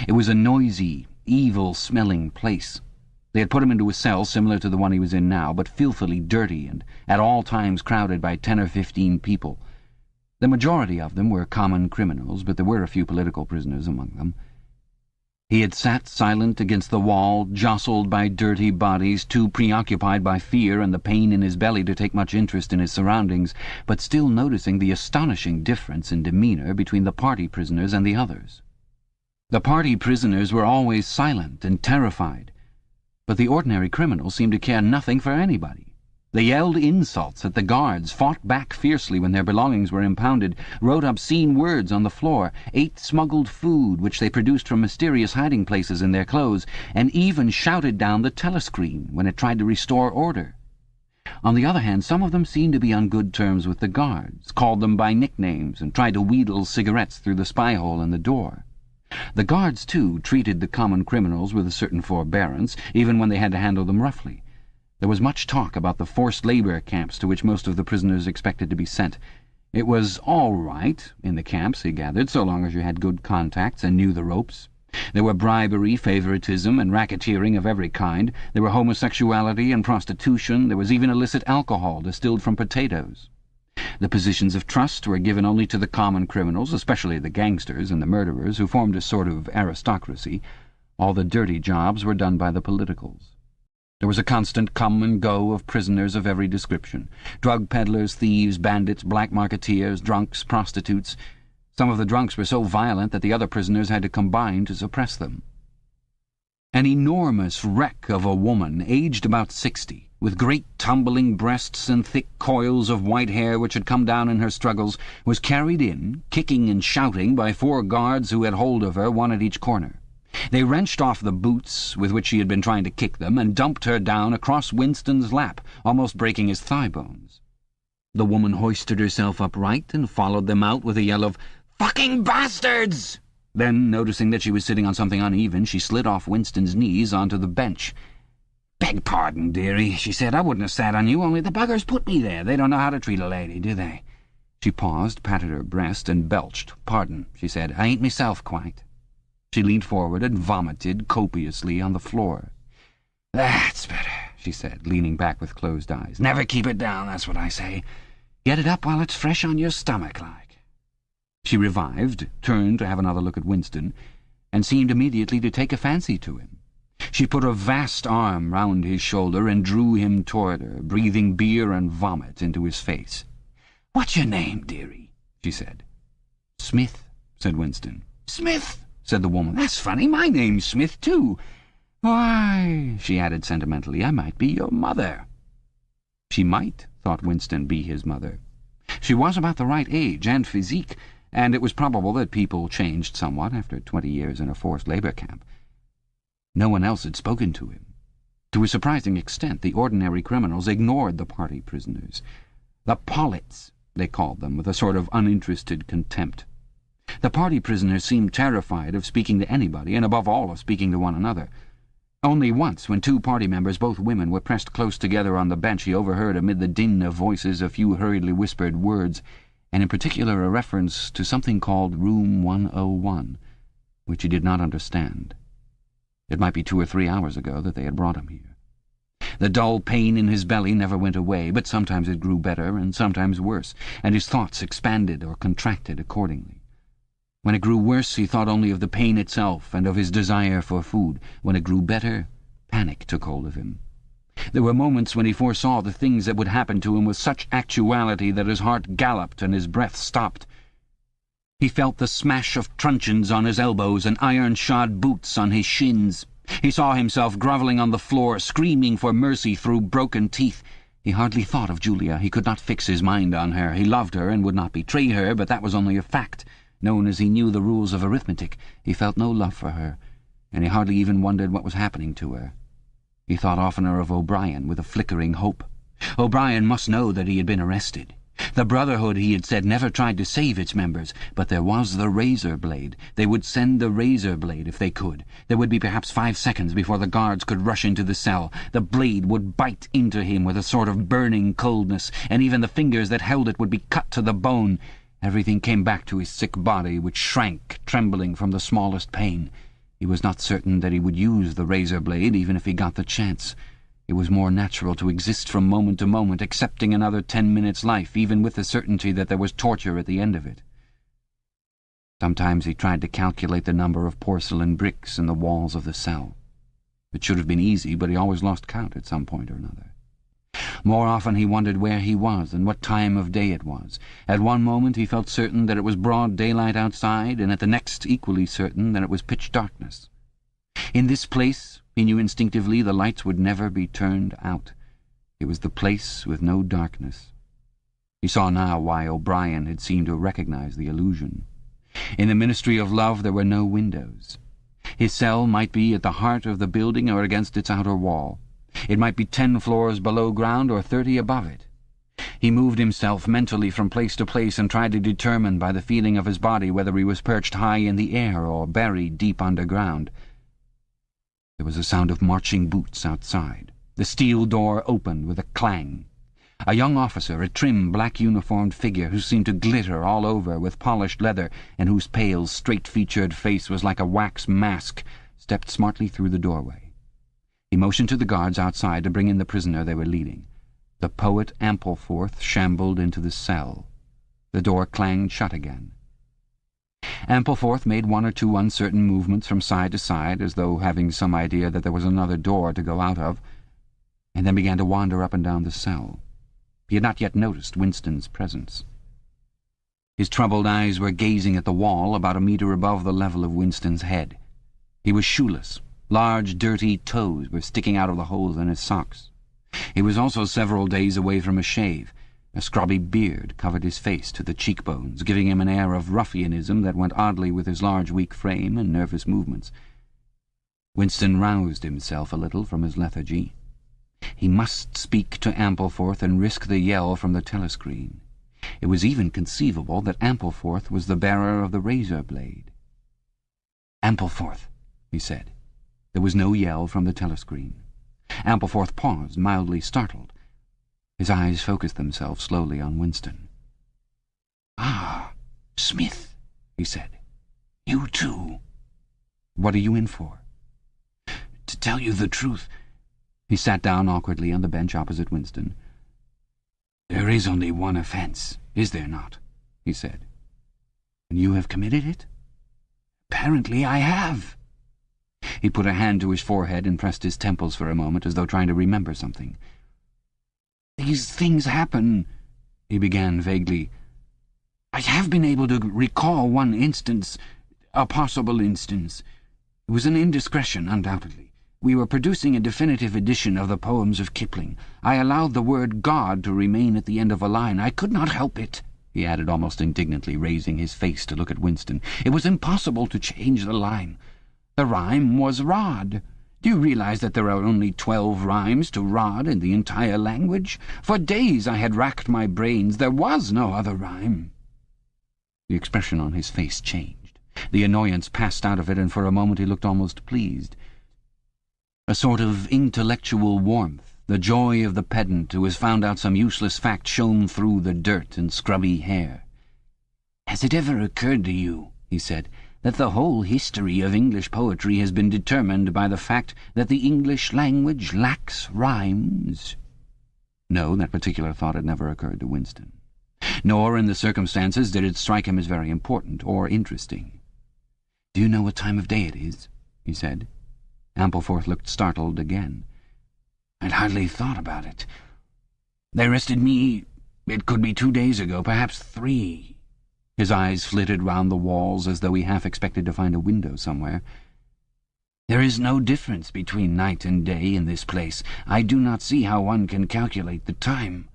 It was a noisy, evil-smelling place. They had put him into a cell similar to the one he was in now, but filthily dirty and at all times crowded by 10 or 15 people. The majority of them were common criminals, but there were a few political prisoners among them. He had sat silent against the wall, jostled by dirty bodies, too preoccupied by fear and the pain in his belly to take much interest in his surroundings, but still noticing the astonishing difference in demeanour between the party prisoners and the others. The party prisoners were always silent and terrified, but the ordinary criminals seemed to care nothing for anybody. They yelled insults at the guards, fought back fiercely when their belongings were impounded, wrote obscene words on the floor, ate smuggled food which they produced from mysterious hiding places in their clothes, and even shouted down the telescreen when it tried to restore order. On the other hand, some of them seemed to be on good terms with the guards, called them by nicknames, and tried to wheedle cigarettes through the spy hole in the door. The guards, too, treated the common criminals with a certain forbearance, even when they had to handle them roughly. There was much talk about the forced labour camps to which most of the prisoners expected to be sent. It was all right in the camps, he gathered, so long as you had good contacts and knew the ropes. There were bribery, favoritism, and racketeering of every kind. There were homosexuality and prostitution. There was even illicit alcohol distilled from potatoes. The positions of trust were given only to the common criminals, especially the gangsters and the murderers, who formed a sort of aristocracy. All the dirty jobs were done by the politicals. There was a constant come and go of prisoners of every description. Drug peddlers, thieves, bandits, black marketeers, drunks, prostitutes. Some of the drunks were so violent that the other prisoners had to combine to suppress them. An enormous wreck of a woman, aged about 60, with great tumbling breasts and thick coils of white hair which had come down in her struggles, was carried in, kicking and shouting, by 4 guards who had hold of her, one at each corner. They wrenched off the boots with which she had been trying to kick them and dumped her down across Winston's lap, almost breaking his thigh bones. The woman hoisted herself upright and followed them out with a yell of, "Fucking bastards!" Then, noticing that she was sitting on something uneven, she slid off Winston's knees onto the bench. "Beg pardon, dearie," she said. "I wouldn't have sat on you, only the buggers put me there. They don't know how to treat a lady, do they?" She paused, patted her breast, and belched. "Pardon," she said. "I ain't myself quite." She leaned forward and vomited copiously on the floor. "That's better," she said, leaning back with closed eyes. "Never keep it down, that's what I say. Get it up while it's fresh on your stomach, like." She revived, turned to have another look at Winston, and seemed immediately to take a fancy to him. She put a vast arm round his shoulder and drew him toward her, breathing beer and vomit into his face. "What's your name, dearie?" she said. "Smith," said Winston. "Smith," said the woman. "That's funny. My name's Smith, too. Why," she added sentimentally, "I might be your mother." She might, thought Winston, be his mother. She was about the right age and physique, and it was probable that people changed somewhat after 20 years in a forced labour camp. No one else had spoken to him. To a surprising extent, the ordinary criminals ignored the party prisoners. The pollits, they called them, with a sort of uninterested contempt. The party prisoners seemed terrified of speaking to anybody, and above all of speaking to one another. Only once, when 2 party members, both women, were pressed close together on the bench, he overheard amid the din of voices a few hurriedly whispered words, and in particular a reference to something called Room 101, which he did not understand. It might be 2 or 3 hours ago that they had brought him here. The dull pain in his belly never went away, but sometimes it grew better and sometimes worse, and his thoughts expanded or contracted accordingly. When it grew worse, he thought only of the pain itself and of his desire for food. When it grew better, panic took hold of him. There were moments when he foresaw the things that would happen to him with such actuality that his heart galloped and his breath stopped. He felt the smash of truncheons on his elbows and iron-shod boots on his shins. He saw himself grovelling on the floor, screaming for mercy through broken teeth. He hardly thought of Julia. He could not fix his mind on her. He loved her and would not betray her, but that was only a fact. Known as he knew the rules of arithmetic, he felt no love for her, and he hardly even wondered what was happening to her. He thought oftener of O'Brien with a flickering hope. O'Brien must know that he had been arrested. The Brotherhood, he had said, never tried to save its members, but there was the razor blade. They would send the razor blade if they could. There would be perhaps 5 seconds before the guards could rush into the cell. The blade would bite into him with a sort of burning coldness, and even the fingers that held it would be cut to the bone. Everything came back to his sick body, which shrank, trembling from the smallest pain. He was not certain that he would use the razor blade, even if he got the chance. It was more natural to exist from moment to moment, accepting another 10 minutes' life, even with the certainty that there was torture at the end of it. Sometimes he tried to calculate the number of porcelain bricks in the walls of the cell. It should have been easy, but he always lost count at some point or another. More often he wondered where he was and what time of day it was. At one moment he felt certain that it was broad daylight outside, and at the next equally certain that it was pitch darkness. In this place, he knew instinctively, the lights would never be turned out. It was the place with no darkness. He saw now why O'Brien had seemed to recognize the illusion. In the Ministry of Love there were no windows. His cell might be at the heart of the building or against its outer wall. It might be 10 floors below ground or 30 above it. He moved himself mentally from place to place and tried to determine by the feeling of his body whether he was perched high in the air or buried deep underground. There was a sound of marching boots outside. The steel door opened with a clang. A young officer, a trim, black-uniformed figure who seemed to glitter all over with polished leather and whose pale, straight-featured face was like a wax mask, stepped smartly through the doorway. He motioned to the guards outside to bring in the prisoner they were leading. The poet Ampleforth shambled into the cell. The door clanged shut again. Ampleforth made one or two uncertain movements from side to side, as though having some idea that there was another door to go out of, and then began to wander up and down the cell. He had not yet noticed Winston's presence. His troubled eyes were gazing at the wall about a meter above the level of Winston's head. He was shoeless. Large, dirty toes were sticking out of the holes in his socks. He was also several days away from a shave. A scrubby beard covered his face to the cheekbones, giving him an air of ruffianism that went oddly with his large, weak frame and nervous movements. Winston roused himself a little from his lethargy. He must speak to Ampleforth and risk the yell from the telescreen. It was even conceivable that Ampleforth was the bearer of the razor blade. "Ampleforth," he said. There was no yell from the telescreen. Ampleforth paused, mildly startled. His eyes focused themselves slowly on Winston. "Ah, Smith," he said. "You too." "What are you in for?" "To tell you the truth—" He sat down awkwardly on the bench opposite Winston. "There is only one offence, is there not?" he said. "And you have committed it?" "Apparently I have." He put a hand to his forehead and pressed his temples for a moment, as though trying to remember something. "These things happen," he began vaguely. "I have been able to recall one instance, a possible instance. It was an indiscretion, undoubtedly. We were producing a definitive edition of the poems of Kipling. I allowed the word God to remain at the end of a line. I could not help it," he added almost indignantly, raising his face to look at Winston. "It was impossible to change the line. The rhyme was rod. Do you realize that there are only 12 rhymes to rod in the entire language? For days I had racked my brains. There was no other rhyme." The expression on his face changed. The annoyance passed out of it, and for a moment he looked almost pleased. A sort of intellectual warmth, the joy of the pedant who has found out some useless fact, shone through the dirt and scrubby hair. "Has it ever occurred to you," he said, "that the whole history of English poetry has been determined by the fact that the English language lacks rhymes?" No, that particular thought had never occurred to Winston. Nor, in the circumstances, did it strike him as very important or interesting. "Do you know what time of day it is?" he said. Ampleforth looked startled again. "I'd hardly thought about it. They arrested me, it could be 2 days ago, perhaps 3. His eyes flitted round the walls as though he half expected to find a window somewhere. "There is no difference between night and day in this place. I do not see how one can calculate the time."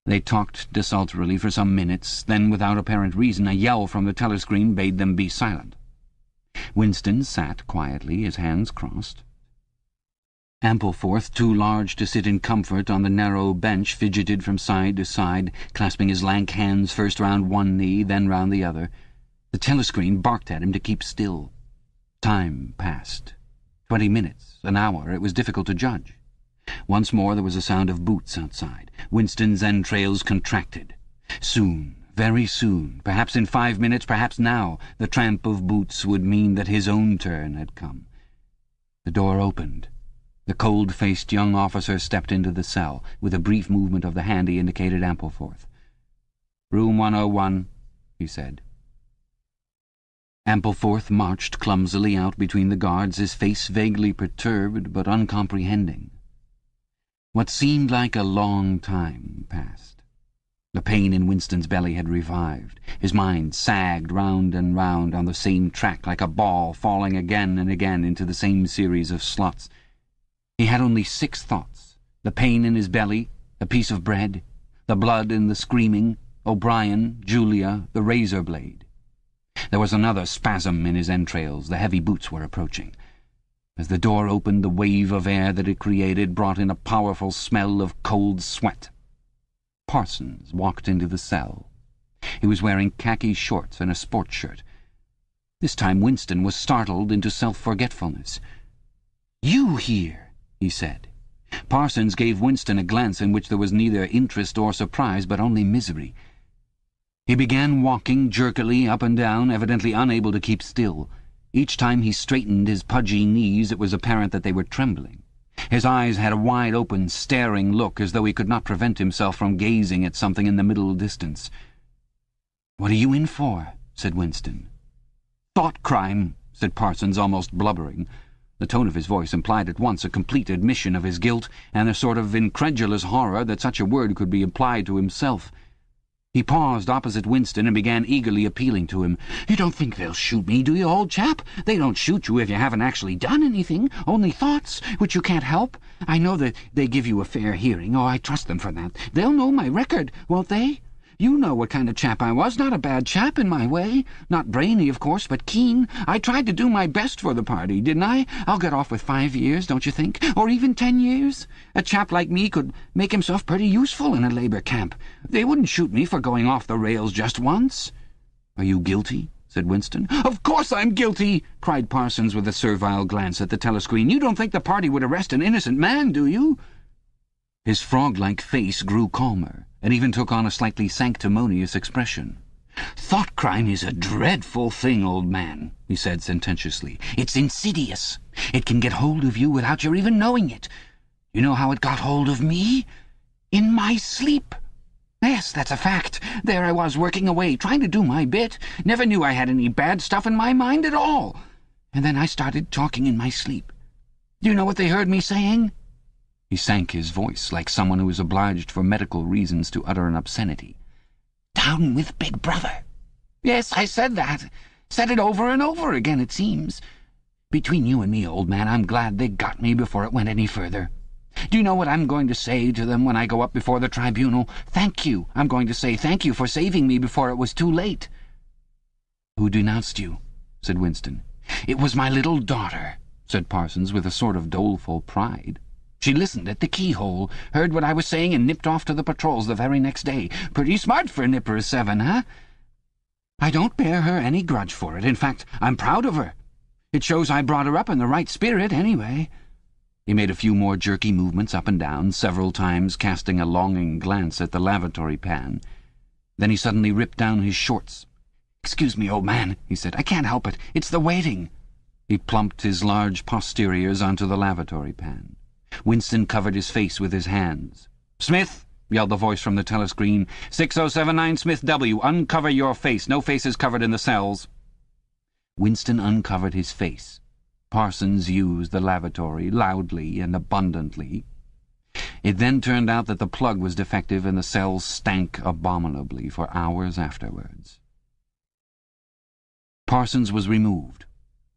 They talked desultorily for some minutes, then, without apparent reason, a yell from the telescreen bade them be silent. Winston sat quietly, his hands crossed. Ampleforth, too large to sit in comfort on the narrow bench, fidgeted from side to side, clasping his lank hands first round one knee, then round the other. The telescreen barked at him to keep still. Time passed. 20 minutes, an hour, it was difficult to judge. Once more there was a sound of boots outside. Winston's entrails contracted. Soon, very soon, perhaps in 5 minutes, perhaps now, the tramp of boots would mean that his own turn had come. The door opened. The cold-faced young officer stepped into the cell. With a brief movement of the hand he indicated Ampleforth. "Room 101, he said. Ampleforth marched clumsily out between the guards, his face vaguely perturbed but uncomprehending. What seemed like a long time passed. The pain in Winston's belly had revived. His mind sagged round and round on the same track like a ball falling again and again into the same series of slots. He had only 6 thoughts: the pain in his belly, a piece of bread, the blood and the screaming, O'Brien, Julia, the razor blade. There was another spasm in his entrails. The heavy boots were approaching. As the door opened, the wave of air that it created brought in a powerful smell of cold sweat. Parsons walked into the cell. He was wearing khaki shorts and a sports shirt. This time Winston was startled into self-forgetfulness. "You here?" he said. Parsons gave Winston a glance in which there was neither interest or surprise, but only misery. He began walking jerkily up and down, evidently unable to keep still. Each time he straightened his pudgy knees, it was apparent that they were trembling. His eyes had a wide-open, staring look, as though he could not prevent himself from gazing at something in the middle distance. "What are you in for?" said Winston. "Thought crime," said Parsons, almost blubbering. The tone of his voice implied at once a complete admission of his guilt and a sort of incredulous horror that such a word could be applied to himself. He paused opposite Winston and began eagerly appealing to him. "You don't think they'll shoot me, do you, old chap? They don't shoot you if you haven't actually done anything, only thoughts, which you can't help. I know that they give you a fair hearing. Oh, I trust them for that. They'll know my record, won't they? You know what kind of chap I was, not a bad chap in my way. Not brainy, of course, but keen. I tried to do my best for the party, didn't I? I'll get off with 5 years, don't you think? Or even 10 years? A chap like me could make himself pretty useful in a labour camp. They wouldn't shoot me for going off the rails just once." "Are you guilty?" said Winston. "Of course I'm guilty!" cried Parsons with a servile glance at the telescreen. "You don't think the party would arrest an innocent man, do you?" His frog-like face grew calmer, and even took on a slightly sanctimonious expression. "Thought crime is a dreadful thing, old man," he said sententiously. "It's insidious. It can get hold of you without your even knowing it. You know how it got hold of me? In my sleep. Yes, that's a fact. There I was, working away, trying to do my bit. Never knew I had any bad stuff in my mind at all. And then I started talking in my sleep. Do you know what they heard me saying?" He sank his voice, like someone who is obliged for medical reasons to utter an obscenity. "Down with Big Brother." Yes, I said that. Said it over and over again, it seems. Between you and me, old man, I'm glad they got me before it went any further. Do you know what I'm going to say to them when I go up before the tribunal? Thank you. I'm going to say thank you for saving me before it was too late. "Who denounced you?" said Winston. "It was my little daughter," said Parsons with a sort of doleful pride. "She listened at the keyhole, heard what I was saying, and nipped off to the patrols the very next day. Pretty smart for a nipper of 7, huh? I don't bear her any grudge for it. In fact, I'm proud of her. It shows I brought her up in the right spirit, anyway." He made a few more jerky movements up and down, several times casting a longing glance at the lavatory pan. Then he suddenly ripped down his shorts. "Excuse me, old man," he said. "I can't help it. It's the waiting." He plumped his large posteriors onto the lavatory pan. Winston covered his face with his hands. "Smith!" yelled the voice from the telescreen. 6079 Smith W. Uncover your face. No faces covered in the cells. Winston uncovered his face. Parsons used the lavatory loudly and abundantly. It then turned out that the plug was defective and the cells stank abominably for hours afterwards. Parsons was removed.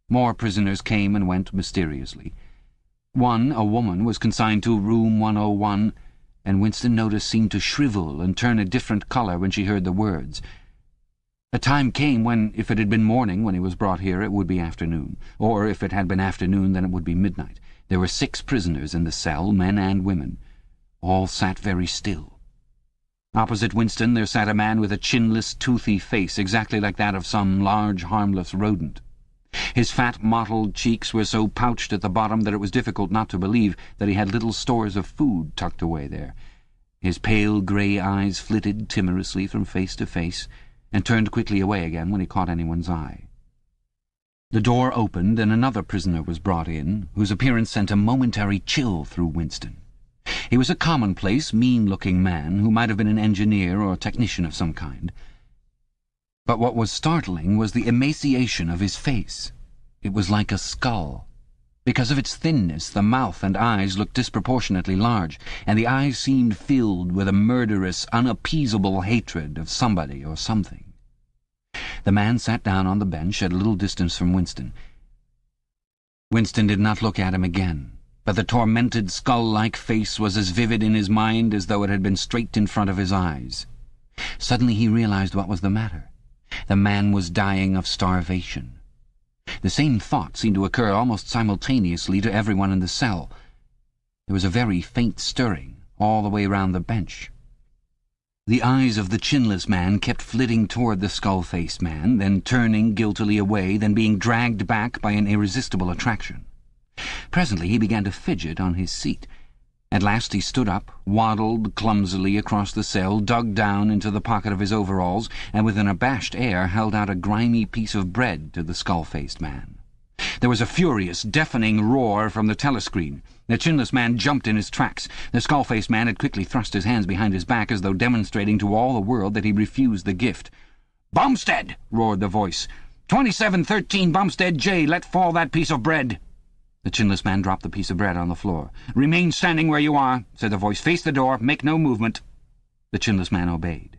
More prisoners came and went mysteriously. One, a woman, was consigned to room 101, and Winston noticed seemed to shrivel and turn a different colour when she heard the words. A time came when, if it had been morning when he was brought here, it would be afternoon, or if it had been afternoon, then it would be midnight. There were 6 prisoners in the cell, men and women. All sat very still. Opposite Winston there sat a man with a chinless, toothy face, exactly like that of some large, harmless rodent. His fat, mottled cheeks were so pouched at the bottom that it was difficult not to believe that he had little stores of food tucked away there. His pale grey eyes flitted timorously from face to face, and turned quickly away again when he caught anyone's eye. The door opened, and another prisoner was brought in, whose appearance sent a momentary chill through Winston. He was a commonplace, mean-looking man, who might have been an engineer or technician of some kind. But what was startling was the emaciation of his face. It was like a skull. Because of its thinness, the mouth and eyes looked disproportionately large, and the eyes seemed filled with a murderous, unappeasable hatred of somebody or something. The man sat down on the bench at a little distance from Winston. Winston did not look at him again, but the tormented, skull-like face was as vivid in his mind as though it had been straight in front of his eyes. Suddenly he realized what was the matter. The man was dying of starvation. The same thought seemed to occur almost simultaneously to everyone in the cell. There was a very faint stirring all the way round the bench. The eyes of the chinless man kept flitting toward the skull-faced man, then turning guiltily away, then being dragged back by an irresistible attraction. Presently he began to fidget on his seat. At last he stood up, waddled clumsily across the cell, dug down into the pocket of his overalls, and with an abashed air held out a grimy piece of bread to the skull-faced man. There was a furious, deafening roar from the telescreen. The chinless man jumped in his tracks. The skull-faced man had quickly thrust his hands behind his back as though demonstrating to all the world that he refused the gift. "Bumstead!" roared the voice. 2713 Bumstead J. Let fall that piece of bread." The chinless man dropped the piece of bread on the floor. "Remain standing where you are," said the voice. "Face the door. Make no movement." The chinless man obeyed.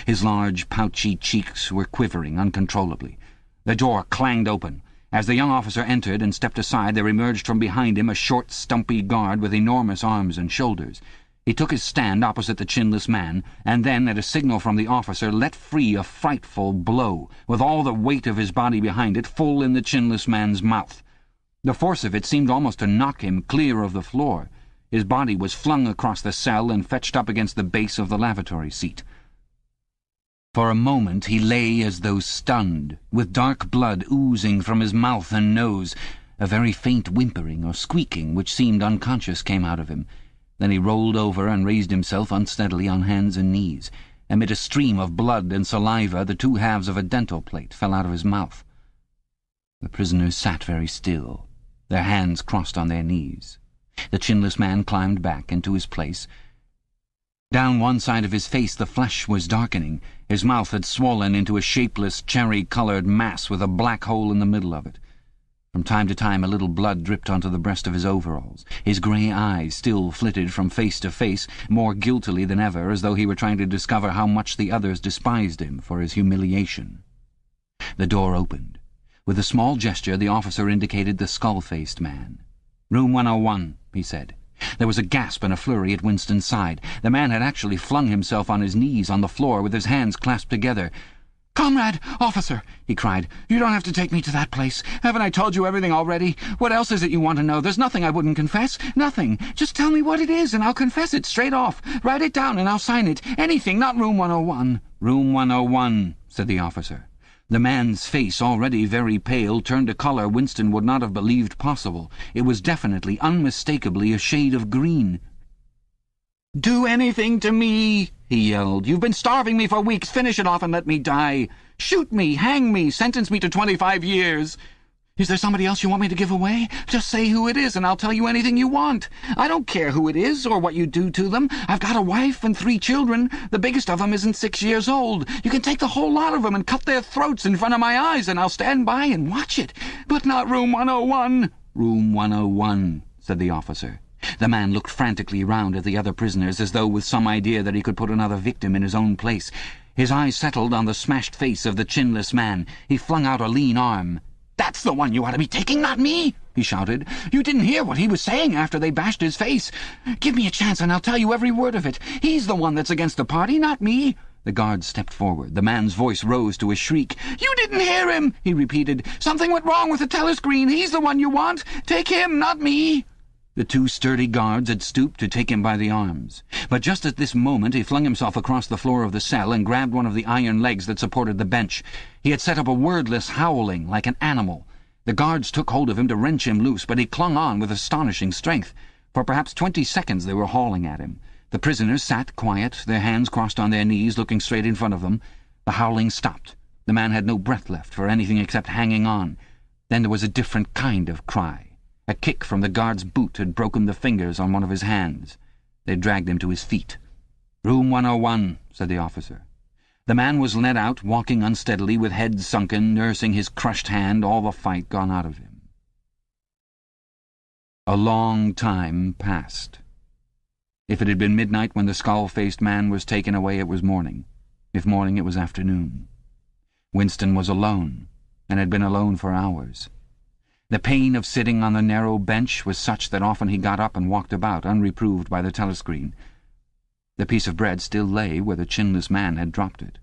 His large, pouchy cheeks were quivering uncontrollably. The door clanged open. As the young officer entered and stepped aside, there emerged from behind him a short, stumpy guard with enormous arms and shoulders. He took his stand opposite the chinless man, and then, at a signal from the officer, let free a frightful blow, with all the weight of his body behind it, full in the chinless man's mouth. The force of it seemed almost to knock him clear of the floor. His body was flung across the cell and fetched up against the base of the lavatory seat. For a moment he lay as though stunned, with dark blood oozing from his mouth and nose. A very faint whimpering or squeaking, which seemed unconscious, came out of him. Then he rolled over and raised himself unsteadily on hands and knees. Amid a stream of blood and saliva, the two halves of a dental plate fell out of his mouth. The prisoners sat very still, their hands crossed on their knees. The chinless man climbed back into his place. Down one side of his face the flesh was darkening. His mouth had swollen into a shapeless, cherry-coloured mass with a black hole in the middle of it. From time to time a little blood dripped onto the breast of his overalls. His grey eyes still flitted from face to face, more guiltily than ever, as though he were trying to discover how much the others despised him for his humiliation. The door opened. With a small gesture the officer indicated the skull-faced man. "Room 101, he said. There was a gasp and a flurry at Winston's side. The man had actually flung himself on his knees on the floor with his hands clasped together. "Comrade, officer," he cried, "you don't have to take me to that place. Haven't I told you everything already? What else is it you want to know? There's nothing I wouldn't confess. Nothing. Just tell me what it is, and I'll confess it straight off. Write it down, and I'll sign it. Anything, not room 101. "Room 101, said the officer. The man's face, already very pale, turned a colour Winston would not have believed possible. It was definitely, unmistakably, a shade of green. "Do anything to me," he yelled. "You've been starving me for weeks. Finish it off and let me die. Shoot me, hang me, sentence me to 25 years. Is there somebody else you want me to give away? Just say who it is and I'll tell you anything you want. I don't care who it is or what you do to them. I've got a wife and 3 children. The biggest of them isn't 6 years old. You can take the whole lot of them and cut their throats in front of my eyes, and I'll stand by and watch it. But not room 101. "Room 101, said the officer. The man looked frantically round at the other prisoners, as though with some idea that he could put another victim in his own place. His eyes settled on the smashed face of the chinless man. He flung out a lean arm. "That's the one you ought to be taking, not me!" he shouted. "You didn't hear what he was saying after they bashed his face. Give me a chance and I'll tell you every word of it. He's the one that's against the party, not me." The guard stepped forward. The man's voice rose to a shriek. "You didn't hear him," he repeated. "Something went wrong with the telescreen. He's the one you want. Take him, not me." The 2 sturdy guards had stooped to take him by the arms. But just at this moment he flung himself across the floor of the cell and grabbed one of the iron legs that supported the bench. He had set up a wordless howling like an animal. The guards took hold of him to wrench him loose, but he clung on with astonishing strength. For perhaps 20 seconds they were hauling at him. The prisoners sat quiet, their hands crossed on their knees, looking straight in front of them. The howling stopped. The man had no breath left for anything except hanging on. Then there was a different kind of cry. A kick from the guard's boot had broken the fingers on one of his hands. They dragged him to his feet. "Room 101, said the officer. The man was led out, walking unsteadily, with head sunken, nursing his crushed hand, all the fight gone out of him. A long time passed. If it had been midnight when the skull-faced man was taken away, it was morning. If morning, it was afternoon. Winston was alone, and had been alone for hours. The pain of sitting on the narrow bench was such that often he got up and walked about, unreproved by the telescreen. The piece of bread still lay where the chinless man had dropped it.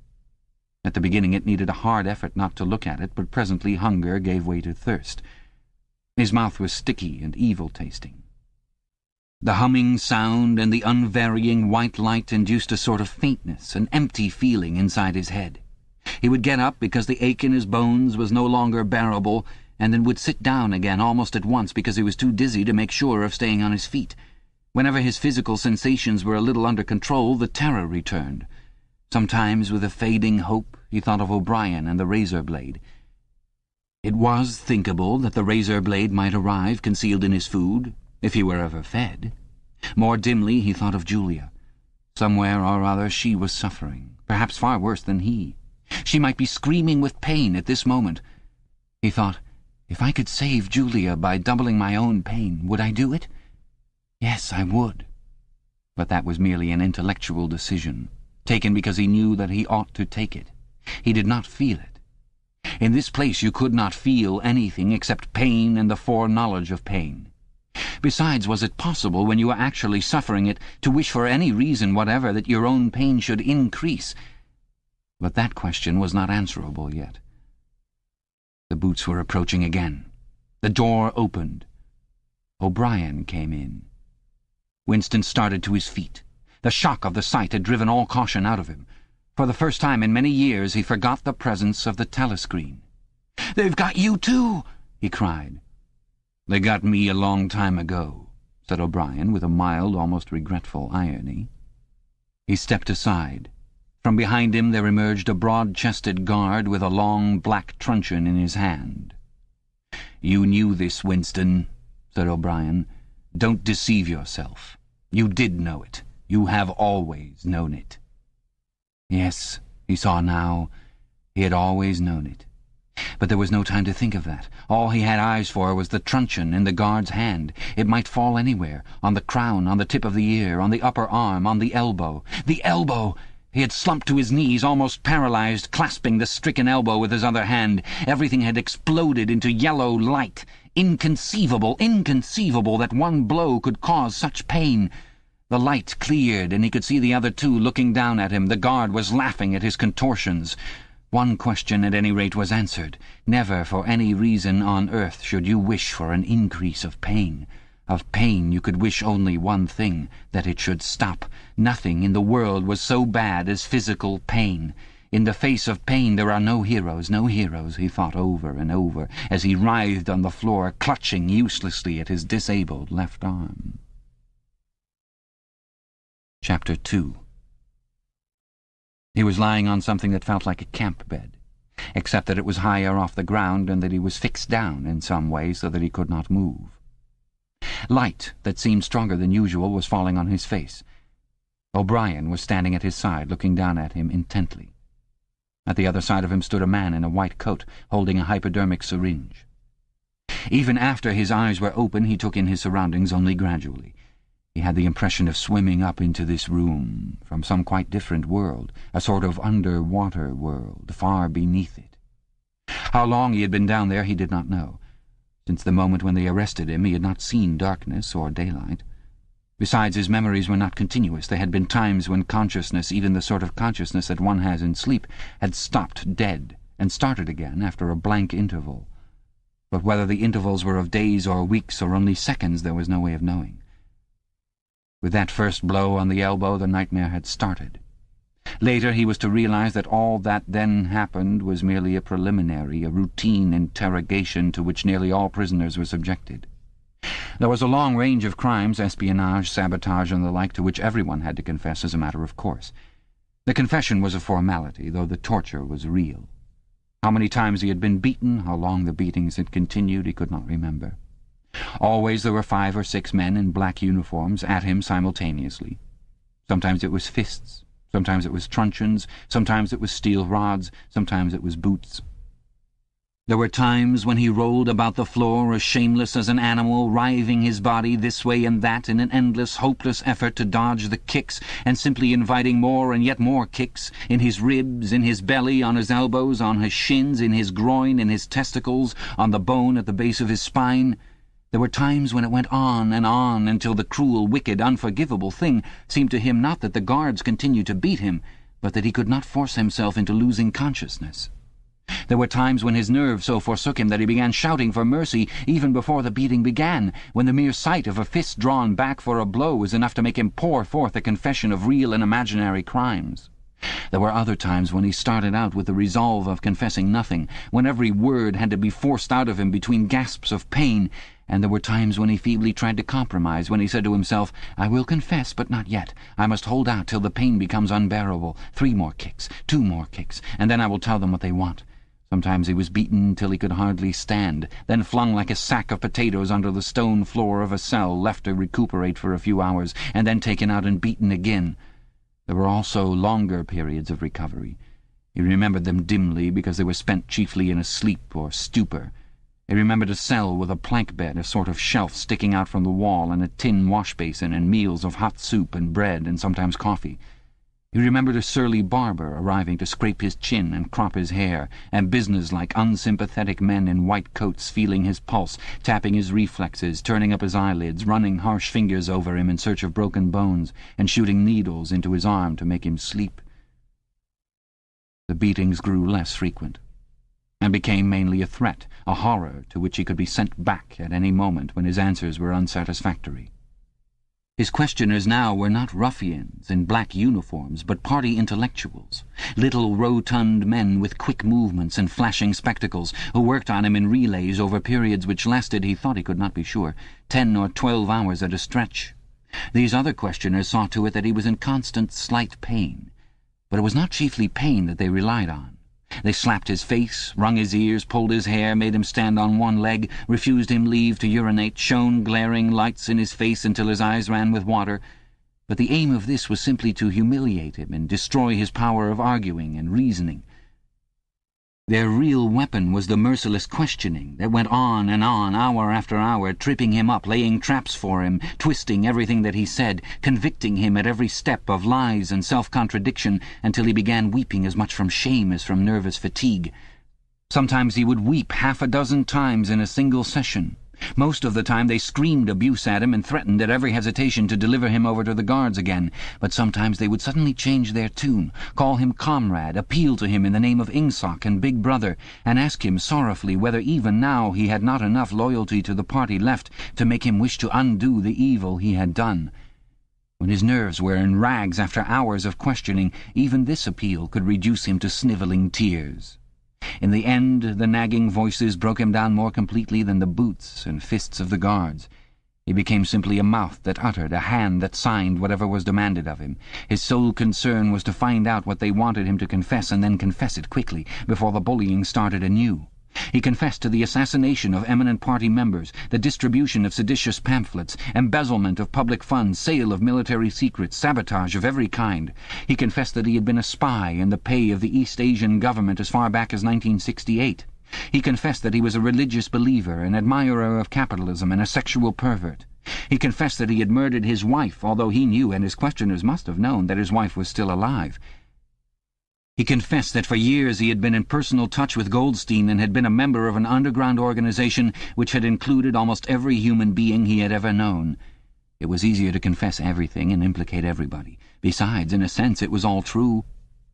At the beginning it needed a hard effort not to look at it, but presently hunger gave way to thirst. His mouth was sticky and evil-tasting. The humming sound and the unvarying white light induced a sort of faintness, an empty feeling inside his head. He would get up because the ache in his bones was no longer bearable, and then would sit down again almost at once because he was too dizzy to make sure of staying on his feet. Whenever his physical sensations were a little under control, the terror returned. Sometimes, with a fading hope, he thought of O'Brien and the razor blade. It was thinkable that the razor blade might arrive concealed in his food, if he were ever fed. More dimly he thought of Julia. Somewhere or other she was suffering, perhaps far worse than he. She might be screaming with pain at this moment. He thought, if I could save Julia by doubling my own pain, would I do it? Yes, I would. But that was merely an intellectual decision, taken because he knew that he ought to take it. He did not feel it. In this place you could not feel anything except pain and the foreknowledge of pain. Besides, was it possible, when you were actually suffering it, to wish for any reason whatever that your own pain should increase? But that question was not answerable yet. The boots were approaching again. The door opened. O'Brien came in. Winston started to his feet. The shock of the sight had driven all caution out of him. For the first time in many years he forgot the presence of the telescreen. "They've got you too!" he cried. "They got me a long time ago," said O'Brien, with a mild, almost regretful irony. He stepped aside. From behind him there emerged a broad-chested guard with a long black truncheon in his hand. "You knew this, Winston," said O'Brien. "Don't deceive yourself. You did know it. You have always known it." Yes, he saw now. He had always known it. But there was no time to think of that. All he had eyes for was the truncheon in the guard's hand. It might fall anywhere, on the crown, on the tip of the ear, on the upper arm, on the elbow. The elbow! He had slumped to his knees, almost paralyzed, clasping the stricken elbow with his other hand. Everything had exploded into yellow light. Inconceivable, inconceivable that one blow could cause such pain. The light cleared, and he could see the other two looking down at him. The guard was laughing at his contortions. One question, at any rate, was answered. Never, for any reason on earth, should you wish for an increase of pain. Of pain you could wish only one thing, that it should stop. Nothing in the world was so bad as physical pain. In the face of pain there are no heroes, he thought over and over, as he writhed on the floor, clutching uselessly at his disabled left arm. Chapter 2. He was lying on something that felt like a camp bed, except that it was higher off the ground and that he was fixed down in some way so that he could not move. Light that seemed stronger than usual was falling on his face. O'Brien was standing at his side, looking down at him intently. At the other side of him stood a man in a white coat, holding a hypodermic syringe. Even after his eyes were open, he took in his surroundings only gradually. He had the impression of swimming up into this room from some quite different world, a sort of underwater world, far beneath it. How long he had been down there he did not know. Since the moment when they arrested him he had not seen darkness or daylight. Besides, his memories were not continuous. There had been times when consciousness, even the sort of consciousness that one has in sleep, had stopped dead and started again after a blank interval. But whether the intervals were of days or weeks or only seconds there was no way of knowing. With that first blow on the elbow the nightmare had started. Later he was to realize that all that then happened was merely a preliminary, a routine interrogation to which nearly all prisoners were subjected. There was a long range of crimes, espionage, sabotage, and the like, to which everyone had to confess as a matter of course. The confession was a formality, though the torture was real. How many times he had been beaten, how long the beatings had continued, he could not remember. Always there were 5 or 6 men in black uniforms at him simultaneously. Sometimes it was fists, sometimes it was truncheons, sometimes it was steel rods, sometimes it was boots. There were times when he rolled about the floor as shameless as an animal, writhing his body this way and that in an endless, hopeless effort to dodge the kicks, and simply inviting more and yet more kicks, in his ribs, in his belly, on his elbows, on his shins, in his groin, in his testicles, on the bone at the base of his spine. There were times when it went on until the cruel, wicked, unforgivable thing seemed to him not that the guards continued to beat him, but that he could not force himself into losing consciousness. There were times when his nerves so forsook him that he began shouting for mercy even before the beating began, when the mere sight of a fist drawn back for a blow was enough to make him pour forth a confession of real and imaginary crimes. There were other times when he started out with the resolve of confessing nothing, when every word had to be forced out of him between gasps of pain, and there were times when he feebly tried to compromise, when he said to himself, "I will confess, but not yet. I must hold out till the pain becomes unbearable. 3 more kicks, 2 more kicks, and then I will tell them what they want." Sometimes he was beaten till he could hardly stand, then flung like a sack of potatoes under the stone floor of a cell, left to recuperate for a few hours, and then taken out and beaten again. There were also longer periods of recovery. He remembered them dimly because they were spent chiefly in a sleep or stupor. He remembered a cell with a plank bed, a sort of shelf sticking out from the wall, and a tin wash-basin, and meals of hot soup and bread, and sometimes coffee. He remembered a surly barber arriving to scrape his chin and crop his hair, and business-like, unsympathetic men in white coats feeling his pulse, tapping his reflexes, turning up his eyelids, running harsh fingers over him in search of broken bones, and shooting needles into his arm to make him sleep. The beatings grew less frequent, and became mainly a threat, a horror to which he could be sent back at any moment when his answers were unsatisfactory. His questioners now were not ruffians in black uniforms, but party intellectuals, little rotund men with quick movements and flashing spectacles, who worked on him in relays over periods which lasted, he thought he could not be sure, 10 or 12 hours at a stretch. These other questioners saw to it that he was in constant slight pain, but it was not chiefly pain that they relied on. They slapped his face, wrung his ears, pulled his hair, made him stand on one leg, refused him leave to urinate, shone glaring lights in his face until his eyes ran with water. But the aim of this was simply to humiliate him and destroy his power of arguing and reasoning. Their real weapon was the merciless questioning that went on and on, hour after hour, tripping him up, laying traps for him, twisting everything that he said, convicting him at every step of lies and self-contradiction, until he began weeping as much from shame as from nervous fatigue. Sometimes he would weep 6 times in a single session. Most of the time they screamed abuse at him and threatened at every hesitation to deliver him over to the guards again, but sometimes they would suddenly change their tune, call him comrade, appeal to him in the name of Ingsoc and Big Brother, and ask him sorrowfully whether even now he had not enough loyalty to the party left to make him wish to undo the evil he had done. When his nerves were in rags after hours of questioning, even this appeal could reduce him to snivelling tears. In the end, the nagging voices broke him down more completely than the boots and fists of the guards. He became simply a mouth that uttered, a hand that signed whatever was demanded of him. His sole concern was to find out what they wanted him to confess, and then confess it quickly, before the bullying started anew. He confessed to the assassination of eminent party members, the distribution of seditious pamphlets, embezzlement of public funds, sale of military secrets, sabotage of every kind. He confessed that he had been a spy in the pay of the East Asian government as far back as 1968. He confessed that he was a religious believer, an admirer of capitalism, and a sexual pervert. He confessed that he had murdered his wife, although he knew, and his questioners must have known, that his wife was still alive. He confessed that for years he had been in personal touch with Goldstein and had been a member of an underground organization which had included almost every human being he had ever known. It was easier to confess everything and implicate everybody. Besides, in a sense, it was all true.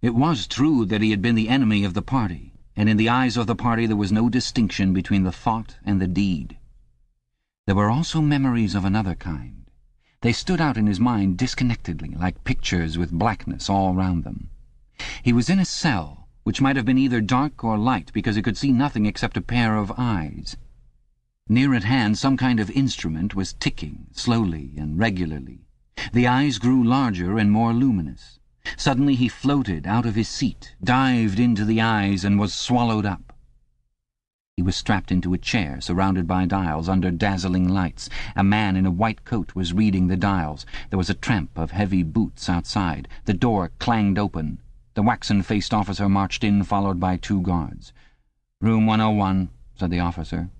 It was true that he had been the enemy of the party, and in the eyes of the party there was no distinction between the thought and the deed. There were also memories of another kind. They stood out in his mind disconnectedly, like pictures with blackness all round them. He was in a cell, which might have been either dark or light, because he could see nothing except a pair of eyes. Near at hand some kind of instrument was ticking, slowly and regularly. The eyes grew larger and more luminous. Suddenly he floated out of his seat, dived into the eyes, and was swallowed up. He was strapped into a chair, surrounded by dials, under dazzling lights. A man in a white coat was reading the dials. There was a tramp of heavy boots outside. The door clanged open. The waxen-faced officer marched in, followed by 2 guards. "Room 101, said the officer.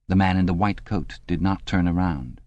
The man in the white coat did not turn around.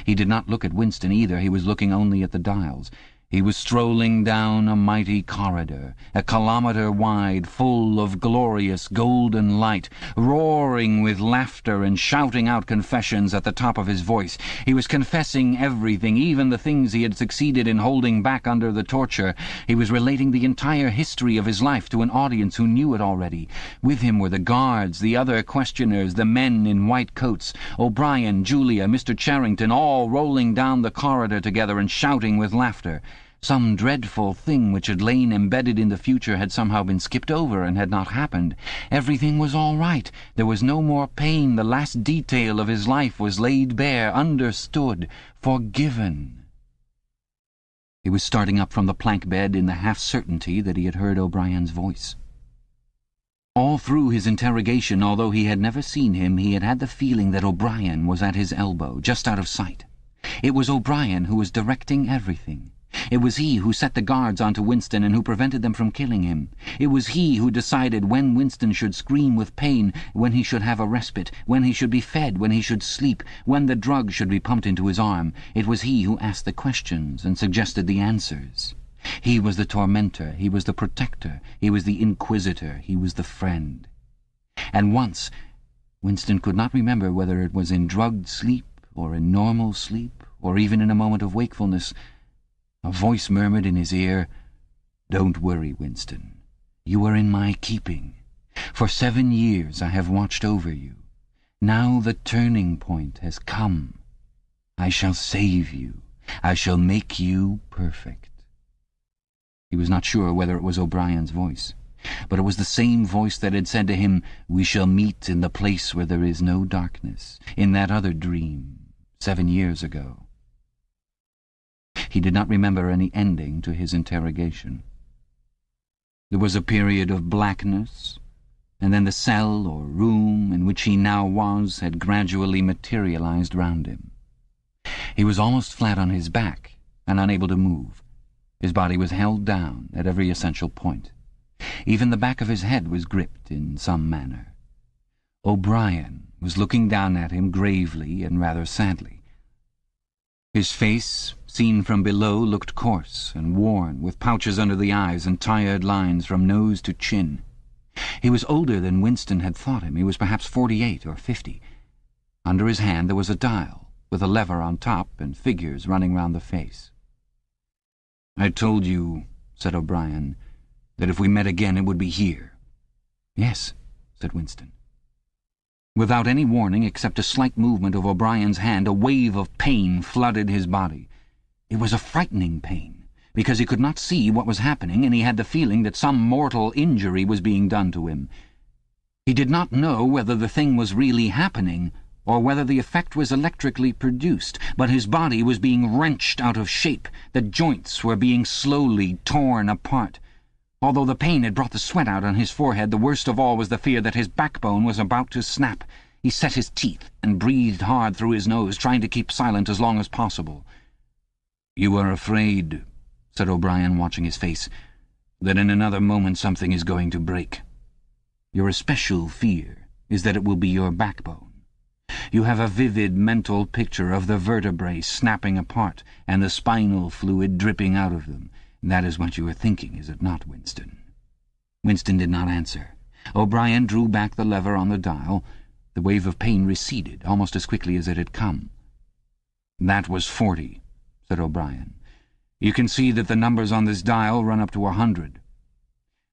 He did not look at Winston either. He was looking only at the dials. He was strolling down a mighty corridor, a kilometre wide, full of glorious golden light, roaring with laughter and shouting out confessions at the top of his voice. He was confessing everything, even the things he had succeeded in holding back under the torture. He was relating the entire history of his life to an audience who knew it already. With him were the guards, the other questioners, the men in white coats, O'Brien, Julia, Mr. Charrington, all rolling down the corridor together and shouting with laughter. Some dreadful thing which had lain embedded in the future had somehow been skipped over and had not happened. Everything was all right. There was no more pain. The last detail of his life was laid bare, understood, forgiven. He was starting up from the plank bed in the half-certainty that he had heard O'Brien's voice. All through his interrogation, although he had never seen him, he had had the feeling that O'Brien was at his elbow, just out of sight. It was O'Brien who was directing everything. It was he who set the guards onto Winston and who prevented them from killing him. It was he who decided when Winston should scream with pain, when he should have a respite, when he should be fed, when he should sleep, when the drug should be pumped into his arm. It was he who asked the questions and suggested the answers. He was the tormentor, he was the protector, he was the inquisitor, he was the friend. And once, Winston could not remember whether it was in drugged sleep or in normal sleep or even in a moment of wakefulness, a voice murmured in his ear, "Don't worry, Winston. You are in my keeping. For 7 years I have watched over you. Now the turning point has come. I shall save you. I shall make you perfect." He was not sure whether it was O'Brien's voice, but it was the same voice that had said to him, "We shall meet in the place where there is no darkness," in that other dream, 7 years ago. He did not remember any ending to his interrogation. There was a period of blackness, and then the cell or room in which he now was had gradually materialized round him. He was almost flat on his back and unable to move. His body was held down at every essential point. Even the back of his head was gripped in some manner. O'Brien was looking down at him gravely and rather sadly. His face, seen from below, looked coarse and worn, with pouches under the eyes and tired lines from nose to chin. He was older than Winston had thought him. He was perhaps 48 or 50. Under his hand there was a dial, with a lever on top and figures running round the face. "I told you," said O'Brien, "that if we met again it would be here." "Yes," said Winston. Without any warning except a slight movement of O'Brien's hand, a wave of pain flooded his body. It was a frightening pain, because he could not see what was happening, and he had the feeling that some mortal injury was being done to him. He did not know whether the thing was really happening, or whether the effect was electrically produced, but his body was being wrenched out of shape, the joints were being slowly torn apart. Although the pain had brought the sweat out on his forehead, the worst of all was the fear that his backbone was about to snap. He set his teeth and breathed hard through his nose, trying to keep silent as long as possible. "You are afraid," said O'Brien, watching his face, "that in another moment something is going to break. Your especial fear is that it will be your backbone. You have a vivid mental picture of the vertebrae snapping apart and the spinal fluid dripping out of them. That is what you are thinking, is it not, Winston?" Winston did not answer. O'Brien drew back the lever on the dial. The wave of pain receded almost as quickly as it had come. "That was 40, said O'Brien. "You can see that the numbers on this dial run up to 100.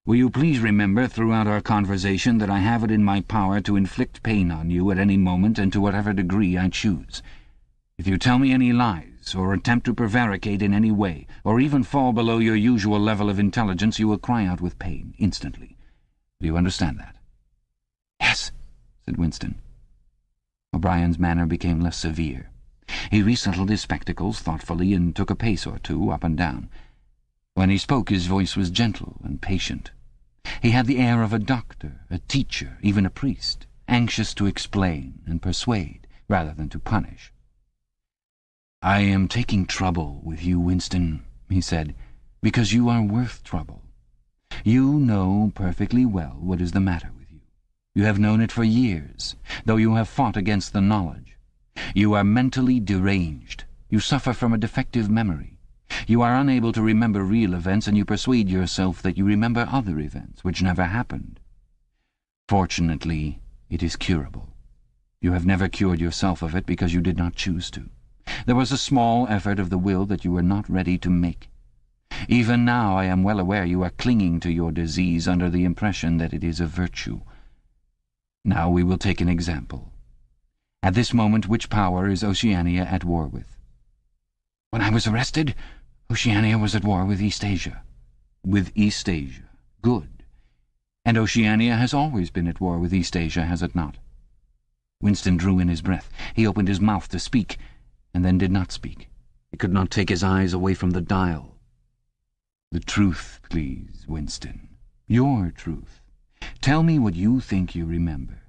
Will you please remember throughout our conversation that I have it in my power to inflict pain on you at any moment and to whatever degree I choose. If you tell me any lies, or attempt to prevaricate in any way, or even fall below your usual level of intelligence, you will cry out with pain, instantly. Do you understand that?" "Yes," said Winston. O'Brien's manner became less severe. He resettled his spectacles thoughtfully and took a pace or two up and down. When he spoke, his voice was gentle and patient. He had the air of a doctor, a teacher, even a priest, anxious to explain and persuade rather than to punish. "I am taking trouble with you, Winston," he said, "because you are worth trouble. You know perfectly well what is the matter with you. You have known it for years, though you have fought against the knowledge. You are mentally deranged. You suffer from a defective memory. You are unable to remember real events, and you persuade yourself that you remember other events which never happened. Fortunately, it is curable. You have never cured yourself of it because you did not choose to. There was a small effort of the will that you were not ready to make. Even now I am well aware you are clinging to your disease under the impression that it is a virtue. Now we will take an example. At this moment, which power is Oceania at war with? When I was arrested, Oceania was at war with East Asia. With East Asia. Good. And Oceania has always been at war with East Asia, has it not? Winston drew in his breath. He opened his mouth to speak, and then did not speak. He could not take his eyes away from the dial. The truth, please, Winston. Your truth. Tell me what you think you remember.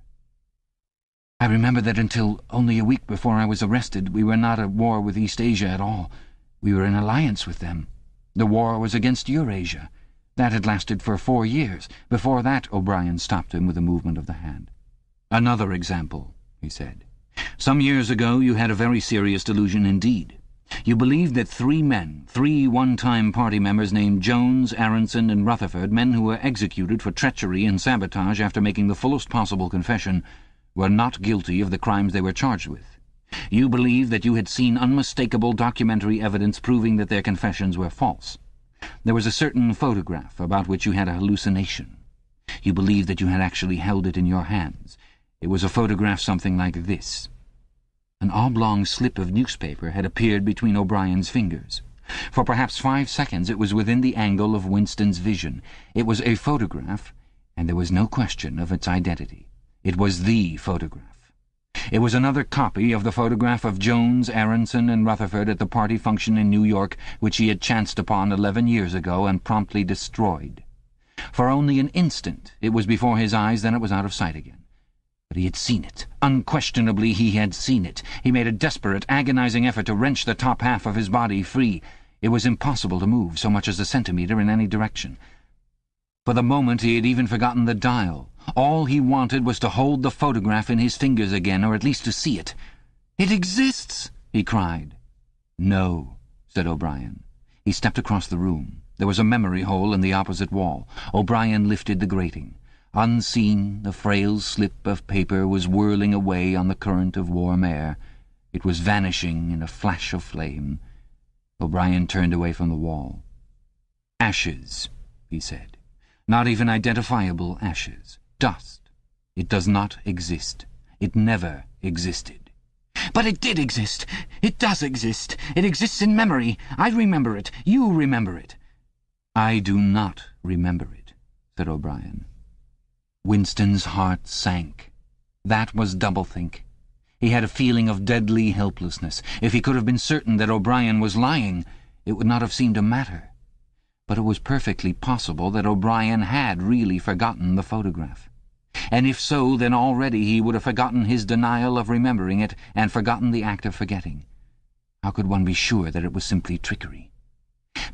I remember that until only a week before I was arrested, we were not at war with East Asia at all. We were in alliance with them. The war was against Eurasia. That had lasted for 4 years. Before that, O'Brien stopped him with a movement of the hand. Another example, he said. Some years ago you had a very serious delusion indeed. You believed that 3 men, 3 one-time party members named Jones, Aronson, and Rutherford, men who were executed for treachery and sabotage after making the fullest possible confession, were not guilty of the crimes they were charged with. You believed that you had seen unmistakable documentary evidence proving that their confessions were false. There was a certain photograph about which you had a hallucination. You believed that you had actually held it in your hands. It was a photograph something like this. An oblong slip of newspaper had appeared between O'Brien's fingers. For perhaps 5 seconds it was within the angle of Winston's vision. It was a photograph, and there was no question of its identity. It was the photograph. It was another copy of the photograph of Jones, Aronson, and Rutherford at the party function in New York, which he had chanced upon 11 years ago and promptly destroyed. For only an instant it was before his eyes, then it was out of sight again. But he had seen it. Unquestionably he had seen it. He made a desperate, agonizing effort to wrench the top half of his body free. It was impossible to move so much as a centimetre in any direction. For the moment he had even forgotten the dial. All he wanted was to hold the photograph in his fingers again, or at least to see it. "It exists!" he cried. "No," said O'Brien. He stepped across the room. There was a memory hole in the opposite wall. O'Brien lifted the grating. Unseen, the frail slip of paper was whirling away on the current of warm air. It was vanishing in a flash of flame. O'Brien turned away from the wall. "Ashes," he said. "Not even identifiable ashes. Dust. It does not exist. It never existed." "But it did exist. It does exist. It exists in memory. I remember it. You remember it." "I do not remember it," said O'Brien. Winston's heart sank. That was doublethink. He had a feeling of deadly helplessness. If he could have been certain that O'Brien was lying, it would not have seemed to matter. But it was perfectly possible that O'Brien had really forgotten the photograph. And if so, then already he would have forgotten his denial of remembering it, and forgotten the act of forgetting. How could one be sure that it was simply trickery?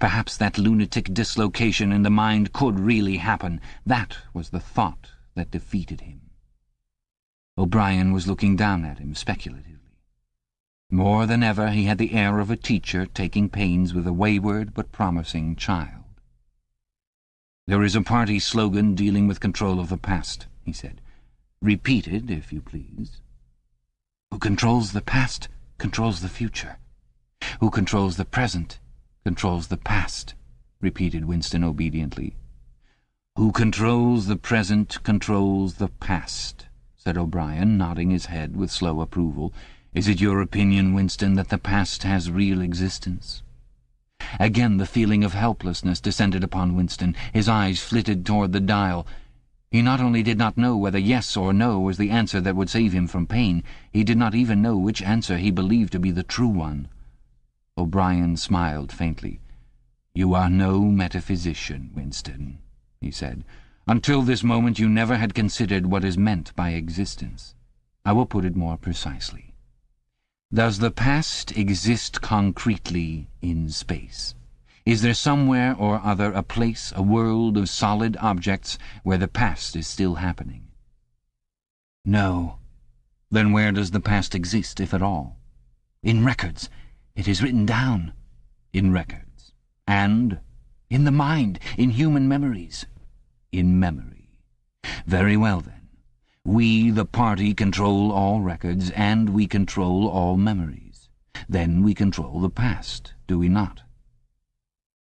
Perhaps that lunatic dislocation in the mind could really happen. That was the thought that defeated him. O'Brien was looking down at him speculatively. More than ever he had the air of a teacher taking pains with a wayward but promising child. "There is a party slogan dealing with control of the past," he said. "Repeat it, if you please." "Who controls the past controls the future. Who controls the present controls the past," repeated Winston obediently. "Who controls the present controls the past," said O'Brien, nodding his head with slow approval. "Is it your opinion, Winston, that the past has real existence?" Again the feeling of helplessness descended upon Winston. His eyes flitted toward the dial. He not only did not know whether yes or no was the answer that would save him from pain, he did not even know which answer he believed to be the true one. O'Brien smiled faintly. "You are no metaphysician, Winston," he said. "Until this moment you never had considered what is meant by existence. I will put it more precisely. Does the past exist concretely in space? Is there somewhere or other a place, a world of solid objects where the past is still happening?" "No." "Then where does the past exist, if at all?" "In records. It is written down." "In records. And in the mind, in human memories. In memory. Very well, then. We, the party, control all records, and we control all memories. Then we control the past, do we not?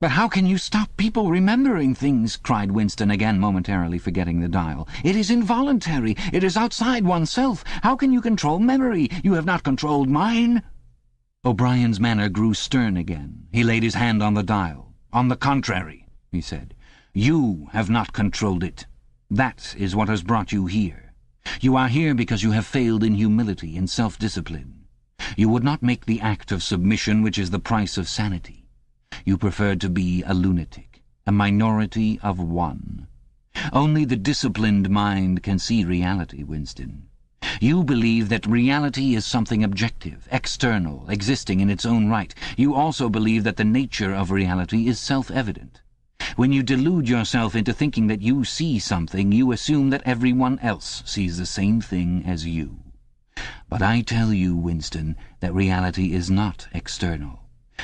"But how can you stop people remembering things?" cried Winston, again momentarily forgetting the dial. "It is involuntary. It is outside oneself. How can you control memory? You have not controlled mine." O'Brien's manner grew stern again. He laid his hand on the dial. "On the contrary," he said, "you have not controlled it. That is what has brought you here. You are here because you have failed in humility and self-discipline. You would not make the act of submission which is the price of sanity. You preferred to be a lunatic, a minority of one. Only the disciplined mind can see reality, Winston. You believe that reality is something objective, external, existing in its own right. You also believe that the nature of reality is self-evident. When you delude yourself into thinking that you see something, you assume that everyone else sees the same thing as you. But I tell you, Winston, that reality is not external.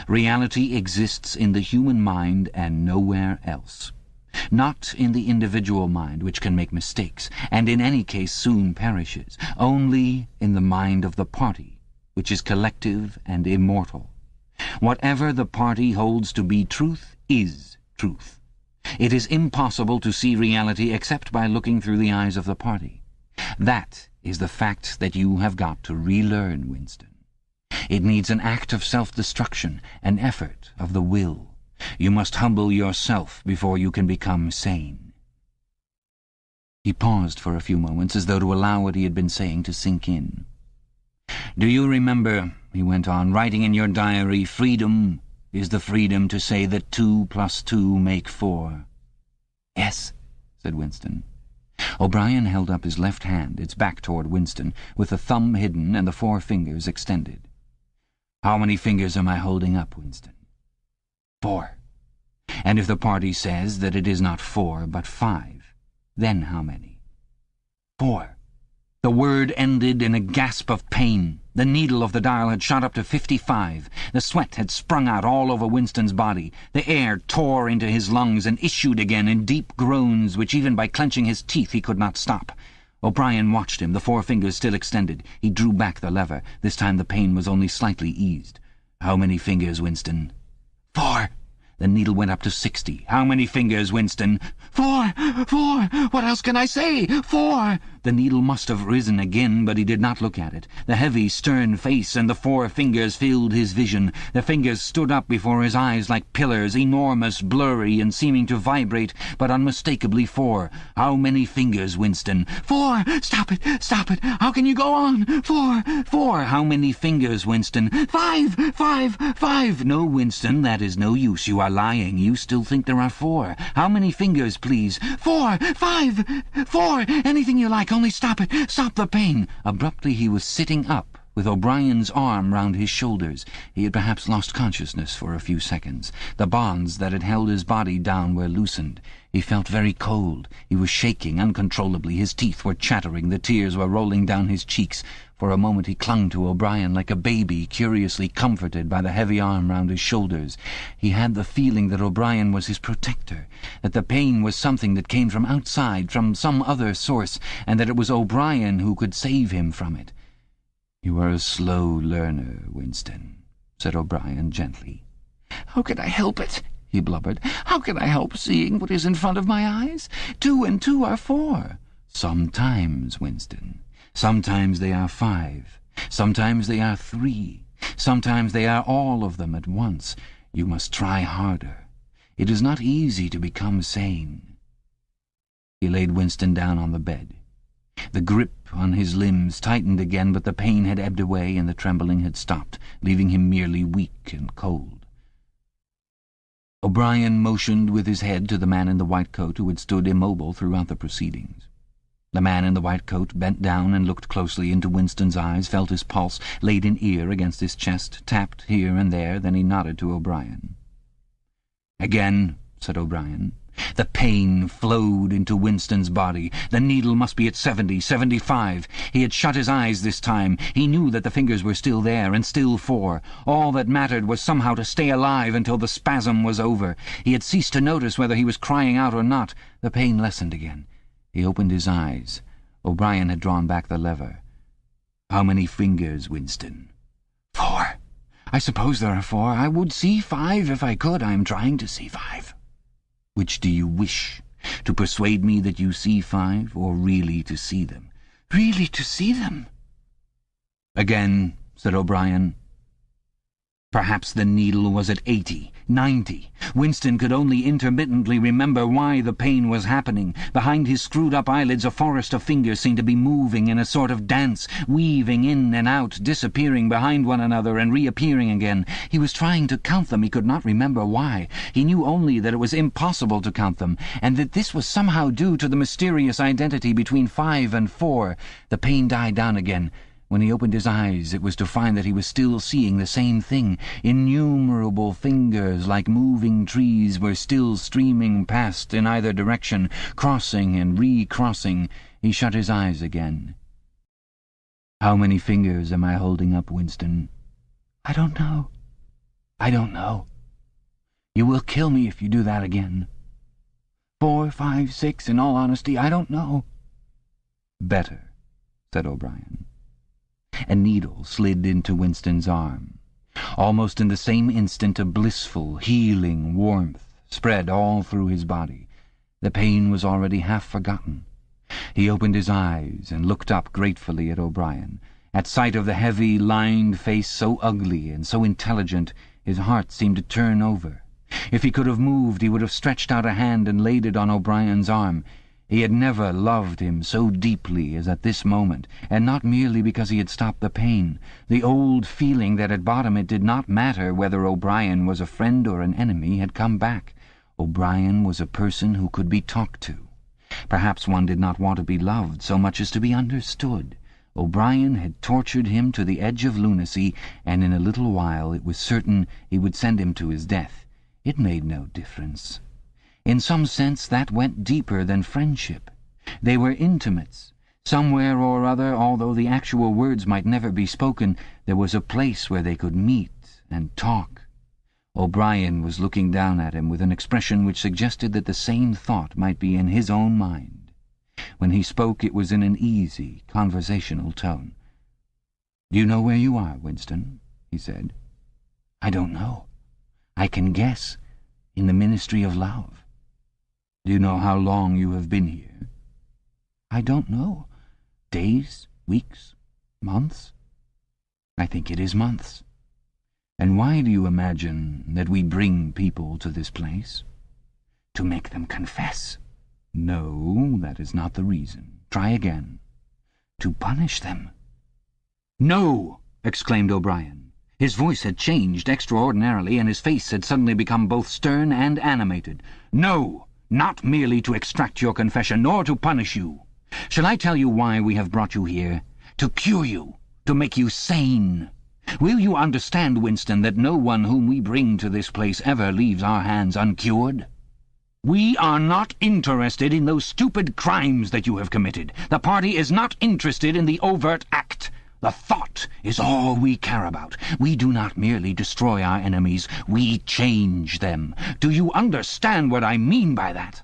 Reality exists in the human mind and nowhere else. Not in the individual mind, which can make mistakes, and in any case soon perishes. Only in the mind of the party, which is collective and immortal. Whatever the party holds to be truth is truth. It is impossible to see reality except by looking through the eyes of the party. That is the fact that you have got to relearn, Winston. It needs an act of self-destruction, an effort of the will. You must humble yourself before you can become sane." He paused for a few moments, as though to allow what he had been saying to sink in. "Do you remember," he went on, "writing in your diary, 'Freedom is the freedom to say that 2 + 2 make 4'? "Yes," said Winston. O'Brien held up his left hand, its back toward Winston, with the thumb hidden and the 4 fingers extended. "How many fingers am I holding up, Winston?" 4. "And if the party says that it is not 4 but 5, then how many?" 4. The word ended in a gasp of pain. The needle of the dial had shot up to 55. The sweat had sprung out all over Winston's body. The air tore into his lungs and issued again in deep groans which even by clenching his teeth he could not stop. O'Brien watched him, the 4 fingers still extended. He drew back the lever. This time the pain was only slightly eased. "How many fingers, Winston?" 4. The needle went up to 60. "How many fingers, Winston?" 4! 4! What else can I say? 4! The needle must have risen again, but he did not look at it. The heavy, stern face and the 4 fingers filled his vision. The fingers stood up before his eyes like pillars, enormous, blurry, and seeming to vibrate, but unmistakably 4. "How many fingers, Winston?" 4! Stop it! Stop it! How can you go on? 4! 4! How many fingers, Winston? 5! 5! 5! No, Winston, that is no use. You are lying. You still think there are 4. How many fingers, please? 4! 5! 4! Anything you like, only stop it! Stop the pain! Abruptly he was sitting up, with O'Brien's arm round his shoulders. He had perhaps lost consciousness for a few seconds. The bonds that had held his body down were loosened. He felt very cold. He was shaking uncontrollably. His teeth were chattering. The tears were rolling down his cheeks. For a moment he clung to O'Brien like a baby, curiously comforted by the heavy arm round his shoulders. He had the feeling that O'Brien was his protector, that the pain was something that came from outside, from some other source, and that it was O'Brien who could save him from it. "You are a slow learner, Winston," said O'Brien gently. "How can I help it?" he blubbered. "How can I help seeing what is in front of my eyes? 2 and 2 are 4. Sometimes, Winston. Sometimes they are 5. Sometimes they are 3. Sometimes they are all of them at once. You must try harder. It is not easy to become sane." He laid Winston down on the bed. The grip on his limbs tightened again, but the pain had ebbed away and the trembling had stopped, leaving him merely weak and cold. O'Brien motioned with his head to the man in the white coat who had stood immobile throughout the proceedings. The man in the white coat bent down and looked closely into Winston's eyes, felt his pulse, laid an ear against his chest, tapped here and there, then he nodded to O'Brien. "Again," said O'Brien, The pain flowed into Winston's body. The needle must be at 70, 75. He had shut his eyes this time. He knew that the fingers were still there, and still 4. All that mattered was somehow to stay alive until the spasm was over. He had ceased to notice whether he was crying out or not. The pain lessened again. He opened his eyes. O'Brien had drawn back the lever. "How many fingers, Winston?" "4. I suppose there are 4. I would see 5 if I could. I am trying to see 5. "Which do you wish? To persuade me that you see 5, or really to see them?" "Really to see them." "Again," said O'Brien. Perhaps the needle was at 80, 90. Winston could only intermittently remember why the pain was happening. Behind his screwed-up eyelids a forest of fingers seemed to be moving in a sort of dance, weaving in and out, disappearing behind one another and reappearing again. He was trying to count them. He could not remember why. He knew only that it was impossible to count them, and that this was somehow due to the mysterious identity between 5 and 4. The pain died down again. When he opened his eyes, it was to find that he was still seeing the same thing. Innumerable fingers, like moving trees, were still streaming past in either direction, crossing and recrossing. He shut his eyes again. "How many fingers am I holding up, Winston?" "I don't know. I don't know." "You will kill me if you do that again." 4, 5, 6, in all honesty, I don't know." "Better," said O'Brien. A needle slid into Winston's arm. Almost in the same instant a blissful, healing warmth spread all through his body. The pain was already half forgotten. He opened his eyes and looked up gratefully at O'Brien. At sight of the heavy, lined face, so ugly and so intelligent, his heart seemed to turn over. If he could have moved, he would have stretched out a hand and laid it on O'Brien's arm. He had never loved him so deeply as at this moment, and not merely because he had stopped the pain. The old feeling that at bottom it did not matter whether O'Brien was a friend or an enemy had come back. O'Brien was a person who could be talked to. Perhaps one did not want to be loved so much as to be understood. O'Brien had tortured him to the edge of lunacy, and in a little while it was certain he would send him to his death. It made no difference. In some sense that went deeper than friendship. They were intimates. Somewhere or other, although the actual words might never be spoken, there was a place where they could meet and talk. O'Brien was looking down at him with an expression which suggested that the same thought might be in his own mind. When he spoke, it was in an easy, conversational tone. "Do you know where you are, Winston?" he said. "I don't know. I can guess. In the Ministry of Love." "Do you know how long you have been here?" "I don't know. Days, weeks, months? I think it is months." "And why do you imagine that we bring people to this place?" "To make them confess." "No, that is not the reason. Try again." "To punish them." "No!" exclaimed O'Brien. His voice had changed extraordinarily, and his face had suddenly become both stern and animated. "No! Not merely to extract your confession, nor to punish you. Shall I tell you why we have brought you here? To cure you, to make you sane. Will you understand, Winston, that no one whom we bring to this place ever leaves our hands uncured? We are not interested in those stupid crimes that you have committed. The party is not interested in the overt act. The thought is all we care about. We do not merely destroy our enemies, we change them. Do you understand what I mean by that?"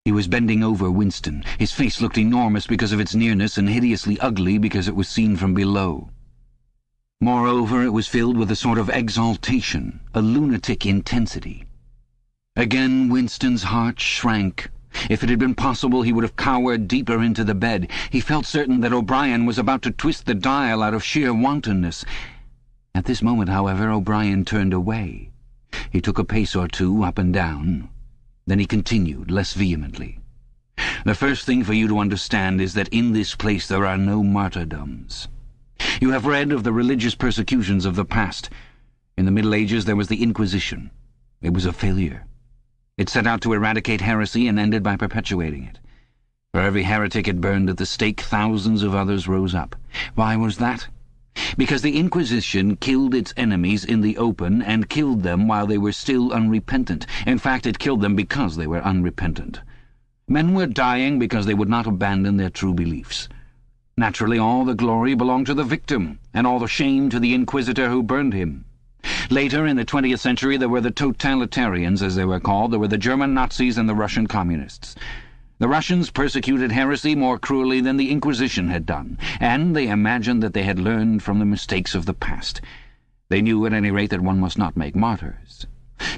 He was bending over Winston. His face looked enormous because of its nearness and hideously ugly because it was seen from below. Moreover, it was filled with a sort of exaltation, a lunatic intensity. Again Winston's heart shrank. If it had been possible, he would have cowered deeper into the bed. He felt certain that O'Brien was about to twist the dial out of sheer wantonness. At this moment, however, O'Brien turned away. He took a pace or two up and down. Then he continued, less vehemently. "The first thing for you to understand is that in this place there are no martyrdoms. You have read of the religious persecutions of the past. In the Middle Ages there was the Inquisition. It was a failure. It set out to eradicate heresy and ended by perpetuating it. For every heretic it burned at the stake, thousands of others rose up. Why was that? Because the Inquisition killed its enemies in the open and killed them while they were still unrepentant. In fact, it killed them because they were unrepentant. Men were dying because they would not abandon their true beliefs. Naturally, all the glory belonged to the victim, and all the shame to the inquisitor who burned him. Later, in the 20th century, there were the totalitarians, as they were called. There were the German Nazis and the Russian communists. The Russians persecuted heresy more cruelly than the Inquisition had done, and they imagined that they had learned from the mistakes of the past. They knew, at any rate, that one must not make martyrs.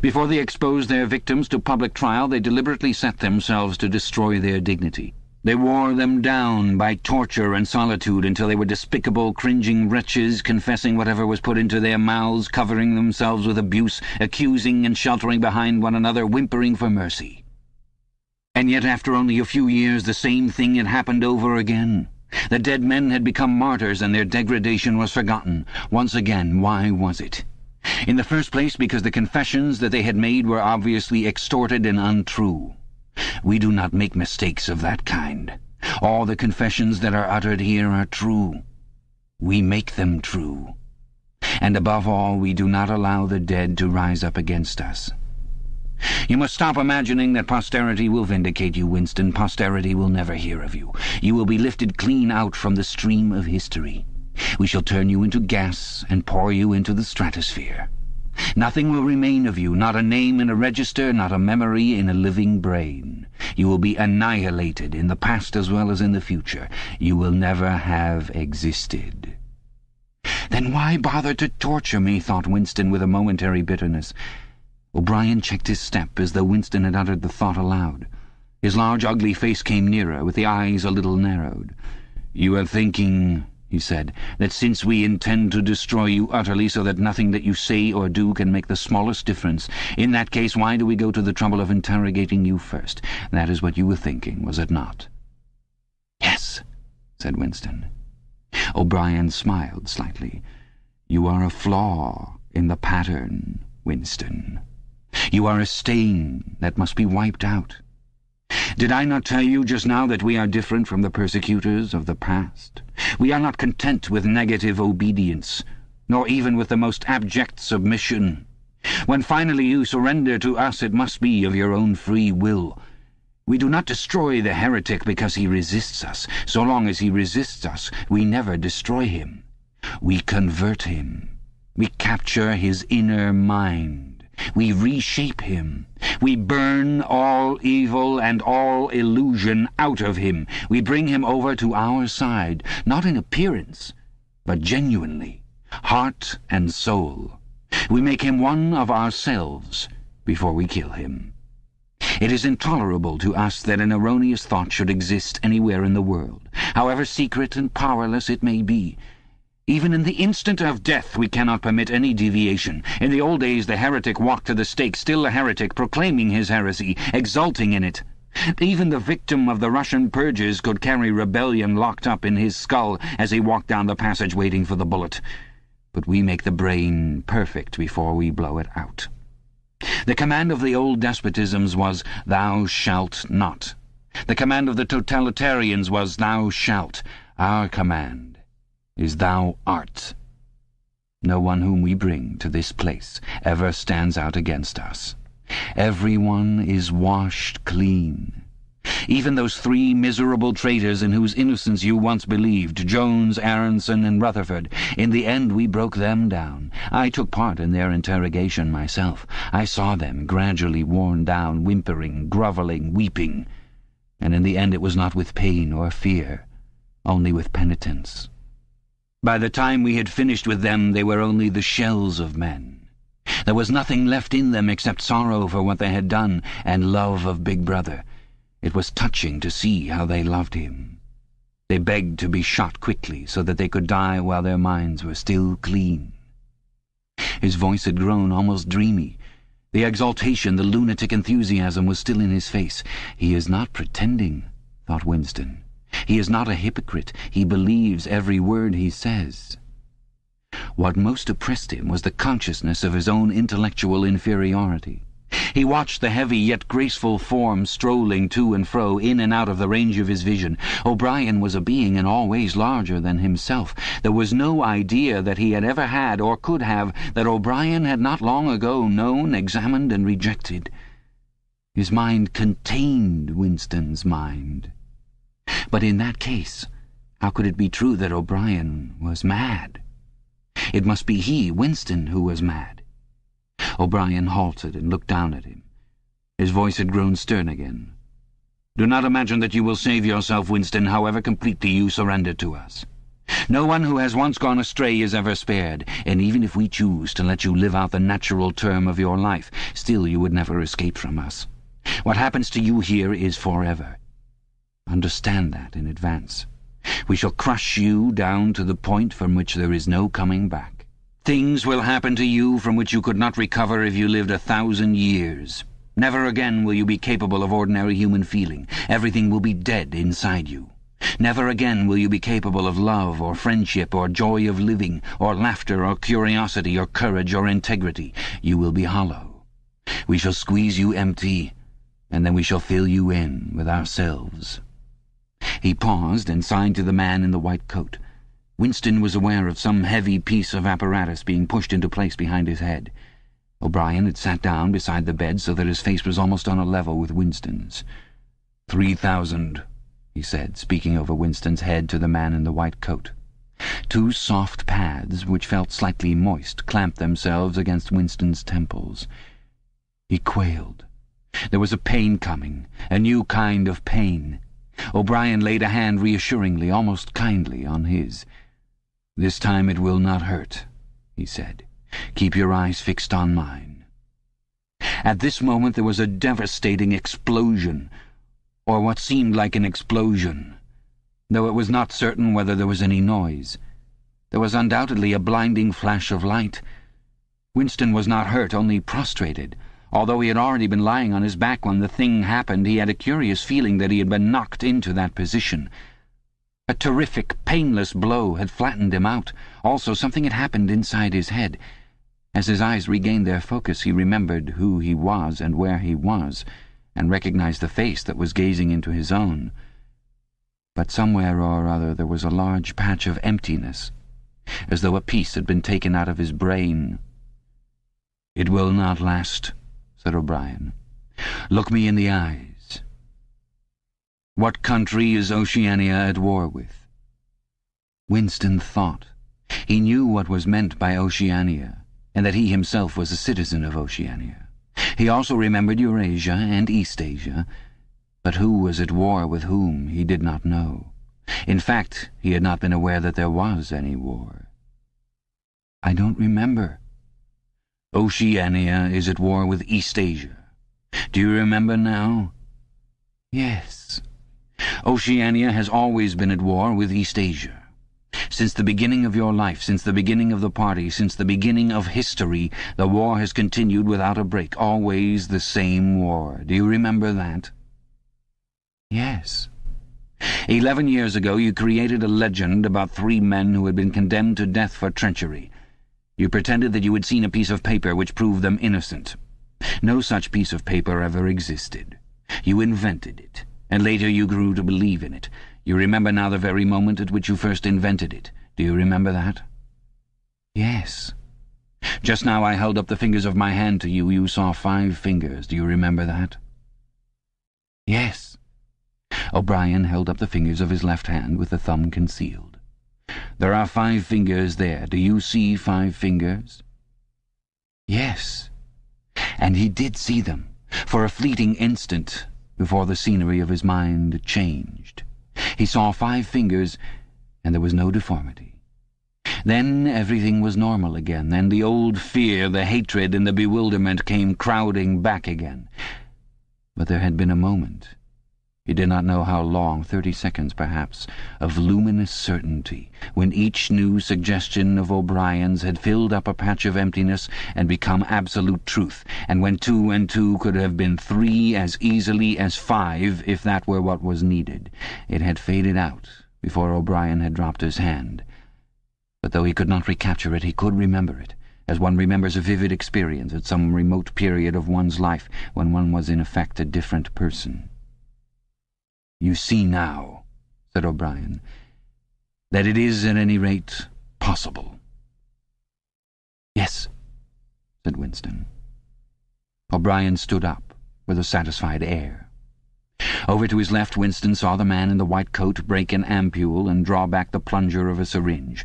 Before they exposed their victims to public trial, they deliberately set themselves to destroy their dignity. They wore them down by torture and solitude until they were despicable, cringing wretches, confessing whatever was put into their mouths, covering themselves with abuse, accusing and sheltering behind one another, whimpering for mercy. And yet, after only a few years, the same thing had happened over again. The dead men had become martyrs, and their degradation was forgotten. Once again, why was it? In the first place, because the confessions that they had made were obviously extorted and untrue. We do not make mistakes of that kind. All the confessions that are uttered here are true. We make them true. And above all, we do not allow the dead to rise up against us. You must stop imagining that posterity will vindicate you, Winston. Posterity will never hear of you. You will be lifted clean out from the stream of history. We shall turn you into gas and pour you into the stratosphere. Nothing will remain of you, not a name in a register, not a memory in a living brain. You will be annihilated in the past as well as in the future. You will never have existed. Then why bother to torture me, thought Winston with a momentary bitterness. O'Brien checked his step as though Winston had uttered the thought aloud. His large, ugly face came nearer, with the eyes a little narrowed. "You are thinking," he said, "that since we intend to destroy you utterly so that nothing that you say or do can make the smallest difference, in that case why do we go to the trouble of interrogating you first? That is what you were thinking, was it not?" "Yes," said Winston. O'Brien smiled slightly. "You are a flaw in the pattern, Winston. You are a stain that must be wiped out. Did I not tell you just now that we are different from the persecutors of the past? We are not content with negative obedience, nor even with the most abject submission. When finally you surrender to us, it must be of your own free will. We do not destroy the heretic because he resists us. So long as he resists us, we never destroy him. We convert him. We capture his inner mind. We reshape him. We burn all evil and all illusion out of him. We bring him over to our side, not in appearance, but genuinely, heart and soul. We make him one of ourselves before we kill him. It is intolerable to us that an erroneous thought should exist anywhere in the world, however secret and powerless it may be. Even in the instant of death we cannot permit any deviation. In the old days the heretic walked to the stake, still a heretic, proclaiming his heresy, exulting in it. Even the victim of the Russian purges could carry rebellion locked up in his skull as he walked down the passage waiting for the bullet. But we make the brain perfect before we blow it out. The command of the old despotisms was, "Thou shalt not." The command of the totalitarians was, "Thou shalt." Our command is "Thou art." No one whom we bring to this place ever stands out against us. Everyone is washed clean. Even those 3 miserable traitors in whose innocence you once believed, Jones, Aronson, and Rutherford, in the end we broke them down. I took part in their interrogation myself. I saw them gradually worn down, whimpering, grovelling, weeping. And in the end it was not with pain or fear, only with penitence. By the time we had finished with them, they were only the shells of men. There was nothing left in them except sorrow for what they had done and love of Big Brother. It was touching to see how they loved him. They begged to be shot quickly so that they could die while their minds were still clean. His voice had grown almost dreamy. The exaltation, the lunatic enthusiasm was still in his face. He is not pretending, thought Winston. He is not a hypocrite. He believes every word he says. What most oppressed him was the consciousness of his own intellectual inferiority. He watched the heavy yet graceful form strolling to and fro, in and out of the range of his vision. O'Brien was a being in all ways larger than himself. There was no idea that he had ever had or could have that O'Brien had not long ago known, examined, and rejected. His mind contained Winston's mind. But in that case, how could it be true that O'Brien was mad? It must be he, Winston, who was mad. O'Brien halted and looked down at him. His voice had grown stern again. "Do not imagine that you will save yourself, Winston, however completely you surrender to us. No one who has once gone astray is ever spared, and even if we choose to let you live out the natural term of your life, still you would never escape from us. What happens to you here is forever. Understand that in advance. We shall crush you down to the point from which there is no coming back. Things will happen to you from which you could not recover if you lived 1,000 years. Never again will you be capable of ordinary human feeling. Everything will be dead inside you. Never again will you be capable of love or friendship or joy of living or laughter or curiosity or courage or integrity. You will be hollow. We shall squeeze you empty, and then we shall fill you in with ourselves." He paused and signed to the man in the white coat. Winston was aware of some heavy piece of apparatus being pushed into place behind his head. O'Brien had sat down beside the bed so that his face was almost on a level with Winston's. 3,000, he said, speaking over Winston's head to the man in the white coat. Two soft pads, which felt slightly moist, clamped themselves against Winston's temples. He quailed. There was a pain coming, a new kind of pain. O'Brien laid a hand reassuringly, almost kindly, on his. "This time it will not hurt," he said. "Keep your eyes fixed on mine." At this moment there was a devastating explosion, or what seemed like an explosion, though it was not certain whether there was any noise. There was undoubtedly a blinding flash of light. Winston was not hurt, only prostrated. Although he had already been lying on his back when the thing happened, he had a curious feeling that he had been knocked into that position. A terrific, painless blow had flattened him out. Also, something had happened inside his head. As his eyes regained their focus, he remembered who he was and where he was, and recognized the face that was gazing into his own. But somewhere or other there was a large patch of emptiness, as though a piece had been taken out of his brain. "It will not last," said O'Brien. "Look me in the eyes. What country is Oceania at war with?" Winston thought. He knew what was meant by Oceania, and that he himself was a citizen of Oceania. He also remembered Eurasia and Eastasia, but who was at war with whom he did not know. In fact, he had not been aware that there was any war. "I don't remember." "Oceania is at war with Eastasia. Do you remember now?" "Yes." "Oceania has always been at war with Eastasia. Since the beginning of your life, since the beginning of the party, since the beginning of history, the war has continued without a break, always the same war. Do you remember that?" "Yes." 11 years ago you created a legend about 3 men who had been condemned to death for treachery. You pretended that you had seen a piece of paper which proved them innocent. No such piece of paper ever existed. You invented it, and later you grew to believe in it. You remember now the very moment at which you first invented it. Do you remember that?" "Yes." "Just now I held up the fingers of my hand to you. You saw 5 fingers. Do you remember that?" "Yes." O'Brien held up the fingers of his left hand with the thumb concealed. "There are 5 fingers there. Do you see 5 fingers?" "Yes." And he did see them, for a fleeting instant, before the scenery of his mind changed. He saw 5 fingers, and there was no deformity. Then everything was normal again. Then the old fear, the hatred, and the bewilderment came crowding back again. But there had been a moment, he did not know how long, 30 seconds perhaps, of luminous certainty, when each new suggestion of O'Brien's had filled up a patch of emptiness and become absolute truth, and when 2 and 2 could have been 3 as easily as 5 if that were what was needed. It had faded out before O'Brien had dropped his hand. But though he could not recapture it, he could remember it, as one remembers a vivid experience at some remote period of one's life when one was in effect a different person. "You see now," said O'Brien, "that it is, at any rate, possible." "Yes," said Winston. O'Brien stood up with a satisfied air. Over to his left, Winston saw the man in the white coat break an ampule and draw back the plunger of a syringe.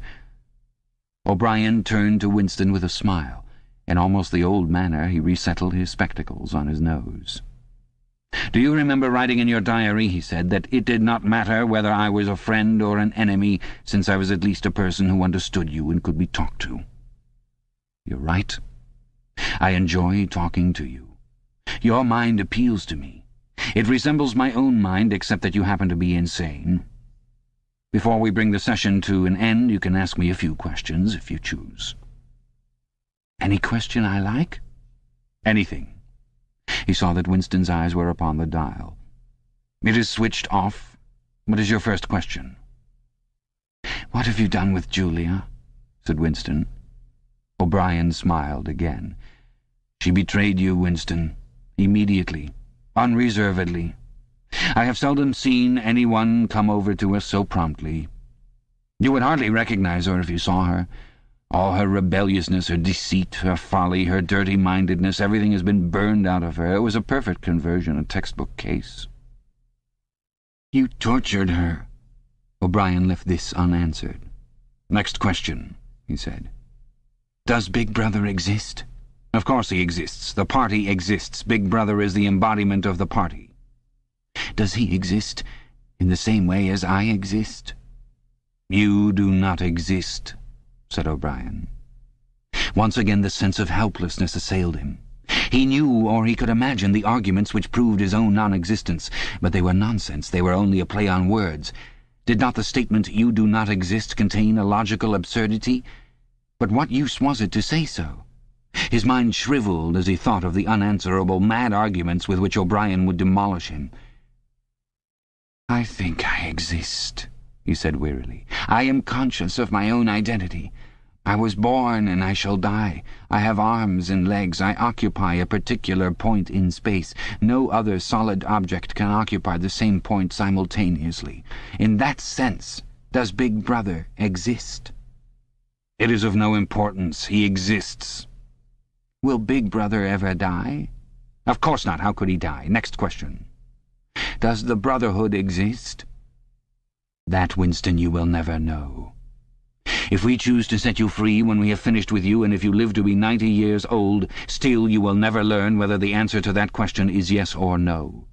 O'Brien turned to Winston with a smile. In almost the old manner, he resettled his spectacles on his nose. "Do you remember writing in your diary," he said, "that it did not matter whether I was a friend or an enemy, since I was at least a person who understood you and could be talked to? You're right. I enjoy talking to you. Your mind appeals to me. It resembles my own mind, except that you happen to be insane. Before we bring the session to an end, you can ask me a few questions, if you choose." "Any question I like?" "Anything." He saw that Winston's eyes were upon the dial. "It is switched off. What is your first question?" "What have you done with Julia?" said Winston. O'Brien smiled again. "She betrayed you, Winston. Immediately. Unreservedly. I have seldom seen anyone come over to us so promptly. You would hardly recognize her if you saw her. All her rebelliousness, her deceit, her folly, her dirty-mindedness, everything has been burned out of her. It was a perfect conversion, a textbook case." "You tortured her." O'Brien left this unanswered. "Next question," he said. "Does Big Brother exist?" "Of course he exists. The party exists. Big Brother is the embodiment of the party." "Does he exist in the same way as I exist?" "You do not exist," said O'Brien. Once again the sense of helplessness assailed him. He knew, or he could imagine, the arguments which proved his own non-existence, but they were nonsense. They were only a play on words. Did not the statement, "You do not exist," contain a logical absurdity? But what use was it to say so? His mind shriveled as he thought of the unanswerable, mad arguments with which O'Brien would demolish him. "I think I exist," he said wearily. "I am conscious of my own identity. I was born and I shall die. I have arms and legs. I occupy a particular point in space. No other solid object can occupy the same point simultaneously. In that sense, does Big Brother exist?" "It is of no importance. He exists." "Will Big Brother ever die?" "Of course not. How could he die? Next question." "Does the Brotherhood exist?" "That, Winston, you will never know. If we choose to set you free when we have finished with you, and if you live to be 90 years old, still you will never learn whether the answer to that question is yes or no.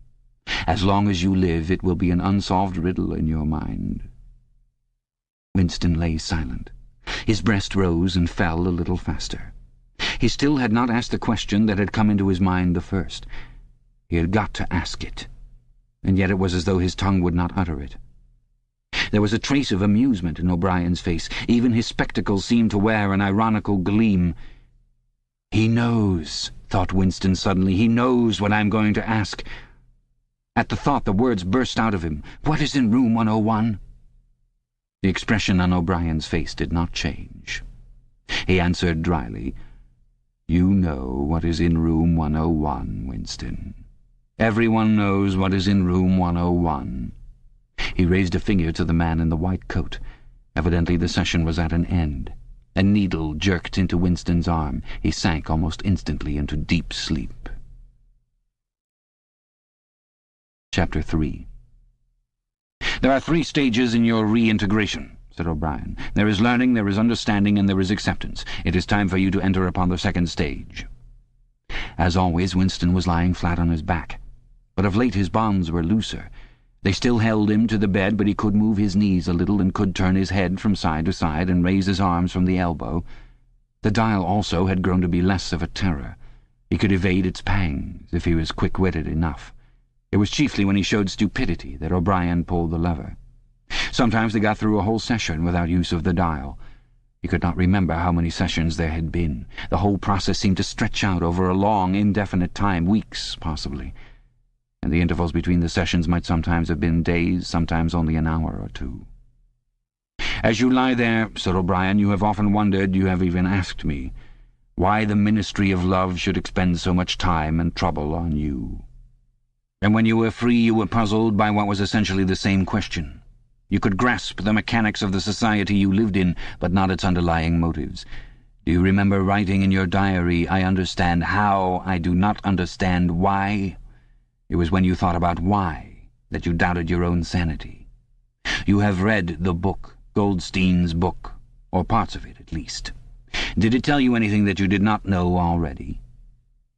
As long as you live, it will be an unsolved riddle in your mind." Winston lay silent. His breast rose and fell a little faster. He still had not asked the question that had come into his mind the first. He had got to ask it, and yet it was as though his tongue would not utter it. There was a trace of amusement in O'Brien's face. Even his spectacles seemed to wear an ironical gleam. "He knows," thought Winston suddenly. "He knows what I'm going to ask." At the thought the words burst out of him. "What is in room 101? The expression on O'Brien's face did not change. He answered dryly, "You know what is in room 101, Winston. Everyone knows what is in room 101. He raised a finger to the man in the white coat. Evidently the session was at an end. A needle jerked into Winston's arm. He sank almost instantly into deep sleep. Chapter 3. "There are 3 stages in your reintegration," said O'Brien. "There is learning, there is understanding, and there is acceptance. It is time for you to enter upon the 2nd stage." As always, Winston was lying flat on his back. But of late his bonds were looser. They still held him to the bed, but he could move his knees a little and could turn his head from side to side and raise his arms from the elbow. The dial also had grown to be less of a terror. He could evade its pangs if he was quick-witted enough. It was chiefly when he showed stupidity that O'Brien pulled the lever. Sometimes they got through a whole session without use of the dial. He could not remember how many sessions there had been. The whole process seemed to stretch out over a long, indefinite time, weeks, possibly. And the intervals between the sessions might sometimes have been days, sometimes only an hour or 2. "As you lie there," said O'Brien, "you have often wondered, you have even asked me, Why the Ministry of Love should expend so much time and trouble on you. And when you were free, you were puzzled by what was essentially the same question. You could grasp the mechanics of the society you lived in, but not its underlying motives. Do you remember writing in your diary, "I understand how, I do not understand why"? It was when you thought about why that you doubted your own sanity. You have read the book, Goldstein's book, or parts of it at least. Did it tell you anything that you did not know already?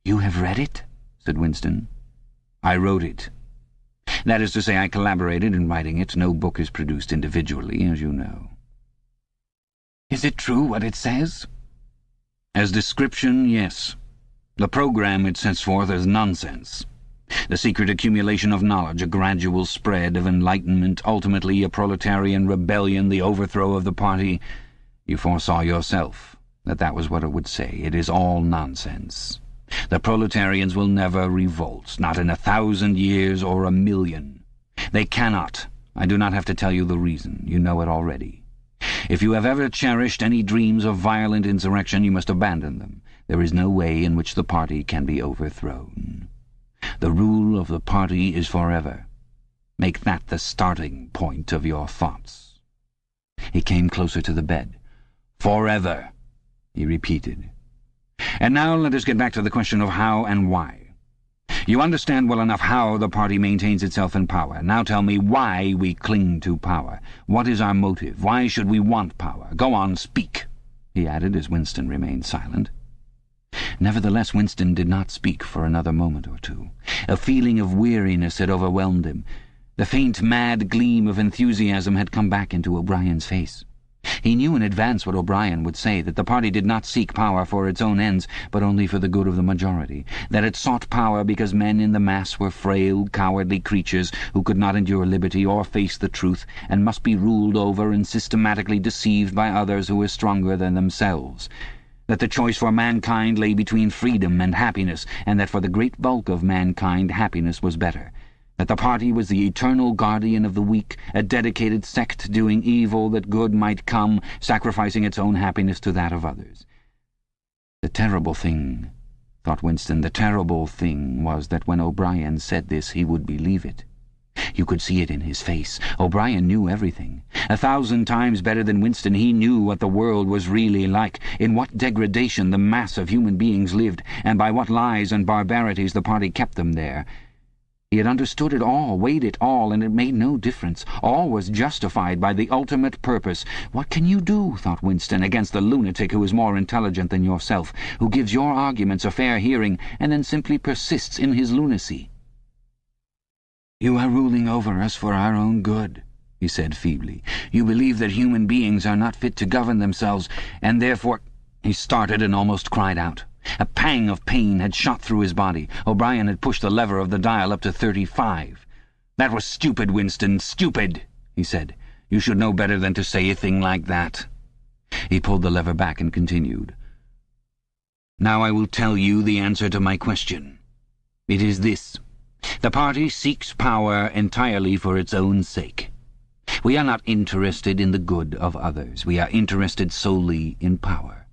"You have read it?" said Winston. "I wrote it. That is to say, I collaborated in writing it. No book is produced individually, as you know." "Is it true what it says?" "As description, yes. The program it sets forth is nonsense. The secret accumulation of knowledge, a gradual spread of enlightenment, ultimately a proletarian rebellion, the overthrow of the party. You foresaw yourself that was what it would say. It is all nonsense. The proletarians will never revolt, not in 1,000 years or 1,000,000. They cannot. I do not have to tell you the reason. You know it already. If you have ever cherished any dreams of violent insurrection, you must abandon them. There is no way in which the party can be overthrown. The rule of the party is forever. Make that the starting point of your thoughts." He came closer to the bed. "Forever," he repeated. "And now let us get back to the question of how and why. You understand well enough how the party maintains itself in power. Now tell me why we cling to power. What is our motive? Why should we want power? Go on, speak," he added as Winston remained silent. Nevertheless, Winston did not speak for another moment or two. A feeling of weariness had overwhelmed him. The faint, mad gleam of enthusiasm had come back into O'Brien's face. He knew in advance what O'Brien would say, that the party did not seek power for its own ends, but only for the good of the majority, that it sought power because men in the mass were frail, cowardly creatures who could not endure liberty or face the truth, and must be ruled over and systematically deceived by others who were stronger than themselves, that the choice for mankind lay between freedom and happiness, and that for the great bulk of mankind happiness was better, that the party was the eternal guardian of the weak, a dedicated sect doing evil that good might come, sacrificing its own happiness to that of others. The terrible thing, thought Winston, the terrible thing was that when O'Brien said this he would believe it. You could see it in his face. O'Brien knew everything. 1,000 times better than Winston, he knew what the world was really like, in what degradation the mass of human beings lived, and by what lies and barbarities the party kept them there. He had understood it all, weighed it all, and it made no difference. All was justified by the ultimate purpose. What can you do, thought Winston, against the lunatic who is more intelligent than yourself, who gives your arguments a fair hearing, and then simply persists in his lunacy? "You are ruling over us for our own good," he said feebly. "You believe that human beings are not fit to govern themselves, and therefore—" He started and almost cried out. A pang of pain had shot through his body. O'Brien had pushed the lever of the dial up to 35. "That was stupid, Winston, stupid," he said. "You should know better than to say a thing like that." He pulled the lever back and continued. "Now I will tell you the answer to my question. It is this. The party seeks power entirely for its own sake. We are not interested in the good of others. We are interested solely in power.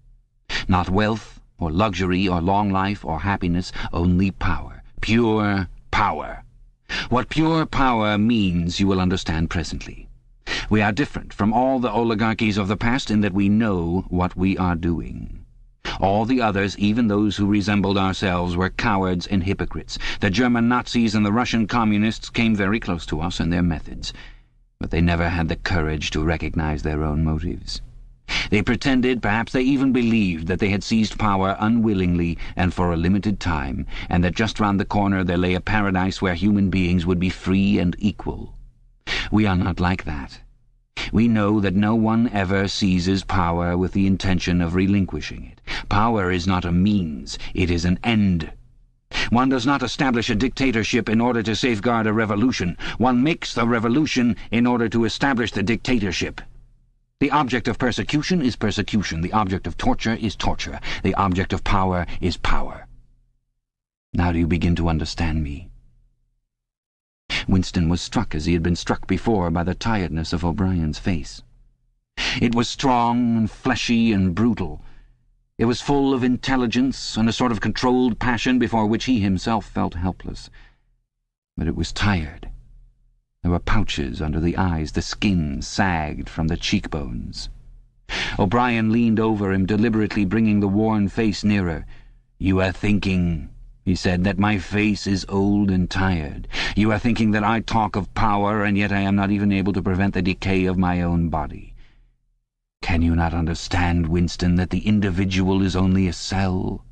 Not wealth, or luxury, or long life, or happiness, only power. Pure power. What pure power means you will understand presently. We are different from all the oligarchies of the past in that we know what we are doing. All the others, even those who resembled ourselves, were cowards and hypocrites. The German Nazis and the Russian communists came very close to us in their methods, but they never had the courage to recognize their own motives. They pretended, perhaps they even believed, that they had seized power unwillingly and for a limited time, and that just round the corner there lay a paradise where human beings would be free and equal. We are not like that. We know that no one ever seizes power with the intention of relinquishing it. Power is not a means, it is an end. One does not establish a dictatorship in order to safeguard a revolution. One makes the revolution in order to establish the dictatorship. The object of persecution is persecution. The object of torture is torture. The object of power is power. Now do you begin to understand me?" Winston was struck as he had been struck before by the tiredness of O'Brien's face. It was strong and fleshy and brutal. It was full of intelligence and a sort of controlled passion before which he himself felt helpless. But it was tired. There were pouches under the eyes, the skin sagged from the cheekbones. O'Brien leaned over him, deliberately bringing the worn face nearer. "You are thinking," he said, "that my face is old and tired. You are thinking that I talk of power, and yet I am not even able to prevent the decay of my own body. Can you not understand, Winston, that the individual is only a cell?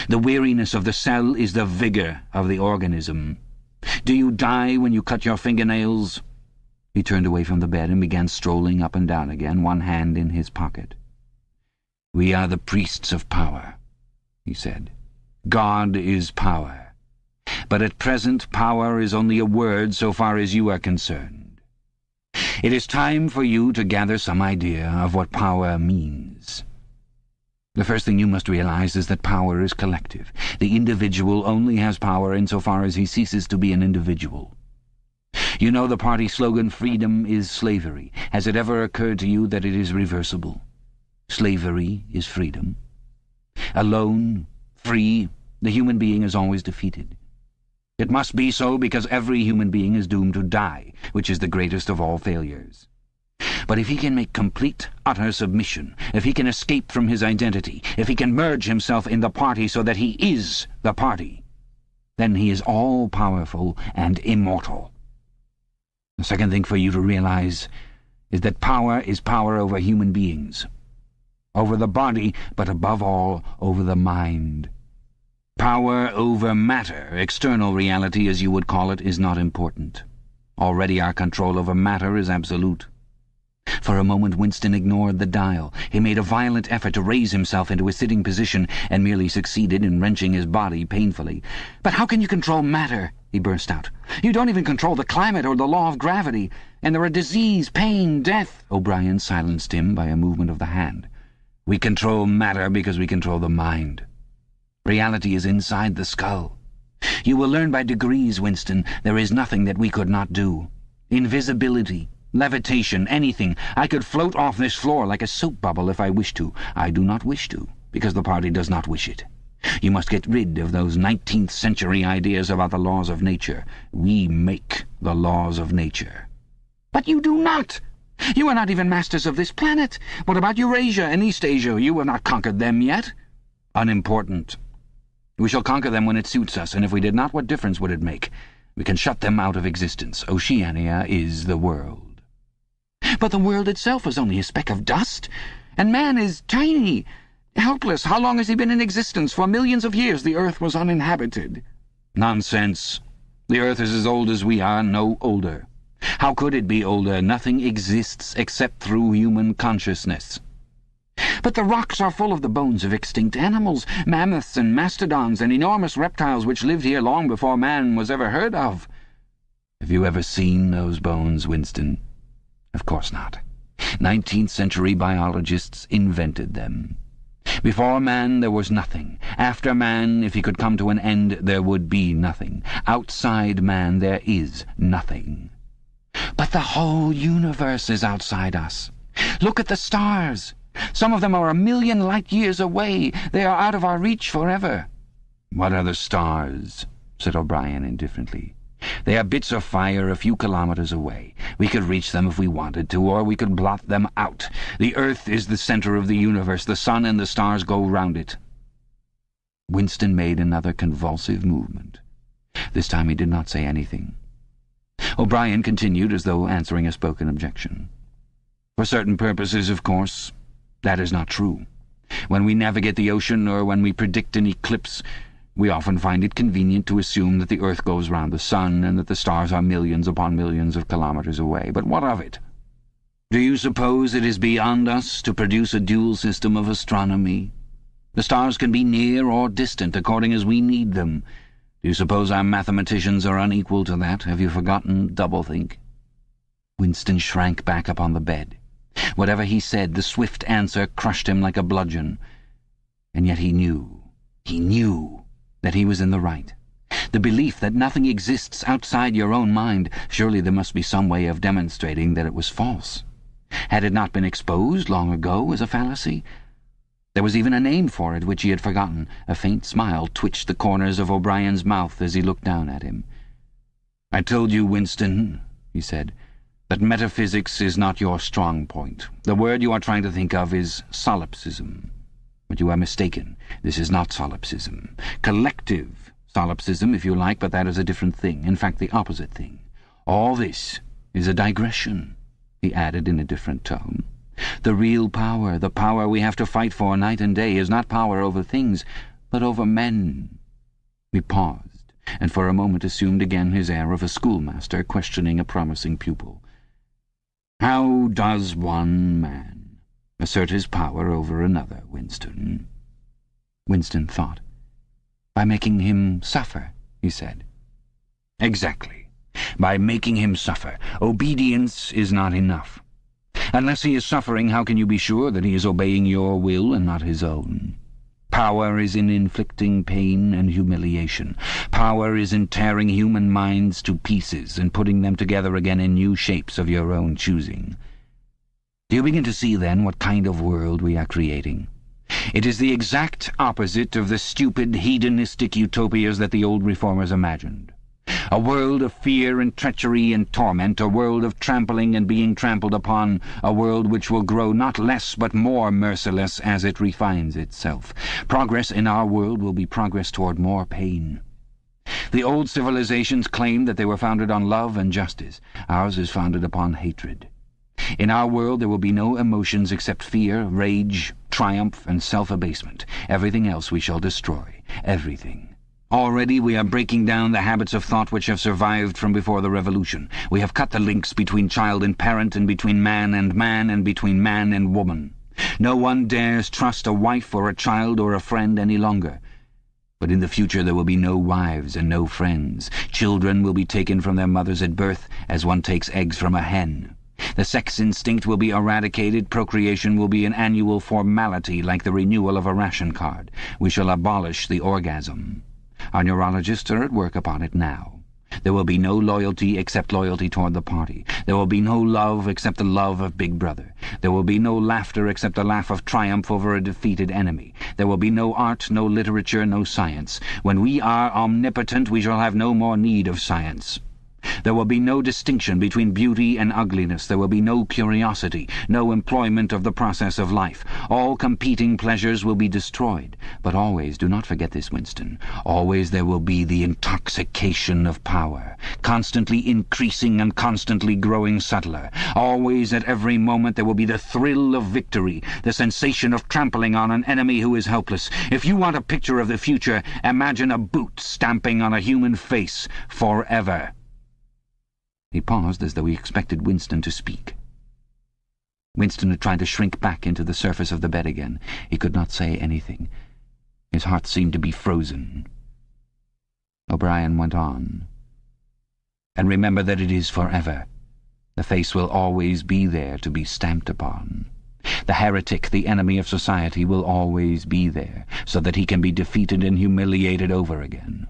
The weariness of the cell is the vigor of the organism. Do you die when you cut your fingernails?" He turned away from the bed and began strolling up and down again, one hand in his pocket. "We are the priests of power," he said. "God is power. But at present power is only a word so far as you are concerned. It is time for you to gather some idea of what power means. The first thing you must realize is that power is collective. The individual only has power insofar as he ceases to be an individual. You know the party slogan, 'Freedom is slavery.' Has it ever occurred to you that it is reversible? Slavery is freedom. Alone, free, the human being is always defeated. It must be so because every human being is doomed to die, which is the greatest of all failures. But if he can make complete, utter submission, if he can escape from his identity, if he can merge himself in the party so that he is the party, then he is all-powerful and immortal. The second thing for you to realize is that power is power over human beings, over the body, but above all, over the mind. Power over matter, external reality as you would call it, is not important. Already our control over matter is absolute. For a moment Winston ignored the dial. He made a violent effort to raise himself into a sitting position and merely succeeded in wrenching his body painfully. "But how can you control matter?" he burst out. "You don't even control the climate or the law of gravity. And there are disease, pain, death." O'Brien silenced him by a movement of the hand. "We control matter because we control the mind. Reality is inside the skull. You will learn by degrees, Winston, there is nothing that we could not do. Invisibility, levitation, anything. I could float off this floor like a soap bubble if I wished to. I do not wish to, because the party does not wish it. You must get rid of those 19th century ideas about the laws of nature. We make the laws of nature." "But you do not! You are not even masters of this planet. What about Eurasia and East Asia? You have not conquered them yet." "Unimportant. We shall conquer them when it suits us, and if we did not, what difference would it make? We can shut them out of existence. Oceania is the world." "But the world itself is only a speck of dust, and man is tiny, helpless. How long has he been in existence? For millions of years the earth was uninhabited." "Nonsense. The earth is as old as we are, no older. How could it be older? Nothing exists except through human consciousness." "But the rocks are full of the bones of extinct animals, mammoths and mastodons and enormous reptiles which lived here long before man was ever heard of." "Have you ever seen those bones, Winston? Of course not. 19th century biologists invented them. Before man there was nothing. After man, if he could come to an end, there would be nothing. Outside man there is nothing." "But the whole universe is outside us. Look at the stars. Some of them are 1,000,000 light-years away. They are out of our reach forever." "What are the stars?" said O'Brien indifferently. "They are bits of fire a few kilometers away. We could reach them if we wanted to, or we could blot them out. The earth is the center of the universe. The sun and the stars go round it." Winston made another convulsive movement. This time he did not say anything. O'Brien continued as though answering a spoken objection. "For certain purposes, of course, that is not true. When we navigate the ocean or when we predict an eclipse, we often find it convenient to assume that the earth goes round the sun and that the stars are millions upon millions of kilometers away. But what of it? Do you suppose it is beyond us to produce a dual system of astronomy? The stars can be near or distant according as we need them. Do you suppose our mathematicians are unequal to that? Have you forgotten doublethink?" Winston shrank back upon the bed. Whatever he said, the swift answer crushed him like a bludgeon. And yet he knew that he was in the right. The belief that nothing exists outside your own mind, surely there must be some way of demonstrating that it was false. Had it not been exposed long ago as a fallacy? There was even a name for it which he had forgotten. A faint smile twitched the corners of O'Brien's mouth as he looked down at him. "I told you, Winston," he said, "that metaphysics is not your strong point. The word you are trying to think of is solipsism. But you are mistaken. This is not solipsism. Collective solipsism, if you like, but that is a different thing. In fact, the opposite thing. All this is a digression," he added in a different tone. "The real power, the power we have to fight for night and day, is not power over things, but over men." He paused, and for a moment assumed again his air of a schoolmaster questioning a promising pupil. "How does one man assert his power over another, Winston?" Winston thought. "By making him suffer," he said. "Exactly. By making him suffer. Obedience is not enough. Unless he is suffering, how can you be sure that he is obeying your will and not his own? Power is in inflicting pain and humiliation. Power is in tearing human minds to pieces and putting them together again in new shapes of your own choosing. Do you begin to see, then, what kind of world we are creating? It is the exact opposite of the stupid, hedonistic utopias that the old reformers imagined. A world of fear and treachery and torment, a world of trampling and being trampled upon, a world which will grow not less but more merciless as it refines itself. Progress in our world will be progress toward more pain. The old civilizations claimed that they were founded on love and justice. Ours is founded upon hatred. In our world there will be no emotions except fear, rage, triumph, and self-abasement. Everything else we shall destroy. Everything. Already we are breaking down the habits of thought which have survived from before the Revolution. We have cut the links between child and parent, and between man, and between man and woman. No one dares trust a wife or a child or a friend any longer. But in the future there will be no wives and no friends. Children will be taken from their mothers at birth as one takes eggs from a hen. The sex instinct will be eradicated. Procreation will be an annual formality like the renewal of a ration card. We shall abolish the orgasm. Our neurologists are at work upon it now. There will be no loyalty except loyalty toward the party. There will be no love except the love of Big Brother. There will be no laughter except the laugh of triumph over a defeated enemy. There will be no art, no literature, no science. When we are omnipotent, we shall have no more need of science. There will be no distinction between beauty and ugliness. There will be no curiosity, no employment of the process of life. All competing pleasures will be destroyed. But always, do not forget this, Winston, always there will be the intoxication of power, constantly increasing and constantly growing subtler. Always, at every moment, there will be the thrill of victory, the sensation of trampling on an enemy who is helpless. If you want a picture of the future, imagine a boot stamping on a human face forever." He paused as though he expected Winston to speak. Winston had tried to shrink back into the surface of the bed again. He could not say anything. His heart seemed to be frozen. O'Brien went on. "And remember that it is forever. The face will always be there to be stamped upon. The heretic, the enemy of society, will always be there, so that he can be defeated and humiliated over again.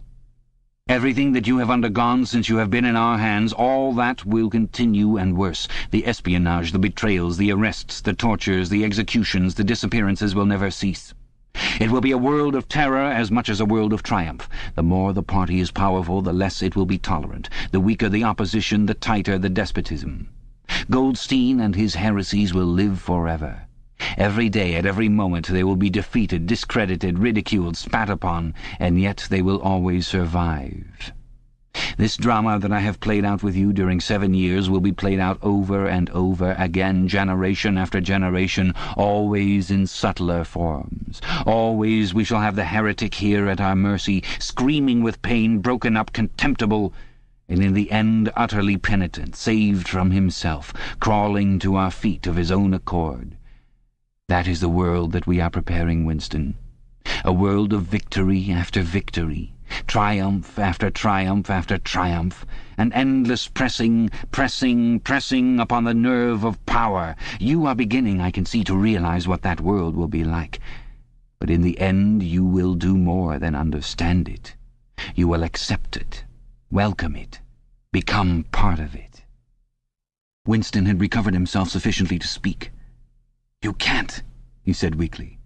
Everything that you have undergone since you have been in our hands, all that will continue and worse. The espionage, the betrayals, the arrests, the tortures, the executions, the disappearances will never cease. It will be a world of terror as much as a world of triumph. The more the party is powerful, the less it will be tolerant. The weaker the opposition, the tighter the despotism. Goldstein and his heresies will live forever. Every day, at every moment, they will be defeated, discredited, ridiculed, spat upon, and yet they will always survive. This drama that I have played out with you during 7 years will be played out over and over again, generation after generation, always in subtler forms. Always we shall have the heretic here at our mercy, screaming with pain, broken up, contemptible, and in the end utterly penitent, saved from himself, crawling to our feet of his own accord. That is the world that we are preparing, Winston. A world of victory after victory, triumph after triumph after triumph, an endless pressing upon the nerve of power. You are beginning, I can see, to realize what that world will be like. But in the end you will do more than understand it. You will accept it, welcome it, become part of it." Winston had recovered himself sufficiently to speak. "You can't," he said weakly.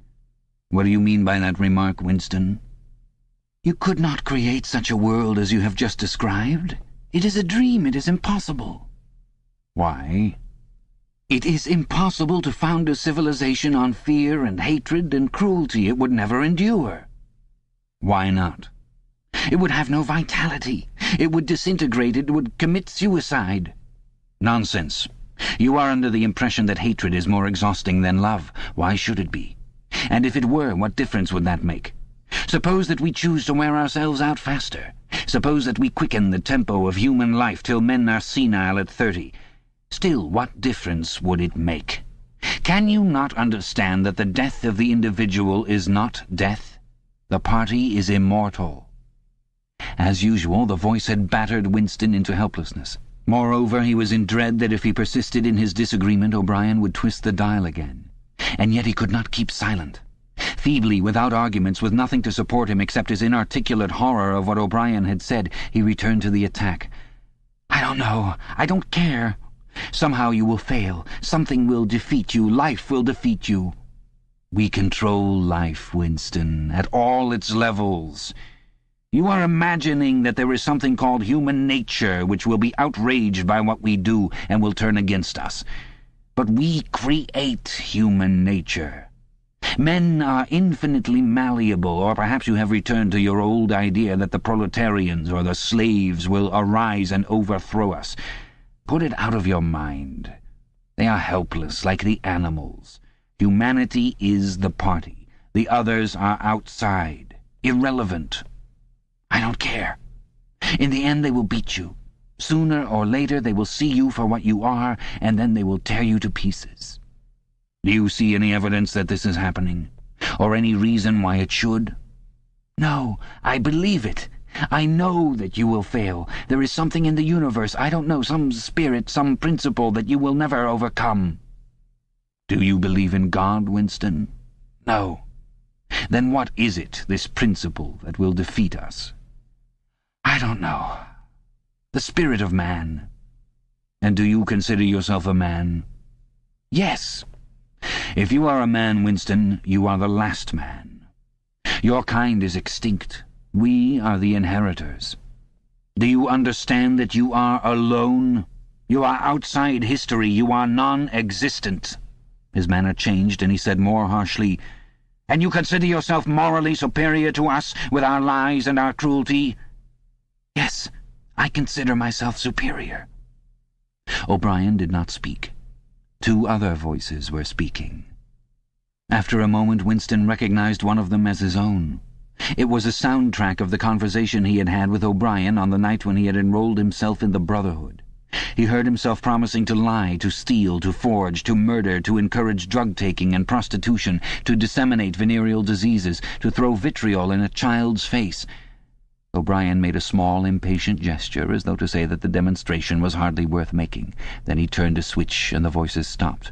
What do you mean by that remark, Winston? You could not create such a world as you have just described. It is a dream. It is impossible. Why? It is impossible to found a civilization on fear and hatred and cruelty. It would never endure. Why not? It would have no vitality. It would disintegrate. It would commit suicide. Nonsense. You are under the impression that hatred is more exhausting than love. Why should it be? And if it were, what difference would that make? Suppose that we choose to wear ourselves out faster. Suppose that we quicken the tempo of human life till men are senile at 30. Still, what difference would it make? Can you not understand that the death of the individual is not death? The party is immortal. As usual, the voice had battered Winston into helplessness. Moreover, he was in dread that if he persisted in his disagreement, O'Brien would twist the dial again. And yet he could not keep silent. Feebly, without arguments, with nothing to support him except his inarticulate horror of what O'Brien had said, he returned to the attack. "I don't know. I don't care. Somehow you will fail. Something will defeat you. Life will defeat you." We control life, Winston, at all its levels. You are imagining that there is something called human nature which will be outraged by what we do and will turn against us. But we create human nature. Men are infinitely malleable, or perhaps you have returned to your old idea that the proletarians or the slaves will arise and overthrow us. Put it out of your mind. They are helpless, like the animals. Humanity is the party. The others are outside, irrelevant. "I don't care. In the end they will beat you. Sooner or later they will see you for what you are, and then they will tear you to pieces." Do you see any evidence that this is happening? Or any reason why it should? "No, I believe it. I know that you will fail. There is something in the universe, I don't know, some spirit, some principle that you will never overcome." Do you believe in God, Winston? "No." Then what is it, this principle, that will defeat us? "I don't know. The spirit of man." And do you consider yourself a man? "Yes." If you are a man, Winston, you are the last man. Your kind is extinct. We are the inheritors. Do you understand that you are alone? You are outside history. You are non-existent. His manner changed, and he said more harshly, "And you consider yourself morally superior to us with our lies and our cruelty?" "Yes, I consider myself superior." O'Brien did not speak. Two other voices were speaking. After a moment, Winston recognized one of them as his own. It was a soundtrack of the conversation he had had with O'Brien on the night when he had enrolled himself in the Brotherhood. He heard himself promising to lie, to steal, to forge, to murder, to encourage drug-taking and prostitution, to disseminate venereal diseases, to throw vitriol in a child's face. O'Brien made a small, impatient gesture, as though to say that the demonstration was hardly worth making. Then he turned a switch, and the voices stopped.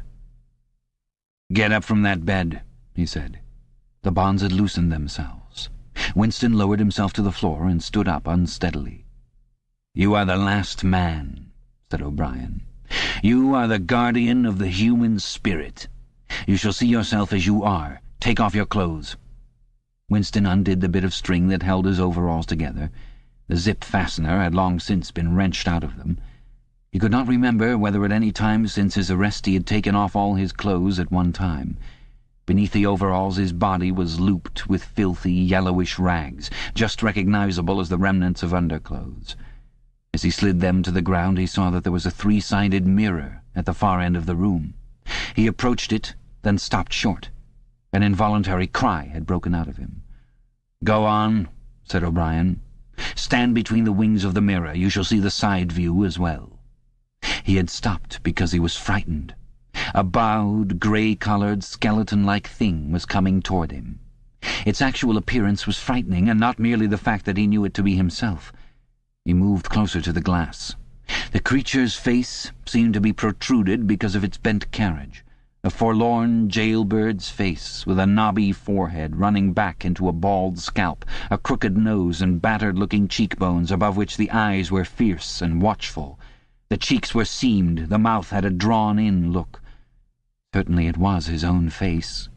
"Get up from that bed," he said. The bonds had loosened themselves. Winston lowered himself to the floor and stood up unsteadily. "You are the last man," said O'Brien. "You are the guardian of the human spirit. You shall see yourself as you are. Take off your clothes." Winston undid the bit of string that held his overalls together. The zip fastener had long since been wrenched out of them. He could not remember whether at any time since his arrest he had taken off all his clothes at one time. Beneath the overalls his body was looped with filthy, yellowish rags, just recognizable as the remnants of underclothes. As he slid them to the ground, he saw that there was a three-sided mirror at the far end of the room. He approached it, then stopped short. An involuntary cry had broken out of him. "Go on," said O'Brien. "Stand between the wings of the mirror. You shall see the side view as well." He had stopped because he was frightened. A bowed, grey-coloured, skeleton-like thing was coming toward him. Its actual appearance was frightening, and not merely the fact that he knew it to be himself. He moved closer to the glass. The creature's face seemed to be protruded because of its bent carriage. A forlorn jailbird's face, with a knobby forehead running back into a bald scalp, a crooked nose and battered-looking cheekbones above which the eyes were fierce and watchful. The cheeks were seamed, the mouth had a drawn-in look. Certainly it was his own face.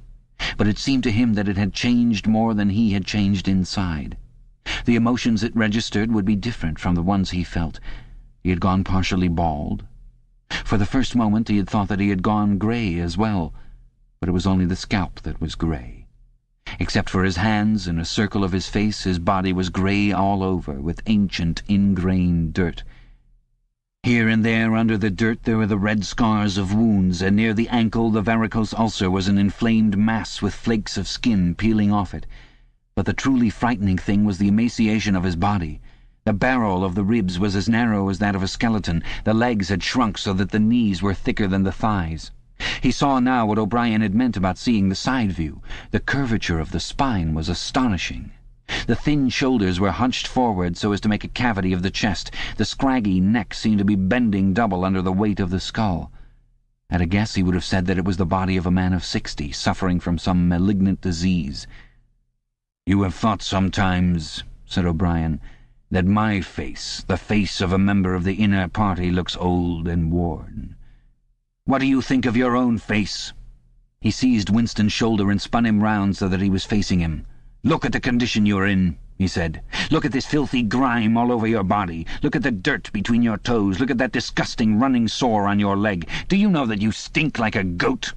but it seemed to him that it had changed more than he had changed inside. The emotions it registered would be different from the ones he felt. He had gone partially bald. For the first moment he had thought that he had gone grey as well, but it was only the scalp that was grey. Except for his hands and a circle of his face, his body was grey all over, with ancient, ingrained dirt. Here and there under the dirt there were the red scars of wounds, and near the ankle the varicose ulcer was an inflamed mass with flakes of skin peeling off it. But the truly frightening thing was the emaciation of his body. The barrel of the ribs was as narrow as that of a skeleton. The legs had shrunk so that the knees were thicker than the thighs. He saw now what O'Brien had meant about seeing the side view. The curvature of the spine was astonishing. The thin shoulders were hunched forward so as to make a cavity of the chest. The scraggy neck seemed to be bending double under the weight of the skull. At a guess he would have said that it was the body of a man of 60, suffering from some malignant disease. "You have thought sometimes," said O'Brien, "that my face, the face of a member of the inner party, looks old and worn. What do you think of your own face?" He seized Winston's shoulder and spun him round so that he was facing him. "Look at the condition you're in," he said. "Look at this filthy grime all over your body. Look at the dirt between your toes. Look at that disgusting running sore on your leg. Do you know that you stink like a goat?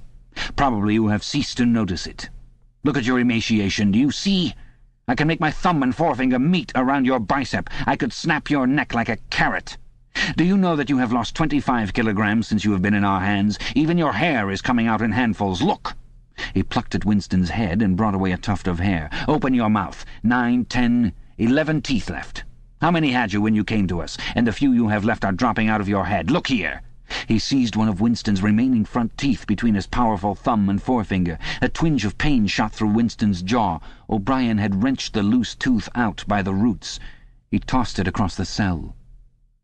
Probably you have ceased to notice it. Look at your emaciation. Do you see? I can make my thumb and forefinger meet around your bicep. I could snap your neck like a carrot. Do you know that you have lost 25 kilograms since you have been in our hands? Even your hair is coming out in handfuls. Look!" He plucked at Winston's head and brought away a tuft of hair. "Open your mouth. 9, 10, 11 teeth left. How many had you when you came to us? And the few you have left are dropping out of your head. Look here!" He seized one of Winston's remaining front teeth between his powerful thumb and forefinger. A twinge of pain shot through Winston's jaw. O'Brien had wrenched the loose tooth out by the roots. He tossed it across the cell.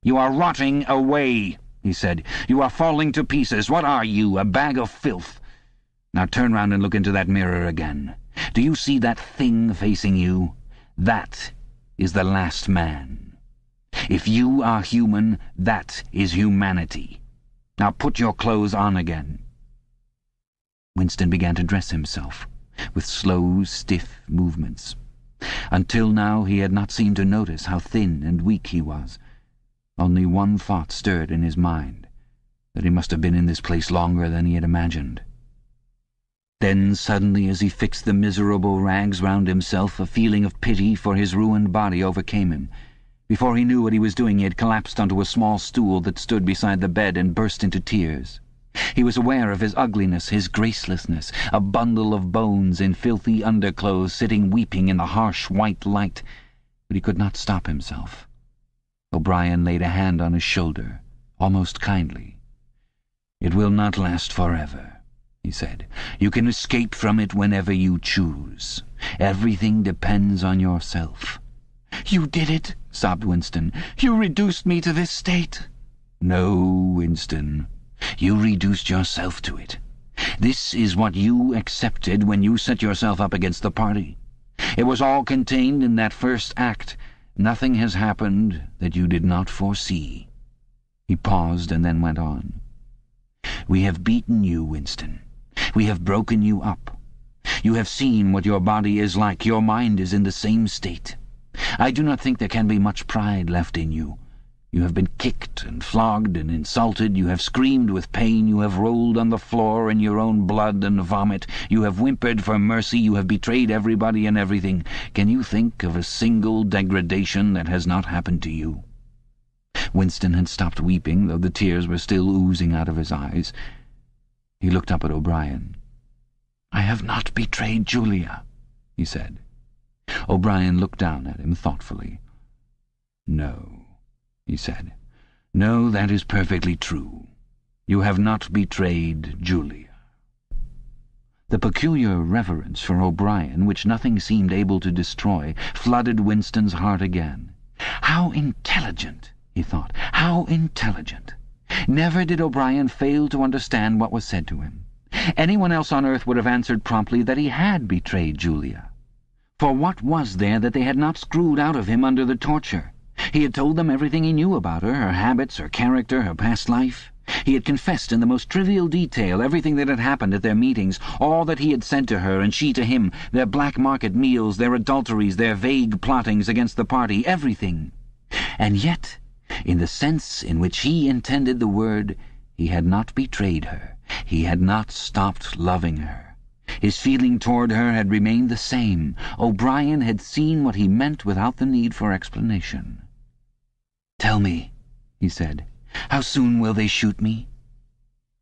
"You are rotting away," he said. "You are falling to pieces. What are you, a bag of filth? Now turn round and look into that mirror again. Do you see that thing facing you? That is the last man. If you are human, that is humanity. Now put your clothes on again." Winston began to dress himself, with slow, stiff movements. Until now he had not seemed to notice how thin and weak he was. Only one thought stirred in his mind, that he must have been in this place longer than he had imagined. Then suddenly, as he fixed the miserable rags round himself, a feeling of pity for his ruined body overcame him. Before he knew what he was doing, he had collapsed onto a small stool that stood beside the bed and burst into tears. He was aware of his ugliness, his gracelessness, a bundle of bones in filthy underclothes sitting weeping in the harsh white light, but he could not stop himself. O'Brien laid a hand on his shoulder, almost kindly. "It will not last forever," he said. "You can escape from it whenever you choose. Everything depends on yourself." "You did it," sobbed Winston. "You reduced me to this state." "No, Winston. You reduced yourself to it. This is what you accepted when you set yourself up against the party. It was all contained in that first act. Nothing has happened that you did not foresee." He paused and then went on. "We have beaten you, Winston. We have broken you up. You have seen what your body is like. Your mind is in the same state. I do not think there can be much pride left in you. You have been kicked and flogged and insulted. You have screamed with pain. You have rolled on the floor in your own blood and vomit. You have whimpered for mercy. You have betrayed everybody and everything. Can you think of a single degradation that has not happened to you?" Winston had stopped weeping, though the tears were still oozing out of his eyes. He looked up at O'Brien. "I have not betrayed Julia," he said. O'Brien looked down at him thoughtfully. "No," he said. "No, that is perfectly true. You have not betrayed Julia." The peculiar reverence for O'Brien, which nothing seemed able to destroy, flooded Winston's heart again. How intelligent, he thought, how intelligent. Never did O'Brien fail to understand what was said to him. Anyone else on earth would have answered promptly that he had betrayed Julia. For what was there that they had not screwed out of him under the torture? He had told them everything he knew about her habits, her character, her past life. He had confessed in the most trivial detail everything that had happened at their meetings, all that he had said to her and she to him, their black market meals, their adulteries, their vague plottings against the party, everything. And yet, in the sense in which he intended the word, he had not betrayed her. He had not stopped loving her. His feeling toward her had remained the same. O'Brien had seen what he meant without the need for explanation. "Tell me," he said, "how soon will they shoot me?"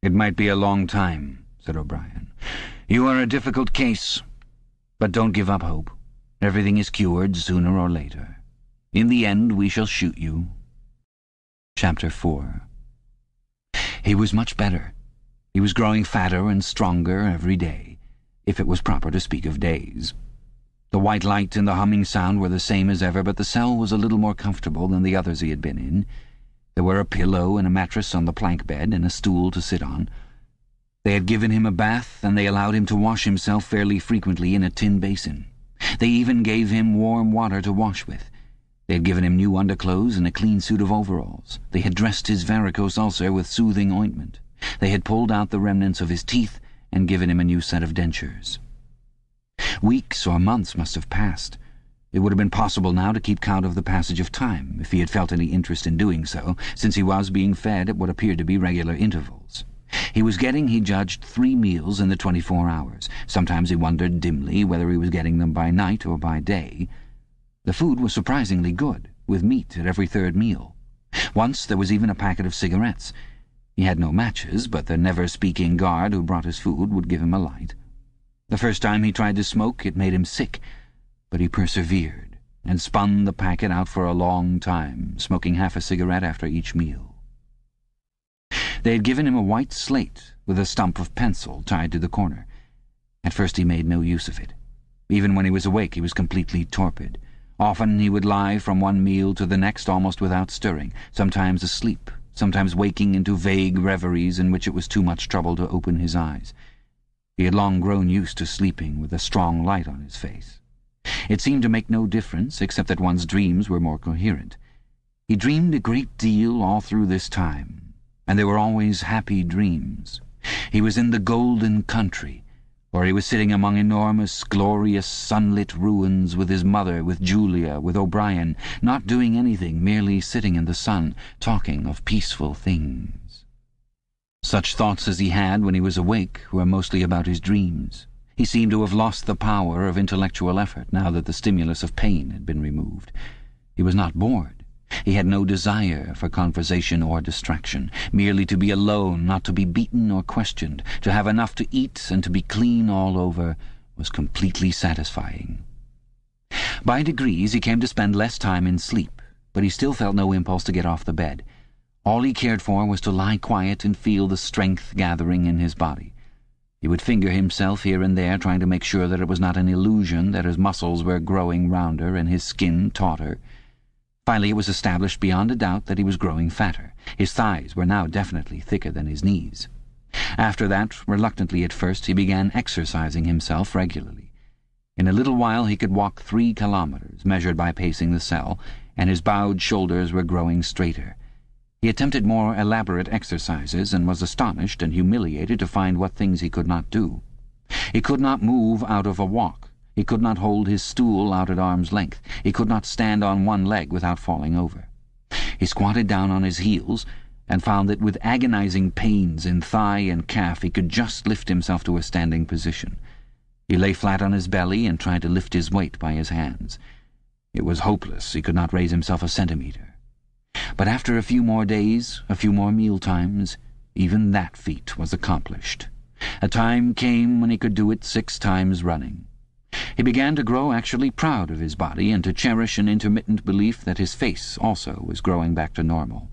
"It might be a long time," said O'Brien. "You are a difficult case. But don't give up hope. Everything is cured sooner or later. In the end we shall shoot you." Chapter 4. He was much better. He was growing fatter and stronger every day, if it was proper to speak of days. The white light and the humming sound were the same as ever, but the cell was a little more comfortable than the others he had been in. There were a pillow and a mattress on the plank bed and a stool to sit on. They had given him a bath, and they allowed him to wash himself fairly frequently in a tin basin. They even gave him warm water to wash with. They had given him new underclothes and a clean suit of overalls. They had dressed his varicose ulcer with soothing ointment. They had pulled out the remnants of his teeth and given him a new set of dentures. Weeks or months must have passed. It would have been possible now to keep count of the passage of time, if he had felt any interest in doing so, since he was being fed at what appeared to be regular intervals. He was getting, he judged, 3 meals in the 24 hours. Sometimes he wondered dimly whether he was getting them by night or by day. The food was surprisingly good, with meat at every 3rd meal. Once there was even a packet of cigarettes. He had no matches, but the never-speaking guard who brought his food would give him a light. The first time he tried to smoke, it made him sick, but he persevered and spun the packet out for a long time, smoking half a cigarette after each meal. They had given him a white slate with a stump of pencil tied to the corner. At first he made no use of it. Even when he was awake he was completely torpid. Often he would lie from one meal to the next almost without stirring, sometimes asleep, sometimes waking into vague reveries in which it was too much trouble to open his eyes. He had long grown used to sleeping with a strong light on his face. It seemed to make no difference, except that one's dreams were more coherent. He dreamed a great deal all through this time, and they were always happy dreams. He was in the golden country, or he was sitting among enormous, glorious, sunlit ruins with his mother, with Julia, with O'Brien, not doing anything, merely sitting in the sun, talking of peaceful things. Such thoughts as he had when he was awake were mostly about his dreams. He seemed to have lost the power of intellectual effort now that the stimulus of pain had been removed. He was not bored. He had no desire for conversation or distraction. Merely to be alone, not to be beaten or questioned, to have enough to eat and to be clean all over, was completely satisfying. By degrees he came to spend less time in sleep, but he still felt no impulse to get off the bed. All he cared for was to lie quiet and feel the strength gathering in his body. He would finger himself here and there, trying to make sure that it was not an illusion, that his muscles were growing rounder and his skin tauter. Finally it was established beyond a doubt that he was growing fatter. His thighs were now definitely thicker than his knees. After that, reluctantly at first, he began exercising himself regularly. In a little while he could walk 3 kilometers, measured by pacing the cell, and his bowed shoulders were growing straighter. He attempted more elaborate exercises and was astonished and humiliated to find what things he could not do. He could not move out of a walk. He could not hold his stool out at arm's length. He could not stand on one leg without falling over. He squatted down on his heels and found that with agonizing pains in thigh and calf he could just lift himself to a standing position. He lay flat on his belly and tried to lift his weight by his hands. It was hopeless. He could not raise himself a centimeter. But after a few more days, a few more meal times, even that feat was accomplished. A time came when he could do it 6 times running. He began to grow actually proud of his body and to cherish an intermittent belief that his face also was growing back to normal.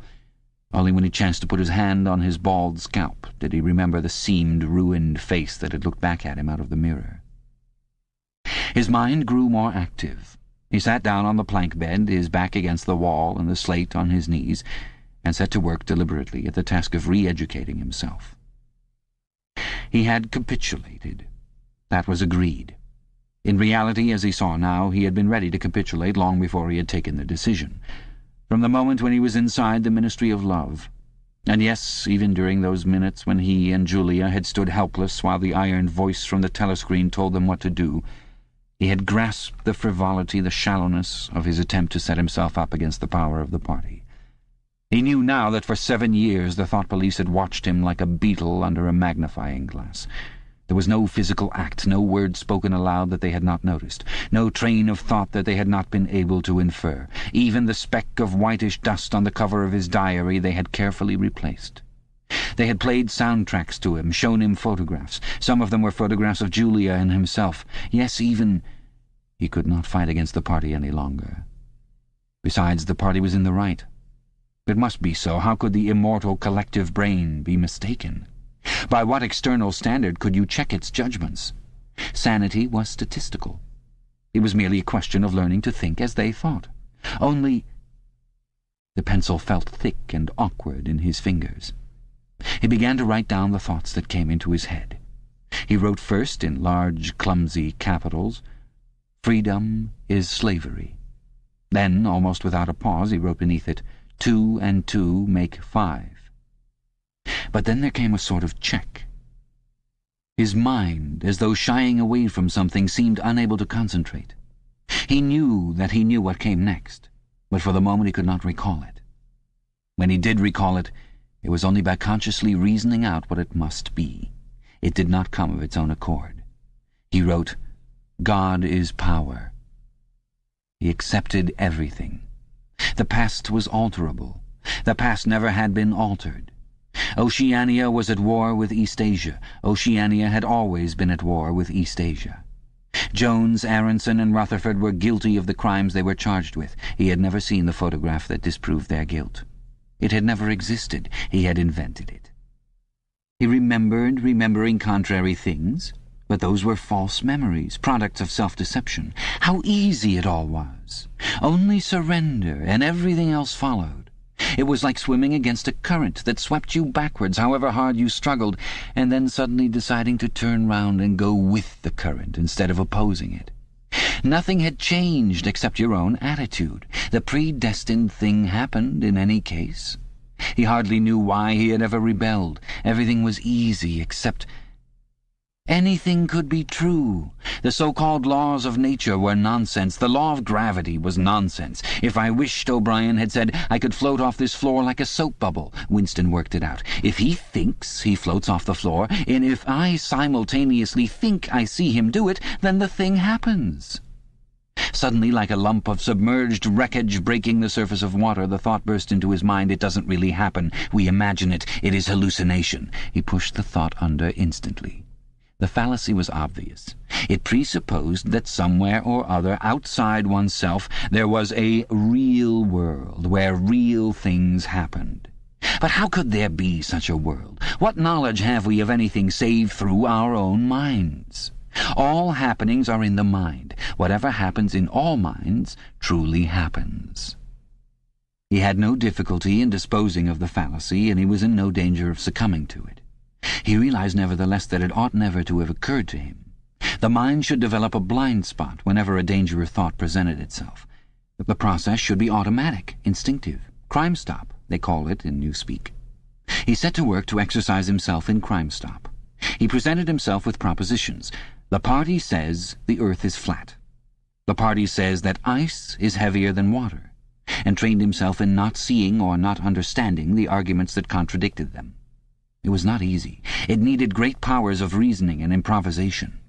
Only when he chanced to put his hand on his bald scalp did he remember the seamed, ruined face that had looked back at him out of the mirror. His mind grew more active. He sat down on the plank bed, his back against the wall and the slate on his knees, and set to work deliberately at the task of re-educating himself. He had capitulated. That was agreed. In reality, as he saw now, he had been ready to capitulate long before he had taken the decision. From the moment when he was inside the Ministry of Love. And yes, even during those minutes when he and Julia had stood helpless while the iron voice from the telescreen told them what to do, he had grasped the frivolity, the shallowness of his attempt to set himself up against the power of the party. He knew now that for 7 years the thought police had watched him like a beetle under a magnifying glass. There was no physical act, no word spoken aloud that they had not noticed, no train of thought that they had not been able to infer. Even the speck of whitish dust on the cover of his diary they had carefully replaced. They had played soundtracks to him, shown him photographs. Some of them were photographs of Julia and himself. Yes, even he could not fight against the party any longer. Besides, the party was in the right. It must be so. How could the immortal collective brain be mistaken? By what external standard could you check its judgments? Sanity was statistical. It was merely a question of learning to think as they thought. Only the pencil felt thick and awkward in his fingers. He began to write down the thoughts that came into his head. He wrote first in large, clumsy capitals, "Freedom is slavery." Then, almost without a pause, he wrote beneath it, 2 and 2 make 5. But then there came a sort of check. His mind, as though shying away from something, seemed unable to concentrate. He knew that he knew what came next, but for the moment he could not recall it. When he did recall it, it was only by consciously reasoning out what it must be. It did not come of its own accord. He wrote, "God is power." He accepted everything. The past was alterable. The past never had been altered. Oceania was at war with Eastasia. Oceania had always been at war with Eastasia. Jones, Aronson, and Rutherford were guilty of the crimes they were charged with. He had never seen the photograph that disproved their guilt. It had never existed. He had invented it. He remembered remembering contrary things, but those were false memories, products of self-deception. How easy it all was. Only surrender, and everything else followed. It was like swimming against a current that swept you backwards, however hard you struggled, and then suddenly deciding to turn round and go with the current instead of opposing it. Nothing had changed except your own attitude. The predestined thing happened in any case. He hardly knew why he had ever rebelled. Everything was easy except anything could be true. The so-called laws of nature were nonsense. The law of gravity was nonsense. If I wished, O'Brien had said, I could float off this floor like a soap bubble. Winston worked it out. If he thinks, he floats off the floor, and if I simultaneously think I see him do it, then the thing happens. Suddenly, like a lump of submerged wreckage breaking the surface of water, the thought burst into his mind, it doesn't really happen. We imagine it. It is hallucination. He pushed the thought under instantly. The fallacy was obvious. It presupposed that somewhere or other, outside oneself, there was a real world where real things happened. But how could there be such a world? What knowledge have we of anything save through our own minds? All happenings are in the mind. Whatever happens in all minds truly happens. He had no difficulty in disposing of the fallacy, and he was in no danger of succumbing to it. He realized nevertheless that it ought never to have occurred to him. The mind should develop a blind spot whenever a dangerous thought presented itself. The process should be automatic, instinctive. Crime stop, they call it in Newspeak. He set to work to exercise himself in Crime Stop. He presented himself with propositions. The party says the earth is flat. The party says that ice is heavier than water, and trained himself in not seeing or not understanding the arguments that contradicted them. It was not easy. It needed great powers of reasoning and improvisation.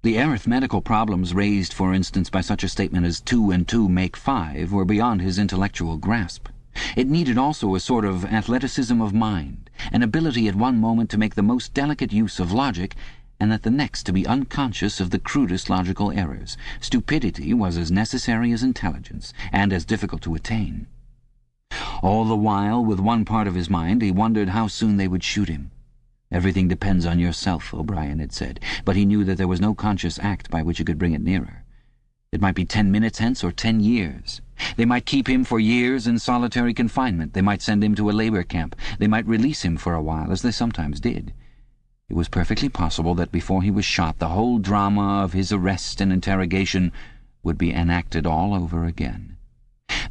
The arithmetical problems raised, for instance, by such a statement as 2 and 2 make 5 were beyond his intellectual grasp. It needed also a sort of athleticism of mind, an ability at one moment to make the most delicate use of logic, and at the next to be unconscious of the crudest logical errors. Stupidity was as necessary as intelligence, and as difficult to attain. All the while, with one part of his mind, he wondered how soon they would shoot him. Everything depends on yourself, O'Brien had said, but he knew that there was no conscious act by which he could bring it nearer. It might be 10 minutes hence or 10 years. They might keep him for years in solitary confinement. They might send him to a labor camp. They might release him for a while, as they sometimes did. It was perfectly possible that before he was shot, the whole drama of his arrest and interrogation would be enacted all over again.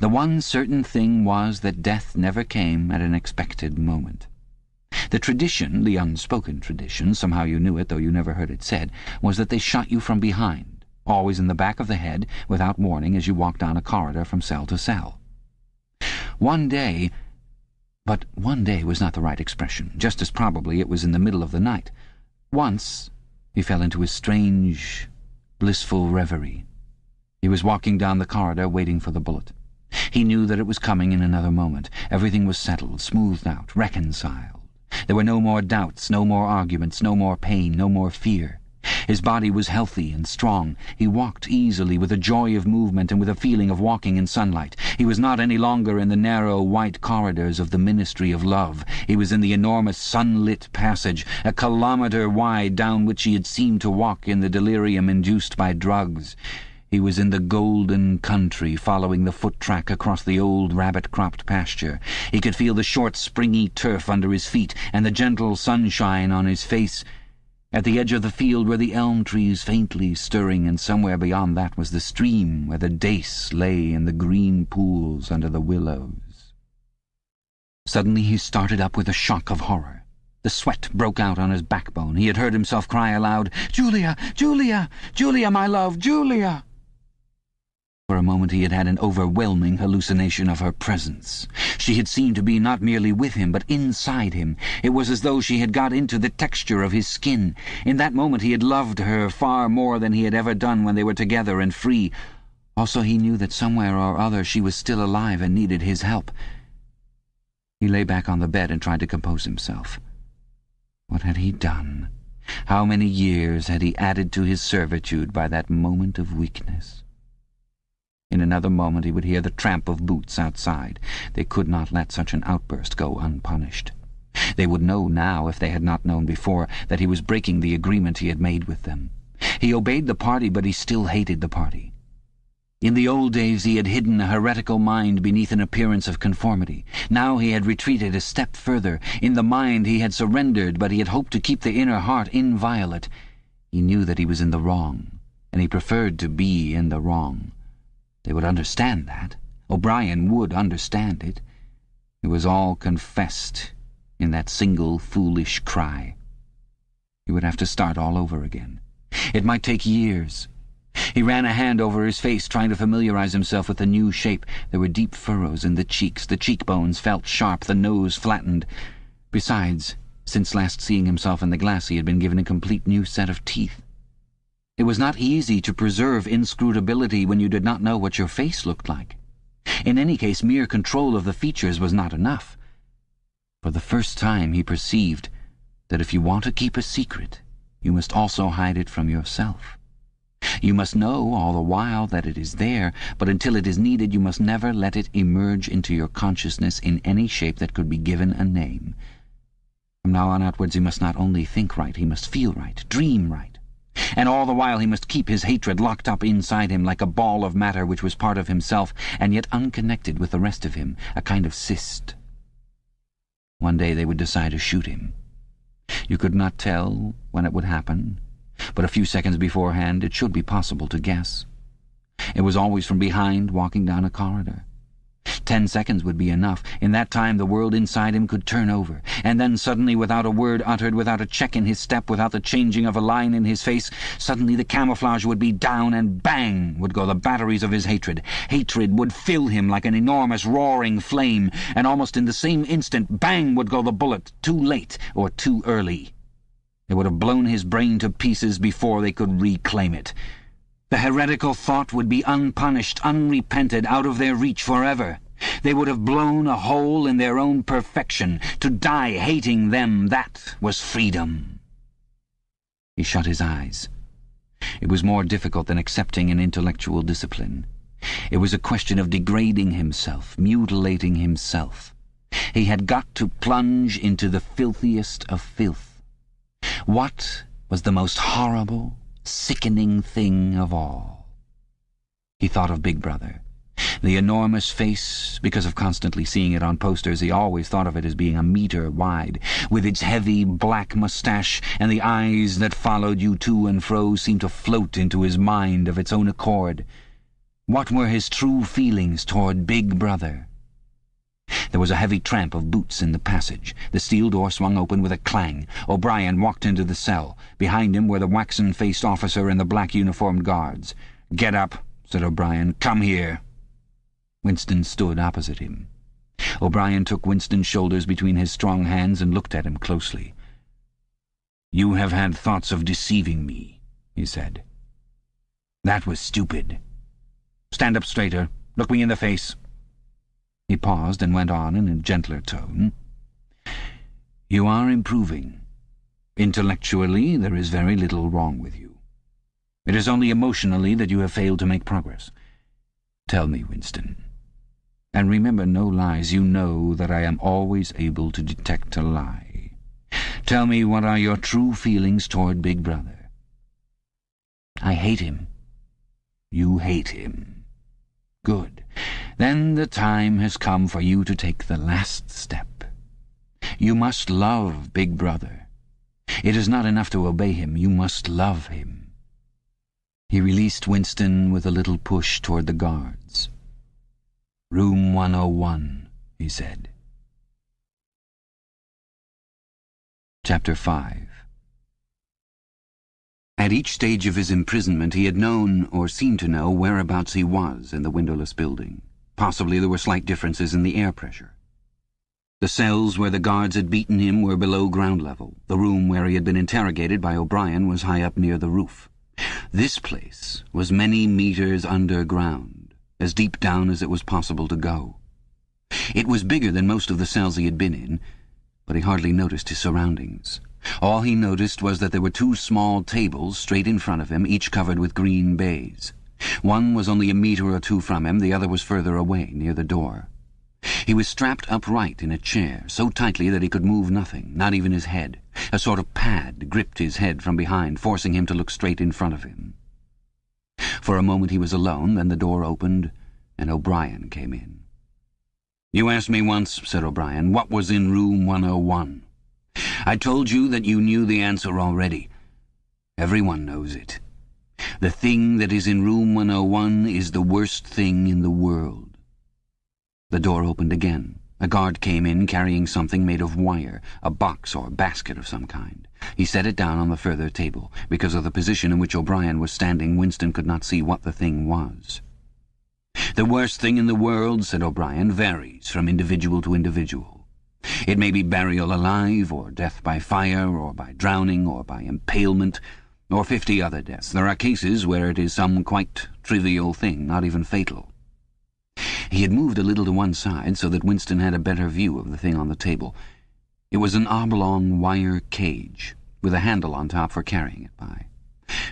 The one certain thing was that death never came at an expected moment. The tradition, the unspoken tradition, somehow you knew it though you never heard it said, was that they shot you from behind, always in the back of the head, without warning as you walked down a corridor from cell to cell. One day was not the right expression. Just as probably it was in the middle of the night. Once he fell into a strange, blissful reverie. He was walking down the corridor waiting for the bullet. He knew that it was coming in another moment. Everything was settled, smoothed out, reconciled. There were no more doubts, no more arguments, no more pain, no more fear. His body was healthy and strong. He walked easily, with a joy of movement and with a feeling of walking in sunlight. He was not any longer in the narrow white corridors of the Ministry of Love. He was in the enormous sunlit passage, a kilometre wide, down which he had seemed to walk in the delirium induced by drugs. He was in the golden country, following the foot-track across the old rabbit-cropped pasture. He could feel the short, springy turf under his feet and the gentle sunshine on his face. At the edge of the field were the elm trees faintly stirring, and somewhere beyond that was the stream where the dace lay in the green pools under the willows. Suddenly he started up with a shock of horror. The sweat broke out on his backbone. He had heard himself cry aloud, "Julia! Julia! Julia, my love! Julia!" For a moment he had had an overwhelming hallucination of her presence. She had seemed to be not merely with him, but inside him. It was as though she had got into the texture of his skin. In that moment he had loved her far more than he had ever done when they were together and free. Also he knew that somewhere or other she was still alive and needed his help. He lay back on the bed and tried to compose himself. What had he done? How many years had he added to his servitude by that moment of weakness? In another moment he would hear the tramp of boots outside. They could not let such an outburst go unpunished. They would know now, if they had not known before, that he was breaking the agreement he had made with them. He obeyed the party, but he still hated the party. In the old days he had hidden a heretical mind beneath an appearance of conformity. Now he had retreated a step further. In the mind he had surrendered, but he had hoped to keep the inner heart inviolate. He knew that he was in the wrong, and he preferred to be in the wrong. They would understand that. O'Brien would understand it. It was all confessed in that single foolish cry. He would have to start all over again. It might take years. He ran a hand over his face, trying to familiarize himself with the new shape. There were deep furrows in the cheeks. The cheekbones felt sharp, the nose flattened. Besides, since last seeing himself in the glass, he had been given a complete new set of teeth. It was not easy to preserve inscrutability when you did not know what your face looked like. In any case, mere control of the features was not enough. For the first time he perceived that if you want to keep a secret, you must also hide it from yourself. You must know all the while that it is there, but until it is needed you must never let it emerge into your consciousness in any shape that could be given a name. From now on outwards he must not only think right, he must feel right, dream right. And all the while he must keep his hatred locked up inside him like a ball of matter which was part of himself and yet unconnected with the rest of him, a kind of cyst. One day they would decide to shoot him. You could not tell when it would happen, but a few seconds beforehand it should be possible to guess. It was always from behind, walking down a corridor. 10 seconds would be enough. In that time the world inside him could turn over, and then suddenly, without a word uttered, without a check in his step, without the changing of a line in his face, suddenly the camouflage would be down, and bang would go the batteries of his hatred. Hatred would fill him like an enormous roaring flame, and almost in the same instant, bang would go the bullet, too late or too early. It would have blown his brain to pieces before they could reclaim it. The heretical thought would be unpunished, unrepented, out of their reach forever. They would have blown a hole in their own perfection. To die hating them, that was freedom. He shut his eyes. It was more difficult than accepting an intellectual discipline. It was a question of degrading himself, mutilating himself. He had got to plunge into the filthiest of filth. What was the most horrible, sickening thing of all? He thought of Big Brother. The enormous face, because of constantly seeing it on posters, he always thought of it as being a metre wide, with its heavy black moustache, and the eyes that followed you to and fro seemed to float into his mind of its own accord. What were his true feelings toward Big Brother? There was a heavy tramp of boots in the passage. The steel door swung open with a clang. O'Brien walked into the cell. Behind him were the waxen-faced officer and the black-uniformed guards. "Get up," said O'Brien. "Come here." Winston stood opposite him. O'Brien took Winston's shoulders between his strong hands and looked at him closely. "You have had thoughts of deceiving me," he said. "That was stupid. Stand up straighter. Look me in the face." He paused and went on in a gentler tone. "You are improving. Intellectually, there is very little wrong with you. It is only emotionally that you have failed to make progress. Tell me, Winston. And remember no lies. You know that I am always able to detect a lie. Tell me, what are your true feelings toward Big Brother?" "I hate him." "You hate him. Good. Then the time has come for you to take the last step. You must love Big Brother. It is not enough to obey him. You must love him." He released Winston with a little push toward the guards. "Room 101, he said. Chapter 5. At each stage of his imprisonment he had known, or seemed to know, whereabouts he was in the windowless building. Possibly there were slight differences in the air pressure. The cells where the guards had beaten him were below ground level. The room where he had been interrogated by O'Brien was high up near the roof. This place was many meters underground, as deep down as it was possible to go. It was bigger than most of the cells he had been in, but he hardly noticed his surroundings. All he noticed was that there were two small tables straight in front of him, each covered with green baize. One was only a meter or two from him, the other was further away, near the door. He was strapped upright in a chair, so tightly that he could move nothing, not even his head. A sort of pad gripped his head from behind, forcing him to look straight in front of him. For a moment he was alone, then the door opened, and O'Brien came in. "You asked me once," said O'Brien, "what was in room 101. I told you that you knew the answer already. Everyone knows it. The thing that is in room 101 is the worst thing in the world." The door opened again. A guard came in carrying something made of wire, a box or basket of some kind. He set it down on the further table. Because of the position in which O'Brien was standing, Winston could not see what the thing was. "The worst thing in the world," said O'Brien, "varies from individual to individual. It may be burial alive, or death by fire, or by drowning, or by impalement, or 50 other deaths. There are cases where it is some quite trivial thing, not even fatal." He had moved a little to one side so that Winston had a better view of the thing on the table. It was an oblong wire cage, with a handle on top for carrying it by.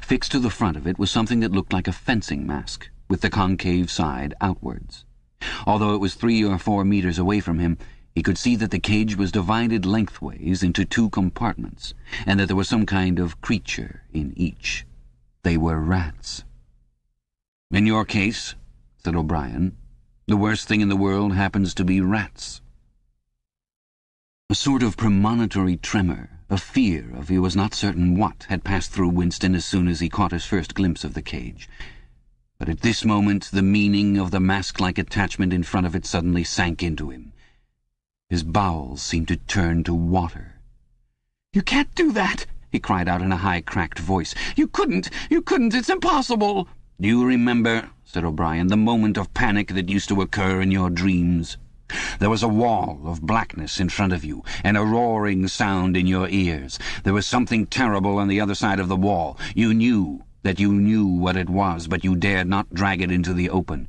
Fixed to the front of it was something that looked like a fencing mask, with the concave side outwards. Although it was 3 or 4 meters away from him, he could see that the cage was divided lengthways into 2 compartments, and that there was some kind of creature in each. They were rats. "In your case," said O'Brien, "the worst thing in the world happens to be rats." A sort of premonitory tremor, of fear of he was not certain what, had passed through Winston as soon as he caught his first glimpse of the cage. But at this moment the meaning of the mask-like attachment in front of it suddenly sank into him. His bowels seemed to turn to water. "You can't do that!" he cried out in a high, cracked voice. You couldn't! It's impossible!" "Do you remember," said O'Brien, "the moment of panic that used to occur in your dreams? There was a wall of blackness in front of you, and a roaring sound in your ears. There was something terrible on the other side of the wall. You knew that you knew what it was, but you dared not drag it into the open.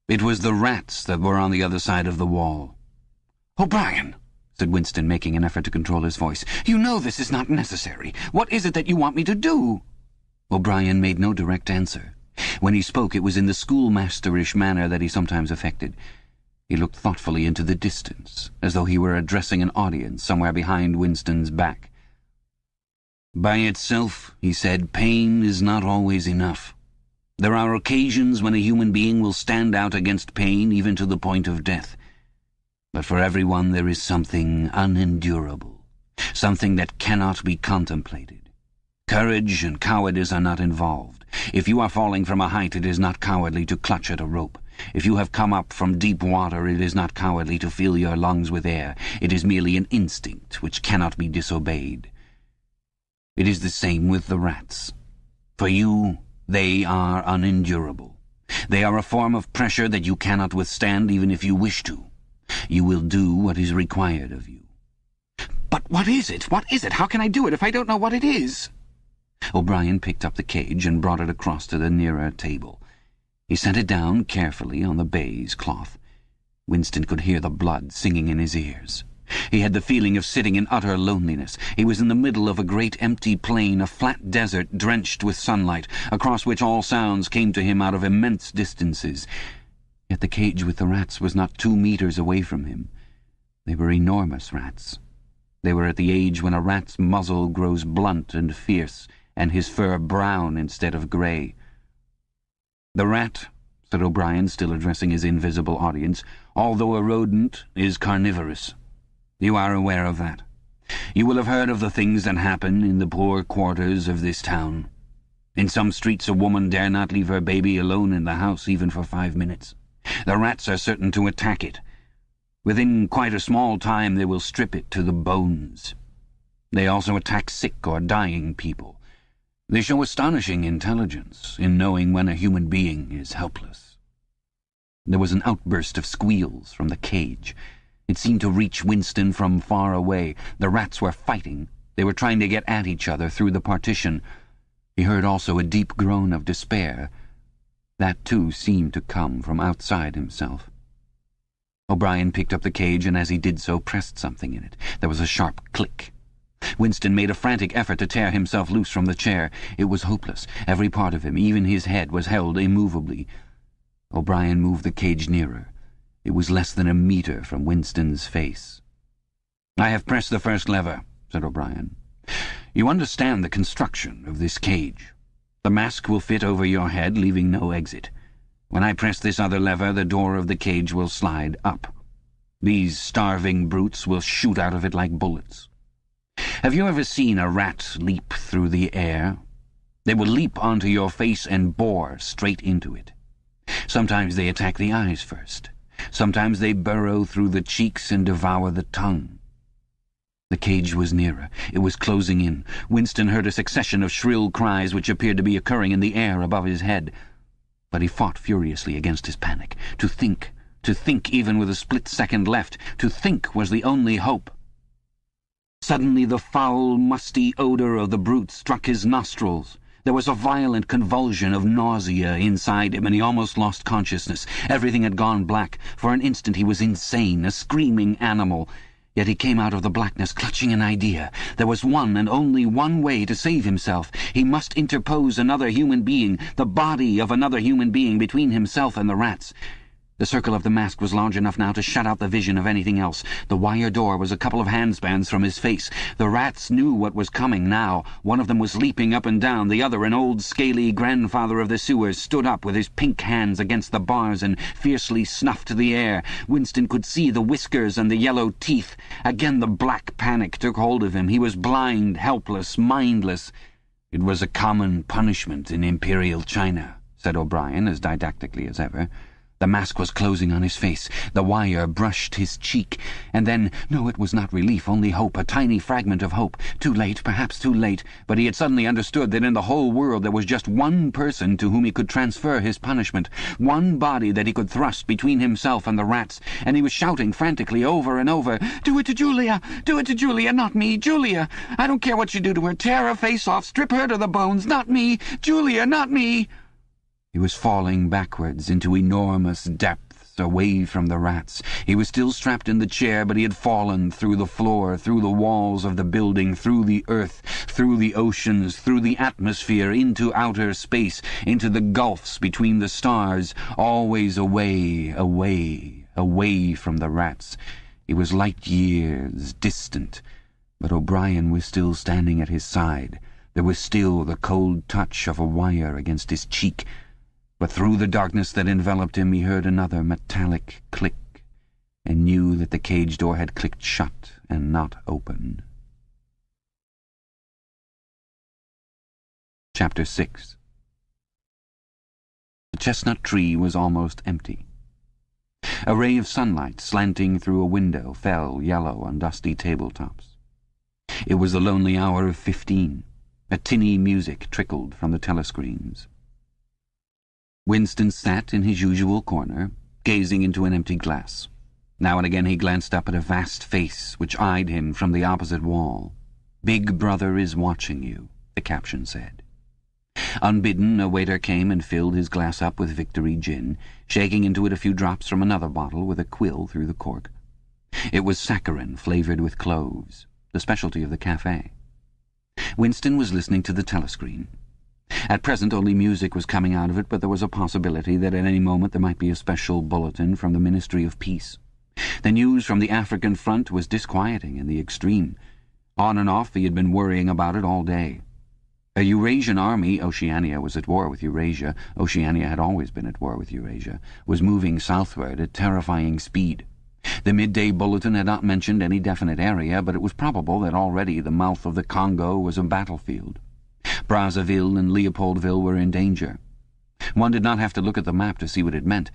It was the rats that were on the other side of the wall." "O'Brien," said Winston, making an effort to control his voice, "you know this is not necessary. What is it that you want me to do?" O'Brien made no direct answer. When he spoke, it was in the schoolmasterish manner that he sometimes affected. He looked thoughtfully into the distance, as though he were addressing an audience somewhere behind Winston's back. "By itself," he said, "pain is not always enough. There are occasions when a human being will stand out against pain even to the point of death. But for everyone there is something unendurable, something that cannot be contemplated. Courage and cowardice are not involved. If you are falling from a height, it is not cowardly to clutch at a rope. If you have come up from deep water, it is not cowardly to fill your lungs with air. It is merely an instinct which cannot be disobeyed. It is the same with the rats. For you, they are unendurable. They are a form of pressure that you cannot withstand even if you wish to. You will do what is required of you. But what is it? What is it? How can I do it if I don't know what it is? O'Brien picked up the cage and brought it across to the nearer table. He set it down carefully on the baize cloth. Winston could hear the blood singing in his ears. He had the feeling of sitting in utter loneliness. He was in the middle of a great empty plain, a flat desert drenched with sunlight, across which all sounds came to him out of immense distances. Yet the cage with the rats was not 2 meters away from him. They were enormous rats. They were at the age when a rat's muzzle grows blunt and fierce, and his fur brown instead of grey. "The rat," said O'Brien, still addressing his invisible audience, "although a rodent, is carnivorous. You are aware of that. You will have heard of the things that happen in the poor quarters of this town. In some streets a woman dare not leave her baby alone in the house even for 5 minutes. The rats are certain to attack it. Within quite a small time they will strip it to the bones. They also attack sick or dying people. They show astonishing intelligence in knowing when a human being is helpless." There was an outburst of squeals from the cage. It seemed to reach Winston from far away. The rats were fighting. They were trying to get at each other through the partition. He heard also a deep groan of despair. That, too, seemed to come from outside himself. O'Brien picked up the cage and as he did so pressed something in it. There was a sharp click. Winston made a frantic effort to tear himself loose from the chair. It was hopeless. Every part of him, even his head, was held immovably. O'Brien moved the cage nearer. It was less than a meter from Winston's face. "I have pressed the first lever," said O'Brien. "You understand the construction of this cage. The mask will fit over your head, leaving no exit. When I press this other lever, the door of the cage will slide up. These starving brutes will shoot out of it like bullets. Have you ever seen a rat leap through the air? They will leap onto your face and bore straight into it. Sometimes they attack the eyes first. Sometimes they burrow through the cheeks and devour the tongue." The cage was nearer. It was closing in. Winston heard a succession of shrill cries which appeared to be occurring in the air above his head. But he fought furiously against his panic. To think even with a split second left, to think was the only hope. Suddenly the foul, musty odour of the brute struck his nostrils. There was a violent convulsion of nausea inside him, and he almost lost consciousness. Everything had gone black. For an instant he was insane, a screaming animal. Yet he came out of the blackness clutching an idea. There was one and only one way to save himself. He must interpose another human being, the body of another human being, between himself and the rats. The circle of the mask was large enough now to shut out the vision of anything else. The wire door was a couple of handspans from his face. The rats knew what was coming now. One of them was leaping up and down. The other, an old scaly grandfather of the sewers, stood up with his pink hands against the bars and fiercely snuffed the air. Winston could see the whiskers and the yellow teeth. Again the black panic took hold of him. He was blind, helpless, mindless. "It was a common punishment in Imperial China," said O'Brien, as didactically as ever. The mask was closing on his face. The wire brushed his cheek. And then, no, it was not relief, only hope, a tiny fragment of hope. Too late, perhaps too late, but he had suddenly understood that in the whole world there was just one person to whom he could transfer his punishment, one body that he could thrust between himself and the rats, and he was shouting frantically over and over, "Do it to Julia! Do it to Julia! Not me! Julia! I don't care what you do to her! Tear her face off! Strip her to the bones! Not me! Julia! Not me!" He was falling backwards into enormous depths, away from the rats. He was still strapped in the chair, but he had fallen through the floor, through the walls of the building, through the earth, through the oceans, through the atmosphere, into outer space, into the gulfs between the stars, always away, away, away from the rats. He was light years distant, but O'Brien was still standing at his side. There was still the cold touch of a wire against his cheek. But through the darkness that enveloped him he heard another metallic click, and knew that the cage door had clicked shut and not open. Chapter 6. The chestnut tree was almost empty. A ray of sunlight slanting through a window fell yellow on dusty tabletops. It was the lonely hour of 15. A tinny music trickled from the telescreens. Winston sat in his usual corner, gazing into an empty glass. Now and again he glanced up at a vast face which eyed him from the opposite wall. "Big Brother is watching you," the caption said. Unbidden, a waiter came and filled his glass up with Victory gin, shaking into it a few drops from another bottle with a quill through the cork. It was saccharin flavoured with cloves, the specialty of the cafe. Winston was listening to the telescreen. At present only music was coming out of it, but there was a possibility that at any moment there might be a special bulletin from the Ministry of Peace. The news from the African front was disquieting in the extreme. On and off he had been worrying about it all day. A Eurasian army, Oceania was at war with Eurasia, Oceania had always been at war with Eurasia, was moving southward at terrifying speed. The midday bulletin had not mentioned any definite area, but it was probable that already the mouth of the Congo was a battlefield. Brazzaville and Leopoldville were in danger. One did not have to look at the map to see what it meant.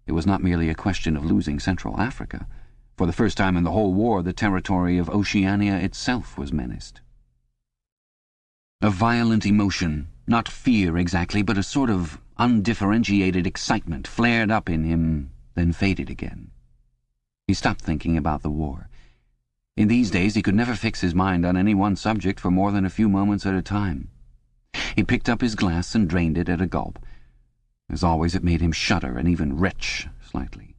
It was not merely a question of losing Central Africa. For the first time in the whole war, the territory of Oceania itself was menaced. A violent emotion, not fear exactly, but a sort of undifferentiated excitement flared up in him, then faded again. He stopped thinking about the war. In these days he could never fix his mind on any one subject for more than a few moments at a time. He picked up his glass and drained it at a gulp. As always, it made him shudder and even retch slightly.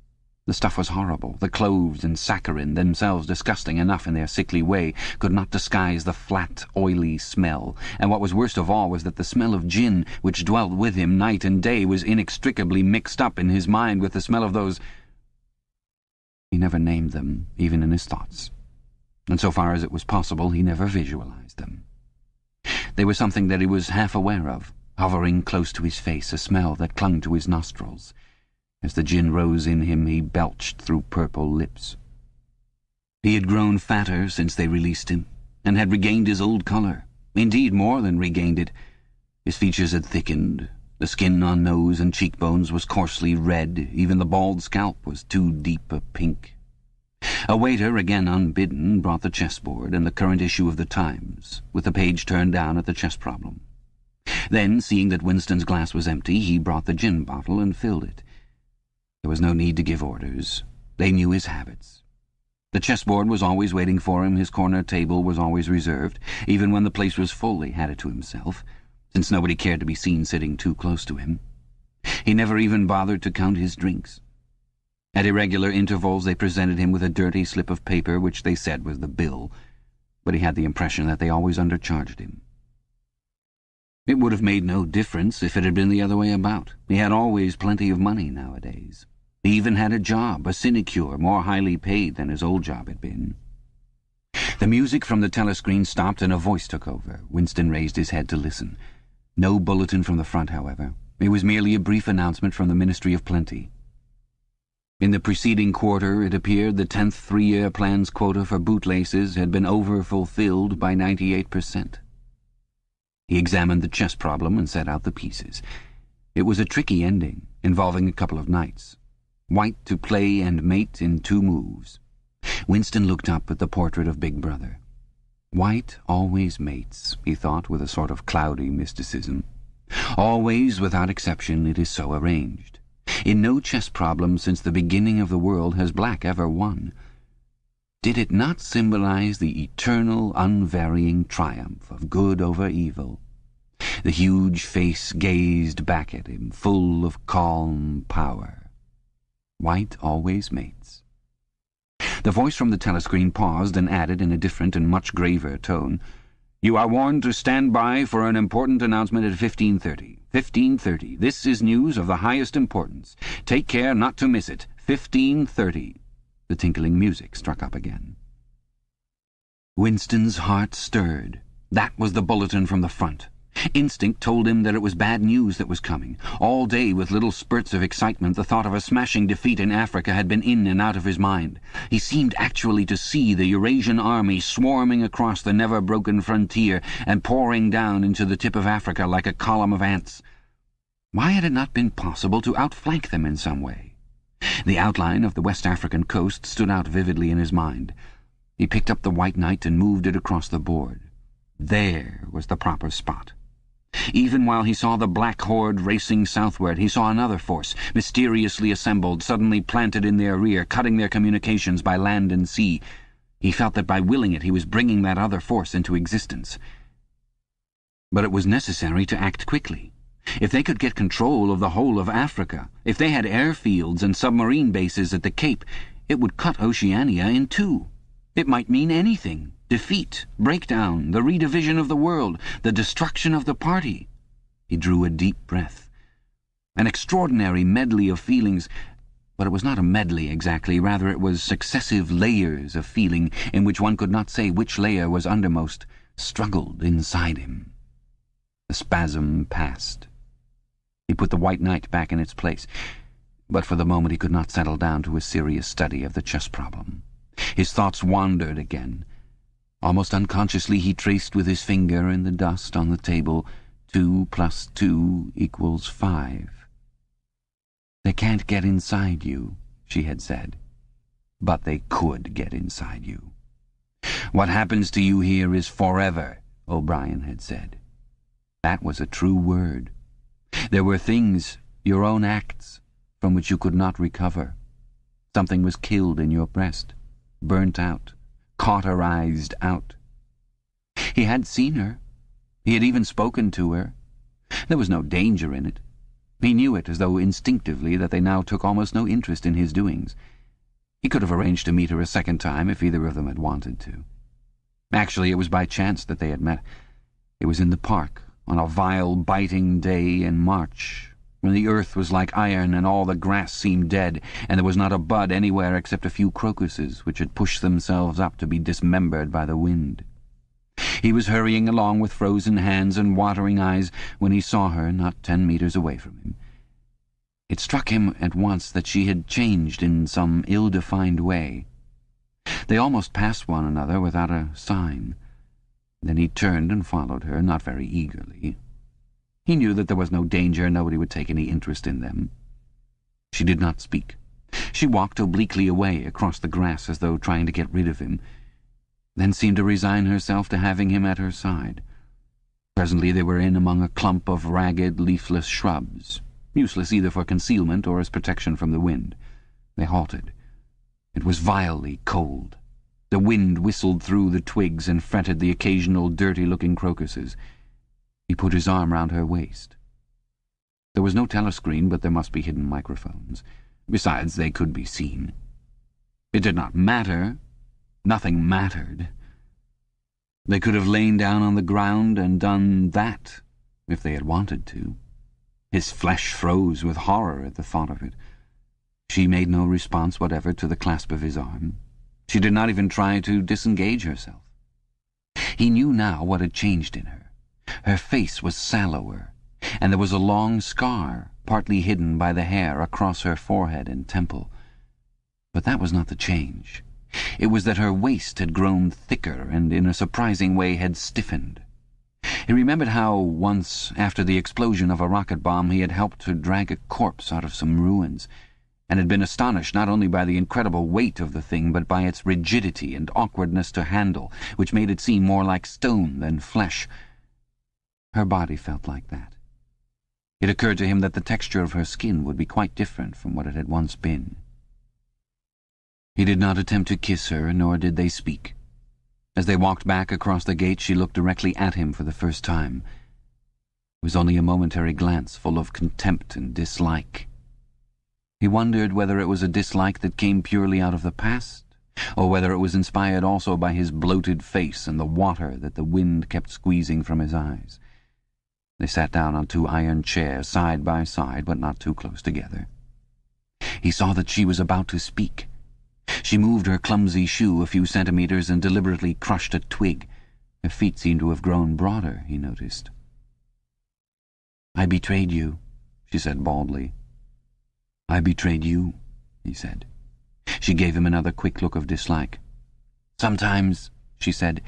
The stuff was horrible. The cloves and saccharin, themselves disgusting enough in their sickly way, could not disguise the flat, oily smell, and what was worst of all was that the smell of gin, which dwelt with him night and day, was inextricably mixed up in his mind with the smell of those— He never named them, even in his thoughts, and so far as it was possible he never visualized them. They were something that he was half aware of, hovering close to his face, a smell that clung to his nostrils. As the gin rose in him, he belched through purple lips. He had grown fatter since they released him, and had regained his old colour. Indeed, more than regained it. His features had thickened. The skin on nose and cheekbones was coarsely red. Even the bald scalp was too deep a pink. A waiter, again unbidden, brought the chessboard and the current issue of the Times, with the page turned down at the chess problem. Then, seeing that Winston's glass was empty, he brought the gin bottle and filled it. There was no need to give orders. They knew his habits. The chessboard was always waiting for him, his corner table was always reserved. Even when the place was full, he had it to himself, since nobody cared to be seen sitting too close to him. He never even bothered to count his drinks. At irregular intervals they presented him with a dirty slip of paper which they said was the bill, but he had the impression that they always undercharged him. It would have made no difference if it had been the other way about. He had always plenty of money nowadays. He even had a job, a sinecure, more highly paid than his old job had been. The music from the telescreen stopped and a voice took over. Winston raised his head to listen. No bulletin from the front, however. It was merely a brief announcement from the Ministry of Plenty. In the preceding quarter, it appeared the 10th three-year plan's quota for bootlaces had been over-fulfilled by 98%. He examined the chess problem and set out the pieces. It was a tricky ending, involving a couple of knights. White to play and mate in 2 moves. Winston looked up at the portrait of Big Brother. White always mates, he thought with a sort of cloudy mysticism. Always, without exception, it is so arranged. In no chess problem since the beginning of the world has black ever won. Did it not symbolize the eternal, unvarying triumph of good over evil? The huge face gazed back at him, full of calm power. White always mates. The voice from the telescreen paused and added in a different and much graver tone, "You are warned to stand by for an important announcement at 15:30. 15:30. This is news of the highest importance. Take care not to miss it. 15:30. The tinkling music struck up again. Winston's heart stirred. That was the bulletin from the front. Instinct told him that it was bad news that was coming. All day, with little spurts of excitement, the thought of a smashing defeat in Africa had been in and out of his mind. He seemed actually to see the Eurasian army swarming across the never-broken frontier and pouring down into the tip of Africa like a column of ants. Why had it not been possible to outflank them in some way? The outline of the West African coast stood out vividly in his mind. He picked up the white knight and moved it across the board. There was the proper spot. Even while he saw the black horde racing southward, he saw another force, mysteriously assembled, suddenly planted in their rear, cutting their communications by land and sea. He felt that by willing it he was bringing that other force into existence. But it was necessary to act quickly. If they could get control of the whole of Africa, if they had airfields and submarine bases at the Cape, it would cut Oceania in two. It might mean anything. Defeat, breakdown, the redivision of the world, the destruction of the party. He drew a deep breath. An extraordinary medley of feelings, but it was not a medley exactly, rather it was successive layers of feeling in which one could not say which layer was undermost, struggled inside him. The spasm passed. He put the white knight back in its place, but for the moment he could not settle down to a serious study of the chess problem. His thoughts wandered again. Almost unconsciously he traced with his finger in the dust on the table 2 + 2 = 5. "They can't get inside you," she had said. But they could get inside you. "What happens to you here is forever," O'Brien had said. That was a true word. There were things, your own acts, from which you could not recover. Something was killed in your breast, burnt out, cauterized out. He had seen her. He had even spoken to her. There was no danger in it. He knew it as though instinctively that they now took almost no interest in his doings. He could have arranged to meet her a second time if either of them had wanted to. Actually, it was by chance that they had met. It was in the park, on a vile, biting day in March, when the earth was like iron and all the grass seemed dead, and there was not a bud anywhere except a few crocuses which had pushed themselves up to be dismembered by the wind. He was hurrying along with frozen hands and watering eyes when he saw her not 10 meters away from him. It struck him at once that she had changed in some ill-defined way. They almost passed one another without a sign. Then he turned and followed her, not very eagerly. He knew that there was no danger, nobody would take any interest in them. She did not speak. She walked obliquely away across the grass as though trying to get rid of him, then seemed to resign herself to having him at her side. Presently they were in among a clump of ragged, leafless shrubs, useless either for concealment or as protection from the wind. They halted. It was vilely cold. The wind whistled through the twigs and fretted the occasional dirty-looking crocuses. He put his arm round her waist. There was no telescreen, but there must be hidden microphones. Besides, they could be seen. It did not matter. Nothing mattered. They could have lain down on the ground and done that, if they had wanted to. His flesh froze with horror at the thought of it. She made no response whatever to the clasp of his arm. She did not even try to disengage herself. He knew now what had changed in her. Her face was sallower, and there was a long scar, partly hidden by the hair across her forehead and temple. But that was not the change. It was that her waist had grown thicker and in a surprising way had stiffened. He remembered how, once, after the explosion of a rocket bomb, he had helped to drag a corpse out of some ruins, and had been astonished not only by the incredible weight of the thing, but by its rigidity and awkwardness to handle, which made it seem more like stone than flesh. Her body felt like that. It occurred to him that the texture of her skin would be quite different from what it had once been. He did not attempt to kiss her, nor did they speak. As they walked back across the gate, she looked directly at him for the first time. It was only a momentary glance full of contempt and dislike. He wondered whether it was a dislike that came purely out of the past, or whether it was inspired also by his bloated face and the water that the wind kept squeezing from his eyes. They sat down on 2 iron chairs, side by side, but not too close together. He saw that she was about to speak. She moved her clumsy shoe a few centimeters and deliberately crushed a twig. Her feet seemed to have grown broader, he noticed. "I betrayed you," she said baldly. "I betrayed you," he said. She gave him another quick look of dislike. "Sometimes," she said,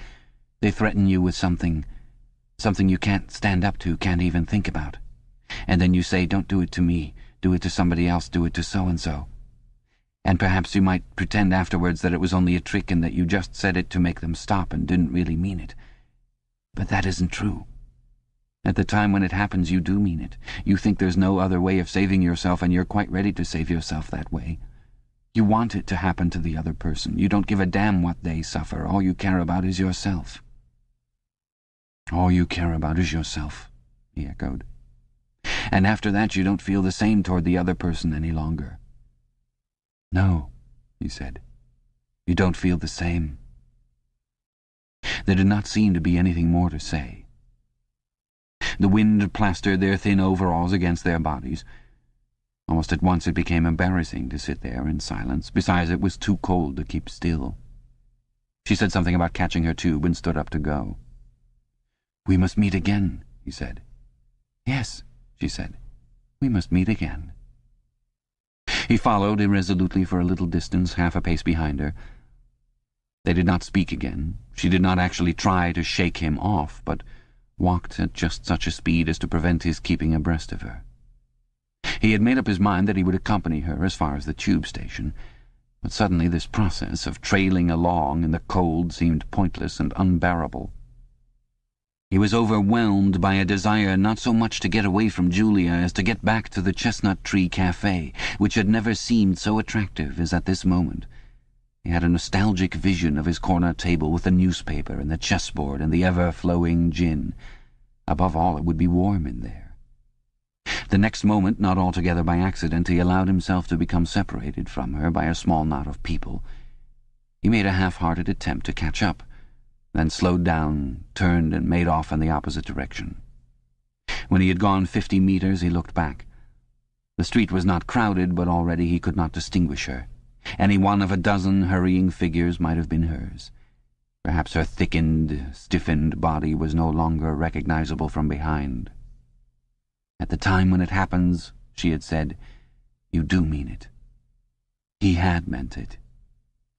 "they threaten you with something you can't stand up to, can't even think about. And then you say, "Don't do it to me. Do it to somebody else. Do it to so-and-so." And perhaps you might pretend afterwards that it was only a trick and that you just said it to make them stop and didn't really mean it. But that isn't true. At the time when it happens, you do mean it. You think there's no other way of saving yourself, and you're quite ready to save yourself that way. You want it to happen to the other person. You don't give a damn what they suffer. All you care about is yourself. "All you care about is yourself," he echoed. "And after that you don't feel the same toward the other person any longer." "No," he said. "You don't feel the same." There did not seem to be anything more to say. The wind plastered their thin overalls against their bodies. Almost at once it became embarrassing to sit there in silence. Besides, it was too cold to keep still. She said something about catching her tube and stood up to go. "We must meet again," he said. "Yes," she said. "We must meet again." He followed irresolutely for a little distance, half a pace behind her. They did not speak again. She did not actually try to shake him off, but walked at just such a speed as to prevent his keeping abreast of her. He had made up his mind that he would accompany her as far as the tube station, but suddenly this process of trailing along in the cold seemed pointless and unbearable. He was overwhelmed by a desire not so much to get away from Julia as to get back to the Chestnut Tree Cafe, which had never seemed so attractive as at this moment. He had a nostalgic vision of his corner table with the newspaper and the chessboard and the ever-flowing gin. Above all, it would be warm in there. The next moment, not altogether by accident, he allowed himself to become separated from her by a small knot of people. He made a half-hearted attempt to catch up, then slowed down, turned, and made off in the opposite direction. When he had gone 50 meters, he looked back. The street was not crowded, but already he could not distinguish her. Any one of a dozen hurrying figures might have been hers. Perhaps her thickened, stiffened body was no longer recognizable from behind. "At the time when it happens," she had said, "you do mean it." He had meant it.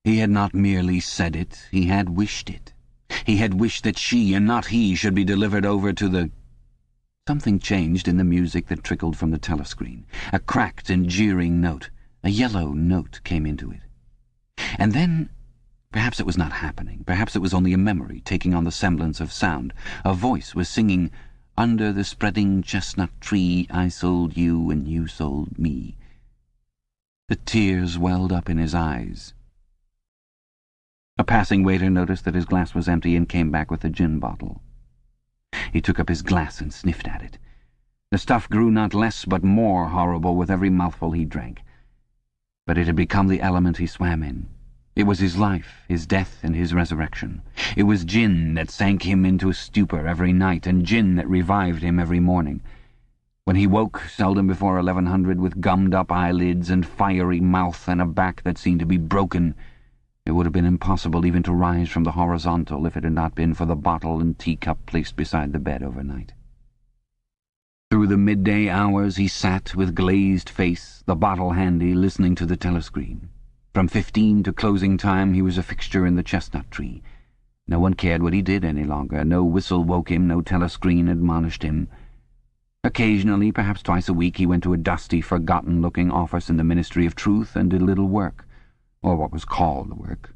He had not merely said it, he had wished it. He had wished that she, and not he, should be delivered over to the... Something changed in the music that trickled from the telescreen. A cracked and jeering note, a yellow note, came into it. And then, perhaps it was not happening, perhaps it was only a memory taking on the semblance of sound, a voice was singing, "Under the spreading chestnut tree I sold you and you sold me." The tears welled up in his eyes. A passing waiter noticed that his glass was empty and came back with a gin bottle. He took up his glass and sniffed at it. The stuff grew not less but more horrible with every mouthful he drank. But it had become the element he swam in. It was his life, his death, and his resurrection. It was gin that sank him into a stupor every night, and gin that revived him every morning. When he woke, seldom before 1100, with gummed-up eyelids and fiery mouth and a back that seemed to be broken, it would have been impossible even to rise from the horizontal if it had not been for the bottle and teacup placed beside the bed overnight. Through the midday hours he sat with glazed face, the bottle handy, listening to the telescreen. From 15 to closing time he was a fixture in the chestnut tree. No one cared what he did any longer. No whistle woke him, no telescreen admonished him. Occasionally, perhaps twice a week, he went to a dusty, forgotten-looking office in the Ministry of Truth and did little work, or what was called work.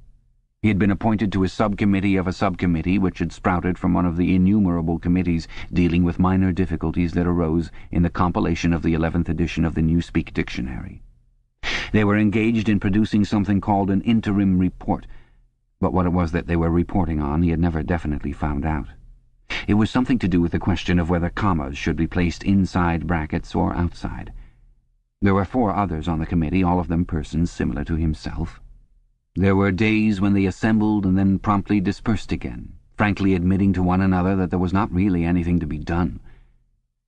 He had been appointed to a subcommittee of a subcommittee which had sprouted from one of the innumerable committees dealing with minor difficulties that arose in the compilation of the 11th edition of the Newspeak Dictionary. They were engaged in producing something called an interim report, but what it was that they were reporting on he had never definitely found out. It was something to do with the question of whether commas should be placed inside brackets or outside. There were 4 others on the committee, all of them persons similar to himself. There were days when they assembled and then promptly dispersed again, frankly admitting to one another that there was not really anything to be done.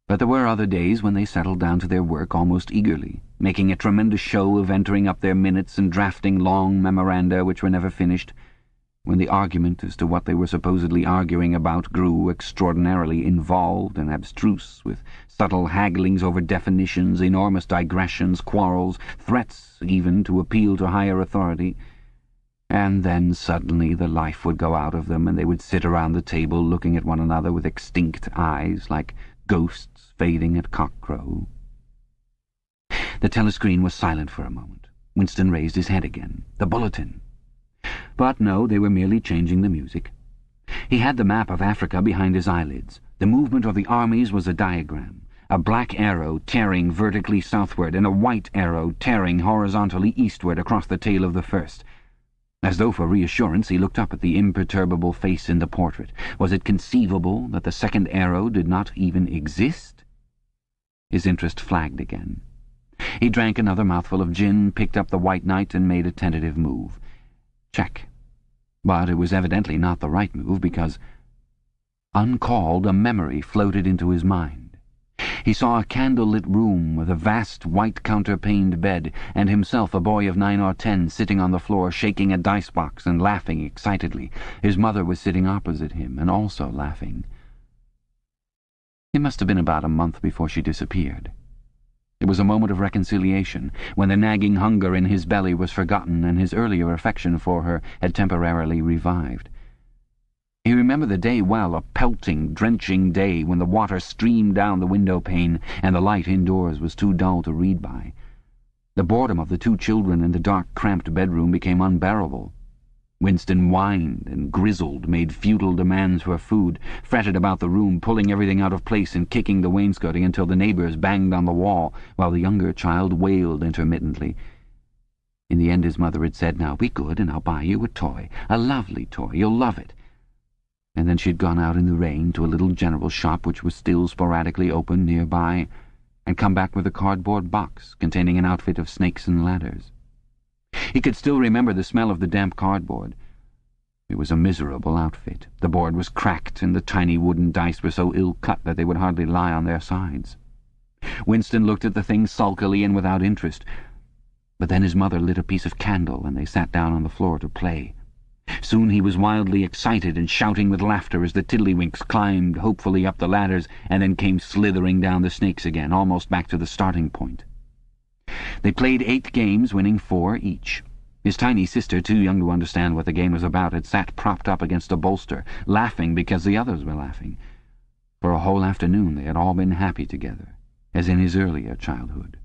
But there were other days when they settled down to their work almost eagerly, making a tremendous show of entering up their minutes and drafting long memoranda which were never finished, when the argument as to what they were supposedly arguing about grew extraordinarily involved and abstruse, with subtle hagglings over definitions, enormous digressions, quarrels, threats even to appeal to higher authority. And then suddenly the life would go out of them, and they would sit around the table looking at one another with extinct eyes, like ghosts fading at cockcrow. The telescreen was silent for a moment. Winston raised his head again. The bulletin. But no, they were merely changing the music. He had the map of Africa behind his eyelids. The movement of the armies was a diagram. A black arrow tearing vertically southward and a white arrow tearing horizontally eastward across the tail of the first. As though for reassurance, he looked up at the imperturbable face in the portrait. Was it conceivable that the second arrow did not even exist? His interest flagged again. He drank another mouthful of gin, picked up the White Knight, and made a tentative move. Check. But it was evidently not the right move, because, uncalled, a memory floated into his mind. He saw a candle-lit room with a vast white counterpaned bed, and himself, a boy of 9 or 10, sitting on the floor, shaking a dice-box and laughing excitedly. His mother was sitting opposite him, and also laughing. It must have been about a month before she disappeared. It was a moment of reconciliation, when the nagging hunger in his belly was forgotten and his earlier affection for her had temporarily revived. He remembered the day well, a pelting, drenching day when the water streamed down the window pane and the light indoors was too dull to read by. The boredom of the 2 children in the dark, cramped bedroom became unbearable. Winston whined and grizzled, made futile demands for food, fretted about the room, pulling everything out of place and kicking the wainscoting until the neighbours banged on the wall, while the younger child wailed intermittently. In the end his mother had said, "Now be good and I'll buy you a toy, a lovely toy, you'll love it." And then she had gone out in the rain to a little general shop which was still sporadically open nearby, and come back with a cardboard box containing an outfit of snakes and ladders. He could still remember the smell of the damp cardboard. It was a miserable outfit. The board was cracked, and the tiny wooden dice were so ill-cut that they would hardly lie on their sides. Winston looked at the thing sulkily and without interest. But then his mother lit a piece of candle, and they sat down on the floor to play. Soon he was wildly excited and shouting with laughter as the tiddlywinks climbed hopefully up the ladders and then came slithering down the snakes again, almost back to the starting point. They played 8 games, winning 4 each. His tiny sister, too young to understand what the game was about, had sat propped up against a bolster, laughing because the others were laughing. For a whole afternoon they had all been happy together, as in his earlier childhood.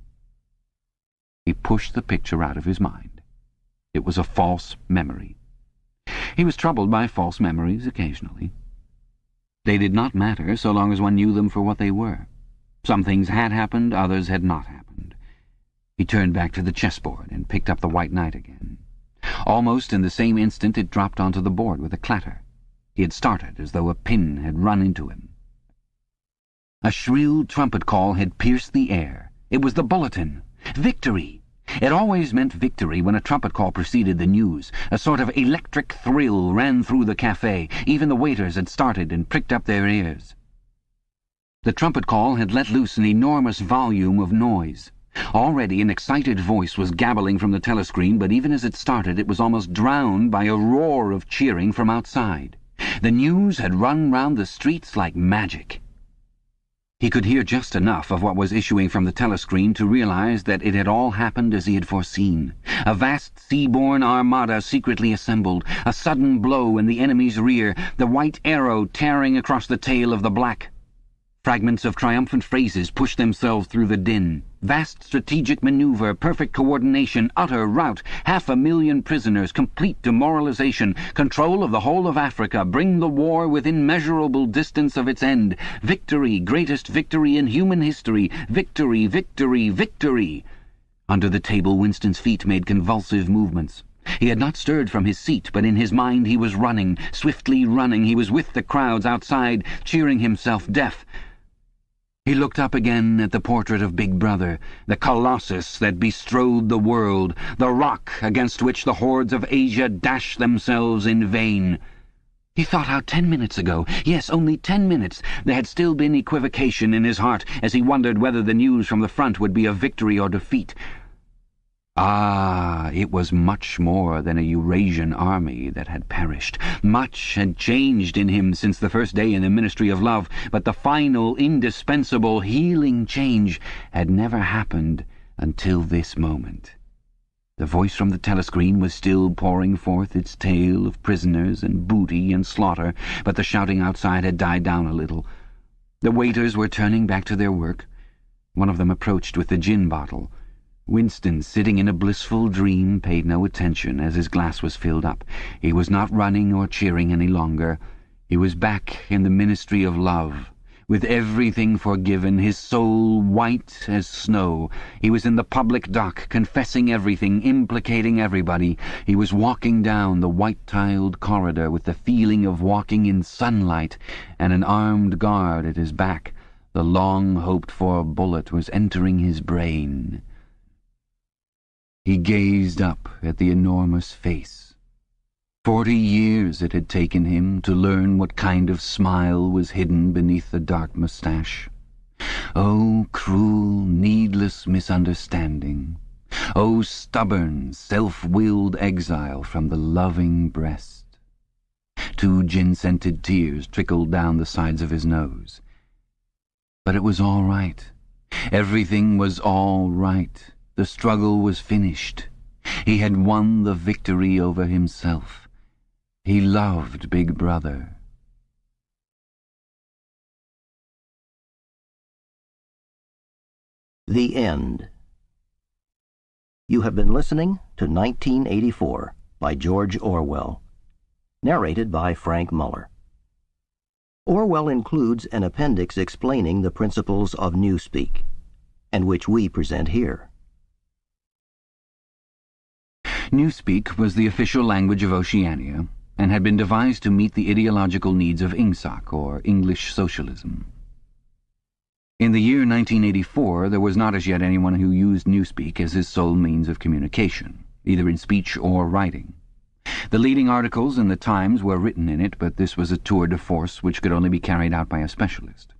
He pushed the picture out of his mind. It was a false memory. He was troubled by false memories occasionally. They did not matter so long as one knew them for what they were. Some things had happened, others had not happened. He turned back to the chessboard and picked up the White Knight again. Almost in the same instant it dropped onto the board with a clatter. He had started as though a pin had run into him. A shrill trumpet call had pierced the air. It was the bulletin. Victory! It always meant victory when a trumpet call preceded the news. A sort of electric thrill ran through the cafe. Even the waiters had started and pricked up their ears. The trumpet call had let loose an enormous volume of noise. Already an excited voice was gabbling from the telescreen, but even as it started it was almost drowned by a roar of cheering from outside. The news had run round the streets like magic. He could hear just enough of what was issuing from the telescreen to realize that it had all happened as he had foreseen. A vast seaborne armada secretly assembled, a sudden blow in the enemy's rear, the white arrow tearing across the tail of the black. Fragments of triumphant phrases pushed themselves through the din. Vast strategic maneuver, perfect coordination, utter rout, 500,000 prisoners, complete demoralization, control of the whole of Africa, bring the war within measurable distance of its end. Victory, greatest victory in human history. Victory, victory, victory. Under the table, Winston's feet made convulsive movements. He had not stirred from his seat, but in his mind he was running, swiftly running. He was with the crowds outside, cheering himself deaf. He looked up again at the portrait of Big Brother, the colossus that bestrode the world, the rock against which the hordes of Asia dashed themselves in vain. He thought how 10 minutes ago, yes, only 10 minutes, there had still been equivocation in his heart as he wondered whether the news from the front would be of victory or defeat. Ah, it was much more than a Eurasian army that had perished. Much had changed in him since the first day in the Ministry of Love, but the final, indispensable, healing change had never happened until this moment. The voice from the telescreen was still pouring forth its tale of prisoners and booty and slaughter, but the shouting outside had died down a little. The waiters were turning back to their work. One of them approached with the gin bottle. Winston, sitting in a blissful dream, paid no attention as his glass was filled up. He was not running or cheering any longer. He was back in the ministry of love, with everything forgiven, his soul white as snow. He was in the public dock, confessing everything, implicating everybody. He was walking down the white-tiled corridor with the feeling of walking in sunlight and an armed guard at his back. The long-hoped-for bullet was entering his brain. He gazed up at the enormous face. 40 years it had taken him to learn what kind of smile was hidden beneath the dark moustache. Oh, cruel, needless misunderstanding. Oh, stubborn, self-willed exile from the loving breast. 2 gin-scented tears trickled down the sides of his nose. But it was all right. Everything was all right. The struggle was finished. He had won the victory over himself. He loved Big Brother. The End. You have been listening to 1984 by George Orwell, narrated by Frank Muller. Orwell includes an appendix explaining the principles of Newspeak, and which we present here. Newspeak was the official language of Oceania and had been devised to meet the ideological needs of INGSOC, or English Socialism. In the year 1984, there was not as yet anyone who used Newspeak as his sole means of communication, either in speech or writing. The leading articles in the Times were written in it, but this was a tour de force which could only be carried out by a specialist.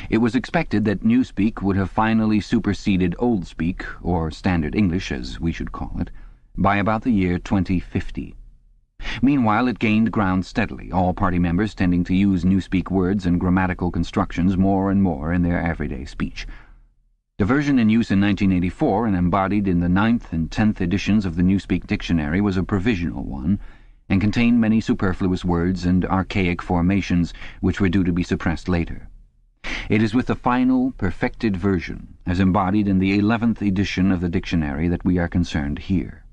It was expected that Newspeak would have finally superseded Oldspeak, or Standard English as we should call it, by about the year 2050. Meanwhile, it gained ground steadily, all party members tending to use Newspeak words and grammatical constructions more and more in their everyday speech. The version in use in 1984 and embodied in the 9th and 10th editions of the Newspeak Dictionary was a provisional one, and contained many superfluous words and archaic formations which were due to be suppressed later. It is with the final, perfected version, as embodied in the 11th edition of the dictionary, that we are concerned here.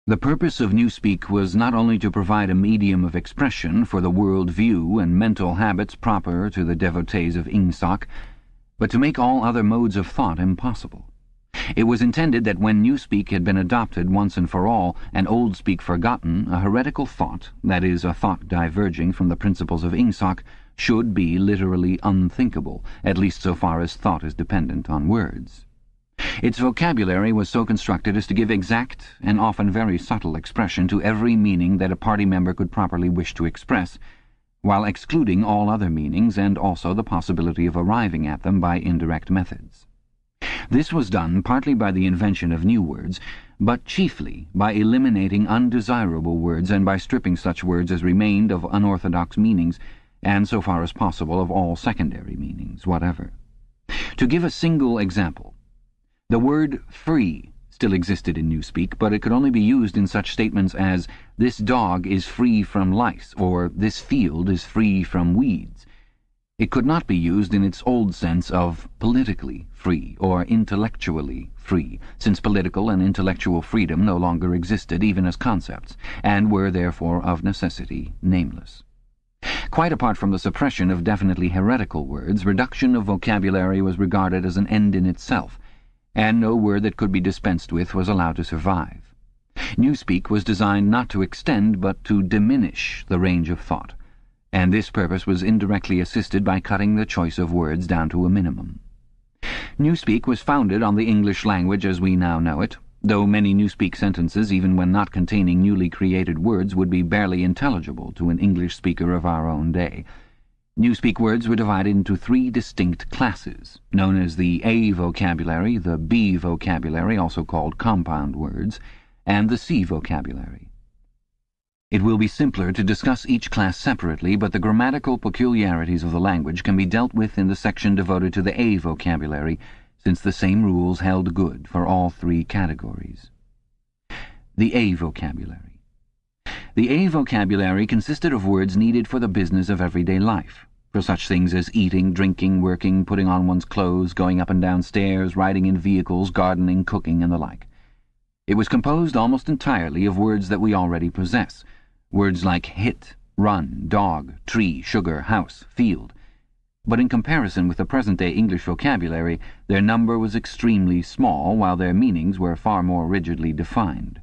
The purpose of Newspeak was not only to provide a medium of expression for the world view and mental habits proper to the devotees of INGSOC, but to make all other modes of thought impossible. It was intended that when Newspeak had been adopted once and for all, and Oldspeak forgotten, a heretical thought, that is, a thought diverging from the principles of INGSOC, should be literally unthinkable, at least so far as thought is dependent on words. Its vocabulary was so constructed as to give exact and often very subtle expression to every meaning that a party member could properly wish to express, while excluding all other meanings and also the possibility of arriving at them by indirect methods. This was done partly by the invention of new words, but chiefly by eliminating undesirable words and by stripping such words as remained of unorthodox meanings, and so far as possible of all secondary meanings whatever. To give a single example, the word free still existed in Newspeak, but it could only be used in such statements as, "This dog is free from lice," or "This field is free from weeds." It could not be used in its old sense of politically free or intellectually free, since political and intellectual freedom no longer existed even as concepts, and were therefore of necessity nameless. Quite apart from the suppression of definitely heretical words, reduction of vocabulary was regarded as an end in itself, and no word that could be dispensed with was allowed to survive. Newspeak was designed not to extend but to diminish the range of thought, and this purpose was indirectly assisted by cutting the choice of words down to a minimum. Newspeak was founded on the English language as we now know it, though many Newspeak sentences, even when not containing newly created words, would be barely intelligible to an English speaker of our own day. Newspeak words were divided into 3 distinct classes, known as the A vocabulary, the B vocabulary, also called compound words, and the C vocabulary. It will be simpler to discuss each class separately, but the grammatical peculiarities of the language can be dealt with in the section devoted to the A vocabulary, since the same rules held good for all 3 categories. The A vocabulary. The A vocabulary consisted of words needed for the business of everyday life, for such things as eating, drinking, working, putting on one's clothes, going up and down stairs, riding in vehicles, gardening, cooking, and the like. It was composed almost entirely of words that we already possess, words like hit, run, dog, tree, sugar, house, field. But in comparison with the present-day English vocabulary, their number was extremely small, while their meanings were far more rigidly defined.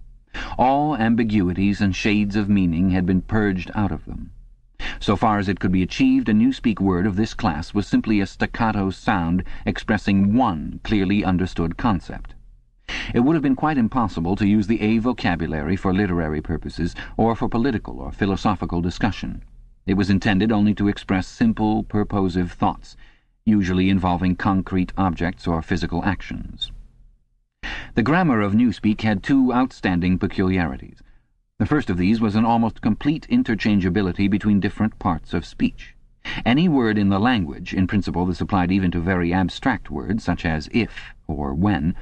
All ambiguities and shades of meaning had been purged out of them. So far as it could be achieved, a Newspeak word of this class was simply a staccato sound expressing one clearly understood concept. It would have been quite impossible to use the A vocabulary for literary purposes or for political or philosophical discussion. It was intended only to express simple, purposive thoughts, usually involving concrete objects or physical actions. The grammar of Newspeak had two outstanding peculiarities. The first of these was an almost complete interchangeability between different parts of speech. Any word in the language, in principle this applied even to very abstract words such as if or when,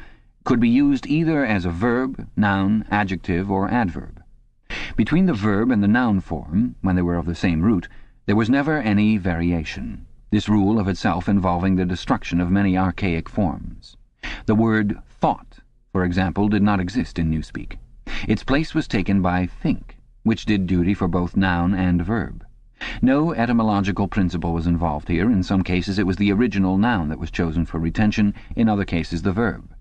could be used either as a verb, noun, adjective, or adverb. Between the verb and the noun form, when they were of the same root, there was never any variation, this rule of itself involving the destruction of many archaic forms. The word thought, for example, did not exist in Newspeak. Its place was taken by think, which did duty for both noun and verb. No etymological principle was involved here. In some cases it was the original noun that was chosen for retention, in other cases the verb.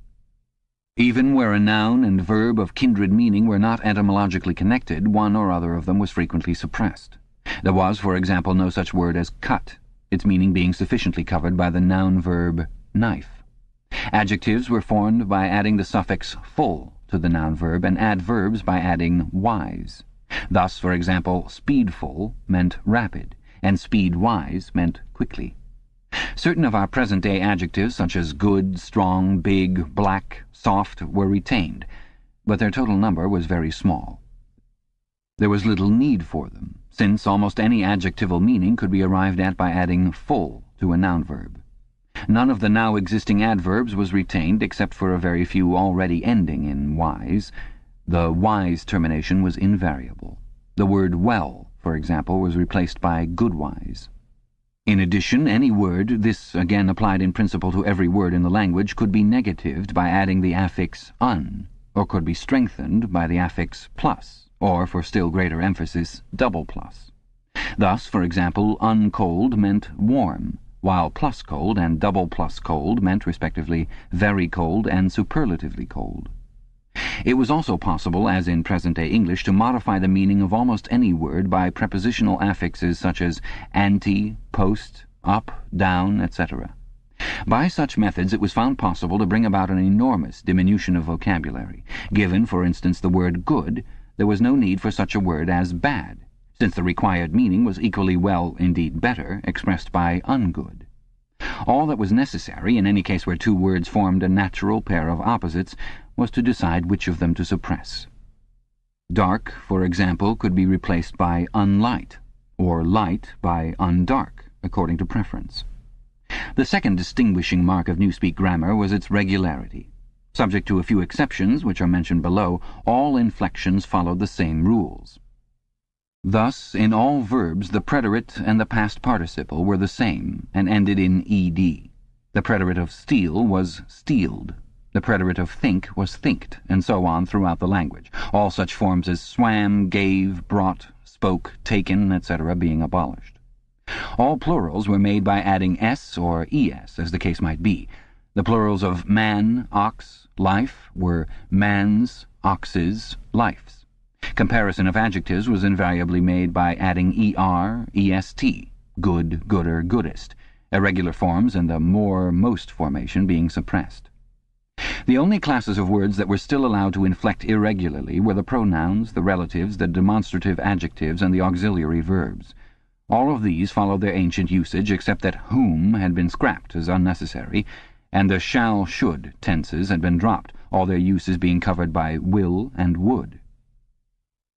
Even where a noun and verb of kindred meaning were not etymologically connected, one or other of them was frequently suppressed. There was, for example, no such word as cut, its meaning being sufficiently covered by the noun-verb knife. Adjectives were formed by adding the suffix full to the noun-verb, and adverbs by adding wise. Thus, for example, speedful meant rapid, and speedwise meant quickly. Certain of our present-day adjectives, such as good, strong, big, black, soft, were retained, but their total number was very small. There was little need for them, since almost any adjectival meaning could be arrived at by adding full to a noun-verb. None of the now existing adverbs was retained except for a very few already ending in wise. The wise termination was invariable. The word well, for example, was replaced by goodwise. In addition, any word, this again applied in principle to every word in the language, could be negatived by adding the affix un, or could be strengthened by the affix plus, or, for still greater emphasis, double plus. Thus, for example, uncold meant warm, while plus cold and double plus cold meant, respectively, very cold and superlatively cold. It was also possible, as in present-day English, to modify the meaning of almost any word by prepositional affixes such as ante, post, up, down, etc. By such methods it was found possible to bring about an enormous diminution of vocabulary. Given, for instance, the word good, there was no need for such a word as bad, since the required meaning was equally well, indeed better, expressed by ungood. All that was necessary, in any case where two words formed a natural pair of opposites, was to decide which of them to suppress. Dark, for example, could be replaced by unlight, or light by undark, according to preference. The second distinguishing mark of Newspeak grammar was its regularity. Subject to a few exceptions, which are mentioned below, all inflections followed the same rules. Thus, in all verbs, the preterite and the past participle were the same, and ended in ed. The preterite of steal was stealed. The preterite of think was thinked, and so on throughout the language, all such forms as swam, gave, brought, spoke, taken, etc. being abolished. All plurals were made by adding s or es, as the case might be. The plurals of man, ox, life were mans, oxes, lifes. Comparison of adjectives was invariably made by adding er, est, good, gooder, goodest, irregular forms and the more, most formation being suppressed. The only classes of words that were still allowed to inflect irregularly were the pronouns, the relatives, the demonstrative adjectives, and the auxiliary verbs. All of these followed their ancient usage, except that whom had been scrapped as unnecessary, and the shall, should tenses had been dropped, all their uses being covered by will and would.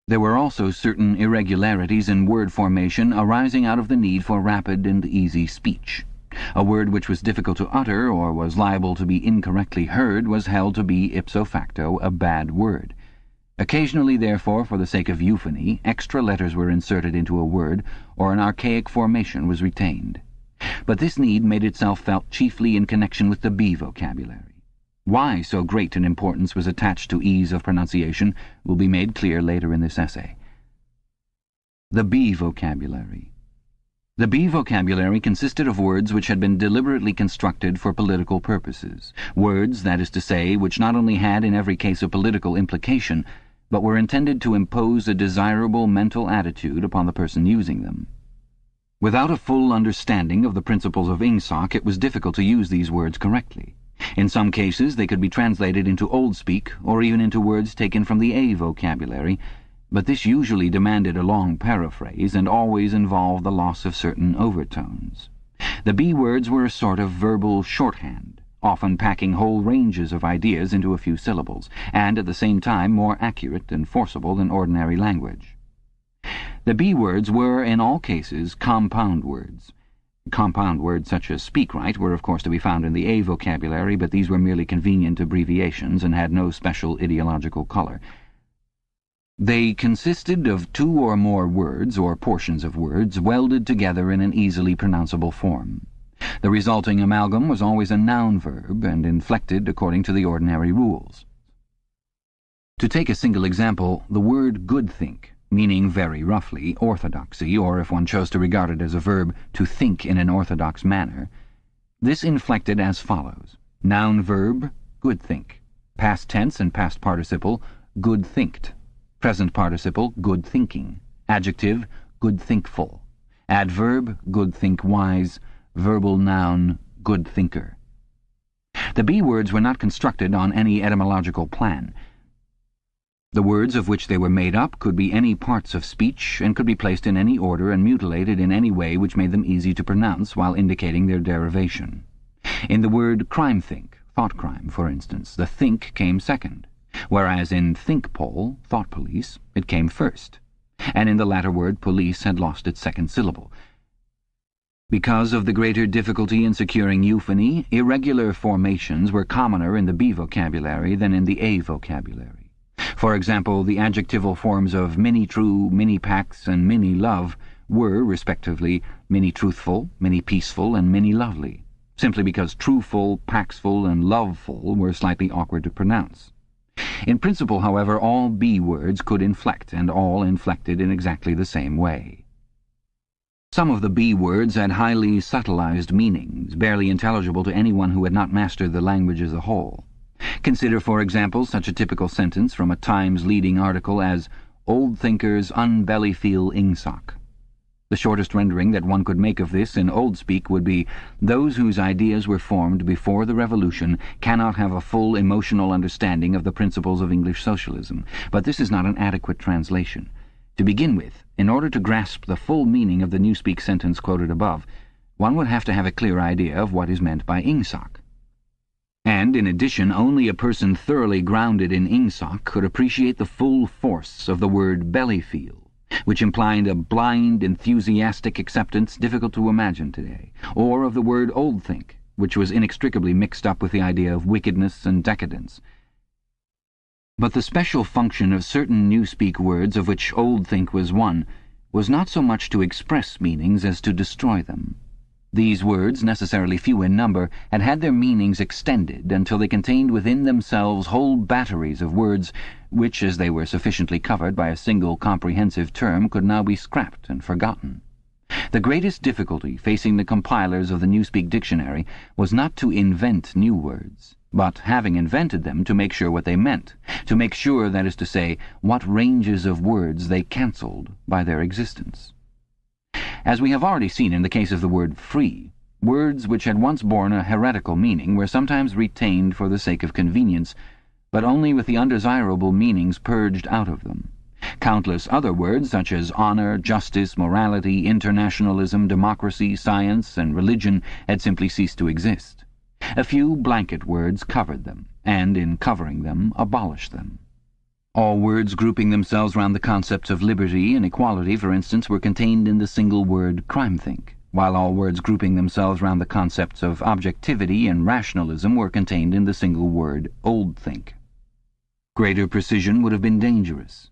There were also certain irregularities in word formation arising out of the need for rapid and easy speech. A word which was difficult to utter or was liable to be incorrectly heard was held to be ipso facto a bad word. Occasionally, therefore, for the sake of euphony, extra letters were inserted into a word, or an archaic formation was retained. But this need made itself felt chiefly in connection with the B vocabulary. Why so great an importance was attached to ease of pronunciation will be made clear later in this essay. The B vocabulary. The B vocabulary consisted of words which had been deliberately constructed for political purposes, words, that is to say, which not only had in every case a political implication, but were intended to impose a desirable mental attitude upon the person using them. Without a full understanding of the principles of Ingsoc, it was difficult to use these words correctly. In some cases they could be translated into Old Speak, or even into words taken from the A vocabulary, but this usually demanded a long paraphrase and always involved the loss of certain overtones. The B words were a sort of verbal shorthand, often packing whole ranges of ideas into a few syllables, and at the same time more accurate and forcible than ordinary language. The B words were, in all cases, compound words. Compound words such as speak right were of course to be found in the A vocabulary, but these were merely convenient abbreviations and had no special ideological color. They consisted of two or more words, or portions of words, welded together in an easily pronounceable form. The resulting amalgam was always a noun verb, and inflected according to the ordinary rules. To take a single example, the word good think, meaning very roughly orthodoxy, or if one chose to regard it as a verb, to think in an orthodox manner, this inflected as follows: noun verb, good think; past tense and past participle, good thinked; present participle, good thinking; adjective, good thinkful; adverb, good think wise; verbal noun, good thinker. The B words were not constructed on any etymological plan. The words of which they were made up could be any parts of speech, and could be placed in any order and mutilated in any way which made them easy to pronounce while indicating their derivation. In the word crime-think, thought crime, for instance, the think came second, whereas in think-pole, thought police, it came first, and in the latter word police had lost its second syllable. Because of the greater difficulty in securing euphony, irregular formations were commoner in the B vocabulary than in the A vocabulary. For example, the adjectival forms of mini-true, mini-pax, and mini-love were, respectively, mini-truthful, mini-peaceful, and mini-lovely, simply because truthful, paxful, and loveful were slightly awkward to pronounce. In principle, however, all B words could inflect, and all inflected in exactly the same way. Some of the B words had highly subtilized meanings, barely intelligible to anyone who had not mastered the language as a whole. Consider, for example, such a typical sentence from a Times leading article as "Old thinkers unbellyfeel Ingsoc." The shortest rendering that one could make of this in old speak would be, "Those whose ideas were formed before the Revolution cannot have a full emotional understanding of the principles of English socialism." But this is not an adequate translation. To begin with, in order to grasp the full meaning of the Newspeak sentence quoted above, one would have to have a clear idea of what is meant by Ingsoc. And, in addition, only a person thoroughly grounded in Ingsoc could appreciate the full force of the word bellyfeel, which implied a blind, enthusiastic acceptance difficult to imagine today, or of the word old think, which was inextricably mixed up with the idea of wickedness and decadence. But the special function of certain Newspeak words, of which old think was one, was not so much to express meanings as to destroy them. These words, necessarily few in number, had their meanings extended until they contained within themselves whole batteries of words which, as they were sufficiently covered by a single comprehensive term, could now be scrapped and forgotten. The greatest difficulty facing the compilers of the Newspeak dictionary was not to invent new words, but, having invented them, to make sure what they meant, to make sure, that is to say, what ranges of words they cancelled by their existence. As we have already seen in the case of the word free, words which had once borne a heretical meaning were sometimes retained for the sake of convenience, but only with the undesirable meanings purged out of them. Countless other words, such as honor, justice, morality, internationalism, democracy, science, and religion, had simply ceased to exist. A few blanket words covered them, and in covering them, abolished them. All words grouping themselves round the concepts of liberty and equality, for instance, were contained in the single word crime-think, while all words grouping themselves round the concepts of objectivity and rationalism were contained in the single word old-think. Greater precision would have been dangerous.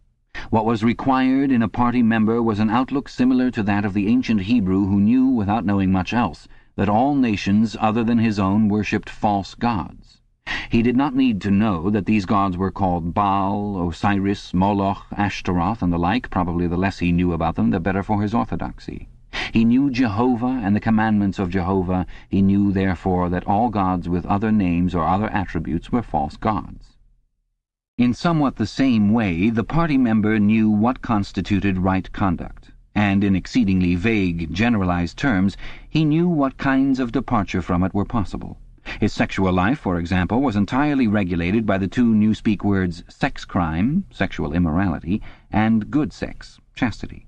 What was required in a party member was an outlook similar to that of the ancient Hebrew who knew, without knowing much else, that all nations other than his own worshipped false gods. He did not need to know that these gods were called Baal, Osiris, Moloch, Ashtaroth, and the like. Probably the less he knew about them, the better for his orthodoxy. He knew Jehovah and the commandments of Jehovah. He knew, therefore, that all gods with other names or other attributes were false gods. In somewhat the same way, the party member knew what constituted right conduct, and in exceedingly vague, generalized terms, he knew what kinds of departure from it were possible. His sexual life, for example, was entirely regulated by the two newspeak words sex crime, sexual immorality, and good sex, chastity.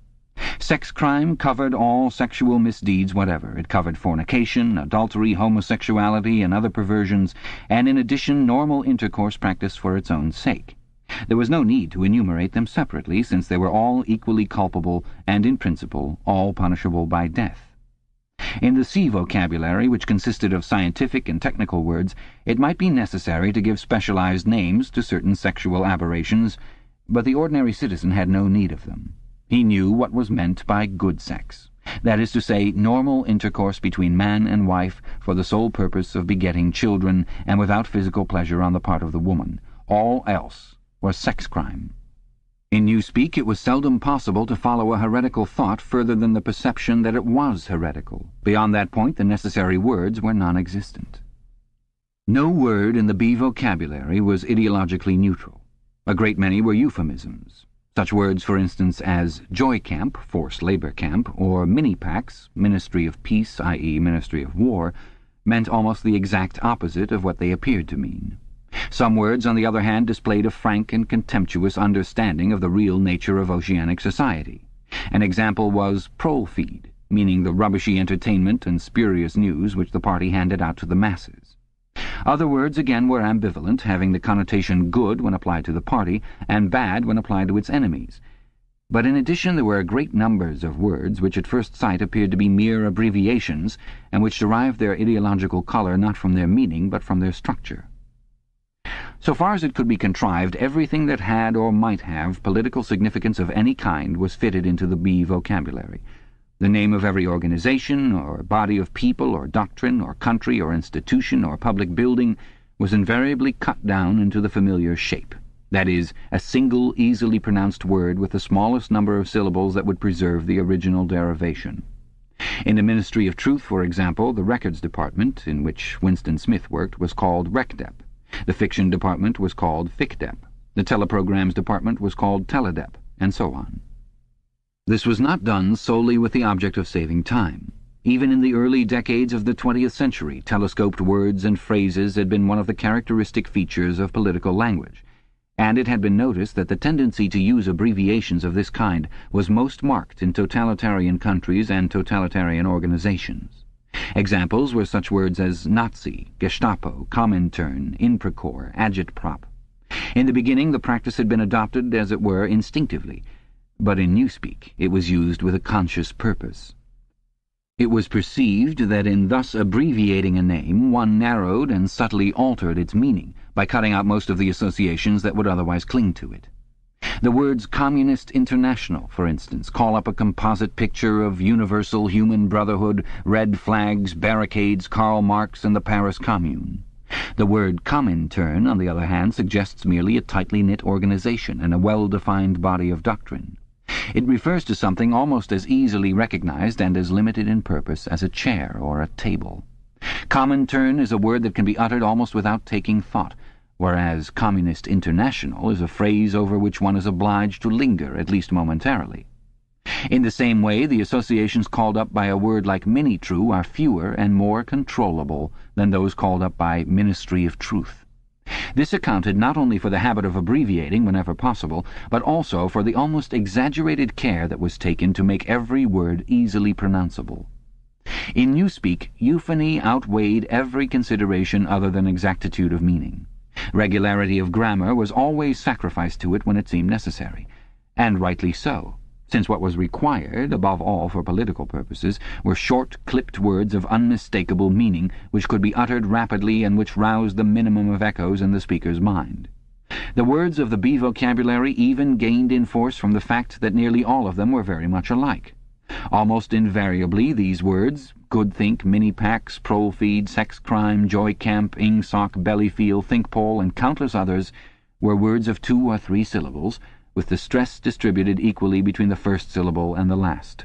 Sex crime covered all sexual misdeeds whatever. It covered fornication, adultery, homosexuality, and other perversions, and in addition normal intercourse practiced for its own sake. There was no need to enumerate them separately, since they were all equally culpable and, in principle, all punishable by death. In the C vocabulary, which consisted of scientific and technical words, it might be necessary to give specialized names to certain sexual aberrations, but the ordinary citizen had no need of them. He knew what was meant by good sex, that is to say, normal intercourse between man and wife for the sole purpose of begetting children and without physical pleasure on the part of the woman. All else was sex crime. In newspeak, it was seldom possible to follow a heretical thought further than the perception that it was heretical. Beyond that point, the necessary words were non-existent. No word in the B vocabulary was ideologically neutral. A great many were euphemisms. Such words, for instance, as joy camp, forced labor camp, or mini-pax, ministry of peace, i.e. ministry of war, meant almost the exact opposite of what they appeared to mean. Some words, on the other hand, displayed a frank and contemptuous understanding of the real nature of oceanic society. An example was prole feed, meaning the rubbishy entertainment and spurious news which the party handed out to the masses. Other words, again, were ambivalent, having the connotation good when applied to the party and bad when applied to its enemies. But in addition there were great numbers of words which at first sight appeared to be mere abbreviations and which derived their ideological colour not from their meaning but from their structure. So far as it could be contrived, everything that had or might have political significance of any kind was fitted into the B vocabulary. The name of every organization, or body of people, or doctrine, or country, or institution, or public building was invariably cut down into the familiar shape, that is, a single, easily pronounced word with the smallest number of syllables that would preserve the original derivation. In the Ministry of Truth, for example, the Records Department, in which Winston Smith worked, was called RecDep. The Fiction Department was called FicDep. The Teleprograms Department was called Teledep, and so on. This was not done solely with the object of saving time. Even in the early decades of the 20th century, telescoped words and phrases had been one of the characteristic features of political language, and it had been noticed that the tendency to use abbreviations of this kind was most marked in totalitarian countries and totalitarian organizations. Examples were such words as Nazi, Gestapo, Comintern, Inprecore, Agitprop. In the beginning the practice had been adopted, as it were, instinctively, but in newspeak it was used with a conscious purpose. It was perceived that in thus abbreviating a name one narrowed and subtly altered its meaning by cutting out most of the associations that would otherwise cling to it. The words Communist International, for instance, call up a composite picture of universal human brotherhood, red flags, barricades, Karl Marx, and the Paris Commune. The word Comintern, on the other hand, suggests merely a tightly knit organization and a well-defined body of doctrine. It refers to something almost as easily recognized and as limited in purpose as a chair or a table. Comintern is a word that can be uttered almost without taking thought, whereas Communist International is a phrase over which one is obliged to linger, at least momentarily. In the same way, the associations called up by a word like mini-true are fewer and more controllable than those called up by Ministry of Truth. This accounted not only for the habit of abbreviating whenever possible, but also for the almost exaggerated care that was taken to make every word easily pronounceable. In newspeak, euphony outweighed every consideration other than exactitude of meaning. Regularity of grammar was always sacrificed to it when it seemed necessary, and rightly so, since what was required, above all for political purposes, were short, clipped words of unmistakable meaning, which could be uttered rapidly and which roused the minimum of echoes in the speaker's mind. The words of the B vocabulary even gained in force from the fact that nearly all of them were very much alike. Almost invariably these words, good think, mini-packs, prole feed, sex crime, joy camp, ing-sock, belly feel, think pole, and countless others, were words of 2 or 3 syllables, with the stress distributed equally between the first syllable and the last.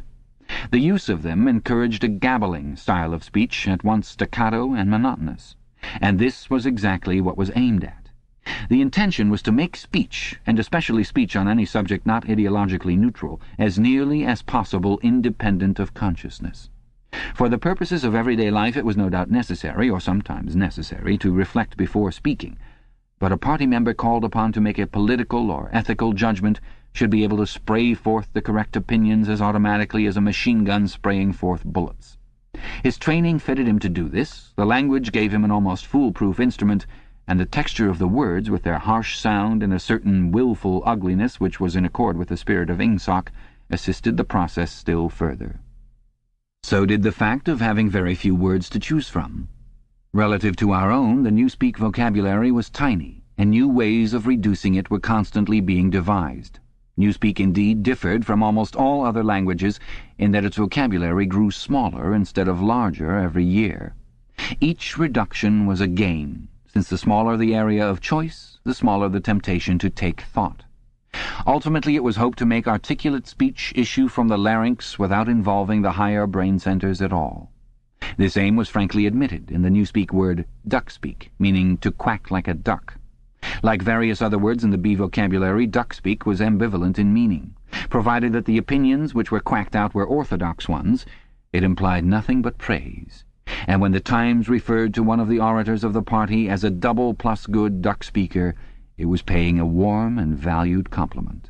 The use of them encouraged a gabbling style of speech, at once staccato and monotonous, and this was exactly what was aimed at. The intention was to make speech, and especially speech on any subject not ideologically neutral, as nearly as possible independent of consciousness. For the purposes of everyday life it was no doubt necessary, or sometimes necessary, to reflect before speaking, but a party member called upon to make a political or ethical judgment should be able to spray forth the correct opinions as automatically as a machine gun spraying forth bullets. His training fitted him to do this, the language gave him an almost foolproof instrument, and the texture of the words, with their harsh sound and a certain willful ugliness which was in accord with the spirit of ing-sock, assisted the process still further. So did the fact of having very few words to choose from. Relative to our own, the Newspeak vocabulary was tiny, and new ways of reducing it were constantly being devised. Newspeak indeed differed from almost all other languages in that its vocabulary grew smaller instead of larger every year. Each reduction was a gain, since the smaller the area of choice, the smaller the temptation to take thought. Ultimately it was hoped to make articulate speech issue from the larynx without involving the higher brain centers at all. This aim was frankly admitted in the Newspeak word duck-speak, meaning to quack like a duck. Like various other words in the B vocabulary, duck-speak was ambivalent in meaning. Provided that the opinions which were quacked out were orthodox ones, it implied nothing but praise. And when the Times referred to one of the orators of the party as a double plus good duck speaker, it was paying a warm and valued compliment.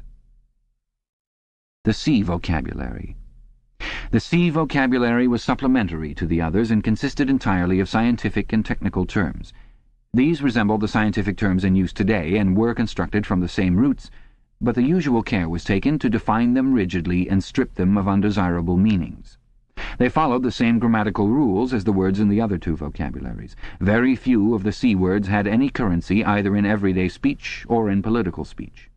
The C vocabulary. The C vocabulary was supplementary to the others and consisted entirely of scientific and technical terms. These resembled the scientific terms in use today and were constructed from the same roots, but the usual care was taken to define them rigidly and strip them of undesirable meanings. They followed the same grammatical rules as the words in the other 2 vocabularies. Very few of the C words had any currency either in everyday speech or in political speech.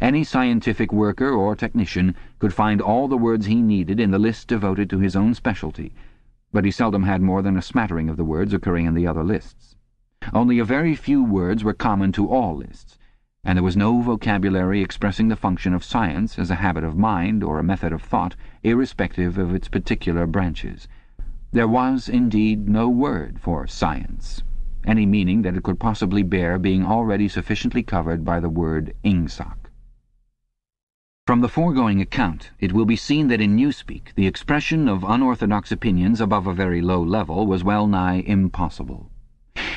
Any scientific worker or technician could find all the words he needed in the list devoted to his own specialty, but he seldom had more than a smattering of the words occurring in the other lists. Only a very few words were common to all lists, and there was no vocabulary expressing the function of science as a habit of mind or a method of thought, irrespective of its particular branches. There was, indeed, no word for science, any meaning that it could possibly bear being already sufficiently covered by the word ing-sock. From the foregoing account, it will be seen that in Newspeak the expression of unorthodox opinions above a very low level was well nigh impossible.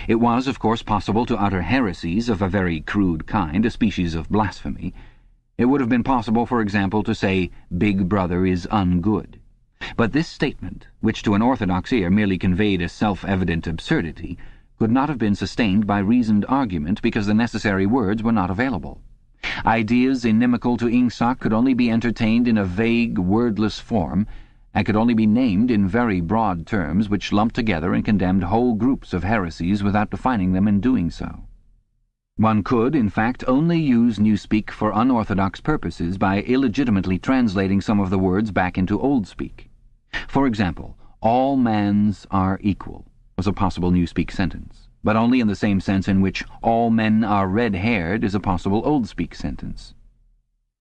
It was, of course, possible to utter heresies of a very crude kind, a species of blasphemy. It would have been possible, for example, to say, Big Brother is ungood. But this statement, which to an orthodox ear merely conveyed a self-evident absurdity, could not have been sustained by reasoned argument because the necessary words were not available. Ideas inimical to ing-sock could only be entertained in a vague, wordless form, and could only be named in very broad terms which lumped together and condemned whole groups of heresies without defining them in doing so. One could, in fact, only use Newspeak for unorthodox purposes by illegitimately translating some of the words back into Old Speak. For example, all mans are equal was a possible Newspeak sentence, but only in the same sense in which all men are red-haired is a possible Old Speak sentence.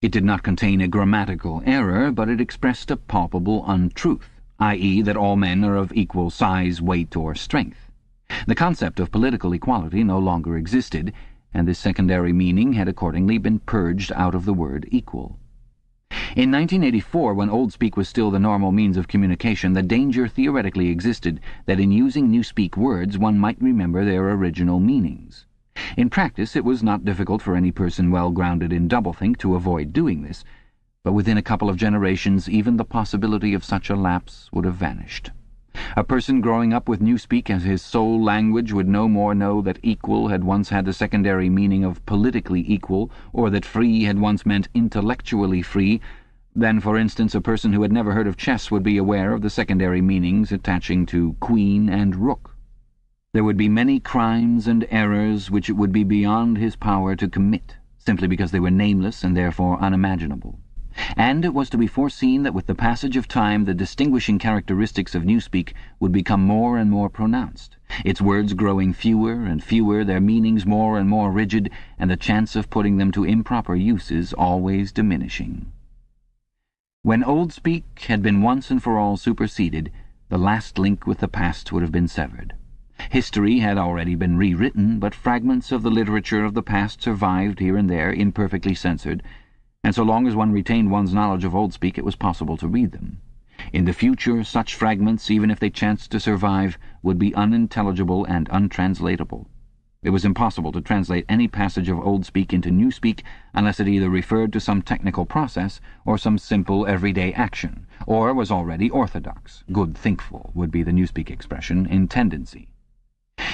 It did not contain a grammatical error, but it expressed a palpable untruth, i.e. that all men are of equal size, weight, or strength. The concept of political equality no longer existed, and this secondary meaning had accordingly been purged out of the word equal. In 1984, when Old Speak was still the normal means of communication, the danger theoretically existed that in using Newspeak words one might remember their original meanings. In practice, it was not difficult for any person well grounded in doublethink to avoid doing this, but within a couple of generations even the possibility of such a lapse would have vanished. A person growing up with Newspeak as his sole language would no more know that equal had once had the secondary meaning of politically equal, or that free had once meant intellectually free, than, for instance, a person who had never heard of chess would be aware of the secondary meanings attaching to queen and rook. There would be many crimes and errors which it would be beyond his power to commit, simply because they were nameless and therefore unimaginable. And it was to be foreseen that with the passage of time the distinguishing characteristics of newspeak would become more and more pronounced, its words growing fewer and fewer, their meanings more and more rigid, and the chance of putting them to improper uses always diminishing. When old speak had been once and for all superseded, the last link with the past would have been severed. History had already been rewritten, but fragments of the literature of the past survived here and there, imperfectly censored, and so long as one retained one's knowledge of old speak it was possible to read them. In the future, such fragments, even if they chanced to survive, would be unintelligible and untranslatable. It was impossible to translate any passage of old speak into new speak unless it either referred to some technical process or some simple everyday action, or was already orthodox. Good thinkful would be the newspeak expression in tendency.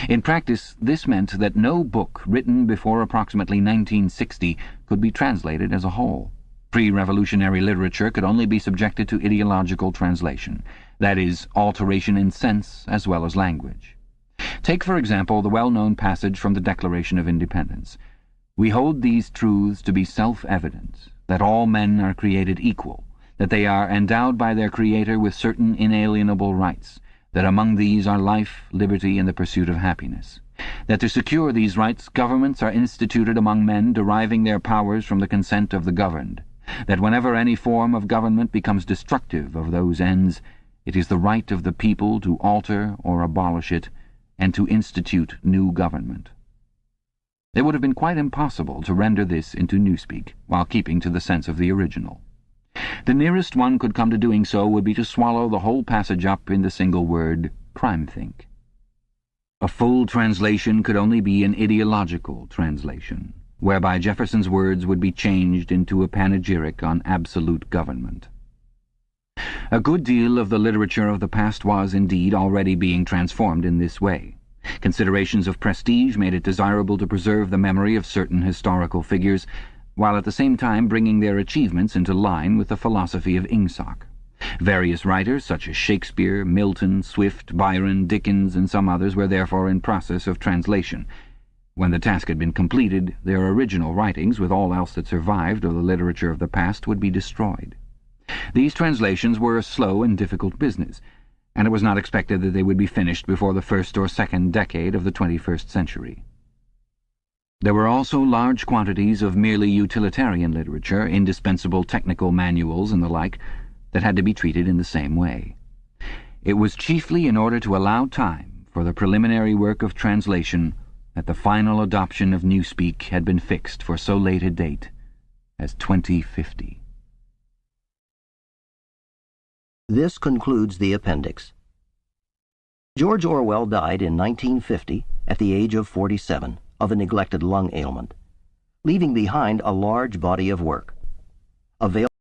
In practice, this meant that no book written before approximately 1960 could be translated as a whole. Pre-revolutionary literature could only be subjected to ideological translation, that is, alteration in sense as well as language. Take, for example, the well-known passage from the Declaration of Independence. "We hold these truths to be self-evident, that all men are created equal, that they are endowed by their Creator with certain inalienable rights, that among these are life, liberty, and the pursuit of happiness, that to secure these rights governments are instituted among men deriving their powers from the consent of the governed, that whenever any form of government becomes destructive of those ends, it is the right of the people to alter or abolish it, and to institute new government." It would have been quite impossible to render this into newspeak while keeping to the sense of the original. The nearest one could come to doing so would be to swallow the whole passage up in the single word, crime-think. A full translation could only be an ideological translation, whereby Jefferson's words would be changed into a panegyric on absolute government. A good deal of the literature of the past was, indeed, already being transformed in this way. Considerations of prestige made it desirable to preserve the memory of certain historical figures, while at the same time bringing their achievements into line with the philosophy of Ingsoc. Various writers, such as Shakespeare, Milton, Swift, Byron, Dickens, and some others, were therefore in process of translation. When the task had been completed, their original writings, with all else that survived of the literature of the past, would be destroyed. These translations were a slow and difficult business, and it was not expected that they would be finished before the first or second decade of the 21st century. There were also large quantities of merely utilitarian literature, indispensable technical manuals and the like, that had to be treated in the same way. It was chiefly in order to allow time for the preliminary work of translation that the final adoption of newspeak had been fixed for so late a date as 2050. This concludes the appendix. George Orwell died in 1950 at the age of 47 of a neglected lung ailment, leaving behind a large body of work. Available